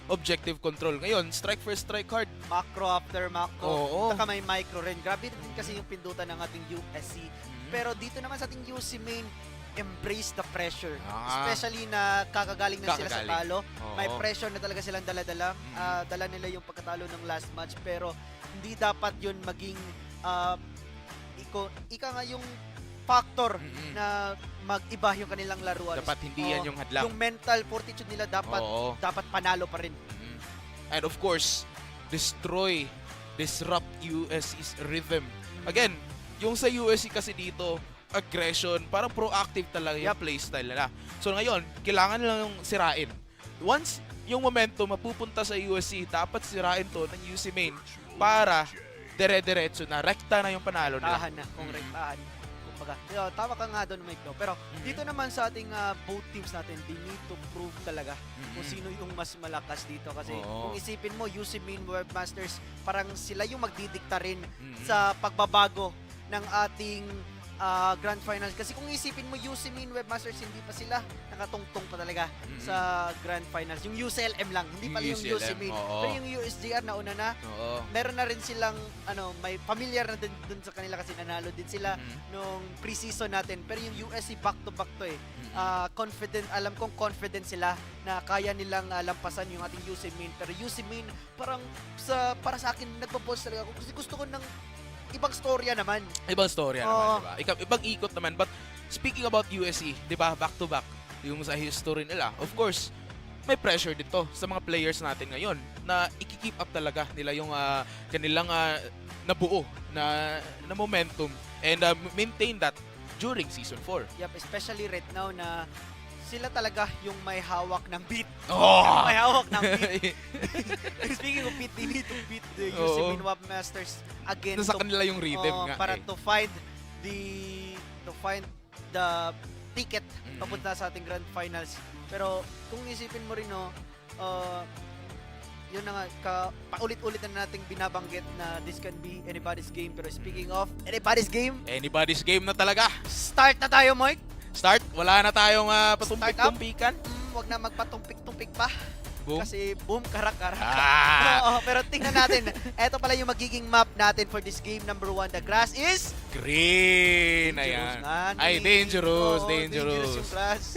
S23: objective control. Ngayon, strike first, strike hard.
S24: Macro after macro. Saka may micro rin. Grabe din kasi yung pindutan ng ating USC. Pero dito naman sa ating UC Main, embrace the pressure. Especially na kakagaling na sila sa talo. May pressure na talaga silang dala-dala. Dala nila yung pagkatalo ng last match. Pero hindi dapat yun maging ika nga yung factor na mag-iba yung kanilang laruan.
S23: Dapat hindi yan yung hadlang.
S24: Yung mental fortitude nila dapat panalo pa rin.
S23: And of course, disrupt USC's rhythm. Again, yung sa USC kasi dito, aggression, parang proactive talaga yung playstyle nila. So ngayon, kailangan lang yung sirain. Once yung momentum mapupunta sa USC, dapat sirain to ng UC Main para dire-diretso na, rekta na yung panalo nila.
S24: Tahan na, kung rektahan. Kumbaga, tama ka nga doon, Mike. No? Pero dito naman sa ating both teams natin, they need to prove talaga kung sino yung mas malakas dito. Kasi kung isipin mo, UC Main Webmasters, parang sila yung magdidikta rin sa pagbabago ng ating Grand Finals. Kasi kung isipin mo, UC Main Webmasters, hindi pa sila nakatungtong pa talaga sa Grand Finals. Yung UCLM lang, hindi pa yung UC Main. Pero yung USGR nauna na, meron na rin silang, may familiar na din dun sa kanila kasi nanalo din sila nung preseason natin. Pero yung USC back-to-back to eh. Confident, alam kong confident sila na kaya nilang lampasan yung ating UC Main. Pero UC Main, para sa akin, nagpo-pause talaga ako kasi gusto ko ng ibang storya naman. Ibang storya
S23: naman, diba? Ibang ikot naman. But speaking about USC, diba, back-to-back, yung sa history nila, of course, may pressure dito sa mga players natin ngayon na i-keep up talaga nila yung kanilang nabuo na momentum and maintain that during Season 4.
S24: Yep, especially right now na sila talaga yung may hawak ng beat.
S23: Oh!
S24: May hawak ng beat. Speaking of beat, they need to beat the UC Main Masters again.
S23: Sa kanila yung rhythm nga.
S24: Para to find the ticket papunta sa ating grand finals. Pero kung isipin mo rin, yun na nga, paulit-ulit na nating binabanggit na this can be anybody's game. Pero speaking of anybody's game,
S23: anybody's game na talaga.
S24: Start na tayo, Mike.
S23: Start? Wala na tayong patumpik-tumpikan?
S24: Wag na magpatumpik-tumpik pa.
S23: Boom.
S24: Kasi boom, karak-karak.
S23: Ah.
S24: Pero tingnan natin. Ito pala yung magiging map natin for this game number 1. The grass is
S23: green. Ayan. Ay, dangerous.
S24: Dangerous yung grass.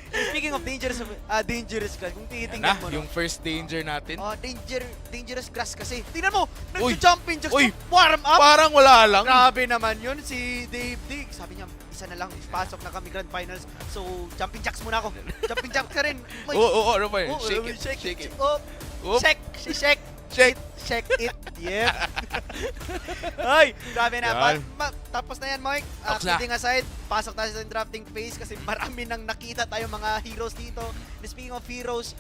S24: Speaking of dangerous grass, kung titingnan mo,
S23: yung first danger natin.
S24: Dangerous grass kasi. Tingnan mo, nag-jumping jacks, warm up.
S23: Parang wala lang.
S24: Grabe naman yun, si Dave Dig. Sabi niya, isa na lang, pasok na kami grand finals. So, jumping jacks muna ako. Jumping jacks ka rin.
S23: Oo, ano pa yun? Shake it.
S24: Check it. Yeah. Ay, grabe na. Tapos na yan, Mike. Kidding aside, pasok tayo sa drafting phase kasi marami nang nakita tayo mga heroes dito. And speaking of heroes,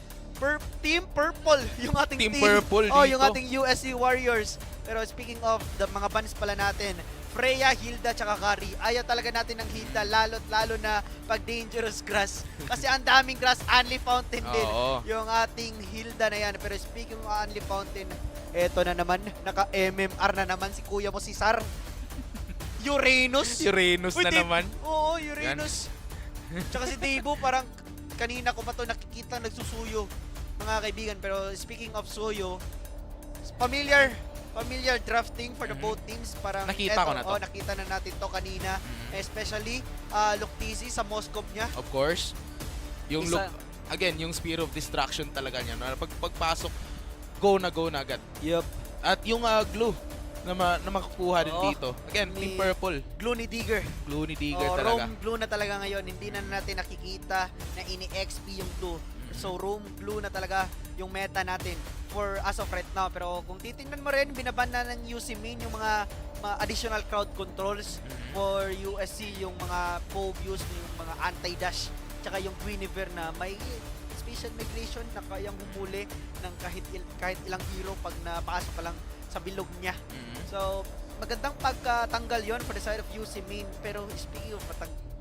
S24: Team Purple, yung ating
S23: Team Purple dito.
S24: yung ating USC Warriors. Pero speaking of the mga bans pala natin, Freya, Hilda, tsaka Kari. Ayaw talaga natin ng Hilda, lalo na pag dangerous grass. Kasi ang daming grass, Only Fountain din. Yung ating Hilda na yan. Pero speaking of Only Fountain, eto na naman, naka-MMR na naman si kuya mo si Sar. Uranus na
S23: naman.
S24: Oo, Uranus. Tsaka si Debo, parang kanina ko pa to nakikita nagsusuyo, mga kaibigan. Pero speaking of suyo, familiar drafting for the both teams. Parang
S23: nakita ko na to.
S24: Nakita na natin to kanina. Especially Luktisi sa Moscow niya.
S23: Of course. Yung yung Spear of Distraction talaga niya. Pagpasok, go na agad.
S24: Yep.
S23: At yung glue na makukuha din dito. Again, Team Purple.
S24: Glue ni Digger.
S23: Talaga.
S24: Rome glue na talaga ngayon. Hindi na natin nakikita na ini-XP yung glue. So Rome glue na talaga yung meta natin for as of right now. Pero kung titingnan mo rin, binaban na ng UC Main yung mga additional crowd controls for USC, yung mga phobius, yung mga anti-dash, tsaka yung Guinevere na may special migration na kayang humuli ng kahit ilang hero pag napasok pa lang sa bilog niya. So magandang pagkatanggal yon for the side of UC Main. Pero speaking of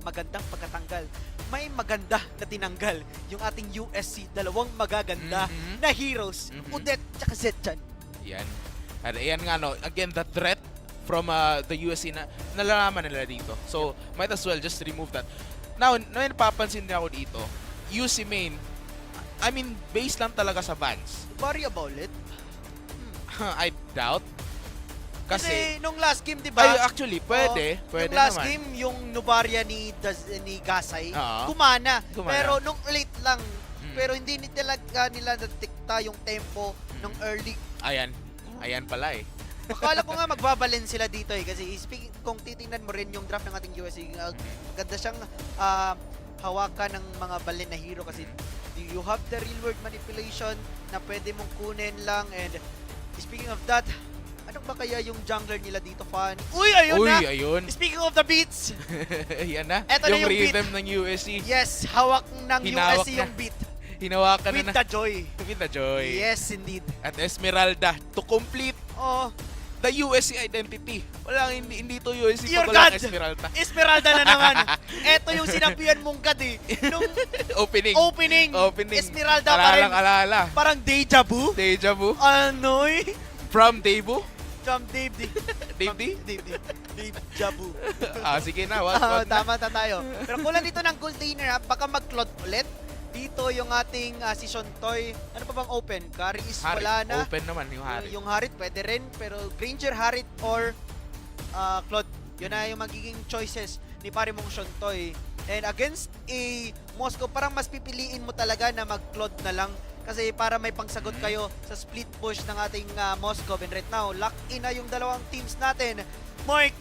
S24: magandang pagkatanggal, may maganda na tinanggal yung ating USC. Dalawang magaganda na heroes, Udet tsaka Zetchan.
S23: Yan. At ayan nga, again, the threat from the USC na nalalaman nila dito. So, might as well just remove that. Now, may napapansin niya ako dito, UC Main, I mean, based lang talaga sa bans.
S24: Worry about it?
S23: I doubt.
S24: Kasi nung last game, di ba?
S23: Ay, actually, pwede
S24: yung last
S23: naman.
S24: game, yung Novaria ni Gasay,
S23: Oo.
S24: kumana.
S23: Kumana.
S24: Pero nung late lang. Pero hindi talaga nila natikta yung tempo nung early.
S23: Ayan pala eh.
S24: Akala ko nga magbabalance sila dito eh. Kasi speaking, kung titingnan mo rin yung draft ng ating USC, maganda siyang hawakan ng mga balin na hero. Kasi you have the real world manipulation na pwede mong kunin lang. And speaking of that, ano ba kaya yung jungler nila dito, Fan? Uy, ayun. Speaking of the beats.
S23: Yan na.
S24: Eto na yung
S23: rhythm
S24: beat
S23: ng USC.
S24: Yes, hawak ng
S23: Hinawak
S24: USC
S23: na.
S24: yung beat.
S23: Hinawakan
S24: With
S23: na.
S24: the joy.
S23: With the joy.
S24: Yes, indeed.
S23: At Esmeralda to complete the USC identity. Hindi to USC
S24: Your
S23: pag walang
S24: God!
S23: Esmeralda.
S24: Esmeralda na naman. Eto yung sinabihan mong God eh. Nung opening. Esmeralda pa rin.
S23: Alala.
S24: Parang deja vu. Ano eh?
S23: From Debu?
S24: From Dave D. Jabu.
S23: Sige na.
S24: Tama na tayo. Pero kulang dito ng container, baka mag-cloud ulit. Dito yung ating si Shontoy. Ano pa bang open? Kari is
S23: Harit.
S24: wala na.
S23: Open naman yung Harit.
S24: Yung Harit pwede rin. Pero Granger, Harit, or Claude. Yun na yung magiging choices ni pare mong Shontoy. And against a Moscow, parang mas pipiliin mo talaga na mag-Claude na lang. Kasi para may pangsagot kayo sa split push ng ating Moscow. And right now, lock in na yung dalawang teams natin. Mike!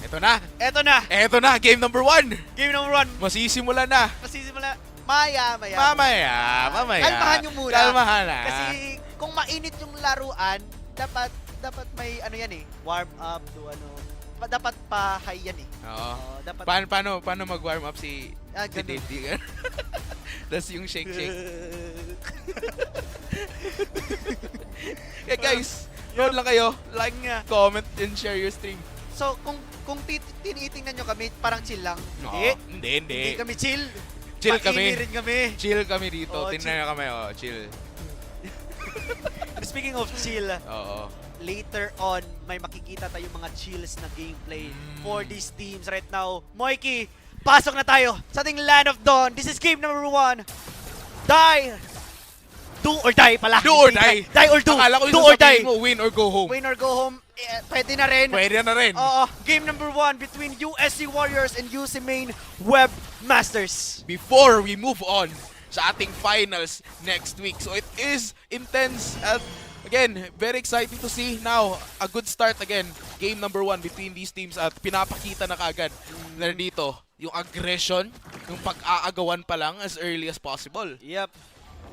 S23: Ito na.
S24: Ito na.
S23: Game number 1.
S24: Masisimula
S23: na.
S24: Mamaya. Kalmahan nyo muna.
S23: Kalmahan na.
S24: Kasi kung mainit yung laruan, dapat may warm up to dapat pa high yan eh.
S23: Oo.
S24: Dapat
S23: Paano mag-warm up si
S24: ganun.
S23: Dave? Tapos yung shake. Okay guys, nood lang kayo. Like, comment, and share your stream.
S24: So, kung tinitingnan nyo kami, parang chill lang.
S23: Hindi.
S24: Hindi kami chill.
S23: Chill kami.
S24: Rin kami.
S23: Chill kami dito.
S24: Oo,
S23: Tingnan nyo kami, chill.
S24: Speaking of chill,
S23: Oo.
S24: later on, may makikita tayong mga chills na gameplay for these teams right now. Moikey, pasok na tayo sa ating Land of Dawn. This is game number 1. Do or die pala.
S23: Do or die.
S24: Die or do.
S23: Akala ko
S24: Do
S23: yung
S24: or die.
S23: sasabihin mo, win or go home.
S24: Win or go home. Pwede na rin.
S23: Pwede na rin.
S24: Oo. Game number 1 between USC Warriors and UC Main Webmasters.
S23: Before we move on sa ating finals next week. So it is intense at again, very exciting to see now a good start again. Game number 1 between these teams at pinapakita na kaagad na dito yung aggression, yung pag-aagawan pa lang as early as possible.
S24: Yep.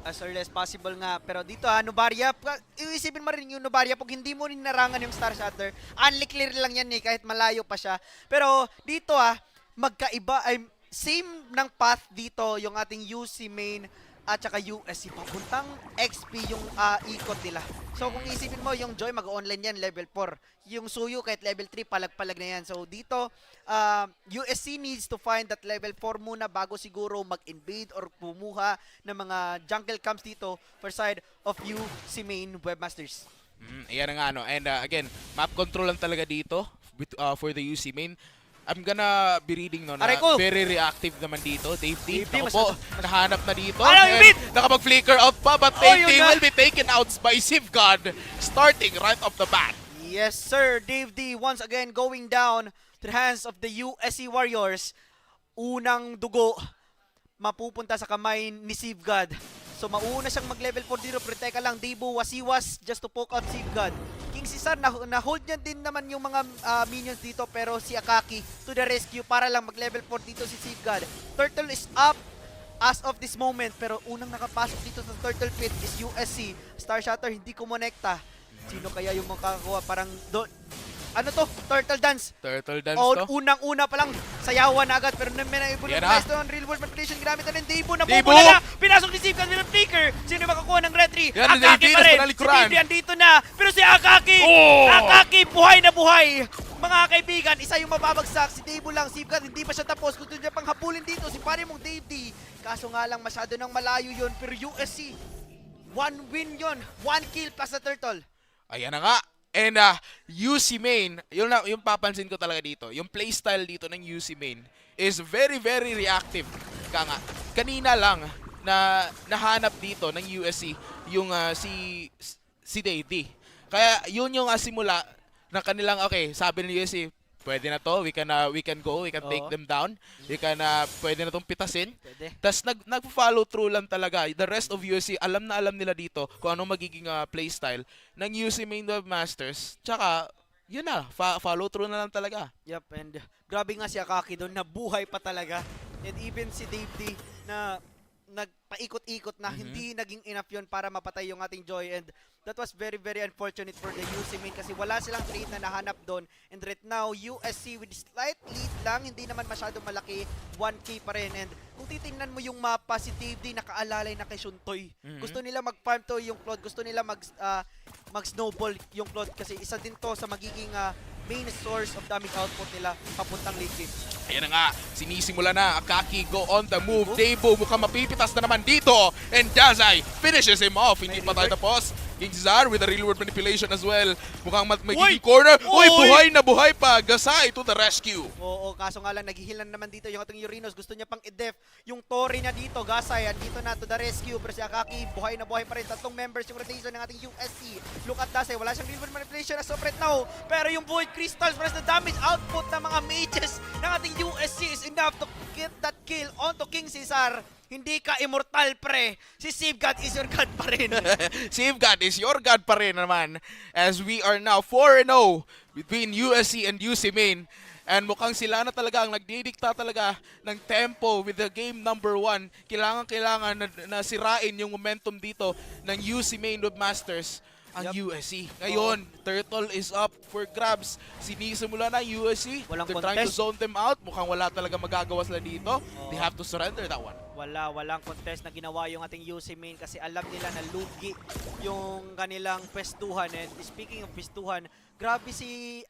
S24: As early as possible nga. Pero dito Novaria, iisipin mo rin yung Novaria pag hindi mo ninarangan yung Star Shatter. Unli-clear lang yan kahit malayo pa siya. Pero dito magkaiba, ay same ng path dito yung ating UC Main at saka USC. Papuntang XP yung ikot nila. So kung isipin mo, yung Joy mag-online yan level 4. Yung Suyu kahit level 3, palag-palag na yan. So dito, USC needs to find that level 4 muna bago siguro mag-invade or pumuha ng mga jungle camps dito for side of UC Main Webmasters.
S23: Ayan na nga, And again, map control lang talaga dito for the UC Main. I'm gonna be reading na very reactive naman dito. Dave D, nahanap na dito. Nakapag-flicker out pa, but Dave D will be taken out by Sivgod starting right off the bat.
S24: Yes, sir. Dave D once again going down to the hands of the USC Warriors. Unang dugo mapupunta sa kamay ni Sivgod. So mauna siyang mag-level 4 dito, pero teka lang, Debo wasiwas just to poke out Sivgod. King Cesar, na-hold niya din naman yung mga minions dito, pero si Akaki to the rescue para lang mag-level 4 dito si Sivgod. Turtle is up as of this moment, pero unang nakapasok dito sa Turtle Pit is USC. Star Shatter hindi kumonekta. Sino kaya yung makakakuha? Parang Turtle Dance.
S23: Turtle Dance to?
S24: Unang-una pa lang, sayawan na agad. Pero may naibon ng resto ng real world manipulation. Ginamit na rin Debo.
S23: Debo!
S24: Na pinasok ni Sivgod with a flicker. Sino yung makakuha ng red 3? Akaki pa rin. Si Debo andito na. Pero si Akaki! Akaki, buhay na buhay! Mga kaibigan, isa yung mababagsak. Si Debo lang. Sivgod, hindi pa siya tapos. Gusto niya pang habulin dito. Si pare mong Dave D. Kaso nga lang, masyado nang malayo yun. Pero USC, 1 win yun. 1 kill plus na Turtle.
S23: Ayan na nga. And UC Main, yung papansin ko talaga dito, yung playstyle dito ng UC Main is very, very reactive. Kanina lang na nahanap dito ng USC yung si Dave D. Kaya yun yung simula na kanilang, okay, sabi ng USC, pwede na to, we can go, we can take them down, we can, pwede na tong pitasin. Tapos nag-follow through lang talaga. The rest of USC, alam nila dito kung anong magiging playstyle ng UC Main Webmasters. Tsaka, yun na, follow through na lang talaga.
S24: Yep, and grabe nga si Akaki doon, nabuhay pa talaga. And even si Dave D na nagpaikot-ikot na hindi naging enough yun para mapatay yung ating Joy. And that was very, very unfortunate for the UC Main kasi wala silang trade na nahanap doon. And right now, USC with slight lead lang, hindi naman masyadong malaki, 1K pa rin. And kung titingnan mo yung mapa, si Dave D nakaalalay na kay Shuntoy. Gusto nila mag-farm to yung Claude, gusto nila mag-snowball yung Claude kasi isa din to sa magiging main source of damage output nila papuntang late game.
S23: Ayan na nga, sinisimula na. Akaki go on the move. Debo mukhang mapipitas na naman dito. And Dazai finishes him off. Hindi pa tayo tapos. King Cesar with a real world manipulation as well. Mukhang magiging corner. Uy, buhay na buhay pa. Gasai to the rescue.
S24: Oo, kaso nga lang, naghihilan naman dito yung ating Urinos. Gusto niya pang i-def yung Tori niya dito. Gasai, andito na to the rescue. Pero si Akaki, buhay na buhay pa rin. 3 members yung rotation ng ating USC. Look at Dasai, wala siyang real world manipulation as of right now. Pero yung Void Crystals, plus the damage output ng mga mages ng ating USC is enough to get that kill onto King Cesar. Hindi ka immortal, pre. Si Sivgod is your god pa rin.
S23: Sivgod is your god pa rin naman. As we are now 4-0 between USC and UC Main. And mukhang sila na talaga ang nagdidikta talaga ng tempo with the game number 1. Kailangan na sirain yung momentum dito ng UC Main Webmasters. ang USC. Ngayon, Turtle is up for grabs. Sinisimula na USC. They're trying to zone them out. Mukhang wala talaga magagawa sila dito. They have to surrender that one.
S24: Walang contest na ginawa yung ating UC main kasi alam nila na lugi yung kanilang pwestuhan. And speaking of pwestuhan, grabe si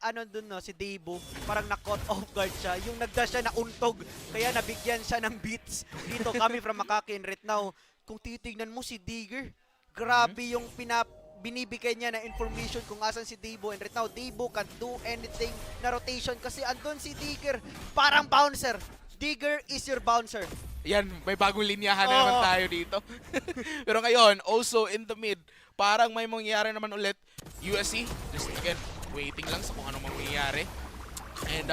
S24: si Debo, parang na-caught off guard siya. Yung nagdash siya na untog, kaya nabigyan siya ng beats dito kami from Makati. And right now, kung titignan mo si Digger, grabe yung binibigay niya na information kung asan si Debo. And right now, Debo can't do anything na rotation kasi andun si Digger, parang bouncer. Digger is your bouncer.
S23: Yan, may bagong linyahan na naman tayo dito. Pero ngayon, also in the mid, parang may mangyayari naman ulit. USC, just again, waiting lang sa kung anong mangyayari. And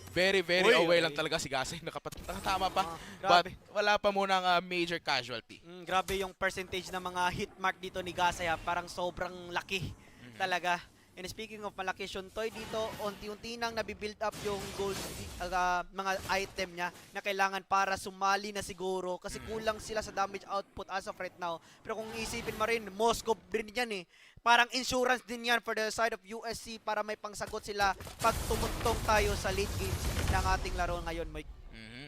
S23: very away lang talaga si Gasay. Nakatama pa. But wala pa munang major casualty.
S24: Grabe yung percentage ng mga hit mark dito ni Gasay. Parang sobrang laki talaga. And speaking of malaki, Shuntoy dito, unti-unti nang nabibuild up yung gold, mga item niya na kailangan para sumali na siguro kasi kulang sila sa damage output as of right now. Pero kung isipin mo rin, Moscow din yan Parang insurance din yan for the side of USC para may pangsagot sila pag tumuntong tayo sa late games ng ating laro ngayon, Mike.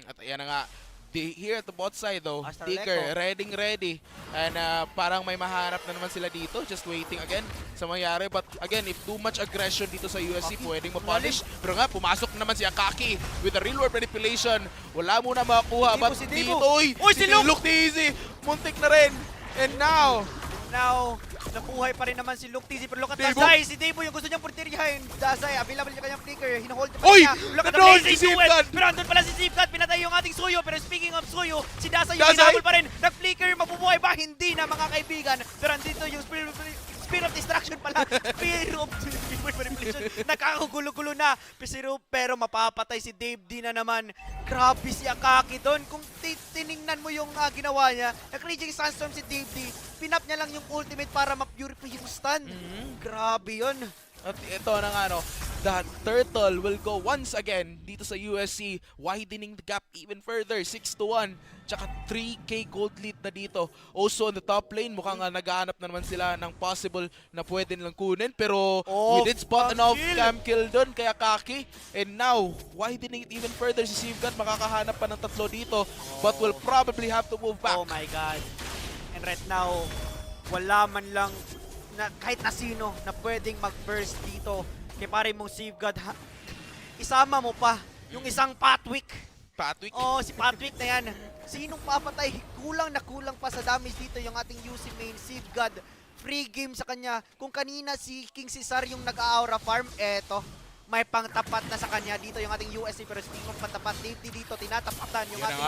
S23: At ayan na nga, here at the bot side though, Digger ready. And parang may mahanap na naman sila dito, just waiting again sa mangyari. But again, if too much aggression dito sa USC, pwedeng ma-punish. Pero nga, pumasok naman si Akaki with the real world manipulation. Wala muna makakuha. But dito, si Luke Easy, muntik na rin. And now,
S24: nabuhay pa rin naman si Luke Tizzy. Pero look at Dasay, si Debo yung gusto niyang portiryahin. Dasay, available yung kanyang flicker. Hinahold pa niya. Look at the blazing duel. Pero andun pala si Zipcat. Pinatay yung ating Suyo. Pero speaking of Suyo, si Dasay yung hinahabol pa rin. Nag-flicker, mabubuhay ba? Hindi na mga kaibigan. Pero andito yung Spear of Distraction pala. Spear of Manipulation. Nakakagulo-gulo na. Pero mapapatay si Dave D na naman. Grabe si Akaki doon. Kung tiningnan mo yung ginawa niya, nag-Raging Sandstorm si Dave D. Pinap niya lang yung ultimate para ma-purify yung stun. Grabe yun.
S23: At ito na nga, the Turtle will go once again dito sa USC, widening the gap even further, 6-1. Tsaka 3K gold lead na dito. Also on the top lane, mukhang naghahanap na naman sila ng possible na pwede nilang kunin. Pero we did spot an off-cam kill doon kay Akaki. And now, widening it even further, si Sivgat makakahanap pa ng tatlo dito. But will probably have to move back.
S24: Oh my God. And right now, wala man lang na kahit na sino na pwedeng mag-burst dito kay pare mong Safeguard. Isama mo pa yung isang Patwick.
S23: Patwick?
S24: Oo, si Patwick na yan. Sinong papatay? Kulang na kulang pa sa damage dito yung ating UC main Safeguard. Free game sa kanya. Kung kanina si King Cesar yung nag-aura farm, eto. May pangtapat na sa kanya dito yung ating USC. Pero speaking of pangtapat, dito tinatapatan yung ating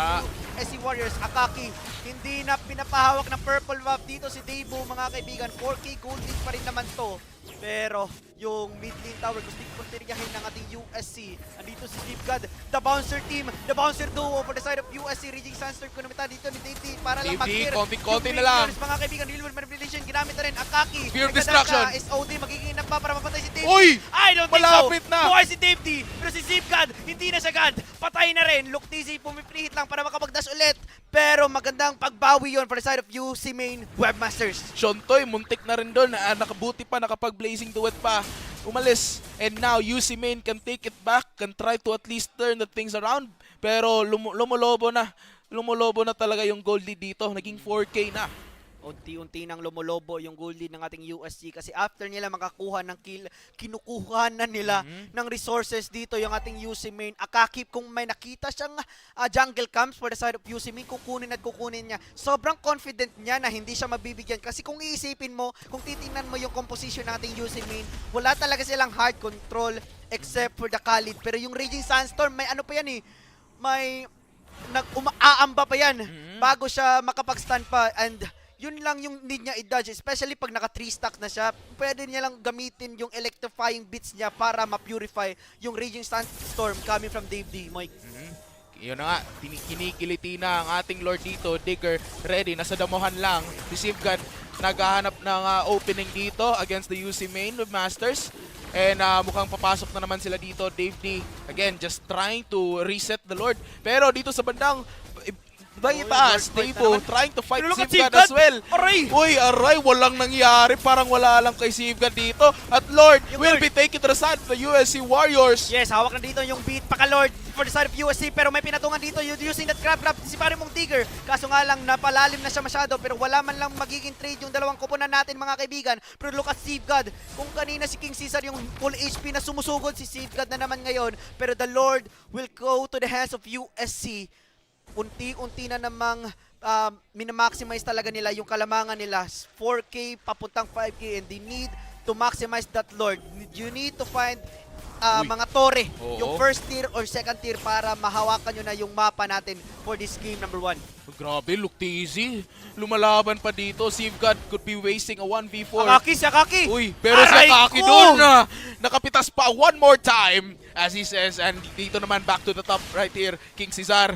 S24: USC Warriors. Akaki, hindi na pinapahawak ng purple buff dito si Debo, mga kaibigan. 4K gold lead pa rin naman to. Pero yung mid lane tower gusto ipuntiryahin ng ating USC. Andito si Safeguard, the bouncer team, the bouncer duo for the side of USC. Raging Sandstorm kunamita dito ni Dave para lang mag-clear.
S23: Konti na lang.
S24: Mga kaibigan, real world manipulation ginamit na rin. Akaki,
S23: Spear of Distraction.
S24: SOD, magiging pa para mapatay si Dave.
S23: Uy!
S24: I don't think
S23: malapit
S24: so.
S23: Na.
S24: Buhay si Dave D. Pero si Safeguard, hindi na siya God. Patay na rin. Luke TZ pumipihit lang para makapagdash ulit. Pero magandang pagbawi yon for the side of UC main Webmasters.
S23: Shuntoy, muntik na rin doon. Nakabuti pa, nakapag-blazing duet pa. Umalis. And now, UC main can take it back, can try to at least turn the things around. Pero lumulobo na. Lumulobo na talaga yung gold lead dito. Naging 4K na.
S24: Unti-unti nang lumulobo yung gold lead ng ating USC kasi after nila makakuha ng kill, kinukuha na nila ng resources dito yung ating UC main. Akaki, kung may nakita siyang jungle camps for the side of UC main, kukunin niya. Sobrang confident niya na hindi siya mabibigyan kasi kung iisipin mo, kung titingnan mo yung composition ng ating UC main, wala talaga silang hard control except for the Khalid. Pero yung Raging Sandstorm, may ano pa yan may aamba pa yan bago siya makapag-stun pa, and yun lang yung need niya i-dodge, especially pag naka 3 stacks na siya. Pwede niya lang gamitin yung electrifying bits niya para ma-purify yung Raging Sandstorm coming from Dave D, Mike.
S23: Yun na nga, kinikiliti na ang ating Lord dito. Digger ready, nasa damuhan lang. Si Sivgat naghahanap ng opening dito against the UC main with Masters. And mukhang papasok na naman sila dito. Dave D, again, just trying to reset the Lord. Pero dito sa bandang By taas, Debo trying to fight
S24: Pero look at
S23: Sivgad
S24: Sivgad.
S23: as well.
S24: Aray!
S23: Uy, aray, walang nangyari. Parang wala lang kay Sivgad dito. At Lord will be taking to the side of the USC Warriors.
S24: Yes, hawak na dito yung beat Paka-Lord for the side of USC, pero may pinatungan dito using that grab si pare mong Tigger. Kaso nga lang, napalalim na siya masyado, pero wala man lang magiging trade yung dalawang kupunan natin mga kaibigan. Pero look at Sivgad. Kung kanina si King Caesar yung full HP na sumusugod, si Sivgad na naman ngayon. Pero the Lord will go to the hands of USC. Unti-unti na namang minamaximize talaga nila yung kalamangan nila. 4K papuntang 5K, and they need to maximize that, Lord. You need to find mga tore, yung first tier or second tier para mahawakan nyo na yung mapa natin for this game number 1.
S23: Grabe, look easy. Lumalaban pa dito. Sivgad could be wasting a 1v4.
S24: Si Akaki!
S23: Uy, pero si Akaki doon na nakapitas pa one more time, as he says. And dito naman back to the top right here, King Caesar.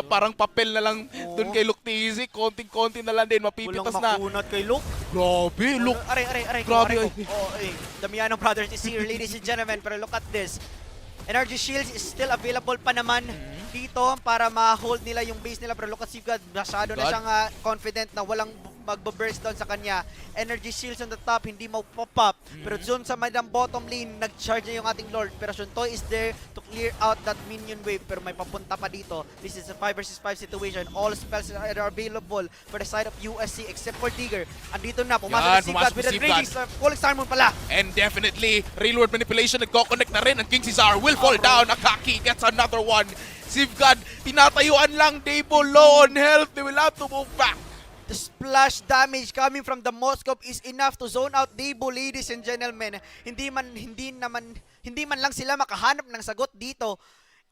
S23: parang papel na lang doon kay Luke Easy. Konting-konti na lang din, mapipitas na.
S24: Walang makunat kay Luke.
S23: Grabe, look.
S24: Aray.
S23: Grabe.
S24: Damiano Brothers is here, ladies and gentlemen. Pero look at this. Energy Shields is still available pa naman dito para ma-hold nila yung base nila. Pero look at Sivgad, masyado na siyang confident na walang magbo-burst down sa kanya. Energy Shields on the top, hindi mo-pop up. Pero dun sa madang bottom lane, nag-charge na yung ating Lord. Pero Shuntoy is there to clear out that minion wave. Pero may papunta pa dito. This is a 5 versus 5 situation. All spells are available for the side of USC except for Tigger. Andito na, pumasok si Sivgad with a Raging Star. Falling Star Moon pala.
S23: And definitely, Real World Manipulation nagko-connect na rin. Ang King Caesar will fall down. Akaki gets another one. Sivgad, tinatayuan lang. Debo low on health. They will have to move back.
S24: The splash damage coming from the Moscow is enough to zone out Debo, ladies and gentlemen. Hindi man lang sila makahanap ng sagot dito.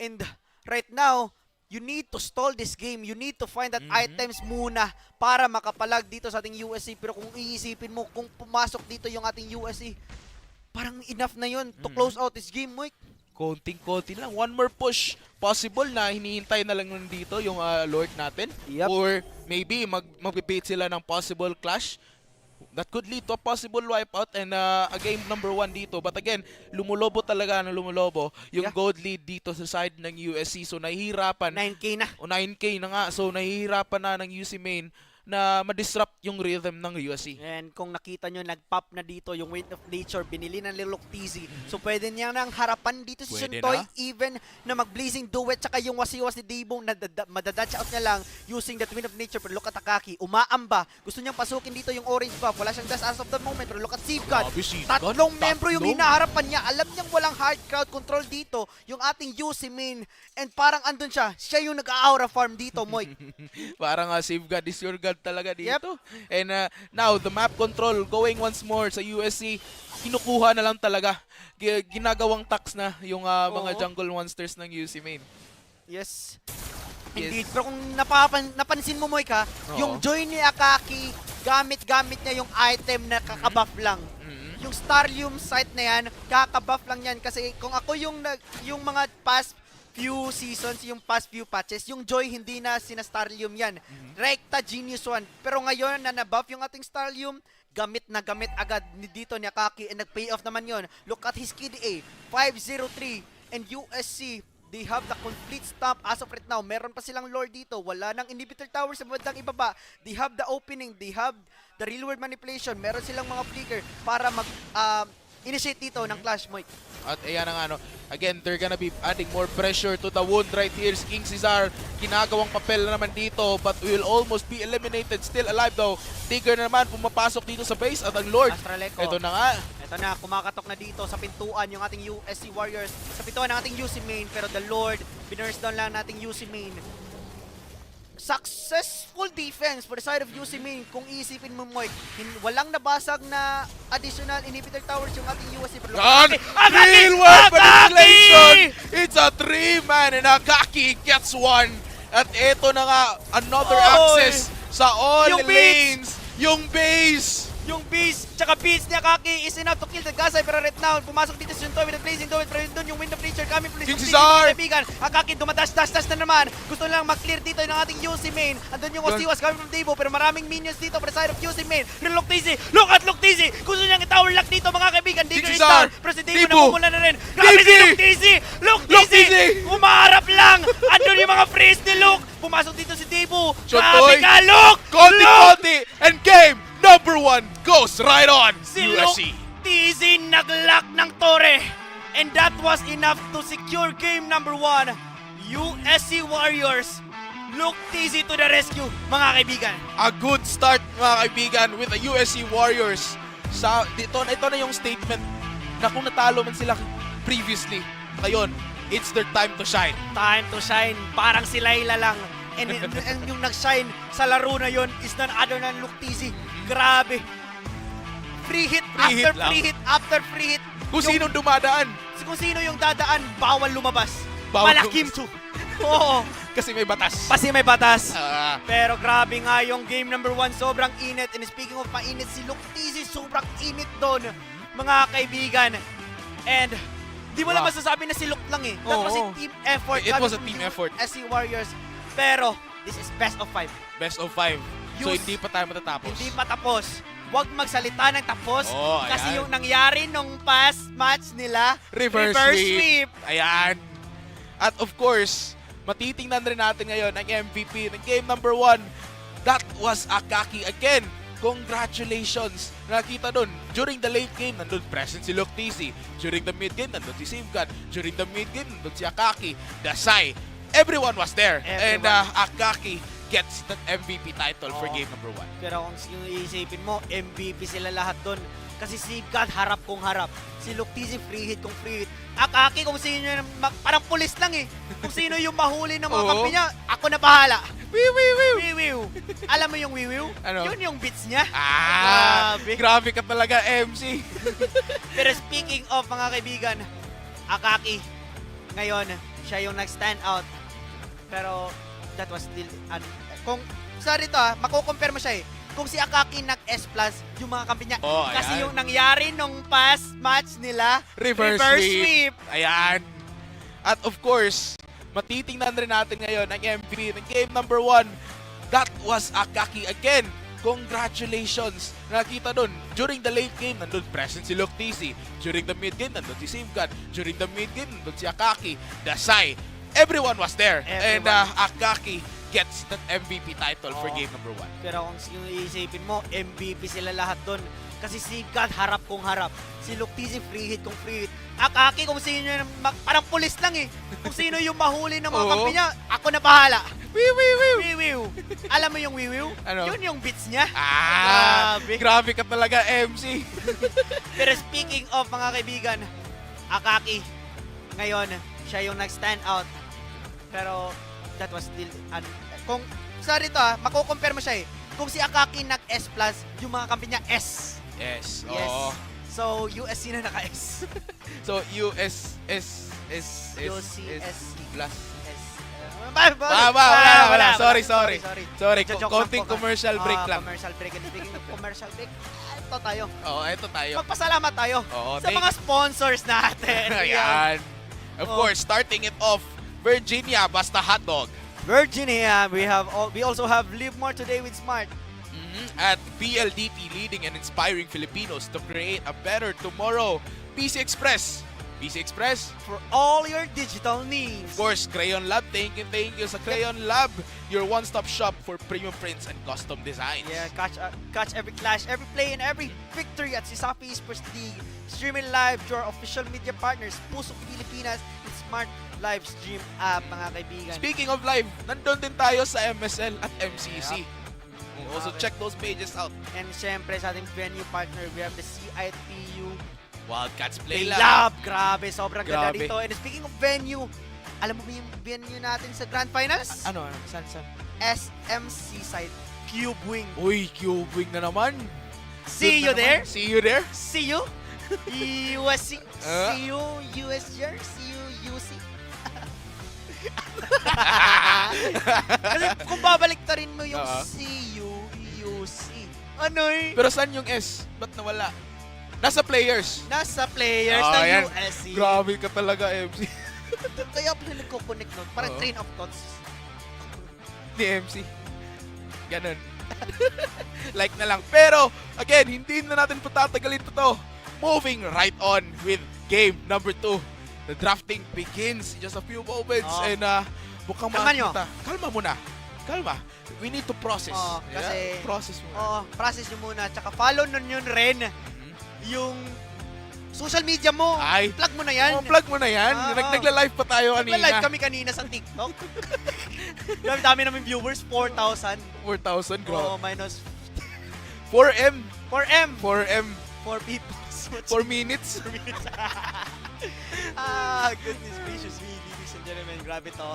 S24: And right now, you need to stall this game. You need to find that items muna para makapalag dito sa ating USC. Pero kung iisipin mo, kung pumasok dito yung ating USC, parang enough na yun to close out this game, Moik.
S23: Konting-konti lang. One more push possible na hinihintay na lang dito yung Lord natin. Or maybe mag-bait sila ng possible clash. That could lead to a possible wipeout and a game number 1 dito. But again, lumulobo talaga yung gold lead dito sa side ng USC. So nahihirapan.
S24: 9K na.
S23: O 9K na nga. So nahihirapan na ng UC main na ma-disrupt yung rhythm ng USC.
S24: And kung nakita nyo, nag-pop na dito yung Wind of Nature, binili ng Lilok TZ. So pwede niya nang harapan dito si Shuntoy, even na mag-blazing duet, tsaka yung wasiwas ni Debong, madadatch out niya lang using that Wind of Nature. Pero look at Akaki, umaamba. Gusto niyang pasukin dito yung orange buff. Wala siyang dash as of the moment. Pero look at Sivgad. Tatlong membro yung hinaharapan niya. Alam niyang walang hard crowd control dito yung ating UC main. And parang andun siya. Siya yung nag-aura farm dito, Moik.
S23: Parang Sivgad is your god talaga dito. And now, the map control going once more sa USC. Kinukuha na lang talaga. Ginagawang tax na yung mga jungle monsters ng UC main.
S24: Yes. Indeed. Pero kung napansin mo, Moik, yung joy ni Akaki, gamit niya yung item na kakabuff lang. Yung Starlium site na yan, kakabuff lang yan. Kasi kung ako yung mga past few seasons, yung past few patches, yung Joy hindi na sina Starlium yan. Recta Genius 1. Pero ngayon na nabuff yung ating Starlium, gamit agad dito ni Akaki, and nag-pay off naman yon. Look at his KDA, 503, and USC, they have the complete stomp as of right now. Meron pa silang lore dito. Wala nang inhibitor tower sa bandang ibaba. They have the opening, they have the real world manipulation. Meron silang mga flicker para initiate dito ng Clash, Moik.
S23: At ayan ang again, they're gonna be adding more pressure to the wound right here. King Caesar, ginagawang papel na naman dito, but will almost be eliminated. Still alive though. Tigger na naman, pumapasok dito sa base, at ang Lord, ito na nga.
S24: Ito na, kumakatok na dito sa pintuan yung ating USC Warriors. Sa pintuan ng ating UC main, pero the Lord, binurse down lang nating UC main. Successful defense for the side of UC main. Kung iisipin mo, Moik, walang nabasag na additional inhibitor towers yung ating USC.
S23: Real world manipulation! It's a 3-man and Akaki gets one. At ito na nga, another access sa all lanes. Yung base!
S24: Yung beast, tsaka beast ni Akaki is enough to kill the Gasay, pero right now, pumasok dito si Shuntoy with the blazing duet, pero doon yung Wind of Nature coming from
S23: King Caesar!
S24: Akaki dumadash na naman, gusto lang mag-clear dito ng ating UC main, andun yung Osiwas coming from Debo, pero maraming minions dito for the side of UC main. Look at Loctizi, gusto niyang i-tower lock dito mga kaibigan, Digger is down, pero si Debo namumula na rin. Grabe si Loctizi! Umaharap lang, andun yung mga freeze ni Luke, Papasok dito si Dibu.
S23: Shot
S24: Grabe
S23: toy.
S24: ka, Luke!
S23: Konti-konti. And game number 1 goes right on
S24: Si
S23: USC.
S24: TZ nag-lock ng tore. And that was enough to secure game number 1. USC Warriors. Luke TZ to the rescue, mga kaibigan.
S23: A good start, mga kaibigan, with the USC Warriors. Ito na yung statement na kung natalo man sila previously, ngayon, it's their time to shine.
S24: Time to shine. Parang si Layla lang. And yung nag-shine sa laro na yon is none other than Luke TZ. Grabe. Free hit after free hit.
S23: Kung sinong dumadaan.
S24: Kung sino yung dadaan, bawal lumabas.
S23: Bawal
S24: Malakim to. Oo.
S23: Kasi may batas.
S24: Pero grabe nga yung game number 1, sobrang init. And speaking of mainit, si Luke TZ sobrang init doon, mga kaibigan. And di mo lang masasabi na si Luke lang eh. That was a team effort.
S23: It was a team effort.
S24: SC Warriors. Pero this is best of 5.
S23: Best of 5. So hindi pa tayo matatapos.
S24: Hindi pa tapos. Huwag magsalita ng tapos. Kasi
S23: ayan.
S24: yung nangyari nung past match nila,
S23: Reverse sweep. Ayan. At of course, matitingnan rin natin ngayon ang MVP ng game number 1. That was Akaki again. Congratulations! Nakita dun, during the late game, nandun present si Luke TZ. During the mid game, nandun si Simgan. During the mid game, nandun si Akaki, Dasai. Everyone was there. And Akaki gets that MVP title for game number 1.
S24: Pero kung iisipin mo, MVP sila lahat doon. Kasi si God harap kung harap. Si Luke TZ free hit kung free hit. Akaki kung sino yung, parang pulis lang eh. Kung sino yung mahuli ng mga kampi niya, ako na bahala. Wiwiw. Alam mo yung wiwiw?
S23: Ano?
S24: Yun yung beats niya.
S23: Grabe ka talaga, MC.
S24: Pero speaking of mga kaibigan, Akaki, ngayon, siya yung nag-stand out. Pero that was still, kung sa rito mako-compare mo siya eh. Kung si Akaki nag-S+, yung mga kampi niya. Kasi yung nangyari nung past match nila,
S23: Reverse sweep. Ayan. At of course, matitingnan rin natin ngayon ang MVP ng game number 1. That was Akaki again. Congratulations! Nakita dun, during the late game, nandun present si Luke TZ. During the mid game, nandun si Simgan. During the mid game, nandun si Akaki, Dasai. Everyone was there. And Akaki gets that MVP title for game number 1.
S24: Pero kung iisipin mo, MVP sila lahat doon. Kasi si God harap kung harap. Si Luke TZ free hit kung free hit. Akaki kung sino yung, parang pulis lang eh. Kung sino yung mahuli ng mga kampi niya, ako na bahala. Wiwiw. Alam mo yung wiwiw?
S23: Ano?
S24: Yun yung beats niya.
S23: Grabe ka talaga, MC.
S24: Pero speaking of mga kaibigan, Akaki, ngayon, siya yung nag-stand out. Pero that was still, kung sa rito mako-compare mo siya eh. Kung si Akaki nag-S+, yung mga kampi niya S.
S23: Yes.
S24: So, USC na naka-S.
S23: So, USC
S24: plus.
S23: Wala. Sorry. Konting commercial break lang.
S24: Commercial break. And speaking of commercial break, ito tayo.
S23: Ito.
S24: Magpasalamat tayo sa mga sponsors natin.
S23: Ayan. Of course, starting it off, Virginia, basta hotdog.
S24: Virginia, we also have Live More Today with Smart.
S23: At BLDT, leading and inspiring Filipinos to create a better tomorrow. PC Express
S24: for all your digital needs.
S23: Of course, Crayon Lab. Thank you sa Crayon Lab, your one-stop shop for premium prints and custom designs.
S24: Yeah, catch every clash, every play, and every victory at Sisafi Esports League. Streaming live to our official media partners, Pusok Pilipinas, and Smart Live Stream app, mga kaibigan.
S23: Speaking of live, nandun din tayo sa MSL at MCC. Also check those pages out.
S24: And syempre sa ating venue partner, we have the CITU
S23: Wildcats Play
S24: Lab. Grabe, sobrang ganda dito. And speaking of venue, alam mo ba yung venue natin sa Grand Finals?
S23: Ano? Saan?
S24: SMC side, Cube Wing.
S23: Uy, Cube Wing na naman.
S24: See you there.
S23: See you there.
S24: See you. USC. See you USG. See you UC. Kasi kung babalik ta rin mo yung CUC. Ano eh?
S23: Pero saan yung S? Ba't nawala? Nasa players
S24: ng USC.
S23: Grabe ka talaga, MC.
S24: Kaya pala nagko-connect nun. Parang train of thoughts.
S23: Ni MC. Ganun. Like na lang. Pero, again, hindi na natin patatagalin to. Moving right on with game number 2. The drafting begins in just a few moments. And mukhang makikita. Kalma muna. kalma. We need to process.
S24: Kasi,
S23: process muna.
S24: Process nyo muna. Tsaka follow nun yun rin. Yung social media mo. Plug mo na yan.
S23: Plug mo na yan. Nagla-live pa tayo kanina.
S24: Nagla-live kami kanina sa TikTok. Dami namin viewers. 4,000.
S23: 4,000, bro.
S24: Minus
S23: 4M.
S24: 4 people.
S23: 4 minutes.
S24: Goodness gracious me, ladies and gentlemen. Grabe to.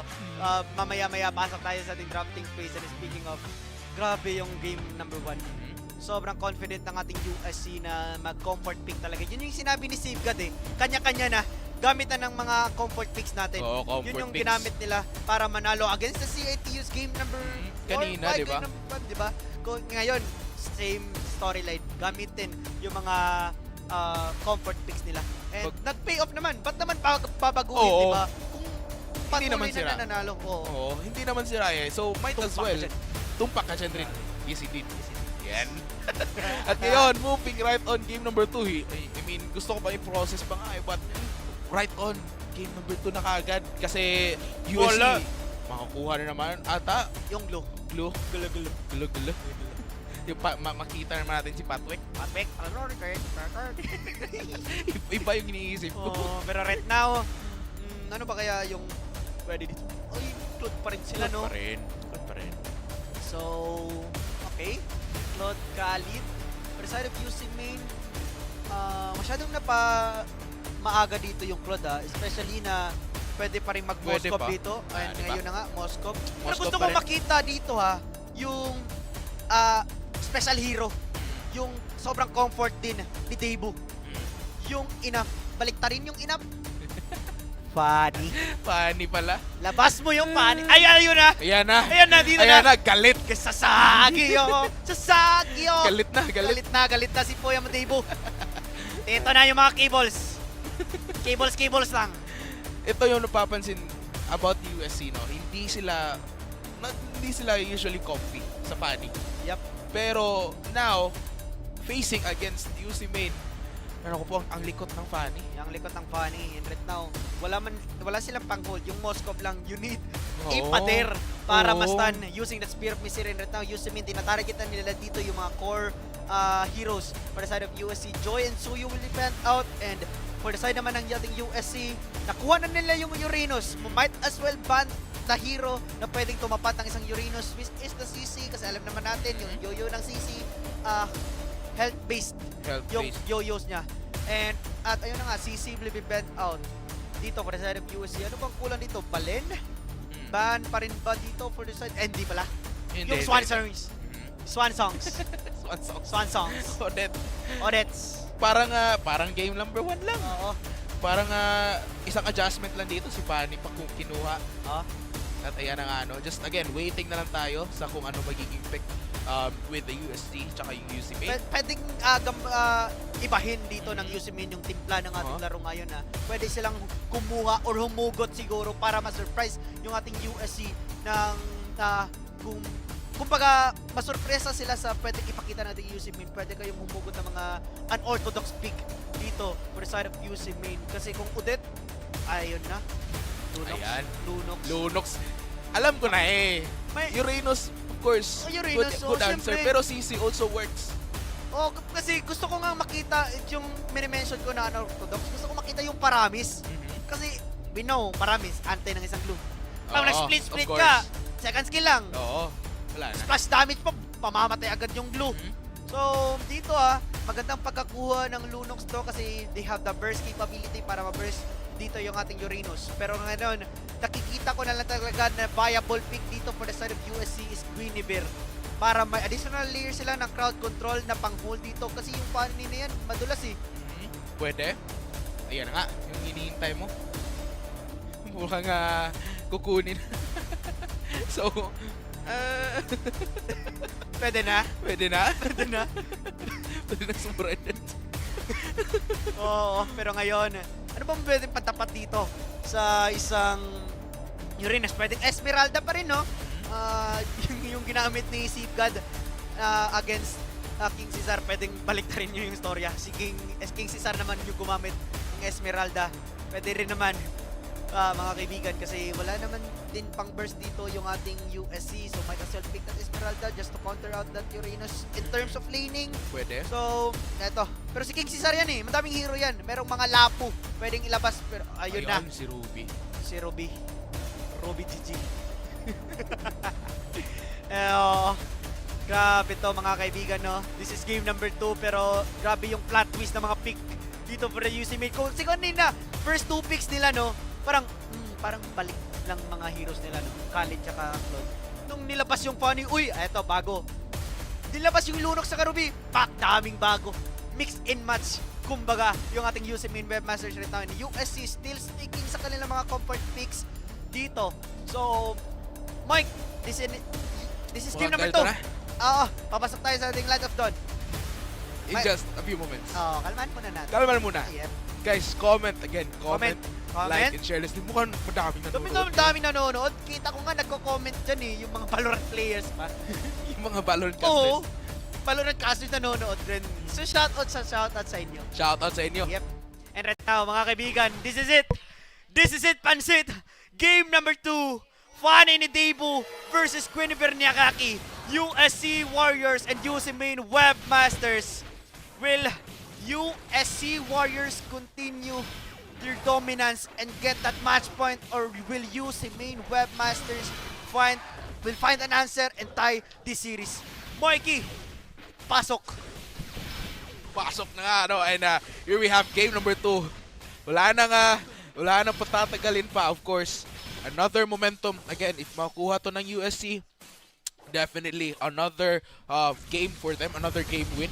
S24: Mamaya-maya pasok tayo sa ating drafting space. And speaking of, grabe yung game number 1. Sobrang confident ng ating USC na mag-comfort pick talaga. Yun yung sinabi ni Safeguard eh. Kanya-kanya na. Gamit na ng mga comfort picks natin.
S23: Comfort
S24: yun yung
S23: picks.
S24: ginamit nila para manalo against the CITU's game number 4,
S23: Kanina,
S24: 5,
S23: di ba?
S24: Diba? Ngayon, same storyline. Gamitin yung mga comfort picks nila. And nag-pay off naman. Ba't naman babaguhin, di ba? Kung
S23: hindi naman sira.
S24: na nanalo.
S23: Oo, hindi naman sira eh. So, might as well. Tumpak ka dyan rin. Yes, indeed. Yan. At ngayon, moving right on game number 2. I mean, gusto ko pa i-process pa nga eh. But right on game number 2 na kagad. Kasi USC, makakuha na naman ata.
S24: Yung glue.
S23: Gulo. Yung makita naman natin si Patwick. Iba yung iniisip ko.
S24: Pero right now, ano ba kaya yung pwede dito? Ay, Claude pa rin sila, no?
S23: Claude pa rin.
S24: So, okay. Claude Khalid. For the side of UC Main, masyadong maaga dito yung Claude, especially na pwede pa rin mag-Moskov dito. And ngayon na nga, Moskov. Pero gusto ko makita dito yung special hero. Yung sobrang comfort din ni Debu. Yung enough. Baliktarin yung enough. Funny.
S23: Funny pala.
S24: Labas mo yung funny. Ayun na.
S23: Ayan na.
S24: Ayan na, dito
S23: Ayan
S24: na.
S23: Galit.
S24: Sasagi yun. Sasagi yun.
S23: Galit na.
S24: Galit na si Poya Debu. Ito na yung mga cables. Cables lang.
S23: Ito yung napapansin about USC, no? Hindi sila usually comfy sa funny.
S24: Yep.
S23: Pero now, facing against UC Main, ano ko po, ang likot ng funny.
S24: Ang likot ng funny. And right now, wala silang pang-hold. Yung Moskov lang, you need a pader para ma-stun using the Spear of Misery. And right now, UC Main, tinatargetan nila dito yung mga core heroes for the side of USC. Joy and Suyu will be banned out. And for the side naman ng ating USC, nakuha na nila yung Uranus. Might as well ban the hero na pwedeng tumapat ng isang Uranus, which is the CC. Kasi alam naman natin, yung yo-yo ng CC, health-based yung yo-yos niya. And at ayun na nga, CC will be banned out dito for the side of USC. Ano bang kulang dito? Balen? Ban pa rin ba dito for the side? Hindi pala. Yung Swan Songs. Swan Songs. Swan Songs. Odets.
S23: Parang game number 1 lang.
S24: Oo.
S23: Parang isang adjustment lang dito si Pani pa kung kinuha. At ayan na nga, just again, waiting na lang tayo sa kung ano magiging pick with the USC tsaka yung UC Main.
S24: Pwedeng ibahin dito ng UC Main yung timpla ng ating laro ngayon na pwede silang kumuha or humugot siguro para ma-surprise yung ating USC ng kumbaga masurpresa sila sa pwedeng ipakita natin UC Main. Pwede kayong humugot ng mga unorthodox pick dito for the side of UC Main. Kasi kung Udet, ayun na.
S23: Lunox. Alam ko na eh. Uranus, of course, good answer. Pero CC also works.
S24: Kasi gusto ko nga makita yung mini-mention ko na unorthodox. Gusto ko makita yung Paramis. Kasi we know, Paramis, antay ng isang glue. Pag nag-split ka, second skill lang.
S23: Wala na.
S24: Splash damage pa, pamamatay agad yung glue. So, dito magandang pagkakuha ng Lunox to kasi they have the burst capability para ma-burst dito yung ating Uranus. Pero ngayon, nakikita ko na lang talaga na viable pick dito for the side of USC is Guinevere. Para may additional layer sila ng crowd control na pang-hold dito kasi yung funny na yan, madulas eh.
S23: Pwede. Ayan nga, yung hinihintay mo. Mukhang kukunin. So,
S24: Pwede na?
S23: Pwede na?
S24: Pwede na?
S23: Pwede na sumurahin.
S24: Oo, pero ngayon, ano bang pwedeng patapat dito sa isang Uranus? Pwedeng Esmeralda pa rin, no? Yung ginamit ni Safeguard against King Cesar, pwedeng baliktarin nyo yung storya. Si King Cesar naman yung gumamit ng Esmeralda. Pwede rin naman. mga kaibigan, kasi wala naman din pang burst dito yung ating USC. So might as well pick that Esmeralda just to counter out that Uranus in terms of laning.
S23: Pwede.
S24: So, eto. Pero si King Cesar yan eh. Madaming hero yan. Merong mga lapu pwedeng ilabas. Pero ayun na.
S23: Si Ruby.
S24: Si Ruby. Ruby GG. Grabe to mga kaibigan, no? This is game number 2, pero grabe yung plot twist ng mga pick dito for the UC main. Kung kanina, first 2 picks nila, no? Parang balik lang mga heroes nila, no? Khalid tsaka Claude. Nung nilabas yung Funny, uy, eto, bago. Nilabas yung Lunok sa Ruby, daming bago. Mix and match. Kumbaga, yung ating UC main webmasters right now, and USC still sticking sa kanilang mga comfort picks dito. So, Mike, this is game number 2. Oo, papasok tayo sa ating Land of Dawn.
S23: In just a few moments.
S24: Kalman muna natin.
S23: Kalman muna.
S24: Yep.
S23: Guys, comment again. Comment. Like
S24: Comment.
S23: and share. Mukhang madaming nanonood.
S24: Daming nanonood. Kita ko nga nagko-comment dyan eh, yung mga Valorant players pa.
S23: Yung mga Valorant
S24: Oo.
S23: casters.
S24: Valorant casters nanonood rin. So shoutout sa inyo.
S23: Shoutout sa inyo.
S24: Yep. And right now, mga kaibigan, this is it. This is it, Pansit. Game number 2. Fanny ni Debo versus Quinifer Niakaki. USC Warriors and UC Main Webmasters. Will USC Warriors continue their dominance and get that match point, or will UC Main Webmasters find an answer and tie this series? Mikey, pasok.
S23: Pasok na nga, no? And here we have game number 2. Wala nang patatagalin pa, of course. Another momentum. Again, if makuha to ng USC, definitely another game for them, another game win.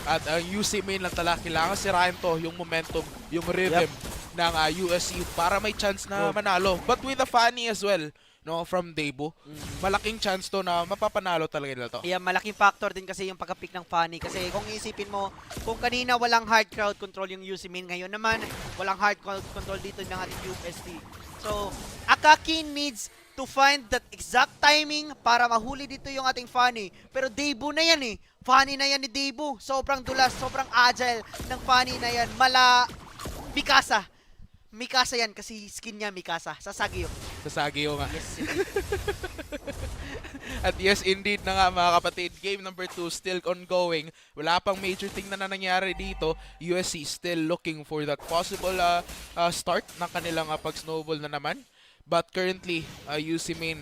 S23: At UC Main lang talaga kailangan sirahin to, yung momentum, yung rhythm ng USC para may chance na manalo. But with the Fanny as well, no, from Debo, malaking chance to na mapapanalo talaga nila to.
S24: Yeah, malaking factor din kasi yung pagka-pick ng Fanny. Kasi kung iisipin mo, kung kanina walang hard crowd control yung UC Main, ngayon naman walang hard crowd control dito ng ating USC. So, Akaki needs to find that exact timing para mahuli dito yung ating Fanny. Pero Debo na yan eh. Fanny na yan ni Debo. Sobrang dulas, sobrang agile ng Fanny na yan. Mikasa. Mikasa yan kasi skin niya Mikasa. Sasagyo.
S23: Sasagyo nga.
S24: Yes,
S23: At yes, indeed na nga mga kapatid. Game number 2 still ongoing. Wala pang major thing na nangyari dito. USC still looking for that possible start ng kanilang pag-snowball na naman. But currently, UC Main,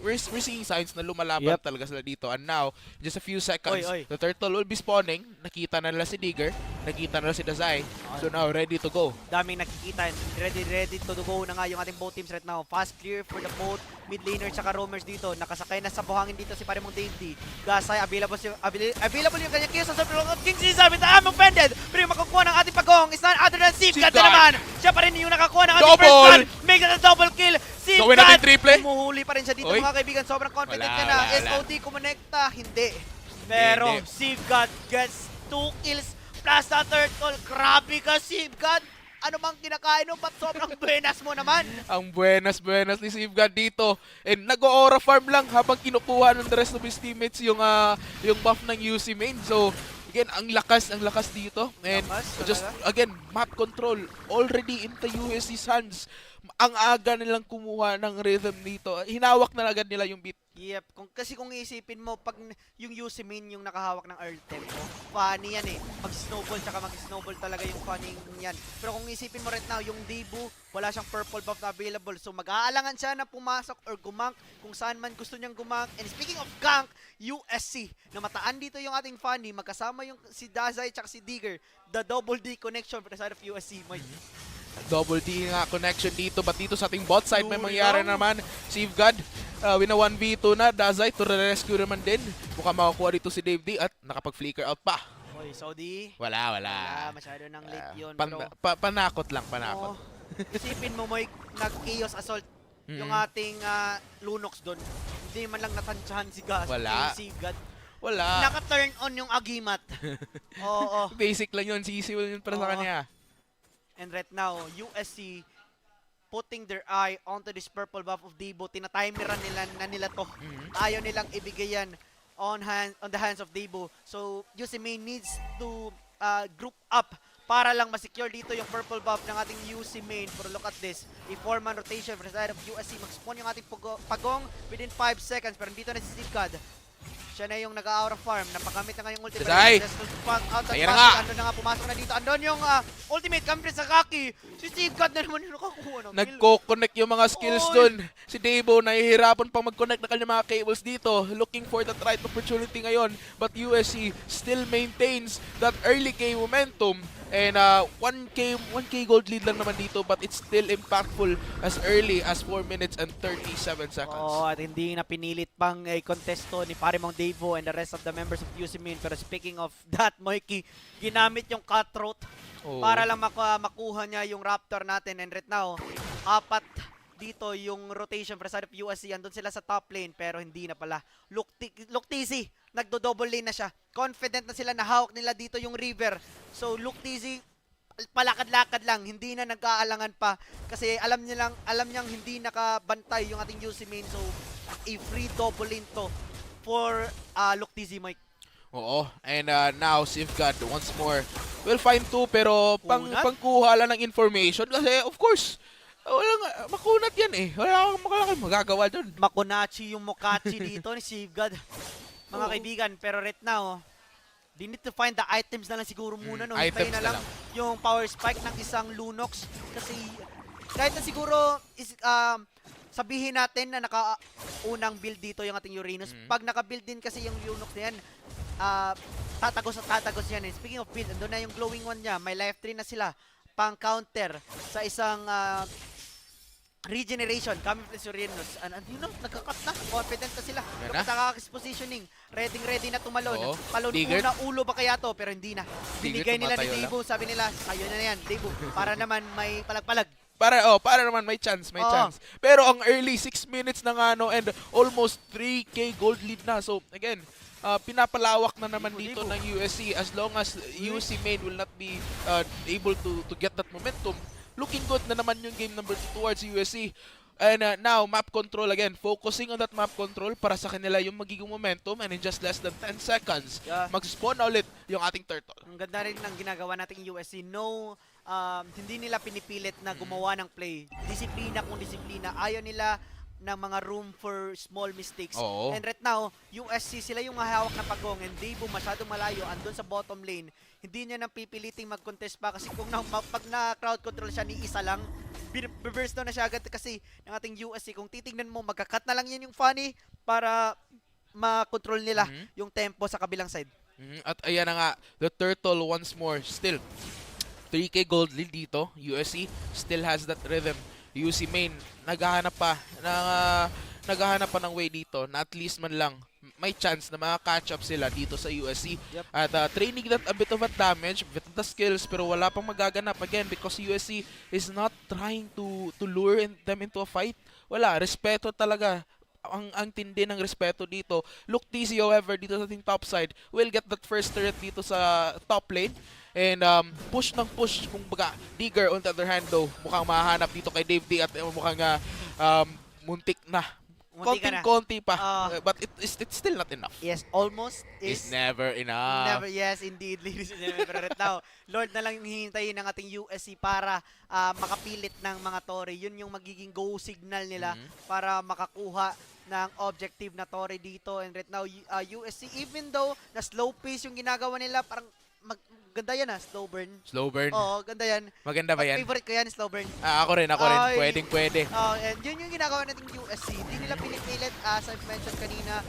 S23: we're seeing signs na lumalaban talaga sila dito. And now, just a few seconds, the turtle will be spawning. Nakita na nila si Digger, nakita na nila si Dazai. So now, ready to go.
S24: Daming nakikita. Ready to go na nga yung ating both teams right now. Fast clear for the both mid laner tsaka roamers dito. Nakasakay na sa buhangin dito si Paremong Dave D. Gasay, available yung kanyang kills sa Surfer of King Caesar with the ammo pendant. Pero yung makukuha ng ating pagong is not other than Sipgat na naman. Siya pa rin yung nakakuha ng ating first gun. Make that a double kill.
S23: Gawin natin triple.
S24: Umuhuli pa rin siya dito mga kaibigan. Sobrang confident niya na. SOD kumonekta. Hindi. Pero Sipgat gets 2 kills plus the turtle. Grabe ka Sipgat. Ano bang kinakain mo? Ba't sobrang buenas mo naman?
S23: Ang buenas ni Sipgat dito. And nag-aura farm lang habang kinukuha ng the rest of his teammates yung buff ng UC Main. So, again, ang lakas dito. And just, again, map control already in the USC's hands. Ang aga nilang kumuha ng rhythm dito. Hinawak na agad nila yung beat.
S24: Yep. Kasi kung iisipin mo, pag yung UC Main yung nakahawak ng earth tempo, Fanny yan eh. Mag-snowball tsaka mag-snowball talaga yung Fanny yan. Pero kung isipin mo right now, yung Debo, wala siyang purple buff na available. So mag-aalangan siya na pumasok or gumank kung saan man gusto niyang gumank. And speaking of gank, USC, na mataan dito yung ating Fanny, magkasama yung si Dazai tsaka si Digger. The double D connection for the side of USC.
S23: Double D nga connection dito, but dito sa ating bot side may mangyari naman. Safeguard, wina 1v2 na. Dazai to rescue naman din. Mukhang makakuha dito si Dave D at nakapag-flicker out pa.
S24: Oy, Saudi.
S23: Wala.
S24: Masyado nang late yun.
S23: Panakot lang.
S24: Isipin mo, Moy, nag-chaos assault yung ating Lunox doon. Hindi man lang natansyahan si Gas.
S23: Wala.
S24: Naka-turn on yung Agimat. Oo.
S23: Basic lang yun. Sisiwal yun para sa kanya.
S24: And right now, USC putting their eye onto this purple buff of Debo. Tinatimeran nila to. Ayaw nilang ibigay yan on the hands of Debo. So UC Main needs to group up para lang ma-secure dito yung purple buff ng ating UC main. Pero look at this, a 4-man rotation for the side of USC. Mag-spawn yung ating pagong within 5 seconds, pero dito na si Steve God. Siya na yung nag-aura farm. Napagamit na nga yung ultimate.
S23: Desai! Ayan na nga!
S24: Andun na nga, pumasok na dito. Andun yung ultimate gamit sa Kaki. Si Steve God na naman yung nakakuha ng kill.
S23: Nagko-connect yung mga skills dun. Si Davo nahihirapan pang mag-connect na kanyang mga cables dito. Looking for that right opportunity ngayon. But USC still maintains that early game momentum. And 1K gold lead lang naman dito, but it's still impactful as early as 4 minutes and 37 seconds.
S24: Oo, at hindi na pinilit pang contesto ni Parimong Davo and the rest of the members of UC Main. Pero speaking of that, Moiki, ginamit yung cutthroat para lang makuha niya yung Raptor natin. And right now, 4 dito yung rotation for side of USC. Andun sila sa top lane, pero hindi na pala. Luktisi, nagdo-double lane na siya. Confident na sila na hawak nila dito yung river. So Luktisi, palakad-lakad lang, hindi na nag-aalangan pa kasi alam niyang hindi nakabantay yung ating UC main. So a free double lane to for Luktisi, Mike.
S23: Oo, and now Safeguard once more will find 2 pero pangkuha lang ng information kasi of course walang makunat yan eh. Wala kang magagawa doon.
S24: Makunachi yung Mokachi dito ni Safeguard. Mga kaibigan, pero right now, they need to find the items na lang siguro muna. No? Hintay na lang yung power spike ng isang Lunox. Kasi kahit na siguro sabihin natin na nakaunang build dito yung ating Uranus. Pag naka-build din kasi yung Lunox na yan, tatagos yan. Speaking of build, andun na yung glowing one niya. May life 3 na sila pang counter sa isang regeneration coming from Uranus. You know, nagka-cut na. Confident na sila. Look at the positioning. Ready na tumalon. Palon una ulo ba kaya to? Pero hindi na. Binigay nila ni Davo. Sabi nila, ayun na yan, Davo. Para naman may palag-palag.
S23: Para naman may chance. Pero ang early 6 minutes na nga no, and almost 3K gold lead na. So again, pinapalawak na naman dito ng USC as long as UC main will not be able to get that momentum. Looking good na naman yung game number 2 towards USC. And now, map control again. Focusing on that map control para sa kanila yung magiging momentum. And in just less than 10 seconds, mag-spawn na ulit yung ating turtle.
S24: Ang ganda rin ng ginagawa nating USC. No, hindi nila pinipilit na gumawa ng play. Disiplina kung disiplina. Ayaw nila ng mga room for small mistakes. And right now, USC sila yung hawak na pagong and Davo masyadong malayo andun sa bottom lane. Hindi niya nang pipiliting mag-contest pa kasi kung pag na-crowd control siya ni isa lang, reverse down na siya agad kasi ng ating USC. Kung titingnan mo, magka-cut na lang yan yung funny para ma-control nila yung tempo sa kabilang side.
S23: At ayan na nga, the turtle once more. Still, 3K gold lead dito. USC still has that rhythm. UC main, naghahanap pa ng way dito na at least man lang may chance na maka-catch up sila dito sa USC. At training that a bit of a damage, bit of the skills, pero wala pang magaganap again because USC is not trying to lure them into a fight. Wala, respeto talaga. Ang tindi ng respeto dito. Luktisi, however, dito sa ating top side, will get that first turret dito sa top lane. And push ng push, kung baga, Digger on the other hand though, mukhang mahanap dito kay Dave D at mukhang muntik na. Konting-konti pa. But it's still not enough.
S24: Yes, almost
S23: is never enough.
S24: Never, yes, indeed, ladies and gentlemen. Pero right now, Lord na lang yung hihintayin ng ating USC para makapilit ng mga Torre. Yun yung magiging go signal nila para makakuha ng objective na Torre dito. And right now, USC, even though na slow pace yung ginagawa nila, parang ganda yan slow burn.
S23: Slow burn?
S24: Oo, ganda yan.
S23: Maganda ba yan?
S24: Favorite ko yan, slow burn.
S23: Ako rin. Pwede.
S24: And yun yung ginagawa natin USC. Hindi nila pinipilit, as I've mentioned kanina,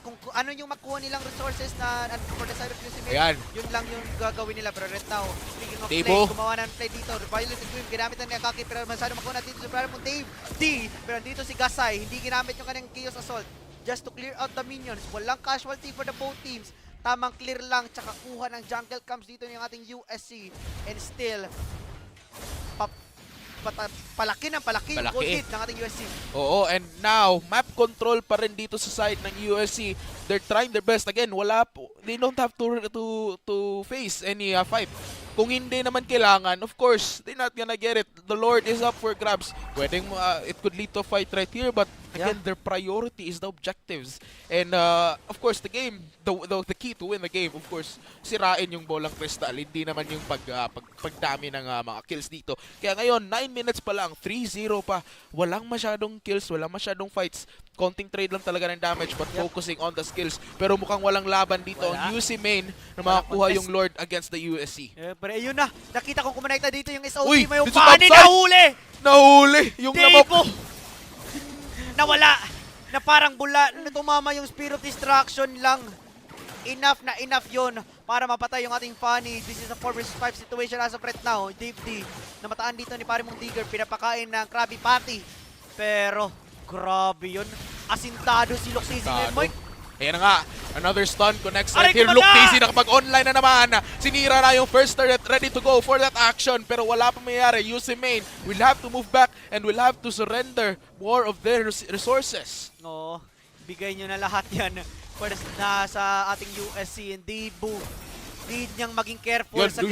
S24: kung ano yung makuha nilang resources na for the side of USC, yun lang yung gagawin nila. Pero right now, speaking of play, gumawa na ng play dito. Violent Equip, ginamit na niya Kaki, pero masyado makuha natin dito sa brother mong Dave D. Pero dito si Gasay, hindi ginamit yung kanyang Chaos Assault just to clear out the minions. Walang casualty for the both teams. Tamang clear lang, tsaka kuha ng jungle camps dito yung ating USC. And still, palaki yung gold lead ng ating USC.
S23: Oo, and now, map control pa rin dito sa side ng USC. they're trying their best. Again, they don't have to face any fight. Kung hindi naman kailangan, of course, they're not gonna get it. The Lord is up for grabs. Pwedeng, it could lead to a fight right here, but again, their priority is the objectives. And of course, the game, the key to win the game, of course, sirain yung bolang crystal. Hindi naman yung pagdami ng mga kills dito. Kaya ngayon, 9 minutes pa lang, 3-0 pa. Walang masyadong kills, walang masyadong fights. Konting trade lang talaga ng damage, but focusing on the skills. Pero mukhang walang laban dito ang UC main na makakuha yung Lord against the USC.
S24: Pero ayun na, nakita kong kumonekta dito yung SOT.
S23: Uy,
S24: May yung
S23: dito sa
S24: Fanny
S23: topside!
S24: nahuli!
S23: Nahuli! Yung lamok!
S24: Nawala! Na parang bula, tumama yung Spirit of Destruction lang. Enough yun para mapatay yung ating Fanny. This is a 4 vs 5 situation as of right now. Dave D, namataan dito ni Parimong Digger, pinapakain ng Krabby Patty. Pero, grabe yun. Asintado si Luxisi ngayon, Mike.
S23: Ayan na nga, another stun connects right here. Look, Daisy nakapag-online na naman. Sinira na yung first turret, ready to go for that action. Pero wala pa mayayari. UC main will have to move back and will have to surrender more of their resources.
S24: Oo, bigay nyo na lahat yan. Pwede na sa ating USC and Debu. Need niyang maging careful sa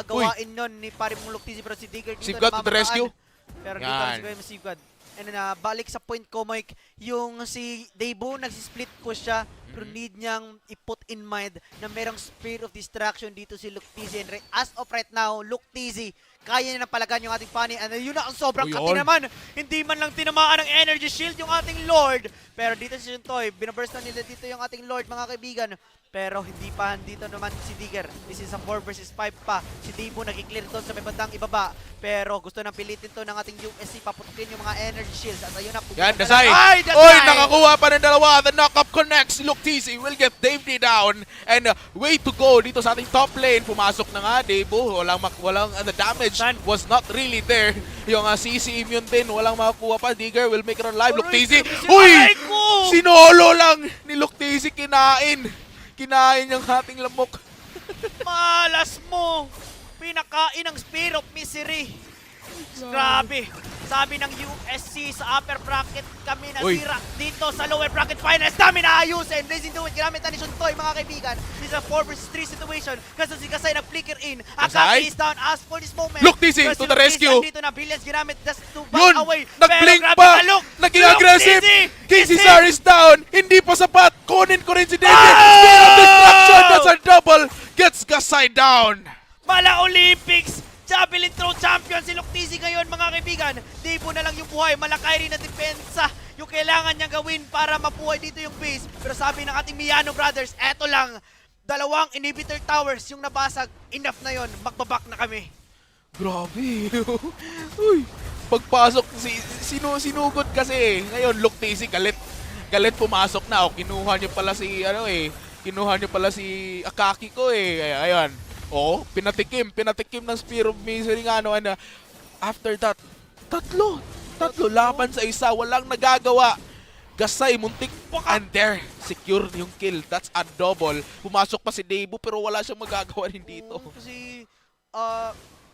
S24: gawain nun ni Parimong Luktisi. Pero si Digger dito
S23: Safeguard to the rescue.
S24: Pero dito na si Safeguard. And balik sa point ko, Mike, yung si Debu, nagsisplit push siya, pero need niyang i-put in mind na merong Spirit of Distraction dito si Luktisi. And as of right now, Luktisi, kaya niya napalagan yung ating Fanny. And yun na ang sobrang kati naman. Hindi man lang tinamaan ng energy shield yung ating Lord. Pero dito si Juntoy, binaburst na nila dito yung ating Lord, mga kaibigan. Pero hindi pa dito naman si Digger. This is a 4 vs 5 pa. Si Debu nag-clear doon sa may bandang ibaba. Pero gusto nang pilitin to ng ating USC. Paputukin yung mga energy shields. At ayun na.
S23: Yan, Dasay! Oy, nakakuha pa ng dalawa. The knock-up connects. Luktisi will get Dave D down. And way to go dito sa ating top lane. Pumasok na nga, Debu. Walang the damage was not really there. Yung CC immune din. Walang makakuha pa. Digger will make it alive. Luktisi. Uy! Sinolo lang ni Luktisi. Kinain yung ating lamok.
S24: Malas mo! Pinakain ng Spirit of Misery. Grabe. Sabi ng USC sa upper bracket kami nasira dito sa lower bracket finals. Dami na ayusin. Blazing do it. Ginamit na ni Shuntoy, mga kaibigan. This is a 4 vs 3 situation. Kasi si Kasay nag-flicker in. Akaki is down as for this moment.
S23: Luktisi to the rescue.
S24: Dito na Billions ginamit just to back away.
S23: Nag-blink pa. Naging aggressive. King Cesar is down. Hindi pa sapat. Kunin ko rin si David. Spirit of Destruction. That's a double. Gets Kasay down.
S24: Mala Olympics. Javelin throw champion si Luktisi ngayon, mga kaibigan. Debu na lang yung buhay. Malakay rin na depensa yung kailangan niyang gawin para mabuhay dito yung base. Pero sabi ng ating Miyano Brothers, eto lang, 2 inhibitor towers yung nabasag. Enough na yon, magbabak na kami.
S23: Grabe. Uy, pagpasok, sinugod kasi. Ngayon, Luktisi, galit pumasok na. Kinuha niyo pala si Akaki ko Ayan. Pinatikim ng Spear of Misery nga and after that, tatlo laban sa isa, walang nagagawa. Gasay, muntik, and there, secure yung kill. That's a double. Pumasok pa si Debu pero wala siyang magagawa rin dito.
S24: Kasi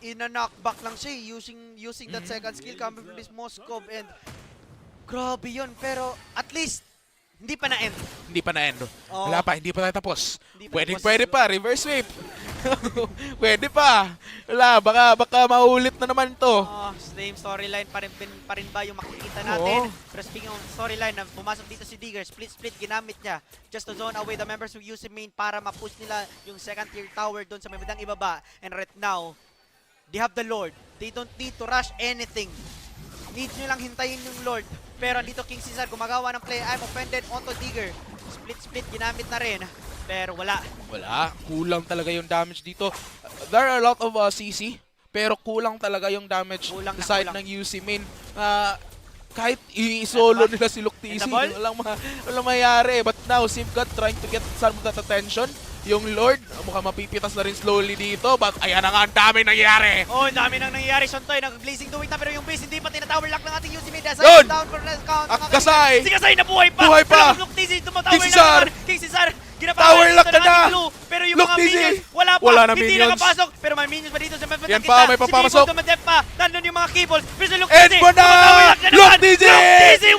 S24: ina-knockback lang siya using that second skill coming from this Moskov and grabe yun, pero at least hindi pa na-end.
S23: Wala pa, hindi pa tayo tapos. Pwede pa, reverse sweep. Pwede pa. Wala, baka maulit na naman to.
S24: Same storyline pa rin ba yung makikita natin? Pero speaking of storyline, pumasok dito si Digger, split ginamit niya just to zone away the members who use main para ma-push nila yung second tier tower doon sa may bandang ibaba. And right now, they have the Lord. They don't need to rush anything. Need nyo lang hintayin yung Lord. Pero dito King Cesar gumagawa ng play. I'm offended onto Digger. Split ginamit na rin. Pero wala.
S23: Kulang talaga yung damage dito. There are a lot of CC. Pero kulang talaga yung damage sa side ng UC main. Kahit i-solo nila si Luktisi, walang mayari. But now, Safeguard trying to get some of that attention. Yung Lord, mukhang mapipitas na rin slowly dito. But ayan na nga, ang dami nangyayari.
S24: Ang dami nang nangyayari. Shuntoy, nag-glazing doing na. Pero yung base, hindi pa tinatower lock ng ating UC main. Yun! Down for the count.
S23: Kasay!
S24: Si Kasay na buhay pa!
S23: Buhay pa!
S24: Pero Luktisi, tumatower na naman. King Cesar,
S23: tower lock na na!
S24: Pero yung mga minions, wala pa. Hindi nakapasok. Pero may minions pa dito sa mga
S23: yan pa, may papapasok.
S24: Si Debu pa. Nandun yung mga keyballs. Pero si
S23: Luktisi,
S24: tumatower lock na naman. Luktisi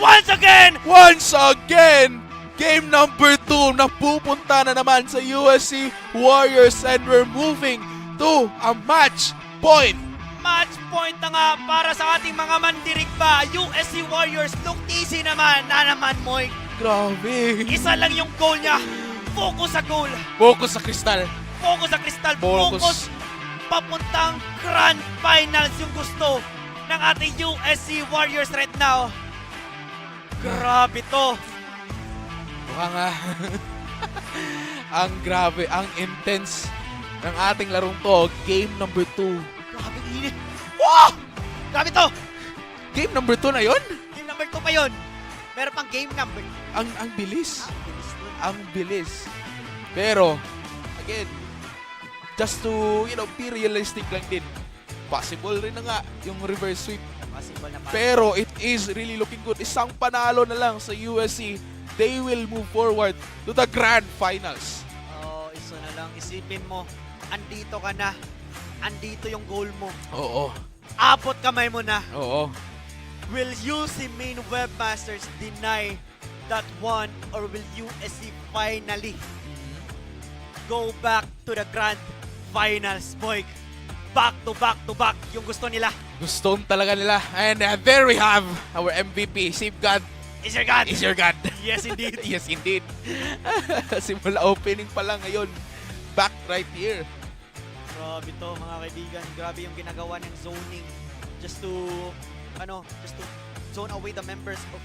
S24: once again!
S23: Game number 2 napupunta na naman sa USC Warriors and we're moving to a match point.
S24: Match point na nga para sa ating mga mandirigma. USC Warriors, look easy naman. Moy.
S23: Grabe.
S24: Isa lang yung goal niya. Focus sa goal.
S23: Focus sa kristal.
S24: Focus sa kristal.
S23: Focus.
S24: Focus papuntang Grand Finals yung gusto ng ating USC Warriors right now. Grabe to.
S23: Mukha nga. Ang grabe, ang intense ng ating larong to. Game number 2.
S24: Grabe init. Wow! Grabe to.
S23: Game number 2 na yon?
S24: Game number 2 pa yon. Meron pang game number.
S23: Ang bilis. Ang bilis. Pero, again, just to, be realistic lang din. Possible rin na nga yung reverse sweep.
S24: Possible na.
S23: Pero it is really looking good. Isang panalo na lang sa USC. They will move forward to the Grand Finals.
S24: Oh, isa na lang. Isipin mo, andito ka na. Andito yung goal mo.
S23: Oo.
S24: Abot kamay mo na.
S23: Oo.
S24: Will UC main webmasters deny that one or will USC finally go back to the Grand Finals, boy? Back to back yung gusto nila.
S23: Gusto talaga nila. And there we have our MVP, Save God.
S24: Is your God.
S23: Is your God.
S24: Yes, indeed.
S23: Yes, indeed. Simula opening pa lang ngayon. Back right here.
S24: Grabe to, mga kaibigan. Grabe yung ginagawa ng zoning. Just to zone away the members of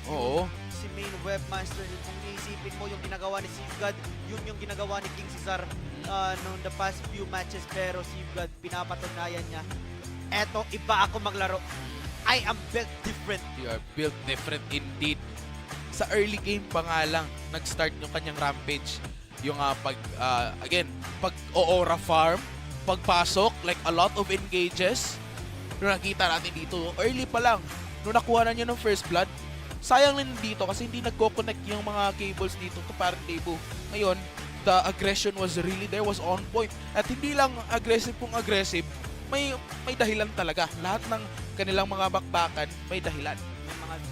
S24: si main webmaster. Kung iisipin mo yung ginagawa ni Sivgad, yun yung ginagawa ni King Cesar noong the past few matches. Pero Sivgad, pinapatunayan niya, eto, iba ako maglaro. I am built different.
S23: You are built different indeed. Sa early game pa nga lang, nag-start yung kanyang rampage. Yung pag Oora farm, pagpasok, like a lot of engages. Nung nakita natin dito, early pa lang, nung nakuha na niya ng first blood, sayang din dito kasi hindi nagko-connect yung mga cables dito to parent table. Ngayon, the aggression was really there, was on point. At hindi lang aggressive kung aggressive, may dahilan talaga. Lahat ng kanilang mga bakbakan, may dahilan.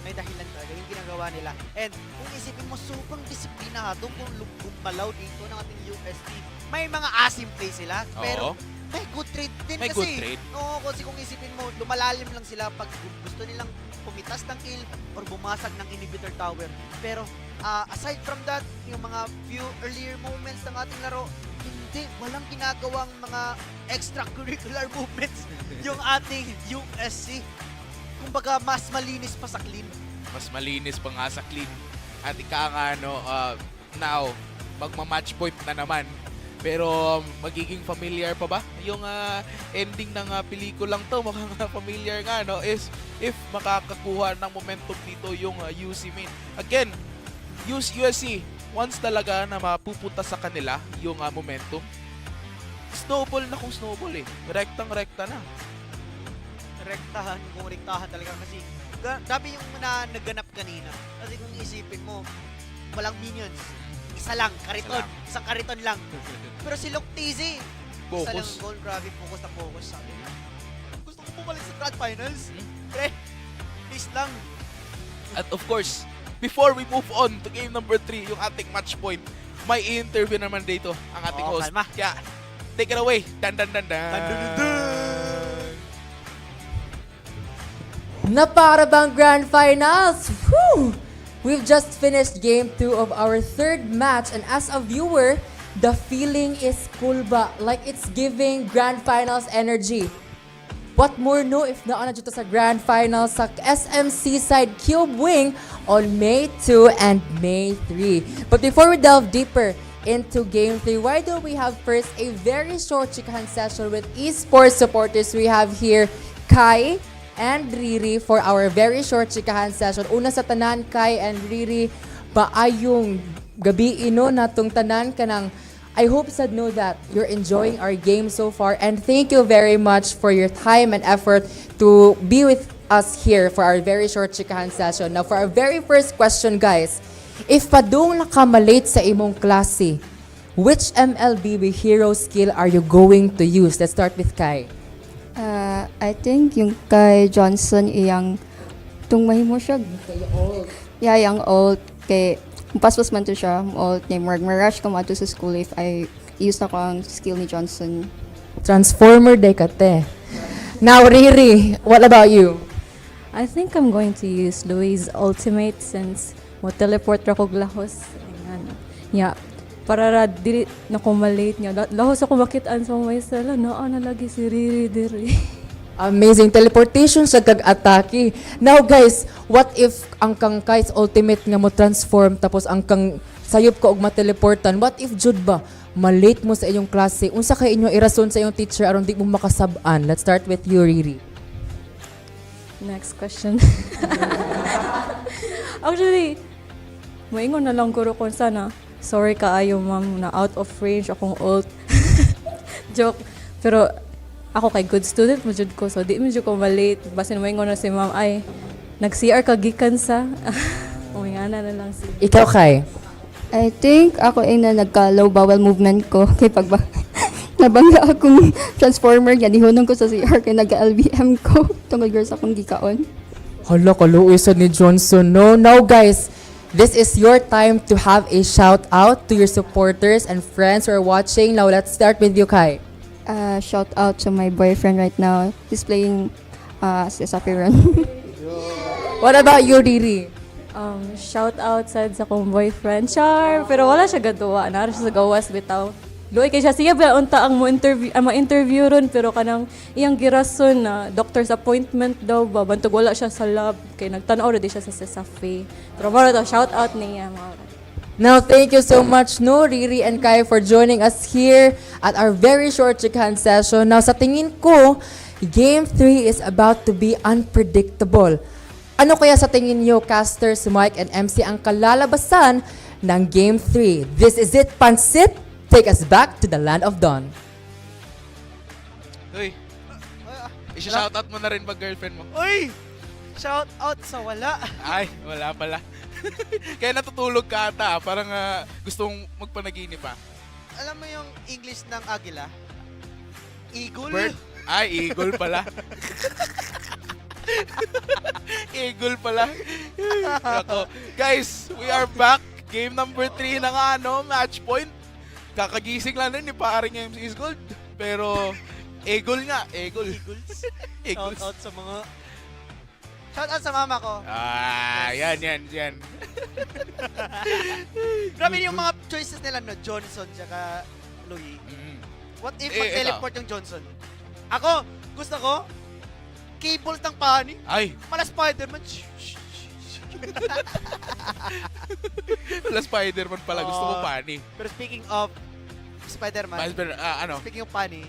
S24: May dahilan talaga yung ginagawa nila. And kung isipin mo, sobrang disiplinado kung gumalaw dito ng ating USD. May mga asim play sila, pero may good trade din
S23: may
S24: kasi.
S23: Good trade.
S24: Oo, kasi kung isipin mo, lumalalim lang sila pag gusto nilang pumitas ng kill or bumasag ng inhibitor tower. Pero aside from that, yung mga few earlier moments ng ating laro, hindi, walang ginagawang mga extracurricular movements yung ating USC. Kumbaga, mas malinis pa sa clean.
S23: Mas malinis pa nga sa clean. At ika nga, now, magma-match point na naman. Pero magiging familiar pa ba? Yung ending ng pelikulang to, mukhang familiar nga, no? Is if makakakuha ng momentum dito yung UC main. Again, USC, once talaga na mapupunta sa kanila yung momentum, snowball na kung snowball eh. Rektang-rekta na.
S24: Rektahan talaga kasi grabe yung naganap kanina. Kasi kung isipin mo, walang minions. Isa lang, kariton. Isang kariton lang. Pero si Loctizi, isa lang goal, grabe, focus na focus. Sabi niya, gusto ko bumalik sa Grand Finals. Pre, please lang.
S23: At of course, before we move on to game number 3, yung ating match point, may interview naman dito ang ating host.
S24: Kalma.
S23: Kaya, take it away. Dan.
S20: Na para bang Grand Finals? Whew! We've just finished Game 2 of our third match, and as a viewer, the feeling is cool ba? Like it's giving Grand Finals energy. What more no if naana dito sa Grand Finals sa SMC Side Cube Wing on May 2 and May 3. But before we delve deeper into Game 3, why don't we have first a very short chikahan session with esports supporters. We have here Kai and Riri for our very short chikahan session. Una sa tanan, Kai and Riri, paayong gabi natong tanan kanang I hope sad know that you're enjoying our game so far, and thank you very much for your time and effort to be with us here for our very short chikahan session. Now for our very first question, guys, if padung nakamalate sa imong klase, which MLBB hero skill are you going to use? Let's start with Kai.
S12: I think yung kay Johnson iyang tung mahimo siya. Yung ult kay
S3: paspas man to siya, o mag-rush ko mo ato sa school if I use na ko ang skill ni Johnson.
S20: Transformer day ka te. Now, Riri, what about you?
S4: I think I'm going to use Louis' ultimate since mo teleport ra kog lahos. Ayan. Yeah. Para ra dili na ko malate niya. Lahos ako makitaan sa may sala. Naa na lagi si Riri diri.
S20: Amazing teleportation sa kag-atake. Now guys, what if ang kang Kai's ultimate nga mo transform tapos ang kang sayop ka og mateleportan? What if jud ba malate mo sa inyong klase? Unsa kay inyo irason sa inyong teacher aron di mo makasab-an? Let's start with you, Riri.
S4: Next question. Actually, moingon na lang ko kung sana. Sorry kaayo ma'am na out of range akong ult. Joke. Pero ako kay good student mo jud ko, so di mo jud ko malate. Basin moingon na si ma'am ay nag-CR ka gikan sa. Umingana na lang si.
S20: Ikaw kay?
S3: I think ako ay na nagka-low bowel movement ko kay pagba nabangga akong transformer nga nihunong ko sa CR kay nag-LBM ko tungod girls akong gikaon.
S20: Hala, kaluoy sa ni Johnson, no? Now guys, this is your time to have a shout out to your supporters and friends who are watching. Now let's start with you, Kai.
S3: Shout out to my boyfriend right now. He's playing Sapi Run.
S20: What about you, Riri?
S4: Shout out sa akong boyfriend, Char. Pero wala siya gatuwa. Nara siya sa gawas bitaw. Luoy kay siya siya ba unta ang ma-interview ron pero kanang iyang girason na doctor's appointment daw ba bantog wala siya sa lab kay nagtan-aw ra di siya sa Safi. Pero mara to shout out niya mara.
S20: Now, thank you so much, no, Riri and Kai, for joining us here at our very short chikahan session. Now, sa tingin ko, Game 3 is about to be unpredictable. Ano kaya sa tingin niyo, casters, Mike and MC, ang kalalabasan ng Game 3? This is it, Pansit! Take us back to the land of dawn.
S23: Uy, isa-shoutout mo na rin ba girlfriend mo?
S24: Uy! Shout out sa wala.
S23: Ay, wala pala. Kaya natutulog ka ata, parang gustong magpanaginip pa.
S24: Alam mo yung English ng agila? Eagle?
S23: Bird? Ay, eagle pala. Eagle pala. Ako. Guys, we are back. Game number 3 ng match point. Kakagising lang rin ni paring MC is Gold. Pero, eagle nga. Eagles.
S24: Shout out sa mga... Shout out sa mama ko.
S23: Yan.
S24: Grabe yung mga choices nila, no? Johnson tsaka Louis. What if mag-teleport yung Johnson? Ako, gusto ko, cable ng pani.
S23: Ay.
S24: Mala Spider-Man.
S23: Mala Spider-Man pala, gusto mo pani.
S24: Pero speaking of Spider-Man, speaking of pani,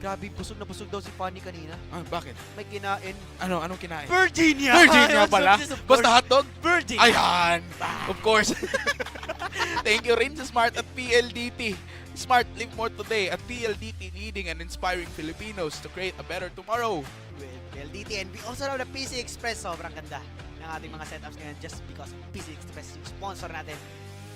S24: grabe, busog na busog daw si Fanny kanina.
S23: Bakit?
S24: May kinain.
S23: Anong kinain?
S24: Virginia!
S23: Virginia pala? Basta hotdog?
S24: Virginia!
S23: Ayan! Of course. Thank you rin sa Smart at PLDT. Smart, live more today at PLDT, leading and inspiring Filipinos to create a better tomorrow.
S24: With PLDT, and we also have the PC Express. Sobrang ganda ng ating mga setups ngayon just because PC Express yung sponsor natin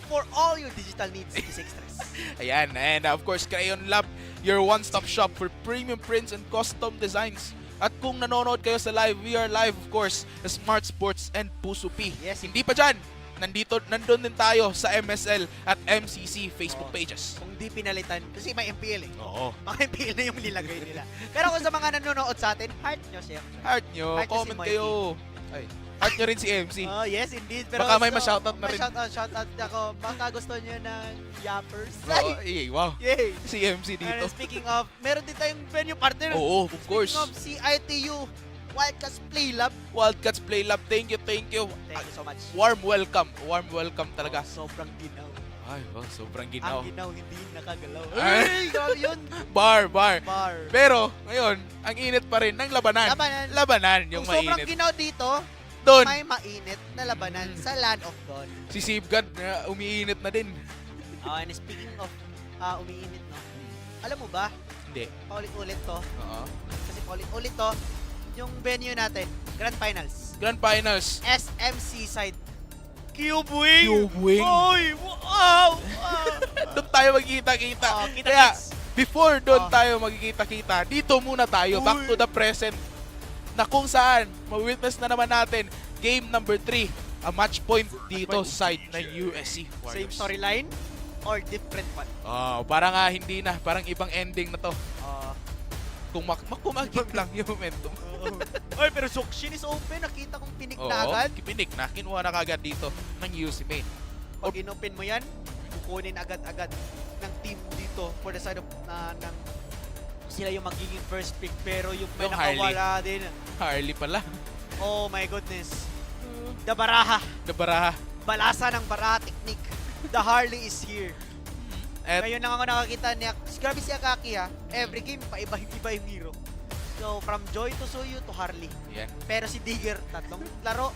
S24: for all your digital needs, PC Express.
S23: Ayan, and of course, Crayon Lab, your one-stop shop for premium prints and custom designs. At kung nanonood kayo sa live, we are live, of course, Smart Sports and Puso P.
S24: Yes.
S23: Hindi pa dyan, nandun din tayo sa MSL at MCC Facebook pages.
S24: Kung di pinalitan, kasi may MPL eh.
S23: Oo.
S24: Mga MPL na yung nilagay nila. Pero kung sa mga nanonood sa atin, heart nyo siya.
S23: Heart nyo, comment kayo. Ay. Heart nyo rin si MC.
S24: Oh, yes, indeed. Pero
S23: baka may ma-shoutout na rin.
S24: May shoutout ako. Baka gusto nyo ng yappers.
S23: Wow.
S24: Yay.
S23: Si MC dito.
S24: And speaking of, meron din tayong venue partner.
S23: Oo, of course.
S24: Speaking of CITU, Wildcats Play Lab.
S23: Wildcats Play Lab. Thank you.
S24: Thank you so much.
S23: Warm welcome talaga.
S24: Sobrang ginaw.
S23: Ay, sobrang ginaw.
S24: Ang ginaw, hindi nakagalaw.
S23: Ay,
S24: grabe yun.
S23: Bar.
S24: Bar.
S23: Pero, ngayon, ang init pa rin ng labanan. Labanan yung
S24: kung
S23: mainit.
S24: sobrang ginaw dito,
S23: doon
S24: may mainit na labanan sa Land of Dawn.
S23: Si Safeguard na umiinit na din.
S24: And speaking of umiinit, no? Alam mo ba?
S23: Hindi.
S24: Paulit-ulit to.
S23: Oo.
S24: Kasi paulit-ulit to, yung venue natin, Grand Finals.
S23: Grand Finals.
S24: SMC side. Cube Wing!
S23: Oy!
S24: Wow!
S23: Doon tayo magkita-kita.
S24: Kita
S23: Kaya, before doon tayo magkikita-kita, dito muna tayo, back to the present, na kung saan, ma-witness na naman natin, game number 3 a match point dito side ng USC
S24: Same
S23: Warriors.
S24: storyline or different one?
S23: Parang hindi na. Parang ibang ending na to. Kung kumagip lang yung momentum.
S24: Oy, pero Zokshin is open. Nakita kong pinik na
S23: Oo,
S24: agad.
S23: pinik na. Kinuha na kagad dito ng UC main.
S24: Pag inopen mo yan, kukunin agad-agad ng team dito for the side of ng sila yung magiging first pick pero yung may
S23: Yung Harley.
S24: nakawala din.
S23: Harley pala.
S24: Oh my goodness. The Baraha.
S23: The Baraha.
S24: Balasa ng Baraha technique. The Harley is here.
S23: At
S24: Ngayon lang ako nakakita niya. Grabe si Akaki ha. Every game, iba yung hero. So, from Joy to Suyu to Harley.
S23: Yan.
S24: Pero si Digger, tatlong laro,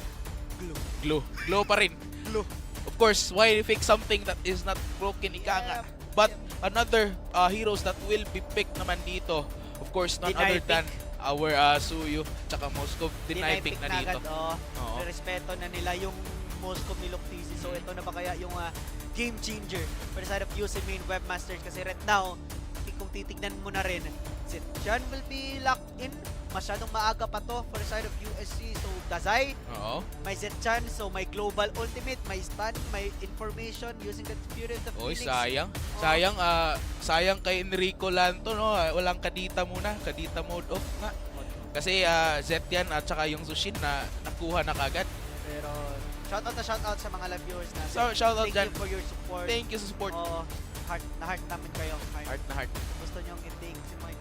S24: glue.
S23: Glow pa rin.
S24: Glue.
S23: Of course, why fix something that is not broken, ika nga. But another heroes that will be picked naman dito, of course, none
S24: Deny
S23: other than our Suyu, tsaka Moskov. Deny pick na dito. Oo.
S24: Respeto na nila yung Moskov ni Loctisi. So, ito na ba kaya yung game changer for the side of UC main Webmasters? Kasi right now, kung titignan mo na rin, si Chan will be locked in. Masyadong maaga pa to for the side of USC. So, Dazai, may Zetchan, so may global ultimate, may stun, may information using the spirit of
S23: Oy,
S24: Phoenix.
S23: sayang. Sayang kay Enrico Lanto, no? Walang kadita muna. Kadita mode off nga. Kasi Zet yan at saka yung Sushin na nakuha na kagad.
S24: Pero, shoutout sa mga live viewers natin.
S23: So, shoutout
S24: Thank
S23: dyan.
S24: you for your support.
S23: Thank you sa support.
S24: Oo, heart namin kayo.
S23: Heart na heart.
S24: Gusto nyo i-thank si Mike.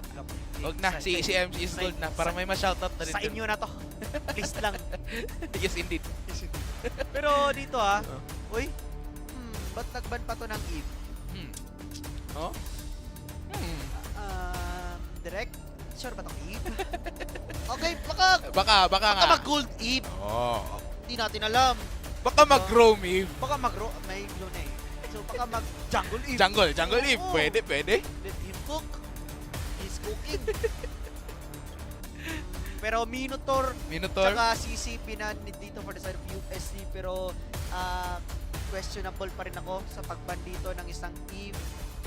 S23: Huwag na, si MC is gold na. Para may ma-shoutout na rin.
S24: Sa inyo na to. Please lang.
S23: Yes, indeed.
S24: Pero dito uy, ba't nagban pa to ng Eve?
S23: Oh?
S24: Direct? Sure ba itong Eve? Okay,
S23: Baka nga.
S24: mag-gold Eve.
S23: Oh.
S24: Hindi natin alam.
S23: Baka mag-roam Eve.
S24: Baka mag-roam. May glow na eh. So baka mag-jungle Eve.
S23: Jungle Eve.
S24: Oo.
S23: Pwede.
S24: Let him cook. He's cooking. Pero Minotaur. Tsaka CCP na dito for the side of USC. Pero questionable pa rin ako sa pagban dito ng isang Eve.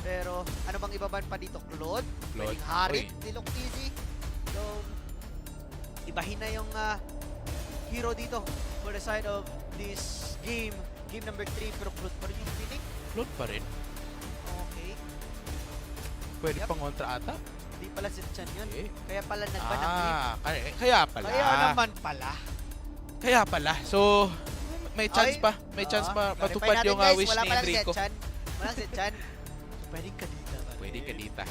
S24: Pero ano bang ibaban pa dito? Claude? Pwedeng Harit ni Loctisi. So, ibahin na yung hero dito for the side of this game. Game number 3. Pero Claude pa rin yung pinik.
S23: Claude pa rin?
S24: Okay.
S23: Pwede pang kontra ata?
S24: Hindi pala si Chan yun. Kaya pala nagban ng Eve.
S23: Kaya pala.
S24: Kaya naman pala.
S23: Kaya pala. So, may chance pa. May chance pa matupad yung wish ni Enrico.
S24: Wala si Chan. Pwedeng kadita.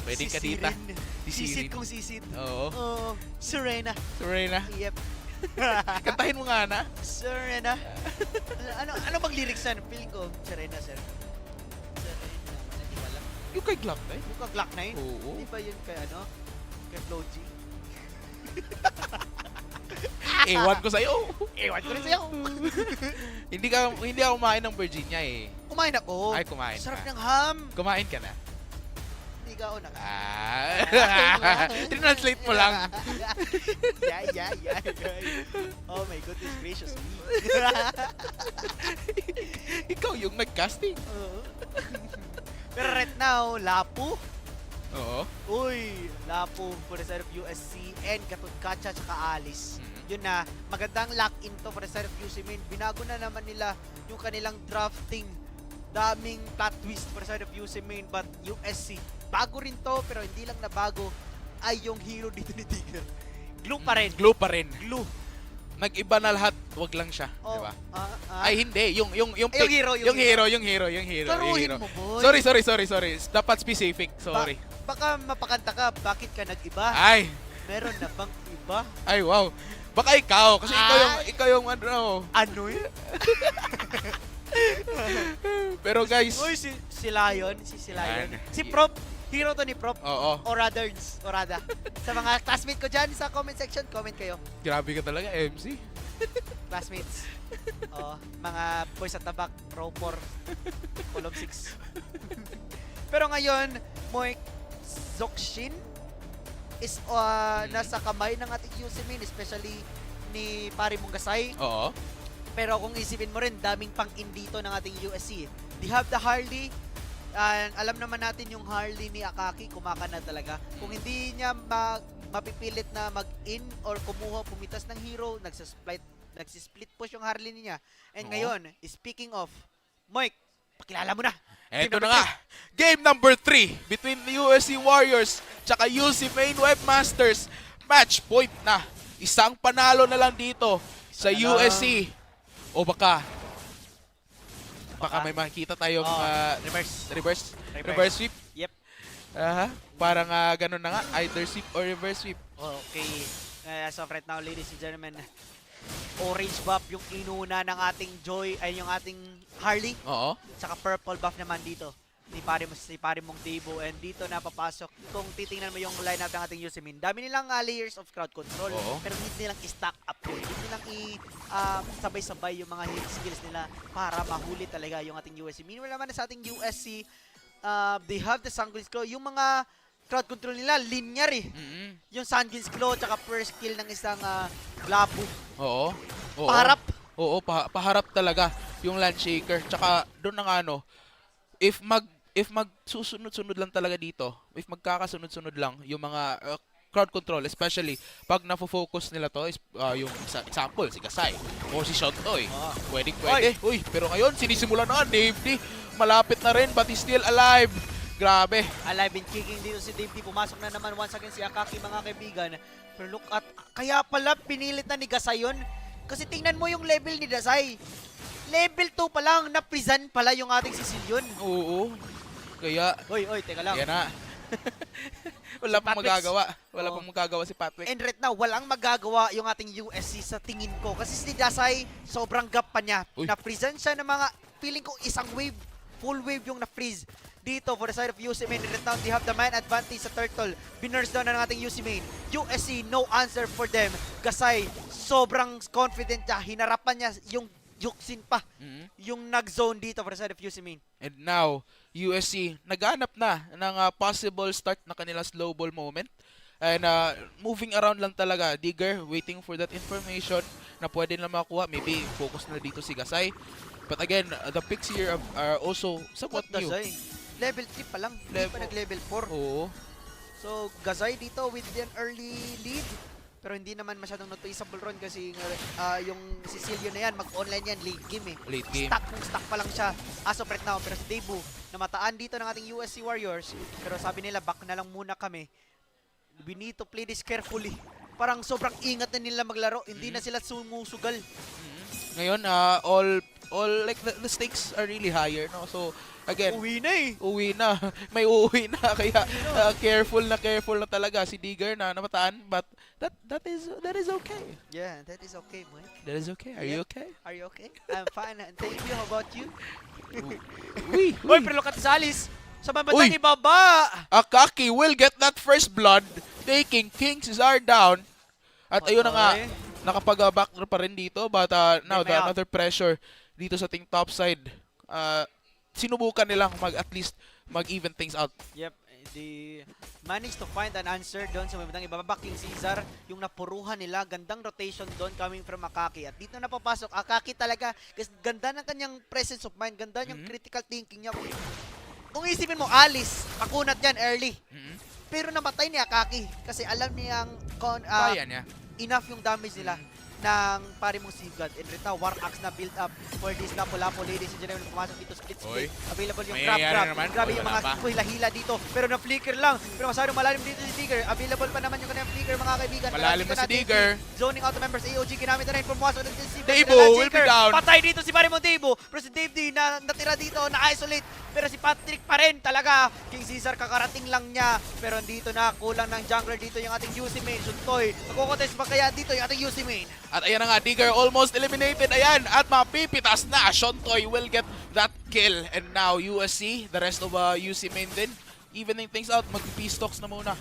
S23: Pwedeng kadita.
S24: Sisit kung sisit.
S23: Oo.
S24: Serena. Yep.
S23: Kantahin mo nga na.
S24: Serena. Ano bang lyrics yan? Feeling ko, Serena. Hindi wala.
S23: Yung kay Glock 9?
S24: Yung kay Glock 9?
S23: Oo.
S24: Hindi ba yun kay Kay Flo G?
S23: Ewan ko sa'yo.
S24: Ewan ko rin sa'yo.
S23: Hindi ako kumain ng Virginia eh.
S24: Kumain ako.
S23: Ay, kumain
S24: Sarap
S23: ka.
S24: ng ham.
S23: Kumain ka na.
S24: Hindi ka ako
S23: Translate mo lang.
S24: Yeah. Oh my goodness gracious me.
S23: Ikaw yung nag-casting.
S24: Pero right now, Lapu.
S23: Oo.
S24: Uy, Lapu for the side of USC and Katudkacha tsaka Alice. Yun na, magandang lock-in to for the side of UC main. Binago na naman nila yung kanilang drafting. Daming plot twist for the side of UC main, but USC, bago rin to, pero hindi lang na bago ay yung hero dito ni Tigger. Glue pa rin. Glue.
S23: Nag-iba na lahat, wag lang siya, di ba? Ay hindi, yung hero.
S24: Klaruhin mo, boy.
S23: Sorry. Dapat specific, sorry.
S24: Baka mapakanta ka, bakit ka nag-iba?
S23: Ay.
S24: Meron na bang iba?
S23: Ay, wow. Baka ikaw, kasi ikaw yung ano.
S24: Ano yun?
S23: Pero guys.
S24: Uy, si Lion. Si Prop. Hero to ni Prop.
S23: Oo.
S24: Or rather. Sa mga classmate ko dyan sa comment section, comment kayo.
S23: Grabe ka talaga, MC.
S24: Classmates. Mga boys at the back, row 4, column 6. Pero ngayon, Moik Zokshin is nasa kamay ng ating UC main, especially ni Pari Mungasay.
S23: Oo.
S24: Pero kung isipin mo rin, daming pang-in dito ng ating USC. They have the Harley. Alam naman natin yung Harley ni Akaki, kumakana talaga. Kung hindi niya mapipilit na mag-in or pumitas ng hero, nagsasplit Nagsisplit push yung Harley niya. And ngayon, speaking of, Moik, pakilala mo na.
S23: Eto na nga, game number 3 between the USC Warriors tsaka UC Main Webmasters. Match point na. Isang panalo na lang dito sa USC. O baka may makikita tayong reverse sweep.
S24: Yep.
S23: Parang ganun na nga, either sweep or reverse sweep.
S24: Okay. As of right now, ladies and gentlemen, orange buff yung inuna ng ating yung ating Harley.
S23: Oo.
S24: Saka purple buff naman dito ni pare mong Debo. And dito napapasok, kung titingnan mo yung lineup ng ating Yusimin, dami nilang layers of crowd control. Pero hindi nilang i-stack up yun. Hindi nilang sabay-sabay yung mga hit skills nila para mahuli talaga yung ating USC. Meanwhile naman sa ating USC, they have the Sanguine's Claw. Yung mga crowd control nila, linear eh. Yung Sanguine's Claw, tsaka first kill ng isang Glabu.
S23: Oo.
S24: Paharap.
S23: Oo, paharap talaga yung Landshaker. Tsaka doon ng if magsusunod-sunod lang talaga dito, if magkakasunod-sunod lang yung mga crowd control, especially pag nafo-focus nila to, yung example, si Kasai o si Shontoy, pwede. Uy, pero ngayon, sinisimula na Dave D. Malapit na rin, but he's still alive. Grabe.
S24: Alive and kicking dito si Dave D. Pumasok na naman once again si Akaki, mga kaibigan. Pero look at, kaya pala pinilit na ni Gasay yun. Kasi tingnan mo yung level ni Gasay. Level 2 pa lang, na-present pala yung ating Sicilian.
S23: Oo. Kaya,
S24: Oy, teka lang.
S23: Yan na. Wala pang magagawa. Wala pang magagawa si Patrick.
S24: And right now, walang magagawa yung ating USC sa tingin ko. Kasi si Dasay, sobrang gap pa niya. Na-present siya ng mga, feeling ko isang wave, full wave yung na-freeze. Dito for the side of UC Main. Right now, they have the man advantage sa Turtle. Binurse down na ng ating UC Main. USC, no answer for them. Gasay, sobrang confident niya. Hinarapan niya yung Yuxin pa. Yung nag-zone dito for the side of UC Main.
S23: And now, USC, naghanap na ng possible start na kanilang slow ball moment. And moving around lang talaga. Digger, waiting for that information na pwede na makuha. Maybe focus na dito si Gasay. But again, the picks here are also somewhat new.
S24: Gasay? Level 3 pa lang. Hindi pa nag-level 4.
S23: Oo.
S24: So, Gasay dito with an early lead. Pero hindi naman masyadong noticeable ron kasi yung Sicilian na yan, mag-online yan, late game eh.
S23: Late game.
S24: Stuck pa lang siya as of right now. Pero si Debu, namataan dito ng ating USC Warriors. Pero sabi nila, back na lang muna kami. We need to play this carefully. Parang sobrang ingat na nila maglaro. Hindi na sila sumusugal.
S23: Ngayon, all like the stakes are really higher, no? So, again, uwi na. May uuwi na. Kaya careful na talaga si Digger na namataan. But that is okay.
S24: Yeah, that is okay, man.
S23: That is okay. Are you okay?
S24: Are you okay? I'm fine. And thank you. How about you?
S23: Uy,
S24: pero look at Salis. Sa babatan ibaba.
S23: Akaki will get that first blood. Taking King Cesar down. At ayun na nga, nakapag-backdoor pa rin dito. But now, another pressure dito sa ting top side. Sinubukan nilang at least mag-even things out.
S24: Yep, they managed to find an answer doon sa mababang ibaba. King Caesar, yung napuruhan nila, gandang rotation doon coming from Akaki. At dito napapasok, Akaki talaga, kasi ganda ng kanyang presence of mind, ganda yung critical thinking niya. Kung isipin mo, Alice, pakunat yan early. Pero namatay ni Akaki kasi alam niyang
S23: kaya niya.
S24: Enough yung damage nila ng pare mong Sigad. And right now, War Axe na build up for this Lapu-Lapu, ladies and gentlemen. Pumasok dito, split. Available yung grab. Grabe yung mga hila-hila dito. Pero na-flicker lang. Pero masyadong malalim dito si Digger. Available pa naman yung kanyang flicker, mga kaibigan.
S23: Malalim na si Digger.
S24: Zoning out the members. AOG ginamit na rin. Pumasok na si
S23: Debo will be down.
S24: Patay dito si pare mong Debo. Pero si Dave D na natira dito, na-isolate. Pero si Patrick pa rin talaga. King Caesar kakarating lang niya. Pero dito na, kulang ng jungler dito yung ating UC Main. Suntoy, magkukontest pa kaya dito yung ating UC Main.
S23: At ayan na nga, Digger almost eliminated. Ayan, at mapipitas na. Shontoy will get that kill. And now, USC, the rest of UC Main din, evening things out. Mag-P-stocks na muna.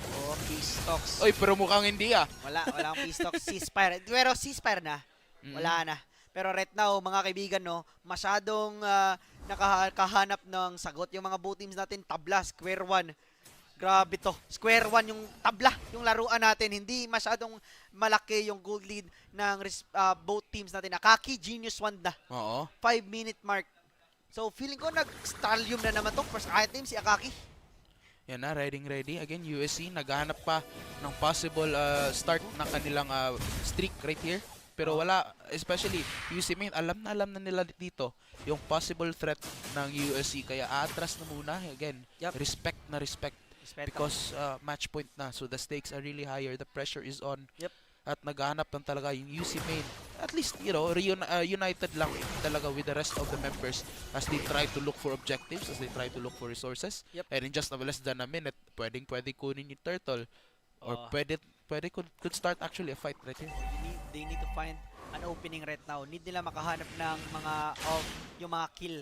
S24: P-stocks.
S23: Oy, pero mukhang hindi
S24: Walang P-stocks. Ceasefire. Pero ceasefire na. Wala na. Pero right now, mga kaibigan, no, masyadong nakahanap ng sagot. Yung mga both teams natin, tabla, square one. Grabe to. Square one yung tabla, yung laruan natin. Hindi masyadong malaki yung gold lead ng both teams natin. Akaki, Genius 1 na. 5-minute mark. So, feeling ko nag-stallium na naman to. First item, si Akaki.
S23: Yan na, riding ready. Again, USC, naghahanap pa ng possible start ng kanilang streak right here. pero wala, especially UC Main, alam na nila dito yung possible threat ng USC, kaya aatras na muna. Again, respect na respect. Because match point na, so the stakes are really higher, the pressure is on. At naghahanap lang talaga yung UC Main. At least, united lang talaga with the rest of the members as they try to look for objectives, as they try to look for resources. And in just less than a minute, pwedeng kunin yung turtle. Or pwede could start actually a fight right here.
S24: They need to find an opening right now. Need nila makahanap ng mga yung mga kill,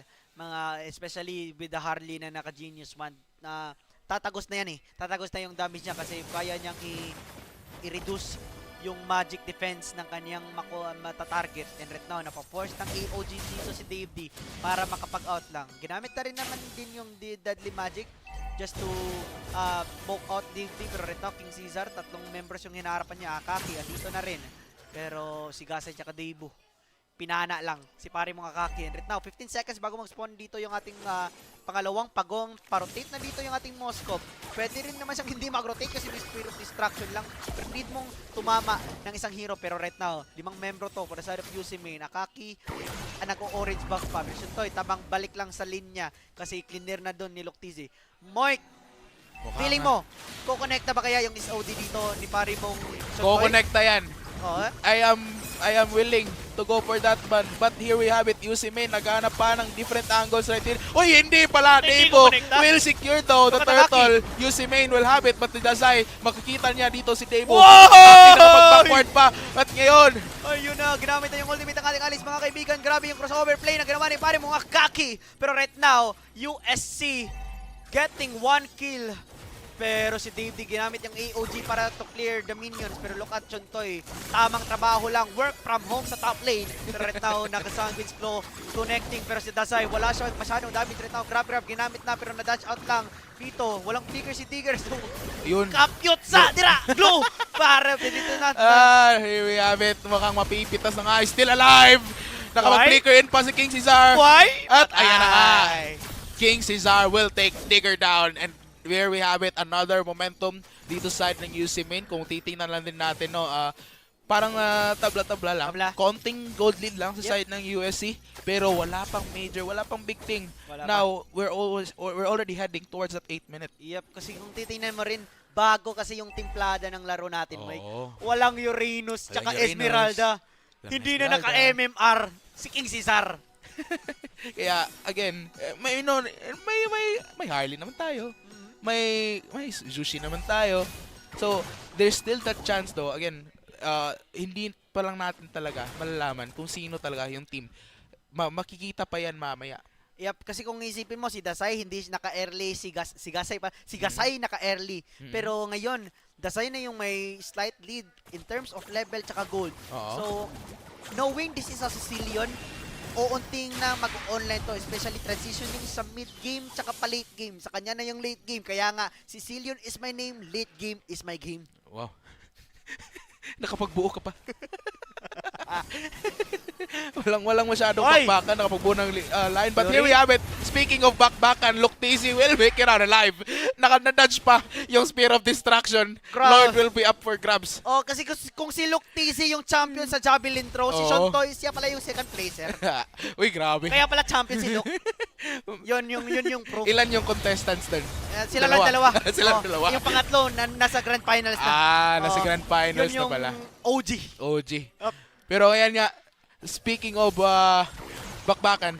S24: especially with the Harley na naka-genius one na tatagos na yan eh. Tatagos na yung damage niya kasi kaya niyang i-reduce yung magic defense ng kaniyang mata-target. And right now, napaforce ng AOG dito si Dave D para makapag-out lang. Ginamit na rin naman din yung deadly magic just to poke out Dave D. Pero right now, King Caesar, 3 members yung hinaharapan niya. Akaki, andito na rin. Pero si Gasay tsaka Deibu, pinana lang si pare mga Kaki. And right now, 15 seconds bago mag-spawn dito yung ating pangalawang pagong. Pa-rotate na dito yung ating Moskov. Pwede rin naman siyang hindi mag-rotate kasi may spirit of distraction lang. Pero need mong tumama ng isang hero. Pero right now, 5 membro to for the side of UC Main. Akaki, nag-orange buff pa. Version Toy, tabang balik lang sa linya kasi cleaner na doon ni Loktizi. Moik, feeling mo, kukonect na ba kaya yung SOD dito ni pare mong
S23: Kukonekta yan. I am willing to go for that one, but here we have it. UC Main naghanap pa ng different angles right here. Uy, hindi pala. Deibo will secure though the turtle. UC Main will have it, but the Dazai, makikita niya dito si Deibo. Hindi nakapag-backward pa. At ngayon,
S24: ayun na, ginamit na yung ultimate ng ating alis mga kaibigan. Grabe yung crossover play na ginawa ni pare mga Kaki. Pero right now, USC getting 1 kill. Pero si Dave D ginamit yung AOG para to clear the minions. Pero look at Chontoy, tamang trabaho lang, work from home sa top lane. Pero right now, naka-Sanguine Claw connecting. Pero si Dazai, wala siya masyadong damage right now. Grab, ginamit na pero na-dash out lang. Dito, walang flicker si Tigers. So,
S23: yun.
S24: Kapyot sa, dira, glue! Para, dito na.
S23: Here we have it. Mukhang mapipitas na nga. Still alive! Nakapag-flicker in pa si King Caesar.
S24: Why?
S23: At ayan na nga. King Caesar will take Digger down. And here we have it, another momentum dito side ng UC Main. Kung titingnan lang din natin, no, parang tabla-tabla lang. Konting gold lead lang sa side ng USC, pero wala pang major, wala pang big thing. Now, we're already heading towards that 8 minute.
S24: Yep, kasi kung titingnan mo rin, bago kasi yung timplada ng laro natin, Mike. Walang Uranus, tsaka Esmeralda. Hindi na naka-MMR si King Caesar.
S23: Kaya, again, may Harley naman tayo. May Zushi naman tayo. So, there's still that chance though. Again, hindi pa lang natin talaga malalaman kung sino talaga yung team. Makikita pa yan mamaya.
S24: Yep, kasi kung isipin mo, si Dasai hindi naka-early, si Gasay naka-early. Pero ngayon, Dasai na yung may slight lead in terms of level tsaka gold. So, knowing this is a Sicilian, uunting na mag-online to, especially transitioning sa mid-game tsaka pa late game. Sa kanya na yung late game. Kaya nga, Sicilian is my name, late game is my game.
S23: Wow. Nakapagbuo ka pa. walang masyadong bakbakan, nakapagbuo ng line. But here we have it. Speaking of bakbakan, Loktizi will make it out alive. Naka-dodge pa yung Spear of Distraction. Lord will be up for grabs.
S24: Oh, kasi kung si Loktizi yung champion sa Javelin Throw, si Shontoy siya pala yung second placer.
S23: Uy, grabe.
S24: Kaya pala champion si Lok. yun yung proof.
S23: Ilan yung contestants dun?
S24: Sila lang dalawa.
S23: Sila dalawa.
S24: Yung pangatlo, nasa grand finals na.
S23: Nasa grand finals na pala.
S24: OG.
S23: Pero ayan nga, speaking of bakbakan,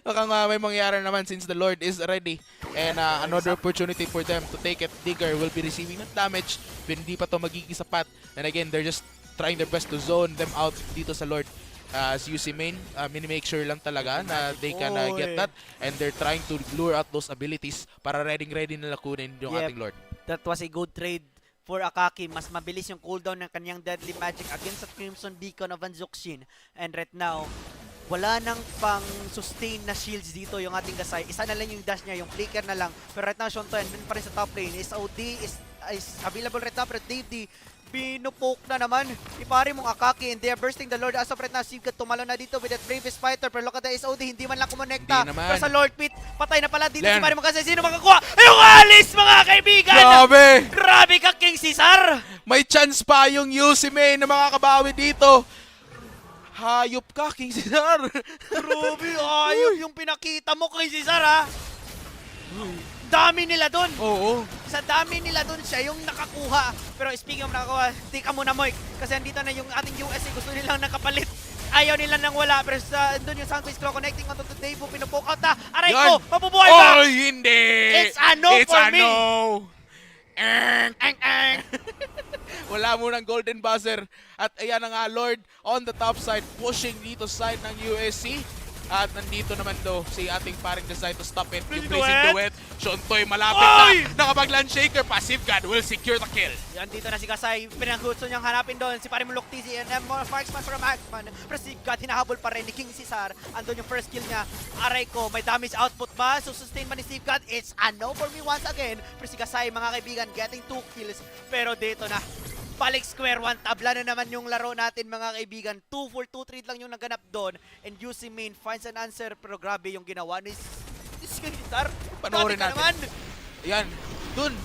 S23: mukhang may mangyari naman since the Lord is ready. And another opportunity for them to take it. Digger will be receiving that damage. Hindi pa to magiging sapat. And again, they're just trying their best to zone them out dito sa Lord. As UC Main, make sure lang talaga na they can get that. And they're trying to lure out those abilities para ready nila kunin yung ating Lord.
S24: That was a good trade for Akaki. Mas mabilis yung cooldown ng kanyang deadly magic against the Crimson Beacon of Anzukshin. And right now, wala nang pang sustain na shields dito yung ating Gasay. Isa na lang yung dash niya, yung flicker na lang. Pero right now, Shonto, and pa rin sa top lane. SOD is available right now, pero Dave D Pinupoke na naman ni pare mong Akaki, and they are bursting the Lord. As of right now, Sigurd tumalo na dito with that bravest fighter. Pero look at the SOD, hindi man lang kumonekta.
S23: Hindi naman.
S24: Pero sa Lord Pit, patay na pala dito
S23: Len.
S24: si pare mong kasi sino makakuha? Yung alis mga kaibigan!
S23: Grabe!
S24: Grabe ka, King Cesar!
S23: May chance pa yung UC Main na makakabawi dito. Hayop ka, King Cesar.
S24: Grabe, ayop yung pinakita mo, King Cesar, ha? Dami nila doon.
S23: Oo.
S24: Sa dami nila doon siya yung nakakuha. Pero speaking of nakakuha, tika muna Moik. Kasi andito na yung ating USA. Gusto nilang nakapalit. Ayaw nila nang wala. Pero doon yung Soundwaves Claw connecting onto the table. Pinapoke out na. Aray ko! Mabubuhay ba?
S23: Oh, hindi!
S24: It's a no
S23: It's
S24: for
S23: a
S24: me!
S23: no! Wala munang golden buzzer. At ayan na nga, Lord on the top side, pushing dito side ng USC. At nandito naman do si ating paring decide to stop it. Yung blazing duet. Shontoy malapit na. Nakapag-land shaker. Passive God will secure the kill.
S24: Yan dito na si Kasay. Pinanggusto niyang hanapin doon. Si Pare Muluktizi and more marksman from Marksman. Pero si God hinahabol pa rin ni King Cesar. Andun yung first kill niya. Aray ko, may damage output ba? So sustain ba ni Steve God? It's a no for me once again. Pero si Kasay, mga kaibigan, getting 2 kills. Pero dito na. Balik square one, tabla na naman yung laro natin mga kaibigan. 2 for 2 trade lang yung naganap doon. And UC Main finds an answer, pero grabe yung ginawa ni Cesar.
S23: Panoorin
S24: Grabe ka
S23: natin.
S24: naman.
S23: Ayan, dun.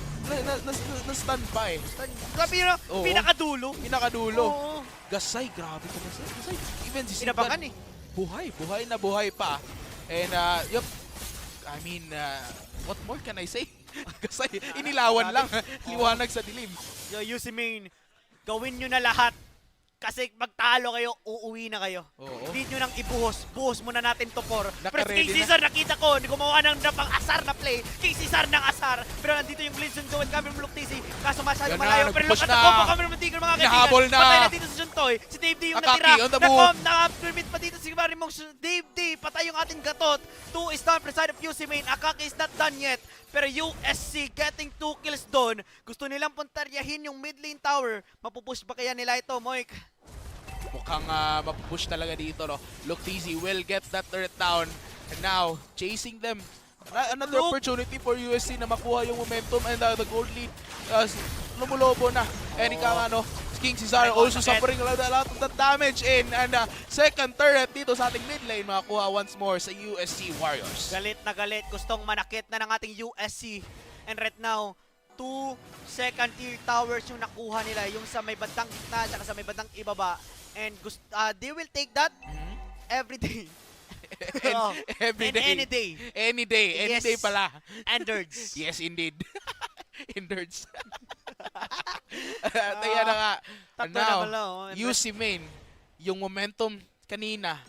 S23: Na-stand pa eh.
S24: Grabe yun,
S23: Oo.
S24: pinakadulo.
S23: Pinakadulo.
S24: Oo.
S23: Gasay, grabe ka na. Gasay, even si
S24: Inabangan
S23: Sigurd,
S24: eh.
S23: buhay na buhay pa. And, yup, I mean, what more can I say? Gasay, inilawan lang. Liwanag sa dilim.
S24: Yo, UC Main, gawin nyo na lahat. Kasi magtalo kayo, uuwi na kayo.
S23: Oo.
S24: Hindi nyo nang ibuhos. Buhos muna natin to for. Pero
S23: Naka-ready
S24: King Cesar, nakita ko, gumawa ng pang asar na play. King Cesar ng asar. Pero nandito yung Blitz and Go and Cameron Muluktizi. Kaso masyado
S23: Yan na,
S24: malayo. Pero look
S23: nag-push
S24: at the
S23: na.
S24: combo, Cameron Muluktizi, mga kaibigan.
S23: Nahabol na.
S24: Patay na dito si Juntoy. Si Dave D yung
S23: Akaki
S24: natira.
S23: on the move.
S24: Naka-permit pa dito si Marimong Dave D. Patay yung ating gatot. 2 is down for side of UC Main. Akaki is not done yet. Pero USC getting 2 kills doon. Gusto nilang puntaryahin yung mid lane tower. Mapupush ba kaya nila ito, Moik?
S23: Mukhang mapupush talaga dito, no? Luktizi will get that turret down. And now, chasing them. Another opportunity for USC na makuha yung momentum and the gold lead. Lumulobo na. And ika nga, no? King Cesar also suffering a lot of that damage in. And second turret dito sa ating mid lane makakuha once more sa USC Warriors.
S24: Galit na galit. Gustong manakit na ng ating USC. And right now, 2 second tier towers yung nakuha nila. Yung sa may bandang gitna at sa may bandang ibaba. And they will take that every day.
S23: Every day.
S24: Any day.
S23: Any day. Any
S24: Yes.
S23: day pala.
S24: Androids.
S23: Yes, indeed. Inderds. At ayan na nga.
S24: Tatlo
S23: Now,
S24: naman lang, oh.
S23: UC Main, yung momentum kanina,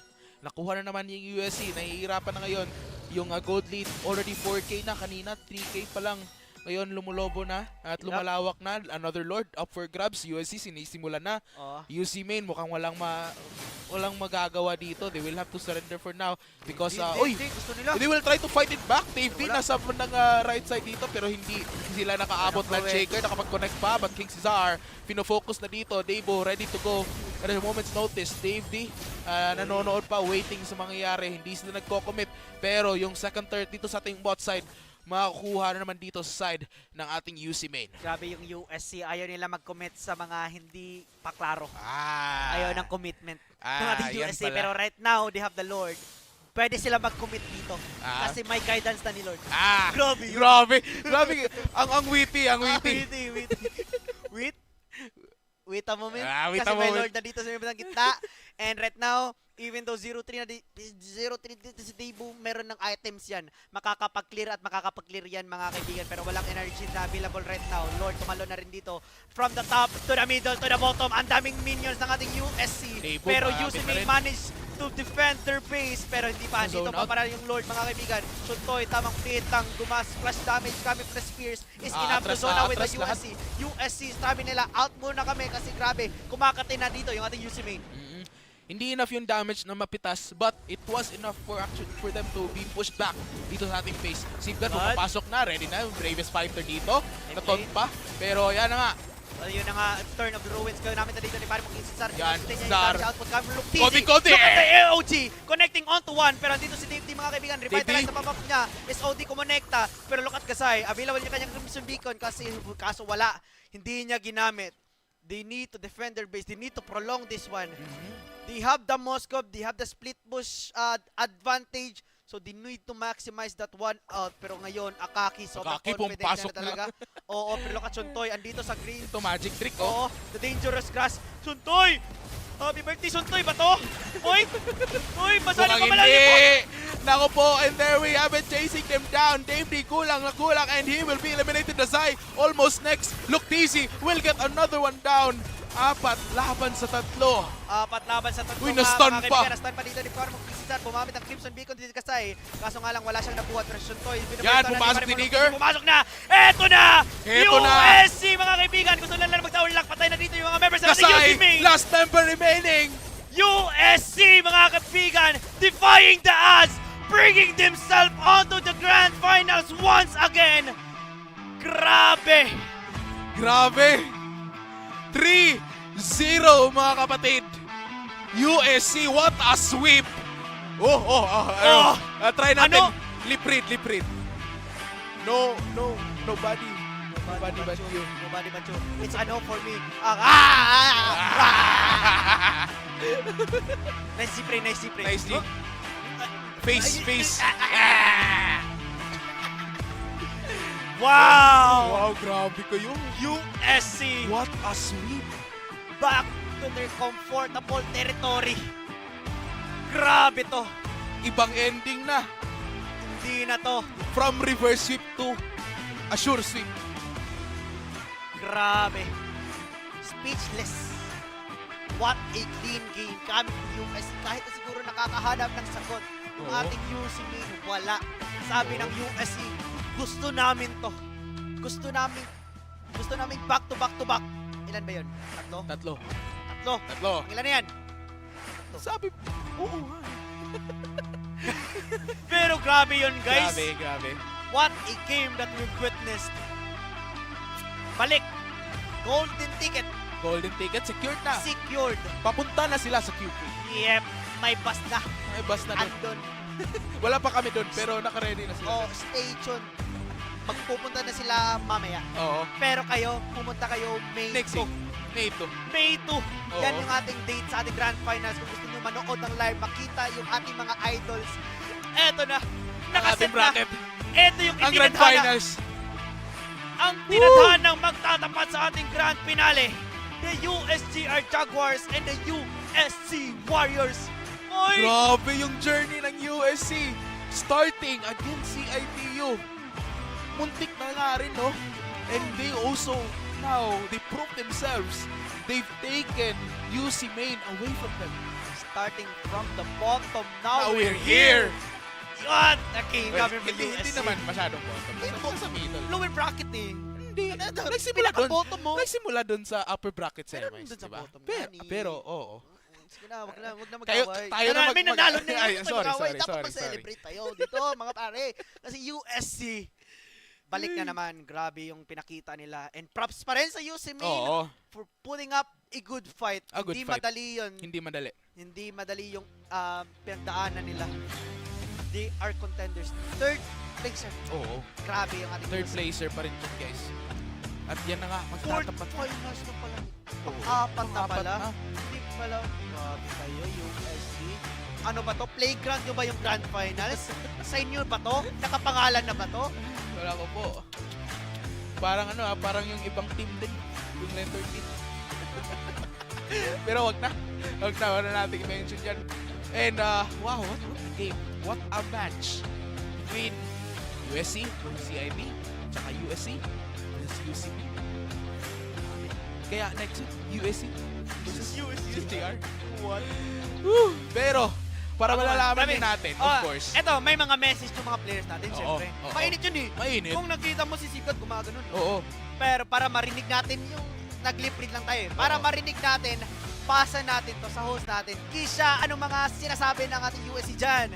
S23: nakuha na naman yung USC. Nahihirapan na ngayon. Yung gold lead, already 4K na kanina, 3K pa lang. Ngayon lumulobo na at lumalawak na. Another Lord up for grabs. USC sinisimulan na. UC Main mukhang walang magagawa dito. They will have to surrender for now because
S24: gusto nila.
S23: they will try to fight it back. Davey nasa bandang right side dito pero hindi sila nakaabot ng shaker. Nakapag-connect pa but King Cesar pinofocus na dito. Davo ready to go. At a moment's notice, Dave D nanonood pa waiting sa mangyayari. Hindi sila nagko-commit pero yung second third dito sa ating bot side makakuha na naman dito sa side ng ating UC Main.
S24: Grabe yung USC. Ayaw nila mag-commit sa mga hindi paklaro.
S23: Ah.
S24: Ayaw ng commitment ng ating
S23: yan
S24: USC.
S23: pala.
S24: Pero right now, they have the Lord. Pwede sila mag-commit dito.
S23: Ah.
S24: Kasi may guidance na ni Lord.
S23: Ah.
S24: Grabe yun.
S23: Grabe. Grabe. Ang witty. Ang witty.
S24: Wait a moment.
S23: Wait
S24: Kasi
S23: a
S24: may
S23: moment.
S24: Lord na dito sa may bandang gitna. And right now, even though 0-3 dito si Davo, meron ng items yan. Makakapag-clear at makakapag-clear yan mga kaibigan. Pero walang energy na available right now. Lord, tumalo na rin dito. From the top to the middle to the bottom. Ang daming minions ng ating USC.
S23: Davo,
S24: Pero
S23: malapit
S24: UC
S23: na
S24: may
S23: rin.
S24: manage to defend their base. Pero hindi pa. Dito
S23: Zone
S24: pa
S23: out.
S24: para yung Lord mga kaibigan. Shuntoy, tamang pitang, gumas, flash damage coming from the spears. Is enough to
S23: atras
S24: zone
S23: na,
S24: out with the
S23: atras lahat.
S24: USC. USC, sabi nila, out muna kami kasi grabe. Kumakati na dito yung ating UC main.
S23: Hindi enough yung damage na mapitas, but it was enough for them to be pushed back dito sa ating face. Sigurd pumapasok na, ready na yung bravest fighter dito. Naton pa, pero yan na nga.
S24: Yun na nga, turn of the ruins. Gawin namin dito ni Parimong King Cesar.
S23: Yan,
S24: Cesar.
S23: Cesar.
S24: Output kami, look,
S23: Kobe,
S24: TZ.
S23: Kobe.
S24: Look at the AOG. Connecting onto one. Pero andito si Dave D, mga kaibigan. Revitalize
S23: Dave D.
S24: na pop-up niya. SOD kumonekta. Pero look at Gasay. Available niya kanyang Crimson Beacon kaso wala. Hindi niya ginamit. They need to defend their base. They need to prolong this one. They have the Moscow. They have the split push advantage. So they need to maximize that one out. Pero ngayon, Akaki, sobrang confident
S23: pumasok
S24: na talaga. Oo, pero look at Suntoy. Andito sa green.
S23: Ito magic trick,
S24: Oo, the dangerous grass. Suntoy! Happy birthday, Suntoy ba to? Oy! Oy, masali pa
S23: Mukhang
S24: malalim po!
S23: hindi. Nako po, and there we have it, chasing them down. Dave D kulang na kulang, and he will be eliminated. Dasai almost next. Look, TC will get another one down. 4 laban sa 3.
S24: 4 laban sa 3.
S23: Uy, na-stun pa.
S24: Na-stun pa dito ni Parmong Cesar. Bumamit ang Crimson Beacon dito Kasay. Kaso nga lang wala siyang nabuhat. Pero Suntoy.
S23: Yan, pumasok ni Digger.
S24: Pumasok na. Eto na!
S23: Eto na.
S24: USC, mga kaibigan. Gusto lang mag-tower lock. Patay na dito yung mga members ng
S23: Kasay,
S24: USC Main.
S23: last member remaining.
S24: USC, mga kaibigan. Defying the odds. Bringing themselves onto the grand finals once again. Grabe.
S23: Grabe. 3-0 mga kapatid. USC, what a sweep. Try natin.
S24: Ano?
S23: Lip read. Nobody but you.
S24: Nobody but you. It's a no for me. Nice spray.
S23: Nice D. Face.
S24: Wow!
S23: Wow, grabe kayo.
S24: USC!
S23: What a sweep.
S24: Back to their comfortable territory. Grabe to.
S23: Ibang ending na.
S24: Hindi na to.
S23: From reverse sweep to a sure sweep.
S24: Grabe. Speechless. What a clean game coming from USC. Kahit na siguro nakakahanap ng sagot. Yung ating UC main, wala. Sabi ng USC, gusto namin to. Gusto namin back to back. Ilan ba yun? Tatlo. Ang ilan na yan?
S23: Sabi, oo nga.
S24: Pero grabe yun, guys.
S23: Grabe.
S24: What a game that we've witnessed. Balik. Golden ticket.
S23: Secured na.
S24: Secured.
S23: Papunta na sila sa QQ.
S24: Yep. May bus na.
S23: Andun. Wala pa kami doon, pero naka-ready na sila.
S24: Oh, stay tuned. Magpupunta na sila mamaya.
S23: Oo.
S24: Pero kayo, pumunta kayo May 2.
S23: Next week.
S24: May 2. Yan yung ating date sa ating grand finals. Kung gusto nyo manood ng live, makita yung ating mga idols. Eto na. Nakaset na. Eto yung
S23: ang grand finals.
S24: Ang tinadhanang magtatapat sa ating grand finale. The USGR Jaguars and the USC Warriors. Oy!
S23: Grabe yung journey ng USC. Starting against CITU. Muntik na nga rin, no? And they also, now, they proved themselves. They've taken UC Main away from them.
S24: Starting from the bottom, now
S23: we're here.
S24: What? Okay, kami from
S23: Hindi
S24: USC.
S23: naman masyadong bottom. Sa middle.
S24: Lower bracket eh.
S23: Hindi. Nagsimula doon sa upper bracket semis, di ba? Pero, oo.
S24: Sige na, wag na mag-away.
S23: Tayo na
S24: may nanalo na
S23: Ay, sorry.
S24: Dapat mag-celebrate tayo dito, mga pare. Kasi USC, balik na naman. Grabe yung pinakita nila. And props pa rin sa UC Main for putting up a good fight. Hindi madali yun. Hindi madali yung pinagdaanan nila. They are contenders. Third placer.
S23: Oo.
S24: Grabe yung ating
S23: third placer pa rin yun, guys. At yan na nga, magtatapat.
S24: Fourth finals na pala. Apat na pala. Hindi pala. Grabe kayo, USC. Ano ba to? Playground nyo ba yung grand finals? Sa inyo ba to? Nakapangalan na ba to?
S23: Wala ko po. Parang parang yung ibang team din. Yung Lender team. Pero wag na. Wala natin i-mention yan. And wow, what a game. What a match between USC, CIB, tsaka USC versus UCB. Kaya next week, USC versus USGR.
S24: What?
S23: Pero, para malalaman din natin, of course.
S24: Eto, may mga message yung mga players natin, syempre. Mainit yun eh.
S23: Mainit.
S24: Kung nakita mo si Sikat, gumaganon.
S23: Oo.
S24: Pero para marinig natin yung nag-lip-read lang tayo. Para marinig natin, pasa natin to sa host natin. Kisha, anong mga sinasabi ng ating USC dyan?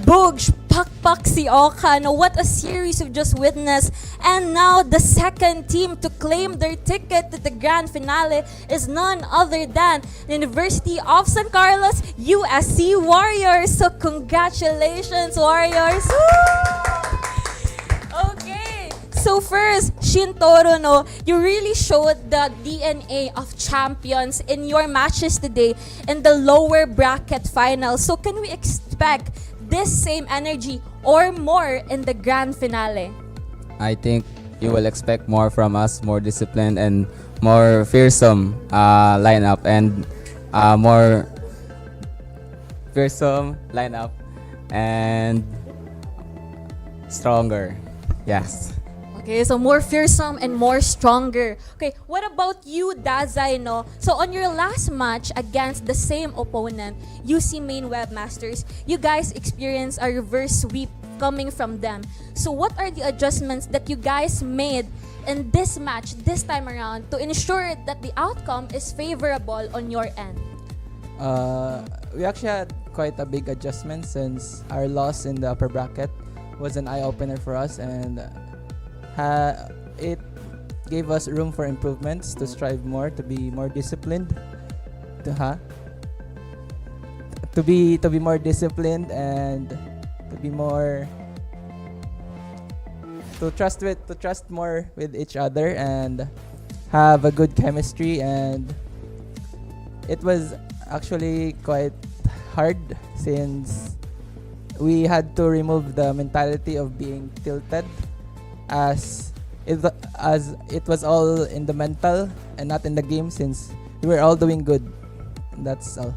S22: Boog, pakpak si Oka. Now, what a series we've just witnessed. And now, the second team to claim their ticket to the grand finale is none other than the University of San Carlos USC Warriors. So, congratulations, Warriors! Woo! Okay, so first, Shintoro, no, you really showed the DNA of champions in your matches today in the lower bracket final. So can we expect this same energy or more in the grand finale?
S5: I think you will expect more from us, more disciplined and more fearsome lineup and more fearsome lineup and stronger. Yes.
S22: Okay, so more fearsome and more stronger. Okay, what about you, Dazai, no? So on your last match against the same opponent, UC Main Webmasters, you guys experienced a reverse sweep coming from them. So what are the adjustments that you guys made in this match this time around to ensure that the outcome is favorable on your end?
S9: We actually had quite a big adjustment since our loss in the upper bracket was an eye-opener for us, and it gave us room for improvements to strive more, to be more disciplined, to be more disciplined and to be more to trust more with each other and have a good chemistry. And it was actually quite hard since we had to remove the mentality of being tilted, as it was all in the mental and not in the game, since we were all doing good. That's all.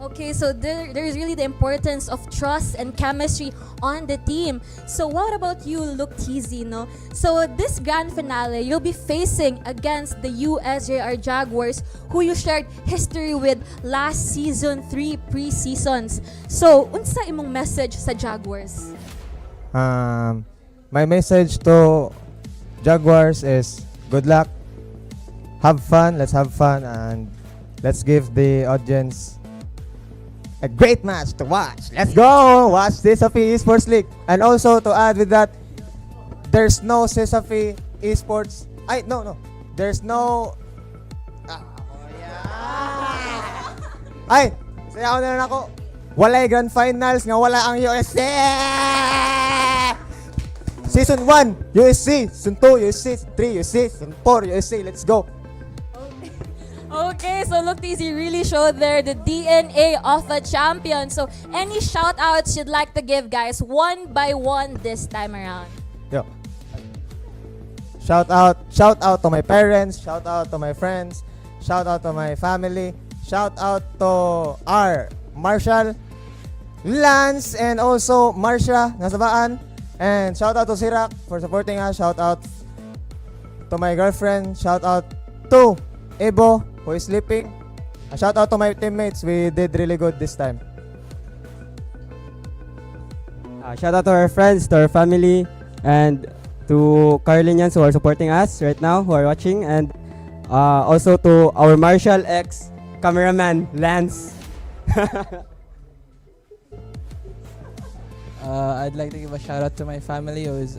S22: Okay, so there is really the importance of trust and chemistry on the team. So what about you, Luke Tizi, no? So this grand finale, you'll be facing against the USJR Jaguars, who you shared history with last season 3 pre-seasons. So, unsa imong message sa Jaguars?
S14: My message to Jaguars is good luck, have fun, let's have fun, and let's give the audience a great match to watch. Let's go watch this Safi Esports League. And also to add with that, there's no Safi Esports. There's no. Sayaw na lang ako. Walay grand finals nga wala ang USC. Season 1 USC, Season 2 USC, Season 3 USC, Season 4 USC. Let's go.
S22: Okay, so look, TC really showed there the DNA of a champion. So any shout outs you'd like to give, guys, one by one this time around?
S14: Yo. Shout out to my parents, shout out to my friends, shout out to my family, shout out to our Marshall, Lance, and also Marsha Nasabaan, and shout out to Sirak for supporting us. Shout out to my girlfriend, shout out to Ebo, who is sleeping. A shout out to my teammates. We did really good this time.
S19: Shout out to our friends, to our family, and to Carolinians who are supporting us right now, who are watching, and also to our Marshall X cameraman, Lance.
S9: I'd like to give a shout out to my family who is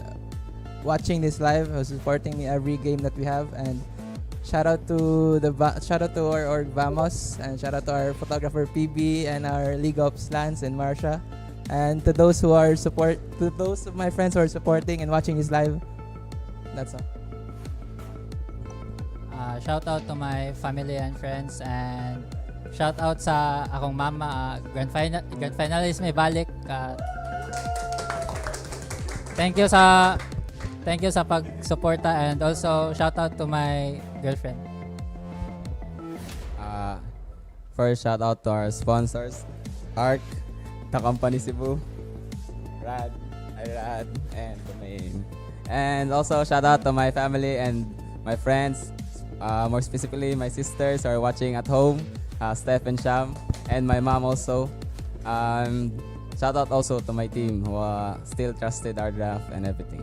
S9: watching this live, who's supporting me every game that we have, and shout out to our org Vamos, and shout out to our photographer PB and our League Ops Lance and Marsha, and to those of my friends who are supporting and watching this live. That's all.
S25: Shout out to my family and friends, and shout out sa akong mama. Grand finalist may balik. Thank you sa pag-suporta, and also shout out to my girlfriend.
S5: First, shout out to our sponsors, ARC, the company Cebu, Rad, and Domain. And also shout out to my family and my friends, more specifically my sisters who are watching at home, Steph and Sham, and my mom also. Shout out also to my team who still trusted our draft and everything.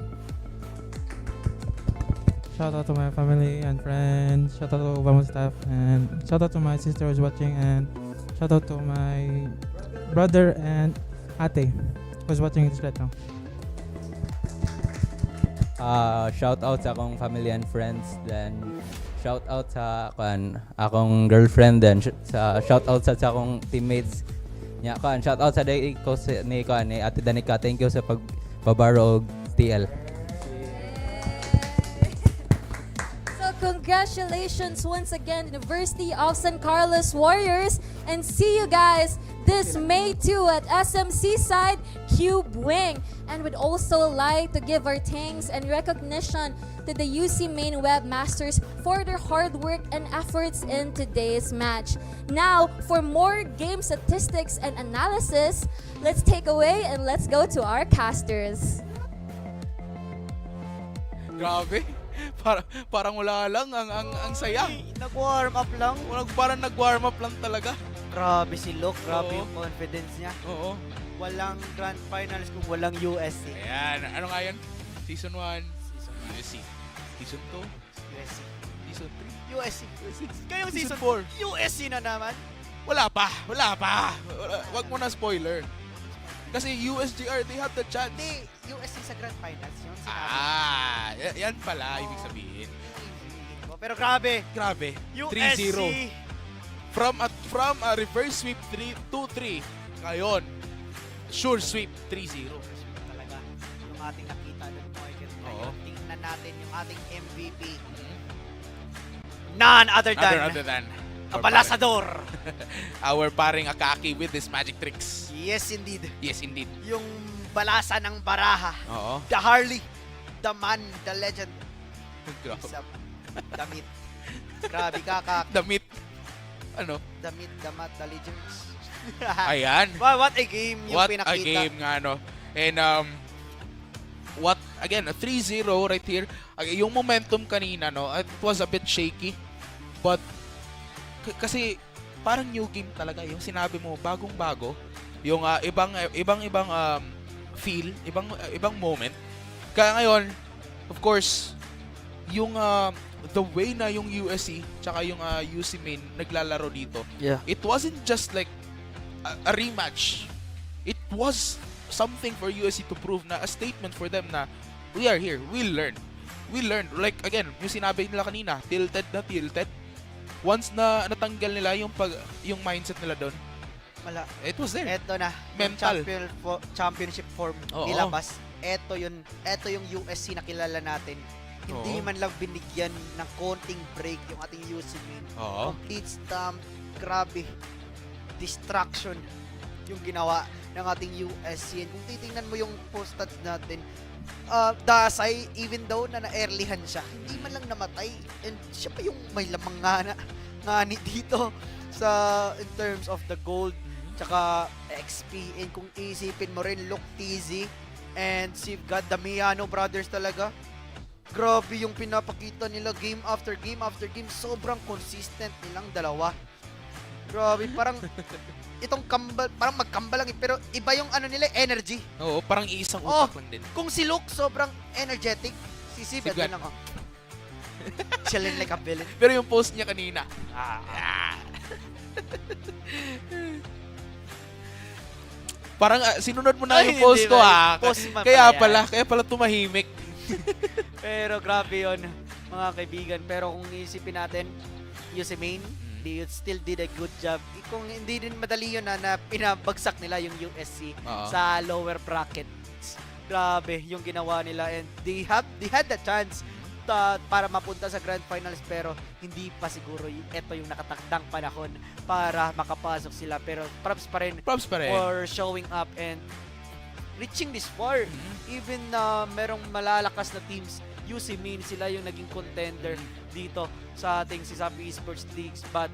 S26: Shout out to my family and friends, shout out to Vamos staff, and shout out to my sister who's watching, and shout out to my brother and ate who's watching this right now.
S5: Shout out sa akong family and friends, then shout out sa akong girlfriend, then shout out sa akong teammates. Shout out sa day ko ni Ate Danica. Thank you sa pagbabaro og TL.
S22: Congratulations once again, University of San Carlos Warriors, and see you guys this May 2 at SM Seaside Cube Wing. And would also like to give our thanks and recognition to the UC Maine Webmasters for their hard work and efforts in today's match. Now, for more game statistics and analysis, let's take away and let's go to our casters.
S23: Grabe. Parang wala lang ang saya.
S24: Nag-warm up lang.
S23: Parang nag-warm up lang talaga.
S24: Grabe si Luke, grabe
S23: Oo.
S24: yung confidence niya.
S23: Oo.
S24: Walang grand finals kung walang USC.
S23: Ayan, ano nga yan? Season 1, USC. Season 2,
S24: USC.
S23: Season 3,
S24: USC. Kayong
S23: Season
S24: season
S23: 4.
S24: USC na naman.
S23: Wala pa. Wag mo na spoiler. Kasi USGR, they have the chance.
S24: Hindi, USC sa grand finals yun. Sinabi.
S23: Yan pala, ibig sabihin.
S24: Pero grabe.
S23: Grabe.
S24: USC.
S23: 3-0. From a reverse sweep 2-3, ngayon, sure sweep 3-0.
S24: Talaga, yung ating nakita doon, Michael.
S23: Oo.
S24: Tingnan natin yung ating MVP. None other than Abalasador.
S23: Our paring Akaki with his magic tricks.
S24: Yes, indeed.
S23: Yes, indeed.
S24: Yung balasa ng baraha.
S23: Oo.
S24: The Harley. The man. The legend.
S23: Grabe.
S24: Sa damit. Grabe, kakak.
S23: Damit. Ano?
S24: Damit, damat, the legends.
S23: Ayan.
S24: What a game yung
S23: What
S24: pinakita.
S23: a game nga, no? And, a 3-0 right here. Yung momentum kanina, no? It was a bit shaky. But, kasi, parang new game talaga. Yung sinabi mo, bagong-bago. Yung ibang feel, ibang moment. Kaya ngayon, of course, yung the way na yung USC tsaka yung UC Maine naglalaro dito, it wasn't just like a rematch. It was something for USC to prove, na a statement for them na we are here, we'll learn. We learned. Like, again, yung sinabi nila kanina, tilted. Once na natanggal nila yung mindset nila doon,
S24: Wala.
S23: It was there.
S24: Eto na.
S23: Mental.
S24: Championship form
S23: Oo.
S24: nilabas. Eto yung USC na kilala natin. Hindi
S23: Oo.
S24: man lang binigyan ng konting break yung ating UC Maine.
S23: Oo.
S24: Complete stamp. Grabe. Distraction yung ginawa ng ating USC. And kung titingnan mo yung post-stats natin, Dasay, even though na na-earlyhan siya, hindi man lang namatay. And siya pa yung may lamang ngani dito sa in terms of the gold tsaka XP. And kung isipin mo rin, Luke TZ and Steve God, Damiano brothers talaga. Grabe yung pinapakita nila game after game after game. Sobrang consistent nilang dalawa. Grabe, parang itong kambal, parang magkambal lang pero iba yung nila, energy.
S23: Oo, parang iisang utak lang din.
S24: Kung si Luke sobrang energetic, si Steve
S23: Si God.
S24: lang chilling like a villain.
S23: Pero yung post niya kanina, parang sinunod mo na
S24: Ay,
S23: yung post
S24: hindi
S23: ko
S24: ba? Post man
S23: Kaya
S24: pala yan.
S23: kaya pala tumahimik.
S24: Pero grabe yun, mga kaibigan. Pero kung isipin natin, UC Maine, they still did a good job. Kung hindi din madali yun na pinabagsak nila yung USC
S23: Oo.
S24: sa lower brackets. Grabe yung ginawa nila and they had the chance para mapunta sa grand finals pero hindi pa siguro ito yung nakatakdang panahon para makapasok sila. Pero props pa rin for showing up and reaching this far. Even na merong malalakas na teams, UC Maine sila yung naging contender dito sa ating Sisapi Esports Leagues. But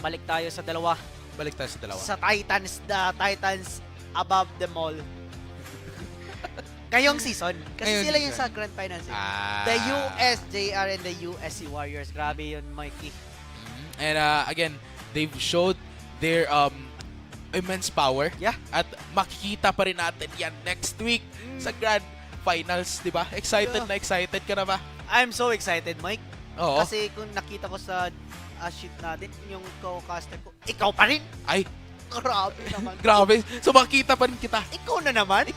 S24: balik tayo sa dalawa. Sa Titans, the Titans above them all. Ngayong season. Kasi
S23: Ngayong
S24: sila yung
S23: season.
S24: sa Grand Finals. The USJR and the USC Warriors. Grabe yun, Mikey.
S23: And again, they've showed their immense power.
S24: Yeah.
S23: At makikita pa rin natin yan next week sa Grand Finals, di ba? Excited ka na ba?
S24: I'm so excited, Mike.
S23: Oo.
S24: Kasi kung nakita ko sa sheet natin, yung co-caster ko, ikaw pa rin.
S23: Ay,
S24: grabe naman.
S23: Grabe. So makita pa rin kita.
S24: Ikaw na naman.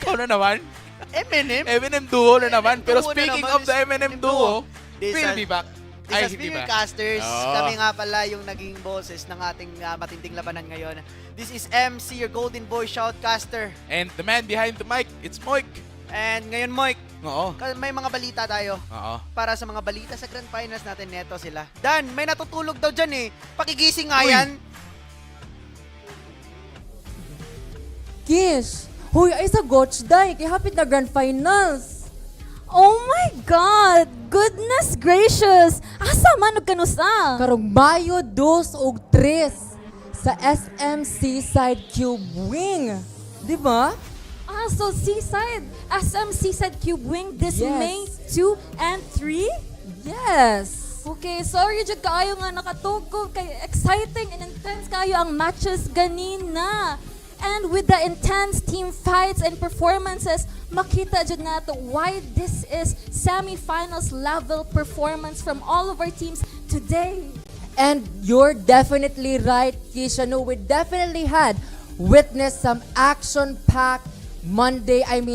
S23: M&M duo na naman. Pero
S24: duo na
S23: speaking
S24: naman
S23: of the M&M duo,
S24: This
S23: we'll
S24: are-
S23: be back.
S24: This is Speaker Casters.
S23: Oo.
S24: Kami nga pala yung naging boses ng ating matinding labanan ngayon. This is MC, your golden boy shoutcaster.
S23: And the man behind the mic, it's Moik.
S24: And ngayon, Moik,
S23: Oo.
S24: may mga balita tayo.
S23: Oo.
S24: Para sa mga balita sa Grand Finals natin, neto sila. Dan, may natutulog daw dyan eh. Pakigising nga
S23: Uy.
S24: yan.
S20: Kish, huy, ay sa Gotch Day, kay hapit na Grand Finals.
S22: Oh my God! Goodness gracious! Asa man og kanusa?
S20: Karong Mayo 2 ug 3 sa SM Seaside Cube Wing. Di ba?
S22: So Seaside, SM Seaside Cube Wing this
S20: Yes.
S22: May 2 and 3?
S20: Yes.
S22: Okay, sorry jud kaayo nga nakatugog kay exciting and intense kayo ang matches ganina. And with the intense team fights and performances, makita jud nato why this is semi-finals level performance from all of our teams today.
S20: And you're definitely right, Kisha. No, we definitely had witnessed some action-packed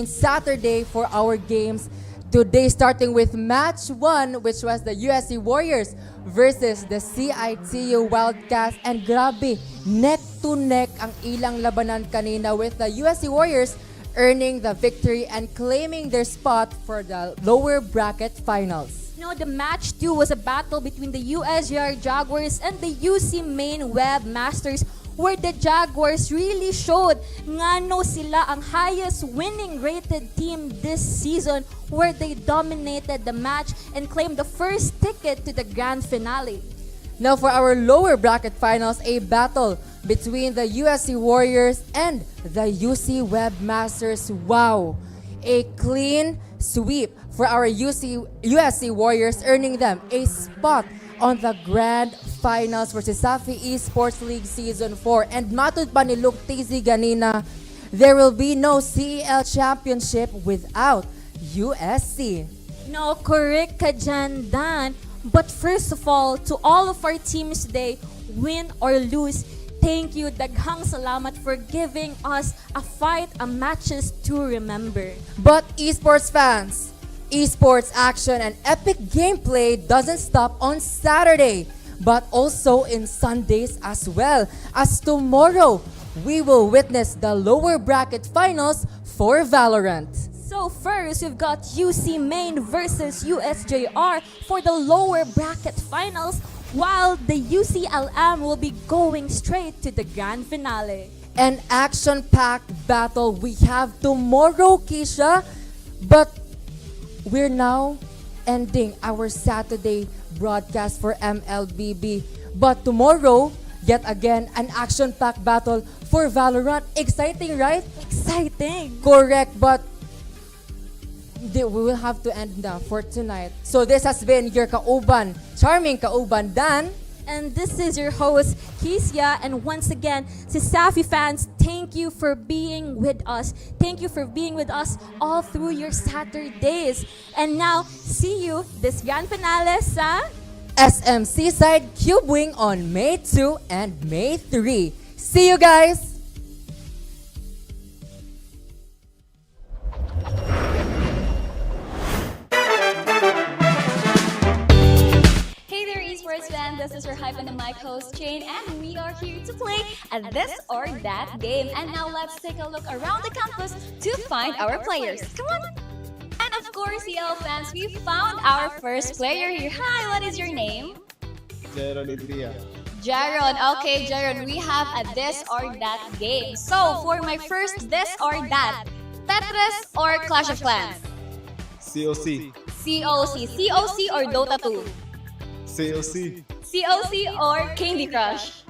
S20: Saturday for our games. Today, starting with match 1, which was the USC Warriors versus the CITU Wildcats. And grabe, neck-to-neck ang ilang labanan kanina with the USC Warriors earning the victory and claiming their spot for the lower bracket finals.
S22: No, the match 2 was a battle between the USGR Jaguars and the UC Maine Webmasters, where the Jaguars really showed ngano sila ang highest winning rated team this season, where they dominated the match and claimed the first ticket to the grand finale.
S20: Now for our lower bracket finals, a battle between the USC Warriors and the UC Webmasters. Wow! A clean sweep for our USC Warriors, earning them a spot on the grand finals for Safi Esports League Season 4. And matod pa ni Luke Tizi ganina, there will be no CEL Championship without USC.
S22: No, correct ka dyan, Dan. But first of all, to all of our teams today, win or lose, thank you, daghang salamat for giving us a fight, a matches to remember.
S20: But esports fans, esports action and epic gameplay doesn't stop on Saturday, but also in Sundays as well, as tomorrow we will witness the lower bracket finals for Valorant.
S22: So first, we've got UC Maine versus USJR for the lower bracket finals, while the UCLM will be going straight to the grand finale.
S20: An action-packed battle we have tomorrow, Keisha, but we're now ending our Saturday broadcast for MLBB. But tomorrow, yet again, an action-packed battle for Valorant. Exciting, right?
S22: Exciting.
S20: Correct, but we will have to end now for tonight. So this has been your kauban, charming kauban, Dan.
S22: And this is your host, Keisha. And once again, si Safi fans, thank you for being with us. Thank you for being with us all through your Saturdays. And now, see you this grand finale sa
S20: SM Seaside Cube Wing on May 2 and May 3. See you guys!
S1: Hey there, esports fan. This is your Hype and the Mic host, Jane, and we are here to play a this or that game. And now let's take a look around the campus to find our players. Come on! And of course, CL fans, we found our first player here. Hi, what is your name?
S6: Jaron Idria.
S1: Jaron. Okay, Jaron, we have a this or that game. So, for my first this or that, Tetris or Clash of Clans?
S6: COC.
S1: COC. COC or Dota 2?
S6: COC.
S1: COC or Candy Crush?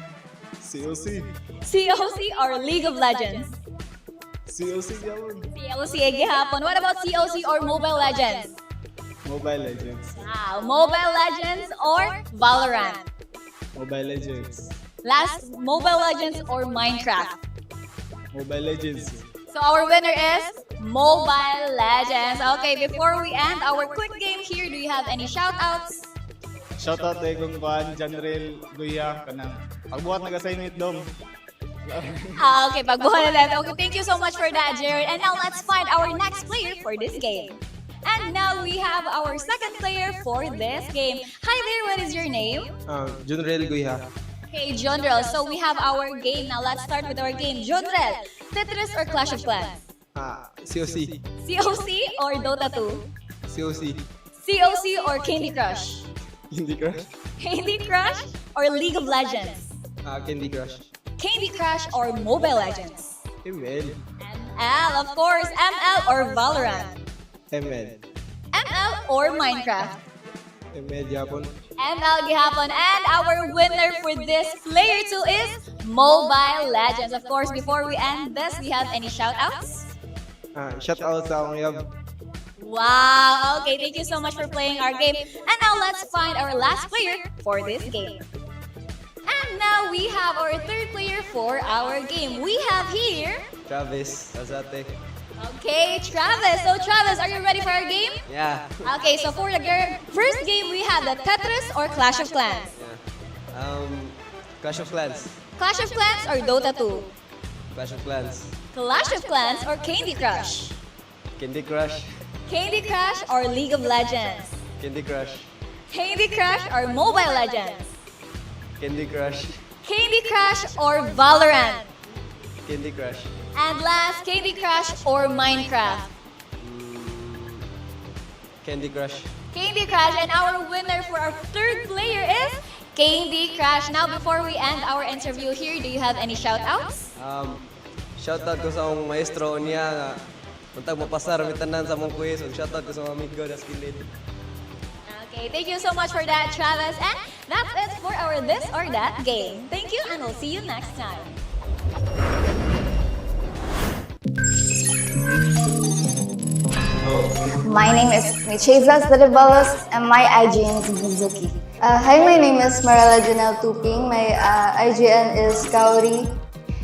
S6: COC.
S1: COC or League of Legends?
S6: COC yun.
S1: COC gihapon. What about COC or Mobile Legends?
S6: Mobile Legends.
S1: Wow, Mobile Legends or Valorant?
S6: Mobile Legends.
S1: Last, Mobile Legends or Minecraft?
S6: Mobile Legends.
S1: So our winner is Mobile Legends. Okay, before we end our quick game here, do you have any shout-outs?
S6: Shoutout tayo kung kuhan, Janrel, Guya, kanang pagbuhat nag-assignment dom.
S1: Okay, pagbuhan na natin. Okay, thank you so much for that, Jared. And now let's find our next player for this game. And now we have our second player for this game. Hi there, what is your name?
S17: Junrel Guiha.
S1: Hey, Jonrel. So we have our game now. Let's start with our game. Jonrel, Tetris or Clash of Clans?
S17: COC.
S1: COC or Dota 2?
S17: COC.
S1: COC or Candy Crush?
S17: Candy Crush.
S1: Candy Crush or League of Legends?
S17: Candy Crush.
S1: Candy Crush or Mobile Legends?
S17: ML.
S1: ML, of course. ML or Valorant?
S17: ML.
S1: ML or Minecraft?
S17: ML Japon.
S1: ML gihapon. And our winner for this player 2 is Mobile Legends. Of course, before we end this, do you have any shout-outs?
S17: Shout out sa akong yab.
S1: Wow, okay, thank you so much for playing our game. And now let's find our last player for this game. And now we have our third player for our game. We have here...
S17: Travis Azate.
S1: Okay, Travis. So Travis, are you ready for our game?
S17: Yeah.
S1: Okay, so for the first game, we have the Tetris or Clash of Clans?
S17: Clash of Clans.
S1: Clash of Clans or Dota 2?
S17: Clash of Clans.
S1: Clash of Clans or Candy Crush?
S17: Candy Crush.
S1: Candy Crush or League of Legends?
S17: Candy Crush.
S1: Candy Crush or Mobile Legends?
S17: Candy Crush.
S1: Candy Crush or Valorant?
S17: Candy Crush.
S1: And last, Candy Crush or Minecraft?
S17: Candy Crush.
S1: Candy Crush, and our winner for our third player is Candy Crush. Now, before we end our interview here, do you have any shout-outs?
S17: Shoutout ko sa akong maestro niya nga untag mapasar mi tanan sa mong quiz. Shoutout ko sa mga amigo na skilled.
S1: Okay, thank you so much for that, Travis. And that's it for our This or That game. Thank you, and we'll see you next time.
S12: My name is Michezas Daribalos and my IGN is Mizuki. Hi, my name is Marela Janelle Tuping. My IGN is Kaori.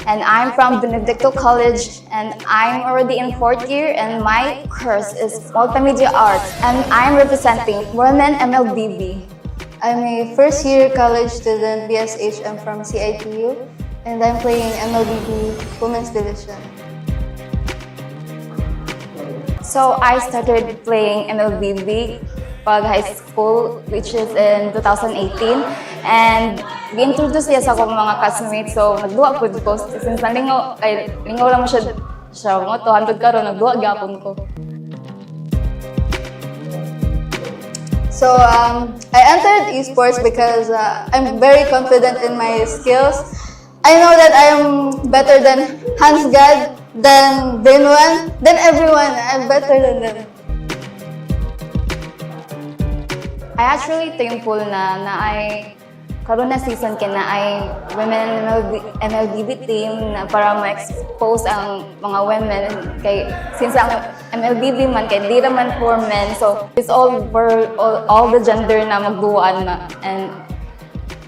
S12: And I'm from Benedicto College and I'm already in 4th year and my course is Multimedia Arts and I'm representing Women MLBB. I'm a first year college student BSHM from CITU and I'm playing MLBB Women's Division. So I started playing MLBB pag high school, which is in 2018. And gi-introduce niya sa akong mga classmates. So nagduwa po ko. Since lingaw lang mo siya mo, 200 karon nagduwa gyapon ko. So I entered esports because I'm very confident in my skills. I know that I'm better than Hans Gad, than Benwan, than everyone. I'm better than them. I actually thankful na ay karon na season kina ay women MLBB team na para ma-expose ang mga women kay since ang MLBB man kay di naman for men, so it's all for all the gender na magduan na, and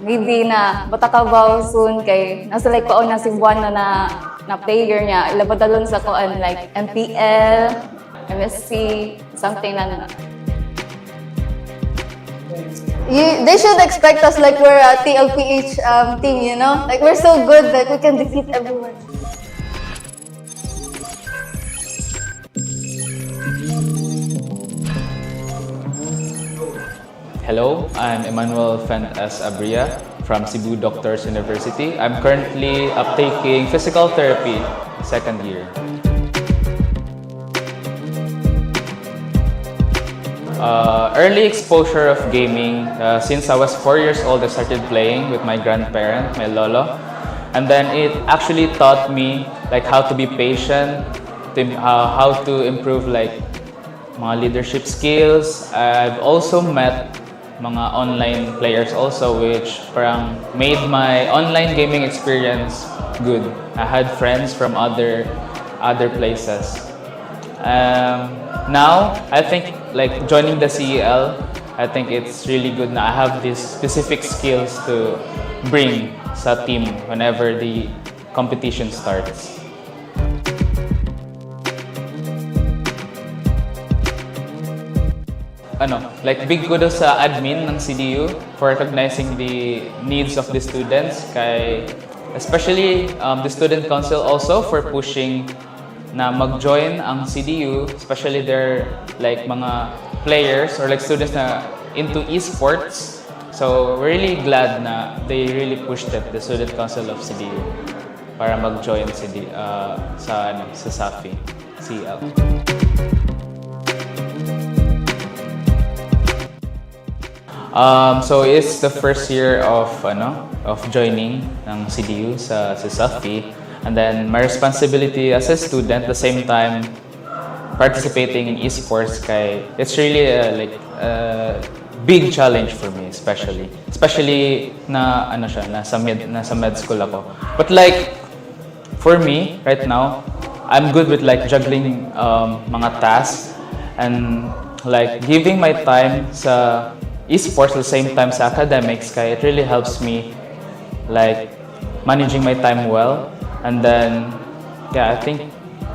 S12: maybe na batakabaw soon kay nasa like paon na si Buwan na player niya ilapadalon sa koan like MPL, MSC, something na. They should expect us like we're a TLPH team, you know? Like we're so good that we can defeat everyone.
S7: Hello, I'm Emmanuel Fent S. Abria from Cebu Doctors University. I'm currently uptaking physical therapy, 2nd year. Early exposure of gaming. Since I was 4 years old, I started playing with my grandparent, my lolo. And then it actually taught me like how to be patient, how to improve like mga leadership skills. I've also met mga online players also, which parang made my online gaming experience good. I had friends from other places. Now, I think like joining the CEL, I think it's really good na I have these specific skills to bring sa team whenever the competition starts. Like big kudos sa admin ng CDU for recognizing the needs of the students, especially the student council also for pushing na mag-join ang CDU, especially their like mga players or like students na into esports. So we're really glad na they really pushed it, the student council of CDU, para mag-join sa SAFI. CL. So it's the first year of joining ng CDU sa SAFI, and then my responsibility as a student, at the same time participating in esports, kay it's really a big challenge for me, especially na nasa med school ako. But like for me right now, I'm good with like juggling mga tasks and like giving my time sa esports at the same time sa academics, kaya it really helps me like managing my time well. And then yeah, I think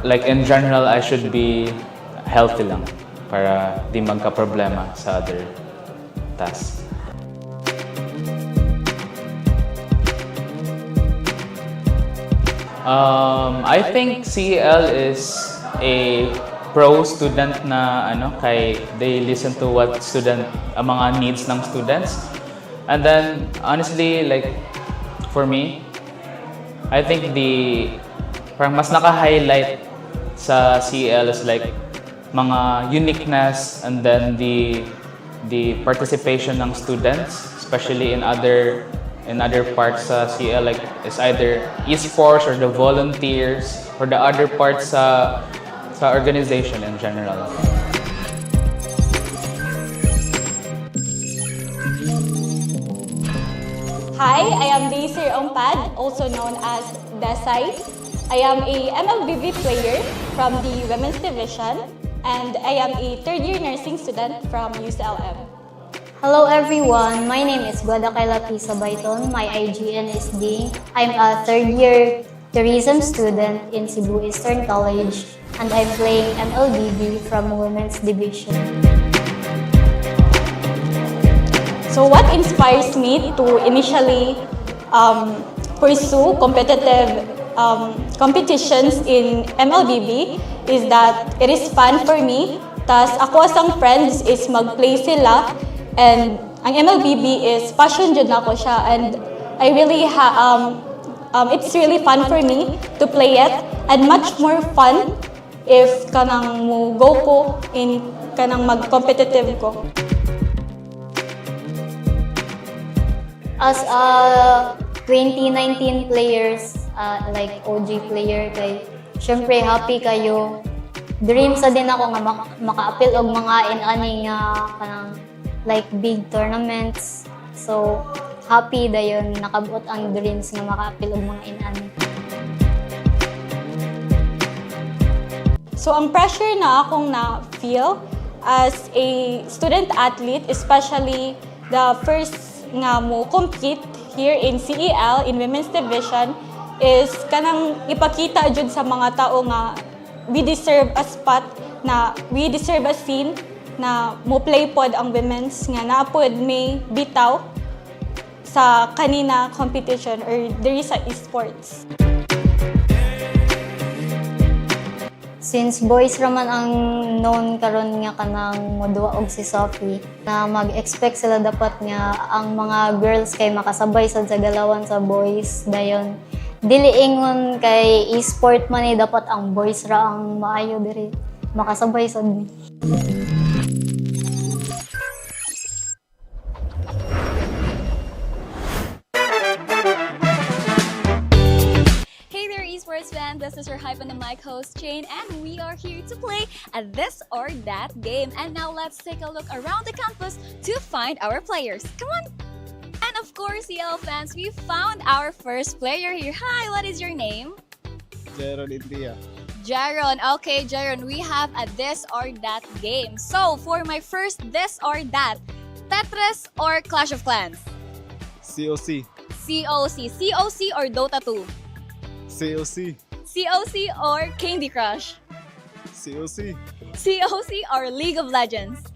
S7: like in general I should be healthy lang para di magka-problema sa other tasks. I think CEL is a pro student na kay they listen to what mga needs ng students. And then honestly, like for me, I think parang mas naka-highlight sa CEL is like mga uniqueness, and then the participation ng students, especially in other parts sa CEL, like is either esports or the volunteers or the other parts sa organization in general.
S15: Hi, I am Daisy Ompad, also known as Desai. I am a MLBB player from the Women's Division, and I am a third-year nursing student from UCLM.
S11: Hello everyone, my name is Pisa Baiton. My IGN is D. I'm a third-year tourism student in Cebu Eastern College, and I'm playing MLBB from Women's Division.
S15: So what inspires me to initially pursue competitive competitions in MLBB is that it is fun for me. Tas ako asang friends is mag-play sila, and ang MLBB is passion jud nako siya, and I really it's really fun for me to play it, and much more fun if kanang mo go ko in kanang mag-competitive ko.
S11: As a 2019 players, like OG player, kay syempre happy kayo. Dream sa din ako nga maka-appeal og mga ani nga kanang like big tournaments. So happy dayon nakabot ang dreams nga maka-appeal og mga ani.
S15: So ang pressure na akong na-feel as a student athlete, especially the first nga mo compete here in CEL in Women's Division, is kanang ipakita jud sa mga tao nga we deserve a spot, na we deserve a scene na mo play pod ang women's nga naapod may bitaw sa kanina competition or diri sa esports.
S11: Since boys raman ang known karon nga kanang moduwa og si Sophie, na mag-expect sila dapat nga ang mga girls kay makasabay sad sa galawan sa boys, dayon dili ingon kay e-sport man dapat ang boys ra ang maayo diri makasabay sad ni.
S1: Esports fan, this is your Hype on the Mic host Jane, and we are here to play a this or that game. And now let's take a look around the campus to find our players. Come on! And of course, CL fans, we found our first player here. Hi, what is your name?
S6: Jaron India.
S1: Jaron. Okay, Jaron, we have a this or that game. So, for my first this or that, Tetris or Clash of Clans?
S6: COC.
S1: COC. COC or Dota 2?
S6: COC.
S1: COC or Candy Crush?
S6: COC.
S1: COC or League of Legends?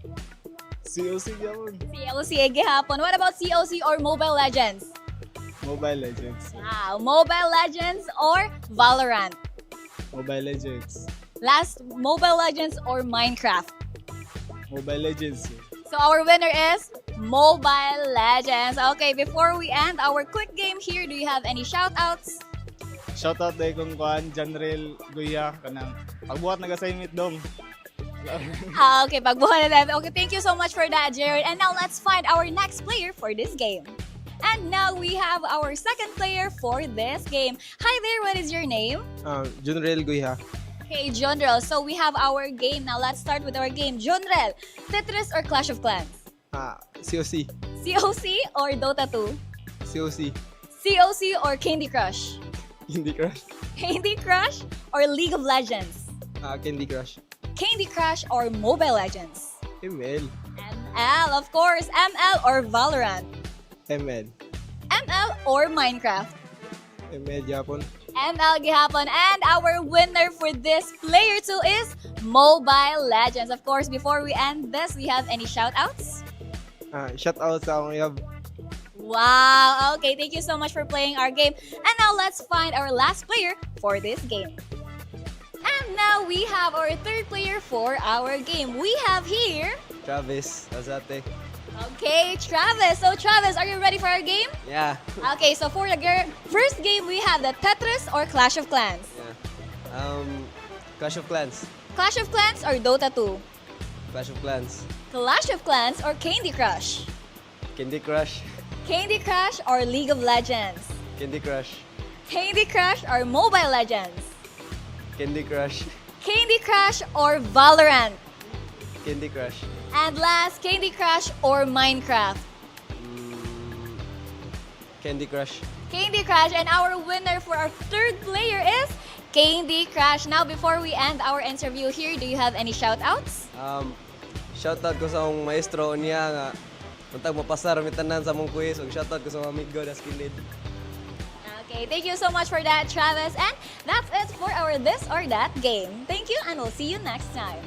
S6: COC gawon.
S1: COC gihapon. What about COC or Mobile Legends?
S6: Mobile Legends.
S1: Wow, Mobile Legends or Valorant?
S6: Mobile Legends.
S1: Last, Mobile Legends or Minecraft?
S6: Mobile Legends.
S1: So our winner is Mobile Legends. Okay, before we end our quick game here, do you have any shout-outs?
S6: Shoutout day kong kuan Janrel Guya kanang Pagbuhat nag-assignment dong.
S1: Okay, pagbuhan na natin. Okay, thank you so much for that, Jared. And now let's find our next player for this game. And now we have our second player for this game. Hi there, what is your name?
S2: Junrel Guiha.
S1: Hey, Jonrel. So we have our game. Now let's start with our game. Jonrel, Tetris or Clash of Clans?
S2: COC.
S1: COC or Dota 2?
S2: COC.
S1: COC or Candy Crush?
S2: Candy Crush.
S1: Candy Crush or League of Legends?
S2: Candy Crush.
S1: Candy Crush or Mobile Legends?
S2: ML.
S1: ML, of course. ML or Valorant?
S2: ML.
S1: ML or Minecraft?
S2: ML Japon.
S1: ML gihapon. And our winner for this player 2 is Mobile Legends. Of course, before we end this, we have any shout-outs?
S2: Shout out sa akong yab.
S1: Wow, okay, thank you so much for playing our game. And now let's find our last player for this game. And now we have our third player for our game. We have here...
S17: Travis Azate.
S1: Okay, Travis. So Travis, are you ready for our game?
S17: Yeah.
S1: Okay, so for the first game, we have the Tetris or Clash of Clans?
S17: Yeah. Clash of Clans.
S1: Clash of Clans or Dota 2?
S17: Clash of Clans.
S1: Clash of Clans or Candy Crush?
S17: Candy Crush.
S1: Candy Crush or League of Legends?
S17: Candy Crush.
S1: Candy Crush or Mobile Legends?
S17: Candy Crush.
S1: Candy Crush or Valorant?
S17: Candy Crush.
S1: And last, Candy Crush or Minecraft?
S17: Candy Crush.
S1: Candy Crush. And our winner for our third player is Candy Crush. Now, before we end our interview here, do you have any shout-outs?
S17: Shoutout ko sa akong maestro niya nga untag mapasar mi tanan sa mong quiz ug shoutout ko sa mga amigo das kilid.
S1: Okay, thank you so much for that, Travis. And that's it for our This or That game. Thank you, and we'll see you next time.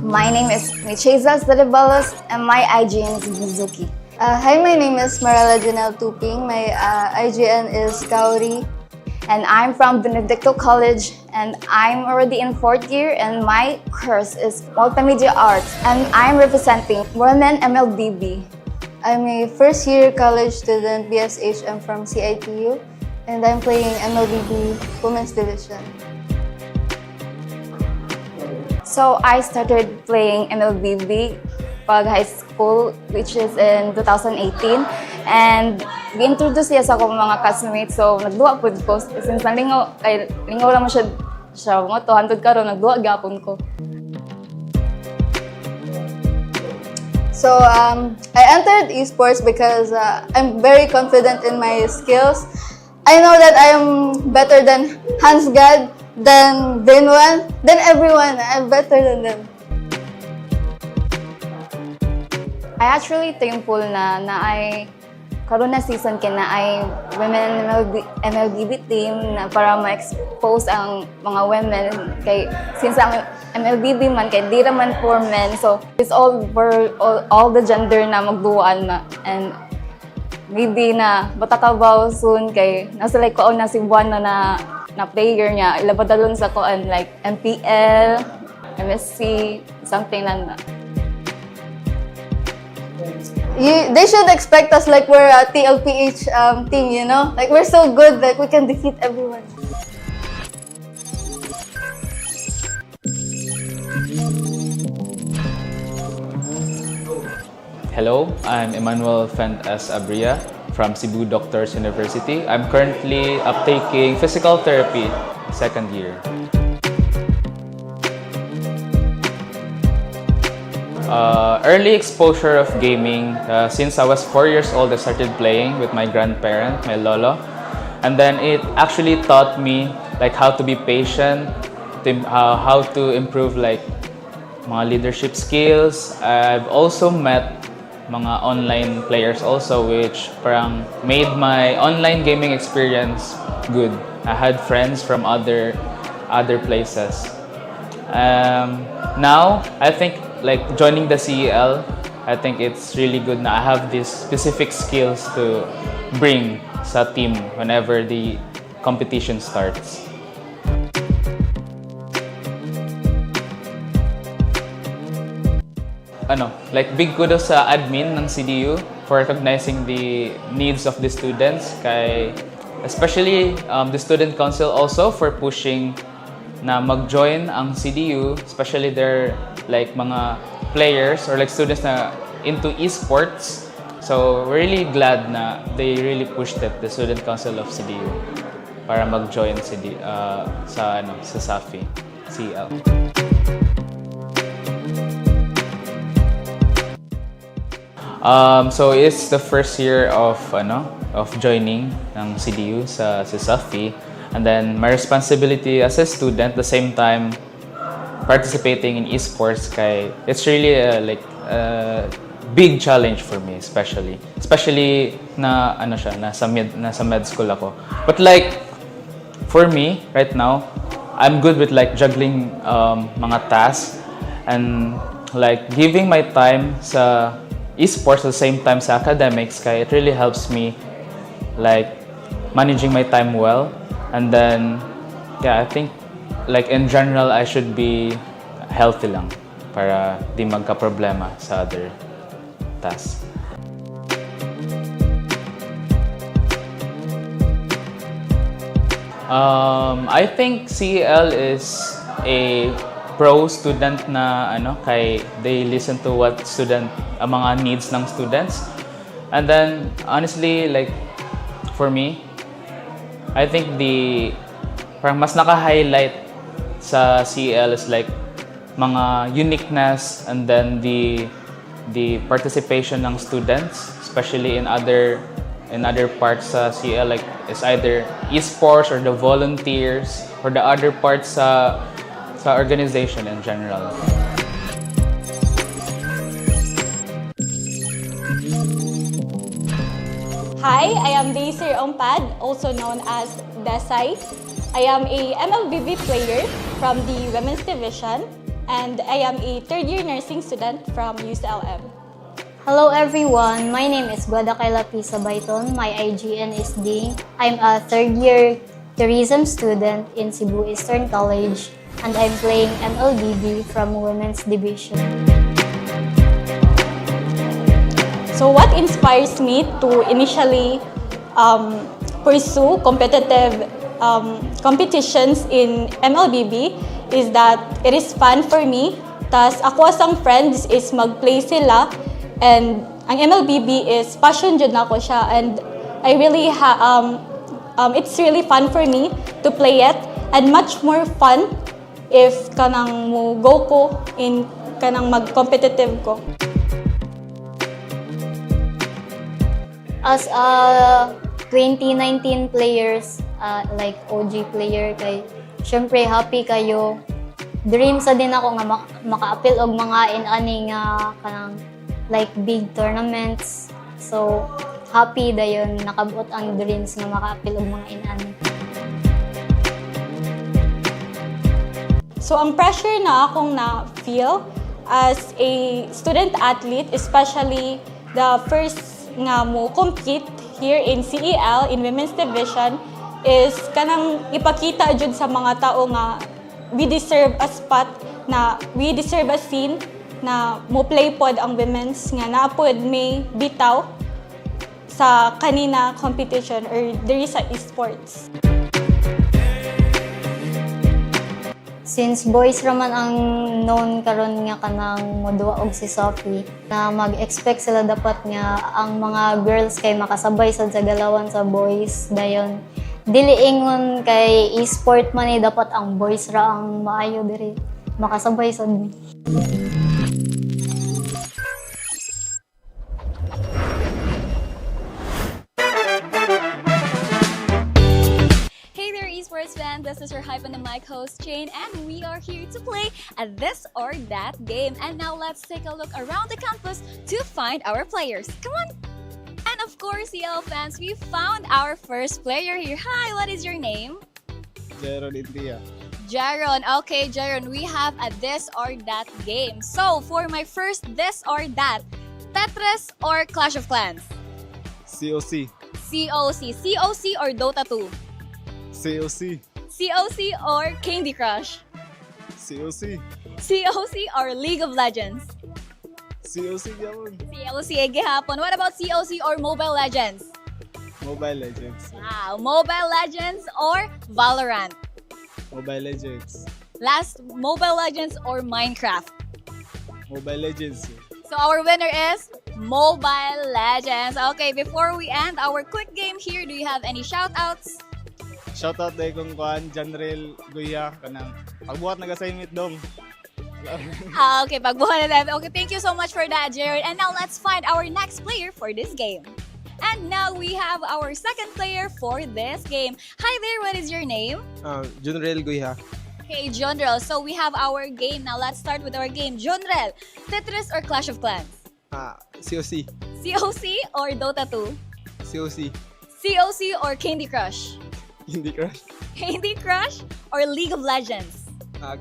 S12: My name is Michezas Daribalos and my IGN is Mizuki. Hi, my name is Marela Janelle Tuping. My IGN is Kauri. And I'm from Benedicto College and I'm already in 4th year and my course is Multimedia Arts and I'm representing Women MLBB. I'm a first year college student BSHM from CITU and I'm playing MLBB Women's Division. So I started playing MLBB pag high school, which is in 2018. And gi-introduce siya sa akong mga classmates. So nagduwa po ko. Since nalingaw, ay lingaw lang mo siya mo to. Hantod karon nagduwa gyapon ko. So I entered esports because I'm very confident in my skills. I know that I am better than Hans Gad, than Benwan, than everyone. I'm better than them. I actually thankful na ay karon na season kina ay women MLBB team na para ma-expose ang mga women kay since ang MLBB man kay di man for men, so it's all for all the gender na magduan na, and maybe na matatabaw soon kay nasa like ko na si Juan na player niya ilabadalon sa koan like MPL, MSC, something like that. They should expect us like we're a TLPH team, you know? Like we're so good that we can defeat everyone.
S7: Hello, I'm Emmanuel Fent S. Abria from Cebu Doctors University. I'm currently uptaking physical therapy, 2nd year. Early exposure of gaming, since I was 4 years old, I started playing with my grandparent, my lolo. And then it actually taught me like how to be patient, how to improve like mga leadership skills. I've also met mga online players also, which parang made my online gaming experience good. I had friends from other places. Now, I think like joining the CEL, I think it's really good na I have these specific skills to bring sa team whenever the competition starts. Like big kudos sa admin ng CDU for recognizing the needs of the students, especially the student council also for pushing na mag-join ang CDU, especially their like mga players or like students na into esports. So we're really glad na they really pushed it, the student council of CDU, para mag-join sa SAFI CL. So it's the first year of joining ng CDU sa SAFI, and then my responsibility as a student, the same time participating in esports, it's really a big challenge for me, especially na nasa med school ako. But like for me right now, I'm good with like juggling mga tasks and like giving my time sa esports at the same time sa academics, kaya it really helps me like managing my time well. And then I think like in general I should be healthy lang para di magka-problema sa other tasks. I think CEL is a pro student na they listen to what mga needs ng students. And then honestly, like for me, I think parang mas naka-highlight sa CEL is like mga uniqueness, and then the participation ng students, especially in other parts sa CEL, like it's either esports or the volunteers or the other parts sa organization in general.
S15: Hi, I am Daisy Ompad, also known as Desai. I am a MLBB player from the Women's Division, and I am a third-year nursing student from UCLM.
S11: Hello everyone, my name is Guadakayla Pisa Baiton. My IGN is Ding. I'm a third-year tourism student in Cebu Eastern College, and I'm playing MLBB from Women's Division.
S15: So what inspires me to initially pursue competitive competitions in MLBB is that it is fun for me. Tas ako asang friends is mag-play sila, and ang MLBB is passion jud nako siya, and I really it's really fun for me to play it, and much more fun if kanang mo go ko in kanang mag-competitive ko.
S11: As a 2019 players, like OG player, syempre happy kayo. Dream sa din ako nga maka-appeal og mga ani nga kanang like big tournaments. So happy dayon nakabot ang dreams nga maka-appeal og mga ani.
S15: So ang pressure na akong na-feel as a student athlete, especially the first nga mo compete here in CEL in Women's Division, is kanang ipakita jud sa mga tao nga we deserve a spot, na we deserve a scene na mo play pod ang women's nga naapod may bitaw sa kanina competition or diri sa esports.
S11: Since boys raman ang known karon nga kanang moduwa og si Sophie, na mag-expect sila dapat nga ang mga girls kay makasabay sad sa galawan sa boys, dayon dili ingon kay e-sport man dapat ang boys ra ang maayo diri makasabay sad mi.
S1: Esports fans, this is your Hype on the Mic host Jane, and we are here to play a this or that game. And now let's take a look around the campus to find our players. Come on! And of course, CL fans, we found our first player here. Hi, what is your name?
S6: Jaron Indria.
S1: Jaron. Okay, Jaron, we have a this or that game. So, for my first this or that, Tetris or Clash of Clans?
S6: COC.
S1: COC. COC or Dota 2?
S6: COC.
S1: COC or Candy Crush?
S6: COC.
S1: COC or League of Legends?
S2: COC gihapon.
S1: COC gihapon. What about COC or Mobile Legends?
S2: Mobile Legends.
S1: Wow, Mobile Legends or Valorant?
S2: Mobile Legends.
S1: Last, Mobile Legends or Minecraft?
S2: Mobile Legends.
S1: So our winner is Mobile Legends. Okay, before we end our quick game here, do you have any shout-outs?
S6: Shoutout day kong kuan Janrel Guya kanang pagbuhat nag-assignment dong.
S1: Okay, pagbuhan na natin. Okay, thank you so much for that, Jared. And now let's find our next player for this game. And now we have our second player for this game. Hi there, what is your name?
S2: Junrel Guiha.
S1: Okay, Jonrel. So we have our game. Now let's start with our game. Jonrel, Tetris or Clash of Clans?
S2: COC.
S1: COC or Dota 2?
S2: COC.
S1: COC or Candy Crush?
S2: Candy Crush.
S1: Candy Crush or League of Legends?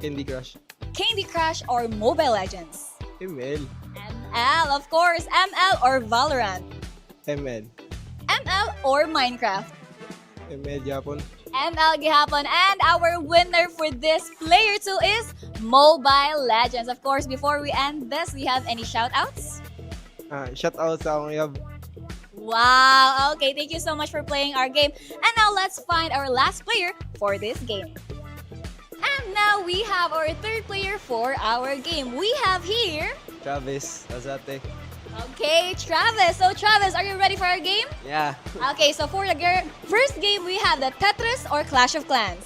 S2: Candy Crush.
S1: Candy Crush or Mobile Legends?
S2: ML.
S1: ML, of course. ML or Valorant?
S2: ML.
S1: ML or Minecraft?
S2: ML gihapon.
S1: ML gihapon. And our winner for this player too is Mobile Legends. Of course, before we end this, we have any shout-outs?
S2: Shout out sa akong yab.
S1: Wow. Okay, thank you so much for playing our game. And now let's find our last player for this game. And now we have our third player for our game. We have here...
S17: Travis Azate.
S1: Okay, Travis. So Travis, are you ready for our game?
S17: Yeah.
S1: Okay, so for the first game, we have the Tetris or Clash of Clans?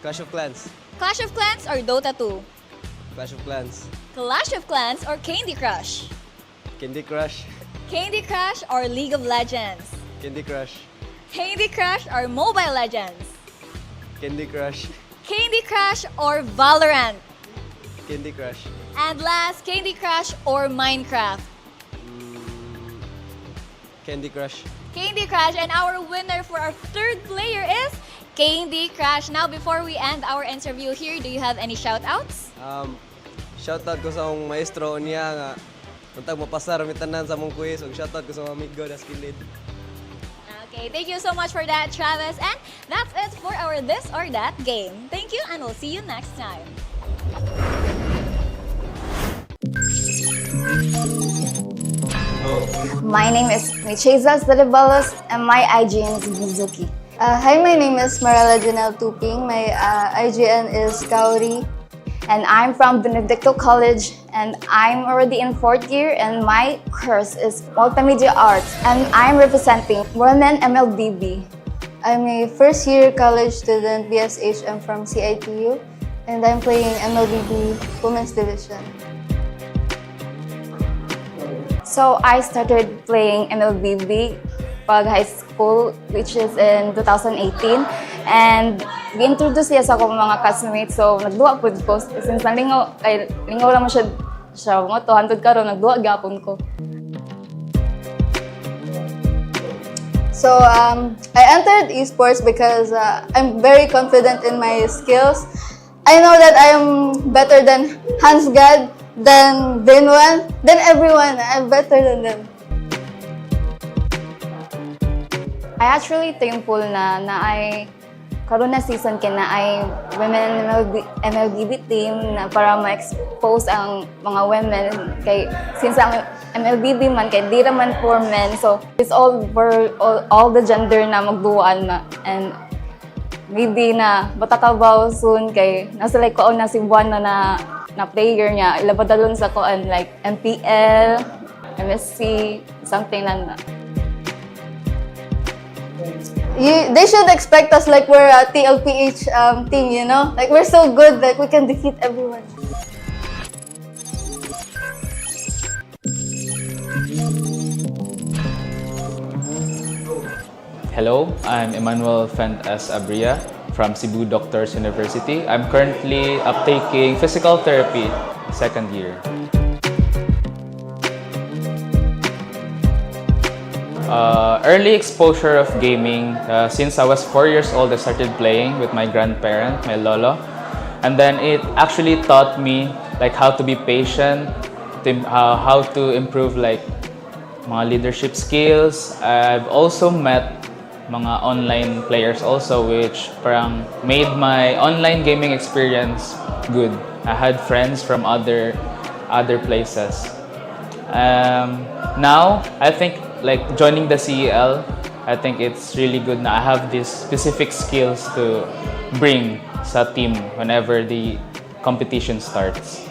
S17: Clash of Clans.
S1: Clash of Clans or Dota 2?
S17: Clash of Clans.
S1: Clash of Clans or Candy Crush?
S17: Candy Crush.
S1: Candy Crush or League of Legends?
S17: Candy Crush.
S1: Candy Crush or Mobile Legends?
S17: Candy Crush.
S1: Candy Crush or Valorant?
S17: Candy Crush.
S1: And last, Candy Crush or Minecraft?
S17: Candy Crush.
S1: Candy Crush. And our winner for our third player is Candy Crush. Now, before we end our interview here, do you have any shout-outs?
S17: Shoutout ko sa akong maestro niya nga untag mapasar mi tanan sa among quiz ug shoutout ko sa mga amigo na skilled.
S1: Okay, thank you so much for that, Travis. And that's it for our This or That game. Thank you, and we'll see you next time.
S12: My name is Michezas Delibalos and my IGN is Mizuki. Hi, my name is Marela Janelle Tuping. My IGN is Kauri. And I'm from Benedicto College and I'm already in 4th year and my course is Multimedia Arts and I'm representing Women MLBB. I'm a first year college student BSHM from CITU and I'm playing MLBB Women's Division. So I started playing MLBB pag high school, which is in 2018. And gi-introduce siya sa akong mga classmates. So nagduwa po ko. Since nalingaw, ay lingaw lang mo siya mo to, 100 karon nagduwa gyapon ko. So I entered esports because I'm very confident in my skills. I know that I am better than Hans Gad, than Benoit, than everyone. I'm better than them. I actually thankful na ay karon na season kina ay women MLBB team na para ma-expose ang mga women kay since ang MLBB man kay di man for men, so it's all for all the gender na magduan na and maybe na batakabaw soon kay nasa like ko na si Juan na player niya ilabadalon sa koan like MPL, MSC, something like that. They should expect us like we're a TLPH team, you know? Like we're so good that we can defeat everyone.
S7: Hello, I'm Emmanuel Fent S. Abria from Cebu Doctors University. I'm currently uptaking physical therapy, 2nd year. Early exposure of gaming, since I was 4 years old, I started playing with my grandparent, my lolo. And then it actually taught me like how to be patient, how to improve like mga leadership skills. I've also met mga online players also, which parang made my online gaming experience good. I had friends from other other places. Now, I think like joining the CEL, I think it's really good na I have these specific skills to bring sa team whenever the competition starts.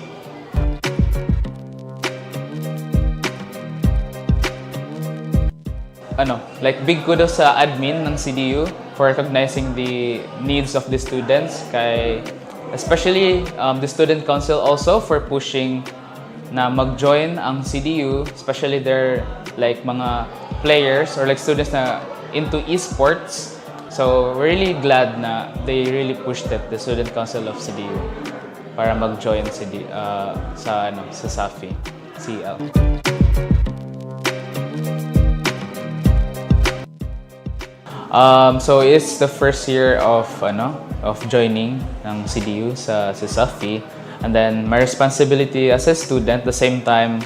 S7: Like big kudos sa admin ng CDU for recognizing the needs of the students, especially the student council also for pushing na mag-join ang CDU, especially their like mga players or like students na into esports. So we're really glad na they really pushed it, the student council of CDU, para mag-join sa SAFI CL. So it's the first year of joining ng CDU sa SAFI, and then my responsibility as a student, the same time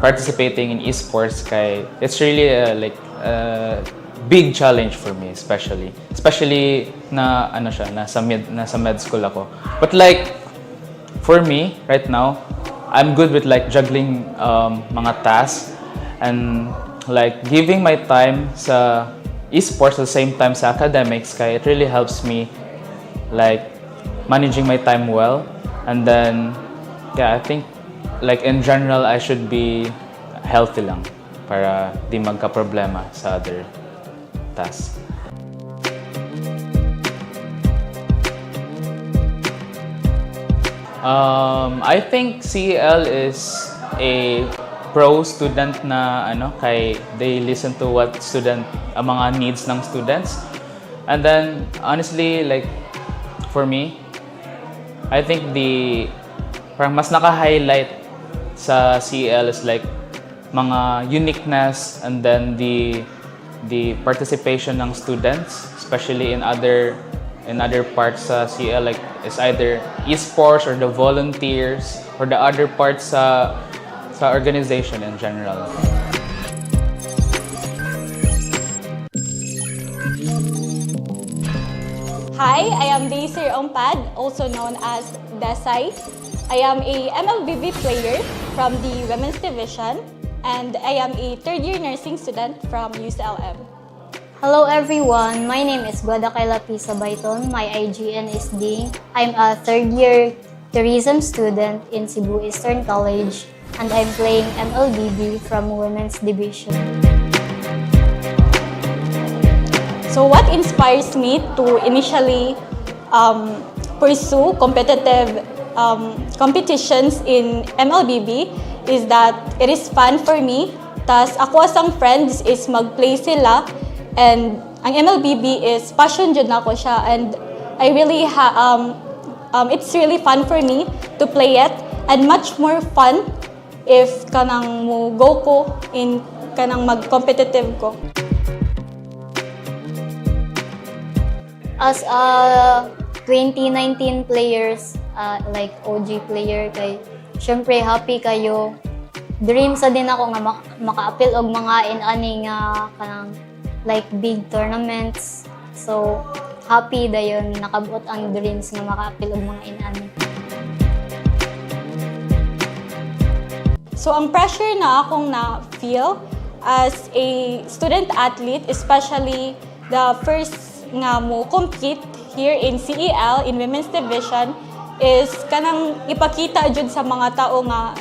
S7: participating in esports, it's really a big challenge for me, especially na nasa med school ako. But like for me right now, I'm good with like juggling mga tasks and like giving my time sa esports at the same time sa academics, it really helps me like managing my time well. And then I think like in general I should be healthy lang para di magka-problema sa other tasks. I think CEL is a pro student na they listen to what mga needs ng students. And then honestly, like for me, I think parang mas naka-highlight sa CEL is like mga uniqueness, and then the participation ng students, especially in other parts sa CEL, like is either esports or the volunteers or the other parts sa organization in general.
S15: Hi, I am Daisy Ompad, also known as Desai. I am a MLBB player from the Women's Division, and I am a third-year nursing student from UCLM.
S11: Hello everyone, my name is Guadakayla Pisa Baiton. My IGN is Ding. I'm a third-year tourism student in Cebu Eastern College, and I'm playing MLBB from Women's Division.
S15: So what inspires me to initially pursue competitive competitions in MLBB is that it is fun for me. Tas ako as ang friends is mag-play sila, and ang MLBB is passion jud nako siya, and I really it's really fun for me to play it, and much more fun if kanang mo go ko in kanang mag-competitive ko.
S11: As a 2019 players, like OG player, syempre happy kayo. Dream sa din ako nga maka-appeal og mga inani nga kanang like big tournaments. So happy dayon nakabot ang dreams nga maka-appeal og mga inani.
S15: So ang pressure na akong na-feel as a student athlete, especially the first nga mo compete here in CEL in Women's Division, is kanang ipakita jud sa mga tao nga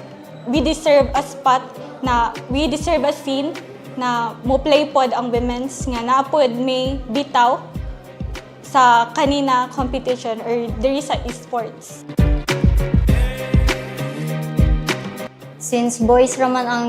S15: we deserve a spot, na we deserve a scene na mo play pod ang women's nga naapod may bitaw sa kanina competition or diri sa esports.
S11: Since boys raman ang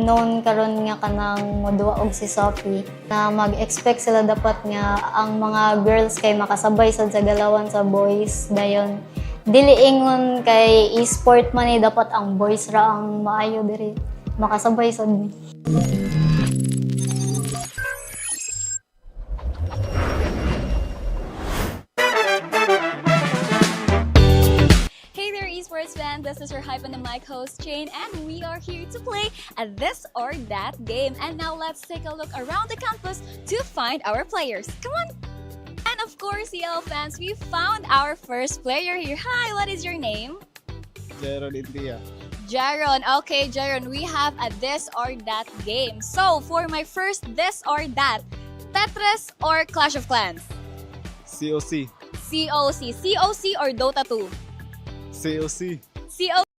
S11: known karon nga kanang moduwa og si Sophie, na mag-expect sila dapat nga ang mga girls kay makasabay sad sa galawan sa boys, dayon dili ingon kay e-sport man dapat ang boys ra ang maayo diri makasabay sad ni.
S1: Esports fan, this is your Hype on the Mic host Jane, and we are here to play a this or that game. And now let's take a look around the campus to find our players. Come on! And of course, CL fans, we found our first player here. Hi, what is your name?
S6: Zero India.
S1: Jaron. Okay, Jaron, we have a this or that game. So, for my first this or that, Tetris or Clash of Clans?
S6: COC.
S1: COC. COC or Dota 2?
S6: COC.
S1: COC.